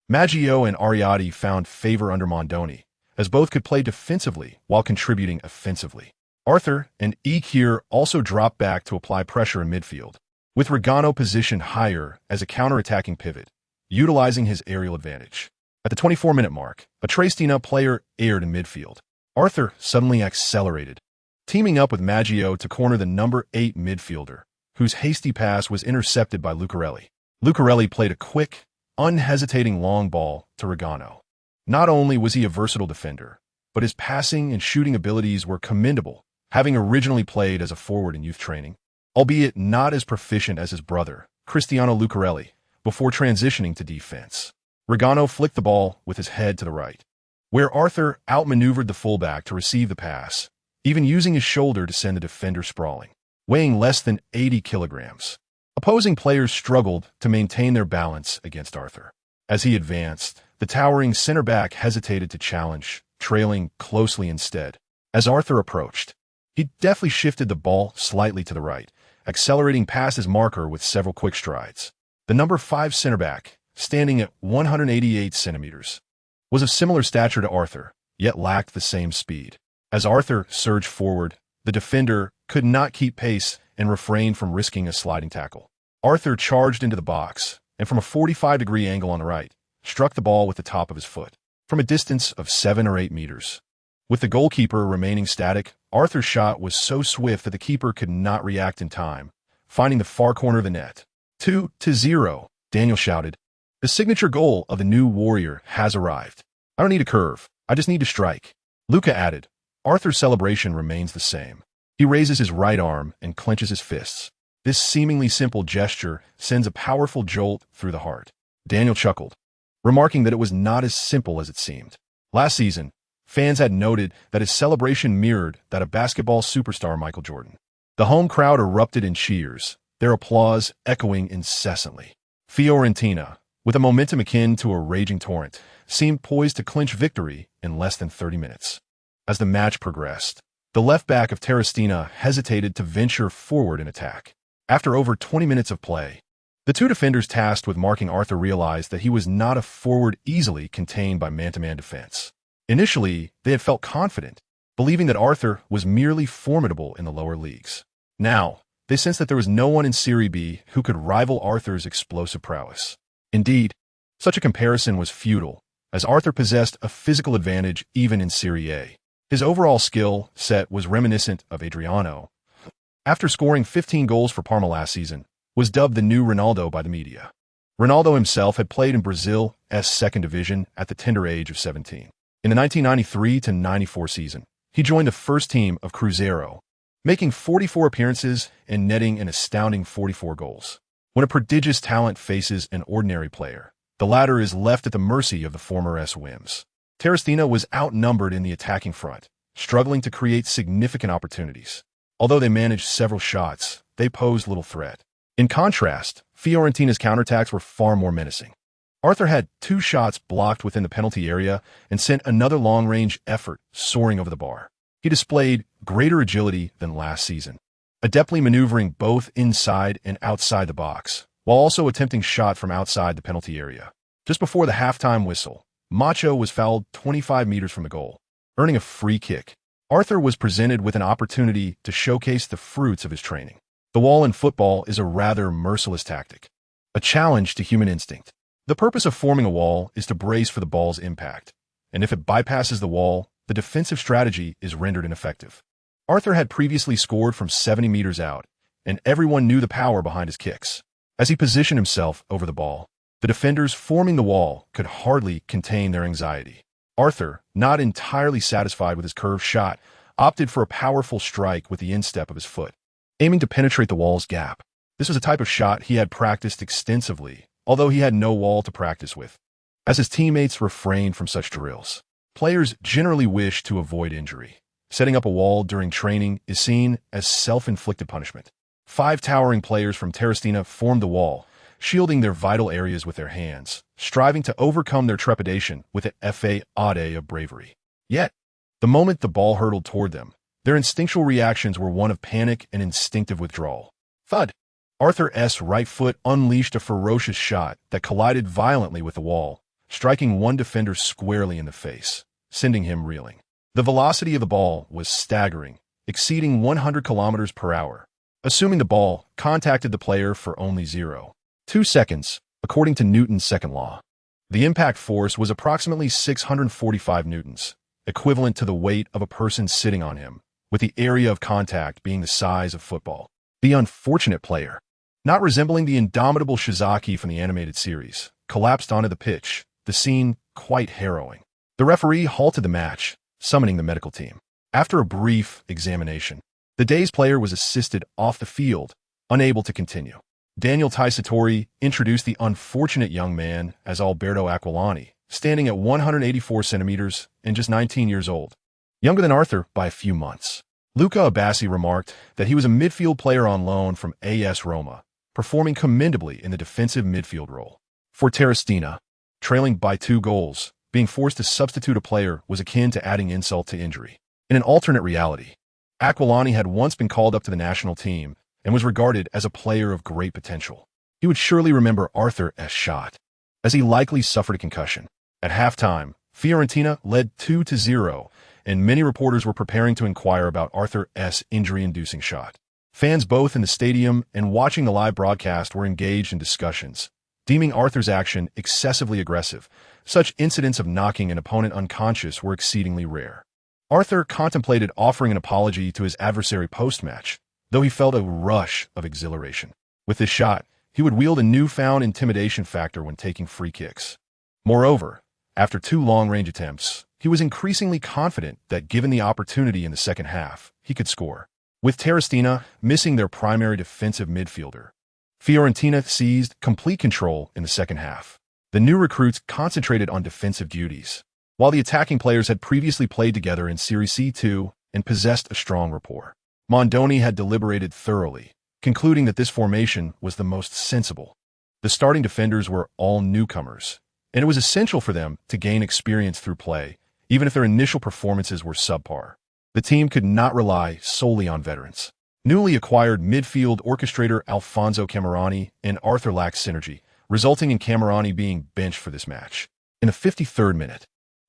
Maggio and Ariati found favor under Mondoni, as both could play defensively while contributing offensively. Arthur and Kerr also dropped back to apply pressure in midfield, with Regano positioned higher as a counter-attacking pivot, utilizing his aerial advantage. At the 24-minute mark, a Triestina player aired in midfield. Arthur suddenly accelerated, teaming up with Maggio to corner the number 8 midfielder, whose hasty pass was intercepted by Lucarelli. Lucarelli played a quick, unhesitating long ball to Regano. Not only was he a versatile defender, but his passing and shooting abilities were commendable, having originally played as a forward in youth training, albeit not as proficient as his brother, Cristiano Lucarelli, before transitioning to defense. Regano flicked the ball with his head to the right, where Arthur outmaneuvered the fullback to receive the pass, even using his shoulder to send the defender sprawling, weighing less than 80 kilograms. Opposing players struggled to maintain their balance against Arthur. As he advanced, the towering center back hesitated to challenge, trailing closely instead. As Arthur approached, he deftly shifted the ball slightly to the right, accelerating past his marker with several quick strides. The number 5 center back, standing at 188 centimeters, was of similar stature to Arthur, yet lacked the same speed. As Arthur surged forward, the defender could not keep pace and refrained from risking a sliding tackle. Arthur charged into the box, and from a 45-degree angle on the right, struck the ball with the top of his foot, from a distance of 7 or 8 meters. With the goalkeeper remaining static, Arthur's shot was so swift that the keeper could not react in time, finding the far corner of the net. 2-0, Daniel shouted. The signature goal of the new warrior has arrived. I don't need a curve, I just need to strike. Luca added. Arthur's celebration remains the same. He raises his right arm and clenches his fists. This seemingly simple gesture sends a powerful jolt through the heart. Daniel chuckled, remarking that it was not as simple as it seemed. Last season, fans had noted that his celebration mirrored that of basketball superstar Michael Jordan. The home crowd erupted in cheers, their applause echoing incessantly. Fiorentina, with a momentum akin to a raging torrent, seemed poised to clinch victory in less than 30 minutes. As the match progressed, the left back of Triestina hesitated to venture forward in attack. After over 20 minutes of play, the two defenders tasked with marking Arthur realized that he was not a forward easily contained by man-to-man defense. Initially, they had felt confident, believing that Arthur was merely formidable in the lower leagues. Now, they sensed that there was no one in Serie B who could rival Arthur's explosive prowess. Indeed, such a comparison was futile, as Arthur possessed a physical advantage even in Serie A. His overall skill set was reminiscent of Adriano. After scoring 15 goals for Parma last season, was dubbed the new Ronaldo by the media. Ronaldo himself had played in Brazil's second division at the tender age of 17. In the 1993-94 season, he joined the first team of Cruzeiro, making 44 appearances and netting an astounding 44 goals. When a prodigious talent faces an ordinary player, the latter is left at the mercy of the former's whims. Triestina was outnumbered in the attacking front, struggling to create significant opportunities. Although they managed several shots, they posed little threat. In contrast, Fiorentina's counterattacks were far more menacing. Arthur had 2 shots blocked within the penalty area and sent another long-range effort soaring over the bar. He displayed greater agility than last season, adeptly maneuvering both inside and outside the box, while also attempting shot from outside the penalty area. Just before the halftime whistle, Macho was fouled 25 meters from the goal, earning a free kick. Arthur was presented with an opportunity to showcase the fruits of his training. The wall in football is a rather merciless tactic, a challenge to human instinct. The purpose of forming a wall is to brace for the ball's impact, and if it bypasses the wall, the defensive strategy is rendered ineffective. Arthur had previously scored from 70 meters out, and everyone knew the power behind his kicks. As he positioned himself over the ball, the defenders forming the wall could hardly contain their anxiety. Arthur, not entirely satisfied with his curved shot, opted for a powerful strike with the instep of his foot, aiming to penetrate the wall's gap. This was a type of shot he had practiced extensively, although he had no wall to practice with. As his teammates refrained from such drills, players generally wish to avoid injury. Setting up a wall during training is seen as self-inflicted punishment. 5 towering players from Triumphant formed the wall, shielding their vital areas with their hands, striving to overcome their trepidation with an facade of bravery. Yet, the moment the ball hurtled toward them, their instinctual reactions were one of panic and instinctive withdrawal. Thud! Arthur's right foot unleashed a ferocious shot that collided violently with the wall, striking one defender squarely in the face, sending him reeling. The velocity of the ball was staggering, exceeding 100 kilometers per hour, assuming the ball contacted the player for only 0.2 seconds, according to Newton's second law. The impact force was approximately 645 newtons, equivalent to the weight of a person sitting on him, with the area of contact being the size of football. The unfortunate player, not resembling the indomitable Shizaki from the animated series, collapsed onto the pitch, the scene quite harrowing. The referee halted the match, summoning the medical team. After a brief examination, the day's player was assisted off the field, unable to continue. Daniel Taisatori introduced the unfortunate young man as Alberto Aquilani, standing at 184 centimeters and just 19 years old, younger than Arthur by a few months. Luca Abbasi remarked that he was a midfield player on loan from AS Roma, performing commendably in the defensive midfield role. For Triumphant, trailing by 2 goals, being forced to substitute a player was akin to adding insult to injury. In an alternate reality, Aquilani had once been called up to the national team and was regarded as a player of great potential. He would surely remember Arthur's shot, as he likely suffered a concussion. At halftime, Fiorentina led 2-0, and many reporters were preparing to inquire about Arthur's injury-inducing shot. Fans both in the stadium and watching the live broadcast were engaged in discussions, deeming Arthur's action excessively aggressive. Such incidents of knocking an opponent unconscious were exceedingly rare. Arthur contemplated offering an apology to his adversary post-match, though he felt a rush of exhilaration. With this shot, he would wield a newfound intimidation factor when taking free kicks. Moreover, after 2 long-range attempts, he was increasingly confident that given the opportunity in the second half, he could score. With Triumphant missing their primary defensive midfielder, Fiorentina seized complete control in the second half. The new recruits concentrated on defensive duties, while the attacking players had previously played together in Serie C2 and possessed a strong rapport. Mondoni had deliberated thoroughly, concluding that this formation was the most sensible. The starting defenders were all newcomers, and it was essential for them to gain experience through play, even if their initial performances were subpar. The team could not rely solely on veterans. Newly acquired midfield orchestrator Alfonso Camerani and Arthur lacked synergy, resulting in Camerani being benched for this match. In the 53rd minute,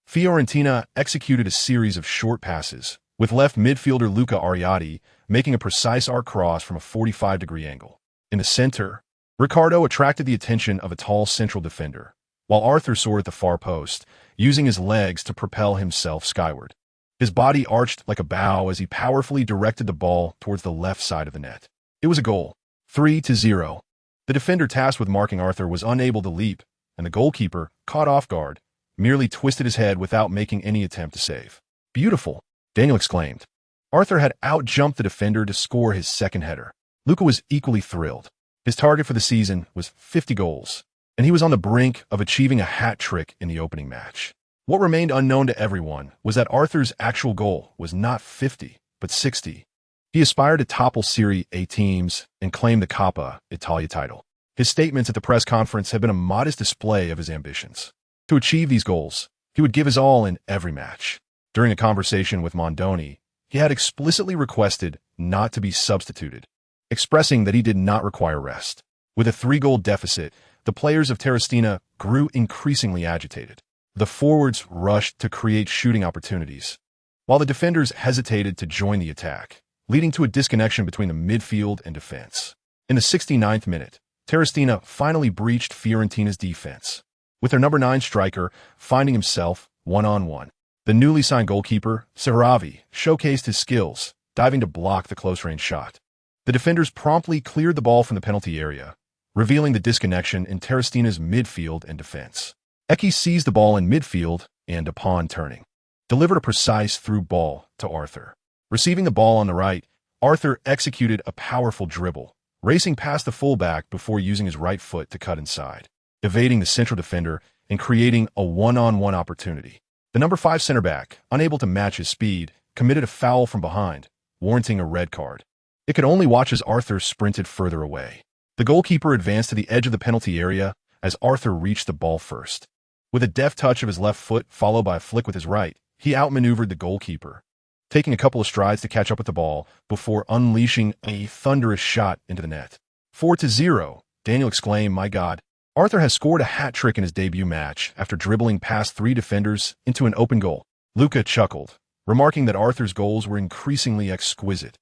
Fiorentina executed a series of short passes, with left midfielder Luca Ariati making a precise arc cross from a 45-degree angle. In the center, Riccardo attracted the attention of a tall central defender, while Arthur soared at the far post, using his legs to propel himself skyward. His body arched like a bow as he powerfully directed the ball towards the left side of the net. It was a goal. 3-0. The defender tasked with marking Arthur was unable to leap, and the goalkeeper, caught off guard, merely twisted his head without making any attempt to save. Beautiful, Daniel exclaimed. Arthur had outjumped the defender to score his second header. Luca was equally thrilled. His target for the season was 50 goals, and he was on the brink of achieving a hat trick in the opening match. What remained unknown to everyone was that Arthur's actual goal was not 50, but 60. He aspired to topple Serie A teams and claim the Coppa Italia title. His statements at the press conference have been a modest display of his ambitions. To achieve these goals, he would give his all in every match. During a conversation with Mondoni, he had explicitly requested not to be substituted, expressing that he did not require rest. With a 3-goal deficit, the players of Triestina grew increasingly agitated. The forwards rushed to create shooting opportunities, while the defenders hesitated to join the attack, leading to a disconnection between the midfield and defense. In the 69th minute, Triestina finally breached Fiorentina's defense, with their number 9 striker finding himself one-on-one. The newly signed goalkeeper, Sahravi, showcased his skills, diving to block the close-range shot. The defenders promptly cleared the ball from the penalty area, revealing the disconnection in Triestina's midfield and defense. Eki seized the ball in midfield and, upon turning, delivered a precise through ball to Arthur. Receiving the ball on the right, Arthur executed a powerful dribble, racing past the fullback before using his right foot to cut inside, evading the central defender and creating a one-on-one opportunity. The number 5 center back, unable to match his speed, committed a foul from behind, warranting a red card. It could only watch as Arthur sprinted further away. The goalkeeper advanced to the edge of the penalty area as Arthur reached the ball first. With a deft touch of his left foot followed by a flick with his right, he outmaneuvered the goalkeeper, taking a couple of strides to catch up with the ball before unleashing a thunderous shot into the net. 4-0, Daniel exclaimed, "My God." Arthur has scored a hat-trick in his debut match after dribbling past 3 defenders into an open goal. Luca chuckled, remarking that Arthur's goals were increasingly exquisite,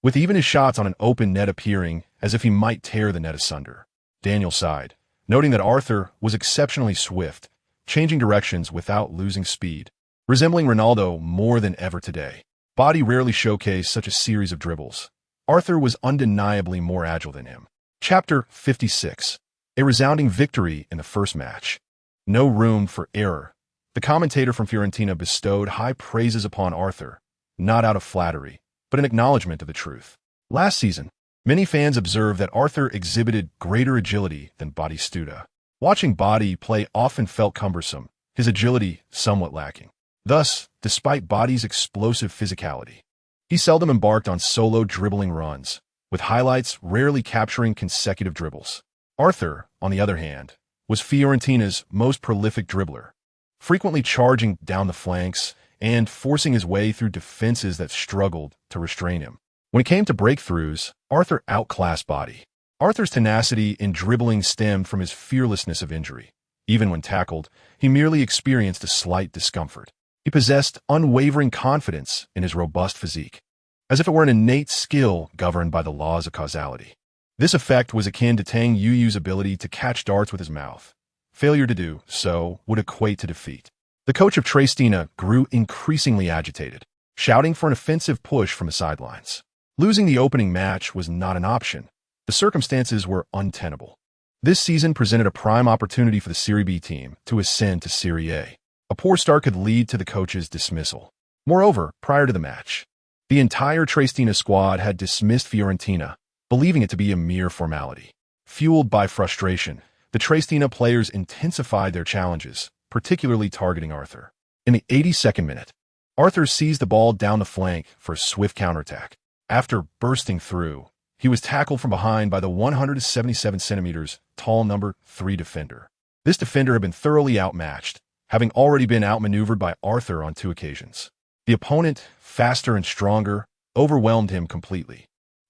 with even his shots on an open net appearing as if he might tear the net asunder. Daniel sighed, noting that Arthur was exceptionally swift, changing directions without losing speed, resembling Ronaldo more than ever today. Body rarely showcased such a series of dribbles. Arthur was undeniably more agile than him. Chapter 56. A resounding victory in the first match. No room for error. The commentator from Fiorentina bestowed high praises upon Arthur, not out of flattery, but an acknowledgement of the truth. Last season, many fans observed that Arthur exhibited greater agility than Batistuta. Watching Bati play often felt cumbersome, his agility somewhat lacking. Thus, despite Bati's explosive physicality, he seldom embarked on solo dribbling runs, with highlights rarely capturing consecutive dribbles. Arthur, on the other hand, was Fiorentina's most prolific dribbler, frequently charging down the flanks and forcing his way through defenses that struggled to restrain him. When it came to breakthroughs, Arthur outclassed Bati. Arthur's tenacity in dribbling stemmed from his fearlessness of injury. Even when tackled, he merely experienced a slight discomfort. He possessed unwavering confidence in his robust physique, as if it were an innate skill governed by the laws of causality. This effect was akin to Tang Yuyu's ability to catch darts with his mouth. Failure to do so would equate to defeat. The coach of Triestina grew increasingly agitated, shouting for an offensive push from the sidelines. Losing the opening match was not an option. The circumstances were untenable. This season presented a prime opportunity for the Serie B team to ascend to Serie A. A poor start could lead to the coach's dismissal. Moreover, prior to the match, the entire Triestina squad had dismissed Fiorentina, believing it to be a mere formality. Fueled by frustration, the Triestina players intensified their challenges, particularly targeting Arthur. In the 82nd minute, Arthur seized the ball down the flank for a swift counterattack. After bursting through, he was tackled from behind by the 177 centimeters tall number 3 defender. This defender had been thoroughly outmatched, having already been outmaneuvered by Arthur on 2 occasions. The opponent, faster and stronger, overwhelmed him completely.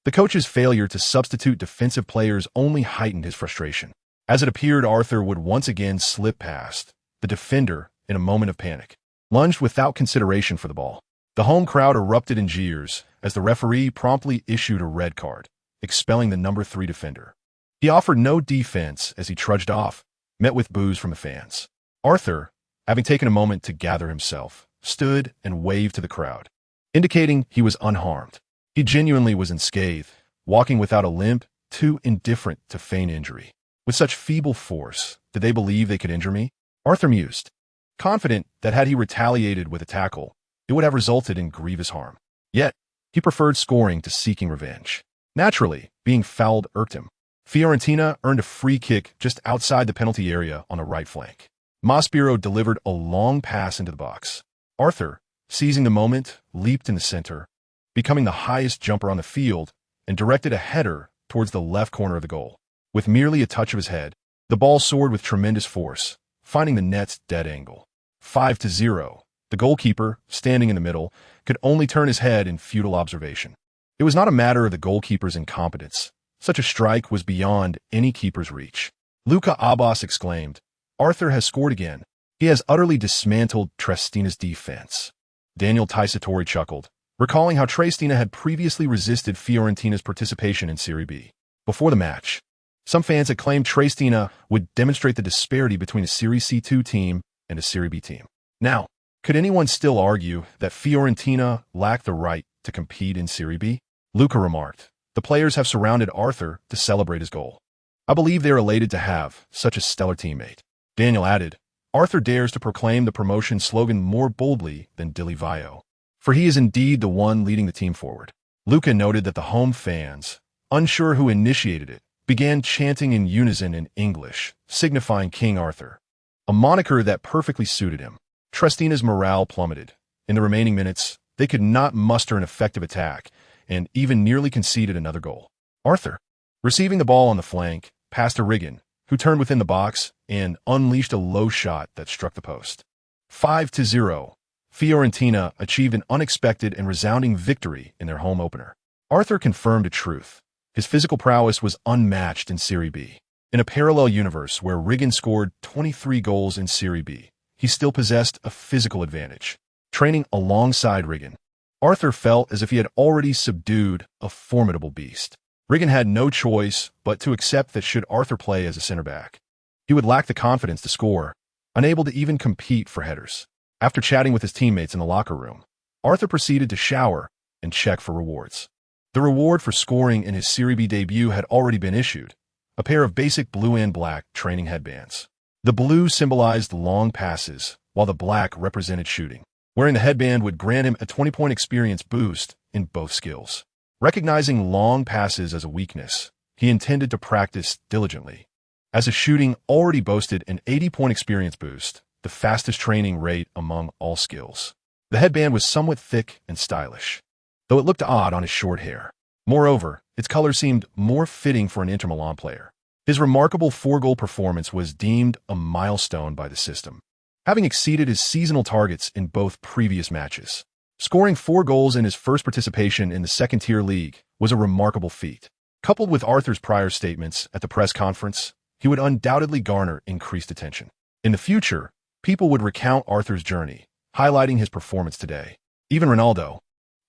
The coach's failure to substitute defensive players only heightened his frustration. As it appeared Arthur would once again slip past, the defender, in a moment of panic, lunged without consideration for the ball. The home crowd erupted in jeers as the referee promptly issued a red card, expelling the number 3 defender. He offered no defense as he trudged off, met with boos from the fans. Arthur, having taken a moment to gather himself, stood and waved to the crowd, indicating he was unharmed. He genuinely was unscathed, walking without a limp, too indifferent to feign injury. With such feeble force, did they believe they could injure me? Arthur mused, confident that had he retaliated with a tackle, it would have resulted in grievous harm. Yet, he preferred scoring to seeking revenge. Naturally, being fouled irked him. Fiorentina earned a free kick just outside the penalty area on the right flank. Maspero delivered a long pass into the box. Arthur, seizing the moment, leaped in the center, becoming the highest jumper on the field, and directed a header towards the left corner of the goal. With merely a touch of his head, the ball soared with tremendous force, finding the net's dead angle. 5-0. The goalkeeper, standing in the middle, could only turn his head in futile observation. It was not a matter of the goalkeeper's incompetence. Such a strike was beyond any keeper's reach. Luca Abbas exclaimed, "Arthur has scored again. He has utterly dismantled Triestina's defense." Daniel Taisatori chuckled, recalling how Triestina had previously resisted Fiorentina's participation in Serie B. Before the match, some fans had claimed Triestina would demonstrate the disparity between a Serie C2 team and a Serie B team. Now, could anyone still argue that Fiorentina lacked the right to compete in Serie B? Luca remarked, "The players have surrounded Arthur to celebrate his goal. I believe they are elated to have such a stellar teammate." Daniel added, "Arthur dares to proclaim the promotion slogan more boldly than Dilly Vio, for he is indeed the one leading the team forward." Luca noted that the home fans, unsure who initiated it, began chanting in unison in English, signifying King Arthur, a moniker that perfectly suited him. Triestina's morale plummeted. In the remaining minutes, they could not muster an effective attack, and even nearly conceded another goal. Arthur, receiving the ball on the flank, passed to Riggin, who turned within the box and unleashed a low shot that struck the post. 5-0. Fiorentina achieved an unexpected and resounding victory in their home opener. Arthur confirmed a truth. His physical prowess was unmatched in Serie B. In a parallel universe where Riggin scored 23 goals in Serie B, he still possessed a physical advantage. Training alongside Riggin, Arthur felt as if he had already subdued a formidable beast. Riggin had no choice but to accept that should Arthur play as a center back, he would lack the confidence to score, unable to even compete for headers. After chatting with his teammates in the locker room, Arthur proceeded to shower and check for rewards. The reward for scoring in his Serie B debut had already been issued, a pair of basic blue and black training headbands. The blue symbolized long passes, while the black represented shooting. Wearing the headband would grant him a 20-point experience boost in both skills. Recognizing long passes as a weakness, he intended to practice diligently. As his shooting already boasted an 80-point experience boost, the fastest training rate among all skills. The headband was somewhat thick and stylish, though it looked odd on his short hair. Moreover, its color seemed more fitting for an Inter Milan player. His remarkable 4-goal performance was deemed a milestone by the system, having exceeded his seasonal targets in both previous matches. Scoring 4 goals in his first participation in the second-tier league was a remarkable feat. Coupled with Arthur's prior statements at the press conference, he would undoubtedly garner increased attention. In the future, people would recount Arthur's journey, highlighting his performance today. Even Ronaldo,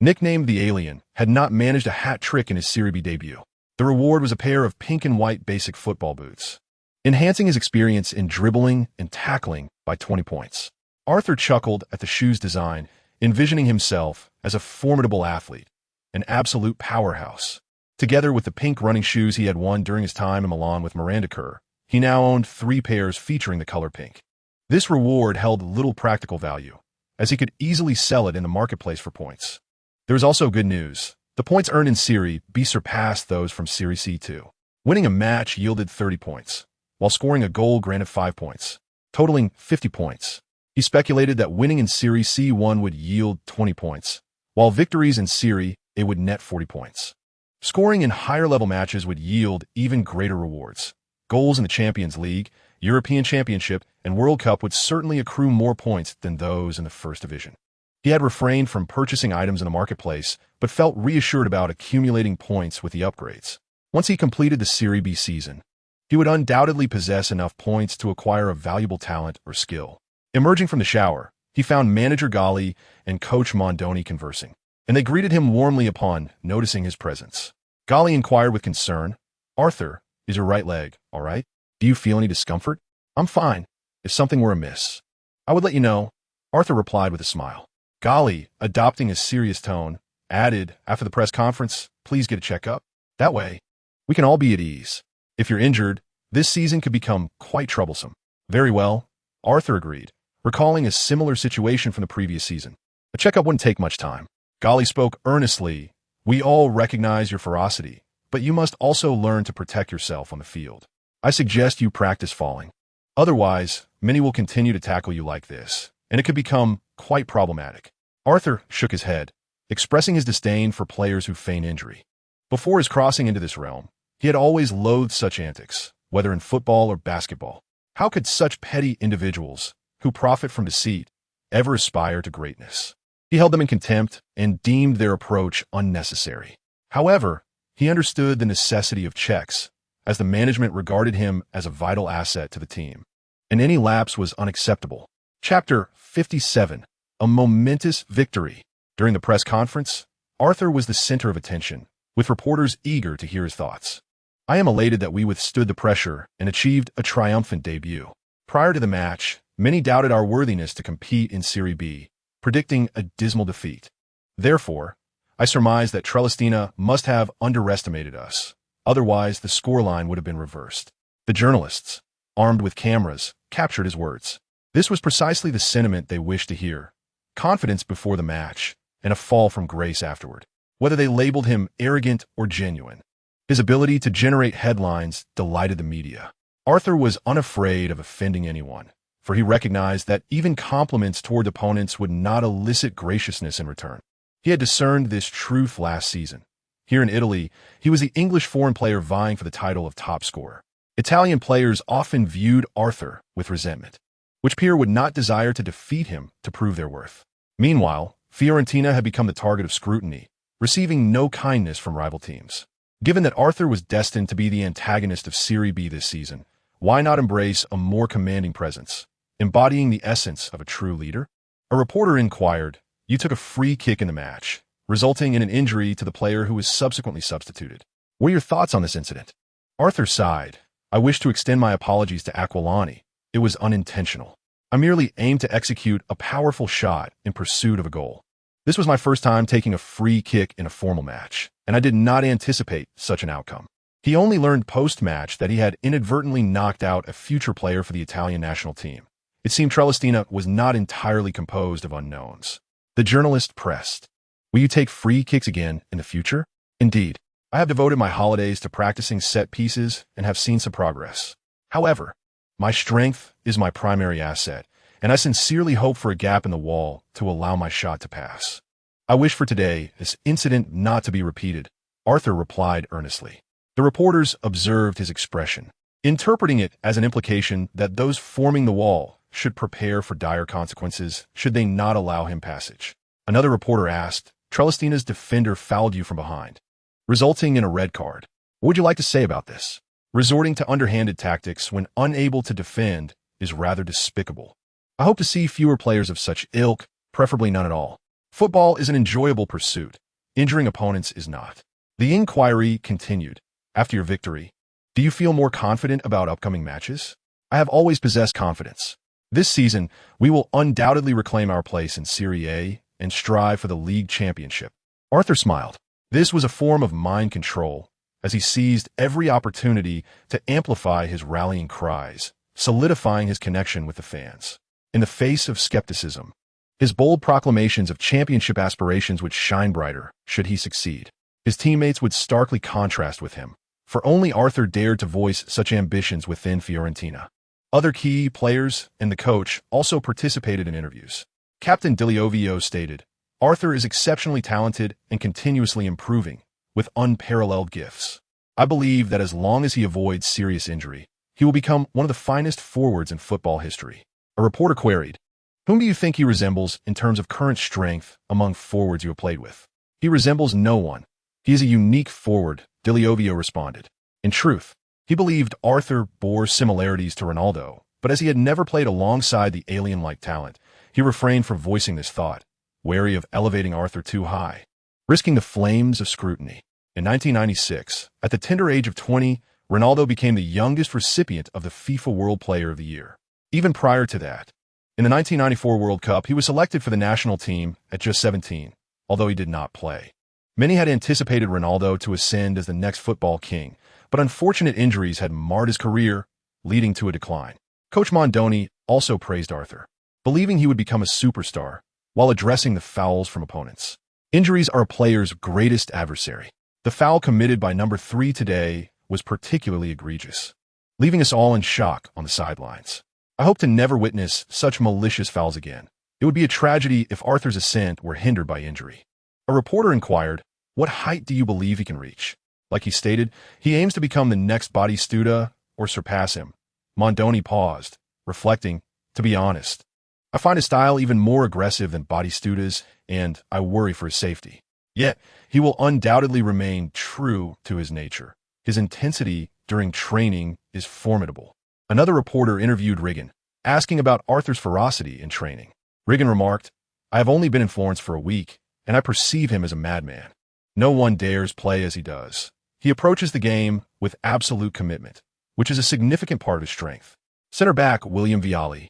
nicknamed the Alien, had not managed a hat trick in his Serie B debut. The reward was a pair of pink and white basic football boots, enhancing his experience in dribbling and tackling by 20 points. Arthur chuckled at the shoe's design, envisioning himself as a formidable athlete, an absolute powerhouse. Together with the pink running shoes he had won during his time in Milan with Miranda Kerr, he now owned 3 pairs featuring the color pink. This reward held little practical value, as he could easily sell it in the marketplace for points. There was also good news. The points earned in Serie B surpassed those from Serie C2. Winning a match yielded 30 points, while scoring a goal granted 5 points, totaling 50 points. He speculated that winning in Serie C1 would yield 20 points, while victories in Serie A would net 40 points. Scoring in higher-level matches would yield even greater rewards. Goals in the Champions League, European Championship, and World Cup would certainly accrue more points than those in the First Division. He had refrained from purchasing items in the marketplace, but felt reassured about accumulating points with the upgrades. Once he completed the Serie B season, he would undoubtedly possess enough points to acquire a valuable talent or skill. Emerging from the shower, he found manager Galli and coach Mondoni conversing, and they greeted him warmly upon noticing his presence. Galli inquired with concern, "Arthur, is your right leg all right? Do you feel any discomfort?" "I'm fine. If something were amiss, I would let you know," Arthur replied with a smile. Galli, adopting a serious tone, added, after the press conference, "Please get a checkup. That way, we can all be at ease. If you're injured, this season could become quite troublesome." "Very well," Arthur agreed, recalling a similar situation from the previous season. "A checkup wouldn't take much time." Galli spoke earnestly, "We all recognize your ferocity, but you must also learn to protect yourself on the field. I suggest you practice falling. Otherwise, many will continue to tackle you like this, and it could become quite problematic." Arthur shook his head, expressing his disdain for players who feign injury. Before his crossing into this realm, He had always loathed such antics, whether in football or basketball. How could such petty individuals, who profit from deceit, ever aspire to greatness? He held them in contempt and deemed their approach unnecessary. However, he understood the necessity of checks, as the management regarded him as a vital asset to the team, and any lapse was unacceptable. Chapter 57. A momentous victory. During the press conference, Arthur was the center of attention, with reporters eager to hear his thoughts. I am elated that we withstood the pressure and achieved a triumphant debut. Prior to the match, many doubted our worthiness to compete in Serie B, predicting a dismal defeat. Therefore, I surmised that Florentina must have underestimated us. Otherwise, the scoreline would have been reversed. The journalists, armed with cameras, captured his words. This was precisely the sentiment they wished to hear. Confidence before the match, and a fall from grace afterward. Whether they labeled him arrogant or genuine, his ability to generate headlines delighted the media. Arthur was unafraid of offending anyone, for he recognized that even compliments toward opponents would not elicit graciousness in return. He had discerned this truth last season. Here in Italy, he was the English foreign player vying for the title of top scorer. Italian players often viewed Arthur with resentment, which peer would not desire to defeat him to prove their worth. Meanwhile, Fiorentina had become the target of scrutiny, receiving no kindness from rival teams. Given that Arthur was destined to be the antagonist of Serie B this season, why not embrace a more commanding presence, embodying the essence of a true leader? A reporter inquired, "You took a free kick in the match, resulting in an injury to the player who was subsequently substituted. What are your thoughts on this incident?" Arthur sighed. "I wish to extend my apologies to Aquilani. It was unintentional. I merely aimed to execute a powerful shot in pursuit of a goal. This was my first time taking a free kick in a formal match, and I did not anticipate such an outcome." He only learned post-match that he had inadvertently knocked out a future player for the Italian national team. It seemed Florentina was not entirely composed of unknowns. The journalist pressed, "Will you take free kicks again in the future?" "Indeed. I have devoted my holidays to practicing set pieces and have seen some progress. However, my strength is my primary asset, and I sincerely hope for a gap in the wall to allow my shot to pass. I wish for today this incident not to be repeated," Arthur replied earnestly. The reporters observed his expression, interpreting it as an implication that those forming the wall should prepare for dire consequences should they not allow him passage. Another reporter asked, "Trellestina's defender fouled you from behind, resulting in a red card. What would you like to say about this? Resorting to underhanded tactics when unable to defend is rather despicable. I hope to see fewer players of such ilk, preferably none at all. Football is an enjoyable pursuit. Injuring opponents is not." The inquiry continued. "After your victory, do you feel more confident about upcoming matches?" "I have always possessed confidence. This season, we will undoubtedly reclaim our place in Serie A and strive for the league championship." Arthur smiled. This was a form of mind control, as he seized every opportunity to amplify his rallying cries, solidifying his connection with the fans. In the face of skepticism, his bold proclamations of championship aspirations would shine brighter should he succeed. His teammates would starkly contrast with him, for only Arthur dared to voice such ambitions within Fiorentina. Other key players and the coach also participated in interviews. Captain Diliovio stated, "Arthur is exceptionally talented and continuously improving, with unparalleled gifts. I believe that as long as he avoids serious injury, he will become one of the finest forwards in football history." A reporter queried, "Whom do you think he resembles in terms of current strength among forwards you have played with?" "He resembles no one. He is a unique forward," Diliovio responded. In truth, he believed Arthur bore similarities to Ronaldo, but as he had never played alongside the alien-like talent, he refrained from voicing this thought, wary of elevating Arthur too high, risking the flames of scrutiny. In 1996, at the tender age of 20, Ronaldo became the youngest recipient of the FIFA World Player of the Year. Even prior to that, in the 1994 World Cup, he was selected for the national team at just 17, although he did not play. Many had anticipated Ronaldo to ascend as the next football king, but unfortunate injuries had marred his career, leading to a decline. Coach Mondoni also praised Arthur, believing he would become a superstar, while addressing the fouls from opponents. Injuries are a player's greatest adversary. The foul committed by number 3 today was particularly egregious, leaving us all in shock on the sidelines. I hope to never witness such malicious fouls again. It would be a tragedy if Arthur's ascent were hindered by injury. A reporter inquired, "What height do you believe he can reach?" Like he stated, he aims to become the next Batistuta or surpass him. Mondoni paused, reflecting, to be honest, I find his style even more aggressive than Batistuta's, and I worry for his safety. Yet, he will undoubtedly remain true to his nature. His intensity during training is formidable. Another reporter interviewed Riggin, asking about Arthur's ferocity in training. Riggin remarked, I have only been in Florence for a week, and I perceive him as a madman. No one dares play as he does. He approaches the game with absolute commitment, which is a significant part of his strength. Center back William Vialli,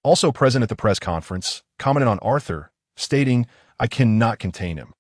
also present at the press conference, commented on Arthur, stating, I cannot contain him.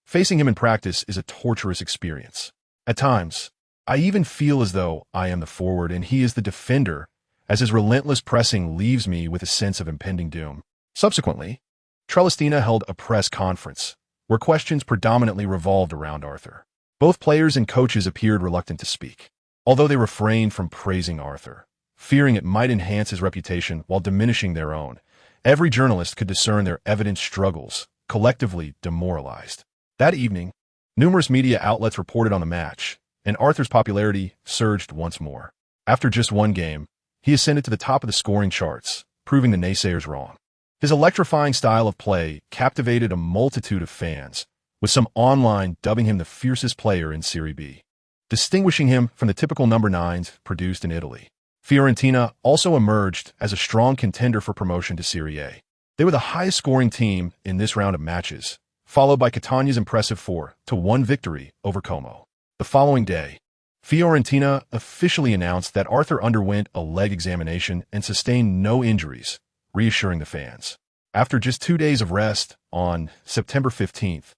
Facing him in practice is a torturous experience. At times, I even feel as though I am the forward and he is the defender, as his relentless pressing leaves me with a sense of impending doom. Subsequently, Florentina held a press conference, where questions predominantly revolved around Arthur. Both players and coaches appeared reluctant to speak, although they refrained from praising Arthur, fearing it might enhance his reputation while diminishing their own. Every journalist could discern their evident struggles, collectively demoralized. That evening, numerous media outlets reported on the match, and Arthur's popularity surged once more. After just one game, he ascended to the top of the scoring charts, proving the naysayers wrong. His electrifying style of play captivated a multitude of fans, with some online dubbing him the fiercest player in Serie B, distinguishing him from the typical number 9s produced in Italy. Fiorentina also emerged as a strong contender for promotion to Serie A. They were the highest scoring team in this round of matches, followed by Catania's impressive 4-1 victory over Como. The following day, Fiorentina officially announced that Arthur underwent a leg examination and sustained no injuries, reassuring the fans. After just 2 days of rest, on September 15th,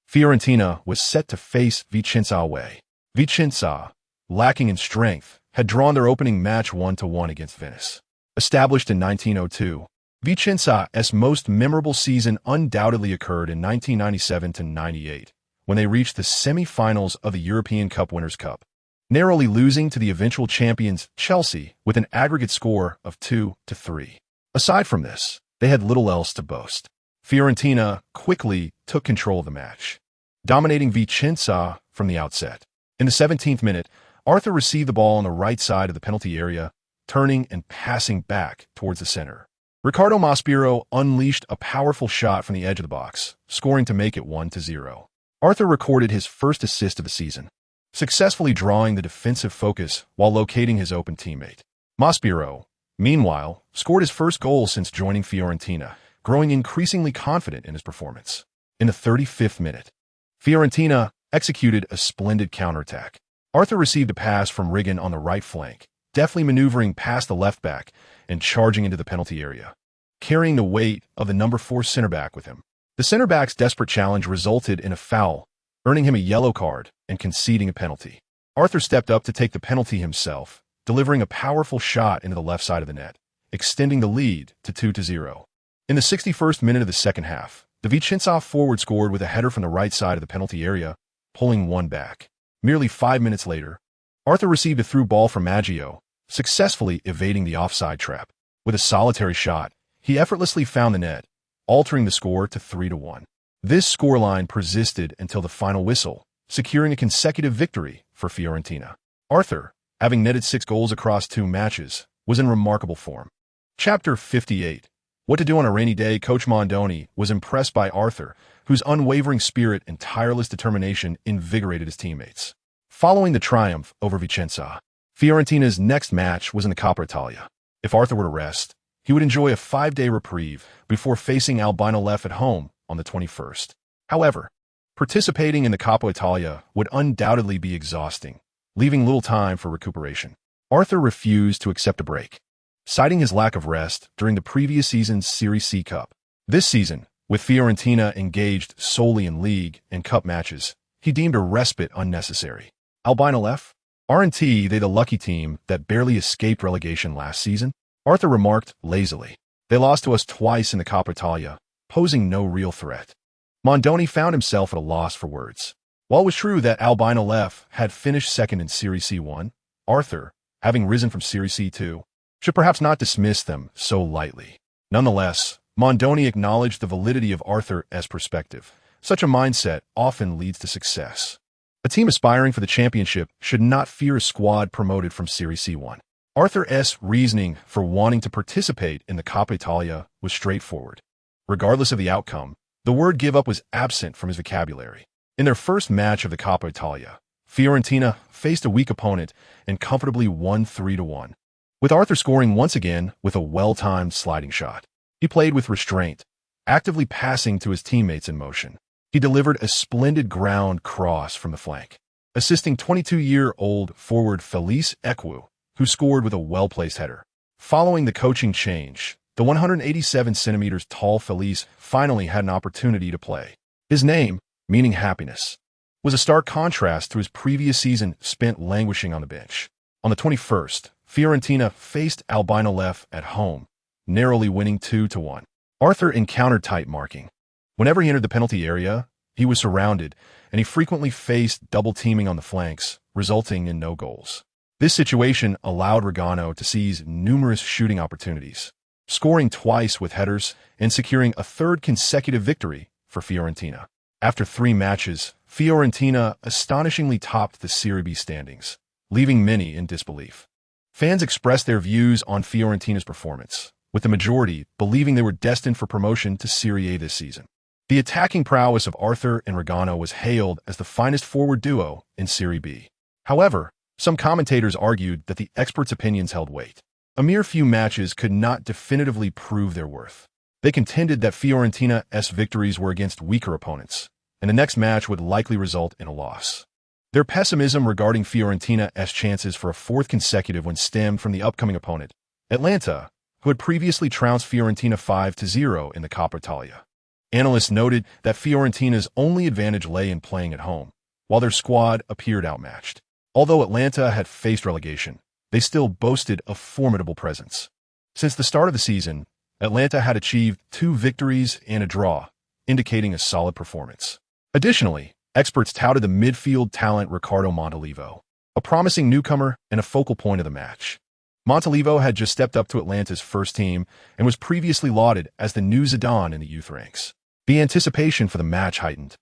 Fiorentina was set to face Vicenza away. Vicenza, lacking in strength, had drawn their opening match 1-1 against Venice. Established in 1902, Vicenza's most memorable season undoubtedly occurred in 1997-98, when they reached the semi-finals of the European Cup Winners' Cup, narrowly losing to the eventual champions Chelsea with an aggregate score of 2-3. Aside from this, they had little else to boast. Fiorentina quickly took control of the match, dominating Vicenza from the outset. In the 17th minute, Arthur received the ball on the right side of the penalty area, turning and passing back towards the center. Riccardo Maspero unleashed a powerful shot from the edge of the box, scoring to make it 1-0. Arthur recorded his first assist of the season, successfully drawing the defensive focus while locating his open teammate. Maspero, meanwhile, scored his first goal since joining Fiorentina, growing increasingly confident in his performance. In the 35th minute, Fiorentina executed a splendid counterattack. Arthur received a pass from Riggin on the right flank, deftly maneuvering past the left back and charging into the penalty area, carrying the weight of the number 4 center back with him. The center back's desperate challenge resulted in a foul, earning him a yellow card and conceding a penalty. Arthur stepped up to take the penalty himself, delivering a powerful shot into the left side of the net, extending the lead to 2-0. In the 61st minute of the second half, the Vicenza forward scored with a header from the right side of the penalty area, pulling one back. Merely 5 minutes later, Arthur received a through ball from Maggio, successfully evading the offside trap. With a solitary shot, he effortlessly found the net, altering the score to 3-1. This scoreline persisted until the final whistle, securing a consecutive victory for Fiorentina. Arthur, having netted 6 goals across 2 matches, was in remarkable form. Chapter 58. What to do on a rainy day. Coach Mondoni was impressed by Arthur, whose unwavering spirit and tireless determination invigorated his teammates. Following the triumph over Vicenza, Fiorentina's next match was in the Coppa Italia. If Arthur were to rest, he would enjoy a 5-day reprieve before facing Albino Lef at home on the 21st. However, participating in the Coppa Italia would undoubtedly be exhausting, leaving little time for recuperation. Arthur refused to accept a break, citing his lack of rest during the previous season's Serie C Cup. This season, with Fiorentina engaged solely in league and cup matches, he deemed a respite unnecessary. Albino Lef? Aren't they the lucky team that barely escaped relegation last season? Arthur remarked lazily. They lost to us twice in the Coppa Italia, posing no real threat. Mondoni found himself at a loss for words. While it was true that Albino Lef had finished second in Serie C1, Arthur, having risen from Serie C2, should perhaps not dismiss them so lightly. Nonetheless, Mondoni acknowledged the validity of Arthur's perspective. Such a mindset often leads to success. A team aspiring for the championship should not fear a squad promoted from Serie C1. Arthur's reasoning for wanting to participate in the Coppa Italia was straightforward. Regardless of the outcome, the word give up was absent from his vocabulary. In their first match of the Coppa Italia, Fiorentina faced a weak opponent and comfortably won 3-1. With Arthur scoring once again with a well-timed sliding shot. He played with restraint, actively passing to his teammates in motion. He delivered a splendid ground cross from the flank, assisting 22-year-old forward Felice Equu, who scored with a well-placed header. Following the coaching change, the 187 centimeters tall Felice finally had an opportunity to play. His name, meaning happiness, was a stark contrast to his previous season spent languishing on the bench. On the 21st, Fiorentina faced Albino Lef at home, narrowly winning 2-1. Arthur encountered tight marking. Whenever he entered the penalty area, he was surrounded, and he frequently faced double teaming on the flanks, resulting in no goals. This situation allowed Regano to seize numerous shooting opportunities, scoring twice with headers and securing a third consecutive victory for Fiorentina. After 3 matches, Fiorentina astonishingly topped the Serie B standings, leaving many in disbelief. Fans expressed their views on Fiorentina's performance, with the majority believing they were destined for promotion to Serie A this season. The attacking prowess of Arthur and Regano was hailed as the finest forward duo in Serie B. However, some commentators argued that the experts' opinions held weight. A mere few matches could not definitively prove their worth. They contended that Fiorentina's victories were against weaker opponents, and the next match would likely result in a loss. Their pessimism regarding Fiorentina's chances for a 4th consecutive one stemmed from the upcoming opponent, Atalanta, who had previously trounced Fiorentina 5-0 in the Coppa Italia. Analysts noted that Fiorentina's only advantage lay in playing at home, while their squad appeared outmatched. Although Atalanta had faced relegation, they still boasted a formidable presence. Since the start of the season, Atalanta had achieved 2 victories and a draw, indicating a solid performance. Additionally, experts touted the midfield talent Riccardo Montolivo, a promising newcomer and a focal point of the match. Montolivo had just stepped up to Atlanta's first team and was previously lauded as the new Zidane in the youth ranks. The anticipation for the match heightened,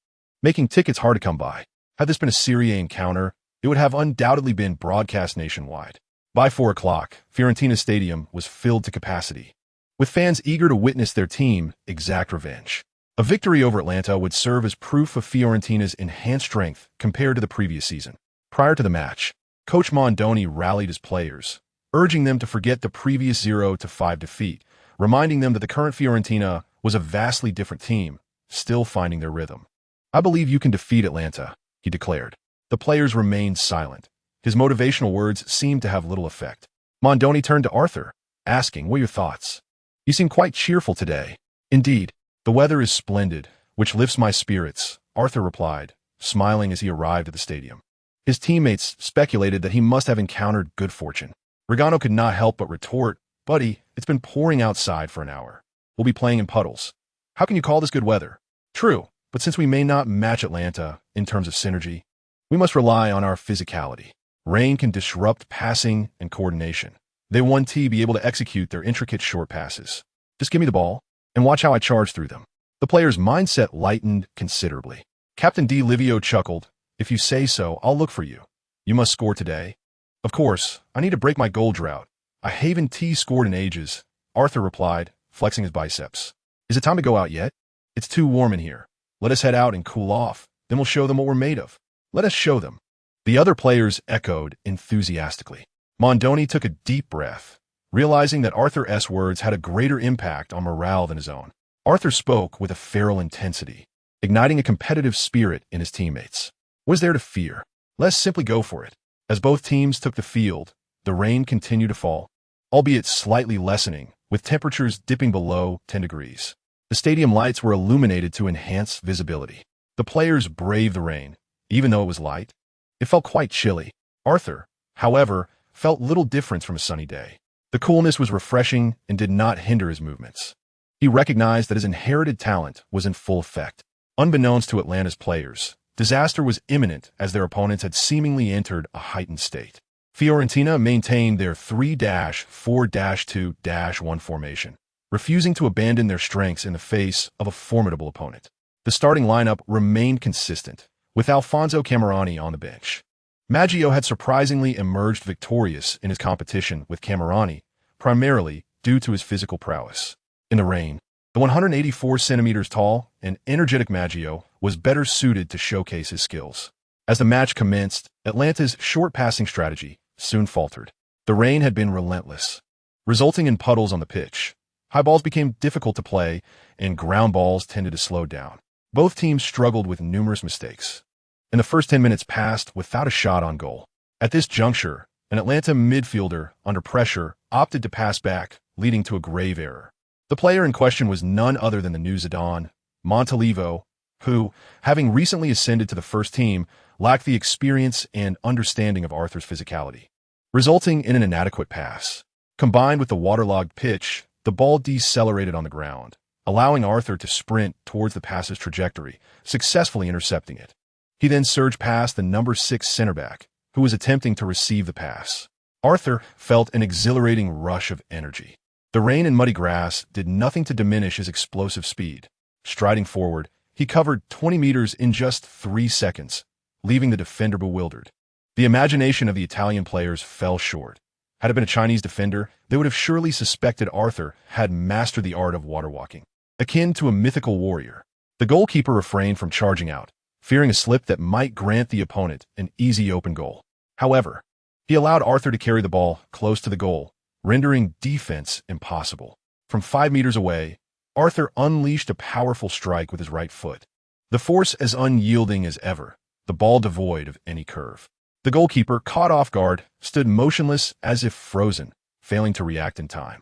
making tickets hard to come by. Had this been a Serie A encounter, it would have undoubtedly been broadcast nationwide. By 4 o'clock, Fiorentina's stadium was filled to capacity, with fans eager to witness their team exact revenge. A victory over Atalanta would serve as proof of Fiorentina's enhanced strength compared to the previous season. Prior to the match, Coach Mondoni rallied his players, urging them to forget the previous 0-5 defeat, reminding them that the current Fiorentina was a vastly different team, still finding their rhythm. "I believe you can defeat Atalanta," he declared. The players remained silent. His motivational words seemed to have little effect. Mondoni turned to Arthur, asking, "What are your thoughts? You seem quite cheerful today." "Indeed, the weather is splendid, which lifts my spirits," Arthur replied, smiling as he arrived at the stadium. His teammates speculated that he must have encountered good fortune. Regano could not help but retort, "Buddy, it's been pouring outside for an hour. We'll be playing in puddles. How can you call this good weather?" "True, but since we may not match Atalanta in terms of synergy, we must rely on our physicality. Rain can disrupt passing and coordination. They won't be able to execute their intricate short passes. Just give me the ball, and watch how I charge through them." The player's mindset lightened considerably. Captain Di Livio chuckled, "If you say so, I'll look for you. You must score today." "Of course, I need to break my goal drought. I haven't scored in ages," Arthur replied, flexing his biceps. "Is it time to go out yet? It's too warm in here. Let us head out and cool off, then we'll show them what we're made of." "Let us show them." The other players echoed enthusiastically. Mondoni took a deep breath, realizing that Arthur's words had a greater impact on morale than his own. Arthur spoke with a feral intensity, igniting a competitive spirit in his teammates. Was there to fear? Let's simply go for it. As both teams took the field, the rain continued to fall, albeit slightly lessening, with temperatures dipping below 10 degrees. The stadium lights were illuminated to enhance visibility. The players braved the rain, even though it was light. It felt quite chilly. Arthur, however, felt little difference from a sunny day. The coolness was refreshing and did not hinder his movements. He recognized that his inherited talent was in full effect. Unbeknownst to Atlanta's players, disaster was imminent as their opponents had seemingly entered a heightened state. Fiorentina maintained their 3-4-2-1 formation, refusing to abandon their strengths in the face of a formidable opponent. The starting lineup remained consistent, with Alfonso Camerani on the bench. Maggio had surprisingly emerged victorious in his competition with Camerani, primarily due to his physical prowess. In the rain, the 184 centimeters tall and energetic Maggio was better suited to showcase his skills. As the match commenced, Atlanta's short passing strategy soon faltered. The rain had been relentless, resulting in puddles on the pitch. High balls became difficult to play, and ground balls tended to slow down. Both teams struggled with numerous mistakes, and the first 10 minutes passed without a shot on goal. At this juncture, an Atlanta midfielder, under pressure, opted to pass back, leading to a grave error. The player in question was none other than the new Zidane, Montalivo, who, having recently ascended to the first team, lacked the experience and understanding of Arthur's physicality, resulting in an inadequate pass. Combined with the waterlogged pitch, the ball decelerated on the ground, allowing Arthur to sprint towards the pass's trajectory, successfully intercepting it. He then surged past the number 6 center back, who was attempting to receive the pass. Arthur felt an exhilarating rush of energy. The rain and muddy grass did nothing to diminish his explosive speed. Striding forward, he covered 20 meters in just 3 seconds, leaving the defender bewildered. The imagination of the Italian players fell short. Had it been a Chinese defender, they would have surely suspected Arthur had mastered the art of water walking, akin to a mythical warrior. The goalkeeper refrained from charging out, fearing a slip that might grant the opponent an easy open goal. However, he allowed Arthur to carry the ball close to the goal, rendering defense impossible. From 5 meters away, Arthur unleashed a powerful strike with his right foot, the force as unyielding as ever, the ball devoid of any curve. The goalkeeper, caught off guard, stood motionless as if frozen, failing to react in time.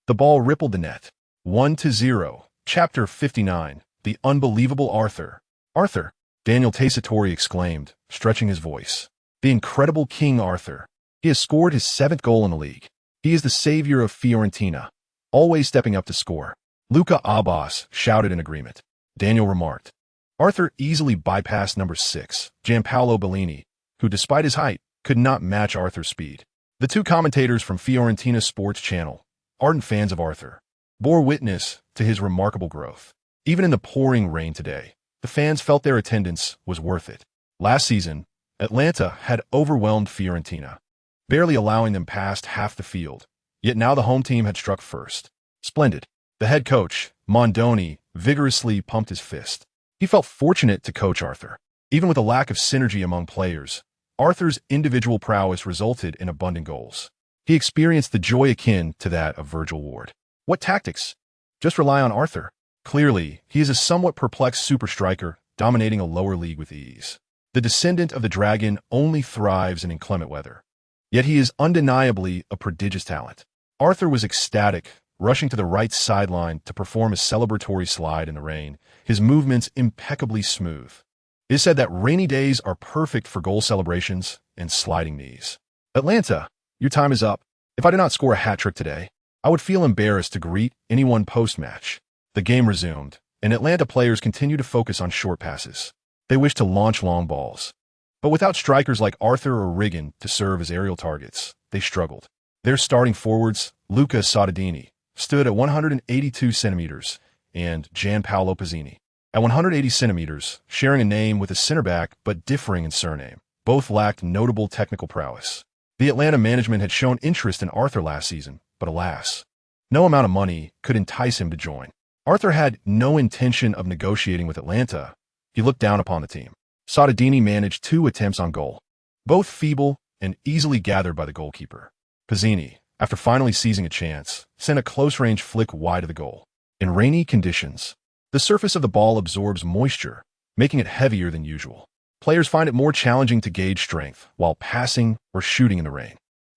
The ball rippled the net. 1-0. Chapter 59. The Unbelievable Arthur. Arthur, Daniel Tessitore exclaimed, stretching his voice. The incredible King Arthur. He has scored his 7th goal in the league. He is the savior of Fiorentina, always stepping up to score. Luca Abbas shouted in agreement. Daniel remarked. Arthur easily bypassed number 6, Gianpaolo Bellini, who, despite his height, could not match Arthur's speed. The two commentators from Fiorentina Sports Channel, ardent fans of Arthur, bore witness to his remarkable growth. Even in the pouring rain today, the fans felt their attendance was worth it. Last season, Atlanta had overwhelmed Fiorentina, barely allowing them past half the field. Yet now the home team had struck first. Splendid. The head coach, Mondoni, vigorously pumped his fist. He felt fortunate to coach Arthur. Even with a lack of synergy among players, Arthur's individual prowess resulted in abundant goals. He experienced the joy akin to that of Virgil Ward. What tactics? Just rely on Arthur. Clearly, he is a somewhat perplexed super striker, dominating a lower league with ease. The descendant of the dragon only thrives in inclement weather. Yet he is undeniably a prodigious talent. Arthur was ecstatic, rushing to the right sideline to perform a celebratory slide in the rain, his movements impeccably smooth. It is said that rainy days are perfect for goal celebrations and sliding knees. Atlanta, your time is up. If I did not score a hat trick today, I would feel embarrassed to greet anyone post-match. The game resumed, and Atlanta players continued to focus on short passes. They wished to launch long balls. But without strikers like Arthur or Riggin to serve as aerial targets, they struggled. Their starting forwards, Luca Sottadini, stood at 182 centimeters, and Gianpaolo Pazzini at 180 centimeters, sharing a name with a center back but differing in surname. Both lacked notable technical prowess. The Atlanta management had shown interest in Arthur last season, but alas, no amount of money could entice him to join. Arthur had no intention of negotiating with Atlanta. He looked down upon the team. Sottadini managed 2 attempts on goal, both feeble and easily gathered by the goalkeeper. Pazzini, after finally seizing a chance, sent a close-range flick wide of the goal. In rainy conditions, the surface of the ball absorbs moisture, making it heavier than usual. Players find it more challenging to gauge strength while passing or shooting in the rain.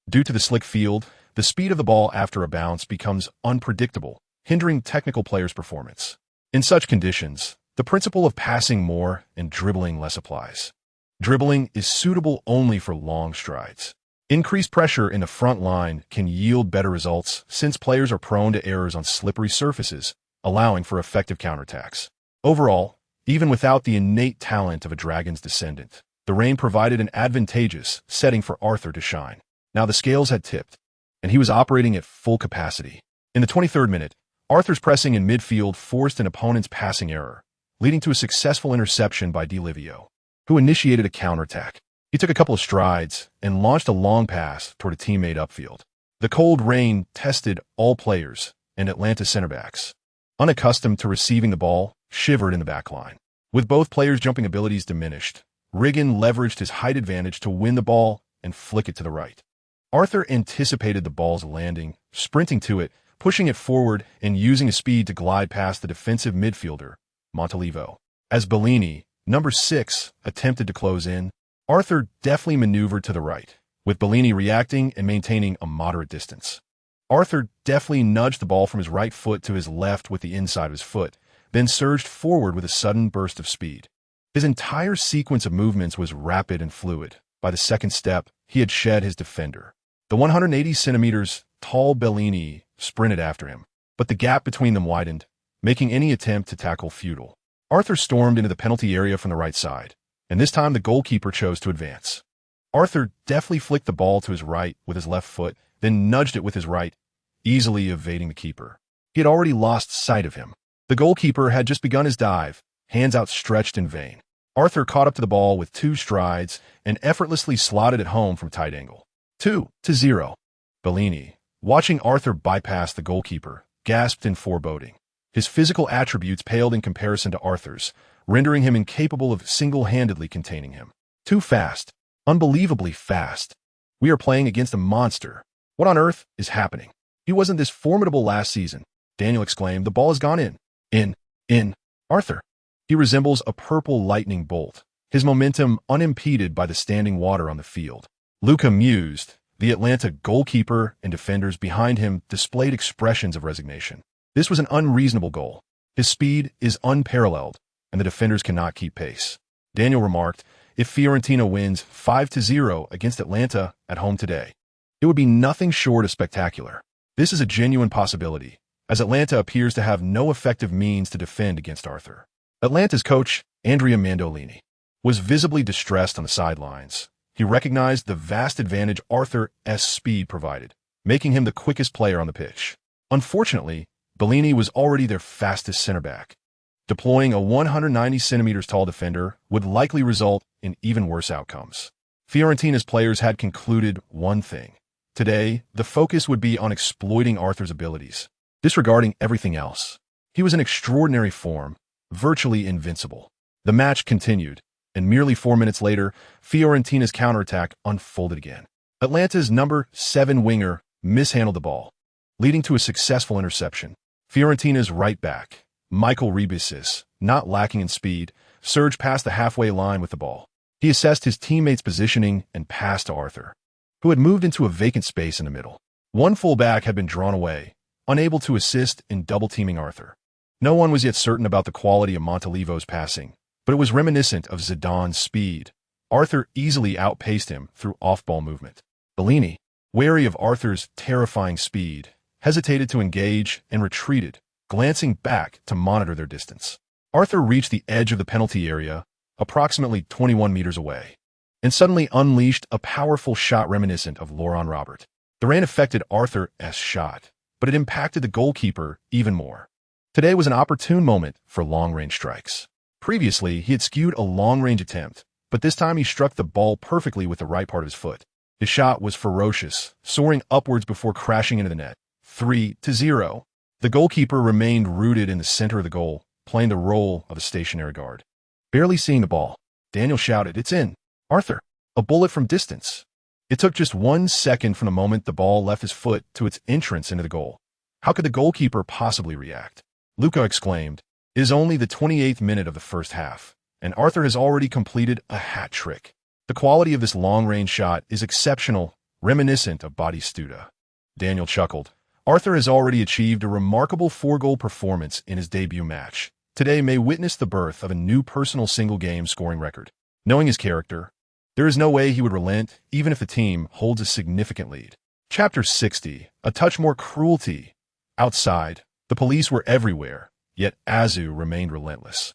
Due to the slick field, the speed of the ball after a bounce becomes unpredictable, hindering technical players' performance. In such conditions, the principle of passing more and dribbling less applies. Dribbling is suitable only for long strides. Increased pressure in the front line can yield better results since players are prone to errors on slippery surfaces, allowing for effective counterattacks. Overall, even without the innate talent of a dragon's descendant, the rain provided an advantageous setting for Arthur to shine. Now the scales had tipped, and he was operating at full capacity. In the 23rd minute, Arthur's pressing in midfield forced an opponent's passing error, leading to a successful interception by Di Livio. who initiated a counterattack. He took a couple of strides and launched a long pass toward a teammate upfield. The cold rain tested all players, and Atlanta center backs, unaccustomed to receiving the ball, shivered in the back line. With both players' jumping abilities diminished, Riggin leveraged his height advantage to win the ball and flick it to the right. Arthur anticipated the ball's landing, sprinting to it, pushing it forward, and using his speed to glide past the defensive midfielder, Montalivo. As Bellini, number 6, attempted to close in, Arthur deftly maneuvered to the right, with Bellini reacting and maintaining a moderate distance. Arthur deftly nudged the ball from his right foot to his left with the inside of his foot, then surged forward with a sudden burst of speed. His entire sequence of movements was rapid and fluid. By the second step, he had shed his defender. The 180 centimeters tall Bellini sprinted after him, but the gap between them widened, making any attempt to tackle futile. Arthur stormed into the penalty area from the right side, and this time the goalkeeper chose to advance. Arthur deftly flicked the ball to his right with his left foot, then nudged it with his right, easily evading the keeper. He had already lost sight of him. The goalkeeper had just begun his dive, hands outstretched in vain. Arthur caught up to the ball with 2 strides and effortlessly slotted it home from tight angle. 2-0. Bellini, watching Arthur bypass the goalkeeper, gasped in foreboding. His physical attributes paled in comparison to Arthur's, rendering him incapable of single-handedly containing him. Too fast. Unbelievably fast. We are playing against a monster. What on earth is happening? He wasn't this formidable last season. Daniel exclaimed. The ball has gone in. In. Arthur. He resembles a purple lightning bolt, his momentum unimpeded by the standing water on the field. Luca mused. The Atlanta goalkeeper and defenders behind him displayed expressions of resignation. This was an unreasonable goal. His speed is unparalleled, and the defenders cannot keep pace. Daniel remarked, if Fiorentina wins 5-0 against Atlanta at home today, it would be nothing short of spectacular. This is a genuine possibility, as Atlanta appears to have no effective means to defend against Arthur. Atlanta's coach, Andrea Mandolini, was visibly distressed on the sidelines. He recognized the vast advantage Arthur's speed provided, making him the quickest player on the pitch. Unfortunately, Bellini was already their fastest center back. Deploying a 190 centimeters tall defender would likely result in even worse outcomes. Fiorentina's players had concluded one thing. Today, the focus would be on exploiting Arthur's abilities, disregarding everything else. He was in extraordinary form, virtually invincible. The match continued, and merely 4 minutes later, Fiorentina's counterattack unfolded again. Atlanta's number 7 winger mishandled the ball, leading to a successful interception. Fiorentina's right back, Michael Rebisis, not lacking in speed, surged past the halfway line with the ball. He assessed his teammates' positioning and passed to Arthur, who had moved into a vacant space in the middle. One fullback had been drawn away, unable to assist in double-teaming Arthur. No one was yet certain about the quality of Montalivo's passing, but it was reminiscent of Zidane's speed. Arthur easily outpaced him through off-ball movement. Bellini, wary of Arthur's terrifying speed, hesitated to engage and retreated, glancing back to monitor their distance. Arthur reached the edge of the penalty area, approximately 21 meters away, and suddenly unleashed a powerful shot reminiscent of Laurent Robert. The rain affected Arthur's shot, but it impacted the goalkeeper even more. Today was an opportune moment for long-range strikes. Previously, he had skewed a long-range attempt, but this time he struck the ball perfectly with the right part of his foot. His shot was ferocious, soaring upwards before crashing into the net. 3-0. The goalkeeper remained rooted in the center of the goal, playing the role of a stationary guard. Barely seeing the ball, Daniel shouted, "It's in! Arthur!" A bullet from distance. It took just 1 second from the moment the ball left his foot to its entrance into the goal. How could the goalkeeper possibly react? Luca exclaimed, "It is only the 28th minute of the first half, and Arthur has already completed a hat trick. The quality of this long-range shot is exceptional, reminiscent of Batistuta." Daniel chuckled. Arthur has already achieved a remarkable 4-goal performance in his debut match. Today may witness the birth of a new personal single-game scoring record. Knowing his character, there is no way he would relent, even if the team holds a significant lead. Chapter 60, a touch more cruelty. Outside, the police were everywhere, yet Azu remained relentless.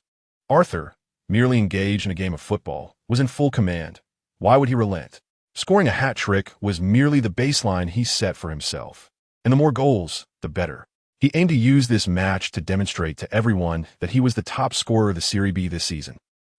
Arthur, merely engaged in a game of football, was in full command. Why would he relent? Scoring a hat trick was merely the baseline he set for himself. And the more goals, the better. He aimed to use this match to demonstrate to everyone that he was the top scorer of the Serie B this season.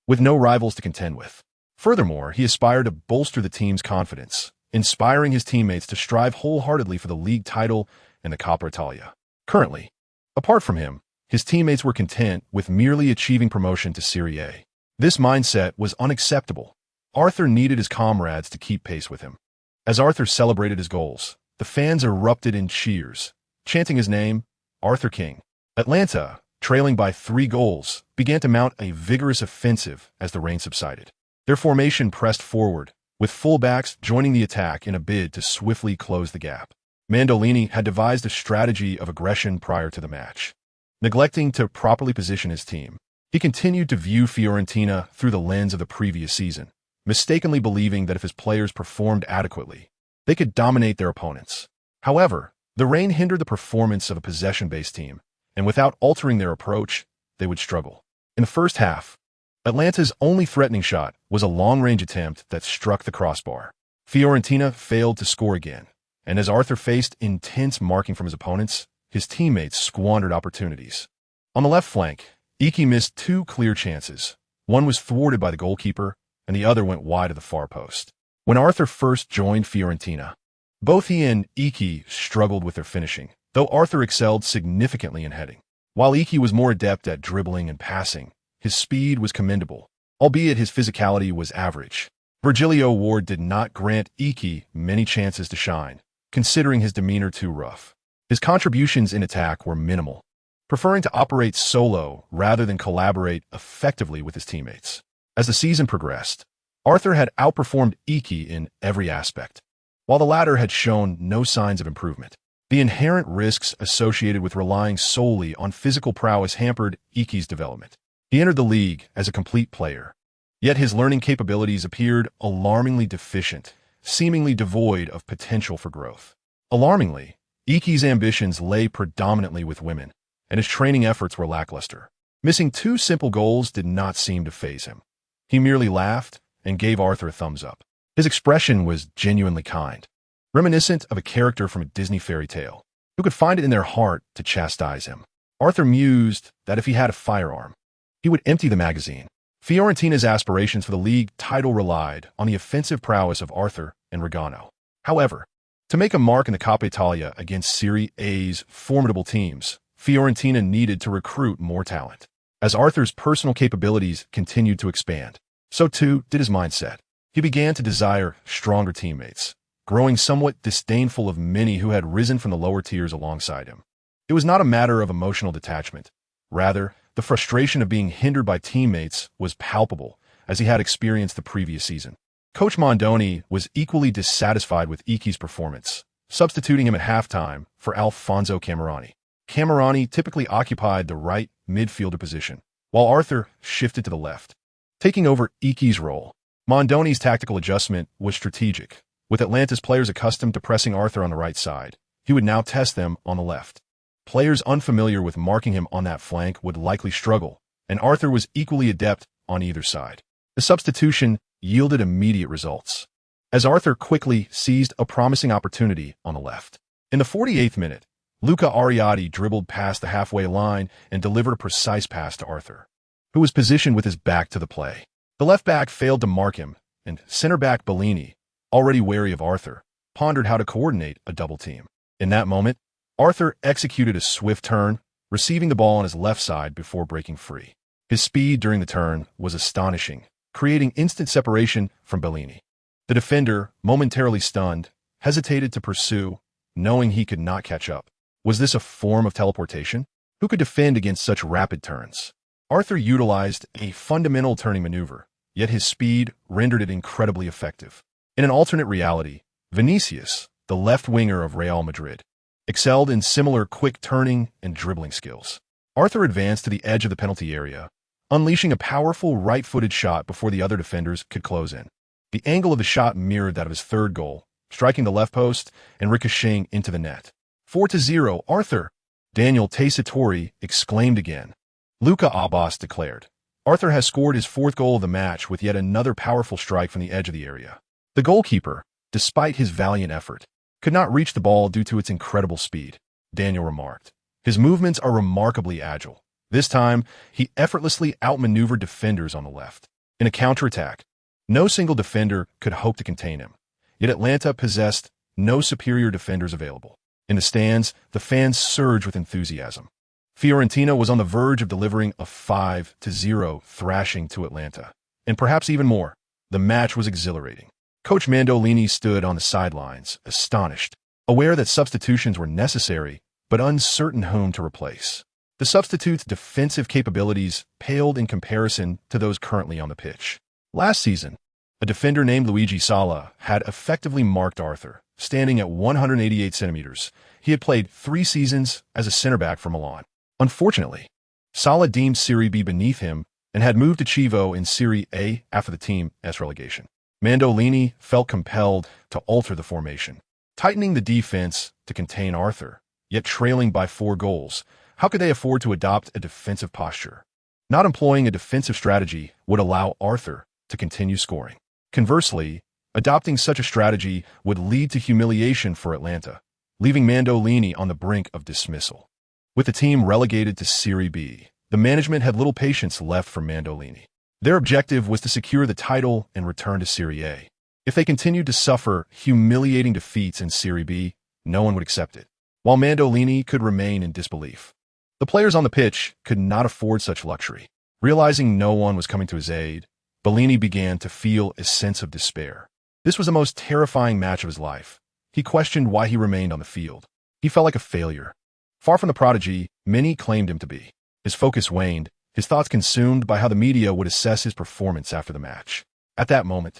with no rivals to contend with. Furthermore, he aspired to bolster the team's confidence, inspiring his teammates to strive wholeheartedly for the league title and the Coppa Italia. Currently, apart from him, his teammates were content with merely achieving promotion to Serie A. This mindset was unacceptable. Arthur needed his comrades to keep pace with him. As Arthur celebrated his goals, the fans erupted in cheers, chanting his name, Arthur King. Atlanta, trailing by 3 goals, began to mount a vigorous offensive as the rain subsided. Their formation pressed forward, with fullbacks joining the attack in a bid to swiftly close the gap. Mandolini had devised a strategy of aggression prior to the match. Neglecting to properly position his team, he continued to view Fiorentina through the lens of the previous season, mistakenly believing that if his players performed adequately, they could dominate their opponents. However, the rain hindered the performance of a possession-based team, and without altering their approach, they would struggle. In the first half, Atlanta's only threatening shot was a long-range attempt that struck the crossbar. Fiorentina failed to score again, and as Arthur faced intense marking from his opponents, his teammates squandered opportunities. On the left flank, Iki missed 2 clear chances. One was thwarted by the goalkeeper, and the other went wide of the far post. When Arthur first joined Fiorentina, both he and Iki struggled with their finishing, though Arthur excelled significantly in heading. While Iki was more adept at dribbling and passing, his speed was commendable, albeit his physicality was average. Virgilio Ward did not grant Iki many chances to shine, considering his demeanor too rough. His contributions in attack were minimal, preferring to operate solo rather than collaborate effectively with his teammates. As the season progressed, Arthur had outperformed Iki in every aspect, while the latter had shown no signs of improvement. The inherent risks associated with relying solely on physical prowess hampered Iki's development. He entered the league as a complete player, yet his learning capabilities appeared alarmingly deficient, seemingly devoid of potential for growth. Alarmingly, Iki's ambitions lay predominantly with women, and his training efforts were lackluster. Missing 2 simple goals did not seem to faze him. He merely laughed and gave Arthur a thumbs up. His expression was genuinely kind, reminiscent of a character from a Disney fairy tale, who could find it in their heart to chastise him. Arthur mused that if he had a firearm, he would empty the magazine. Fiorentina's aspirations for the league title relied on the offensive prowess of Arthur and Regano. However, to make a mark in the Coppa Italia against Serie A's formidable teams, Fiorentina needed to recruit more talent. As Arthur's personal capabilities continued to expand, so too did his mindset. He began to desire stronger teammates, growing somewhat disdainful of many who had risen from the lower tiers alongside him. It was not a matter of emotional detachment. Rather, the frustration of being hindered by teammates was palpable, as he had experienced the previous season. Coach Mondoni was equally dissatisfied with Iki's performance, substituting him at halftime for Alfonso Camerani. Camerani typically occupied the right midfielder position, while Arthur shifted to the left, taking over Iki's role. Mondoni's tactical adjustment was strategic. With Atlanta's players accustomed to pressing Arthur on the right side, he would now test them on the left. Players unfamiliar with marking him on that flank would likely struggle, and Arthur was equally adept on either side. The substitution yielded immediate results, as Arthur quickly seized a promising opportunity on the left. In the 48th minute, Luca Ariati dribbled past the halfway line and delivered a precise pass to Arthur, who was positioned with his back to the play. The left back failed to mark him, and center back Bellini, already wary of Arthur, pondered how to coordinate a double team. In that moment, Arthur executed a swift turn, receiving the ball on his left side before breaking free. His speed during the turn was astonishing, creating instant separation from Bellini. The defender, momentarily stunned, hesitated to pursue, knowing he could not catch up. Was this a form of teleportation? Who could defend against such rapid turns? Arthur utilized a fundamental turning maneuver, yet his speed rendered it incredibly effective. In an alternate reality, Vinicius, the left winger of Real Madrid, excelled in similar quick turning and dribbling skills. Arthur advanced to the edge of the penalty area, unleashing a powerful right-footed shot before the other defenders could close in. The angle of the shot mirrored that of his third goal, striking the left post and ricocheting into the net. 4-0, Arthur! Daniel Tessitore exclaimed again. Luca Abbas declared. Arthur has scored his 4th goal of the match with yet another powerful strike from the edge of the area. The goalkeeper, despite his valiant effort, could not reach the ball due to its incredible speed, Daniel remarked. His movements are remarkably agile. This time, he effortlessly outmaneuvered defenders on the left. In a counterattack, no single defender could hope to contain him. Yet Atlanta possessed no superior defenders available. In the stands, the fans surged with enthusiasm. Fiorentina was on the verge of delivering a 5-0 thrashing to Atlanta. And perhaps even more, the match was exhilarating. Coach Mandolini stood on the sidelines, astonished, aware that substitutions were necessary, but uncertain whom to replace. The substitutes' defensive capabilities paled in comparison to those currently on the pitch. Last season, a defender named Luigi Sala had effectively marked Arthur, standing at 188 centimeters. He had played 3 seasons as a center-back for Milan. Unfortunately, Sala deemed Serie B beneath him and had moved to Chievo in Serie A after the team's relegation. Mandolini felt compelled to alter the formation, tightening the defense to contain Arthur, yet trailing by 4 goals. How could they afford to adopt a defensive posture? Not employing a defensive strategy would allow Arthur to continue scoring. Conversely, adopting such a strategy would lead to humiliation for Atlanta, leaving Mandolini on the brink of dismissal. With the team relegated to Serie B, the management had little patience left for Mandolini. Their objective was to secure the title and return to Serie A. If they continued to suffer humiliating defeats in Serie B, no one would accept it, while Mandolini could remain in disbelief. The players on the pitch could not afford such luxury. Realizing no one was coming to his aid, Bellini began to feel a sense of despair. This was the most terrifying match of his life. He questioned why he remained on the field. He felt like a failure. Far from the prodigy many claimed him to be. His focus waned, his thoughts consumed by how the media would assess his performance after the match. At that moment,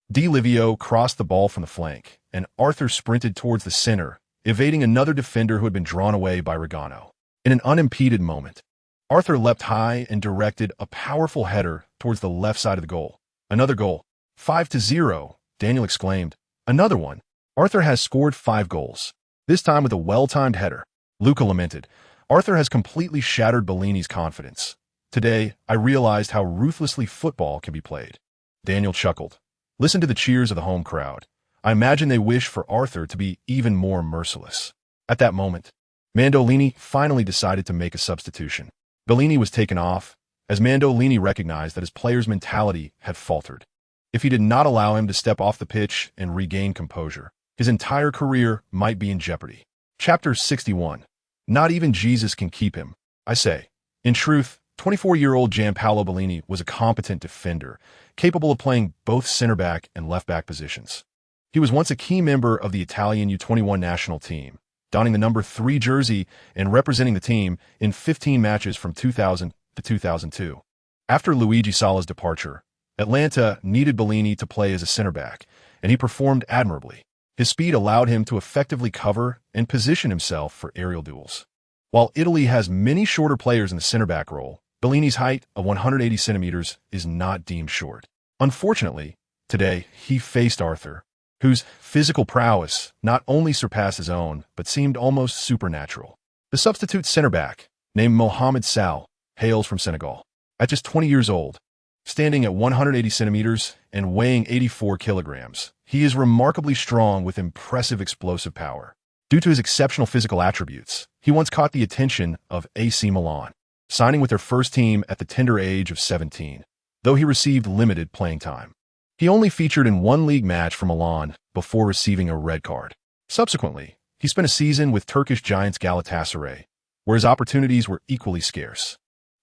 Di Livio crossed the ball from the flank, and Arthur sprinted towards the center, evading another defender who had been drawn away by Regano. In an unimpeded moment, Arthur leapt high and directed a powerful header towards the left side of the goal. Another goal. 5-0, Daniel exclaimed. Another one. Arthur has scored 5 goals, this time with a well-timed header. Luca lamented. Arthur has completely shattered Bellini's confidence. Today, I realized how ruthlessly football can be played. Daniel chuckled. Listen to the cheers of the home crowd. I imagine they wish for Arthur to be even more merciless. At that moment, Mandolini finally decided to make a substitution. Bellini was taken off, as Mandolini recognized that his player's mentality had faltered. If he did not allow him to step off the pitch and regain composure, his entire career might be in jeopardy. Chapter 61. Not even Jesus can keep him, I say. In truth, 24-year-old Gianpaolo Bellini was a competent defender, capable of playing both center-back and left-back positions. He was once a key member of the Italian U21 national team, donning the number 3 jersey and representing the team in 15 matches from 2000 to 2002. After Luigi Sala's departure, Atlanta needed Bellini to play as a center-back, and he performed admirably. His speed allowed him to effectively cover and position himself for aerial duels. While Italy has many shorter players in the center-back role, Bellini's height of 180 centimeters is not deemed short. Unfortunately, today he faced Arthur, whose physical prowess not only surpassed his own, but seemed almost supernatural. The substitute center-back, named Mohamed Sal, hails from Senegal. At just 20 years old, standing at 180 centimeters and weighing 84 kilograms, he is remarkably strong with impressive explosive power. Due to his exceptional physical attributes, he once caught the attention of AC Milan, signing with their first team at the tender age of 17, though he received limited playing time. He only featured in 1 league match for Milan before receiving a red card. Subsequently, he spent a season with Turkish giants Galatasaray, where his opportunities were equally scarce.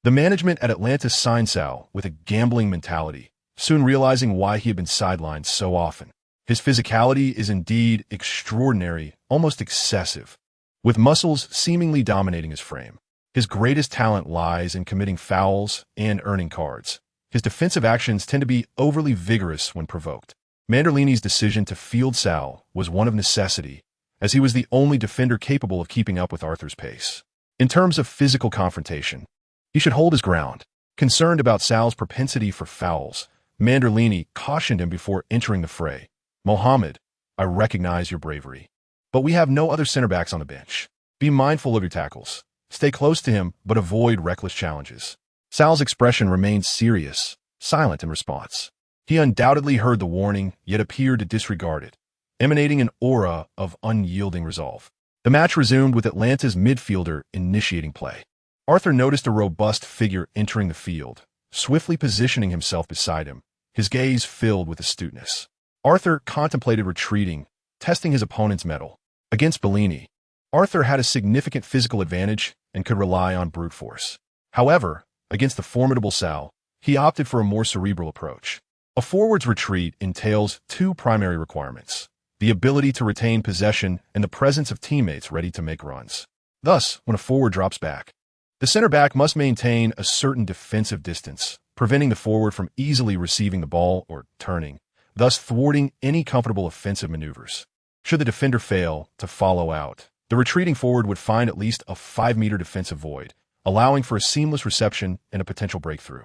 The management at Atlanta signed Sal with a gambling mentality, soon realizing why he had been sidelined so often. His physicality is indeed extraordinary, almost excessive, with muscles seemingly dominating his frame. His greatest talent lies in committing fouls and earning cards. His defensive actions tend to be overly vigorous when provoked. Mandolini's decision to field Sal was one of necessity, as he was the only defender capable of keeping up with Arthur's pace. In terms of physical confrontation, he should hold his ground. Concerned about Sal's propensity for fouls, Mandolini cautioned him before entering the fray. Mohamed, I recognize your bravery, but we have no other center-backs on the bench. Be mindful of your tackles. Stay close to him, but avoid reckless challenges. Sal's expression remained serious, silent in response. He undoubtedly heard the warning, yet appeared to disregard it, emanating an aura of unyielding resolve. The match resumed with Atlanta's midfielder initiating play. Arthur noticed a robust figure entering the field, swiftly positioning himself beside him. his gaze filled with astuteness. Arthur contemplated retreating, testing his opponent's mettle. Against Bellini, Arthur had a significant physical advantage and could rely on brute force. However, against the formidable Sal, he opted for a more cerebral approach. A forward's retreat entails two primary requirements: the ability to retain possession and the presence of teammates ready to make runs. Thus, when a forward drops back, the center back must maintain a certain defensive distance, preventing the forward from easily receiving the ball or turning, thus thwarting any comfortable offensive maneuvers. Should the defender fail to follow out, the retreating forward would find at least a 5-meter defensive void, allowing for a seamless reception and a potential breakthrough.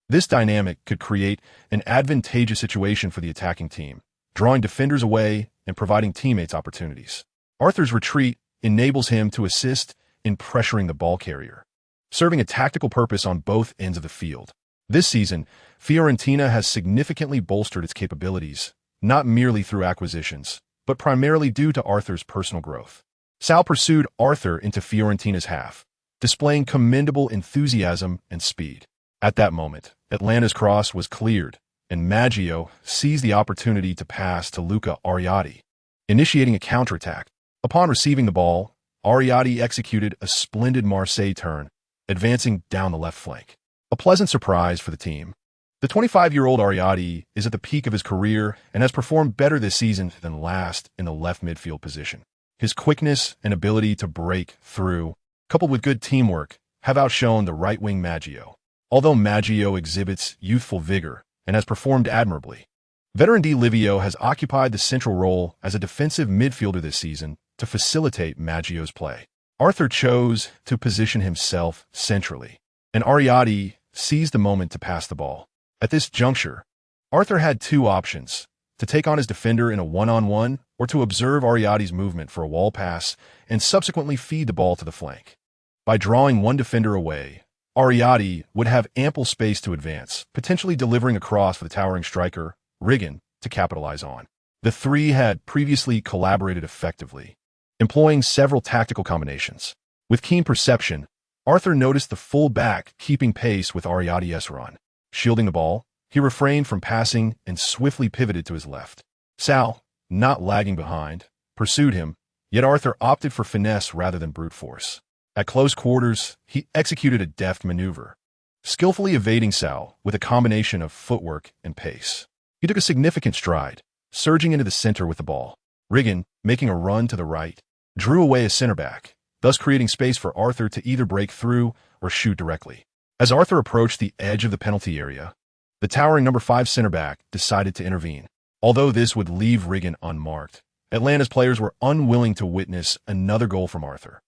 This dynamic could create an advantageous situation for the attacking team, drawing defenders away and providing teammates opportunities. Arthur's retreat enables him to assist in pressuring the ball carrier, serving a tactical purpose on both ends of the field. This season, Fiorentina has significantly bolstered its capabilities, not merely through acquisitions, but primarily due to Arthur's personal growth. Sal pursued Arthur into Fiorentina's half, displaying commendable enthusiasm and speed. At that moment, Atlanta's cross was cleared, and Maggio seized the opportunity to pass to Luca Arriati, initiating a counterattack. Upon receiving the ball, Arriati executed a splendid Marseille turn, advancing down the left flank. A pleasant surprise for the team. The 25-year-old Arriati is at the peak of his career and has performed better this season than last in the left midfield position. His quickness and ability to break through, coupled with good teamwork, have outshone the right-wing Maggio. Although Maggio exhibits youthful vigor and has performed admirably, veteran Di Livio has occupied the central role as a defensive midfielder this season to facilitate Maggio's play. Arthur chose to position himself centrally, and Arriati seized the moment to pass the ball. At this juncture, Arthur had two options: to take on his defender in a one-on-one or to observe Arriati's movement for a wall pass and subsequently feed the ball to the flank. By drawing one defender away, Arriati would have ample space to advance, potentially delivering a cross for the towering striker, Riggan, to capitalize on. The three had previously collaborated effectively, employing several tactical combinations. With keen perception, Arthur noticed the full-back keeping pace with Arriati's run. Shielding the ball, he refrained from passing and swiftly pivoted to his left. Sal, not lagging behind, pursued him, yet Arthur opted for finesse rather than brute force. At close quarters, he executed a deft maneuver, skillfully evading Sal with a combination of footwork and pace. He took a significant stride, surging into the center with the ball. Riggan, making a run to the right, drew away a center back, thus creating space for Arthur to either break through or shoot directly. As Arthur approached the edge of the penalty area, the towering number 5 center back decided to intervene. Although this would leave Riggan unmarked, Atlanta's players were unwilling to witness another goal from Arthur.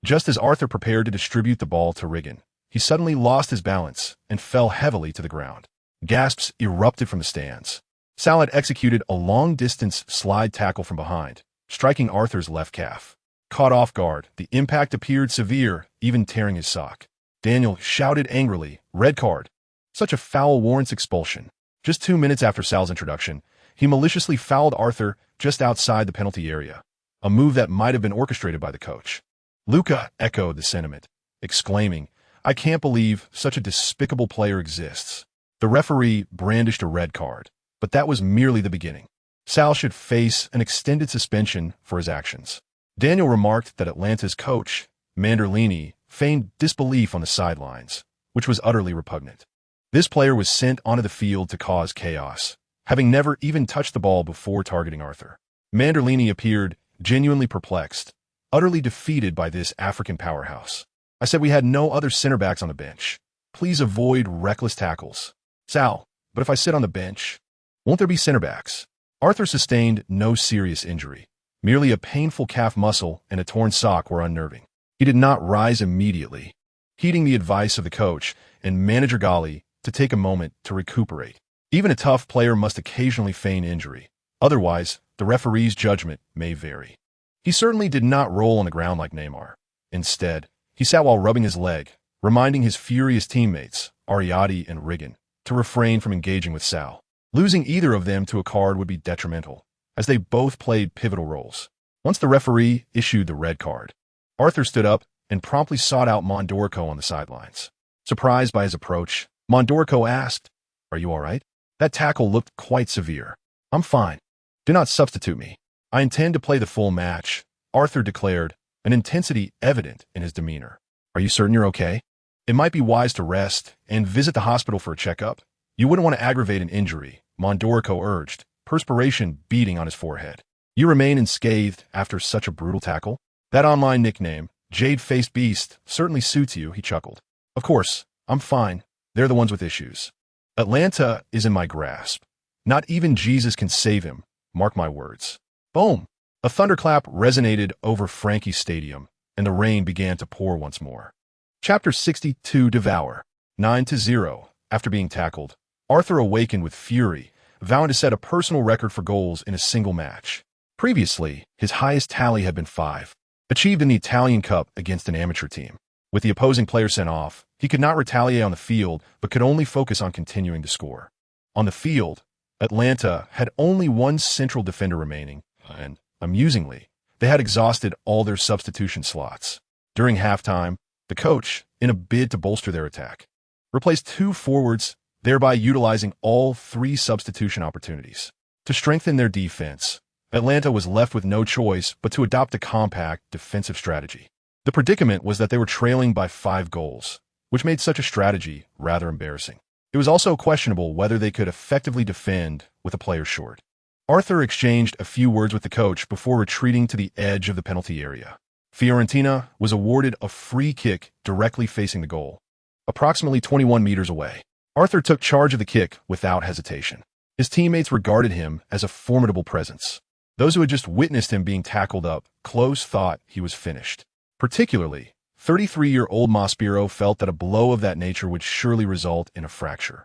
Just as Arthur prepared to distribute the ball to Riggan, he suddenly lost his balance and fell heavily to the ground. Gasps erupted from the stands. Sal had executed a long-distance slide tackle from behind, striking Arthur's left calf. Caught off guard, the impact appeared severe, even tearing his sock. Daniel shouted angrily, "Red card." Such a foul warrants expulsion. Just 2 minutes after Sal's introduction, he maliciously fouled Arthur just outside the penalty area, a move that might have been orchestrated by the coach. Luca echoed the sentiment, exclaiming, "I can't believe such a despicable player exists." The referee brandished a red card, but that was merely the beginning. Sal should face an extended suspension for his actions. Daniel remarked that Atlanta's coach, Manderlini, feigned disbelief on the sidelines, which was utterly repugnant. This player was sent onto the field to cause chaos, having never even touched the ball before targeting Arthur. Manderlini appeared genuinely perplexed, utterly defeated by this African powerhouse. "I said we had no other center backs on the bench. Please avoid reckless tackles." "Sal, but if I sit on the bench, won't there be center backs?" Arthur sustained no serious injury. Merely a painful calf muscle and a torn sock were unnerving. He did not rise immediately, heeding the advice of the coach and manager Gali to take a moment to recuperate. Even a tough player must occasionally feign injury. Otherwise, the referee's judgment may vary. He certainly did not roll on the ground like Neymar. Instead, he sat while rubbing his leg, reminding his furious teammates, Arriati and Riggan, to refrain from engaging with Sal. Losing either of them to a card would be detrimental, as they both played pivotal roles. Once the referee issued the red card, Arthur stood up and promptly sought out Mondorco on the sidelines. Surprised by his approach, Mondorco asked, "Are you all right?" That tackle looked quite severe. I'm fine. Do not substitute me. I intend to play the full match, Arthur declared, an intensity evident in his demeanor. Are you certain you're okay? It might be wise to rest and visit the hospital for a checkup. You wouldn't want to aggravate an injury, Mondorico urged, perspiration beading on his forehead. You remain unscathed after such a brutal tackle? That online nickname, Jade-Faced Beast, certainly suits you, he chuckled. Of course, I'm fine. They're the ones with issues. Atlanta is in my grasp. Not even Jesus can save him, mark my words. Boom! A thunderclap resonated over Frankie's stadium, and the rain began to pour once more. Chapter 62 Devour. 9-0. After being tackled, Arthur awakened with fury, vowing to set a personal record for goals in a single match. Previously, his highest tally had been 5, achieved in the Italian Cup against an amateur team. With the opposing player sent off, he could not retaliate on the field, but could only focus on continuing to score. On the field, Atlanta had only one central defender remaining, and, amusingly, they had exhausted all their substitution slots. During halftime, the coach, in a bid to bolster their attack, replaced 2 forwards, thereby utilizing all 3 substitution opportunities. To strengthen their defense, Atlanta was left with no choice but to adopt a compact defensive strategy. The predicament was that they were trailing by 5 goals, which made such a strategy rather embarrassing. It was also questionable whether they could effectively defend with a player short. Arthur exchanged a few words with the coach before retreating to the edge of the penalty area. Florentina was awarded a free kick directly facing the goal, approximately 21 meters away. Arthur took charge of the kick without hesitation. His teammates regarded him as a formidable presence. Those who had just witnessed him being tackled up close thought he was finished. Particularly, 33-year-old Maspero felt that a blow of that nature would surely result in a fracture,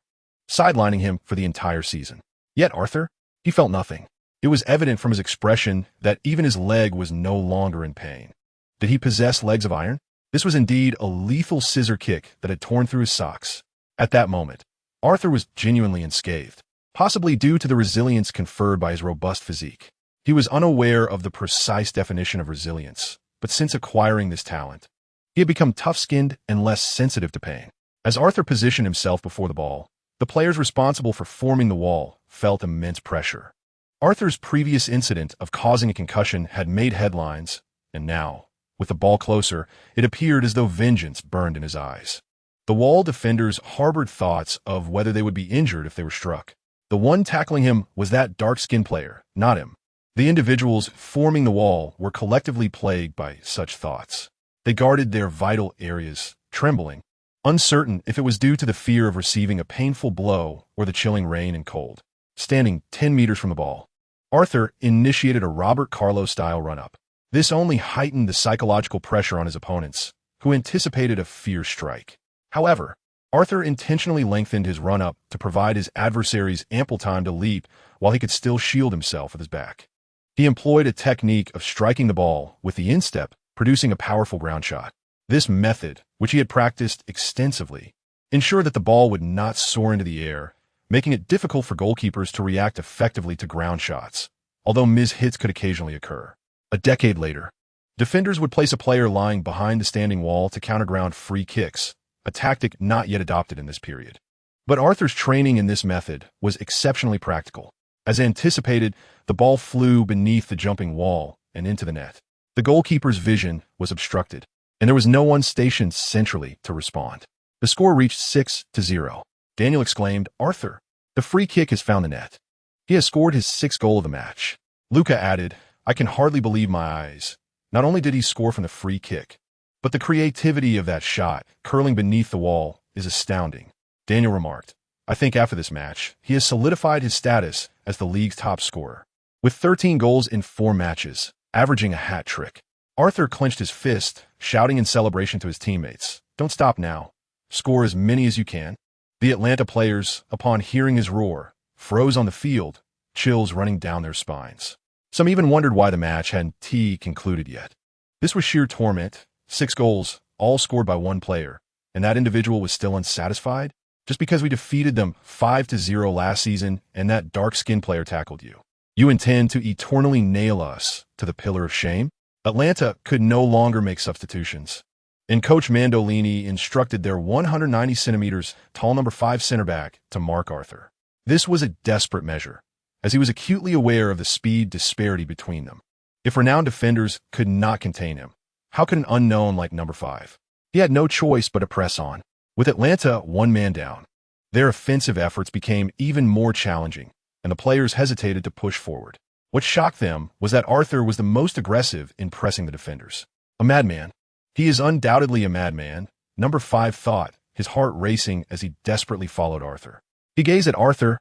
sidelining him for the entire season. Yet Arthur, he felt nothing. It was evident from his expression that even his leg was no longer in pain. Did he possess legs of iron? This was indeed a lethal scissor kick that had torn through his socks. At that moment, Arthur was genuinely unscathed, possibly due to the resilience conferred by his robust physique. He was unaware of the precise definition of resilience, but since acquiring this talent, he had become tough-skinned and less sensitive to pain. As Arthur positioned himself before the ball, the players responsible for forming the wall felt immense pressure. Arthur's previous incident of causing a concussion had made headlines, and now, with the ball closer, it appeared as though vengeance burned in his eyes. The wall defenders harbored thoughts of whether they would be injured if they were struck. The one tackling him was that dark-skinned player, not him. The individuals forming the wall were collectively plagued by such thoughts. They guarded their vital areas, trembling, uncertain if it was due to the fear of receiving a painful blow or the chilling rain and cold. Standing 10 meters from the ball, Arthur initiated a Robert Carlos-style run-up. This only heightened the psychological pressure on his opponents, who anticipated a fierce strike. However, Arthur intentionally lengthened his run-up to provide his adversaries ample time to leap while he could still shield himself with his back. He employed a technique of striking the ball with the instep, producing a powerful ground shot. This method, which he had practiced extensively, ensured that the ball would not soar into the air, making it difficult for goalkeepers to react effectively to ground shots, although mis-hits could occasionally occur. A decade later, defenders would place a player lying behind the standing wall to counterground free kicks, a tactic not yet adopted in this period. But Arthur's training in this method was exceptionally practical. As anticipated, the ball flew beneath the jumping wall and into the net. The goalkeeper's vision was obstructed, and there was no one stationed centrally to respond. The score reached 6-0. Daniel exclaimed, "Arthur, the free kick has found the net. He has scored his 6th goal of the match." Luca added, "I can hardly believe my eyes. Not only did he score from the free kick, but the creativity of that shot, curling beneath the wall, is astounding." Daniel remarked, "I think after this match, he has solidified his status as the league's top scorer, with 13 goals in 4 matches, averaging a hat trick." Arthur clenched his fist, shouting in celebration to his teammates, "Don't stop now. Score as many as you can." The Atlanta players, upon hearing his roar, froze on the field, chills running down their spines. Some even wondered why the match hadn't concluded yet. This was sheer torment. 6 goals, all scored by one player, and that individual was still unsatisfied? Just because we defeated them 5-0 last season and that dark-skinned player tackled you, you intend to eternally nail us to the pillar of shame? Atlanta could no longer make substitutions, and Coach Mandolini instructed their 190 centimeters tall number 5 center back to mark Arthur. This was a desperate measure, as he was acutely aware of the speed disparity between them. If renowned defenders could not contain him, how could an unknown like number 5? He had no choice but to press on. With Atlanta one man down, their offensive efforts became even more challenging, and the players hesitated to push forward. What shocked them was that Arthur was the most aggressive in pressing the defenders. A madman. He is undoubtedly a madman, number 5 thought, his heart racing as he desperately followed Arthur. He gazed at Arthur's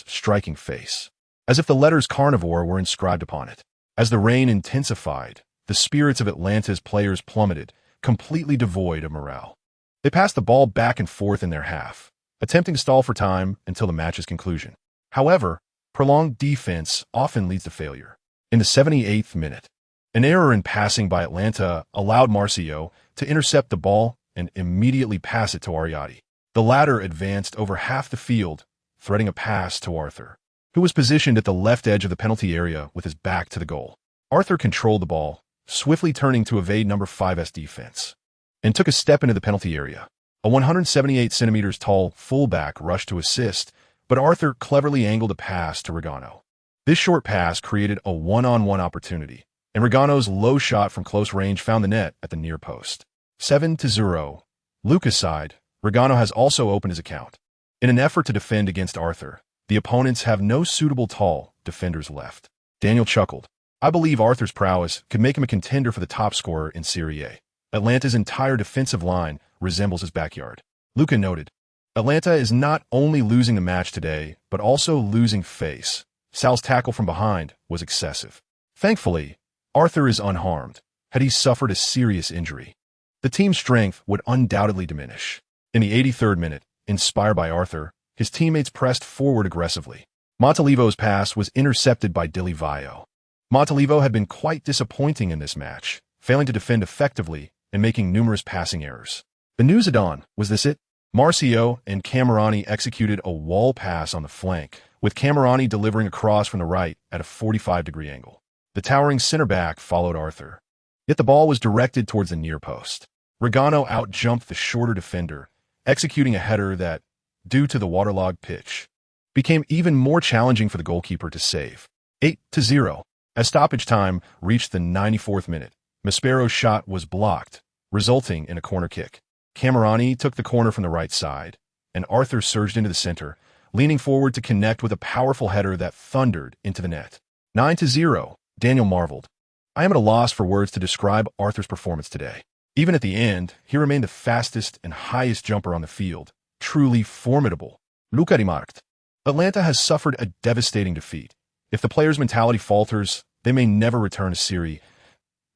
striking face, as if the letters carnivore were inscribed upon it. As the rain intensified, the spirits of Atlanta's players plummeted, completely devoid of morale. They passed the ball back and forth in their half, attempting to stall for time until the match's conclusion. However, prolonged defense often leads to failure. In the 78th minute, an error in passing by Atlanta allowed Marcio to intercept the ball and immediately pass it to Ariati. The latter advanced over half the field, threading a pass to Arthur, who was positioned at the left edge of the penalty area with his back to the goal. Arthur controlled the ball, swiftly turning to evade number 5's defense, and took a step into the penalty area. A 178 centimeters tall fullback rushed to assist, but Arthur cleverly angled a pass to Regano. This short pass created a one-on-one opportunity, and Regano's low shot from close range found the net at the near post. 7-0. Luca's side, Regano has also opened his account. In an effort to defend against Arthur, the opponents have no suitable tall defenders left. Daniel chuckled. I believe Arthur's prowess could make him a contender for the top scorer in Serie A. Atlanta's entire defensive line resembles his backyard. Luca noted, Atlanta is not only losing the match today, but also losing face. Sal's tackle from behind was excessive. Thankfully, Arthur is unharmed. Had he suffered a serious injury, the team's strength would undoubtedly diminish. In the 83rd minute, inspired by Arthur, his teammates pressed forward aggressively. Montalivo's pass was intercepted by Dilly Vaio. Montalivo had been quite disappointing in this match, failing to defend effectively and making numerous passing errors. The news at dawn, was this it? Marcio and Camerani executed a wall pass on the flank, with Camerani delivering a cross from the right at a 45-degree angle. The towering center back followed Arthur, yet the ball was directed towards the near post. Regano out-jumped the shorter defender, executing a header that, due to the waterlogged pitch, became even more challenging for the goalkeeper to save. 8-0. As stoppage time reached the 94th minute, Maspero's shot was blocked, resulting in a corner kick. Camerani took the corner from the right side, and Arthur surged into the center, leaning forward to connect with a powerful header that thundered into the net. 9-0. Daniel marveled. I am at a loss for words to describe Arthur's performance today. Even at the end, he remained the fastest and highest jumper on the field. Truly formidable. Luca remarked. Atlanta has suffered a devastating defeat. If the players' mentality falters, they may never return to Serie.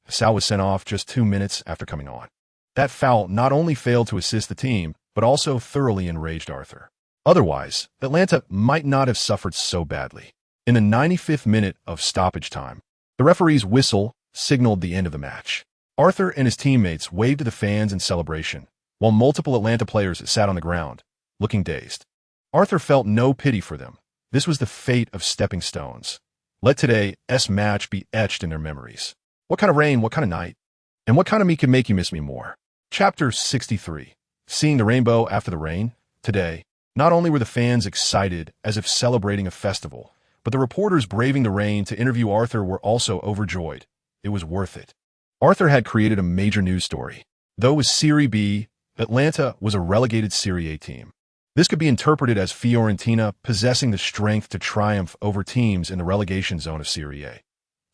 Sal was sent off just 2 minutes after coming on. That foul not only failed to assist the team, but also thoroughly enraged Arthur. Otherwise, Atlanta might not have suffered so badly. In the 95th minute of stoppage time, the referee's whistle signaled the end of the match. Arthur and his teammates waved to the fans in celebration, while multiple Atlanta players sat on the ground, looking dazed. Arthur felt no pity for them. This was the fate of stepping stones. Let today's match be etched in their memories. What kind of rain, what kind of night, and what kind of me can make you miss me more? Chapter 63. Seeing the rainbow after the rain. Today, not only were the fans excited as if celebrating a festival, but the reporters braving the rain to interview Arthur were also overjoyed. It was worth it. Arthur had created a major news story. Though it was Serie B, Atlanta was a relegated Serie A team. This could be interpreted as Fiorentina possessing the strength to triumph over teams in the relegation zone of Serie A.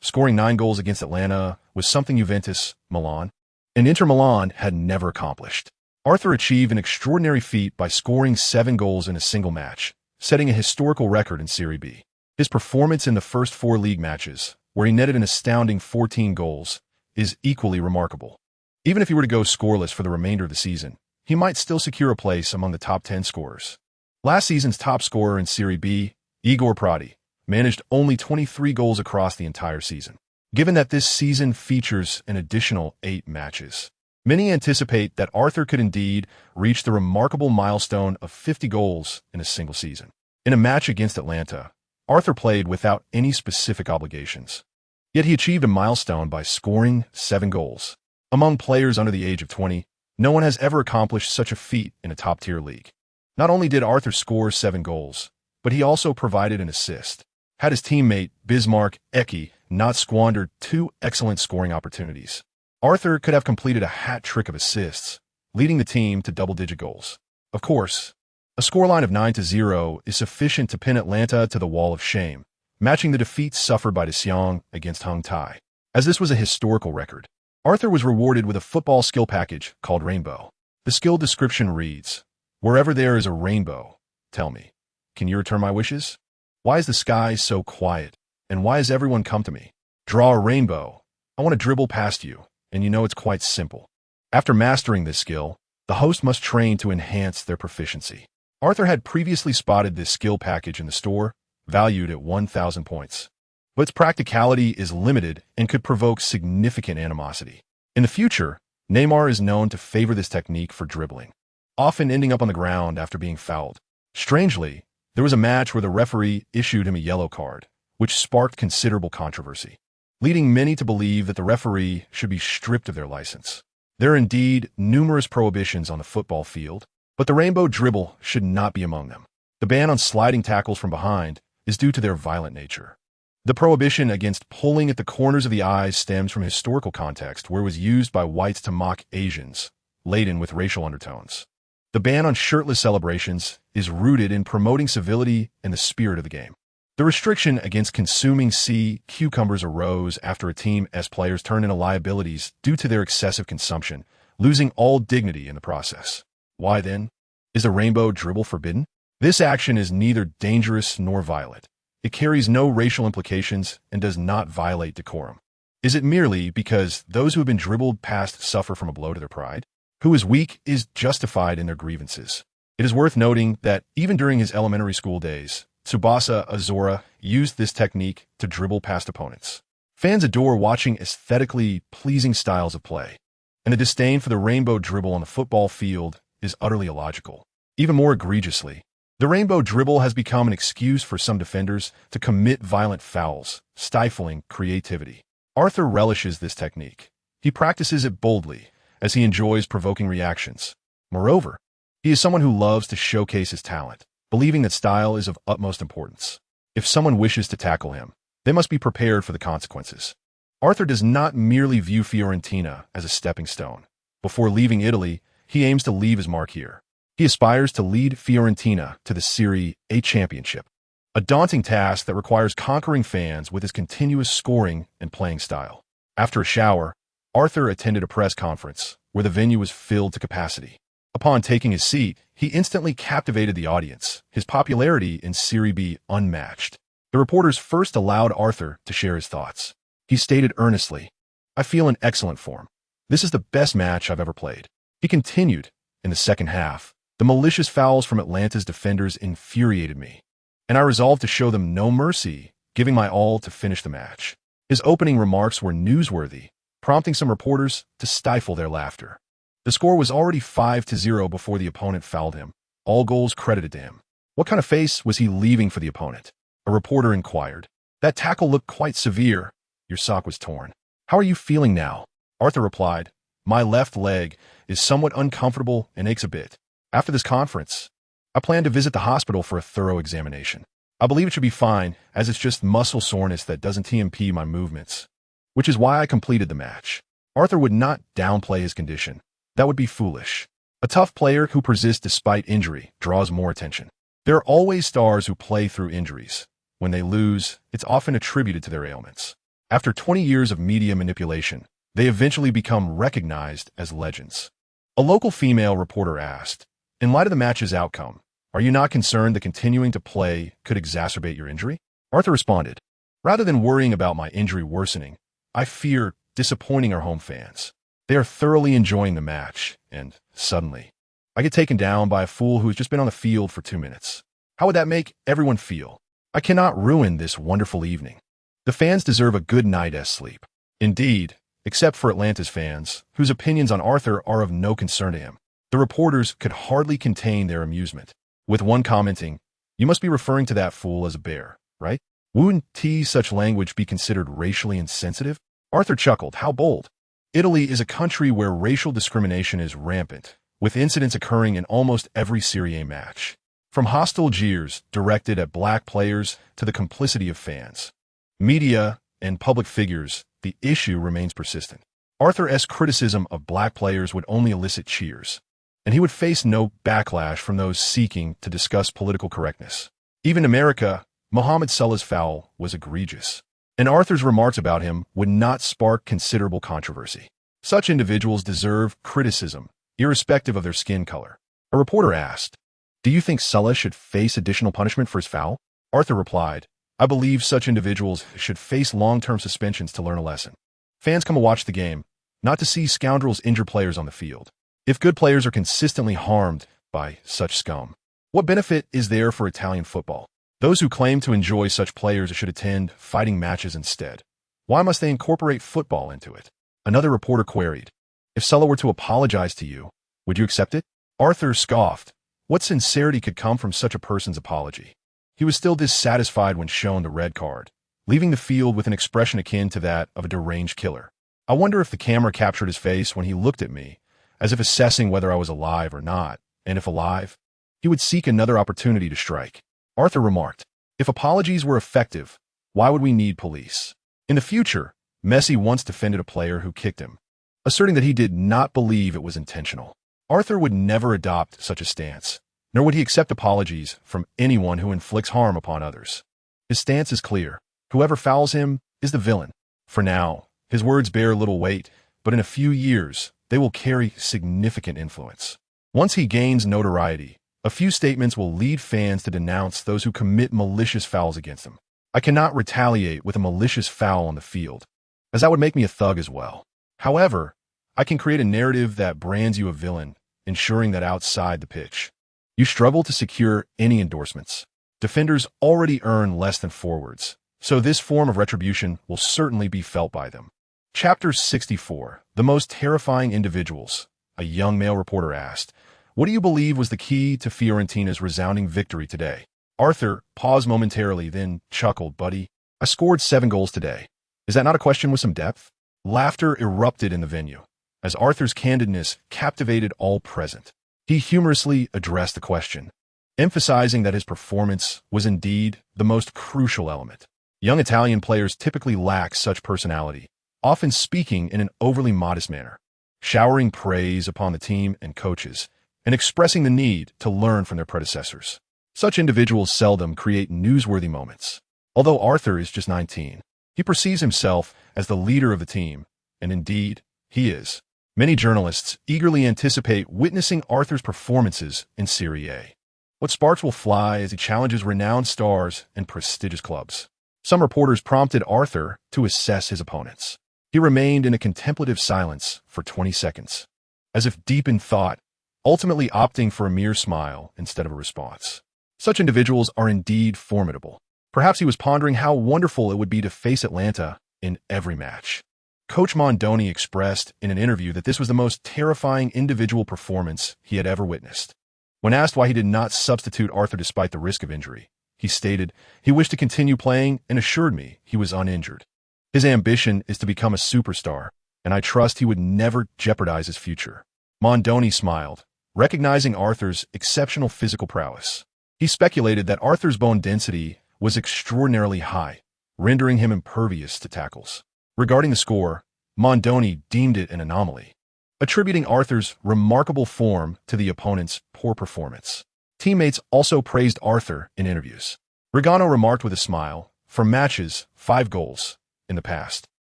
Scoring 9 goals against Atlanta was something Juventus, Milan, and Inter Milan had never accomplished. Arthur achieved an extraordinary feat by scoring 7 goals in a single match, setting a historical record in Serie B. His performance in the first 4 league matches, where he netted an astounding 14 goals, is equally remarkable. Even if he were to go scoreless for the remainder of the season, he might still secure a place among the top 10 scorers. Last season's top scorer in Serie B, Igor Prati, managed only 23 goals across the entire season. Given that this season features an additional 8 matches, many anticipate that Arthur could indeed reach the remarkable milestone of 50 goals in a single season. In a match against Atlanta, Arthur played without any specific obligations. Yet he achieved a milestone by scoring 7 goals. Among players under the age of 20, no one has ever accomplished such a feat in a top-tier league. Not only did Arthur score 7 goals, but he also provided an assist. Had his teammate, Bismarck Ecke, not squandered two excellent scoring opportunities, Arthur could have completed a hat trick of assists, leading the team to double-digit goals. Of course, a scoreline of 9-0 is sufficient to pin Atlanta to the wall of shame, matching the defeats suffered by De Xiong against Hung Tai. As this was a historical record, Arthur was rewarded with a football skill package called Rainbow. The skill description reads, "Wherever there is a rainbow, tell me, can you return my wishes? Why is the sky so quiet, and why has everyone come to me? Draw a rainbow. I want to dribble past you, and you know it's quite simple." After mastering this skill, the host must train to enhance their proficiency. Arthur had previously spotted this skill package in the store, valued at 1,000 points. But its practicality is limited and could provoke significant animosity. In the future, Neymar is known to favor this technique for dribbling, often ending up on the ground after being fouled. Strangely, there was a match where the referee issued him a yellow card, which sparked considerable controversy, leading many to believe that the referee should be stripped of their license. There are indeed numerous prohibitions on the football field, but the rainbow dribble should not be among them. The ban on sliding tackles from behind is due to their violent nature. The prohibition against pulling at the corners of the eyes stems from historical context where it was used by whites to mock Asians, laden with racial undertones. The ban on shirtless celebrations is rooted in promoting civility and the spirit of the game. The restriction against consuming sea cucumbers arose after a team's players turned into liabilities due to their excessive consumption, losing all dignity in the process. Why then? Is the rainbow dribble forbidden? This action is neither dangerous nor violent. It carries no racial implications and does not violate decorum. Is it merely because those who have been dribbled past suffer from a blow to their pride? Who is weak is justified in their grievances. It is worth noting that even during his elementary school days, Tsubasa Azora used this technique to dribble past opponents. Fans adore watching aesthetically pleasing styles of play, and the disdain for the rainbow dribble on the football field is utterly illogical. Even more egregiously, the rainbow dribble has become an excuse for some defenders to commit violent fouls, stifling creativity. Arthur relishes this technique. He practices it boldly, as he enjoys provoking reactions. Moreover, he is someone who loves to showcase his talent, believing that style is of utmost importance. If someone wishes to tackle him, they must be prepared for the consequences. Arthur does not merely view Fiorentina as a stepping stone. Before leaving Italy, he aims to leave his mark here. He aspires to lead Fiorentina to the Serie A championship, a daunting task that requires conquering fans with his continuous scoring and playing style. After a shower, Arthur attended a press conference where the venue was filled to capacity. Upon taking his seat, he instantly captivated the audience, his popularity in Serie B unmatched. The reporters first allowed Arthur to share his thoughts. He stated earnestly, "I feel in excellent form. This is the best match I've ever played." He continued, "In the second half, the malicious fouls from Atlanta's defenders infuriated me, and I resolved to show them no mercy, giving my all to finish the match." His opening remarks were newsworthy, prompting some reporters to stifle their laughter. The score was already 5-0 before the opponent fouled him, all goals credited to him. What kind of face was he leaving for the opponent? A reporter inquired. "That tackle looked quite severe. Your sock was torn. How are you feeling now?" Arthur replied, "My left leg is somewhat uncomfortable and aches a bit. After this conference, I plan to visit the hospital for a thorough examination. I believe it should be fine, as it's just muscle soreness that doesn't TMP my movements, which is why I completed the match." Arthur would not downplay his condition. That would be foolish. A tough player who persists despite injury draws more attention. There are always stars who play through injuries. When they lose, it's often attributed to their ailments. After 20 years of media manipulation, they eventually become recognized as legends. A local female reporter asked, "In light of the match's outcome, are you not concerned that continuing to play could exacerbate your injury?" Arthur responded, "Rather than worrying about my injury worsening, I fear disappointing our home fans. They are thoroughly enjoying the match, and suddenly, I get taken down by a fool who has just been on the field for 2 minutes. How would that make everyone feel? I cannot ruin this wonderful evening. The fans deserve a good night's sleep." Indeed, except for Atlanta's fans, whose opinions on Arthur are of no concern to him. The reporters could hardly contain their amusement, with one commenting, "You must be referring to that fool as a bear, right? Wouldn't such language be considered racially insensitive?" Arthur chuckled. "How bold. Italy is a country where racial discrimination is rampant, with incidents occurring in almost every Serie A match. From hostile jeers directed at black players to the complicity of fans, media, and public figures, the issue remains persistent. Arthur's criticism of black players would only elicit cheers, and he would face no backlash from those seeking to discuss political correctness. Even in America, Mohamed Salah's foul was egregious, and Arthur's remarks about him would not spark considerable controversy. Such individuals deserve criticism, irrespective of their skin color. A reporter asked, "Do you think Salah should face additional punishment for his foul?" Arthur replied, "I believe such individuals should face long-term suspensions to learn a lesson. Fans come to watch the game, not to see scoundrels injure players on the field. If good players are consistently harmed by such scum, what benefit is there for Italian football? Those who claim to enjoy such players should attend fighting matches instead. Why must they incorporate football into it?" Another reporter queried, "If Salah were to apologize to you, would you accept it?" Arthur scoffed. What sincerity could come from such a person's apology? He was still dissatisfied when shown the red card, leaving the field with an expression akin to that of a deranged killer. I wonder if the camera captured his face when he looked at me, as if assessing whether I was alive or not, and if alive, he would seek another opportunity to strike. Arthur remarked, "If apologies were effective, why would we need police?" In the future, Messi once defended a player who kicked him, asserting that he did not believe it was intentional. Arthur would never adopt such a stance, nor would he accept apologies from anyone who inflicts harm upon others. His stance is clear. Whoever fouls him is the villain. For now, his words bear little weight, but in a few years, they will carry significant influence. Once he gains notoriety, a few statements will lead fans to denounce those who commit malicious fouls against him. I cannot retaliate with a malicious foul on the field, as that would make me a thug as well. However, I can create a narrative that brands you a villain, ensuring that outside the pitch, you struggle to secure any endorsements. Defenders already earn less than forwards, so this form of retribution will certainly be felt by them. Chapter 64, The Most Terrifying Individuals. A young male reporter asked, "What do you believe was the key to Fiorentina's resounding victory today?" Arthur paused momentarily, then chuckled, "Buddy, I scored 7 goals today. Is that not a question with some depth?" Laughter erupted in the venue, as Arthur's candidness captivated all present. He humorously addressed the question, emphasizing that his performance was indeed the most crucial element. Young Italian players typically lack such personality, often speaking in an overly modest manner, showering praise upon the team and coaches, and expressing the need to learn from their predecessors. Such individuals seldom create newsworthy moments. Although Arthur is just 19, he perceives himself as the leader of the team, and indeed, he is. Many journalists eagerly anticipate witnessing Arthur's performances in Serie A. What sparks will fly as he challenges renowned stars and prestigious clubs. Some reporters prompted Arthur to assess his opponents. He remained in a contemplative silence for 20 seconds, as if deep in thought, ultimately opting for a mere smile instead of a response. Such individuals are indeed formidable. Perhaps he was pondering how wonderful it would be to face Atlanta in every match. Coach Mondoni expressed in an interview that this was the most terrifying individual performance he had ever witnessed. When asked why he did not substitute Arthur despite the risk of injury, he stated, "He wished to continue playing and assured me he was uninjured. His ambition is to become a superstar, and I trust he would never jeopardize his future." Mondoni smiled, recognizing Arthur's exceptional physical prowess. He speculated that Arthur's bone density was extraordinarily high, rendering him impervious to tackles. Regarding the score, Mondoni deemed it an anomaly, attributing Arthur's remarkable form to the opponent's poor performance. Teammates also praised Arthur in interviews. Regano remarked with a smile, "For matches, 5 goals, in the past,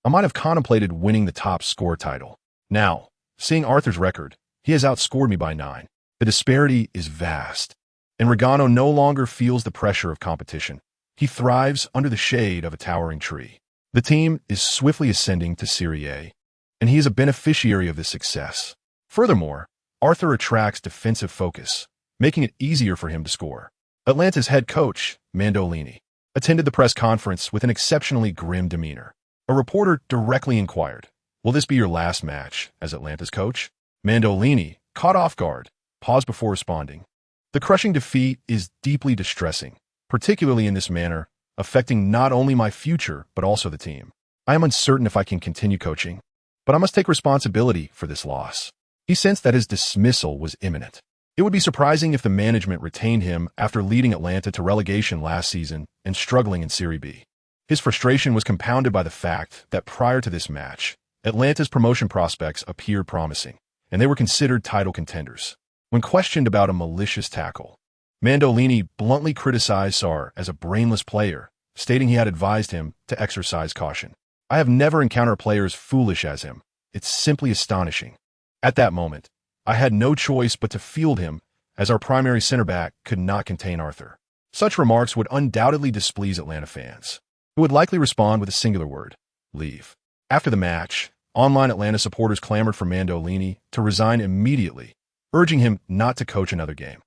I might have contemplated winning the top score title. Now, seeing Arthur's record, he has outscored me by 9. The disparity is vast, and Regano no longer feels the pressure of competition. He thrives under the shade of a towering tree." The team is swiftly ascending to Serie A, and he is a beneficiary of this success. Furthermore, Arthur attracts defensive focus, making it easier for him to score. Atlanta's head coach, Mandolini, attended the press conference with an exceptionally grim demeanor. A reporter directly inquired, "Will this be your last match as Atlanta's coach?" Mandolini, caught off guard, paused before responding. "The crushing defeat is deeply distressing, particularly in this manner, affecting not only my future, but also the team. I am uncertain if I can continue coaching, but I must take responsibility for this loss." He sensed that his dismissal was imminent. It would be surprising if the management retained him after leading Atlanta to relegation last season and struggling in Serie B. His frustration was compounded by the fact that prior to this match, Atlanta's promotion prospects appeared promising, and they were considered title contenders. When questioned about a malicious tackle, Mandolini bluntly criticized Sarr as a brainless player, stating he had advised him to exercise caution. "I have never encountered a player as foolish as him. It's simply astonishing. At that moment, I had no choice but to field him, as our primary center back could not contain Arthur." Such remarks would undoubtedly displease Atlanta fans, who would likely respond with a singular word: leave. After the match, online Atlanta supporters clamored for Mandolini to resign immediately, urging him not to coach another game.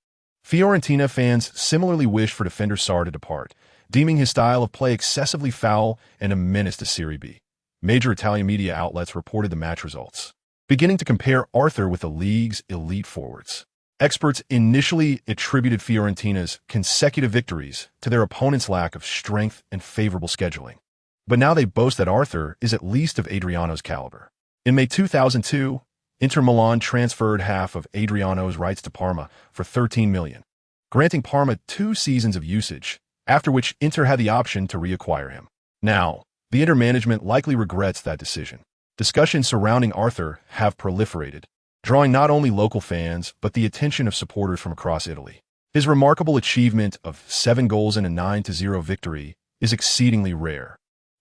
Fiorentina fans similarly wished for defender Sarr to depart, deeming his style of play excessively foul and a menace to Serie B. Major Italian media outlets reported the match results, beginning to compare Arthur with the league's elite forwards. Experts initially attributed Fiorentina's consecutive victories to their opponent's lack of strength and favorable scheduling. But now they boast that Arthur is at least of Adriano's caliber. In May 2002, Inter Milan transferred half of Adriano's rights to Parma for $13 million, granting Parma 2 seasons of usage, after which Inter had the option to reacquire him. Now, the Inter management likely regrets that decision. Discussions surrounding Arthur have proliferated, drawing not only local fans but the attention of supporters from across Italy. His remarkable achievement of 7 goals in a 9-0 victory is exceedingly rare.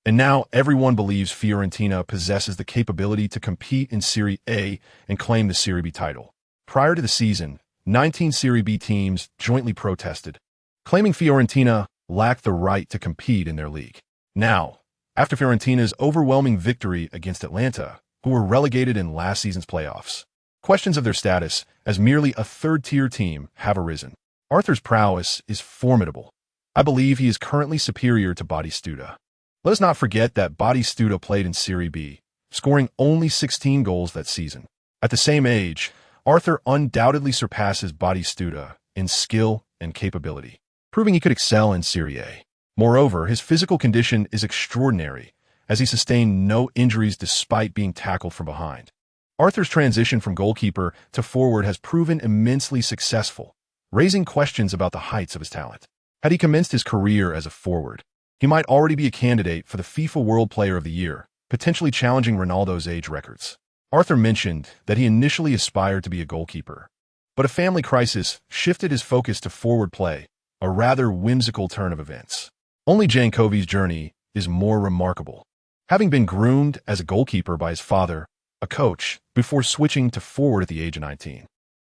And now everyone believes Fiorentina possesses the capability to compete in Serie A and claim the Serie B title. Prior to the season, 19 Serie B teams jointly protested, claiming Fiorentina lacked the right to compete in their league. Now, after Fiorentina's overwhelming victory against Atlanta, who were relegated in last season's playoffs, questions of their status as merely a third-tier team have arisen. Arthur's prowess is formidable. I believe he is currently superior to Batistuta. Let us not forget that Batistuta played in Serie B, scoring only 16 goals that season. At the same age, Arthur undoubtedly surpasses Batistuta in skill and capability, proving he could excel in Serie A. Moreover, his physical condition is extraordinary, as he sustained no injuries despite being tackled from behind. Arthur's transition from goalkeeper to forward has proven immensely successful, raising questions about the heights of his talent. Had he commenced his career as a forward, he might already be a candidate for the FIFA World Player of the Year, potentially challenging Ronaldo's age records. Arthur mentioned that he initially aspired to be a goalkeeper, but a family crisis shifted his focus to forward play, a rather whimsical turn of events. Only Janković's journey is more remarkable. Having been groomed as a goalkeeper by his father, a coach, before switching to forward at the age of 19.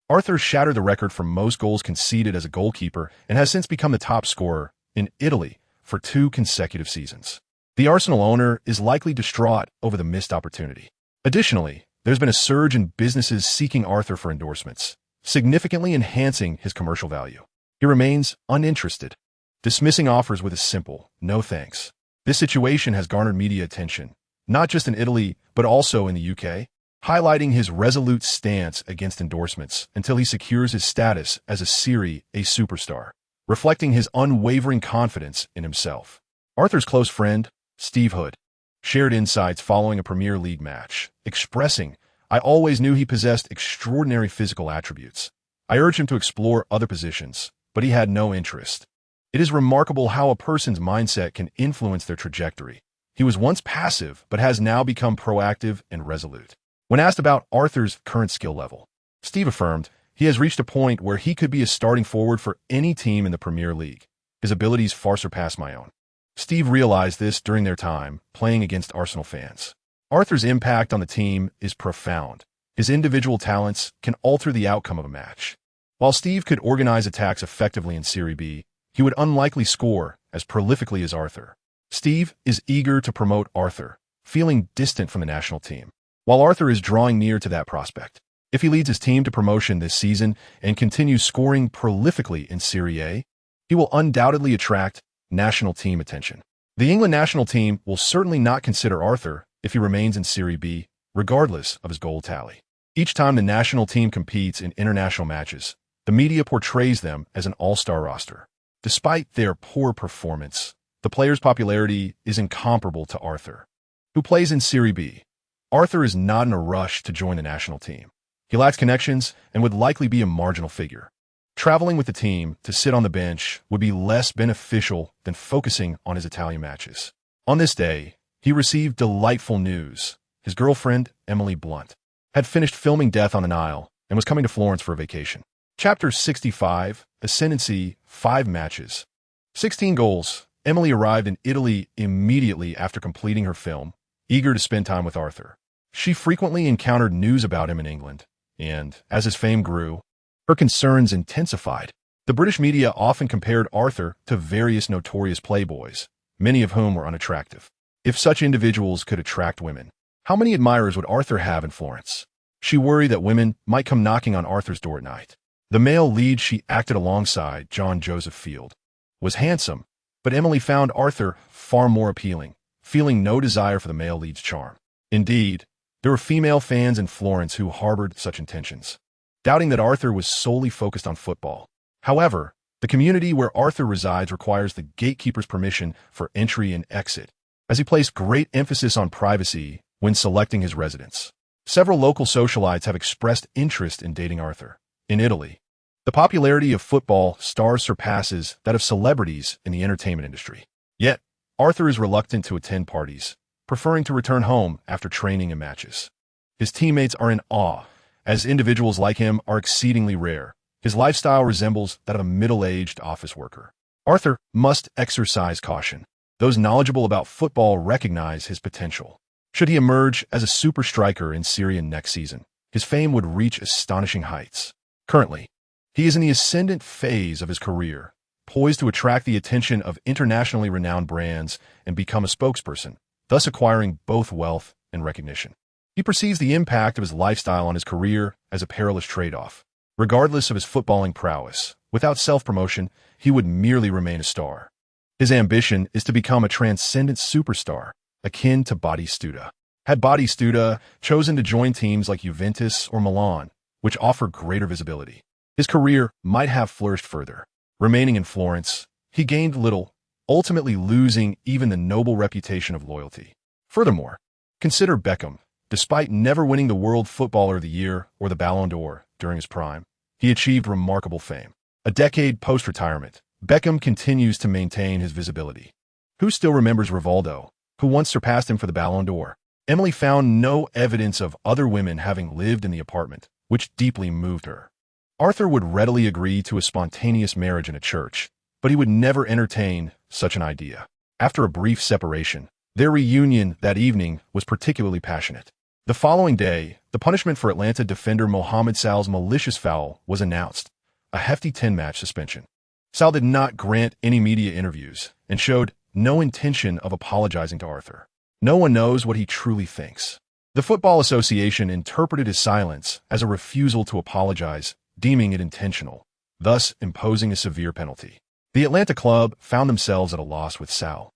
Arthur shattered the record for most goals conceded as a goalkeeper and has since become the top scorer in Italy for 2 consecutive seasons. The Arsenal owner is likely distraught over the missed opportunity. Additionally, there's been a surge in businesses seeking Arthur for endorsements, significantly enhancing his commercial value. He remains uninterested, dismissing offers with a simple, "no thanks." This situation has garnered media attention, not just in Italy, but also in the UK, highlighting his resolute stance against endorsements until he secures his status as a Serie A superstar, reflecting his unwavering confidence in himself. Arthur's close friend, Steve Hood, shared insights following a Premier League match, expressing, "I always knew he possessed extraordinary physical attributes. I urged him to explore other positions, but he had no interest." It is remarkable how a person's mindset can influence their trajectory. He was once passive, but has now become proactive and resolute. When asked about Arthur's current skill level, Steve affirmed, "He has reached a point where he could be a starting forward for any team in the Premier League. His abilities far surpass my own." Steve realized this during their time playing against Arsenal fans. Arthur's impact on the team is profound. His individual talents can alter the outcome of a match. While Steve could organize attacks effectively in Serie B, he would unlikely score as prolifically as Arthur. Steve is eager to promote Arthur, feeling distant from the national team, while Arthur is drawing near to that prospect. If he leads his team to promotion this season and continues scoring prolifically in Serie A, he will undoubtedly attract national team attention. The England national team will certainly not consider Arthur if he remains in Serie B, regardless of his goal tally. Each time the national team competes in international matches, the media portrays them as an all-star roster. Despite their poor performance, the player's popularity is incomparable to Arthur, who plays in Serie B. Arthur is not in a rush to join the national team. He lacks connections and would likely be a marginal figure. Traveling with the team to sit on the bench would be less beneficial than focusing on his Italian matches. On this day, he received delightful news. His girlfriend, Emily Blunt, had finished filming Death on the Nile and was coming to Florence for a vacation. Chapter 65, Ascendancy, 5 matches. 16 goals. Emily arrived in Italy immediately after completing her film, eager to spend time with Arthur. She frequently encountered news about him in England, and as his fame grew, her concerns intensified. The British media often compared Arthur to various notorious playboys, many of whom were unattractive. If such individuals could attract women, how many admirers would Arthur have in Florence? She worried that women might come knocking on Arthur's door at night. The male lead she acted alongside, John Joseph Field, was handsome, but Emily found Arthur far more appealing, feeling no desire for the male lead's charm. Indeed, there were female fans in Florence who harbored such intentions, doubting that Arthur was solely focused on football. However, the community where Arthur resides requires the gatekeeper's permission for entry and exit, as he placed great emphasis on privacy when selecting his residence. Several local socialites have expressed interest in dating Arthur. In Italy, the popularity of football stars surpasses that of celebrities in the entertainment industry. Yet, Arthur is reluctant to attend parties, preferring to return home after training and matches. His teammates are in awe, as individuals like him are exceedingly rare. His lifestyle resembles that of a middle-aged office worker. Arthur must exercise caution. Those knowledgeable about football recognize his potential. Should he emerge as a super striker in Serie A next season, his fame would reach astonishing heights. Currently, he is in the ascendant phase of his career, poised to attract the attention of internationally renowned brands and become a spokesperson, thus acquiring both wealth and recognition. He perceives the impact of his lifestyle on his career as a perilous trade-off. Regardless of his footballing prowess, without self-promotion, he would merely remain a star. His ambition is to become a transcendent superstar, akin to Batistuta. Had Batistuta chosen to join teams like Juventus or Milan, which offer greater visibility, his career might have flourished further. Remaining in Florence, he gained little, ultimately losing even the noble reputation of loyalty. Furthermore, consider Beckham. Despite never winning the World Footballer of the Year or the Ballon d'Or during his prime, he achieved remarkable fame. A decade post-retirement, Beckham continues to maintain his visibility. Who still remembers Rivaldo, who once surpassed him for the Ballon d'Or? Emily found no evidence of other women having lived in the apartment, which deeply moved her. Arthur would readily agree to a spontaneous marriage in a church, but he would never entertain such an idea. After a brief separation, their reunion that evening was particularly passionate. The following day, the punishment for Atlanta defender Mohamed Salah's malicious foul was announced, a hefty 10-match suspension. Salah did not grant any media interviews and showed no intention of apologizing to Arthur. No one knows what he truly thinks. The Football Association interpreted his silence as a refusal to apologize, deeming it intentional, thus imposing a severe penalty. The Atlanta club found themselves at a loss with Salah,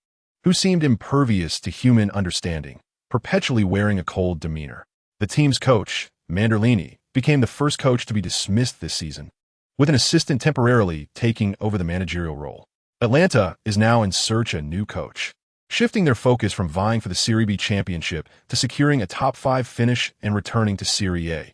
who seemed impervious to human understanding, perpetually wearing a cold demeanor. The team's coach, Manderlini, became the first coach to be dismissed this season, with an assistant temporarily taking over the managerial role. Atlanta is now in search of a new coach, shifting their focus from vying for the Serie B championship to securing a top-5 finish and returning to Serie A.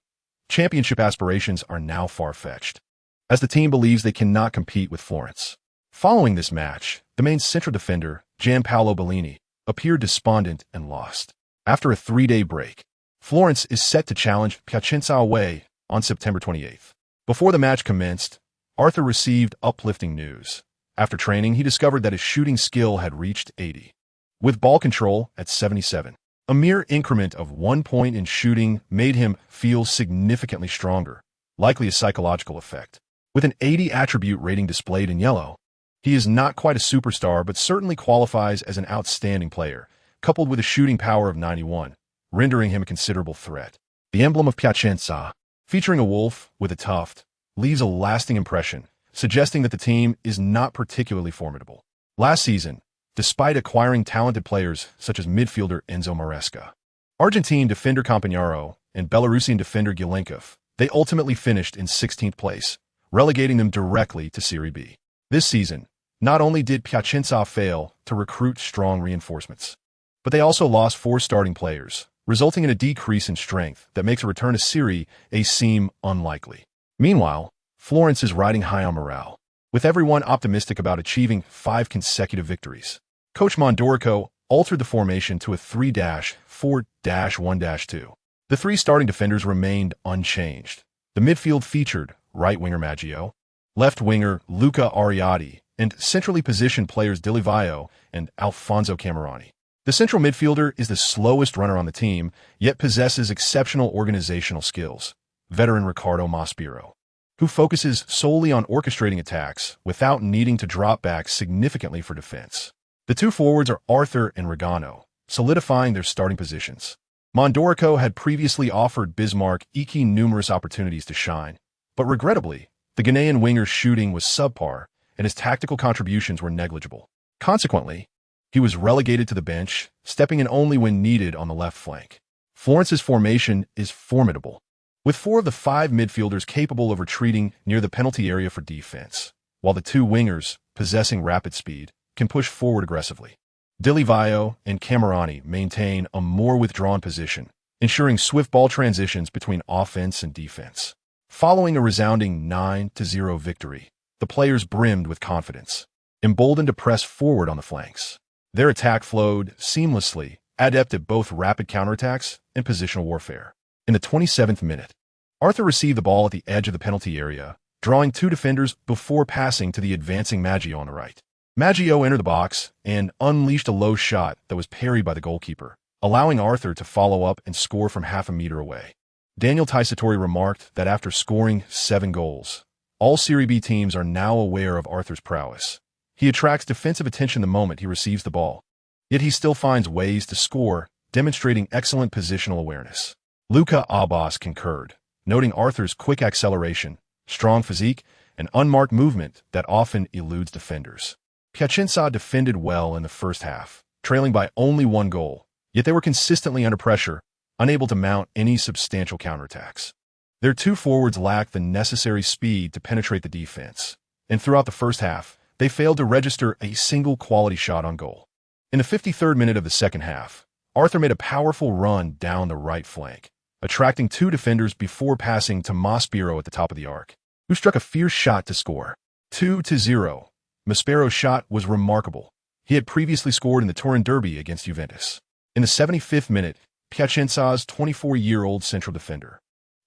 Championship aspirations are now far-fetched, as the team believes they cannot compete with Florence. Following this match, the main central defender, Gianpaolo Bellini, appeared despondent and lost. After a 3-day break, Florence is set to challenge Piacenza away on September 28th. Before the match commenced, Arthur received uplifting news. After training, he discovered that his shooting skill had reached 80, with ball control at 77. A mere increment of 1 point in shooting made him feel significantly stronger, likely a psychological effect. With an 80 attribute rating displayed in yellow, he is not quite a superstar but certainly qualifies as an outstanding player, coupled with a shooting power of 91, rendering him a considerable threat. The emblem of Piacenza, featuring a wolf with a tuft, leaves a lasting impression, suggesting that the team is not particularly formidable. Last season, despite acquiring talented players such as midfielder Enzo Maresca, Argentine defender Campagnaro, and Belarusian defender Gilenkov, they ultimately finished in 16th place, relegating them directly to Serie B. This season, not only did Piacenza fail to recruit strong reinforcements, but they also lost 4 starting players, resulting in a decrease in strength that makes a return to Serie A seem unlikely. Meanwhile, Florence is riding high on morale, with everyone optimistic about achieving 5 consecutive victories. Coach Mondorico altered the formation to a 3-4-1-2. The 3 starting defenders remained unchanged. The midfield featured right winger Maggio, left winger Luca Arriati, and centrally positioned players Di Livio and Alfonso Camerani. The central midfielder is the slowest runner on the team, yet possesses exceptional organizational skills. Veteran Riccardo Maspero, who focuses solely on orchestrating attacks without needing to drop back significantly for defense. The 2 forwards are Arthur and Regano, solidifying their starting positions. Mondorico had previously offered Bismarck Iki numerous opportunities to shine, but regrettably, the Ghanaian winger's shooting was subpar and his tactical contributions were negligible. Consequently, he was relegated to the bench, stepping in only when needed on the left flank. Florence's formation is formidable, with 4 of the 5 midfielders capable of retreating near the penalty area for defense, while the 2 wingers, possessing rapid speed, can push forward aggressively. Di Livio and Camerani maintain a more withdrawn position, ensuring swift ball transitions between offense and defense. Following a resounding 9-0 victory, the players brimmed with confidence, emboldened to press forward on the flanks. Their attack flowed seamlessly, adept at both rapid counterattacks and positional warfare. In the 27th minute, Arthur received the ball at the edge of the penalty area, drawing 2 defenders before passing to the advancing Maggio on the right. Maggio entered the box and unleashed a low shot that was parried by the goalkeeper, allowing Arthur to follow up and score from half a meter away. Daniel Taisatori remarked that after scoring 7 goals, all Serie B teams are now aware of Arthur's prowess. He attracts defensive attention the moment he receives the ball, yet he still finds ways to score, demonstrating excellent positional awareness. Luca Abbas concurred, noting Arthur's quick acceleration, strong physique, and unmarked movement that often eludes defenders. Piacenza defended well in the first half, trailing by only 1 goal, yet they were consistently under pressure, unable to mount any substantial counterattacks. Their 2 forwards lacked the necessary speed to penetrate the defense, and throughout the first half, they failed to register a single quality shot on goal. In the 53rd minute of the second half, Arthur made a powerful run down the right flank, attracting 2 defenders before passing to Maspero at the top of the arc, who struck a fierce shot to score. 2-0. Maspero's shot was remarkable. He had previously scored in the Turin Derby against Juventus. In the 75th minute, Piacenza's 24-year-old central defender,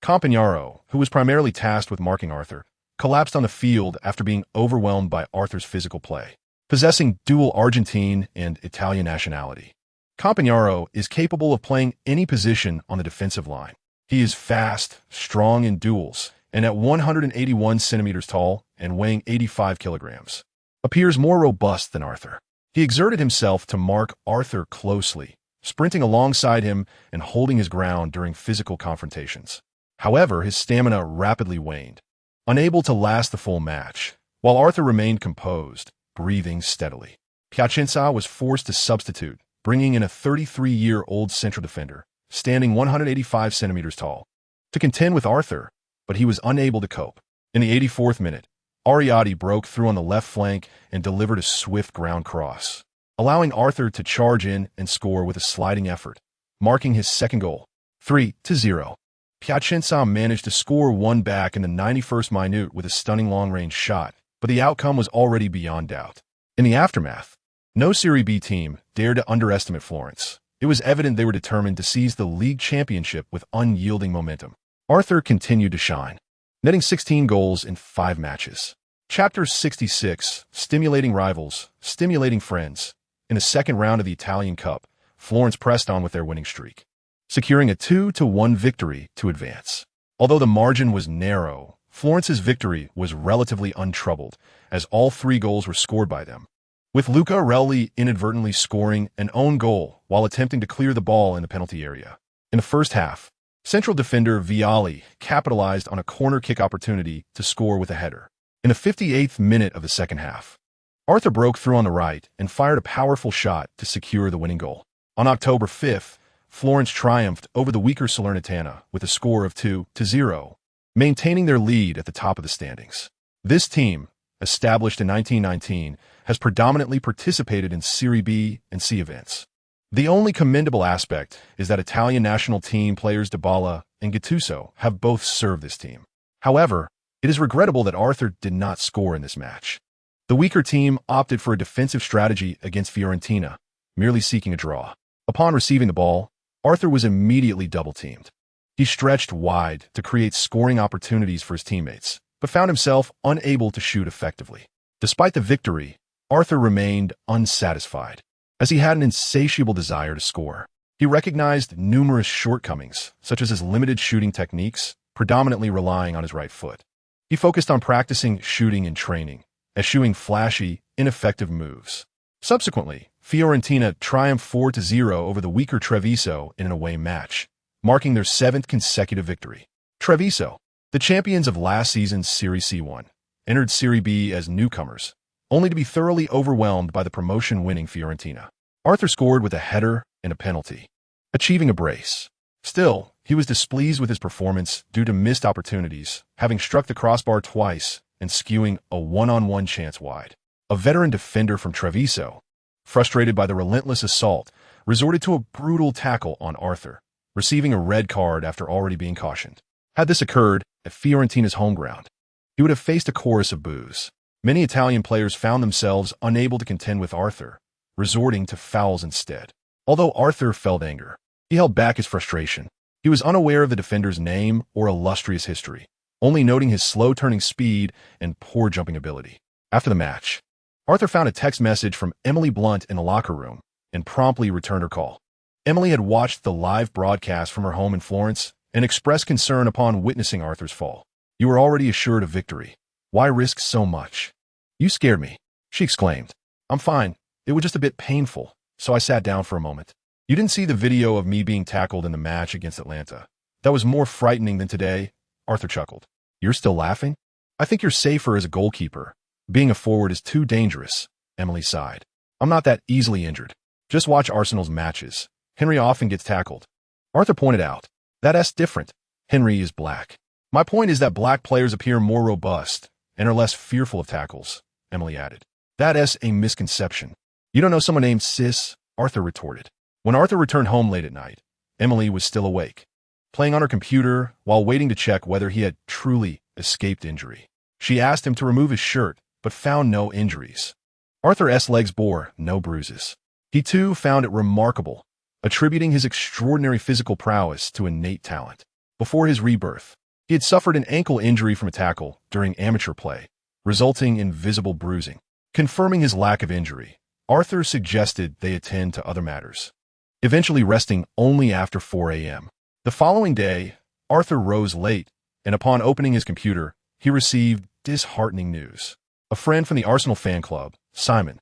Campagnaro, who was primarily tasked with marking Arthur, collapsed on the field after being overwhelmed by Arthur's physical play. Possessing dual Argentine and Italian nationality, Campagnaro is capable of playing any position on the defensive line. He is fast, strong in duels, and at 181 centimeters tall and weighing 85 kilograms, appears more robust than Arthur. He exerted himself to mark Arthur closely, sprinting alongside him and holding his ground during physical confrontations. However, his stamina rapidly waned, unable to last the full match, while Arthur remained composed, breathing steadily. Piacenza was forced to substitute, bringing in a 33-year-old central defender, standing 185 centimeters tall, to contend with Arthur, but he was unable to cope. In the 84th minute, Arriati broke through on the left flank and delivered a swift ground cross, allowing Arthur to charge in and score with a sliding effort, marking his second goal. 3-0. Piacenza managed to score one back in the 91st minute with a stunning long-range shot, but the outcome was already beyond doubt. In the aftermath, no Serie B team dared to underestimate Florence. It was evident they were determined to seize the league championship with unyielding momentum. Arthur continued to shine, netting 16 goals in 5 matches. Chapter 66, Stimulating Rivals, Stimulating Friends. In the second round of the Italian Cup, Florence pressed on with their winning streak, securing a 2-1 victory to advance. Although the margin was narrow, Florence's victory was relatively untroubled, as all 3 goals were scored by them, with Luca Arelli inadvertently scoring an own goal while attempting to clear the ball in the penalty area. In the first half, central defender Vialli capitalized on a corner kick opportunity to score with a header. In the 58th minute of the second half, Arthur broke through on the right and fired a powerful shot to secure the winning goal. On October 5th, Florence triumphed over the weaker Salernitana with a score of 2-0, maintaining their lead at the top of the standings. This team, established in 1919, has predominantly participated in Serie B and C events. The only commendable aspect is that Italian national team players Dybala and Gattuso have both served this team. However, It is regrettable that Arthur did not score in this match. The weaker team opted for a defensive strategy against Fiorentina, merely seeking a draw. Upon receiving the ball, Arthur was immediately double-teamed. He stretched wide to create scoring opportunities for his teammates, but found himself unable to shoot effectively. Despite the victory, Arthur remained unsatisfied, as he had an insatiable desire to score. He recognized numerous shortcomings, such as his limited shooting techniques, predominantly relying on his right foot. He focused on practicing shooting in training, eschewing flashy, ineffective moves. Subsequently, Fiorentina triumphed 4-0 over the weaker Treviso in an away match, marking their 7th consecutive victory. Treviso, the champions of last season's Serie C1, entered Serie B as newcomers, only to be thoroughly overwhelmed by the promotion-winning Fiorentina. Arthur scored with a header and a penalty, achieving a brace. Still, he was displeased with his performance due to missed opportunities, having struck the crossbar twice and skewing a one-on-one chance wide. A veteran defender from Treviso, frustrated by the relentless assault, resorted to a brutal tackle on Arthur, receiving a red card after already being cautioned. Had this occurred at Fiorentina's home ground, he would have faced a chorus of boos. Many Italian players found themselves unable to contend with Arthur, resorting to fouls instead. Although Arthur felt anger, he held back his frustration. He was unaware of the defender's name or illustrious history, only noting his slow-turning speed and poor jumping ability. After the match, Arthur found a text message from Emily Blunt in the locker room and promptly returned her call. Emily had watched the live broadcast from her home in Florence and expressed concern upon witnessing Arthur's fall. "You were already assured of victory. Why risk so much?" "You scared me," she exclaimed. "I'm fine. It was just a bit painful, so I sat down for a moment." "You didn't see the video of me being tackled in the match against Atlanta. That was more frightening than today," Arthur chuckled. "You're still laughing? I think you're safer as a goalkeeper. Being a forward is too dangerous," Emily sighed. "I'm not that easily injured. Just watch Arsenal's matches. Henry often gets tackled." Arthur pointed out, "That's different. Henry is black." "My point is that black players appear more robust and are less fearful of tackles," Emily added. "That's a misconception. You don't know someone named Sis," Arthur retorted. When Arthur returned home late at night, Emily was still awake, playing on her computer while waiting to check whether he had truly escaped injury. She asked him to remove his shirt, but found no injuries. Arthur's legs bore no bruises. He too found it remarkable, attributing his extraordinary physical prowess to innate talent. Before his rebirth, he had suffered an ankle injury from a tackle during amateur play, resulting in visible bruising. Confirming his lack of injury, Arthur suggested they attend to other matters, eventually resting only after 4 a.m. The following day, Arthur rose late, and upon opening his computer, he received disheartening news. A friend from the Arsenal fan club, Simon,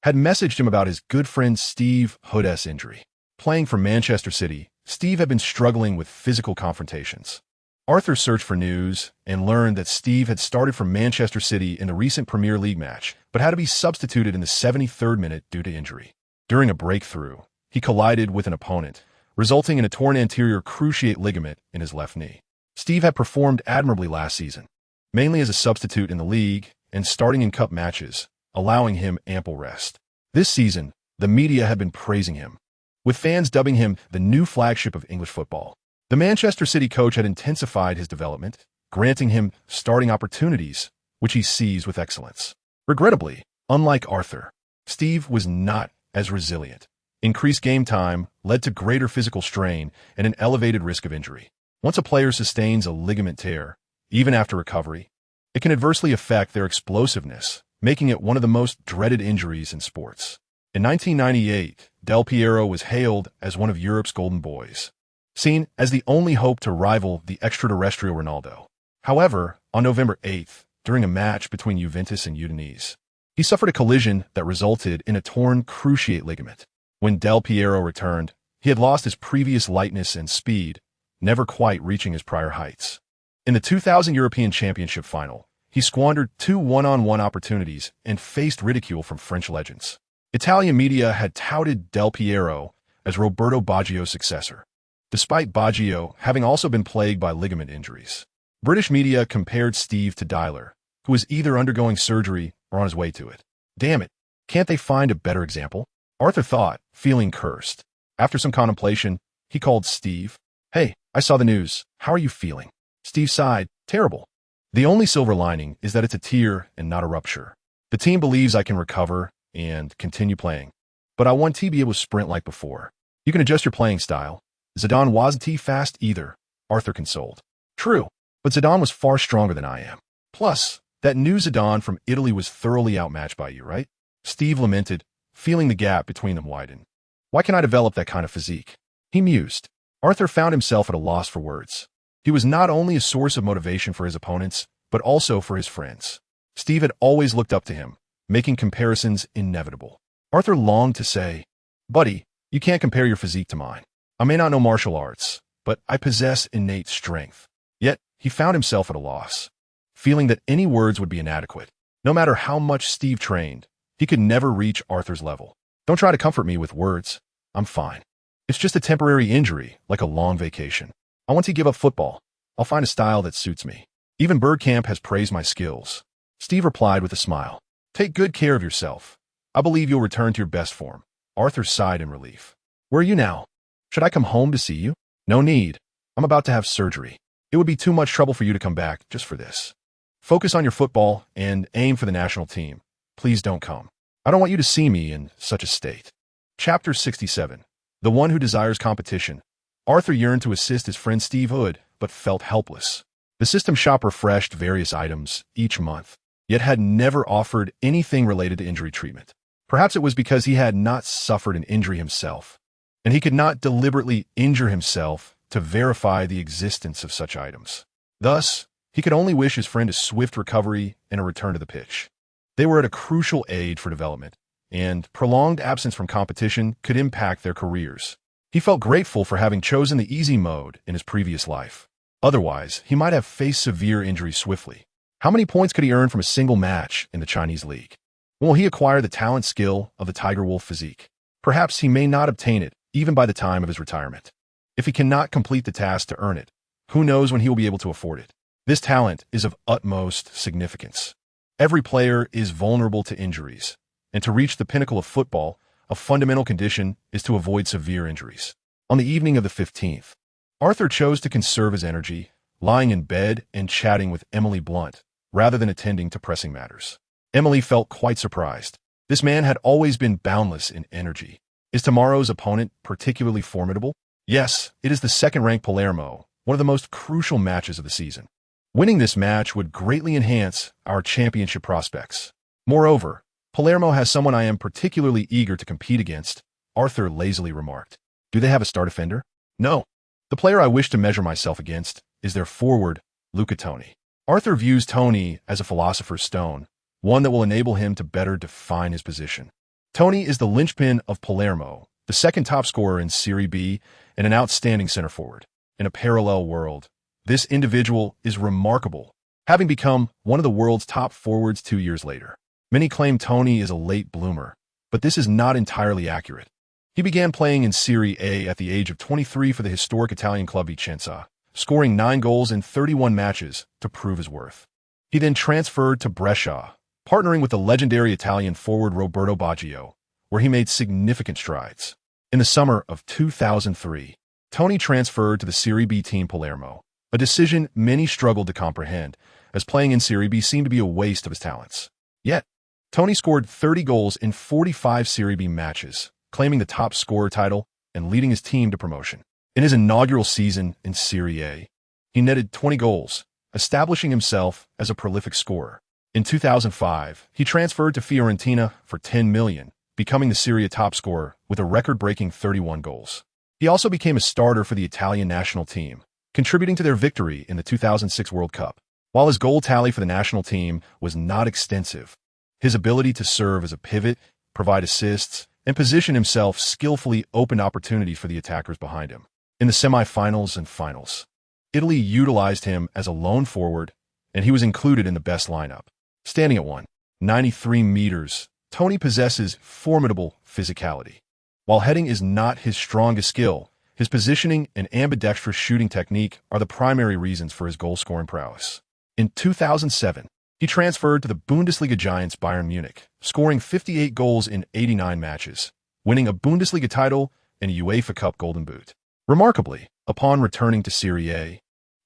had messaged him about his good friend Steve Hood's injury. Playing for Manchester City, Steve had been struggling with physical confrontations. Arthur searched for news and learned that Steve had started for Manchester City in the recent Premier League match, but had to be substituted in the 73rd minute due to injury. During a breakthrough, he collided with an opponent, resulting in a torn anterior cruciate ligament in his left knee. Steve had performed admirably last season, mainly as a substitute in the league and starting in cup matches, allowing him ample rest. This season, the media had been praising him, with fans dubbing him the new flagship of English football. The Manchester City coach had intensified his development, granting him starting opportunities, which he seized with excellence. Regrettably, unlike Arthur, Steve was not as resilient. Increased game time led to greater physical strain and an elevated risk of injury. Once a player sustains a ligament tear, even after recovery, it can adversely affect their explosiveness, making it one of the most dreaded injuries in sports. In 1998, Del Piero was hailed as one of Europe's golden boys, seen as the only hope to rival the extraterrestrial Ronaldo. However, on November 8th, during a match between Juventus and Udinese, he suffered a collision that resulted in a torn cruciate ligament. When Del Piero returned, he had lost his previous lightness and speed, never quite reaching his prior heights. In the 2000 European Championship final, he squandered 2 one-on-one opportunities and faced ridicule from French legends. Italian media had touted Del Piero as Roberto Baggio's successor, despite Baggio having also been plagued by ligament injuries. British media compared Steve to Dyler, who was either undergoing surgery or on his way to it. Damn it, can't they find a better example? Arthur thought, feeling cursed. After some contemplation, he called Steve. "Hey, I saw the news. How are you feeling?" Steve sighed. "Terrible. The only silver lining is that it's a tear and not a rupture. The team believes I can recover and continue playing, but I want to be able to sprint like before. You can adjust your playing style. Zidane wasn't fast either, Arthur consoled. True, but Zidane was far stronger than I am. Plus, that new Zidane from Italy was thoroughly outmatched by you, right? Steve lamented, feeling the gap between them widen. Why can't I develop that kind of physique? He mused. Arthur found himself at a loss for words. He was not only a source of motivation for his opponents, but also for his friends. Steve had always looked up to him, making comparisons inevitable. Arthur longed to say, "Buddy, you can't compare your physique to mine. I may not know martial arts, but I possess innate strength." Yet, he found himself at a loss, feeling that any words would be inadequate. No matter how much Steve trained, he could never reach Arthur's level. "Don't try to comfort me with words. I'm fine. It's just a temporary injury, like a long vacation. I want to give up football. I'll find a style that suits me. Even Bergkamp has praised my skills." Steve replied with a smile. "Take good care of yourself. I believe you'll return to your best form." Arthur sighed in relief. "Where are you now? Should I come home to see you?" "No need. I'm about to have surgery. It would be too much trouble for you to come back just for this. Focus on your football and aim for the national team. Please don't come. I don't want you to see me in such a state." Chapter 67. The One Who Desires Competition. Arthur yearned to assist his friend Steve Hood, but felt helpless. The system shop refreshed various items each month, yet had never offered anything related to injury treatment. Perhaps it was because he had not suffered an injury himself, and he could not deliberately injure himself to verify the existence of such items. Thus, he could only wish his friend a swift recovery and a return to the pitch. They were at a crucial age for development, and prolonged absence from competition could impact their careers. He felt grateful for having chosen the easy mode in his previous life. Otherwise, he might have faced severe injuries swiftly. How many points could he earn from a single match in the Chinese league? Will he acquire the talent skill of the Tiger Wolf physique? Perhaps he may not obtain it, even by the time of his retirement. If he cannot complete the task to earn it, who knows when he will be able to afford it? This talent is of utmost significance. Every player is vulnerable to injuries, and to reach the pinnacle of football, a fundamental condition is to avoid severe injuries. On the evening of the 15th, Arthur chose to conserve his energy, lying in bed and chatting with Emily Blunt, rather than attending to pressing matters. Emily felt quite surprised. This man had always been boundless in energy. Is tomorrow's opponent particularly formidable? Yes, it is the second-ranked Palermo, one of the most crucial matches of the season. Winning this match would greatly enhance our championship prospects. Moreover, Palermo has someone I am particularly eager to compete against, Arthur lazily remarked. Do they have a star defender? No. The player I wish to measure myself against is their forward, Luca Toni. Arthur views Toni as a philosopher's stone, one that will enable him to better define his position. Toni is the linchpin of Palermo, the second top scorer in Serie B and an outstanding center forward. In a parallel world, this individual is remarkable, having become one of the world's top forwards 2 years later. Many claim Toni is a late bloomer, but this is not entirely accurate. He began playing in Serie A at the age of 23 for the historic Italian club Vicenza, scoring 9 goals in 31 matches to prove his worth. He then transferred to Brescia, partnering with the legendary Italian forward Roberto Baggio, where he made significant strides. In the summer of 2003, Toni transferred to the Serie B team Palermo, a decision many struggled to comprehend, as playing in Serie B seemed to be a waste of his talents. Yet, Toni scored 30 goals in 45 Serie B matches, claiming the top scorer title and leading his team to promotion. In his inaugural season in Serie A, he netted 20 goals, establishing himself as a prolific scorer. In 2005, he transferred to Fiorentina for $10 million, becoming the Serie A top scorer with a record-breaking 31 goals. He also became a starter for the Italian national team, contributing to their victory in the 2006 World Cup. While his goal tally for the national team was not extensive, his ability to serve as a pivot, provide assists, and position himself skillfully opened opportunities for the attackers behind him. In the semifinals and finals, Italy utilized him as a lone forward, and he was included in the best lineup. Standing at 193 meters, Toni possesses formidable physicality. While heading is not his strongest skill, his positioning and ambidextrous shooting technique are the primary reasons for his goal-scoring prowess. In 2007, he transferred to the Bundesliga giants Bayern Munich, scoring 58 goals in 89 matches, winning a Bundesliga title and a UEFA Cup Golden Boot. Remarkably, upon returning to Serie A,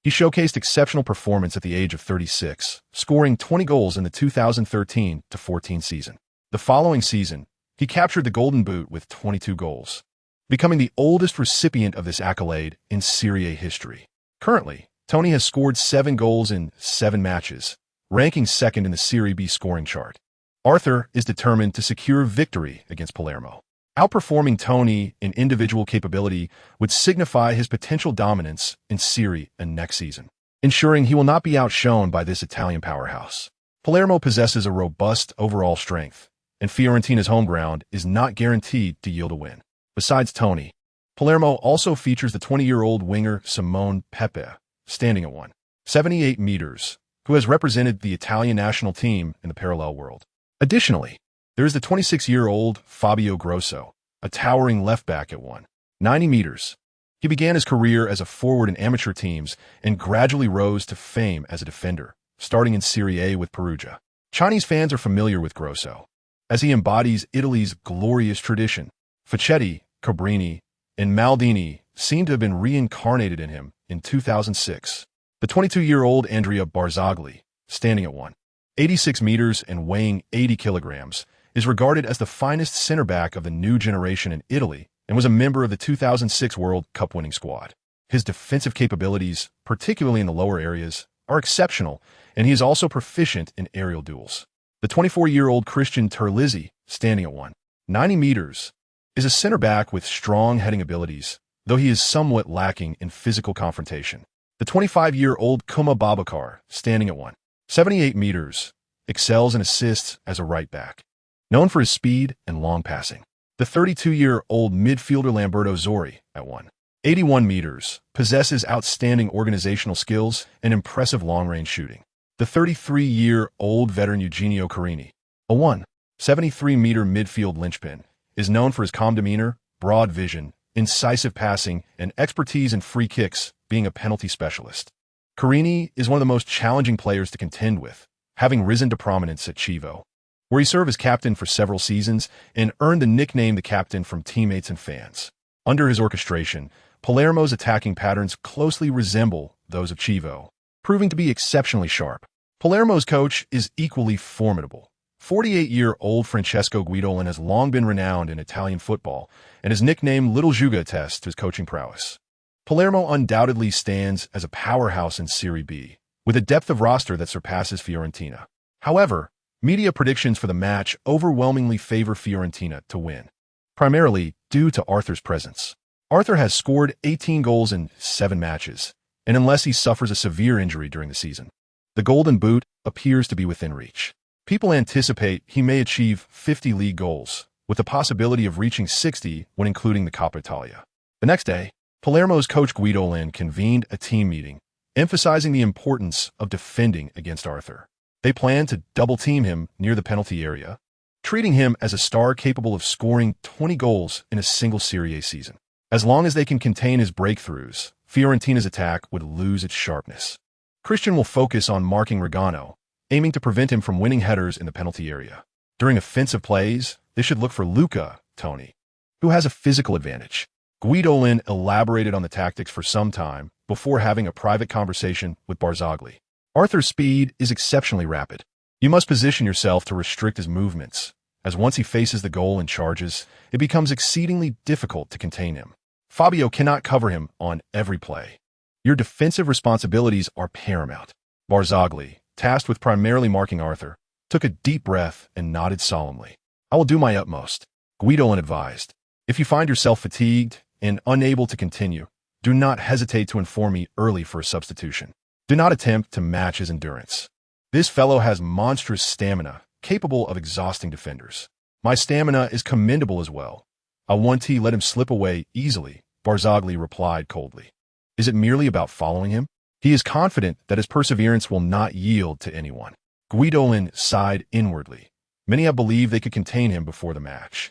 He showcased exceptional performance at the age of 36, scoring 20 goals in the 2013-14 season. The following season, he captured the Golden Boot with 22 goals, becoming the oldest recipient of this accolade in Serie A history. Currently, Tony has scored 7 goals in 7 matches, ranking second in the Serie B scoring chart. Arthur is determined to secure victory against Palermo. Outperforming Tony in individual capability would signify his potential dominance in Serie A next season, ensuring he will not be outshone by this Italian powerhouse. Palermo possesses a robust overall strength, and Fiorentina's home ground is not guaranteed to yield a win. Besides Tony, Palermo also features the 20-year-old winger Simone Pepe, standing at 178 meters, who has represented the Italian national team in the parallel world. Additionally, there is the 26-year-old Fabio Grosso, a towering left-back at 190 meters. He began his career as a forward in amateur teams and gradually rose to fame as a defender, starting in Serie A with Perugia. Chinese fans are familiar with Grosso, as he embodies Italy's glorious tradition. Facchetti, Cabrini, and Maldini seem to have been reincarnated in him in 2006. The 22-year-old Andrea Barzagli, standing at 186 meters and weighing 80 kilograms, is regarded as the finest center back of the new generation in Italy and was a member of the 2006 World Cup winning squad. His defensive capabilities, particularly in the lower areas, are exceptional, and he is also proficient in aerial duels. The 24-year-old Christian Terlizzi, standing at 190 meters, is a center back with strong heading abilities, though he is somewhat lacking in physical confrontation. The 25-year-old Kuma Babakar, standing at 178 meters, excels in assists as a right back, known for his speed and long passing. The 32-year-old midfielder Lamberto Zori, at 181 meters, possesses outstanding organizational skills and impressive long-range shooting. The 33-year-old veteran Eugenio Carini, a 173-meter midfield linchpin, is known for his calm demeanor, broad vision, incisive passing, and expertise in free kicks, being a penalty specialist. Carini is one of the most challenging players to contend with, having risen to prominence at Chievo, where he served as captain for several seasons and earned the nickname the captain from teammates and fans. Under his orchestration, Palermo's attacking patterns closely resemble those of Chievo, proving to be exceptionally sharp. Palermo's coach is equally formidable. 48-year-old Francesco Guidolin has long been renowned in Italian football, and his nickname Little Juga attests to his coaching prowess. Palermo undoubtedly stands as a powerhouse in Serie B, with a depth of roster that surpasses Fiorentina. However, media predictions for the match overwhelmingly favor Fiorentina to win, primarily due to Arthur's presence. Arthur has scored 18 goals in 7 matches, and unless he suffers a severe injury during the season, the Golden Boot appears to be within reach. People anticipate he may achieve 50 league goals, with the possibility of reaching 60 when including the Coppa Italia. The next day, Palermo's coach Guidolin convened a team meeting, emphasizing the importance of defending against Arthur. They plan to double-team him near the penalty area, treating him as a star capable of scoring 20 goals in a single Serie A season. As long as they can contain his breakthroughs, Fiorentina's attack would lose its sharpness. Christian will focus on marking Regano, aiming to prevent him from winning headers in the penalty area. During offensive plays, they should look for Luca Toni, who has a physical advantage. Guidolin elaborated on the tactics for some time before having a private conversation with Barzagli. Arthur's speed is exceptionally rapid. You must position yourself to restrict his movements, as once he faces the goal and charges, it becomes exceedingly difficult to contain him. Fabio cannot cover him on every play. Your defensive responsibilities are paramount. Barzagli, tasked with primarily marking Arthur, took a deep breath and nodded solemnly. I will do my utmost, Guidolin advised. If you find yourself fatigued and unable to continue, do not hesitate to inform me early for a substitution. Do not attempt to match his endurance. This fellow has monstrous stamina, capable of exhausting defenders. My stamina is commendable as well. I won't let him slip away easily, Barzagli replied coldly. Is it merely about following him? He is confident that his perseverance will not yield to anyone. Guidolin sighed inwardly. Many have believed they could contain him before the match,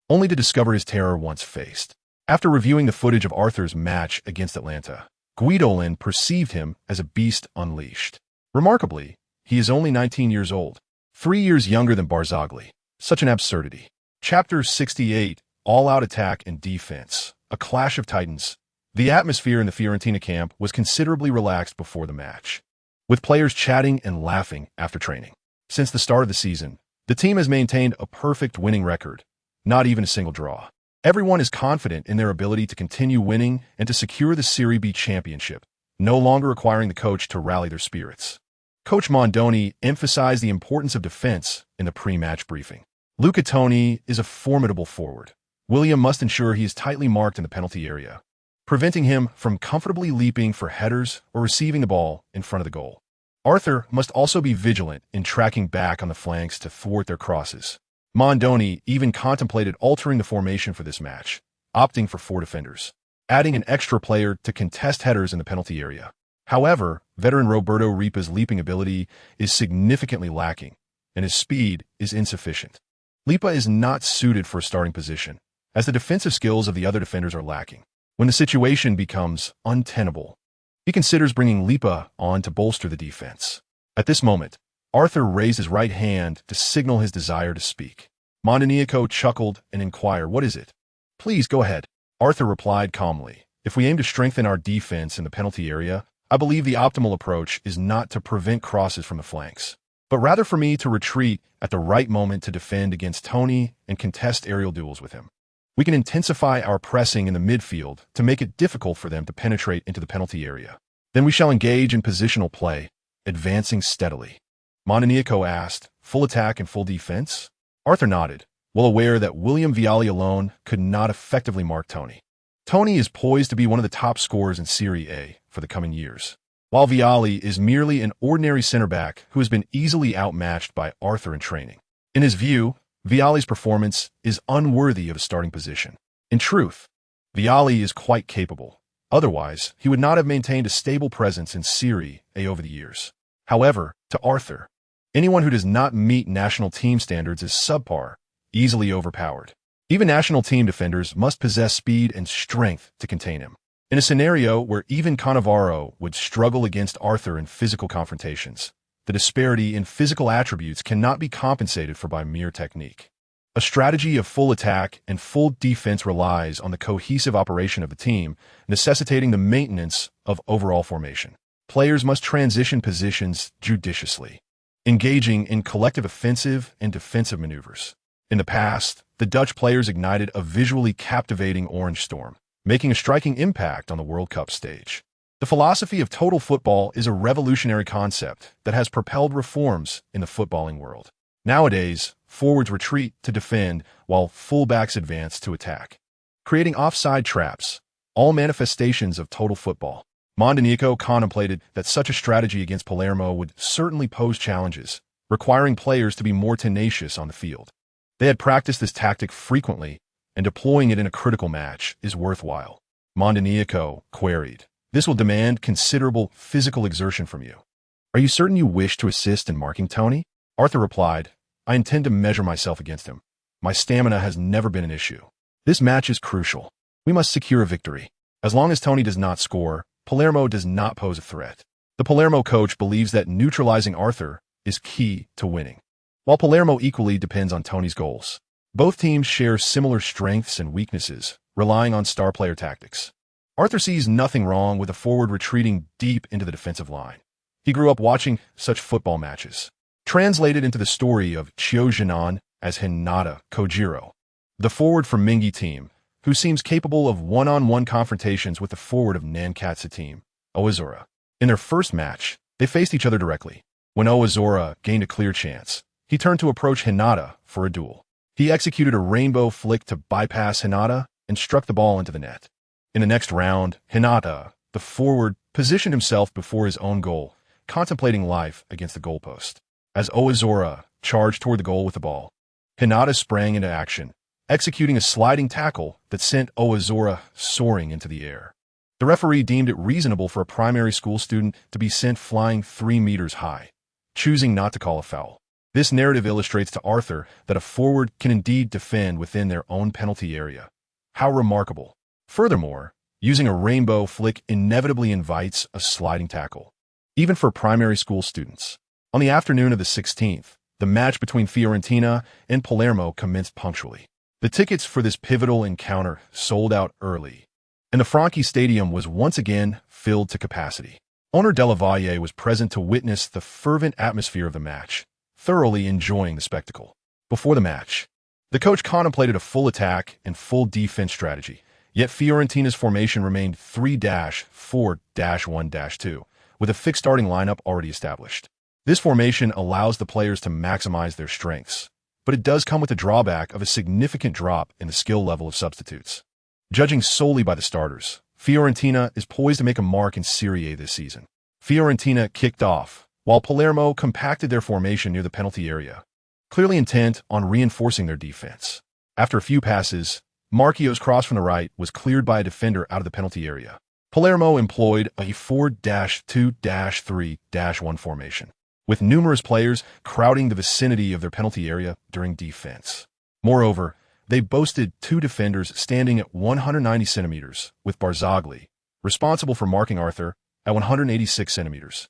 only to discover his terror once faced. After reviewing the footage of Arthur's match against Atlanta, Guidolin perceived him as a beast unleashed. Remarkably, he is only 19 years old, 3 years younger than Barzagli. Such an absurdity. Chapter 68, All-Out Attack and Defense, A Clash of Titans. The atmosphere in the Fiorentina camp was considerably relaxed before the match, with players chatting and laughing after training. Since the start of the season, the team has maintained a perfect winning record, not even a single draw. Everyone is confident in their ability to continue winning and to secure the Serie B championship, no longer requiring the coach to rally their spirits. Coach Mondoni emphasized the importance of defense in the pre-match briefing. Luca Toni is a formidable forward. William must ensure he is tightly marked in the penalty area, preventing him from comfortably leaping for headers or receiving the ball in front of the goal. Arthur must also be vigilant in tracking back on the flanks to thwart their crosses. Mondoni even contemplated altering the formation for this match, opting for 4 defenders, adding an extra player to contest headers in the penalty area. However, veteran Roberto Ripa's leaping ability is significantly lacking, and his speed is insufficient. Lipa is not suited for a starting position, as the defensive skills of the other defenders are lacking. When the situation becomes untenable, he considers bringing Lipa on to bolster the defense. At this moment, Arthur raised his right hand to signal his desire to speak. Mondoniaco chuckled and inquired, "What is it?" "Please, go ahead." Arthur replied calmly, "If we aim to strengthen our defense in the penalty area, I believe the optimal approach is not to prevent crosses from the flanks, but rather for me to retreat at the right moment to defend against Toni and contest aerial duels with him. We can intensify our pressing in the midfield to make it difficult for them to penetrate into the penalty area. Then we shall engage in positional play, advancing steadily." Mondoniaco asked, "Full attack and full defense?" Arthur nodded, well aware that William Vialli alone could not effectively mark Toni. Toni is poised to be one of the top scorers in Serie A for the coming years, while Vialli is merely an ordinary center-back who has been easily outmatched by Arthur in training. In his view, Vialli's performance is unworthy of a starting position. In truth, Vialli is quite capable. Otherwise, he would not have maintained a stable presence in Serie A over the years. However, to Arthur, anyone who does not meet national team standards is subpar, easily overpowered. Even national team defenders must possess speed and strength to contain him. In a scenario where even Cannavaro would struggle against Arthur in physical confrontations, the disparity in physical attributes cannot be compensated for by mere technique. A strategy of full attack and full defense relies on the cohesive operation of the team, necessitating the maintenance of overall formation. Players must transition positions judiciously, engaging in collective offensive and defensive maneuvers. In the past, the Dutch players ignited a visually captivating orange storm, making a striking impact on the World Cup stage. The philosophy of total football is a revolutionary concept that has propelled reforms in the footballing world. Nowadays, forwards retreat to defend while fullbacks advance to attack, creating offside traps, all manifestations of total football. Mondoniaco contemplated that such a strategy against Palermo would certainly pose challenges, requiring players to be more tenacious on the field. They had practiced this tactic frequently, and deploying it in a critical match is worthwhile. Mondoniaco queried, "This will demand considerable physical exertion from you. Are you certain you wish to assist in marking Toni?" Arthur replied, "I intend to measure myself against him. My stamina has never been an issue. This match is crucial. We must secure a victory. As long as Toni does not score, Palermo does not pose a threat." The Palermo coach believes that neutralizing Arthur is key to winning, while Palermo equally depends on Toni's goals. Both teams share similar strengths and weaknesses, relying on star player tactics. Arthur sees nothing wrong with a forward retreating deep into the defensive line. He grew up watching such football matches, translated into the story of Chio Jinan as Hinata Kojiro, the forward from Mingi team, who seems capable of one-on-one confrontations with the forward of Nankatsu team, Owazora. In their first match, they faced each other directly. When Owazora gained a clear chance, he turned to approach Hinata for a duel. He executed a rainbow flick to bypass Hinata and struck the ball into the net. In the next round, Hinata, the forward, positioned himself before his own goal, contemplating life against the goalpost. As Owazora charged toward the goal with the ball, Hinata sprang into action, executing a sliding tackle that sent Owazora soaring into the air. The referee deemed it reasonable for a primary school student to be sent flying 3 meters high, choosing not to call a foul. This narrative illustrates to Arthur that a forward can indeed defend within their own penalty area. How remarkable. Furthermore, using a rainbow flick inevitably invites a sliding tackle, even for primary school students. On the afternoon of the 16th, the match between Fiorentina and Palermo commenced punctually. The tickets for this pivotal encounter sold out early, and the Franchi Stadium was once again filled to capacity. Owner Della Valle was present to witness the fervent atmosphere of the match, thoroughly enjoying the spectacle. Before the match, the coach contemplated a full attack and full defense strategy, yet Fiorentina's formation remained 3-4-1-2, with a fixed starting lineup already established. This formation allows the players to maximize their strengths, but it does come with the drawback of a significant drop in the skill level of substitutes. Judging solely by the starters, Fiorentina is poised to make a mark in Serie A this season. Fiorentina kicked off, while Palermo compacted their formation near the penalty area, clearly intent on reinforcing their defense. After a few passes, Marchio's cross from the right was cleared by a defender out of the penalty area. Palermo employed a 4-2-3-1 formation, with numerous players crowding the vicinity of their penalty area during defense. Moreover, they boasted two defenders standing at 190 centimeters, with Barzagli, responsible for marking Arthur, at 186 centimeters.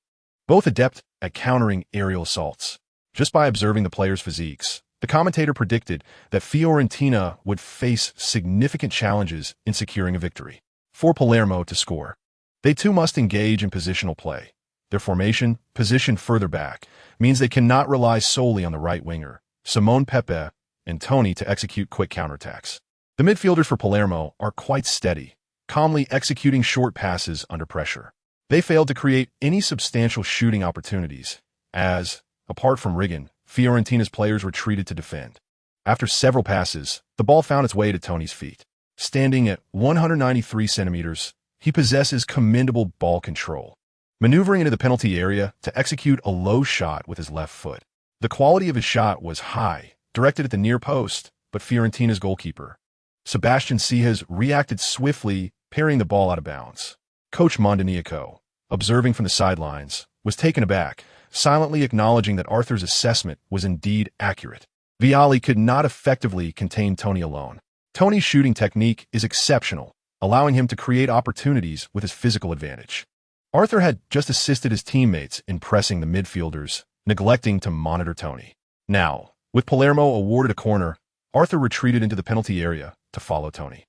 Both adept at countering aerial assaults. Just by observing the players' physiques, the commentator predicted that Fiorentina would face significant challenges in securing a victory. For Palermo to score, they too must engage in positional play. Their formation, positioned further back, means they cannot rely solely on the right winger, Simone Pepe, and Toni to execute quick counterattacks. The midfielders for Palermo are quite steady, calmly executing short passes under pressure. They failed to create any substantial shooting opportunities, as, apart from Rigan, Fiorentina's players retreated to defend. After several passes, the ball found its way to Toni's feet. Standing at 193 centimeters, he possesses commendable ball control, maneuvering into the penalty area to execute a low shot with his left foot. The quality of his shot was high, directed at the near post, but Fiorentina's goalkeeper, Sebastian Sejas, reacted swiftly, parrying the ball out of bounds. Coach Mondaniaco, observing from the sidelines, was taken aback, silently acknowledging that Arthur's assessment was indeed accurate. Vialli could not effectively contain Toni alone. Toni's shooting technique is exceptional, allowing him to create opportunities with his physical advantage. Arthur had just assisted his teammates in pressing the midfielders, neglecting to monitor Toni. Now, with Palermo awarded a corner, Arthur retreated into the penalty area to follow Toni.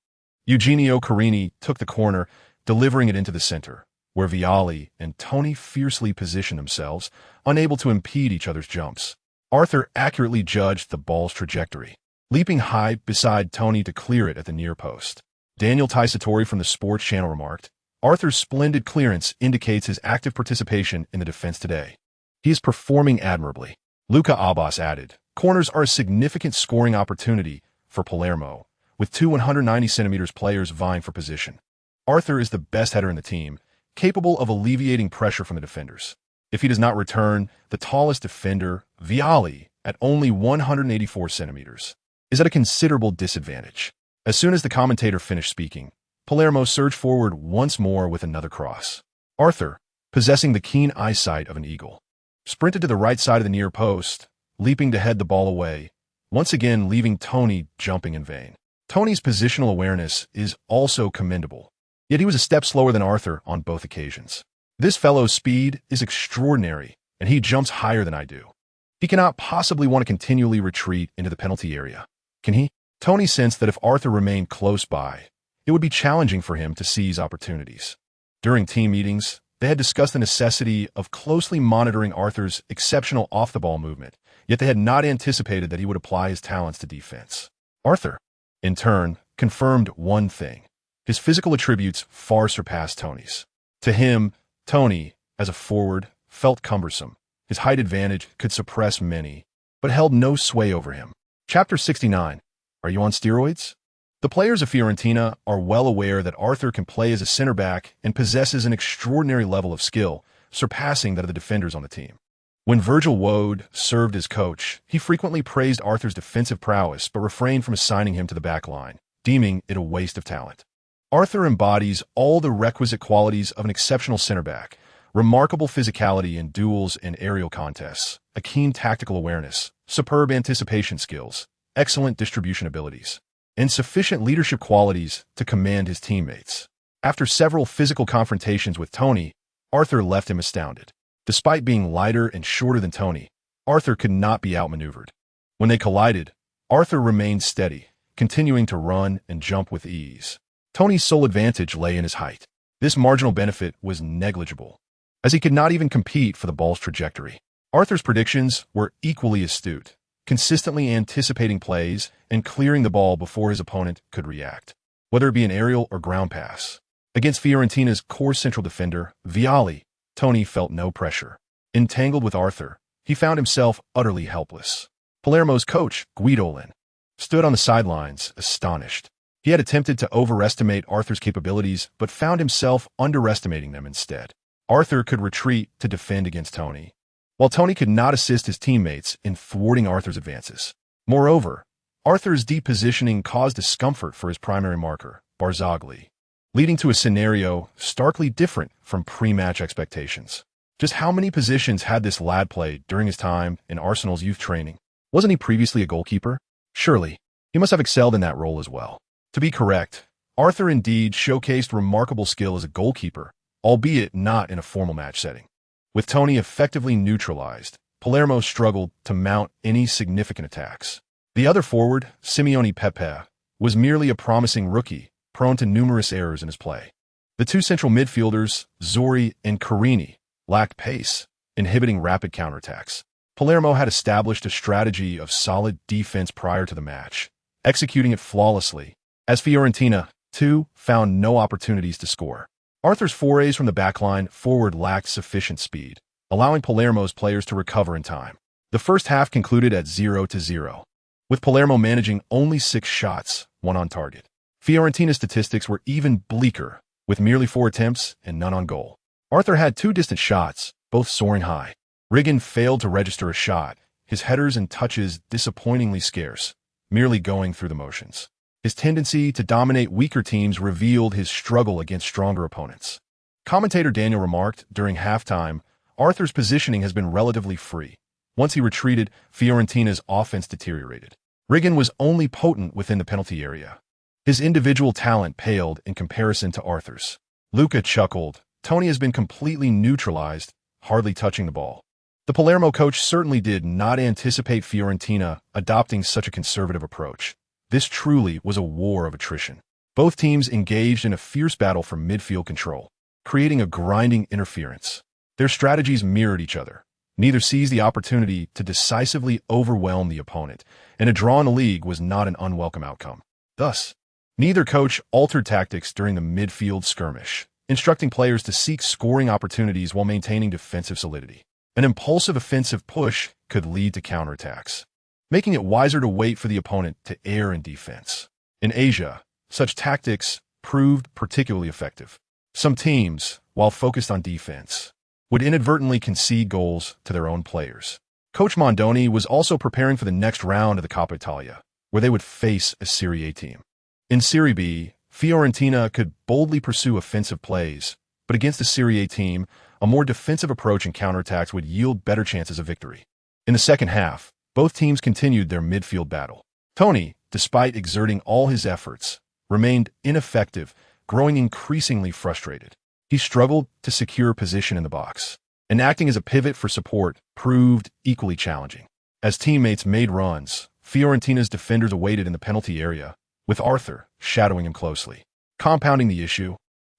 Eugenio Carini took the corner, delivering it into the center, where Vialli and Toni fiercely positioned themselves, unable to impede each other's jumps. Arthur accurately judged the ball's trajectory, leaping high beside Toni to clear it at the near post. Daniel Taisatori from the Sports Channel remarked, "Arthur's splendid clearance indicates his active participation in the defense today. He is performing admirably." Luca Abbas added, "Corners are a significant scoring opportunity for Palermo, with two 190 centimeters players vying for position. Arthur is the best header in the team, capable of alleviating pressure from the defenders. If he does not return, the tallest defender, Vialli, at only 184 centimeters, is at a considerable disadvantage." As soon as the commentator finished speaking, Palermo surged forward once more with another cross. Arthur, possessing the keen eyesight of an eagle, sprinted to the right side of the near post, leaping to head the ball away, once again leaving Toni jumping in vain. Toni's positional awareness is also commendable, yet he was a step slower than Arthur on both occasions. This fellow's speed is extraordinary, and he jumps higher than I do. He cannot possibly want to continually retreat into the penalty area, can he? Toni sensed that if Arthur remained close by, it would be challenging for him to seize opportunities. During team meetings, they had discussed the necessity of closely monitoring Arthur's exceptional off-the-ball movement, yet they had not anticipated that he would apply his talents to defense. Arthur, in turn, confirmed one thing. His physical attributes far surpassed Toni's. To him, Toni, as a forward, felt cumbersome. His height advantage could suppress many, but held no sway over him. Chapter 69. Are you on steroids? The players of Fiorentina are well aware that Arthur can play as a center back and possesses an extraordinary level of skill, surpassing that of the defenders on the team. When Virgil Woad served as coach, he frequently praised Arthur's defensive prowess but refrained from assigning him to the back line, deeming it a waste of talent. Arthur embodies all the requisite qualities of an exceptional center back: remarkable physicality in duels and aerial contests, a keen tactical awareness, superb anticipation skills, excellent distribution abilities, and sufficient leadership qualities to command his teammates. After several physical confrontations with Toni, Arthur left him astounded. Despite being lighter and shorter than Toni, Arthur could not be outmaneuvered. When they collided, Arthur remained steady, continuing to run and jump with ease. Tony's sole advantage lay in his height. This marginal benefit was negligible, as he could not even compete for the ball's trajectory. Arthur's predictions were equally astute, consistently anticipating plays and clearing the ball before his opponent could react, whether it be an aerial or ground pass. Against Fiorentina's core central defender, Vialli, Tony felt no pressure. Entangled with Arthur, he found himself utterly helpless. Palermo's coach, Guidolin, stood on the sidelines, astonished. He had attempted to overestimate Arthur's capabilities, but found himself underestimating them instead. Arthur could retreat to defend against Tony, while Tony could not assist his teammates in thwarting Arthur's advances. Moreover, Arthur's deep positioning caused discomfort for his primary marker, Barzagli, leading to a scenario starkly different from pre-match expectations. Just how many positions had this lad played during his time in Arsenal's youth training? Wasn't he previously a goalkeeper? Surely, he must have excelled in that role as well. To be correct, Arthur indeed showcased remarkable skill as a goalkeeper, albeit not in a formal match setting. With Tony effectively neutralized, Palermo struggled to mount any significant attacks. The other forward, Simeone Pepe, was merely a promising rookie, prone to numerous errors in his play. The two central midfielders, Zori and Carini, lacked pace, inhibiting rapid counterattacks. Palermo had established a strategy of solid defense prior to the match, executing it flawlessly, as Fiorentina, too, found no opportunities to score. Arthur's forays from the backline forward lacked sufficient speed, allowing Palermo's players to recover in time. The first half concluded at 0-0, with Palermo managing only 6 shots, 1 on target. Fiorentina's statistics were even bleaker, with merely 4 attempts and none on goal. Arthur had 2 distant shots, both soaring high. Riggin failed to register a shot, his headers and touches disappointingly scarce, merely going through the motions. His tendency to dominate weaker teams revealed his struggle against stronger opponents. Commentator Daniel remarked during halftime, Arthur's positioning has been relatively free. Once he retreated, Fiorentina's offense deteriorated. Riggin was only potent within the penalty area. His individual talent paled in comparison to Arthur's. Luca chuckled. Tony has been completely neutralized, hardly touching the ball. The Palermo coach certainly did not anticipate Fiorentina adopting such a conservative approach. This truly was a war of attrition. Both teams engaged in a fierce battle for midfield control, creating a grinding interference. Their strategies mirrored each other. Neither seized the opportunity to decisively overwhelm the opponent, and a draw in the league was not an unwelcome outcome. Thus, neither coach altered tactics during the midfield skirmish, instructing players to seek scoring opportunities while maintaining defensive solidity. An impulsive offensive push could lead to counterattacks, making it wiser to wait for the opponent to err in defense. In Asia, such tactics proved particularly effective. Some teams, while focused on defense, would inadvertently concede goals to their own players. Coach Mondoni was also preparing for the next round of the Coppa Italia, where they would face a Serie A team. In Serie B, Fiorentina could boldly pursue offensive plays, but against a Serie A team, a more defensive approach and counterattacks would yield better chances of victory. In the second half, both teams continued their midfield battle. Tony, despite exerting all his efforts, remained ineffective, growing increasingly frustrated. He struggled to secure position in the box, and acting as a pivot for support proved equally challenging. As teammates made runs, Fiorentina's defenders awaited in the penalty area, with Arthur shadowing him closely. Compounding the issue,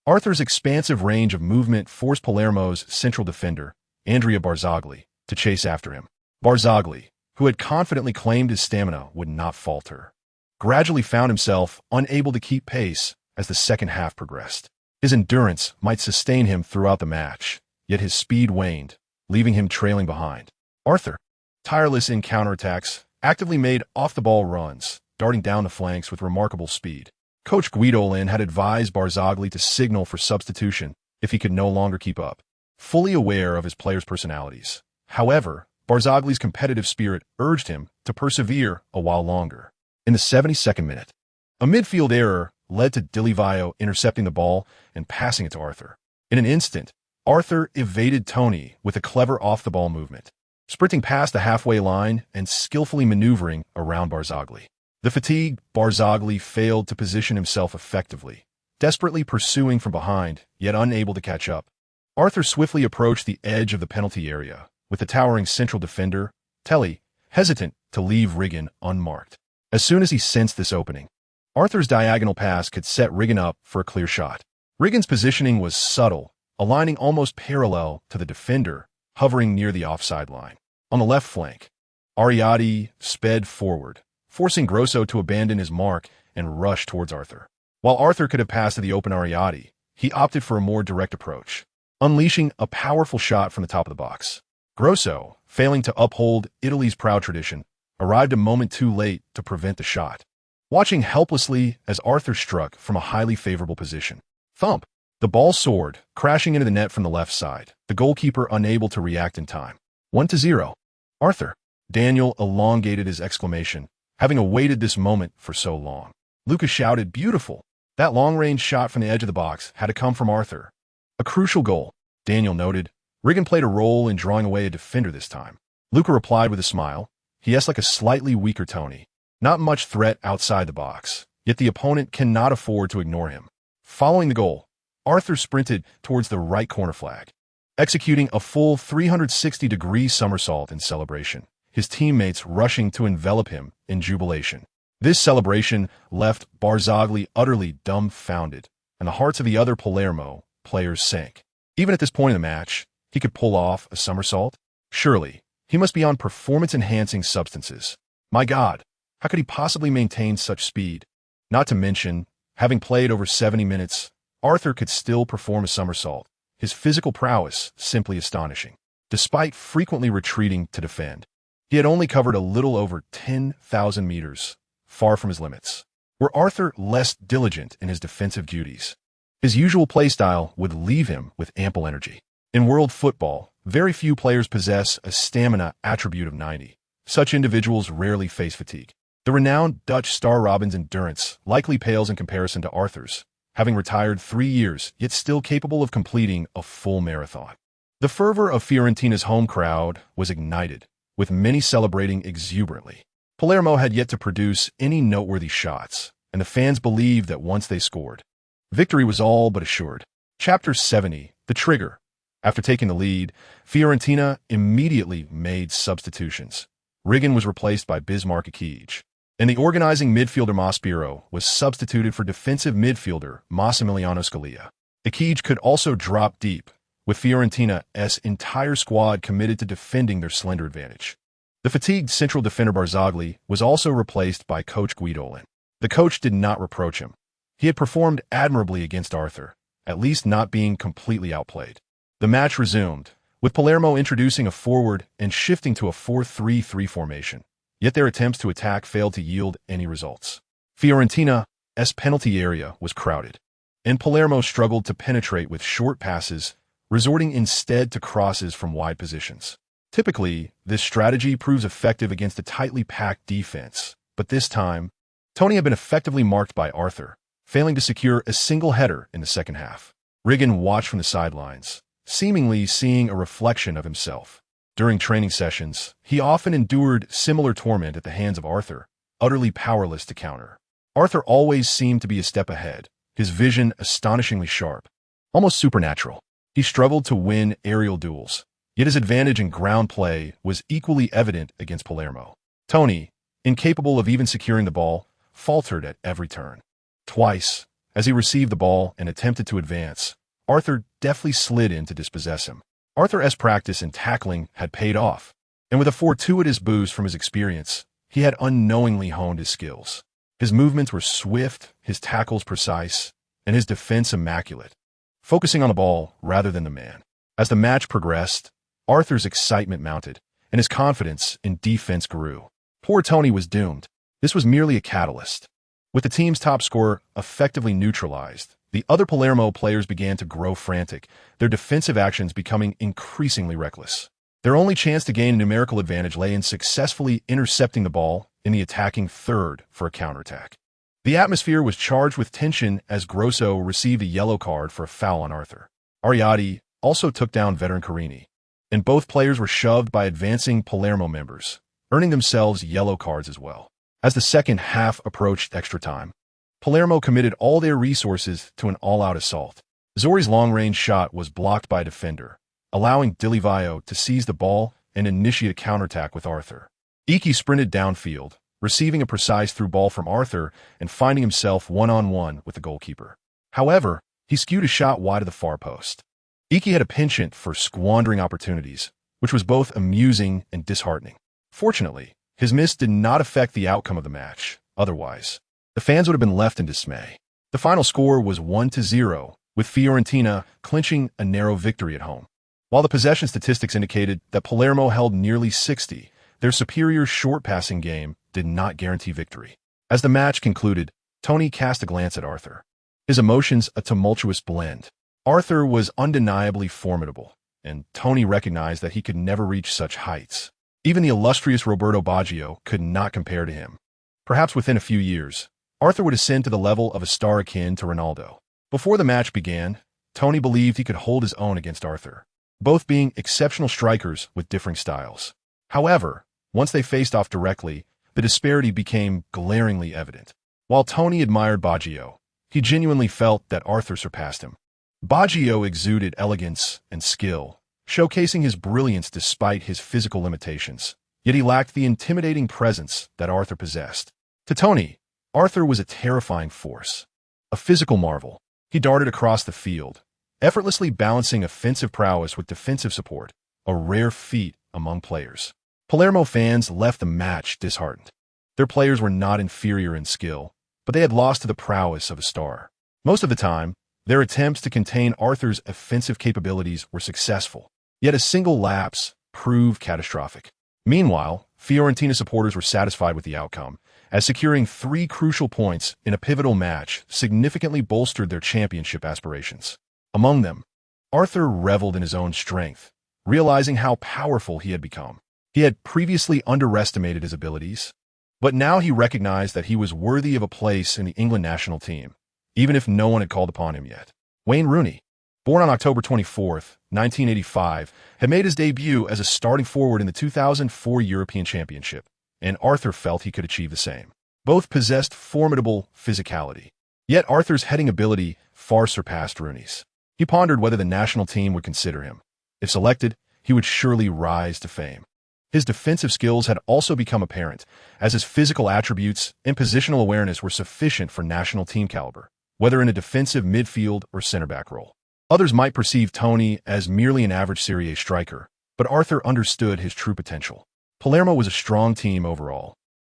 Arthur's expansive range of movement forced Palermo's central defender, Andrea Barzagli, to chase after him. Barzagli, who had confidently claimed his stamina, would not falter, gradually found himself unable to keep pace as the second half progressed. His endurance might sustain him throughout the match, yet his speed waned, leaving him trailing behind. Arthur, tireless in counterattacks, actively made off-the-ball runs, darting down the flanks with remarkable speed. Coach Guidolin had advised Barzagli to signal for substitution if he could no longer keep up, fully aware of his players' personalities. However, Barzagli's competitive spirit urged him to persevere a while longer. In the 72nd minute, a midfield error led to Dilivio intercepting the ball and passing it to Arthur. In an instant, Arthur evaded Tony with a clever off-the-ball movement, sprinting past the halfway line and skillfully maneuvering around Barzagli. The fatigued Barzagli failed to position himself effectively, desperately pursuing from behind, yet unable to catch up. Arthur swiftly approached the edge of the penalty area, with the towering central defender, Telly, hesitant to leave Riggin unmarked. As soon as he sensed this opening, Arthur's diagonal pass could set Rigan up for a clear shot. Rigan's positioning was subtle, aligning almost parallel to the defender, hovering near the offside line. On the left flank, Ariati sped forward, forcing Grosso to abandon his mark and rush towards Arthur. While Arthur could have passed to the open Ariati, he opted for a more direct approach, unleashing a powerful shot from the top of the box. Grosso, failing to uphold Italy's proud tradition, arrived a moment too late to prevent the shot, watching helplessly as Arthur struck from a highly favorable position. Thump! The ball soared, crashing into the net from the left side, the goalkeeper unable to react in time. 1-0. Arthur. Daniel elongated his exclamation, having awaited this moment for so long. Lucas shouted, "Beautiful!" That long-range shot from the edge of the box had to come from Arthur. A crucial goal, Daniel noted. Rigan played a role in drawing away a defender this time. Luca replied with a smile. He is like a slightly weaker Tony. Not much threat outside the box, yet the opponent cannot afford to ignore him. Following the goal, Arthur sprinted towards the right corner flag, executing a full 360-degree somersault in celebration, his teammates rushing to envelop him in jubilation. This celebration left Barzagli utterly dumbfounded, and the hearts of the other Palermo players sank. Even at this point in the match, he could pull off a somersault? Surely, he must be on performance-enhancing substances. My God, how could he possibly maintain such speed? Not to mention, having played over 70 minutes, Arthur could still perform a somersault, his physical prowess simply astonishing. Despite frequently retreating to defend, he had only covered a little over 10,000 meters, far from his limits. Were Arthur less diligent in his defensive duties, his usual playstyle would leave him with ample energy. In world football, very few players possess a stamina attribute of 90. Such individuals rarely face fatigue. The renowned Dutch star Robin's endurance likely pales in comparison to Arthur's, having retired 3 years, yet still capable of completing a full marathon. The fervor of Fiorentina's home crowd was ignited, with many celebrating exuberantly. Palermo had yet to produce any noteworthy shots, and the fans believed that once they scored, victory was all but assured. Chapter 70, The Trigger. After taking the lead, Fiorentina immediately made substitutions. Rigan was replaced by Bismarck Akij, and the organizing midfielder Maspiro was substituted for defensive midfielder Massimiliano Scalia. Akij could also drop deep, with Fiorentina's entire squad committed to defending their slender advantage. The fatigued central defender Barzagli was also replaced by coach Guidolin. The coach did not reproach him. He had performed admirably against Arthur, at least not being completely outplayed. The match resumed, with Palermo introducing a forward and shifting to a 4-3-3 formation, yet their attempts to attack failed to yield any results. Fiorentina's penalty area was crowded, and Palermo struggled to penetrate with short passes, resorting instead to crosses from wide positions. Typically, this strategy proves effective against a tightly packed defense, but this time, Tony had been effectively marked by Arthur, failing to secure a single header in the second half. Rigan watched from the sidelines, seemingly seeing a reflection of himself. During training sessions, he often endured similar torment at the hands of Arthur, utterly powerless to counter. Arthur always seemed to be a step ahead, his vision astonishingly sharp, almost supernatural. He struggled to win aerial duels, yet his advantage in ground play was equally evident against Palermo. Tony, incapable of even securing the ball, faltered at every turn. Twice, as he received the ball and attempted to advance, Arthur deftly slid in to dispossess him. Arthur's practice in tackling had paid off, and with a fortuitous boost from his experience, he had unknowingly honed his skills. His movements were swift, his tackles precise, and his defense immaculate, focusing on the ball rather than the man. As the match progressed, Arthur's excitement mounted, and his confidence in defense grew. Poor Tony was doomed. This was merely a catalyst. With the team's top scorer effectively neutralized, the other Palermo players began to grow frantic, their defensive actions becoming increasingly reckless. Their only chance to gain a numerical advantage lay in successfully intercepting the ball in the attacking third for a counterattack. The atmosphere was charged with tension as Grosso received a yellow card for a foul on Arthur. Ariati also took down veteran Carini, and both players were shoved by advancing Palermo members, earning themselves yellow cards as well. As the second half approached extra time, Palermo committed all their resources to an all-out assault. Zori's long-range shot was blocked by a defender, allowing Dilivaio to seize the ball and initiate a counterattack with Arthur. Iki sprinted downfield, receiving a precise through ball from Arthur and finding himself one-on-one with the goalkeeper. However, he skewed a shot wide of the far post. Iki had a penchant for squandering opportunities, which was both amusing and disheartening. Fortunately, his miss did not affect the outcome of the match. Otherwise, the fans would have been left in dismay. The final score was 1-0, with Fiorentina clinching a narrow victory at home. While the possession statistics indicated that Palermo held nearly 60, their superior short passing game did not guarantee victory. As the match concluded, Tony cast a glance at Arthur. His emotions a tumultuous blend. Arthur was undeniably formidable, and Tony recognized that he could never reach such heights. Even the illustrious Roberto Baggio could not compare to him. Perhaps within a few years, Arthur would ascend to the level of a star akin to Ronaldo. Before the match began, Tony believed he could hold his own against Arthur, both being exceptional strikers with differing styles. However, once they faced off directly, the disparity became glaringly evident. While Tony admired Baggio, he genuinely felt that Arthur surpassed him. Baggio exuded elegance and skill, showcasing his brilliance despite his physical limitations, yet he lacked the intimidating presence that Arthur possessed. To Tony, Arthur was a terrifying force, a physical marvel. He darted across the field, effortlessly balancing offensive prowess with defensive support, a rare feat among players. Palermo fans left the match disheartened. Their players were not inferior in skill, but they had lost to the prowess of a star. Most of the time, their attempts to contain Arthur's offensive capabilities were successful, yet a single lapse proved catastrophic. Meanwhile, Fiorentina supporters were satisfied with the outcome, as securing 3 crucial points in a pivotal match significantly bolstered their championship aspirations. Among them, Arthur reveled in his own strength, realizing how powerful he had become. He had previously underestimated his abilities, but now he recognized that he was worthy of a place in the England national team, even if no one had called upon him yet. Wayne Rooney, born on October 24, 1985, had made his debut as a starting forward in the 2004 European Championship, and Arthur felt he could achieve the same. Both possessed formidable physicality, yet Arthur's heading ability far surpassed Rooney's. He pondered whether the national team would consider him. If selected, he would surely rise to fame. His defensive skills had also become apparent, as his physical attributes and positional awareness were sufficient for national team caliber, whether in a defensive midfield or center-back role. Others might perceive Tony as merely an average Serie A striker, but Arthur understood his true potential. Palermo was a strong team overall,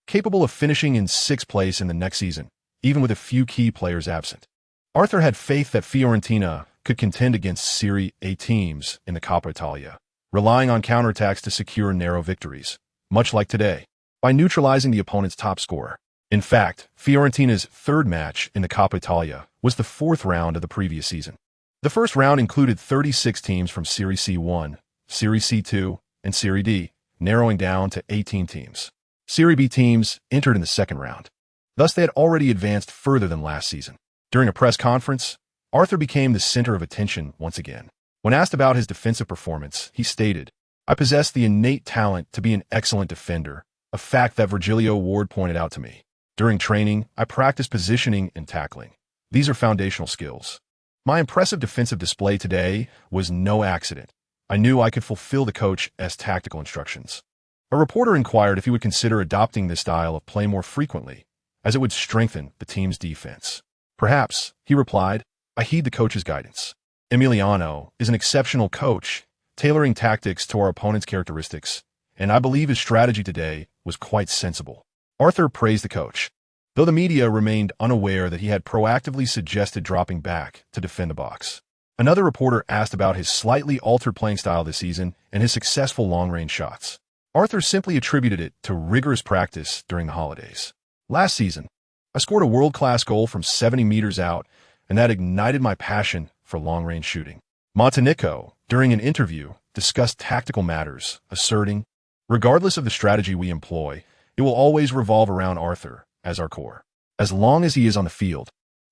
capable of finishing in 6th place in the next season, even with a few key players absent. Arthur had faith that Fiorentina could contend against Serie A teams in the Coppa Italia, relying on counterattacks to secure narrow victories, much like today, by neutralizing the opponent's top scorer. In fact, Fiorentina's 3rd match in the Coppa Italia was the 4th round of the previous season. The first round included 36 teams from Serie C1, Serie C2, and Serie D, narrowing down to 18 teams. Serie B teams entered in the 2nd round. Thus, they had already advanced further than last season. During a press conference, Arthur became the center of attention once again. When asked about his defensive performance, he stated, "I possess the innate talent to be an excellent defender, a fact that Virgilio Ward pointed out to me. During training, I practice positioning and tackling. These are foundational skills. My impressive defensive display today was no accident. I knew I could fulfill the coach's tactical instructions." A reporter inquired if he would consider adopting this style of play more frequently, as it would strengthen the team's defense. "Perhaps," he replied, "I heed the coach's guidance. Emiliano is an exceptional coach, tailoring tactics to our opponent's characteristics, and I believe his strategy today was quite sensible." Arthur praised the coach, though the media remained unaware that he had proactively suggested dropping back to defend the box. Another reporter asked about his slightly altered playing style this season and his successful long-range shots. Arthur simply attributed it to rigorous practice during the holidays. "Last season, I scored a world-class goal from 70 meters out, and that ignited my passion for long-range shooting." Montanico, during an interview, discussed tactical matters, asserting, "Regardless of the strategy we employ, it will always revolve around Arthur as our core. As long as he is on the field,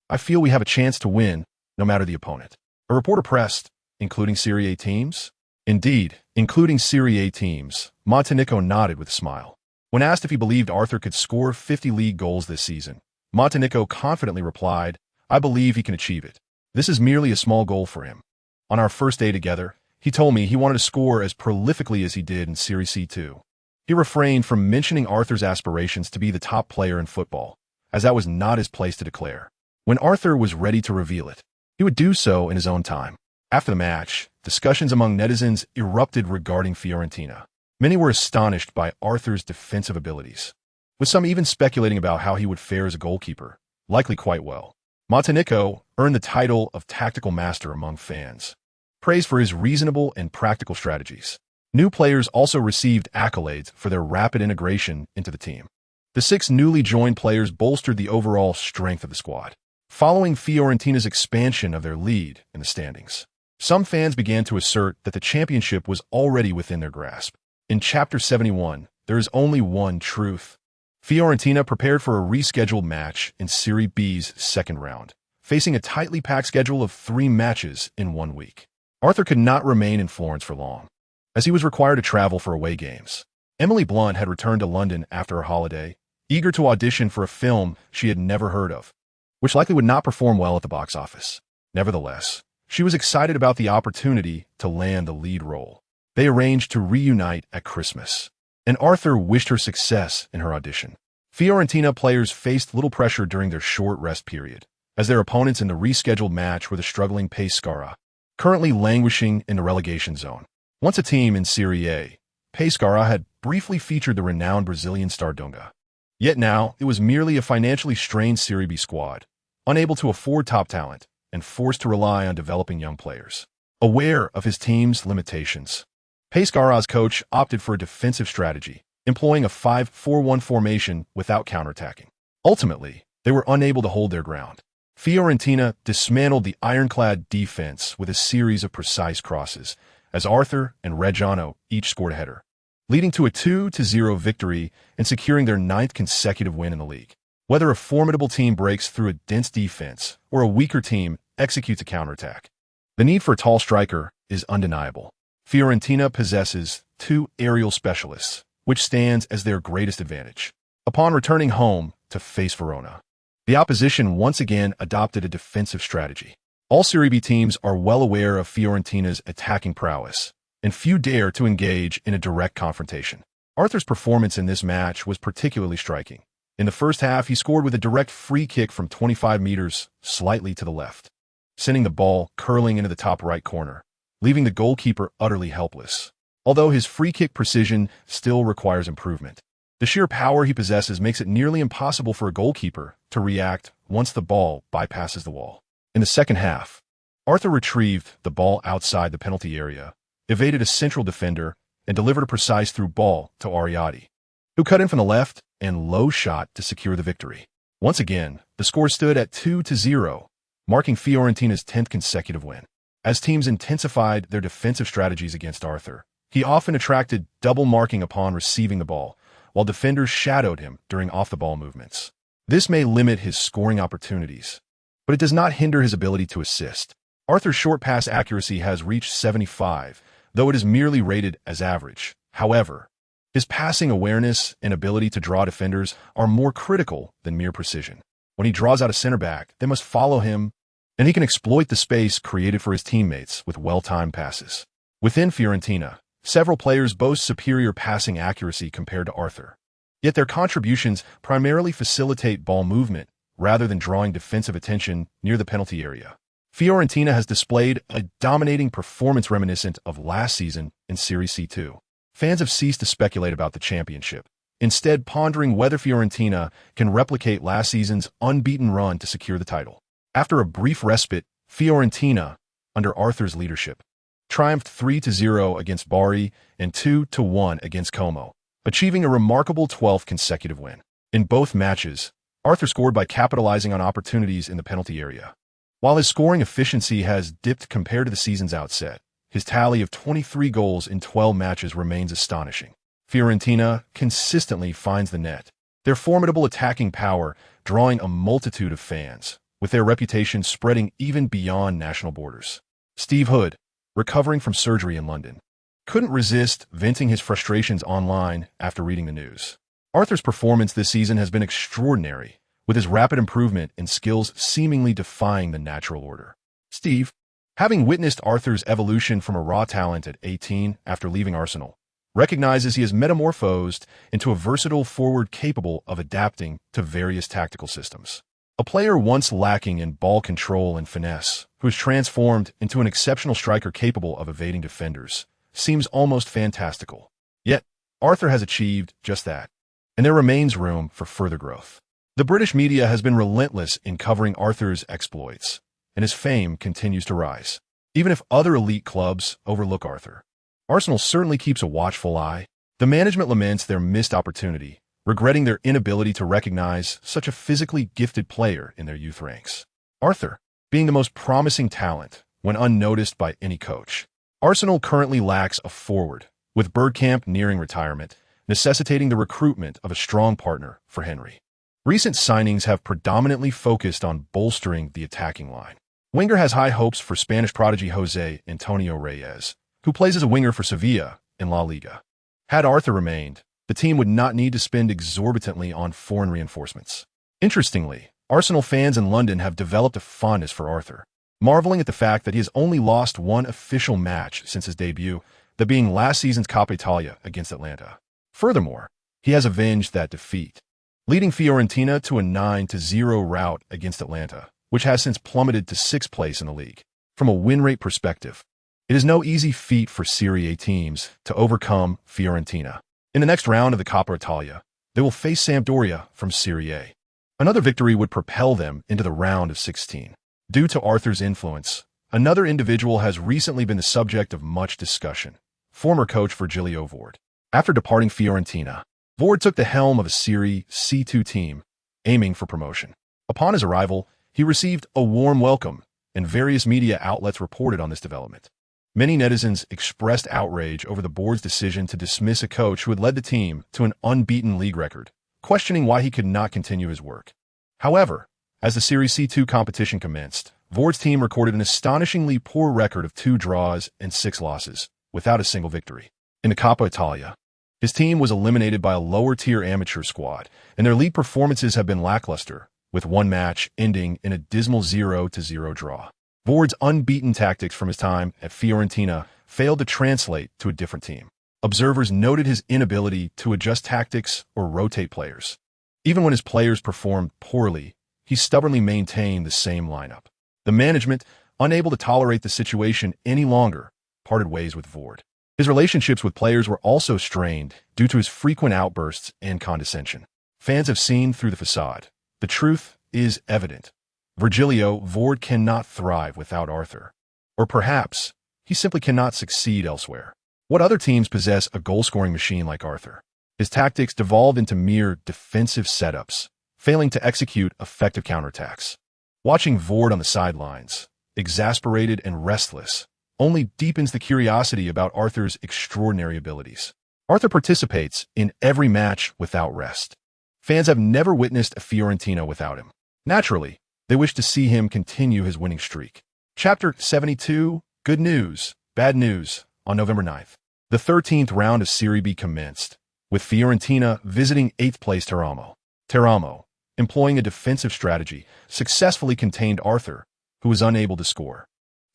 I feel we have a chance to win, no matter the opponent." A reporter pressed, "Including Serie A teams?" "Indeed, including Serie A teams," Montanico nodded with a smile. When asked if he believed Arthur could score 50 league goals this season, Montanico confidently replied, "I believe he can achieve it. This is merely a small goal for him. On our first day together, he told me he wanted to score as prolifically as he did in Serie C2. He refrained from mentioning Arthur's aspirations to be the top player in football, as that was not his place to declare. When Arthur was ready to reveal it, he would do so in his own time. After the match, discussions among netizens erupted regarding Fiorentina. Many were astonished by Arthur's defensive abilities, with some even speculating about how he would fare as a goalkeeper, likely quite well. Montanico earned the title of tactical master among fans, praised for his reasonable and practical strategies. New players also received accolades for their rapid integration into the team. The 6 newly joined players bolstered the overall strength of the squad. Following Fiorentina's expansion of their lead in the standings, some fans began to assert that the championship was already within their grasp. In Chapter 71, there is only one truth. Fiorentina prepared for a rescheduled match in Serie B's second round, facing a tightly packed schedule of 3 matches in 1 week. Arthur could not remain in Florence for long, as he was required to travel for away games. Emily Blunt had returned to London after her holiday, eager to audition for a film she had never heard of, which likely would not perform well at the box office. Nevertheless, she was excited about the opportunity to land the lead role. They arranged to reunite at Christmas, and Arthur wished her success in her audition. Fiorentina players faced little pressure during their short rest period, as their opponents in the rescheduled match were the struggling Pescara, currently languishing in the relegation zone. Once a team in Serie A, Pescara had briefly featured the renowned Brazilian star Dunga. Yet now, it was merely a financially strained Serie B squad, unable to afford top talent and forced to rely on developing young players. Aware of his team's limitations, Pescara's coach opted for a defensive strategy, employing a 5-4-1 formation without counterattacking. Ultimately, they were unable to hold their ground. Fiorentina dismantled the ironclad defense with a series of precise crosses, as Arthur and Reggiano each scored a header, leading to a 2-0 victory and securing their 9th consecutive win in the league. Whether a formidable team breaks through a dense defense or a weaker team executes a counterattack, the need for a tall striker is undeniable. Fiorentina possesses 2 aerial specialists, which stands as their greatest advantage. Upon returning home to face Verona, the opposition once again adopted a defensive strategy. All Serie B teams are well aware of Fiorentina's attacking prowess, and few dare to engage in a direct confrontation. Arthur's performance in this match was particularly striking. In the first half, he scored with a direct free kick from 25 meters, slightly to the left, sending the ball curling into the top right corner, leaving the goalkeeper utterly helpless. Although his free kick precision still requires improvement, the sheer power he possesses makes it nearly impossible for a goalkeeper to react once the ball bypasses the wall. In the second half, Arthur retrieved the ball outside the penalty area, evaded a central defender, and delivered a precise through ball to Ariati, who cut in from the left and low shot to secure the victory. Once again, the score stood at 2-0, marking Fiorentina's 10th consecutive win. As teams intensified their defensive strategies against Arthur, he often attracted double marking upon receiving the ball, while defenders shadowed him during off-the-ball movements. This may limit his scoring opportunities, but it does not hinder his ability to assist. Arthur's short pass accuracy has reached 75, though it is merely rated as average. However, his passing awareness and ability to draw defenders are more critical than mere precision. When he draws out a center back, they must follow him, and he can exploit the space created for his teammates with well-timed passes. Within Fiorentina, several players boast superior passing accuracy compared to Arthur, yet their contributions primarily facilitate ball movement rather than drawing defensive attention near the penalty area. Fiorentina has displayed a dominating performance reminiscent of last season in Serie C2. Fans have ceased to speculate about the championship, instead pondering whether Fiorentina can replicate last season's unbeaten run to secure the title. After a brief respite, Fiorentina, under Arthur's leadership, triumphed 3-0 against Bari and 2-1 against Como, achieving a remarkable 12th consecutive win. In both matches, Arthur scored by capitalizing on opportunities in the penalty area. While his scoring efficiency has dipped compared to the season's outset, his tally of 23 goals in 12 matches remains astonishing. Fiorentina consistently finds the net, their formidable attacking power drawing a multitude of fans, with their reputation spreading even beyond national borders. Steve Hood, recovering from surgery in London, couldn't resist venting his frustrations online after reading the news. Arthur's performance this season has been extraordinary, with his rapid improvement and skills seemingly defying the natural order. Steve, having witnessed Arthur's evolution from a raw talent at 18 after leaving Arsenal, recognizes he has metamorphosed into a versatile forward capable of adapting to various tactical systems. A player once lacking in ball control and finesse, who is transformed into an exceptional striker capable of evading defenders, seems almost fantastical. Yet, Arthur has achieved just that, and there remains room for further growth. The British media has been relentless in covering Arthur's exploits, and his fame continues to rise. Even if other elite clubs overlook Arthur, Arsenal certainly keeps a watchful eye. The management laments their missed opportunity, regretting their inability to recognize such a physically gifted player in their youth ranks. Arthur, being the most promising talent when unnoticed by any coach. Arsenal currently lacks a forward, with Bergkamp nearing retirement, necessitating the recruitment of a strong partner for Henry. Recent signings have predominantly focused on bolstering the attacking line. Wenger has high hopes for Spanish prodigy José Antonio Reyes, who plays as a winger for Sevilla in La Liga. Had Arthur remained, the team would not need to spend exorbitantly on foreign reinforcements. Interestingly, Arsenal fans in London have developed a fondness for Arthur, marveling at the fact that he has only lost one official match since his debut, that being last season's Coppa Italia against Atlanta. Furthermore, he has avenged that defeat, leading Fiorentina to a 9-0 rout against Atlanta, which has since plummeted to 6th place in the league. From a win rate perspective, it is no easy feat for Serie A teams to overcome Fiorentina. In the next round of the Coppa Italia, they will face Sampdoria from Serie A. Another victory would propel them into the round of 16. Due to Arthur's influence, another individual has recently been the subject of much discussion: former coach Virgilio Vord. After departing Fiorentina, Vord took the helm of a Serie C2 team, aiming for promotion. Upon his arrival, he received a warm welcome, and various media outlets reported on this development. Many netizens expressed outrage over the board's decision to dismiss a coach who had led the team to an unbeaten league record, questioning why he could not continue his work. However, as the Serie C2 competition commenced, Vord's team recorded an astonishingly poor record of 2 draws and 6 losses, without a single victory. In the Coppa Italia, his team was eliminated by a lower-tier amateur squad, and their league performances have been lackluster, with one match ending in a dismal 0-0 draw. Vord's unbeaten tactics from his time at Fiorentina failed to translate to a different team. Observers noted his inability to adjust tactics or rotate players. Even when his players performed poorly, he stubbornly maintained the same lineup. The management, unable to tolerate the situation any longer, parted ways with Vord. His relationships with players were also strained due to his frequent outbursts and condescension. Fans have seen through the facade. The truth is evident. Virgilio Vord cannot thrive without Arthur. Or perhaps, he simply cannot succeed elsewhere. What other teams possess a goal-scoring machine like Arthur? His tactics devolved into mere defensive setups, failing to execute effective counterattacks. Watching Vord on the sidelines, exasperated and restless, only deepens the curiosity about Arthur's extraordinary abilities. Arthur participates in every match without rest. Fans have never witnessed a Fiorentina without him. Naturally, they wish to see him continue his winning streak. Chapter 72, Good News, Bad News. On November 9th, the 13th round of Serie B commenced, with Fiorentina visiting 8th place Teramo. Teramo, employing a defensive strategy, successfully contained Arthur, who was unable to score.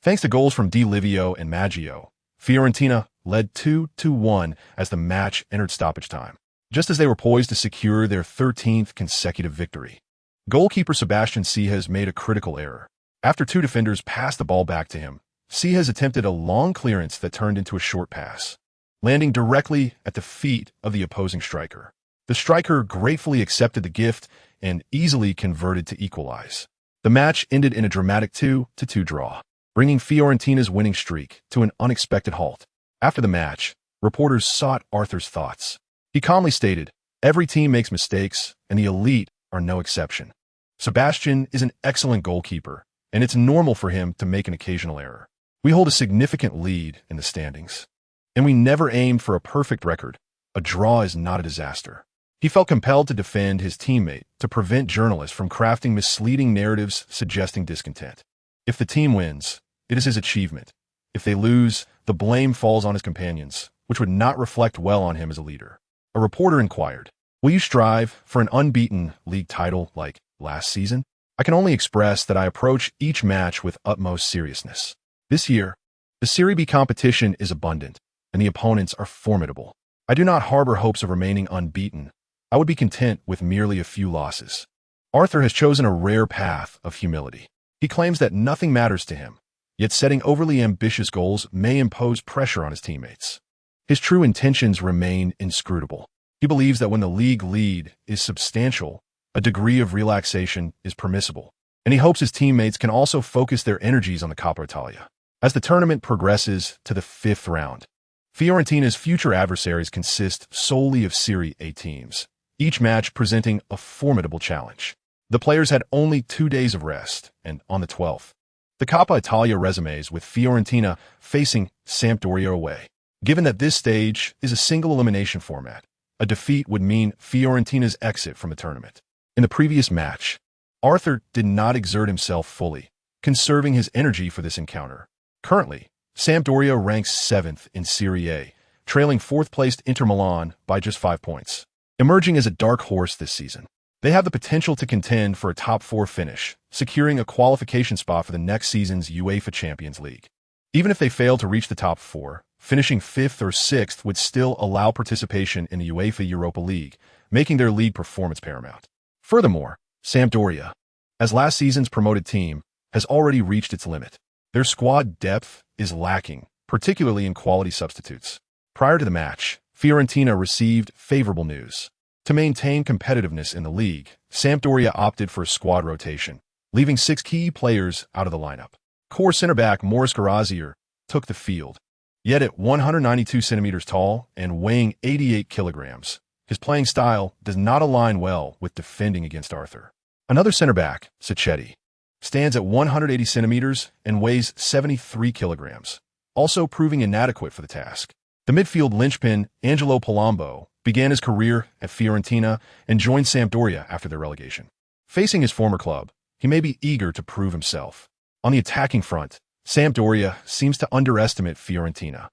Thanks to goals from Di Livio and Maggio, Fiorentina led 2-1 as the match entered stoppage time, just as they were poised to secure their 13th consecutive victory. Goalkeeper Sebastian Sejas made a critical error. After 2 defenders passed the ball back to him, Sejas attempted a long clearance that turned into a short pass, landing directly at the feet of the opposing striker. The striker gratefully accepted the gift and easily converted to equalize. The match ended in a dramatic 2-2 draw, bringing Fiorentina's winning streak to an unexpected halt. After the match, reporters sought Arthur's thoughts. He calmly stated, "Every team makes mistakes, and the elite are no exception. Sebastian is an excellent goalkeeper, and it's normal for him to make an occasional error. We hold a significant lead in the standings, and we never aim for a perfect record. A draw is not a disaster." He felt compelled to defend his teammate to prevent journalists from crafting misleading narratives suggesting discontent. If the team wins, it is his achievement. If they lose, the blame falls on his companions, which would not reflect well on him as a leader. A reporter inquired, "Will you strive for an unbeaten league title like last season?" "I can only express that I approach each match with utmost seriousness. This year, the Serie B competition is abundant, and the opponents are formidable. I do not harbor hopes of remaining unbeaten. I would be content with merely a few losses. Arthur has chosen a rare path of humility. He claims that nothing matters to him, yet setting overly ambitious goals may impose pressure on his teammates. His true intentions remain inscrutable. He believes that when the league lead is substantial, a degree of relaxation is permissible, and he hopes his teammates can also focus their energies on the Coppa Italia. As the tournament progresses to the fifth round, Fiorentina's future adversaries consist solely of Serie A teams, each match presenting a formidable challenge. The players had only 2 days of rest, and on the 12th, the Coppa Italia resumes with Fiorentina facing Sampdoria away. Given that this stage is a single elimination format, a defeat would mean Fiorentina's exit from the tournament. In the previous match, Arthur did not exert himself fully, conserving his energy for this encounter. Currently, Sampdoria ranks 7th in Serie A, trailing 4th-placed Inter Milan by just 5 points. Emerging as a dark horse this season, they have the potential to contend for a top 4 finish, securing a qualification spot for the next season's UEFA Champions League. Even if they fail to reach the top 4, finishing 5th or 6th would still allow participation in the UEFA Europa League, making their league performance paramount. Furthermore, Sampdoria, as last season's promoted team, has already reached its limit. Their squad depth is lacking, particularly in quality substitutes. Prior to the match, Fiorentina received favorable news. To maintain competitiveness in the league, Sampdoria opted for a squad rotation, leaving 6 key players out of the lineup. Core center-back Maurice Grazier took the field. Yet at 192 centimeters tall and weighing 88 kilograms, his playing style does not align well with defending against Arthur. Another center-back, Sacchetti, stands at 180 centimeters and weighs 73 kilograms, also proving inadequate for the task. The midfield linchpin, Angelo Palombo, began his career at Fiorentina and joined Sampdoria after their relegation. Facing his former club, he may be eager to prove himself. On the attacking front, Sampdoria seems to underestimate Fiorentina.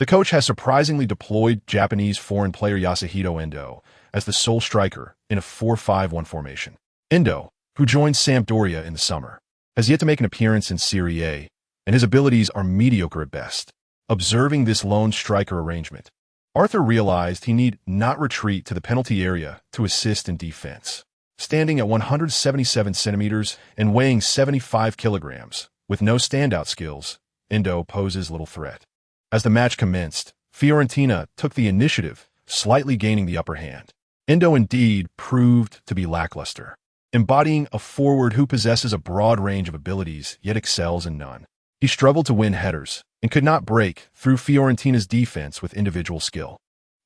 The coach has surprisingly deployed Japanese foreign player Yasuhito Endo as the sole striker in a 4-5-1 formation. Endo, who joined Sampdoria in the summer, has yet to make an appearance in Serie A, and his abilities are mediocre at best. Observing this lone striker arrangement, Arthur realized he need not retreat to the penalty area to assist in defense. Standing at 177 centimeters and weighing 75 kilograms, with no standout skills, Endo poses little threat. As the match commenced, Fiorentina took the initiative, slightly gaining the upper hand. Endo indeed proved to be lackluster, embodying a forward who possesses a broad range of abilities yet excels in none. He struggled to win headers and could not break through Fiorentina's defense with individual skill,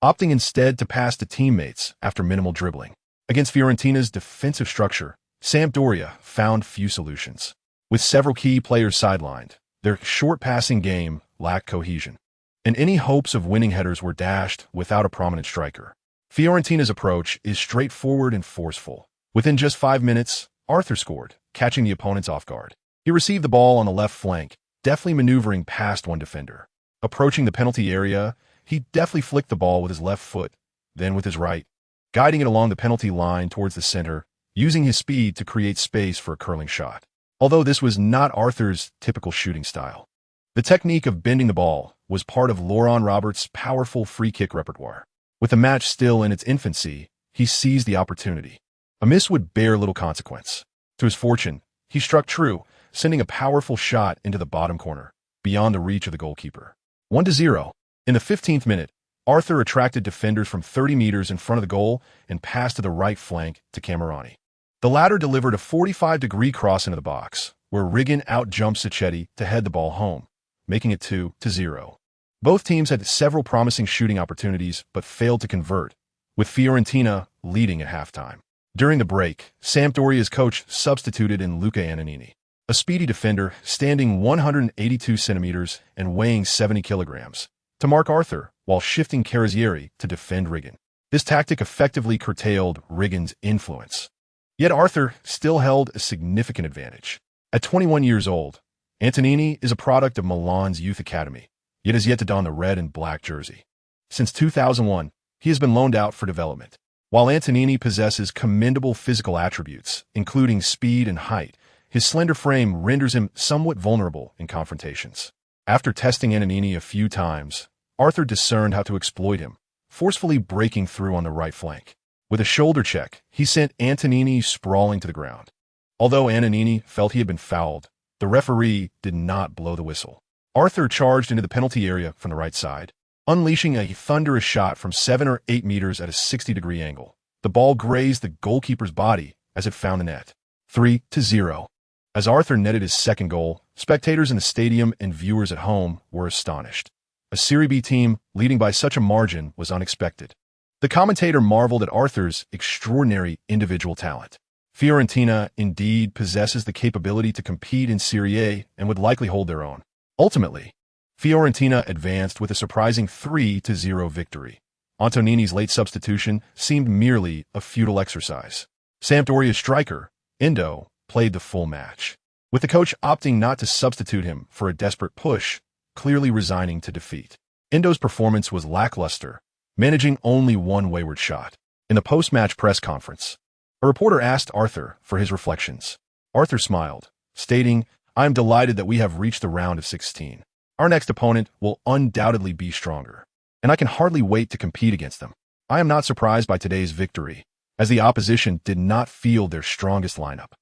opting instead to pass to teammates after minimal dribbling. Against Fiorentina's defensive structure, Sampdoria found few solutions. With several key players sidelined, their short passing game lacked cohesion, and any hopes of winning headers were dashed without a prominent striker. Fiorentina's approach is straightforward and forceful. Within just 5 minutes, Arthur scored, catching the opponents off guard. He received the ball on the left flank, deftly maneuvering past one defender. Approaching the penalty area, he deftly flicked the ball with his left foot, then with his right, guiding it along the penalty line towards the center, using his speed to create space for a curling shot. Although this was not Arthur's typical shooting style, the technique of bending the ball was part of Laurent Roberts' powerful free-kick repertoire. With the match still in its infancy, he seized the opportunity. A miss would bear little consequence. To his fortune, he struck true, sending a powerful shot into the bottom corner, beyond the reach of the goalkeeper. 1-0. In the 15th minute, Arthur attracted defenders from 30 meters in front of the goal and passed to the right flank to Camerani. The latter delivered a 45-degree cross into the box, where Riggin out-jumped Sacchetti to head the ball home, making it 2-0. Both teams had several promising shooting opportunities but failed to convert, with Fiorentina leading at halftime. During the break, Sampdoria's coach substituted in Luca Ananini, a speedy defender standing 182 centimeters and weighing 70 kilograms, to mark Arthur while shifting Carazieri to defend Riggin. This tactic effectively curtailed Riggin's influence. Yet Arthur still held a significant advantage. At 21 years old, Antonini is a product of Milan's youth academy, yet has yet to don the red and black jersey. Since 2001, he has been loaned out for development. While Antonini possesses commendable physical attributes, including speed and height, his slender frame renders him somewhat vulnerable in confrontations. After testing Antonini a few times, Arthur discerned how to exploit him, forcefully breaking through on the right flank. With a shoulder check, he sent Antonini sprawling to the ground. Although Antonini felt he had been fouled, the referee did not blow the whistle. Arthur charged into the penalty area from the right side, unleashing a thunderous shot from 7 or 8 meters at a 60-degree angle. The ball grazed the goalkeeper's body as it found the net. 3-0. As Arthur netted his second goal, spectators in the stadium and viewers at home were astonished. A Serie B team leading by such a margin was unexpected. The commentator marveled at Arthur's extraordinary individual talent. Fiorentina indeed possesses the capability to compete in Serie A and would likely hold their own. Ultimately, Fiorentina advanced with a surprising 3-0 victory. Antonini's late substitution seemed merely a futile exercise. Sampdoria's striker, Endo, played the full match, with the coach opting not to substitute him for a desperate push, clearly resigning to defeat. Endo's performance was lackluster, managing only one wayward shot. In the post-match press conference, a reporter asked Arthur for his reflections. Arthur smiled, stating, "I am delighted that we have reached the round of 16. Our next opponent will undoubtedly be stronger, and I can hardly wait to compete against them. I am not surprised by today's victory, as the opposition did not field their strongest lineup."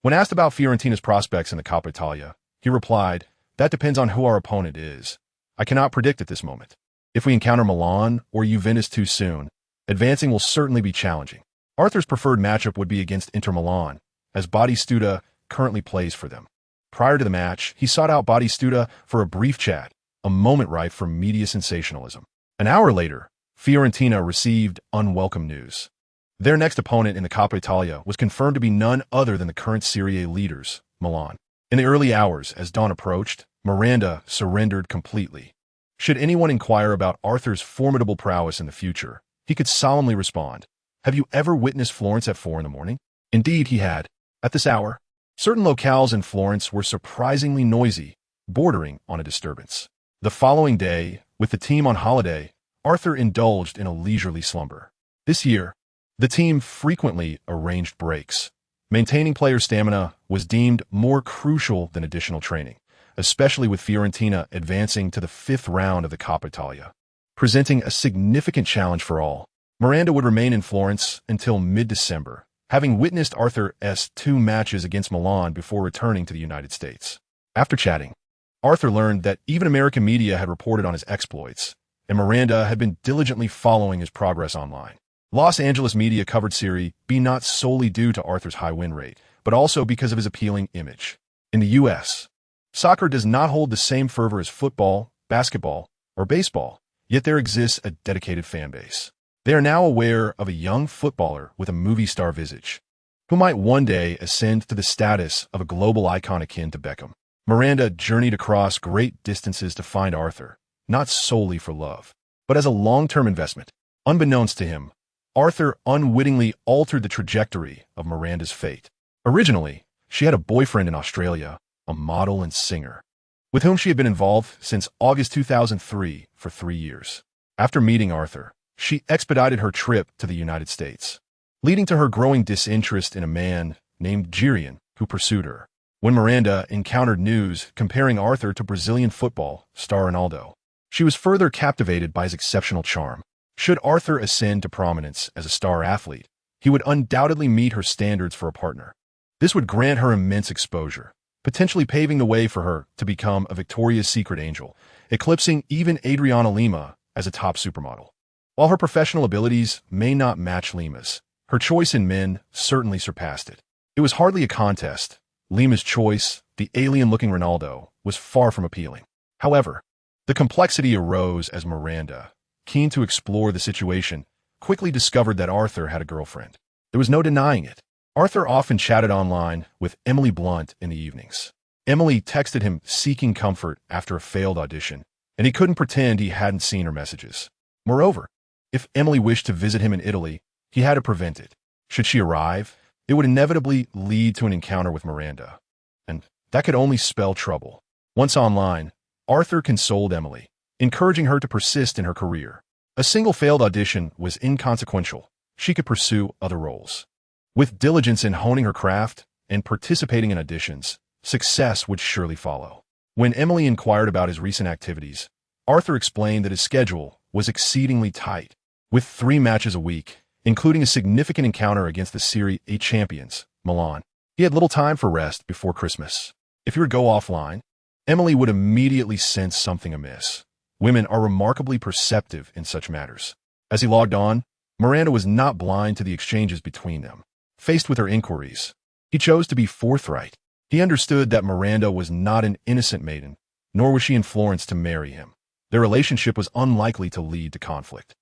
When asked about Fiorentina's prospects in the Coppa Italia, he replied, "That depends on who our opponent is. I cannot predict at this moment. If we encounter Milan or Juventus too soon, advancing will certainly be challenging." Arthur's preferred matchup would be against Inter Milan, as Batistuta currently plays for them. Prior to the match, he sought out Batistuta for a brief chat, a moment ripe for media sensationalism. An hour later, Fiorentina received unwelcome news. Their next opponent in the Coppa Italia was confirmed to be none other than the current Serie A leaders, Milan. In the early hours, as dawn approached, Miranda surrendered completely. Should anyone inquire about Arthur's formidable prowess in the future, he could solemnly respond, "Have you ever witnessed Florence at 4 a.m? Indeed, he had. At this hour, certain locales in Florence were surprisingly noisy, bordering on a disturbance. The following day, with the team on holiday, Arthur indulged in a leisurely slumber. This year, the team frequently arranged breaks. Maintaining player stamina was deemed more crucial than additional training, especially with Fiorentina advancing to the 5th round of the Coppa Italia. Presenting a significant challenge for all, Miranda would remain in Florence until mid-December, having witnessed Arthur's 2 matches against Milan before returning to the United States. After chatting, Arthur learned that even American media had reported on his exploits, and Miranda had been diligently following his progress online. Los Angeles media covered Serie B not solely due to Arthur's high win rate, but also because of his appealing image. In the U.S., soccer does not hold the same fervor as football, basketball, or baseball, yet there exists a dedicated fan base. They are now aware of a young footballer with a movie star visage, who might one day ascend to the status of a global icon akin to Beckham. Miranda journeyed across great distances to find Arthur, not solely for love, but as a long-term investment. Unbeknownst to him, Arthur unwittingly altered the trajectory of Miranda's fate. Originally, she had a boyfriend in Australia, a model and singer, with whom she had been involved since August 2003 for 3 years. After meeting Arthur, she expedited her trip to the United States, leading to her growing disinterest in a man named Girian, who pursued her. When Miranda encountered news comparing Arthur to Brazilian football star Ronaldo, she was further captivated by his exceptional charm. Should Arthur ascend to prominence as a star athlete, he would undoubtedly meet her standards for a partner. This would grant her immense exposure, potentially paving the way for her to become a Victoria's Secret angel, eclipsing even Adriana Lima as a top supermodel. While her professional abilities may not match Lima's, her choice in men certainly surpassed it. It was hardly a contest. Lima's choice, the alien-looking Ronaldo, was far from appealing. However, the complexity arose as Miranda, keen to explore the situation, quickly discovered that Arthur had a girlfriend. There was no denying it. Arthur often chatted online with Emily Blunt in the evenings. Emily texted him seeking comfort after a failed audition, and he couldn't pretend he hadn't seen her messages. Moreover, if Emily wished to visit him in Italy, he had to prevent it. Should she arrive, it would inevitably lead to an encounter with Miranda, and that could only spell trouble. Once online, Arthur consoled Emily, encouraging her to persist in her career. A single failed audition was inconsequential. She could pursue other roles. With diligence in honing her craft and participating in auditions, success would surely follow. When Emily inquired about his recent activities, Arthur explained that his schedule was exceedingly tight, with 3 matches a week, including a significant encounter against the Serie A champions, Milan. He had little time for rest before Christmas. If he were to go offline, Emily would immediately sense something amiss. Women are remarkably perceptive in such matters. As he logged on, Miranda was not blind to the exchanges between them. Faced with her inquiries, he chose to be forthright. He understood that Miranda was not an innocent maiden, nor was she in Florence to marry him. Their relationship was unlikely to lead to conflict.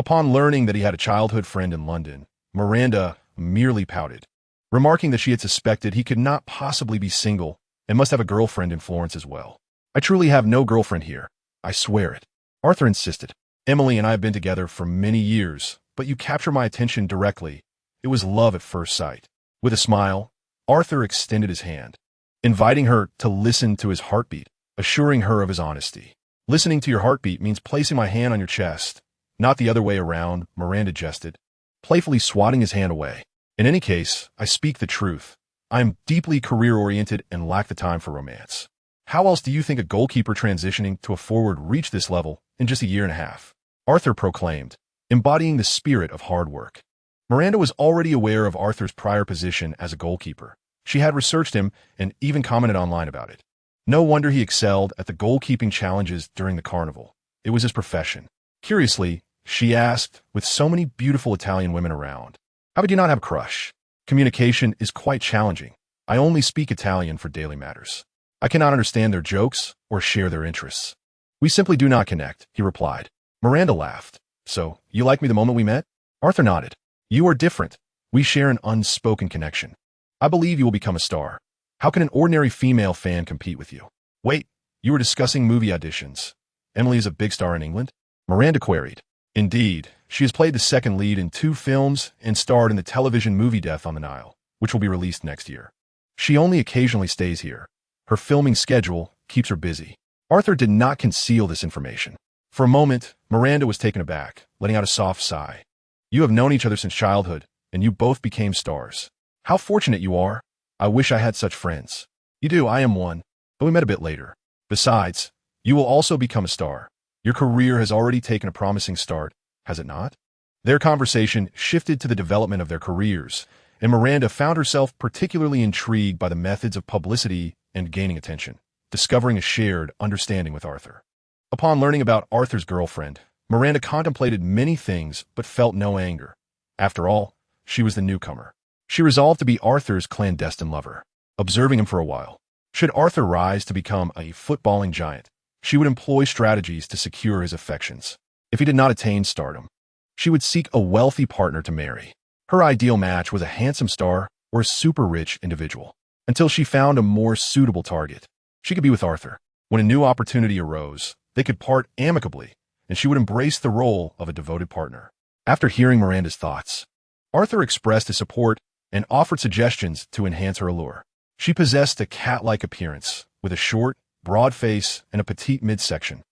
Upon learning that he had a childhood friend in London, Miranda merely pouted, remarking that she had suspected he could not possibly be single and must have a girlfriend in Florence as well. "I truly have no girlfriend here. I swear it," Arthur insisted. "Emily and I have been together for many years, but you captured my attention directly. It was love at first sight." With a smile, Arthur extended his hand, inviting her to listen to his heartbeat, assuring her of his honesty. "Listening to your heartbeat means placing my hand on your chest, not the other way around," Miranda jested, playfully swatting his hand away. "In any case, I speak the truth. I am deeply career-oriented and lack the time for romance. How else do you think a goalkeeper transitioning to a forward reached this level in just a year and a half?" Arthur proclaimed, embodying the spirit of hard work. Miranda was already aware of Arthur's prior position as a goalkeeper. She had researched him and even commented online about it. No wonder he excelled at the goalkeeping challenges during the carnival. It was his profession. Curiously, she asked, with so many beautiful Italian women around, "How could you not have a crush? Communication is quite challenging. I only speak Italian for daily matters. I cannot understand their jokes or share their interests." "We simply do not connect," he replied. Miranda laughed. "So, you liked me the moment we met?" Arthur nodded. "You are different. We share an unspoken connection. I believe you will become a star. How can an ordinary female fan compete with you?" "Wait, you were discussing movie auditions. Emily is a big star in England?" Miranda queried. "Indeed. She has played the second lead in 2 films and starred in the television movie Death on the Nile, which will be released next year. She only occasionally stays here. Her filming schedule keeps her busy." Arthur did not conceal this information. For a moment, Miranda was taken aback, letting out a soft sigh. "You have known each other since childhood, and you both became stars. How fortunate you are. I wish I had such friends." "You do, I am one, but we met a bit later. Besides, you will also become a star. Your career has already taken a promising start, has it not?" Their conversation shifted to the development of their careers, and Miranda found herself particularly intrigued by the methods of publicity and gaining attention, discovering a shared understanding with Arthur. Upon learning about Arthur's girlfriend, Miranda contemplated many things but felt no anger. After all, she was the newcomer. She resolved to be Arthur's clandestine lover, observing him for a while. Should Arthur rise to become a footballing giant, she would employ strategies to secure his affections. If he did not attain stardom, she would seek a wealthy partner to marry. Her ideal match was a handsome star or a super-rich individual. Until she found a more suitable target, she could be with Arthur. When a new opportunity arose, they could part amicably, and she would embrace the role of a devoted partner. After hearing Miranda's thoughts, Arthur expressed his support and offered suggestions to enhance her allure. She possessed a cat-like appearance, with a short, broad face and a petite midsection,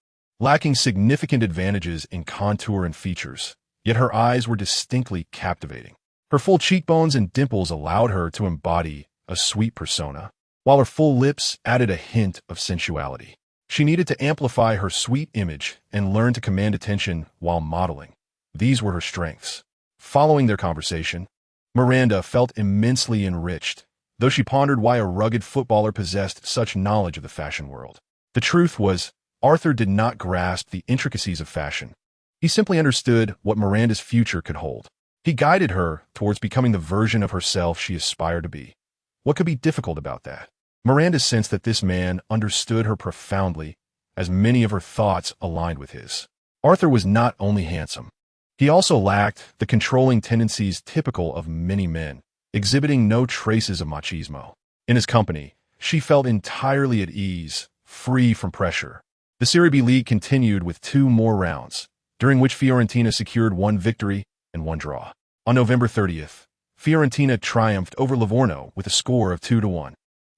lacking significant advantages in contour and features, yet her eyes were distinctly captivating. Her full cheekbones and dimples allowed her to embody a sweet persona, while her full lips added a hint of sensuality. She needed to amplify her sweet image and learn to command attention while modeling. These were her strengths. Following their conversation, Miranda felt immensely enriched, though she pondered why a rugged footballer possessed such knowledge of the fashion world. The truth was, Arthur did not grasp the intricacies of fashion. He simply understood what Miranda's future could hold. He guided her towards becoming the version of herself she aspired to be. What could be difficult about that? Miranda sensed that this man understood her profoundly, as many of her thoughts aligned with his. Arthur was not only handsome. He also lacked the controlling tendencies typical of many men, exhibiting no traces of machismo. In his company, she felt entirely at ease, free from pressure. The Serie B league continued with 2 more rounds, during which Fiorentina secured 1 victory and 1 draw. On November 30th, Fiorentina triumphed over Livorno with a score of 2-1,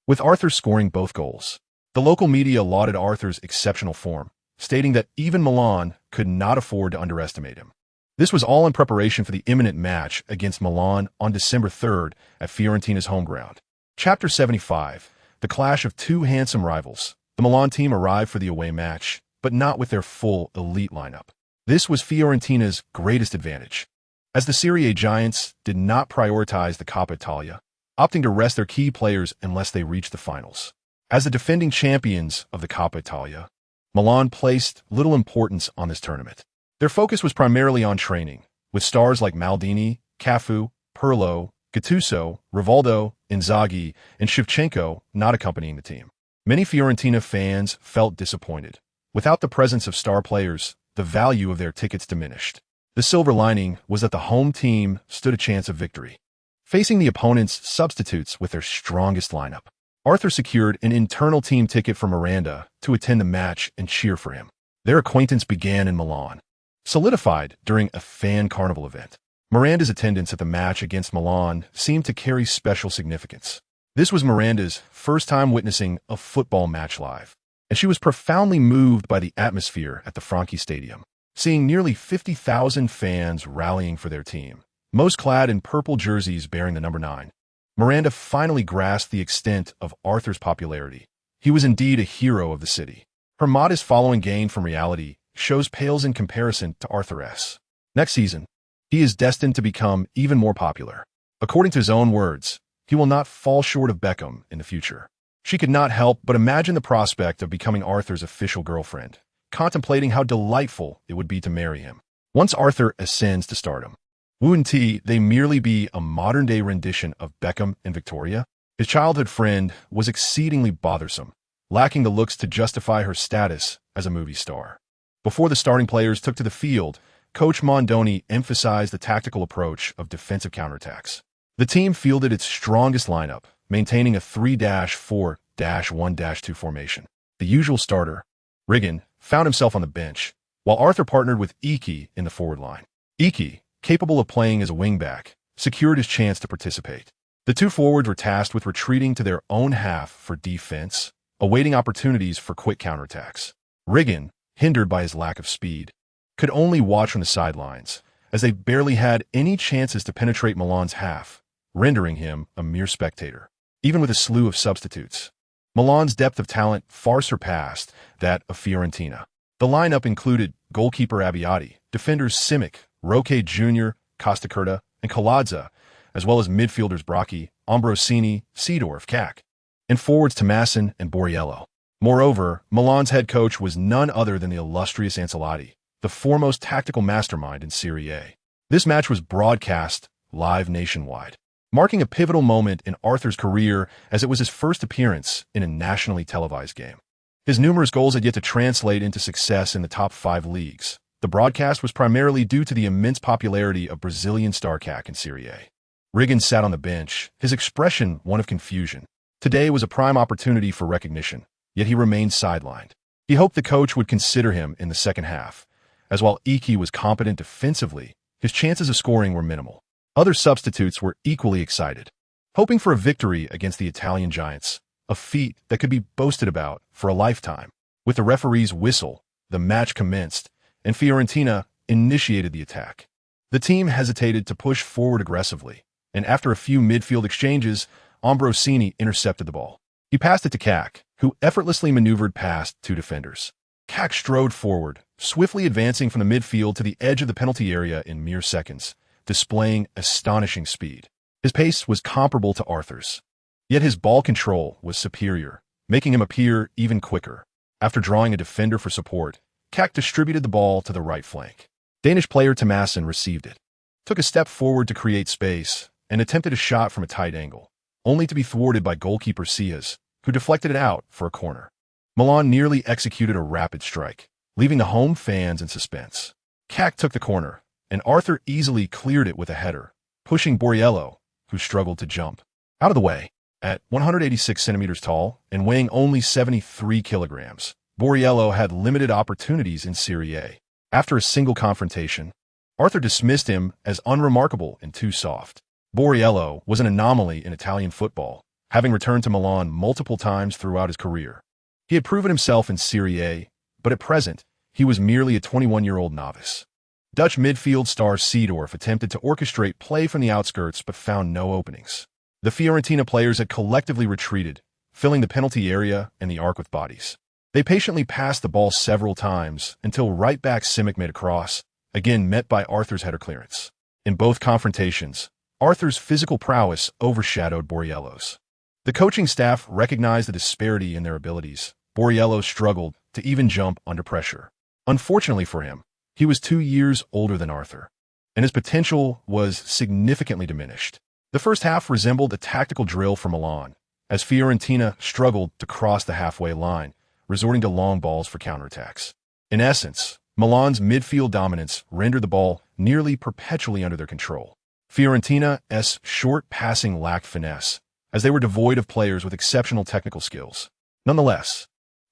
with Arthur scoring both goals. The local media lauded Arthur's exceptional form, stating that even Milan could not afford to underestimate him. This was all in preparation for the imminent match against Milan on December 3rd at Fiorentina's home ground. Chapter 75, the clash of 2 handsome rivals. The Milan team arrived for the away match, but not with their full elite lineup. This was Fiorentina's greatest advantage, as the Serie A giants did not prioritize the Coppa Italia, opting to rest their key players unless they reached the finals. As the defending champions of the Coppa Italia, Milan placed little importance on this tournament. Their focus was primarily on training, with stars like Maldini, Cafu, Pirlo, Gattuso, Rivaldo, Inzaghi, and Shevchenko not accompanying the team. Many Fiorentina fans felt disappointed. Without the presence of star players, the value of their tickets diminished. The silver lining was that the home team stood a chance of victory, facing the opponent's substitutes with their strongest lineup. Arthur secured an internal team ticket for Miranda to attend the match and cheer for him. Their acquaintance began in Milan, solidified during a fan carnival event. Miranda's attendance at the match against Milan seemed to carry special significance. This was Miranda's first time witnessing a football match live, and she was profoundly moved by the atmosphere at the Franchi Stadium, seeing nearly 50,000 fans rallying for their team, most clad in purple jerseys bearing the number 9. Miranda finally grasped the extent of Arthur's popularity. He was indeed a hero of the city. Her modest following gained from reality shows pales in comparison to Arthur's. Next season, he is destined to become even more popular. According to his own words, he will not fall short of Beckham in the future. She could not help but imagine the prospect of becoming Arthur's official girlfriend, contemplating how delightful it would be to marry him. Once Arthur ascends to stardom, wouldn't they merely be a modern-day rendition of Beckham and Victoria? His childhood friend was exceedingly bothersome, lacking the looks to justify her status as a movie star. Before the starting players took to the field, Coach Mondoni emphasized the tactical approach of defensive counterattacks. The team fielded its strongest lineup, maintaining a 3-4-1-2 formation. The usual starter, Riggan, found himself on the bench, while Arthur partnered with Iki in the forward line. Iki, capable of playing as a wingback, secured his chance to participate. The two forwards were tasked with retreating to their own half for defense, awaiting opportunities for quick counterattacks. Riggan, hindered by his lack of speed, could only watch from the sidelines, as they barely had any chances to penetrate Milan's half, rendering him a mere spectator. Even with a slew of substitutes, Milan's depth of talent far surpassed that of Fiorentina. The lineup included goalkeeper Abbiati, defenders Simic, Roque Jr., Costacurta, and Colazza, as well as midfielders Bracchi, Ambrosini, Seedorf, Cac, and forwards Tomassin and Borriello. Moreover, Milan's head coach was none other than the illustrious Ancelotti, the foremost tactical mastermind in Serie A. This match was broadcast live nationwide, marking a pivotal moment in Arthur's career as it was his first appearance in a nationally televised game. His numerous goals had yet to translate into success in the top 5 leagues. The broadcast was primarily due to the immense popularity of Brazilian star Cac in Serie A. Riggan sat on the bench, his expression one of confusion. Today was a prime opportunity for recognition, yet he remained sidelined. He hoped the coach would consider him in the second half, as while Iki was competent defensively, his chances of scoring were minimal. Other substitutes were equally excited, hoping for a victory against the Italian giants, a feat that could be boasted about for a lifetime. With the referee's whistle, the match commenced, and Fiorentina initiated the attack. The team hesitated to push forward aggressively, and after a few midfield exchanges, Ambrosini intercepted the ball. He passed it to Cac, who effortlessly maneuvered past 2 defenders. Cac strode forward, swiftly advancing from the midfield to the edge of the penalty area in mere seconds, displaying astonishing speed. His pace was comparable to Arthur's, yet his ball control was superior, making him appear even quicker. After drawing a defender for support, Cac distributed the ball to the right flank. Danish player Tomassin received it, took a step forward to create space, and attempted a shot from a tight angle, only to be thwarted by goalkeeper Sias, who deflected it out for a corner. Milan nearly executed a rapid strike, leaving the home fans in suspense. Cac took the corner, and Arthur easily cleared it with a header, pushing Borriello, who struggled to jump, out of the way. At 186 centimeters tall and weighing only 73 kilograms, Borriello had limited opportunities in Serie A. After a single confrontation, Arthur dismissed him as unremarkable and too soft. Borriello was an anomaly in Italian football, having returned to Milan multiple times throughout his career. He had proven himself in Serie A, but at present, he was merely a 21-year-old novice. Dutch midfield star Seedorf attempted to orchestrate play from the outskirts but found no openings. The Fiorentina players had collectively retreated, filling the penalty area and the arc with bodies. They patiently passed the ball several times until right-back Simic made a cross, again met by Arthur's header clearance. In both confrontations, Arthur's physical prowess overshadowed Borriello's. The coaching staff recognized the disparity in their abilities. Borriello struggled to even jump under pressure. Unfortunately for him, he was 2 years older than Arthur, and his potential was significantly diminished. The first half resembled a tactical drill for Milan, as Fiorentina struggled to cross the halfway line, resorting to long balls for counterattacks. In essence, Milan's midfield dominance rendered the ball nearly perpetually under their control. Fiorentina's short passing lacked finesse, as they were devoid of players with exceptional technical skills. Nonetheless,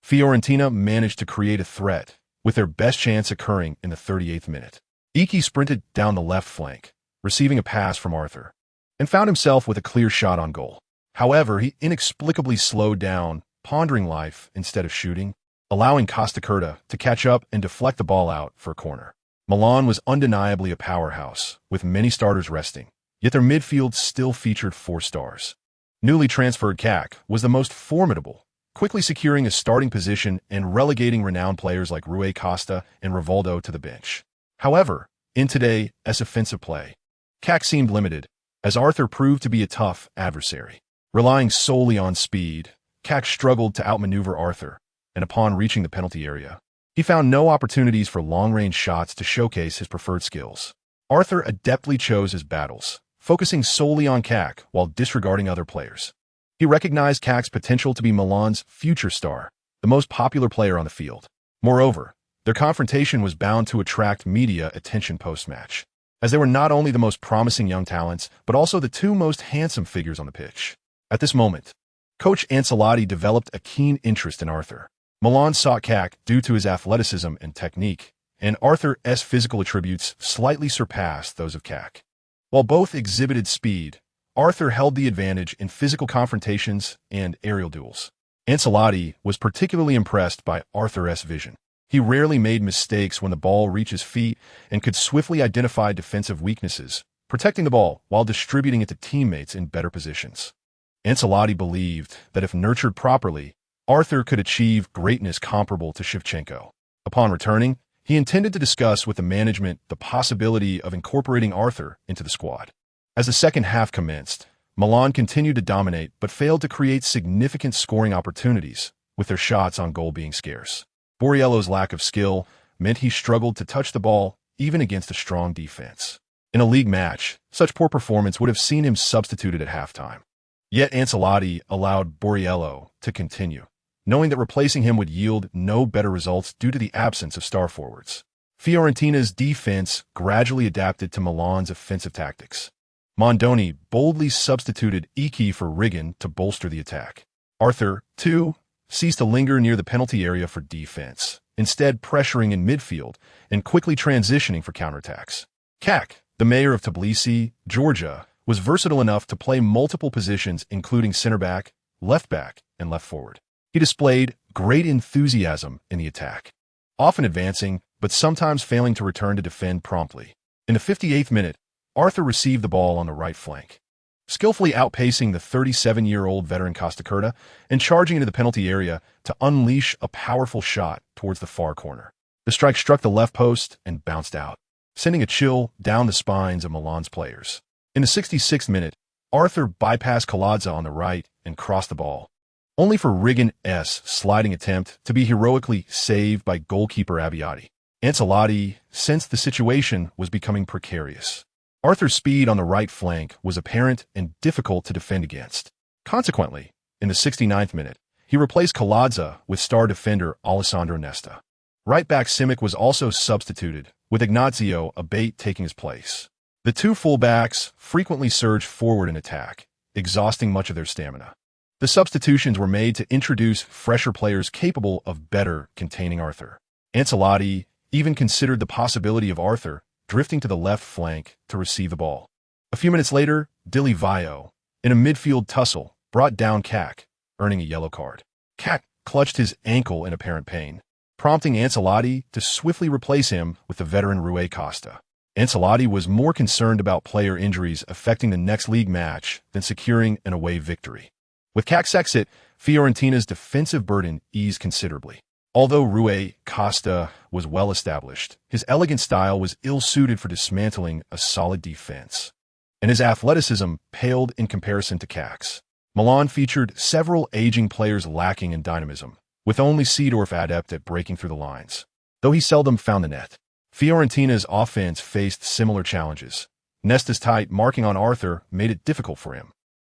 Fiorentina managed to create a threat, with their best chance occurring in the 38th minute. Iki sprinted down the left flank, receiving a pass from Arthur, and found himself with a clear shot on goal. However, he inexplicably slowed down, pondering life instead of shooting, allowing Costacurta to catch up and deflect the ball out for a corner. Milan was undeniably a powerhouse, with many starters resting, yet their midfield still featured 4 stars. Newly transferred Cac was the most formidable, quickly securing a starting position and relegating renowned players like Rui Costa and Rivaldo to the bench. However, in today's offensive play, Cac seemed limited, as Arthur proved to be a tough adversary. Relying solely on speed, Cac struggled to outmaneuver Arthur, and upon reaching the penalty area, he found no opportunities for long-range shots to showcase his preferred skills. Arthur adeptly chose his battles, focusing solely on Cac while disregarding other players. He recognized Cac's potential to be Milan's future star, the most popular player on the field. Moreover, their confrontation was bound to attract media attention post-match, as they were not only the most promising young talents, but also the 2 most handsome figures on the pitch. At this moment, Coach Ancelotti developed a keen interest in Arthur. Milan sought Cac due to his athleticism and technique, and Arthur's physical attributes slightly surpassed those of Cac. While both exhibited speed, Arthur held the advantage in physical confrontations and aerial duels. Ancelotti was particularly impressed by Arthur's vision. He rarely made mistakes when the ball reached his feet and could swiftly identify defensive weaknesses, protecting the ball while distributing it to teammates in better positions. Ancelotti believed that if nurtured properly, Arthur could achieve greatness comparable to Shevchenko. Upon returning, he intended to discuss with the management the possibility of incorporating Arthur into the squad. As the second half commenced, Milan continued to dominate but failed to create significant scoring opportunities, with their shots on goal being scarce. Borriello's lack of skill meant he struggled to touch the ball even against a strong defense. In a league match, such poor performance would have seen him substituted at halftime. Yet Ancelotti allowed Borriello to continue, knowing that replacing him would yield no better results due to the absence of star forwards. Fiorentina's defense gradually adapted to Milan's offensive tactics. Mondoni boldly substituted Iki for Rigan to bolster the attack. Arthur, too, ceased to linger near the penalty area for defense, instead pressuring in midfield and quickly transitioning for counterattacks. Cac, the mayor of Tbilisi, Georgia, was versatile enough to play multiple positions including center back, left back, and left forward. He displayed great enthusiasm in the attack, often advancing, but sometimes failing to return to defend promptly. In the 58th minute, Arthur received the ball on the right flank, skillfully outpacing the 37-year-old veteran Costacurta and charging into the penalty area to unleash a powerful shot towards the far corner. The strike struck the left post and bounced out, sending a chill down the spines of Milan's players. In the 66th minute, Arthur bypassed Colazza on the right and crossed the ball, only for Rigan's sliding attempt to be heroically saved by goalkeeper Abbiati. Ancelotti sensed the situation was becoming precarious. Arthur's speed on the right flank was apparent and difficult to defend against. Consequently, in the 69th minute, he replaced Colazza with star defender Alessandro Nesta. Right-back Simic was also substituted, with Ignazio Abate taking his place. The 2 fullbacks frequently surged forward in attack, exhausting much of their stamina. The substitutions were made to introduce fresher players capable of better containing Arthur. Ancelotti even considered the possibility of Arthur drifting to the left flank to receive the ball. A few minutes later, Di Vaio, in a midfield tussle, brought down Cac, earning a yellow card. Cac clutched his ankle in apparent pain, prompting Ancelotti to swiftly replace him with the veteran Rui Costa. Ancelotti was more concerned about player injuries affecting the next league match than securing an away victory. With Cac's exit, Fiorentina's defensive burden eased considerably. Although Rui Costa was well established, his elegant style was ill-suited for dismantling a solid defense, and his athleticism paled in comparison to Cax. Milan featured several aging players lacking in dynamism, with only Seedorf adept at breaking through the lines, though he seldom found the net. Fiorentina's offense faced similar challenges. Nesta's tight marking on Arthur made it difficult for him,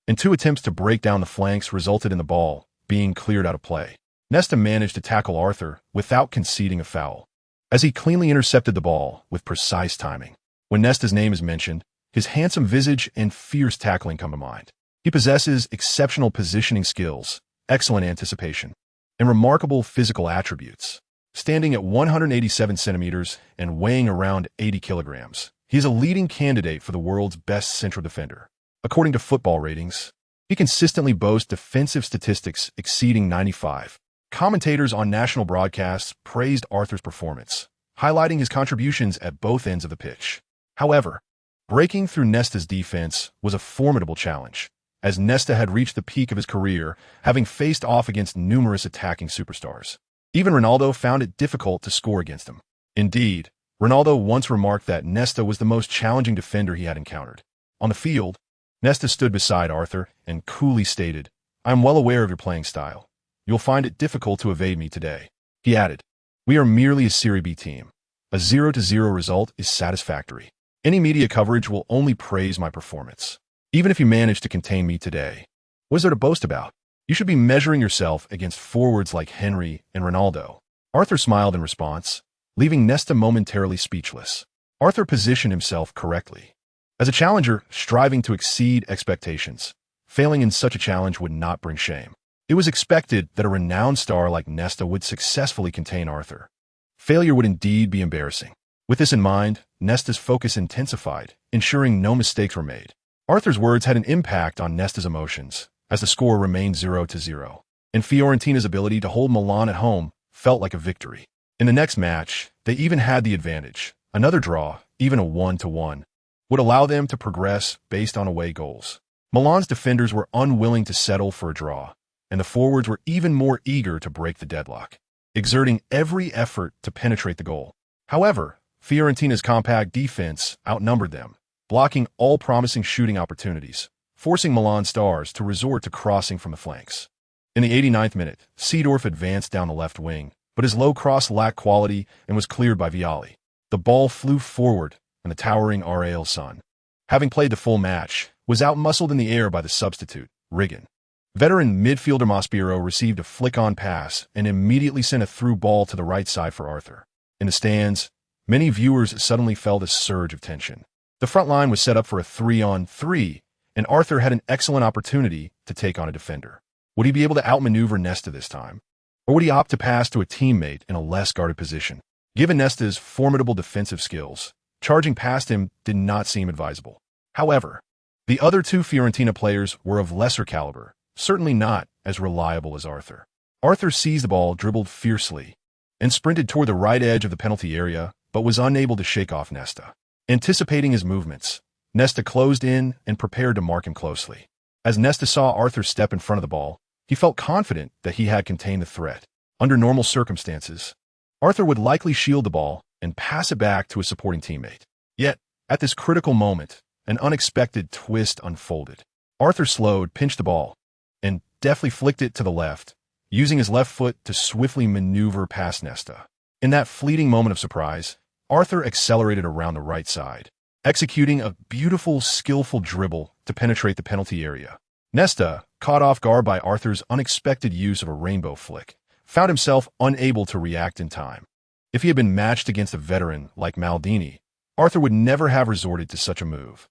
and 2 attempts to break down the flanks resulted in the ball being cleared out of play. Nesta managed to tackle Arthur without conceding a foul, as he cleanly intercepted the ball with precise timing. When Nesta's name is mentioned, his handsome visage and fierce tackling come to mind. He possesses exceptional positioning skills, excellent anticipation, and remarkable physical attributes. Standing at 187 centimeters and weighing around 80 kilograms, he is a leading candidate for the world's best central defender. According to football ratings, he consistently boasts defensive statistics exceeding 95. Commentators on national broadcasts praised Arthur's performance, highlighting his contributions at both ends of the pitch. However, breaking through Nesta's defense was a formidable challenge, as Nesta had reached the peak of his career, having faced off against numerous attacking superstars. Even Ronaldo found it difficult to score against him. Indeed, Ronaldo once remarked that Nesta was the most challenging defender he had encountered. On the field, Nesta stood beside Arthur and coolly stated, "I am well aware of your playing style. You'll find it difficult to evade me today." He added, "We are merely a Serie B team. A 0-0 result is satisfactory. Any media coverage will only praise my performance. Even if you manage to contain me today, what is there to boast about? You should be measuring yourself against forwards like Henry and Ronaldo." Arthur smiled in response, leaving Nesta momentarily speechless. Arthur positioned himself correctly. As a challenger striving to exceed expectations, failing in such a challenge would not bring shame. It was expected that a renowned star like Nesta would successfully contain Arthur. Failure would indeed be embarrassing. With this in mind, Nesta's focus intensified, ensuring no mistakes were made. Arthur's words had an impact on Nesta's emotions, as the score remained 0-0, and Fiorentina's ability to hold Milan at home felt like a victory. In the next match, they even had the advantage. Another draw, even a 1-1, would allow them to progress based on away goals. Milan's defenders were unwilling to settle for a draw, and the forwards were even more eager to break the deadlock, exerting every effort to penetrate the goal. However, Fiorentina's compact defense outnumbered them, blocking all promising shooting opportunities, forcing Milan stars to resort to crossing from the flanks. In the 89th minute, Seedorf advanced down the left wing, but his low cross lacked quality and was cleared by Vialli. The ball flew forward, and the towering RAL Sun, having played the full match, was outmuscled in the air by the substitute, Rigan. Veteran midfielder Maspero received a flick-on pass and immediately sent a through ball to the right side for Arthur. In the stands, many viewers suddenly felt a surge of tension. The front line was set up for a 3-on-3, and Arthur had an excellent opportunity to take on a defender. Would he be able to outmaneuver Nesta this time? Or would he opt to pass to a teammate in a less guarded position? Given Nesta's formidable defensive skills, charging past him did not seem advisable. However, the other 2 Fiorentina players were of lesser caliber, certainly not as reliable as Arthur. Arthur seized the ball, dribbled fiercely, and sprinted toward the right edge of the penalty area, but was unable to shake off Nesta. Anticipating his movements, Nesta closed in and prepared to mark him closely. As Nesta saw Arthur step in front of the ball, he felt confident that he had contained the threat. Under normal circumstances, Arthur would likely shield the ball and pass it back to a supporting teammate. Yet, at this critical moment, an unexpected twist unfolded. Arthur slowed, pinched the ball, and deftly flicked it to the left, using his left foot to swiftly maneuver past Nesta. In that fleeting moment of surprise, Arthur accelerated around the right side, executing a beautiful, skillful dribble to penetrate the penalty area. Nesta, caught off guard by Arthur's unexpected use of a rainbow flick, found himself unable to react in time. If he had been matched against a veteran like Maldini, Arthur would never have resorted to such a move,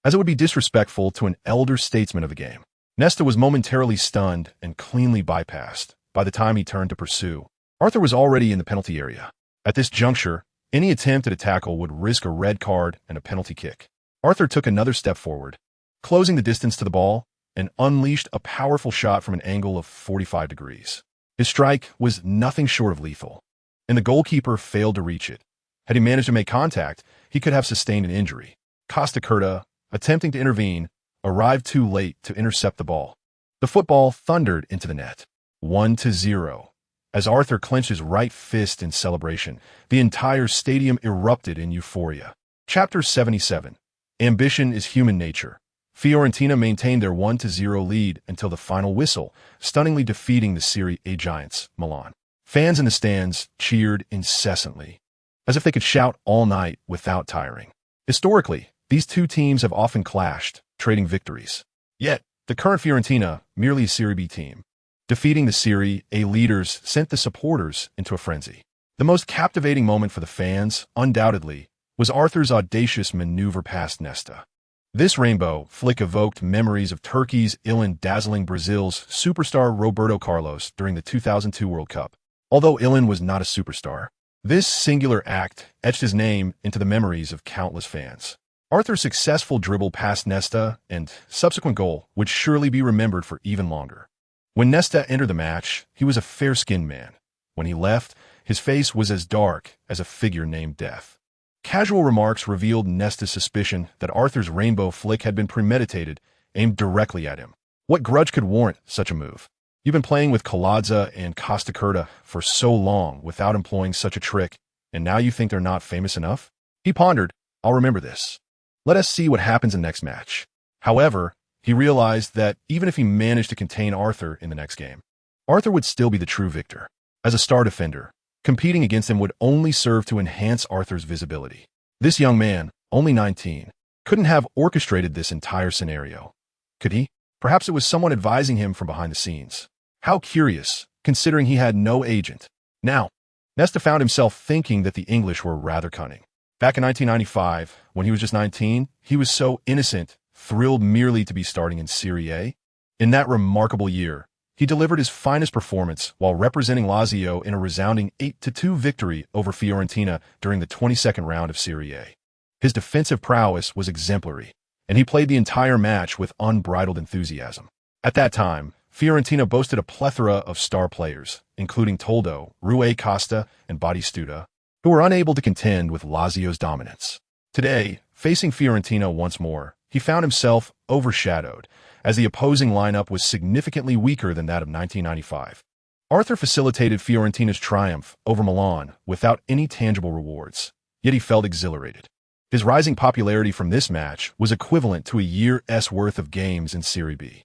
as it would be disrespectful to an elder statesman of the game. Nesta was momentarily stunned and cleanly bypassed. By the time he turned to pursue, Arthur was already in the penalty area. At this juncture, any attempt at a tackle would risk a red card and a penalty kick. Arthur took another step forward, closing the distance to the ball, and unleashed a powerful shot from an angle of 45 degrees. His strike was nothing short of lethal, and the goalkeeper failed to reach it. Had he managed to make contact, he could have sustained an injury. Costa Curta, attempting to intervene, arrived too late to intercept the ball. The football thundered into the net. 1-0. As Arthur clenched his right fist in celebration, the entire stadium erupted in euphoria. Chapter 77. Ambition is Human Nature. Fiorentina maintained their 1-0 lead until the final whistle, stunningly defeating the Serie A giants, Milan. Fans in the stands cheered incessantly, as if they could shout all night without tiring. Historically, these two teams have often clashed, trading victories. Yet, the current Fiorentina, merely a Serie B team, defeating the Serie A leaders sent the supporters into a frenzy. The most captivating moment for the fans, undoubtedly, was Arthur's audacious maneuver past Nesta. This rainbow flick evoked memories of Turkey's dazzling Brazil's superstar Roberto Carlos during the 2002 World Cup. Although Ilan was not a superstar, this singular act etched his name into the memories of countless fans. Arthur's successful dribble past Nesta and subsequent goal would surely be remembered for even longer. When Nesta entered the match, he was a fair-skinned man. When he left, his face was as dark as a figure named Death. Casual remarks revealed Nesta's suspicion that Arthur's rainbow flick had been premeditated, aimed directly at him. What grudge could warrant such a move? You've been playing with Colazza and Costa Curta for so long without employing such a trick, and now you think they're not famous enough? He pondered, I'll remember this. Let us see what happens in the next match. However, he realized that even if he managed to contain Arthur in the next game, Arthur would still be the true victor. As a star defender, competing against him would only serve to enhance Arthur's visibility. This young man, only 19, couldn't have orchestrated this entire scenario. Could he? Perhaps it was someone advising him from behind the scenes. How curious, considering he had no agent. Now, Nesta found himself thinking that the English were rather cunning. Back in 1995, when he was just 19, he was so innocent, thrilled merely to be starting in Serie A. In that remarkable year, he delivered his finest performance while representing Lazio in a resounding 8-2 victory over Fiorentina during the 22nd round of Serie A. His defensive prowess was exemplary, and he played the entire match with unbridled enthusiasm. At that time, Fiorentina boasted a plethora of star players, including Toldo, Rui Costa, and Batistuta, who were unable to contend with Lazio's dominance. Today, facing Fiorentina once more, he found himself overshadowed, as the opposing lineup was significantly weaker than that of 1995. Arthur facilitated Fiorentina's triumph over Milan without any tangible rewards, yet he felt exhilarated. His rising popularity from this match was equivalent to a year's worth of games in Serie B.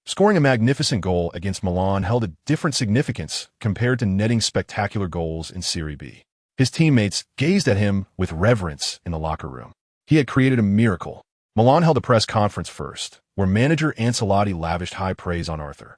Scoring a magnificent goal against Milan held a different significance compared to netting spectacular goals in Serie B. His teammates gazed at him with reverence in the locker room. He had created a miracle. Milan held a press conference first, where manager Ancelotti lavished high praise on Arthur.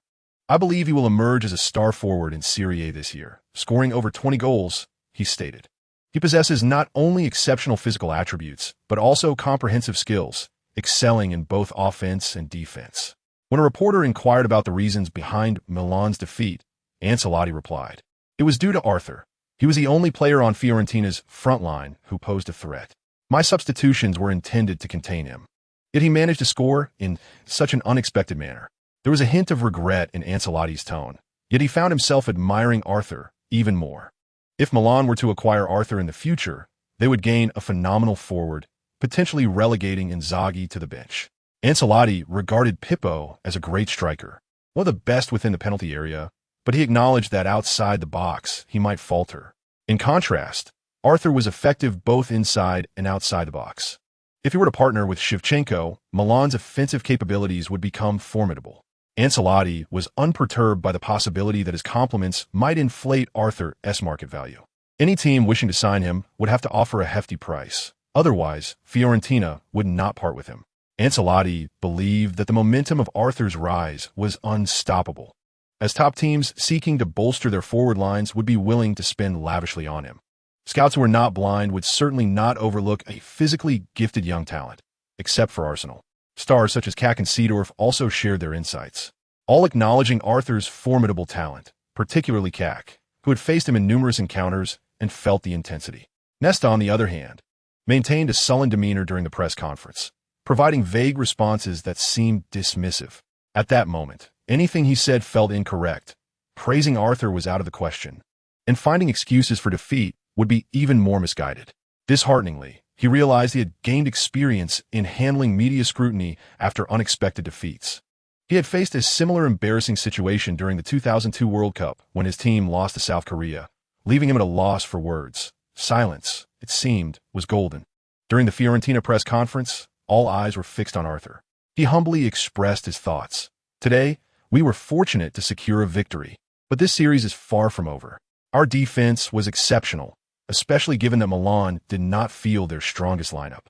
I believe he will emerge as a star forward in Serie A this year, scoring over 20 goals, he stated. He possesses not only exceptional physical attributes, but also comprehensive skills, excelling in both offense and defense. When a reporter inquired about the reasons behind Milan's defeat, Ancelotti replied, "It was due to Arthur. He was the only player on Fiorentina's front line who posed a threat. My substitutions were intended to contain him. Yet he managed to score in such an unexpected manner." There was a hint of regret in Ancelotti's tone, yet he found himself admiring Arthur even more. If Milan were to acquire Arthur in the future, they would gain a phenomenal forward, potentially relegating Inzaghi to the bench. Ancelotti regarded Pippo as a great striker, one of the best within the penalty area, but he acknowledged that outside the box he might falter. In contrast, Arthur was effective both inside and outside the box. If he were to partner with Shevchenko, Milan's offensive capabilities would become formidable. Ancelotti was unperturbed by the possibility that his compliments might inflate Arthur's market value. Any team wishing to sign him would have to offer a hefty price. Otherwise, Fiorentina would not part with him. Ancelotti believed that the momentum of Arthur's rise was unstoppable, as top teams seeking to bolster their forward lines would be willing to spend lavishly on him. Scouts who were not blind would certainly not overlook a physically gifted young talent, except for Arsenal. Stars such as Kak and Seedorf also shared their insights, all acknowledging Arthur's formidable talent, particularly Kak, who had faced him in numerous encounters and felt the intensity. Nesta, on the other hand, maintained a sullen demeanor during the press conference, providing vague responses that seemed dismissive. At that moment, anything he said felt incorrect. Praising Arthur was out of the question, and finding excuses for defeat would be even more misguided. Dishearteningly, he realized he had gained experience in handling media scrutiny after unexpected defeats. He had faced a similar embarrassing situation during the 2002 World Cup when his team lost to South Korea, leaving him at a loss for words. Silence, it seemed, was golden. During the Florentina press conference, all eyes were fixed on Arthur. He humbly expressed his thoughts. Today, we were fortunate to secure a victory, but this series is far from over. Our defense was exceptional, especially given that Milan did not field their strongest lineup.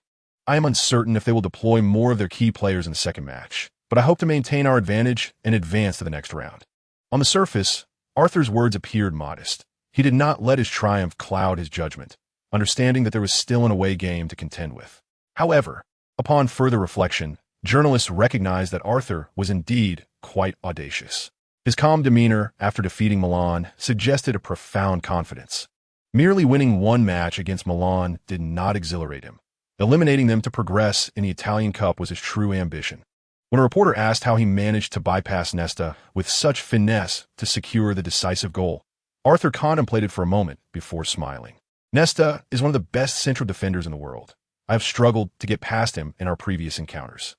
I am uncertain if they will deploy more of their key players in the second match, but I hope to maintain our advantage and advance to the next round. On the surface, Arthur's words appeared modest. He did not let his triumph cloud his judgment, understanding that there was still an away game to contend with. However, upon further reflection, journalists recognized that Arthur was indeed quite audacious. His calm demeanor after defeating Milan suggested a profound confidence. Merely winning one match against Milan did not exhilarate him. Eliminating them to progress in the Italian Cup was his true ambition. When a reporter asked how he managed to bypass Nesta with such finesse to secure the decisive goal, Arthur contemplated for a moment before smiling. Nesta is one of the best central defenders in the world. I have struggled to get past him in our previous encounters.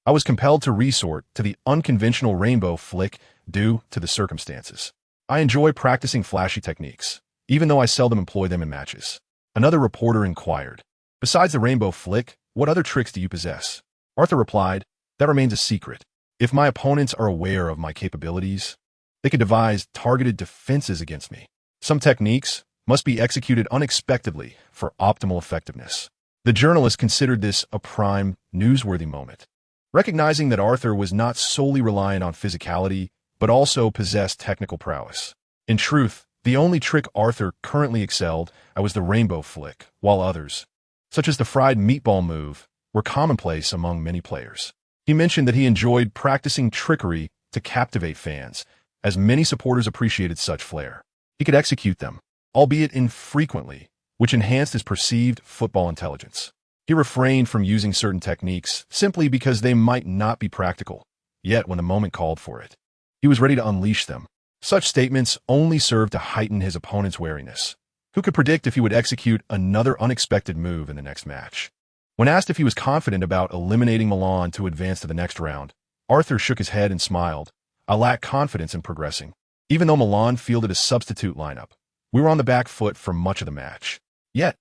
I was compelled to resort to the unconventional rainbow flick due to the circumstances. I enjoy practicing flashy techniques, even though I seldom employ them in matches. Another reporter inquired, "Besides the rainbow flick, what other tricks do you possess?" Arthur replied, "That remains a secret. If my opponents are aware of my capabilities, they can devise targeted defenses against me. Some techniques must be executed unexpectedly for optimal effectiveness." The journalist considered this a prime, newsworthy moment. Recognizing that Arthur was not solely reliant on physicality, but also possessed technical prowess. In truth, the only trick Arthur currently excelled at was the rainbow flick, while others, such as the fried meatball move, were commonplace among many players. He mentioned that he enjoyed practicing trickery to captivate fans, as many supporters appreciated such flair. He could execute them, albeit infrequently, which enhanced his perceived football intelligence. He refrained from using certain techniques simply because they might not be practical, yet when the moment called for it, he was ready to unleash them. Such statements only served to heighten his opponent's wariness. Who could predict if he would execute another unexpected move in the next match? When asked if he was confident about eliminating Milan to advance to the next round, Arthur shook his head and smiled. "I lack confidence in progressing. Even though Milan fielded a substitute lineup, we were on the back foot for much of the match. Yet,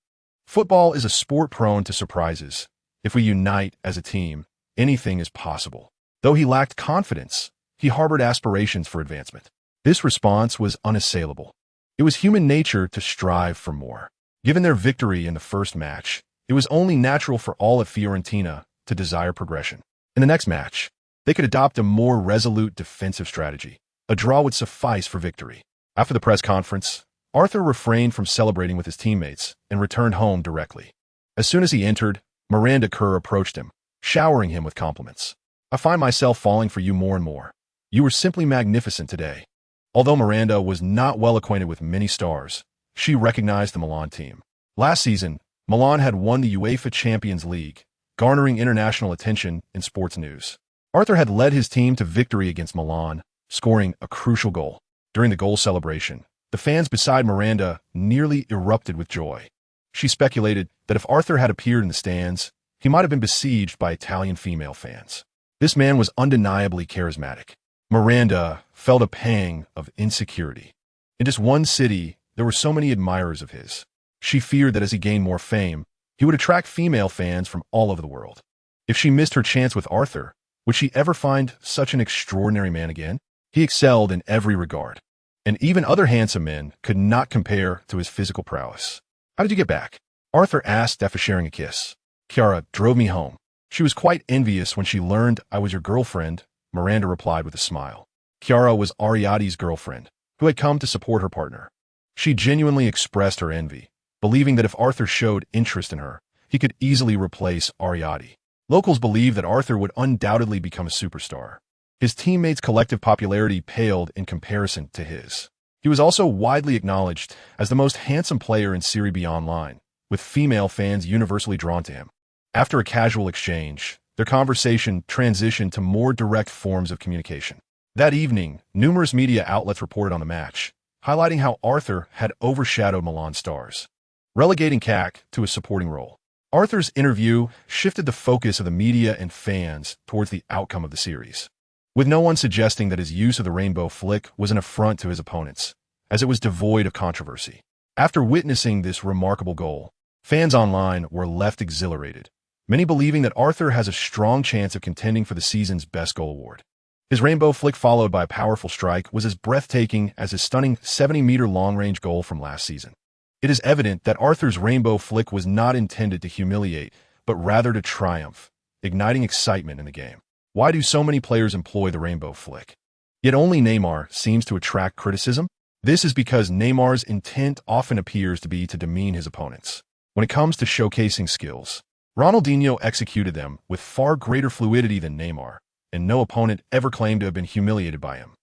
football is a sport prone to surprises. If we unite as a team, anything is possible." Though he lacked confidence, he harbored aspirations for advancement. This response was unassailable. It was human nature to strive for more. Given their victory in the first match, it was only natural for all at Fiorentina to desire progression. In the next match, they could adopt a more resolute defensive strategy. A draw would suffice for victory. After the press conference, Arthur refrained from celebrating with his teammates and returned home directly. As soon as he entered, Miranda Kerr approached him, showering him with compliments. "I find myself falling for you more and more. You were simply magnificent today." Although Miranda was not well acquainted with many stars, she recognized the Milan team. Last season, Milan had won the UEFA Champions League, garnering international attention in sports news. Arthur had led his team to victory against Milan, scoring a crucial goal. During the goal celebration, the fans beside Miranda nearly erupted with joy. She speculated that if Arthur had appeared in the stands, he might have been besieged by Italian female fans. This man was undeniably charismatic. Miranda felt a pang of insecurity. In just one city, there were so many admirers of his. She feared that as he gained more fame, he would attract female fans from all over the world. If she missed her chance with Arthur, would she ever find such an extraordinary man again? He excelled in every regard, and even other handsome men could not compare to his physical prowess. "How did you get back?" Arthur asked after sharing a kiss. "Chiara drove me home. She was quite envious when she learned I was your girlfriend," Miranda replied with a smile. Chiara was Ariadne's girlfriend, who had come to support her partner. She genuinely expressed her envy, believing that if Arthur showed interest in her, he could easily replace Ariadne. Locals believed that Arthur would undoubtedly become a superstar. His teammates' collective popularity paled in comparison to his. He was also widely acknowledged as the most handsome player in Serie B online, with female fans universally drawn to him. After a casual exchange, their conversation transitioned to more direct forms of communication. That evening, numerous media outlets reported on the match, highlighting how Arthur had overshadowed Milan stars, relegating CAC to a supporting role. Arthur's interview shifted the focus of the media and fans towards the outcome of the series. with no one suggesting that his use of the rainbow flick was an affront to his opponents, as it was devoid of controversy. After witnessing this remarkable goal, fans online were left exhilarated, many believing that Arthur has a strong chance of contending for the season's best goal award. His rainbow flick followed by a powerful strike was as breathtaking as his stunning 70-meter long-range goal from last season. It is evident that Arthur's rainbow flick was not intended to humiliate, but rather to triumph, igniting excitement in the game. Why do so many players employ the rainbow flick? Yet only Neymar seems to attract criticism? This is because Neymar's intent often appears to be to demean his opponents. When it comes to showcasing skills, Ronaldinho executed them with far greater fluidity than Neymar, and no opponent ever claimed to have been humiliated by him.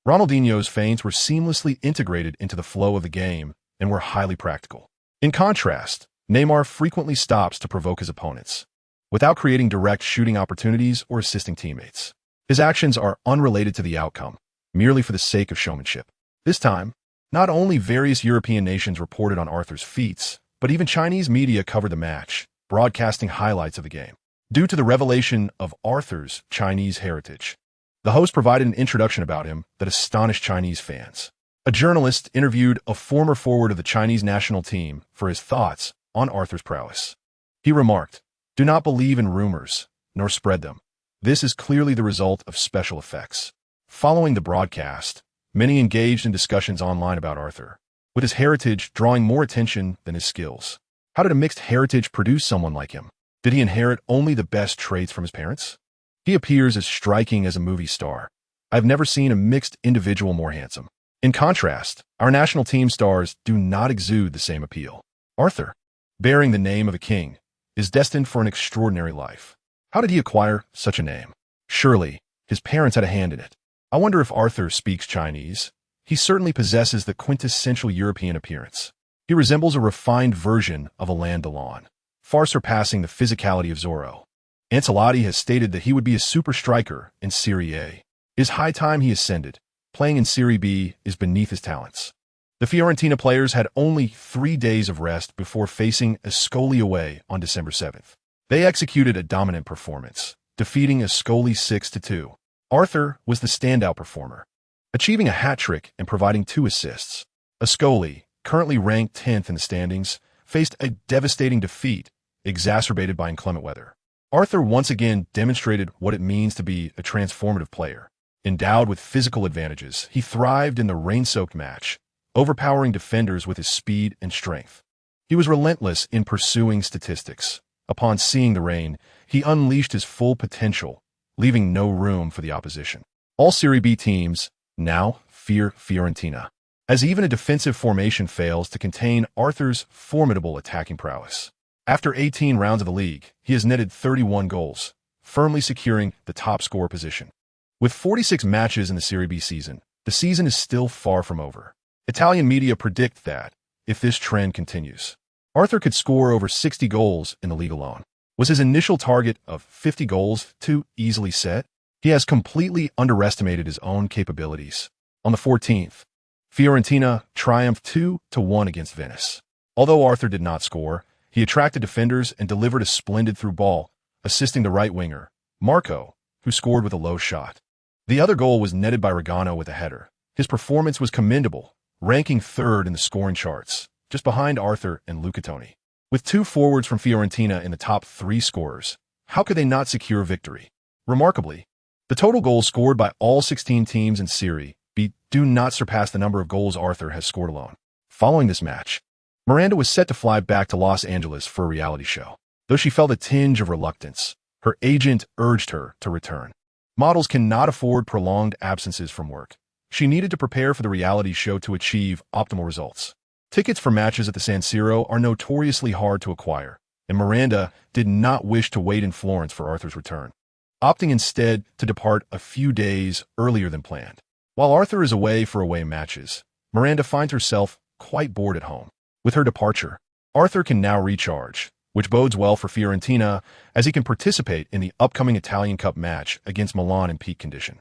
Ronaldinho's feints were seamlessly integrated into the flow of the game and were highly practical. In contrast, Neymar frequently stops to provoke his opponents, without creating direct shooting opportunities or assisting teammates. His actions are unrelated to the outcome, merely for the sake of showmanship. This time, not only various European nations reported on Arthur's feats, but even Chinese media covered the match, broadcasting highlights of the game. Due to the revelation of Arthur's Chinese heritage, the host provided an introduction about him that astonished Chinese fans. A journalist interviewed a former forward of the Chinese national team for his thoughts on Arthur's prowess. He remarked, "Do not believe in rumors, nor spread them. This is clearly the result of special effects." Following the broadcast, many engaged in discussions online about Arthur, with his heritage drawing more attention than his skills. How did a mixed heritage produce someone like him? Did he inherit only the best traits from his parents? He appears as striking as a movie star. I've never seen a mixed individual more handsome. In contrast, our national team stars do not exude the same appeal. Arthur, bearing the name of a king, is destined for an extraordinary life. How did he acquire such a name? Surely, his parents had a hand in it. I wonder if Arthur speaks Chinese. He certainly possesses the quintessential European appearance. He resembles a refined version of Alain Delon, far surpassing the physicality of Zorro. Ancelotti has stated that he would be a super striker in Serie A. It is high time he ascended. Playing in Serie B is beneath his talents. The Fiorentina players had only 3 days of rest before facing Ascoli away on December 7th. They executed a dominant performance, defeating Ascoli 6-2. Arthur was the standout performer, achieving a hat-trick and providing 2 assists. Ascoli, currently ranked 10th in the standings, faced a devastating defeat, exacerbated by inclement weather. Arthur once again demonstrated what it means to be a transformative player. Endowed with physical advantages, he thrived in the rain-soaked match, overpowering defenders with his speed and strength. He was relentless in pursuing statistics. Upon seeing the rain, he unleashed his full potential, leaving no room for the opposition. All Serie B teams now fear Fiorentina, as even a defensive formation fails to contain Arthur's formidable attacking prowess. After 18 rounds of the league, he has netted 31 goals, firmly securing the top scorer position. With 46 matches in the Serie B season, the season is still far from over. Italian media predict that, if this trend continues, Arthur could score over 60 goals in the league alone. Was his initial target of 50 goals too easily set? He has completely underestimated his own capabilities. On the 14th, Fiorentina triumphed 2-1 against Venice. Although Arthur did not score, he attracted defenders and delivered a splendid through ball, assisting the right winger, Marco, who scored with a low shot. The other goal was netted by Regano with a header. His performance was commendable, ranking 3rd in the scoring charts, just behind Arthur and Luca Toni. With 2 forwards from Fiorentina in the top 3 scorers, how could they not secure victory? Remarkably, the total goals scored by all 16 teams in Serie B do not surpass the number of goals Arthur has scored alone. Following this match, Miranda was set to fly back to Los Angeles for a reality show. Though she felt a tinge of reluctance, her agent urged her to return. Models cannot afford prolonged absences from work. She needed to prepare for the reality show to achieve optimal results. Tickets for matches at the San Siro are notoriously hard to acquire, and Miranda did not wish to wait in Florence for Arthur's return, opting instead to depart a few days earlier than planned. While Arthur is away for away matches, Miranda finds herself quite bored at home. With her departure, Arthur can now recharge, which bodes well for Fiorentina as he can participate in the upcoming Italian Cup match against Milan in peak condition.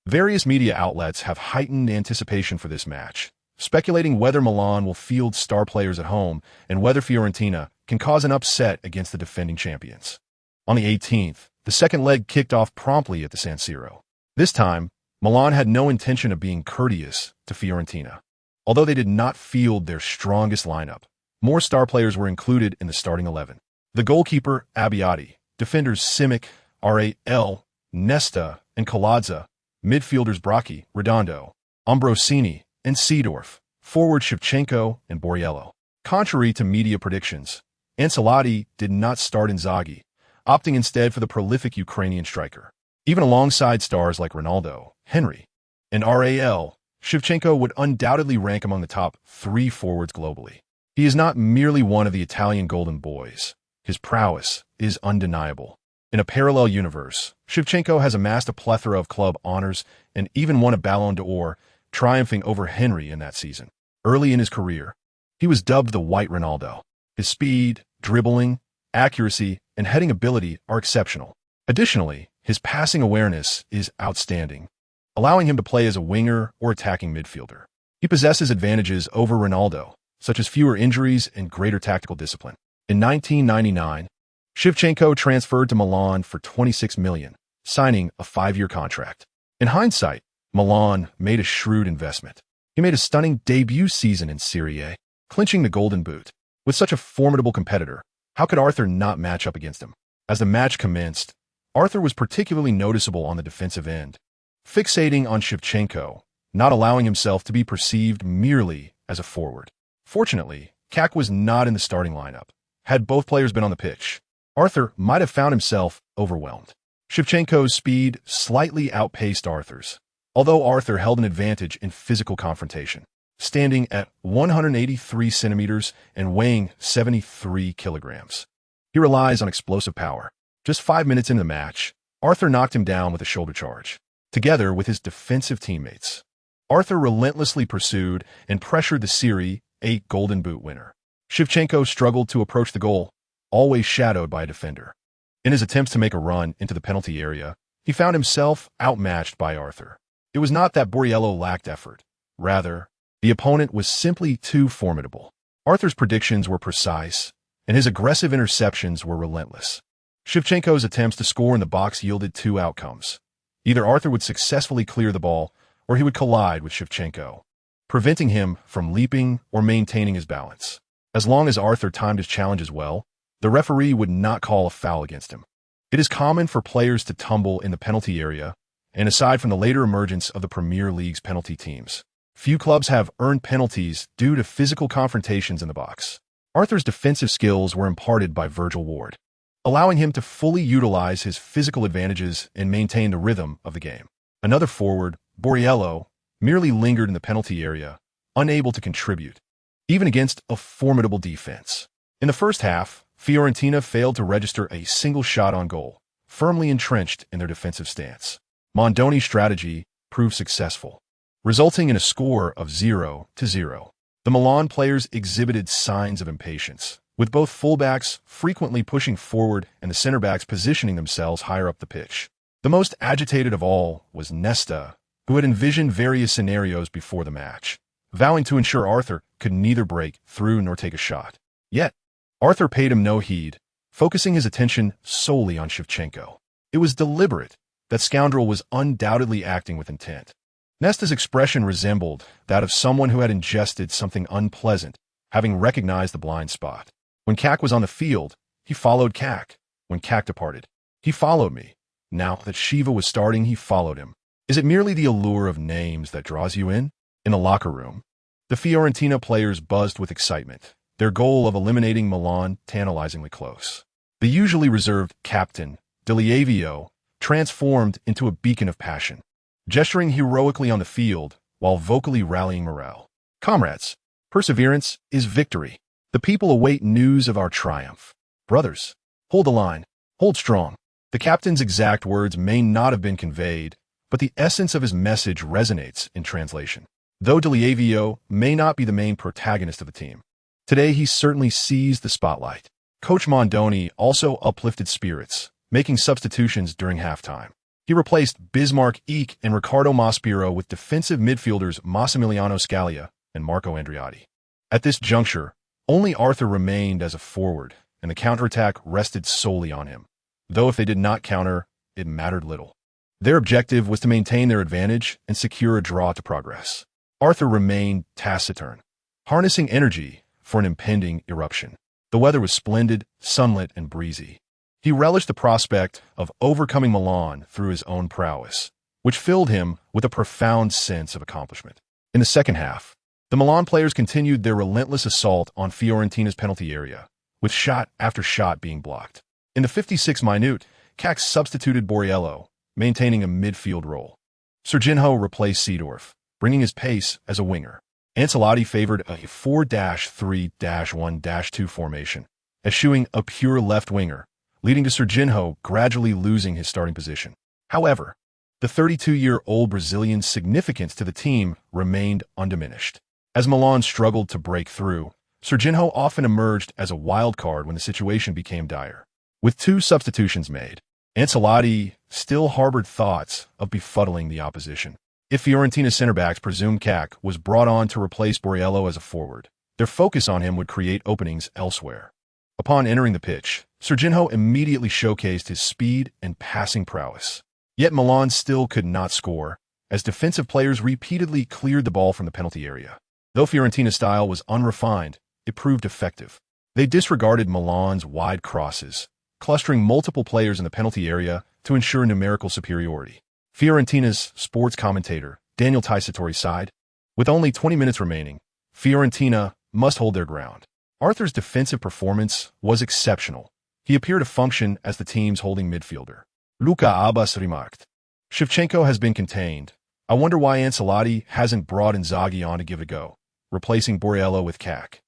Various media outlets have heightened anticipation for this match, speculating whether Milan will field star players at home and whether Fiorentina can cause an upset against the defending champions. On the 18th, the second leg kicked off promptly at the San Siro. This time, Milan had no intention of being courteous to Fiorentina. Although they did not field their strongest lineup, more star players were included in the starting 11. The goalkeeper, Abbiati, defenders Simic, Ral, Nesta, and Colazza, midfielders Bracchi, Redondo, Ambrosini, and Seedorf, forward Shevchenko and Borriello. Contrary to media predictions, Ancelotti did not start Inzaghi, opting instead for the prolific Ukrainian striker. Even alongside stars like Ronaldo, Henry, and Ral, Shevchenko would undoubtedly rank among the top 3 forwards globally. He is not merely one of the Italian golden boys. His prowess is undeniable. In a parallel universe, Shevchenko has amassed a plethora of club honors and even won a Ballon d'Or, triumphing over Henry in that season. Early in his career, he was dubbed the White Ronaldo. His speed, dribbling, accuracy, and heading ability are exceptional. Additionally, his passing awareness is outstanding, allowing him to play as a winger or attacking midfielder. He possesses advantages over Ronaldo, such as fewer injuries and greater tactical discipline. In 1999, Shevchenko transferred to Milan for $26 million, signing a 5-year contract. In hindsight, Milan made a shrewd investment. He made a stunning debut season in Serie A, clinching the Golden Boot. With such a formidable competitor, how could Arthur not match up against him? As the match commenced, Arthur was particularly noticeable on the defensive end, fixating on Shevchenko, not allowing himself to be perceived merely as a forward. Fortunately, Kak was not in the starting lineup. Had both players been on the pitch, Arthur might have found himself overwhelmed. Shevchenko's speed slightly outpaced Arthur's, although Arthur held an advantage in physical confrontation, standing at 183 centimeters and weighing 73 kilograms. He relies on explosive power. Just 5 minutes into the match, Arthur knocked him down with a shoulder charge. Together with his defensive teammates, Arthur relentlessly pursued and pressured the Serie A Golden Boot winner. Shevchenko struggled to approach the goal, always shadowed by a defender. In his attempts to make a run into the penalty area, he found himself outmatched by Arthur. It was not that Borriello lacked effort. Rather, the opponent was simply too formidable. Arthur's predictions were precise, and his aggressive interceptions were relentless. Shevchenko's attempts to score in the box yielded 2 outcomes. Either Arthur would successfully clear the ball, or he would collide with Shevchenko, preventing him from leaping or maintaining his balance. As long as Arthur timed his challenges well, the referee would not call a foul against him. It is common for players to tumble in the penalty area, and aside from the later emergence of the Premier League's penalty teams, few clubs have earned penalties due to physical confrontations in the box. Arthur's defensive skills were imparted by Virgil Ward, allowing him to fully utilize his physical advantages and maintain the rhythm of the game. Another forward, Borriello, merely lingered in the penalty area, unable to contribute, even against a formidable defense. In the first half, Fiorentina failed to register a single shot on goal, firmly entrenched in their defensive stance. Mondoni's strategy proved successful, resulting in a score of 0-0. The Milan players exhibited signs of impatience, with both fullbacks frequently pushing forward and the center-backs positioning themselves higher up the pitch. The most agitated of all was Nesta, who had envisioned various scenarios before the match, vowing to ensure Arthur could neither break through nor take a shot. Yet, Arthur paid him no heed, focusing his attention solely on Shevchenko. It was deliberate. That scoundrel was undoubtedly acting with intent. Nesta's expression resembled that of someone who had ingested something unpleasant, having recognized the blind spot. When Kak was on the field, he followed Kak. When Kak departed, he followed me. Now that Shiva was starting, he followed him. Is it merely the allure of names that draws you in? In the locker room, the Fiorentina players buzzed with excitement, their goal of eliminating Milan tantalizingly close. The usually reserved captain, Deliavio, transformed into a beacon of passion, gesturing heroically on the field while vocally rallying morale. Comrades, perseverance is victory. The people await news of our triumph. Brothers, hold the line, hold strong. The captain's exact words may not have been conveyed, but the essence of his message resonates in translation. Though Deliavio may not be the main protagonist of the team, today he certainly seized the spotlight. Coach Mondoni also uplifted spirits, making substitutions during halftime. He replaced Bismarck Eek and Riccardo Maspero with defensive midfielders Massimiliano Scalia and Marco Andreotti. At this juncture, only Arthur remained as a forward, and the counterattack rested solely on him. Though if they did not counter, it mattered little. Their objective was to maintain their advantage and secure a draw to progress. Arthur remained taciturn, harnessing energy for an impending eruption. The weather was splendid, sunlit, and breezy. He relished the prospect of overcoming Milan through his own prowess, which filled him with a profound sense of accomplishment. In the second half, the Milan players continued their relentless assault on Fiorentina's penalty area, with shot after shot being blocked. In the 56th minute, Cac substituted Borriello, maintaining a midfield role. Serginho replaced Seedorf, bringing his pace as a winger. Ancelotti favored a 4-3-1-2 formation, eschewing a pure left winger, leading to Serginho gradually losing his starting position. However, the 32-year-old Brazilian's significance to the team remained undiminished. As Milan struggled to break through, Serginho often emerged as a wild card when the situation became dire. With 2 substitutions made, Ancelotti still harbored thoughts of befuddling the opposition. If Fiorentina's center-backs presumed Cac was brought on to replace Borriello as a forward, their focus on him would create openings elsewhere. Upon entering the pitch, Serginho immediately showcased his speed and passing prowess. Yet Milan still could not score, as defensive players repeatedly cleared the ball from the penalty area. Though Fiorentina's style was unrefined, it proved effective. They disregarded Milan's wide crosses, clustering multiple players in the penalty area to ensure numerical superiority. Fiorentina's sports commentator, Daniel Taisatori, sighed, "With only 20 minutes remaining, Fiorentina must hold their ground." Arthur's defensive performance was exceptional. He appeared to function as the team's holding midfielder. Luca Abbas remarked, "Shevchenko has been contained. I wonder why Ancelotti hasn't brought Inzaghi on to give it a go, replacing Borriello with Cac.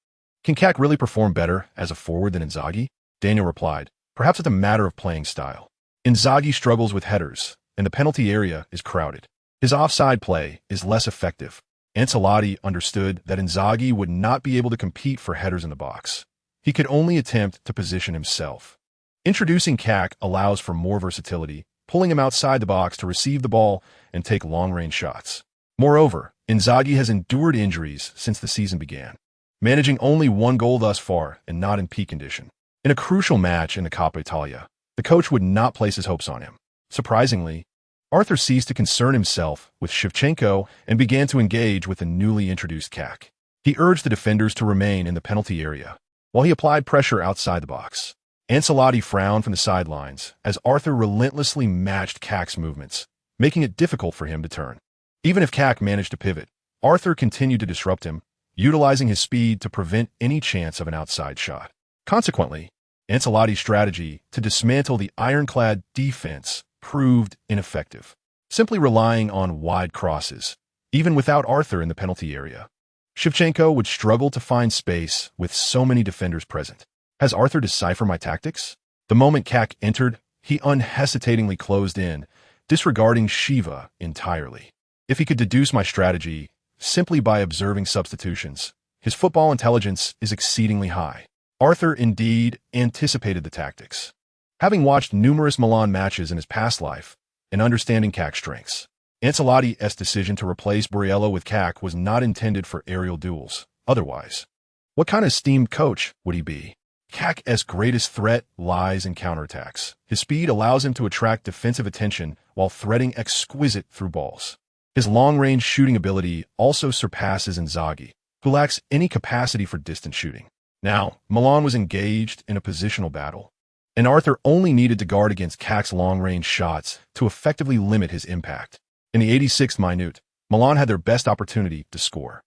Can Cac really perform better as a forward than Inzaghi?" Daniel replied, "Perhaps it's a matter of playing style. Inzaghi struggles with headers, and the penalty area is crowded. His offside play is less effective." Ancelotti understood that Inzaghi would not be able to compete for headers in the box. He could only attempt to position himself. Introducing Cac allows for more versatility, pulling him outside the box to receive the ball and take long-range shots. Moreover, Inzaghi has endured injuries since the season began, managing only 1 goal thus far and not in peak condition. In a crucial match in the Coppa Italia, the coach would not place his hopes on him. Surprisingly, Arthur ceased to concern himself with Shevchenko and began to engage with the newly introduced Cac. He urged the defenders to remain in the penalty area, while he applied pressure outside the box. Ancelotti frowned from the sidelines as Arthur relentlessly matched Cac's movements, making it difficult for him to turn. Even if Cac managed to pivot, Arthur continued to disrupt him, utilizing his speed to prevent any chance of an outside shot. Consequently, Ancelotti's strategy to dismantle the ironclad defense proved ineffective, simply relying on wide crosses. Even without Arthur in the penalty area, Shevchenko would struggle to find space with so many defenders present. Has Arthur deciphered my tactics? The moment Cac entered, he unhesitatingly closed in, disregarding Shiva entirely. If he could deduce my strategy simply by observing substitutions, his football intelligence is exceedingly high. Arthur indeed anticipated the tactics. Having watched numerous Milan matches in his past life and understanding Cac's strengths, Ancelotti's decision to replace Borriello with Cac was not intended for aerial duels. Otherwise, what kind of esteemed coach would he be? Cac's greatest threat lies in counterattacks. His speed allows him to attract defensive attention while threading exquisite through balls. His long-range shooting ability also surpasses Inzaghi, who lacks any capacity for distance shooting. Now, Milan was engaged in a positional battle, and Arthur only needed to guard against Cac's long-range shots to effectively limit his impact. In the 86th minute, Milan had their best opportunity to score.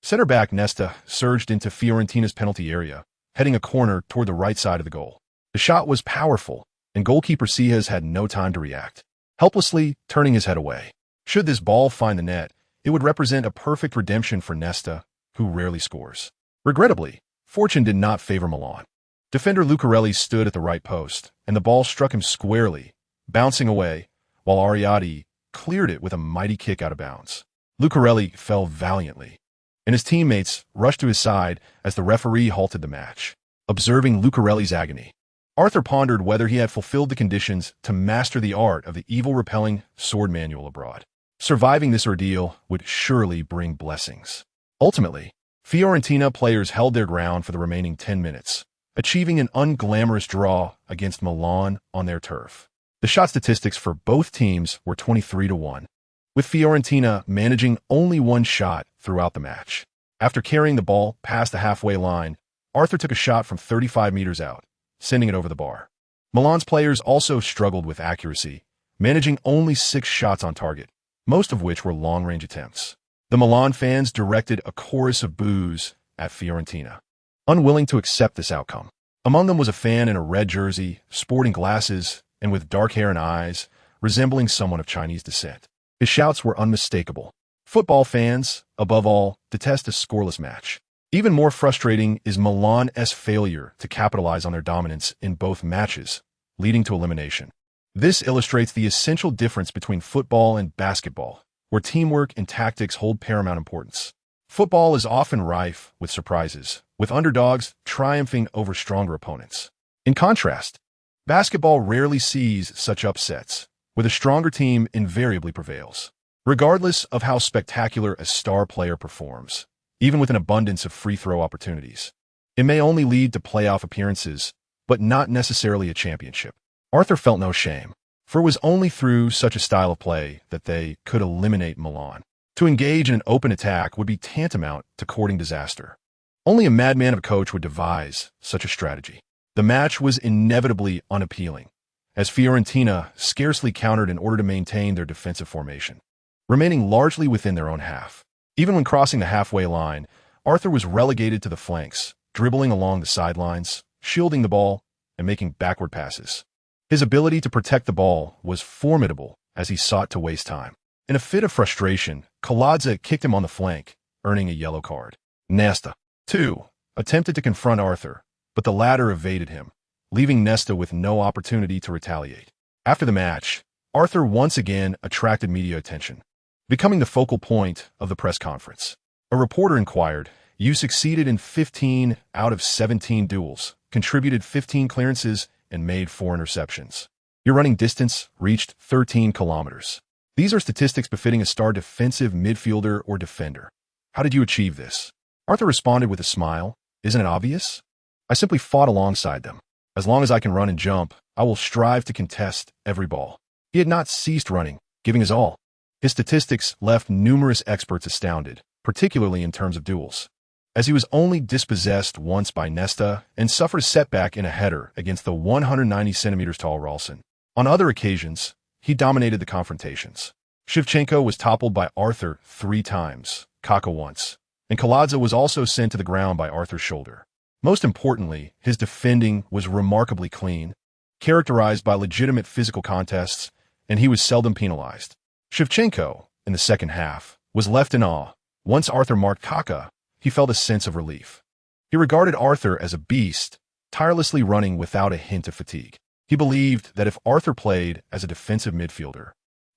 Center-back Nesta surged into Fiorentina's penalty area, heading a corner toward the right side of the goal. The shot was powerful, and goalkeeper Seijas had no time to react, helplessly turning his head away. Should this ball find the net, it would represent a perfect redemption for Nesta, who rarely scores. Regrettably, fortune did not favor Milan. Defender Lucarelli stood at the right post, and the ball struck him squarely, bouncing away, while Ariati cleared it with a mighty kick out of bounds. Lucarelli fell valiantly, and his teammates rushed to his side as the referee halted the match. Observing Lucarelli's agony, Arthur pondered whether he had fulfilled the conditions to master the art of the evil-repelling sword manual abroad. Surviving this ordeal would surely bring blessings. Ultimately, Fiorentina players held their ground for the remaining 10 minutes, achieving an unglamorous draw against Milan on their turf. The shot statistics for both teams were 23-1, with Fiorentina managing only one shot throughout the match. After carrying the ball past the halfway line, Arthur took a shot from 35 meters out, sending it over the bar. Milan's players also struggled with accuracy, managing only 6 shots on target, most of which were long-range attempts. The Milan fans directed a chorus of boos at Fiorentina, unwilling to accept this outcome. Among them was a fan in a red jersey, sporting glasses, and with dark hair and eyes, resembling someone of Chinese descent. His shouts were unmistakable. Football fans, above all, detest a scoreless match. Even more frustrating is Milan's failure to capitalize on their dominance in both matches, leading to elimination. This illustrates the essential difference between football and basketball, where teamwork and tactics hold paramount importance. Football is often rife with surprises, with underdogs triumphing over stronger opponents. In contrast, basketball rarely sees such upsets, where the stronger team invariably prevails. Regardless of how spectacular a star player performs, even with an abundance of free throw opportunities, it may only lead to playoff appearances, but not necessarily a championship. Arthur felt no shame, for it was only through such a style of play that they could eliminate Milan. To engage in an open attack would be tantamount to courting disaster. Only a madman of a coach would devise such a strategy. The match was inevitably unappealing, as Fiorentina scarcely countered in order to maintain their defensive formation, remaining largely within their own half. Even when crossing the halfway line, Arthur was relegated to the flanks, dribbling along the sidelines, shielding the ball, and making backward passes. His ability to protect the ball was formidable as he sought to waste time. In a fit of frustration, Colazza kicked him on the flank, earning a yellow card. Nesta, too, attempted to confront Arthur, but the latter evaded him, leaving Nesta with no opportunity to retaliate. After the match, Arthur once again attracted media attention, becoming the focal point of the press conference. A reporter inquired, "You succeeded in 15 out of 17 duels, contributed 15 clearances, and made 4 interceptions. Your running distance reached 13 kilometers. These are statistics befitting a star defensive midfielder or defender. How did you achieve this?" Arthur responded with a smile, "Isn't it obvious? I simply fought alongside them. As long as I can run and jump, I will strive to contest every ball." He had not ceased running, giving his all. His statistics left numerous experts astounded, particularly in terms of duels, as he was only dispossessed once by Nesta and suffered a setback in a header against the 190 centimeters tall Ralston. On other occasions, he dominated the confrontations. Shevchenko was toppled by Arthur 3 times, Kaka once, and Colazza was also sent to the ground by Arthur's shoulder. Most importantly, his defending was remarkably clean, characterized by legitimate physical contests, and he was seldom penalized. Shevchenko, in the second half, was left in awe. Once Arthur marked Kaka, he felt a sense of relief. He regarded Arthur as a beast, tirelessly running without a hint of fatigue. He believed that if Arthur played as a defensive midfielder,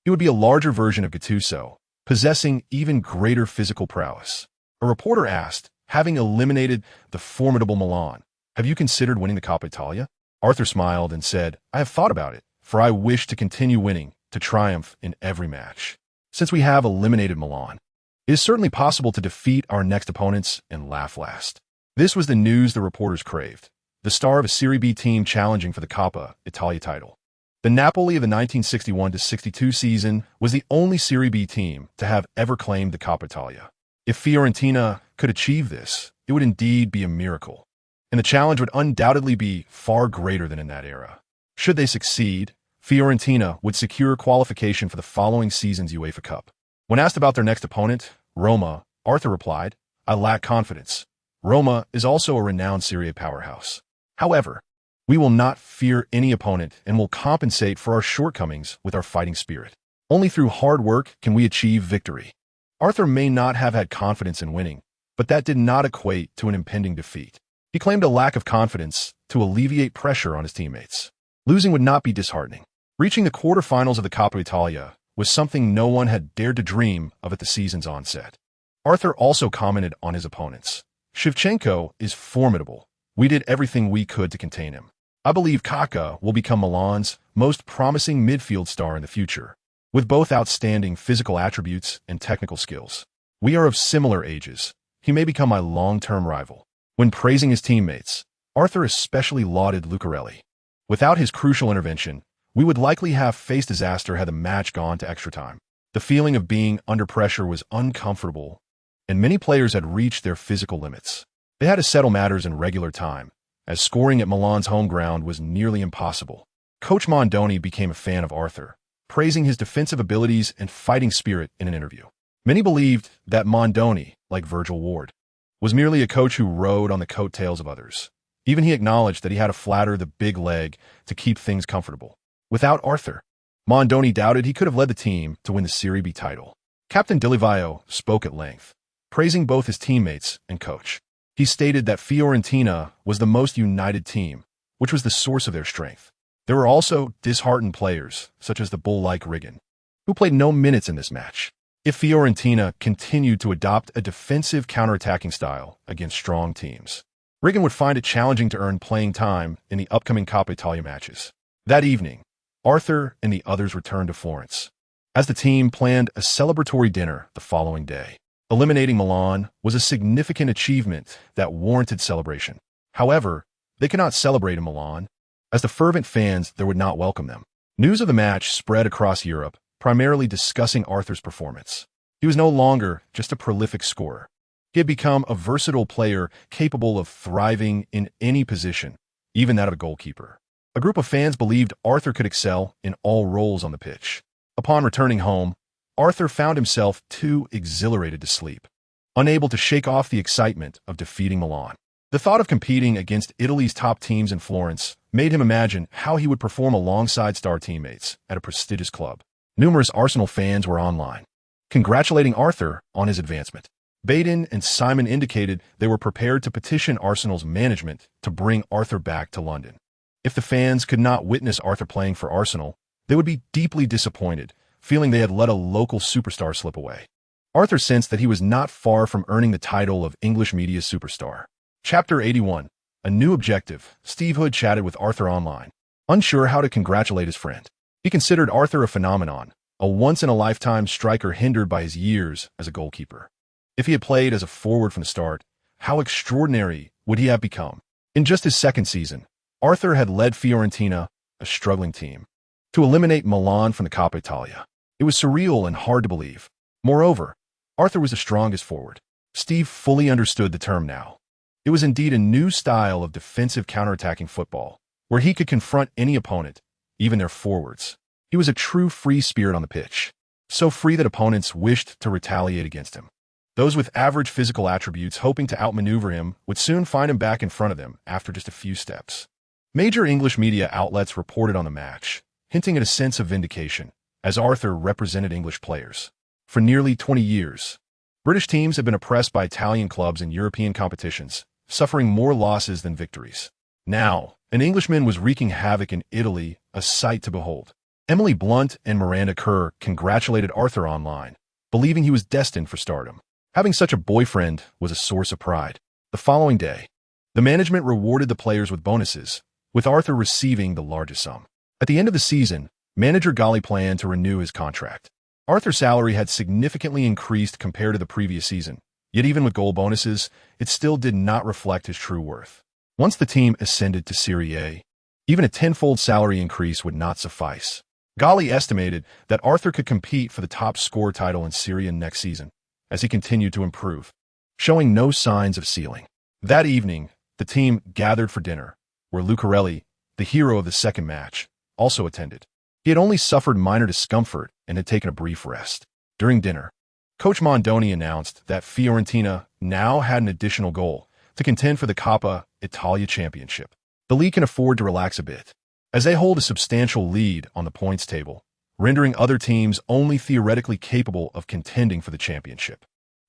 he would be a larger version of Gattuso, possessing even greater physical prowess. A reporter asked, "Having eliminated the formidable Milan, have you considered winning the Coppa Italia?" Arthur smiled and said, "I have thought about it, for I wish to continue winning, to triumph in every match. Since we have eliminated Milan, it is certainly possible to defeat our next opponents and laugh last." This was the news the reporters craved, the star of a Serie B team challenging for the Coppa Italia title. The Napoli of the 1961-62 season was the only Serie B team to have ever claimed the Coppa Italia. If Fiorentina could achieve this, it would indeed be a miracle, and the challenge would undoubtedly be far greater than in that era. Should they succeed, Fiorentina would secure qualification for the following season's UEFA Cup. When asked about their next opponent, Roma, Arthur replied, "I lack confidence. Roma is also a renowned Serie A powerhouse. However, we will not fear any opponent and will compensate for our shortcomings with our fighting spirit. Only through hard work can we achieve victory." Arthur may not have had confidence in winning, but that did not equate to an impending defeat. He claimed a lack of confidence to alleviate pressure on his teammates. Losing would not be disheartening. Reaching the quarterfinals of the Coppa Italia was something no one had dared to dream of at the season's onset. Arthur also commented on his opponents. "Shevchenko is formidable. We did everything we could to contain him. I believe Kaka will become Milan's most promising midfield star in the future, with both outstanding physical attributes and technical skills. We are of similar ages. He may become my long-term rival." When praising his teammates, Arthur especially lauded Lucarelli. Without his crucial intervention, We would likely have faced disaster had the match gone to extra time. The feeling of being under pressure was uncomfortable, and many players had reached their physical limits. They had to settle matters in regular time, as scoring at Milan's home ground was nearly impossible. Coach Mondoni became a fan of Arthur, praising his defensive abilities and fighting spirit in an interview. Many believed that Mondoni, like Virgil Ward, was merely a coach who rode on the coattails of others. Even he acknowledged that he had to flatter the big leg to keep things comfortable. Without Arthur, Mondoni doubted he could have led the team to win the Serie B title. Captain Dilivio spoke at length, praising both his teammates and coach. He stated that Fiorentina was the most united team, which was the source of their strength. There were also disheartened players, such as the bull-like Riggan, who played no minutes in this match. If Fiorentina continued to adopt a defensive counterattacking style against strong teams, Riggan would find it challenging to earn playing time in the upcoming Coppa Italia matches. That evening, Arthur and the others returned to Florence, as the team planned a celebratory dinner the following day. Eliminating Milan was a significant achievement that warranted celebration. However, they could not celebrate in Milan, as the fervent fans there would not welcome them. News of the match spread across Europe, primarily discussing Arthur's performance. He was no longer just a prolific scorer. He had become a versatile player capable of thriving in any position, even that of a goalkeeper. A group of fans believed Arthur could excel in all roles on the pitch. Upon returning home, Arthur found himself too exhilarated to sleep, unable to shake off the excitement of defeating Milan. The thought of competing against Italy's top teams in Florence made him imagine how he would perform alongside star teammates at a prestigious club. Numerous Arsenal fans were online, congratulating Arthur on his advancement. Baden and Simon indicated they were prepared to petition Arsenal's management to bring Arthur back to London. If the fans could not witness Arthur playing for Arsenal, they would be deeply disappointed, feeling they had let a local superstar slip away. Arthur sensed that he was not far from earning the title of English media superstar. Chapter 81. A New Objective. Steve Hood chatted with Arthur online, unsure how to congratulate his friend. He considered Arthur a phenomenon, a once-in-a-lifetime striker hindered by his years as a goalkeeper. If he had played as a forward from the start, how extraordinary would he have become? In just his second season, Arthur had led Fiorentina, a struggling team, to eliminate Milan from the Coppa Italia. It was surreal and hard to believe. Moreover, Arthur was the strongest forward. Steve fully understood the term now. It was indeed a new style of defensive counterattacking football, where he could confront any opponent, even their forwards. He was a true free spirit on the pitch, so free that opponents wished to retaliate against him. Those with average physical attributes hoping to outmaneuver him would soon find him back in front of them after just a few steps. Major English media outlets reported on the match, hinting at a sense of vindication, as Arthur represented English players. For nearly 20 years, British teams have been oppressed by Italian clubs in European competitions, suffering more losses than victories. Now, an Englishman was wreaking havoc in Italy, a sight to behold. Emily Blunt and Miranda Kerr congratulated Arthur online, believing he was destined for stardom. Having such a boyfriend was a source of pride. The following day, the management rewarded the players with bonuses, with Arthur receiving the largest sum. At the end of the season, manager Gali planned to renew his contract. Arthur's salary had significantly increased compared to the previous season, yet even with goal bonuses, it still did not reflect his true worth. Once the team ascended to Serie A, even a tenfold salary increase would not suffice. Gali estimated that Arthur could compete for the top scorer title in Serie A next season, as he continued to improve, showing no signs of ceiling. That evening, the team gathered for dinner, where Lucarelli, the hero of the second match, also attended. He had only suffered minor discomfort and had taken a brief rest. During dinner, Coach Mondoni announced that Fiorentina now had an additional goal to contend for the Coppa Italia championship. The league can afford to relax a bit, as they hold a substantial lead on the points table, rendering other teams only theoretically capable of contending for the championship.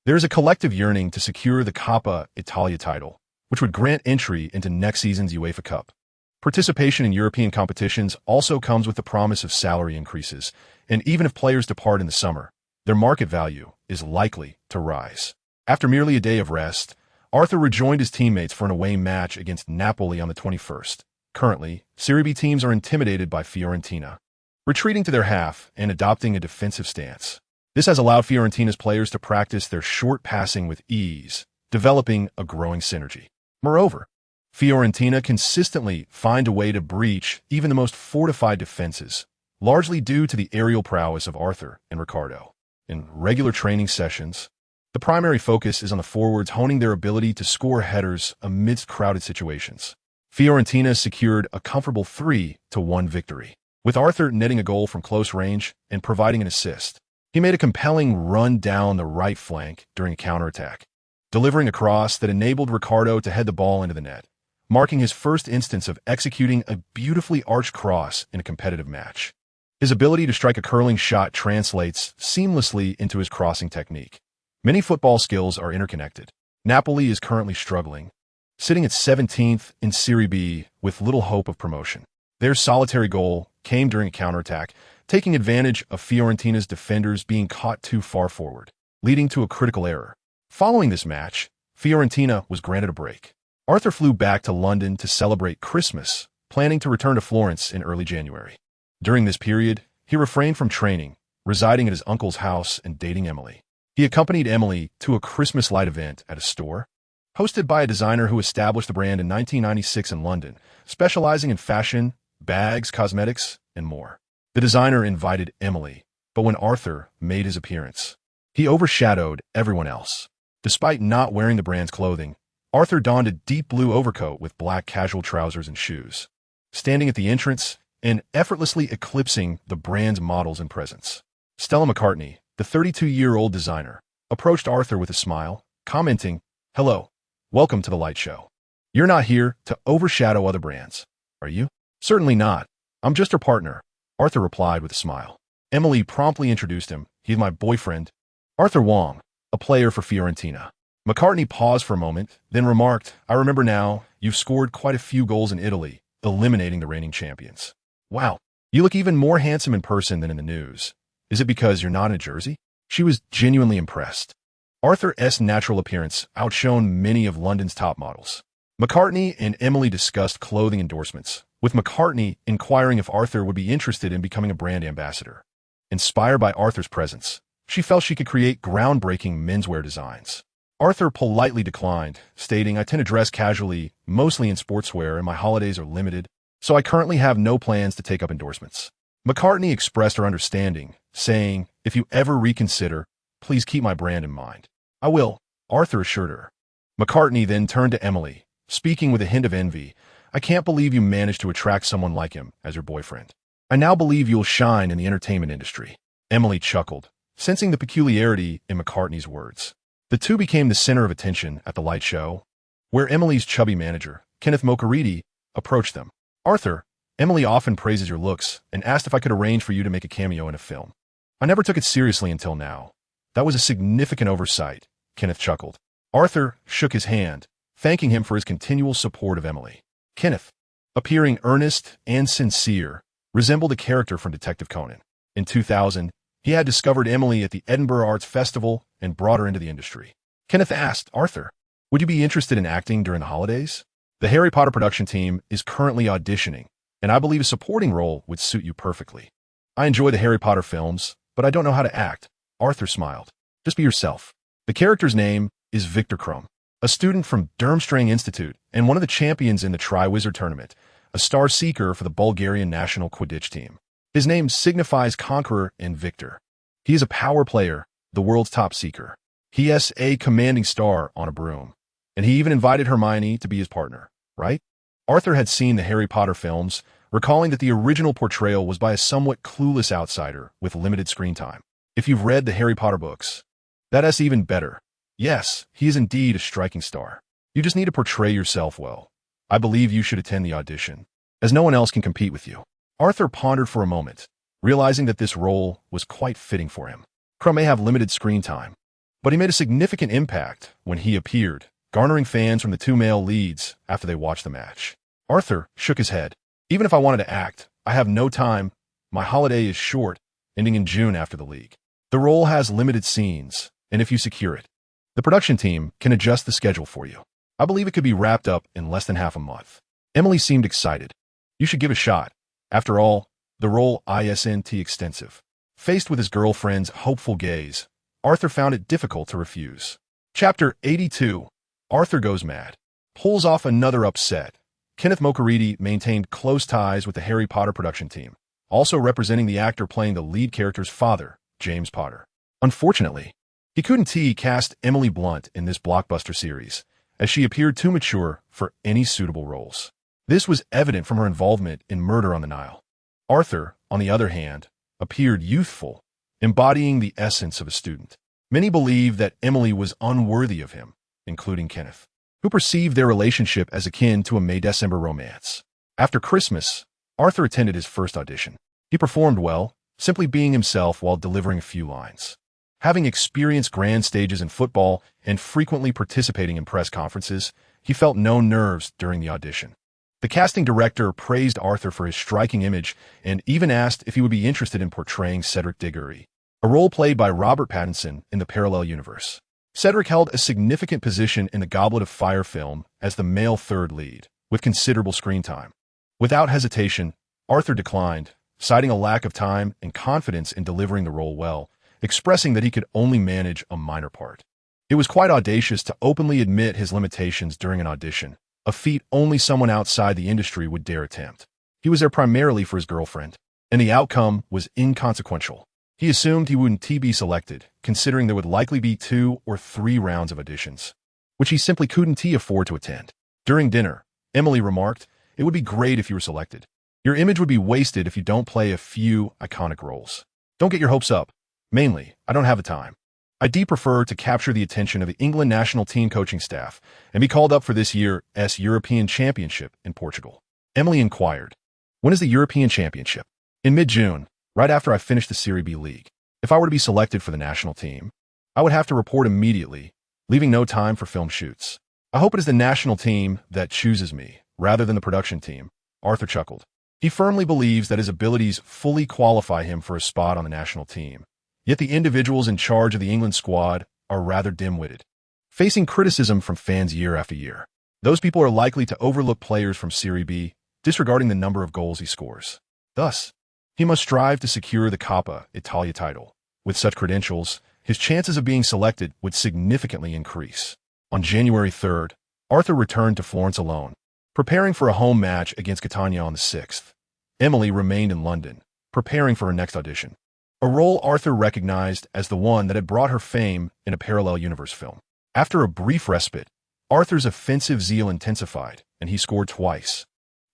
There is a collective yearning to secure the Coppa Italia title, which would grant entry into next season's UEFA Cup. Participation in European competitions also comes with the promise of salary increases, and even if players depart in the summer, their market value is likely to rise. After merely a day of rest, Arthur rejoined his teammates for an away match against Napoli on the 21st. Currently, Serie B teams are intimidated by Fiorentina, retreating to their half and adopting a defensive stance. This has allowed Fiorentina's players to practice their short passing with ease, developing a growing synergy. Moreover, Fiorentina consistently find a way to breach even the most fortified defenses, largely due to the aerial prowess of Arthur and Riccardo. In regular training sessions, the primary focus is on the forwards honing their ability to score headers amidst crowded situations. Fiorentina secured a comfortable 3-1 victory, with Arthur netting a goal from close range and providing an assist. He made a compelling run down the right flank during a counterattack, delivering a cross that enabled Riccardo to head the ball into the net, marking his first instance of executing a beautifully arched cross in a competitive match. His ability to strike a curling shot translates seamlessly into his crossing technique. Many football skills are interconnected. Napoli is currently struggling, sitting at 17th in Serie B with little hope of promotion. Their solitary goal came during a counterattack, taking advantage of Fiorentina's defenders being caught too far forward, leading to a critical error. Following this match, Fiorentina was granted a break. Arthur flew back to London to celebrate Christmas, planning to return to Florence in early January. During this period, he refrained from training, residing at his uncle's house and dating Emily. He accompanied Emily to a Christmas light event at a store, hosted by a designer who established the brand in 1996 in London, specializing in fashion, bags, cosmetics, and more. The designer invited Emily, but when Arthur made his appearance, he overshadowed everyone else. Despite not wearing the brand's clothing, Arthur donned a deep blue overcoat with black casual trousers and shoes, standing at the entrance and effortlessly eclipsing the brand's models and presence. Stella McCartney, the 32-year-old designer, approached Arthur with a smile, commenting, "Hello, welcome to the light show. You're not here to overshadow other brands, are you?" "Certainly not. I'm just her partner," Arthur replied with a smile. Emily promptly introduced him. "He's my boyfriend, Arthur Wong, a player for Fiorentina." McCartney paused for a moment, then remarked, "I remember now, you've scored quite a few goals in Italy, eliminating the reigning champions. Wow, you look even more handsome in person than in the news. Is it because you're not in a jersey?" She was genuinely impressed. Arthur's natural appearance outshone many of London's top models. McCartney and Emily discussed clothing endorsements, with McCartney inquiring if Arthur would be interested in becoming a brand ambassador. Inspired by Arthur's presence, she felt she could create groundbreaking menswear designs. Arthur politely declined, stating, "I tend to dress casually, mostly in sportswear, and my holidays are limited, so I currently have no plans to take up endorsements." McCartney expressed her understanding, saying, "If you ever reconsider, please keep my brand in mind." "I will," Arthur assured her. McCartney then turned to Emily, speaking with a hint of envy. "I can't believe you managed to attract someone like him as your boyfriend. I now believe you'll shine in the entertainment industry." Emily chuckled, sensing the peculiarity in McCartney's words. The two became the center of attention at the light show, where Emily's chubby manager, Kenneth Mocaridi, approached them. "Arthur, Emily often praises your looks and asked if I could arrange for you to make a cameo in a film. I never took it seriously until now. That was a significant oversight," Kenneth chuckled. Arthur shook his hand, thanking him for his continual support of Emily. Kenneth, appearing earnest and sincere, resembled a character from Detective Conan. In 2000, he had discovered Emily at the Edinburgh Arts Festival and brought her into the industry. Kenneth asked, "Arthur, would you be interested in acting during the holidays? The Harry Potter production team is currently auditioning, and I believe a supporting role would suit you perfectly." "I enjoy the Harry Potter films, but I don't know how to act," Arthur smiled. "Just be yourself." The character's name is Victor Krum, a student from Durmstrang Institute and one of the champions in the Triwizard Tournament, a star seeker for the Bulgarian national Quidditch team. His name signifies conqueror and victor. He is a power player, the world's top seeker. He has a commanding star on a broom, and he even invited Hermione to be his partner, right? Arthur had seen the Harry Potter films, recalling that the original portrayal was by a somewhat clueless outsider with limited screen time. If you've read the Harry Potter books, that's even better. Yes, he is indeed a striking star. You just need to portray yourself well. I believe you should attend the audition, as no one else can compete with you." Arthur pondered for a moment, realizing that this role was quite fitting for him. Krum may have limited screen time, but he made a significant impact when he appeared, garnering fans from the two male leads after they watched the match. Arthur shook his head. "Even if I wanted to act, I have no time. My holiday is short, ending in June after the league. The role has limited scenes, and if you secure it, the production team can adjust the schedule for you. I believe it could be wrapped up in less than half a month." Emily seemed excited. "You should give it a shot. After all, the role isn't extensive." Faced with his girlfriend's hopeful gaze, Arthur found it difficult to refuse. Chapter 82. Arthur Goes Mad. pulls off another upset. Kenneth Mocaridi maintained close ties with the Harry Potter production team, also representing the actor playing the lead character's father, James Potter. Unfortunately, he couldn't cast Emily Blunt in this blockbuster series, as she appeared too mature for any suitable roles. This was evident from her involvement in Murder on the Nile. Arthur, on the other hand, appeared youthful, embodying the essence of a student. Many believed that Emily was unworthy of him, including Kenneth, who perceived their relationship as akin to a May-December romance. After Christmas, Arthur attended his first audition. He performed well, simply being himself while delivering a few lines. Having experienced grand stages in football and frequently participating in press conferences, he felt no nerves during the audition. The casting director praised Arthur for his striking image and even asked if he would be interested in portraying Cedric Diggory, a role played by Robert Pattinson in the parallel universe. Cedric held a significant position in the Goblet of Fire film as the male third lead, with considerable screen time. Without hesitation, Arthur declined, citing a lack of time and confidence in delivering the role well, expressing that he could only manage a minor part. It was quite audacious to openly admit his limitations during an audition, a feat only someone outside the industry would dare attempt. He was there primarily for his girlfriend, and the outcome was inconsequential. He assumed he wouldn't be selected, considering there would likely be 2 or 3 rounds of auditions, which he simply couldn't afford to attend. During dinner, Emily remarked, "It would be great if you were selected. Your image would be wasted if you don't play a few iconic roles. Don't get your hopes up. Mainly, I don't have the time. I'd prefer to capture the attention of the England national team coaching staff and be called up for this year's European Championship in Portugal." Emily inquired, "When is the European Championship?" "In mid-June, right after I finish the Serie B league. If I were to be selected for the national team, I would have to report immediately, leaving no time for film shoots. I hope it is the national team that chooses me, rather than the production team," Arthur chuckled. He firmly believes that his abilities fully qualify him for a spot on the national team. Yet the individuals in charge of the England squad are rather dim-witted, facing criticism from fans year after year. Those people are likely to overlook players from Serie B, disregarding the number of goals he scores. Thus, he must strive to secure the Coppa Italia title. With such credentials, his chances of being selected would significantly increase. On January 3rd, Arthur returned to Florence alone, preparing for a home match against Catania on the 6th. Emily remained in London, preparing for her next audition, a role Arthur recognized as the one that had brought her fame in a parallel universe film. After a brief respite, Arthur's offensive zeal intensified, and he scored twice,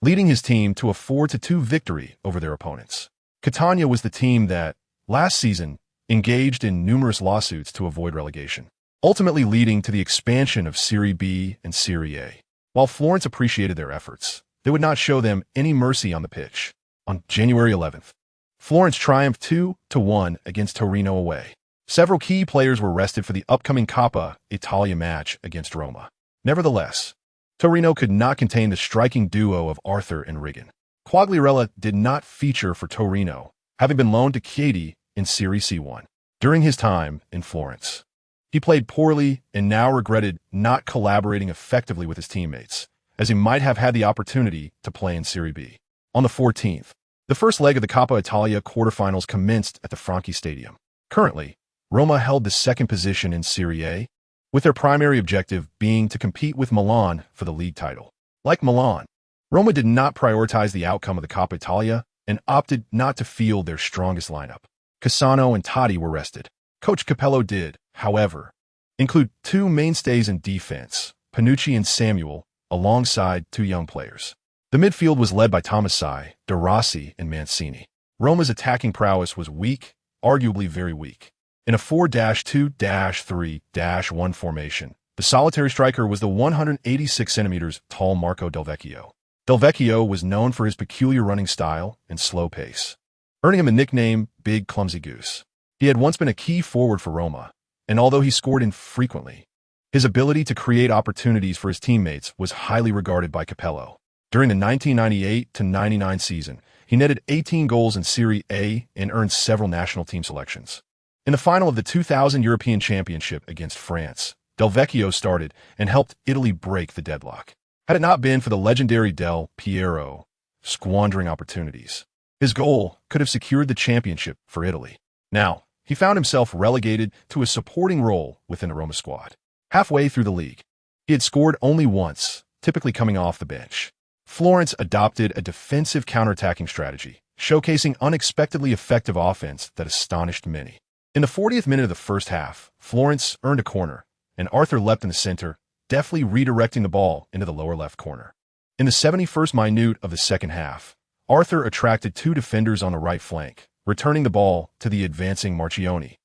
leading his team to a 4-2 victory over their opponents. Catania was the team that, last season, engaged in numerous lawsuits to avoid relegation, ultimately leading to the expansion of Serie B and Serie A. While Florence appreciated their efforts, they would not show them any mercy on the pitch. On January 11th, Florence triumphed 2-1 against Torino away. Several key players were rested for the upcoming Coppa Italia match against Roma. Nevertheless, Torino could not contain the striking duo of Arthur and Rigan. Quagliarella did not feature for Torino, having been loaned to Chieti in Serie C1. During his time in Florence, he played poorly and now regretted not collaborating effectively with his teammates, as he might have had the opportunity to play in Serie B. On the 14th, the first leg of the Coppa Italia quarterfinals commenced at the Franchi Stadium. Currently, Roma held the second position in Serie A, with their primary objective being to compete with Milan for the league title. Like Milan, Roma did not prioritize the outcome of the Coppa Italia and opted not to field their strongest lineup. Cassano and Totti were rested. Coach Capello did, however, include 2 mainstays in defense, Panucci and Samuel, alongside 2 young players. The midfield was led by Tomasai, De Rossi, and Mancini. Roma's attacking prowess was weak, arguably very weak. In a 4-2-3-1 formation, the solitary striker was the 186 centimeters tall Marco Del Vecchio. Del Vecchio was known for his peculiar running style and slow pace, earning him a nickname Big Clumsy Goose. He had once been a key forward for Roma, and although he scored infrequently, his ability to create opportunities for his teammates was highly regarded by Capello. During the 1998-99 season, he netted 18 goals in Serie A and earned several national team selections. In the final of the 2000 European Championship against France, Del Vecchio started and helped Italy break the deadlock. Had it not been for the legendary Del Piero squandering opportunities, his goal could have secured the championship for Italy. Now, he found himself relegated to a supporting role within the Roma squad. Halfway through the league, he had scored only once, typically coming off the bench. Florence adopted a defensive counterattacking strategy, showcasing unexpectedly effective offense that astonished many. In the 40th minute of the first half, Florence earned a corner, and Arthur leapt in the center, deftly redirecting the ball into the lower left corner. In the 71st minute of the second half, Arthur attracted two defenders on the right flank, returning the ball to the advancing Marchioni,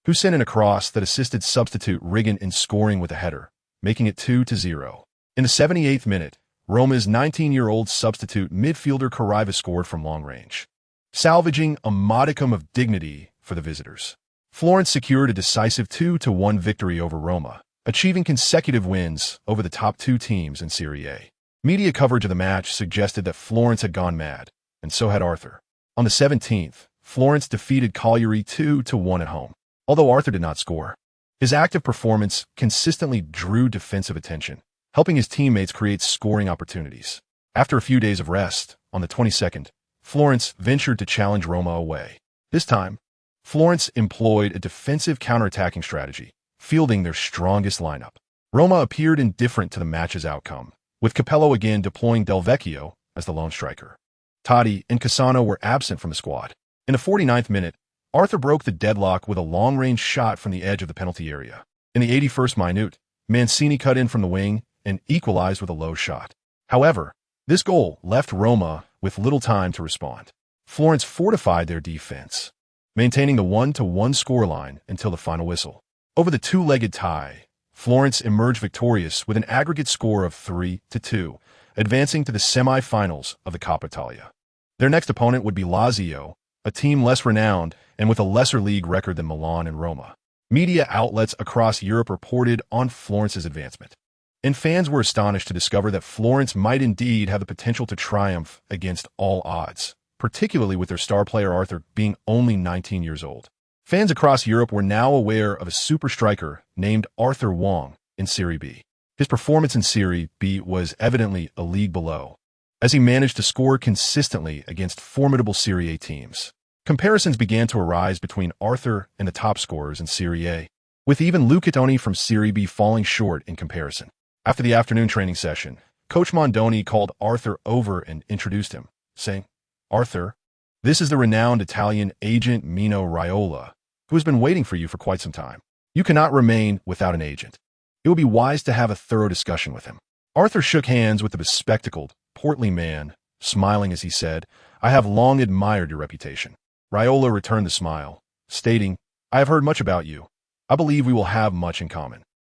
who sent in a cross that assisted substitute Riggin in scoring with a header, making it 2-0. In the 78th minute, Roma's 19-year-old substitute midfielder Carriva scored from long range, salvaging a modicum of dignity for the visitors. Florence secured a decisive 2-1 victory over Roma, achieving consecutive wins over the top two teams in Serie A. Media coverage of the match suggested that Florence had gone mad, and so had Arthur. On the 17th, Florence defeated Cagliari 2-1 at home, although Arthur did not score. His active performance consistently drew defensive attention, helping his teammates create scoring opportunities. After a few days of rest, on the 22nd, Florence ventured to challenge Roma away. This time, Florence employed a defensive counterattacking strategy, fielding their strongest lineup. Roma appeared indifferent to the match's outcome, with Capello again deploying Del Vecchio as the lone striker. Totti and Cassano were absent from the squad. In the 49th minute, Arthur broke the deadlock with a long-range shot from the edge of the penalty area. In the 81st minute, Mancini cut in from the wing and equalized with a low shot. However, this goal left Roma with little time to respond. Florence fortified their defense, maintaining the 1-1 scoreline until the final whistle. Over the two-legged tie, Florence emerged victorious with an aggregate score of 3-2, advancing to the semi-finals of the Coppa Italia. Their next opponent would be Lazio, a team less renowned and with a lesser league record than Milan and Roma. Media outlets across Europe reported on Florence's advancement, and fans were astonished to discover that Florence might indeed have the potential to triumph against all odds, particularly with their star player Arthur being only 19 years old. Fans across Europe were now aware of a super striker named Arthur Wong in Serie B. His performance in Serie B was evidently a league below, as he managed to score consistently against formidable Serie A teams. Comparisons began to arise between Arthur and the top scorers in Serie A, with even Luca Toni from Serie B falling short in comparison. After the afternoon training session, Coach Mondoni called Arthur over and introduced him, saying, "Arthur, this is the renowned Italian agent Mino Raiola, who has been waiting for you for quite some time. You cannot remain without an agent. It would be wise to have a thorough discussion with him." Arthur shook hands with the bespectacled, portly man, smiling as he said, "I have long admired your reputation." Raiola returned the smile, stating, "I have heard much about you. I believe we will have much in common."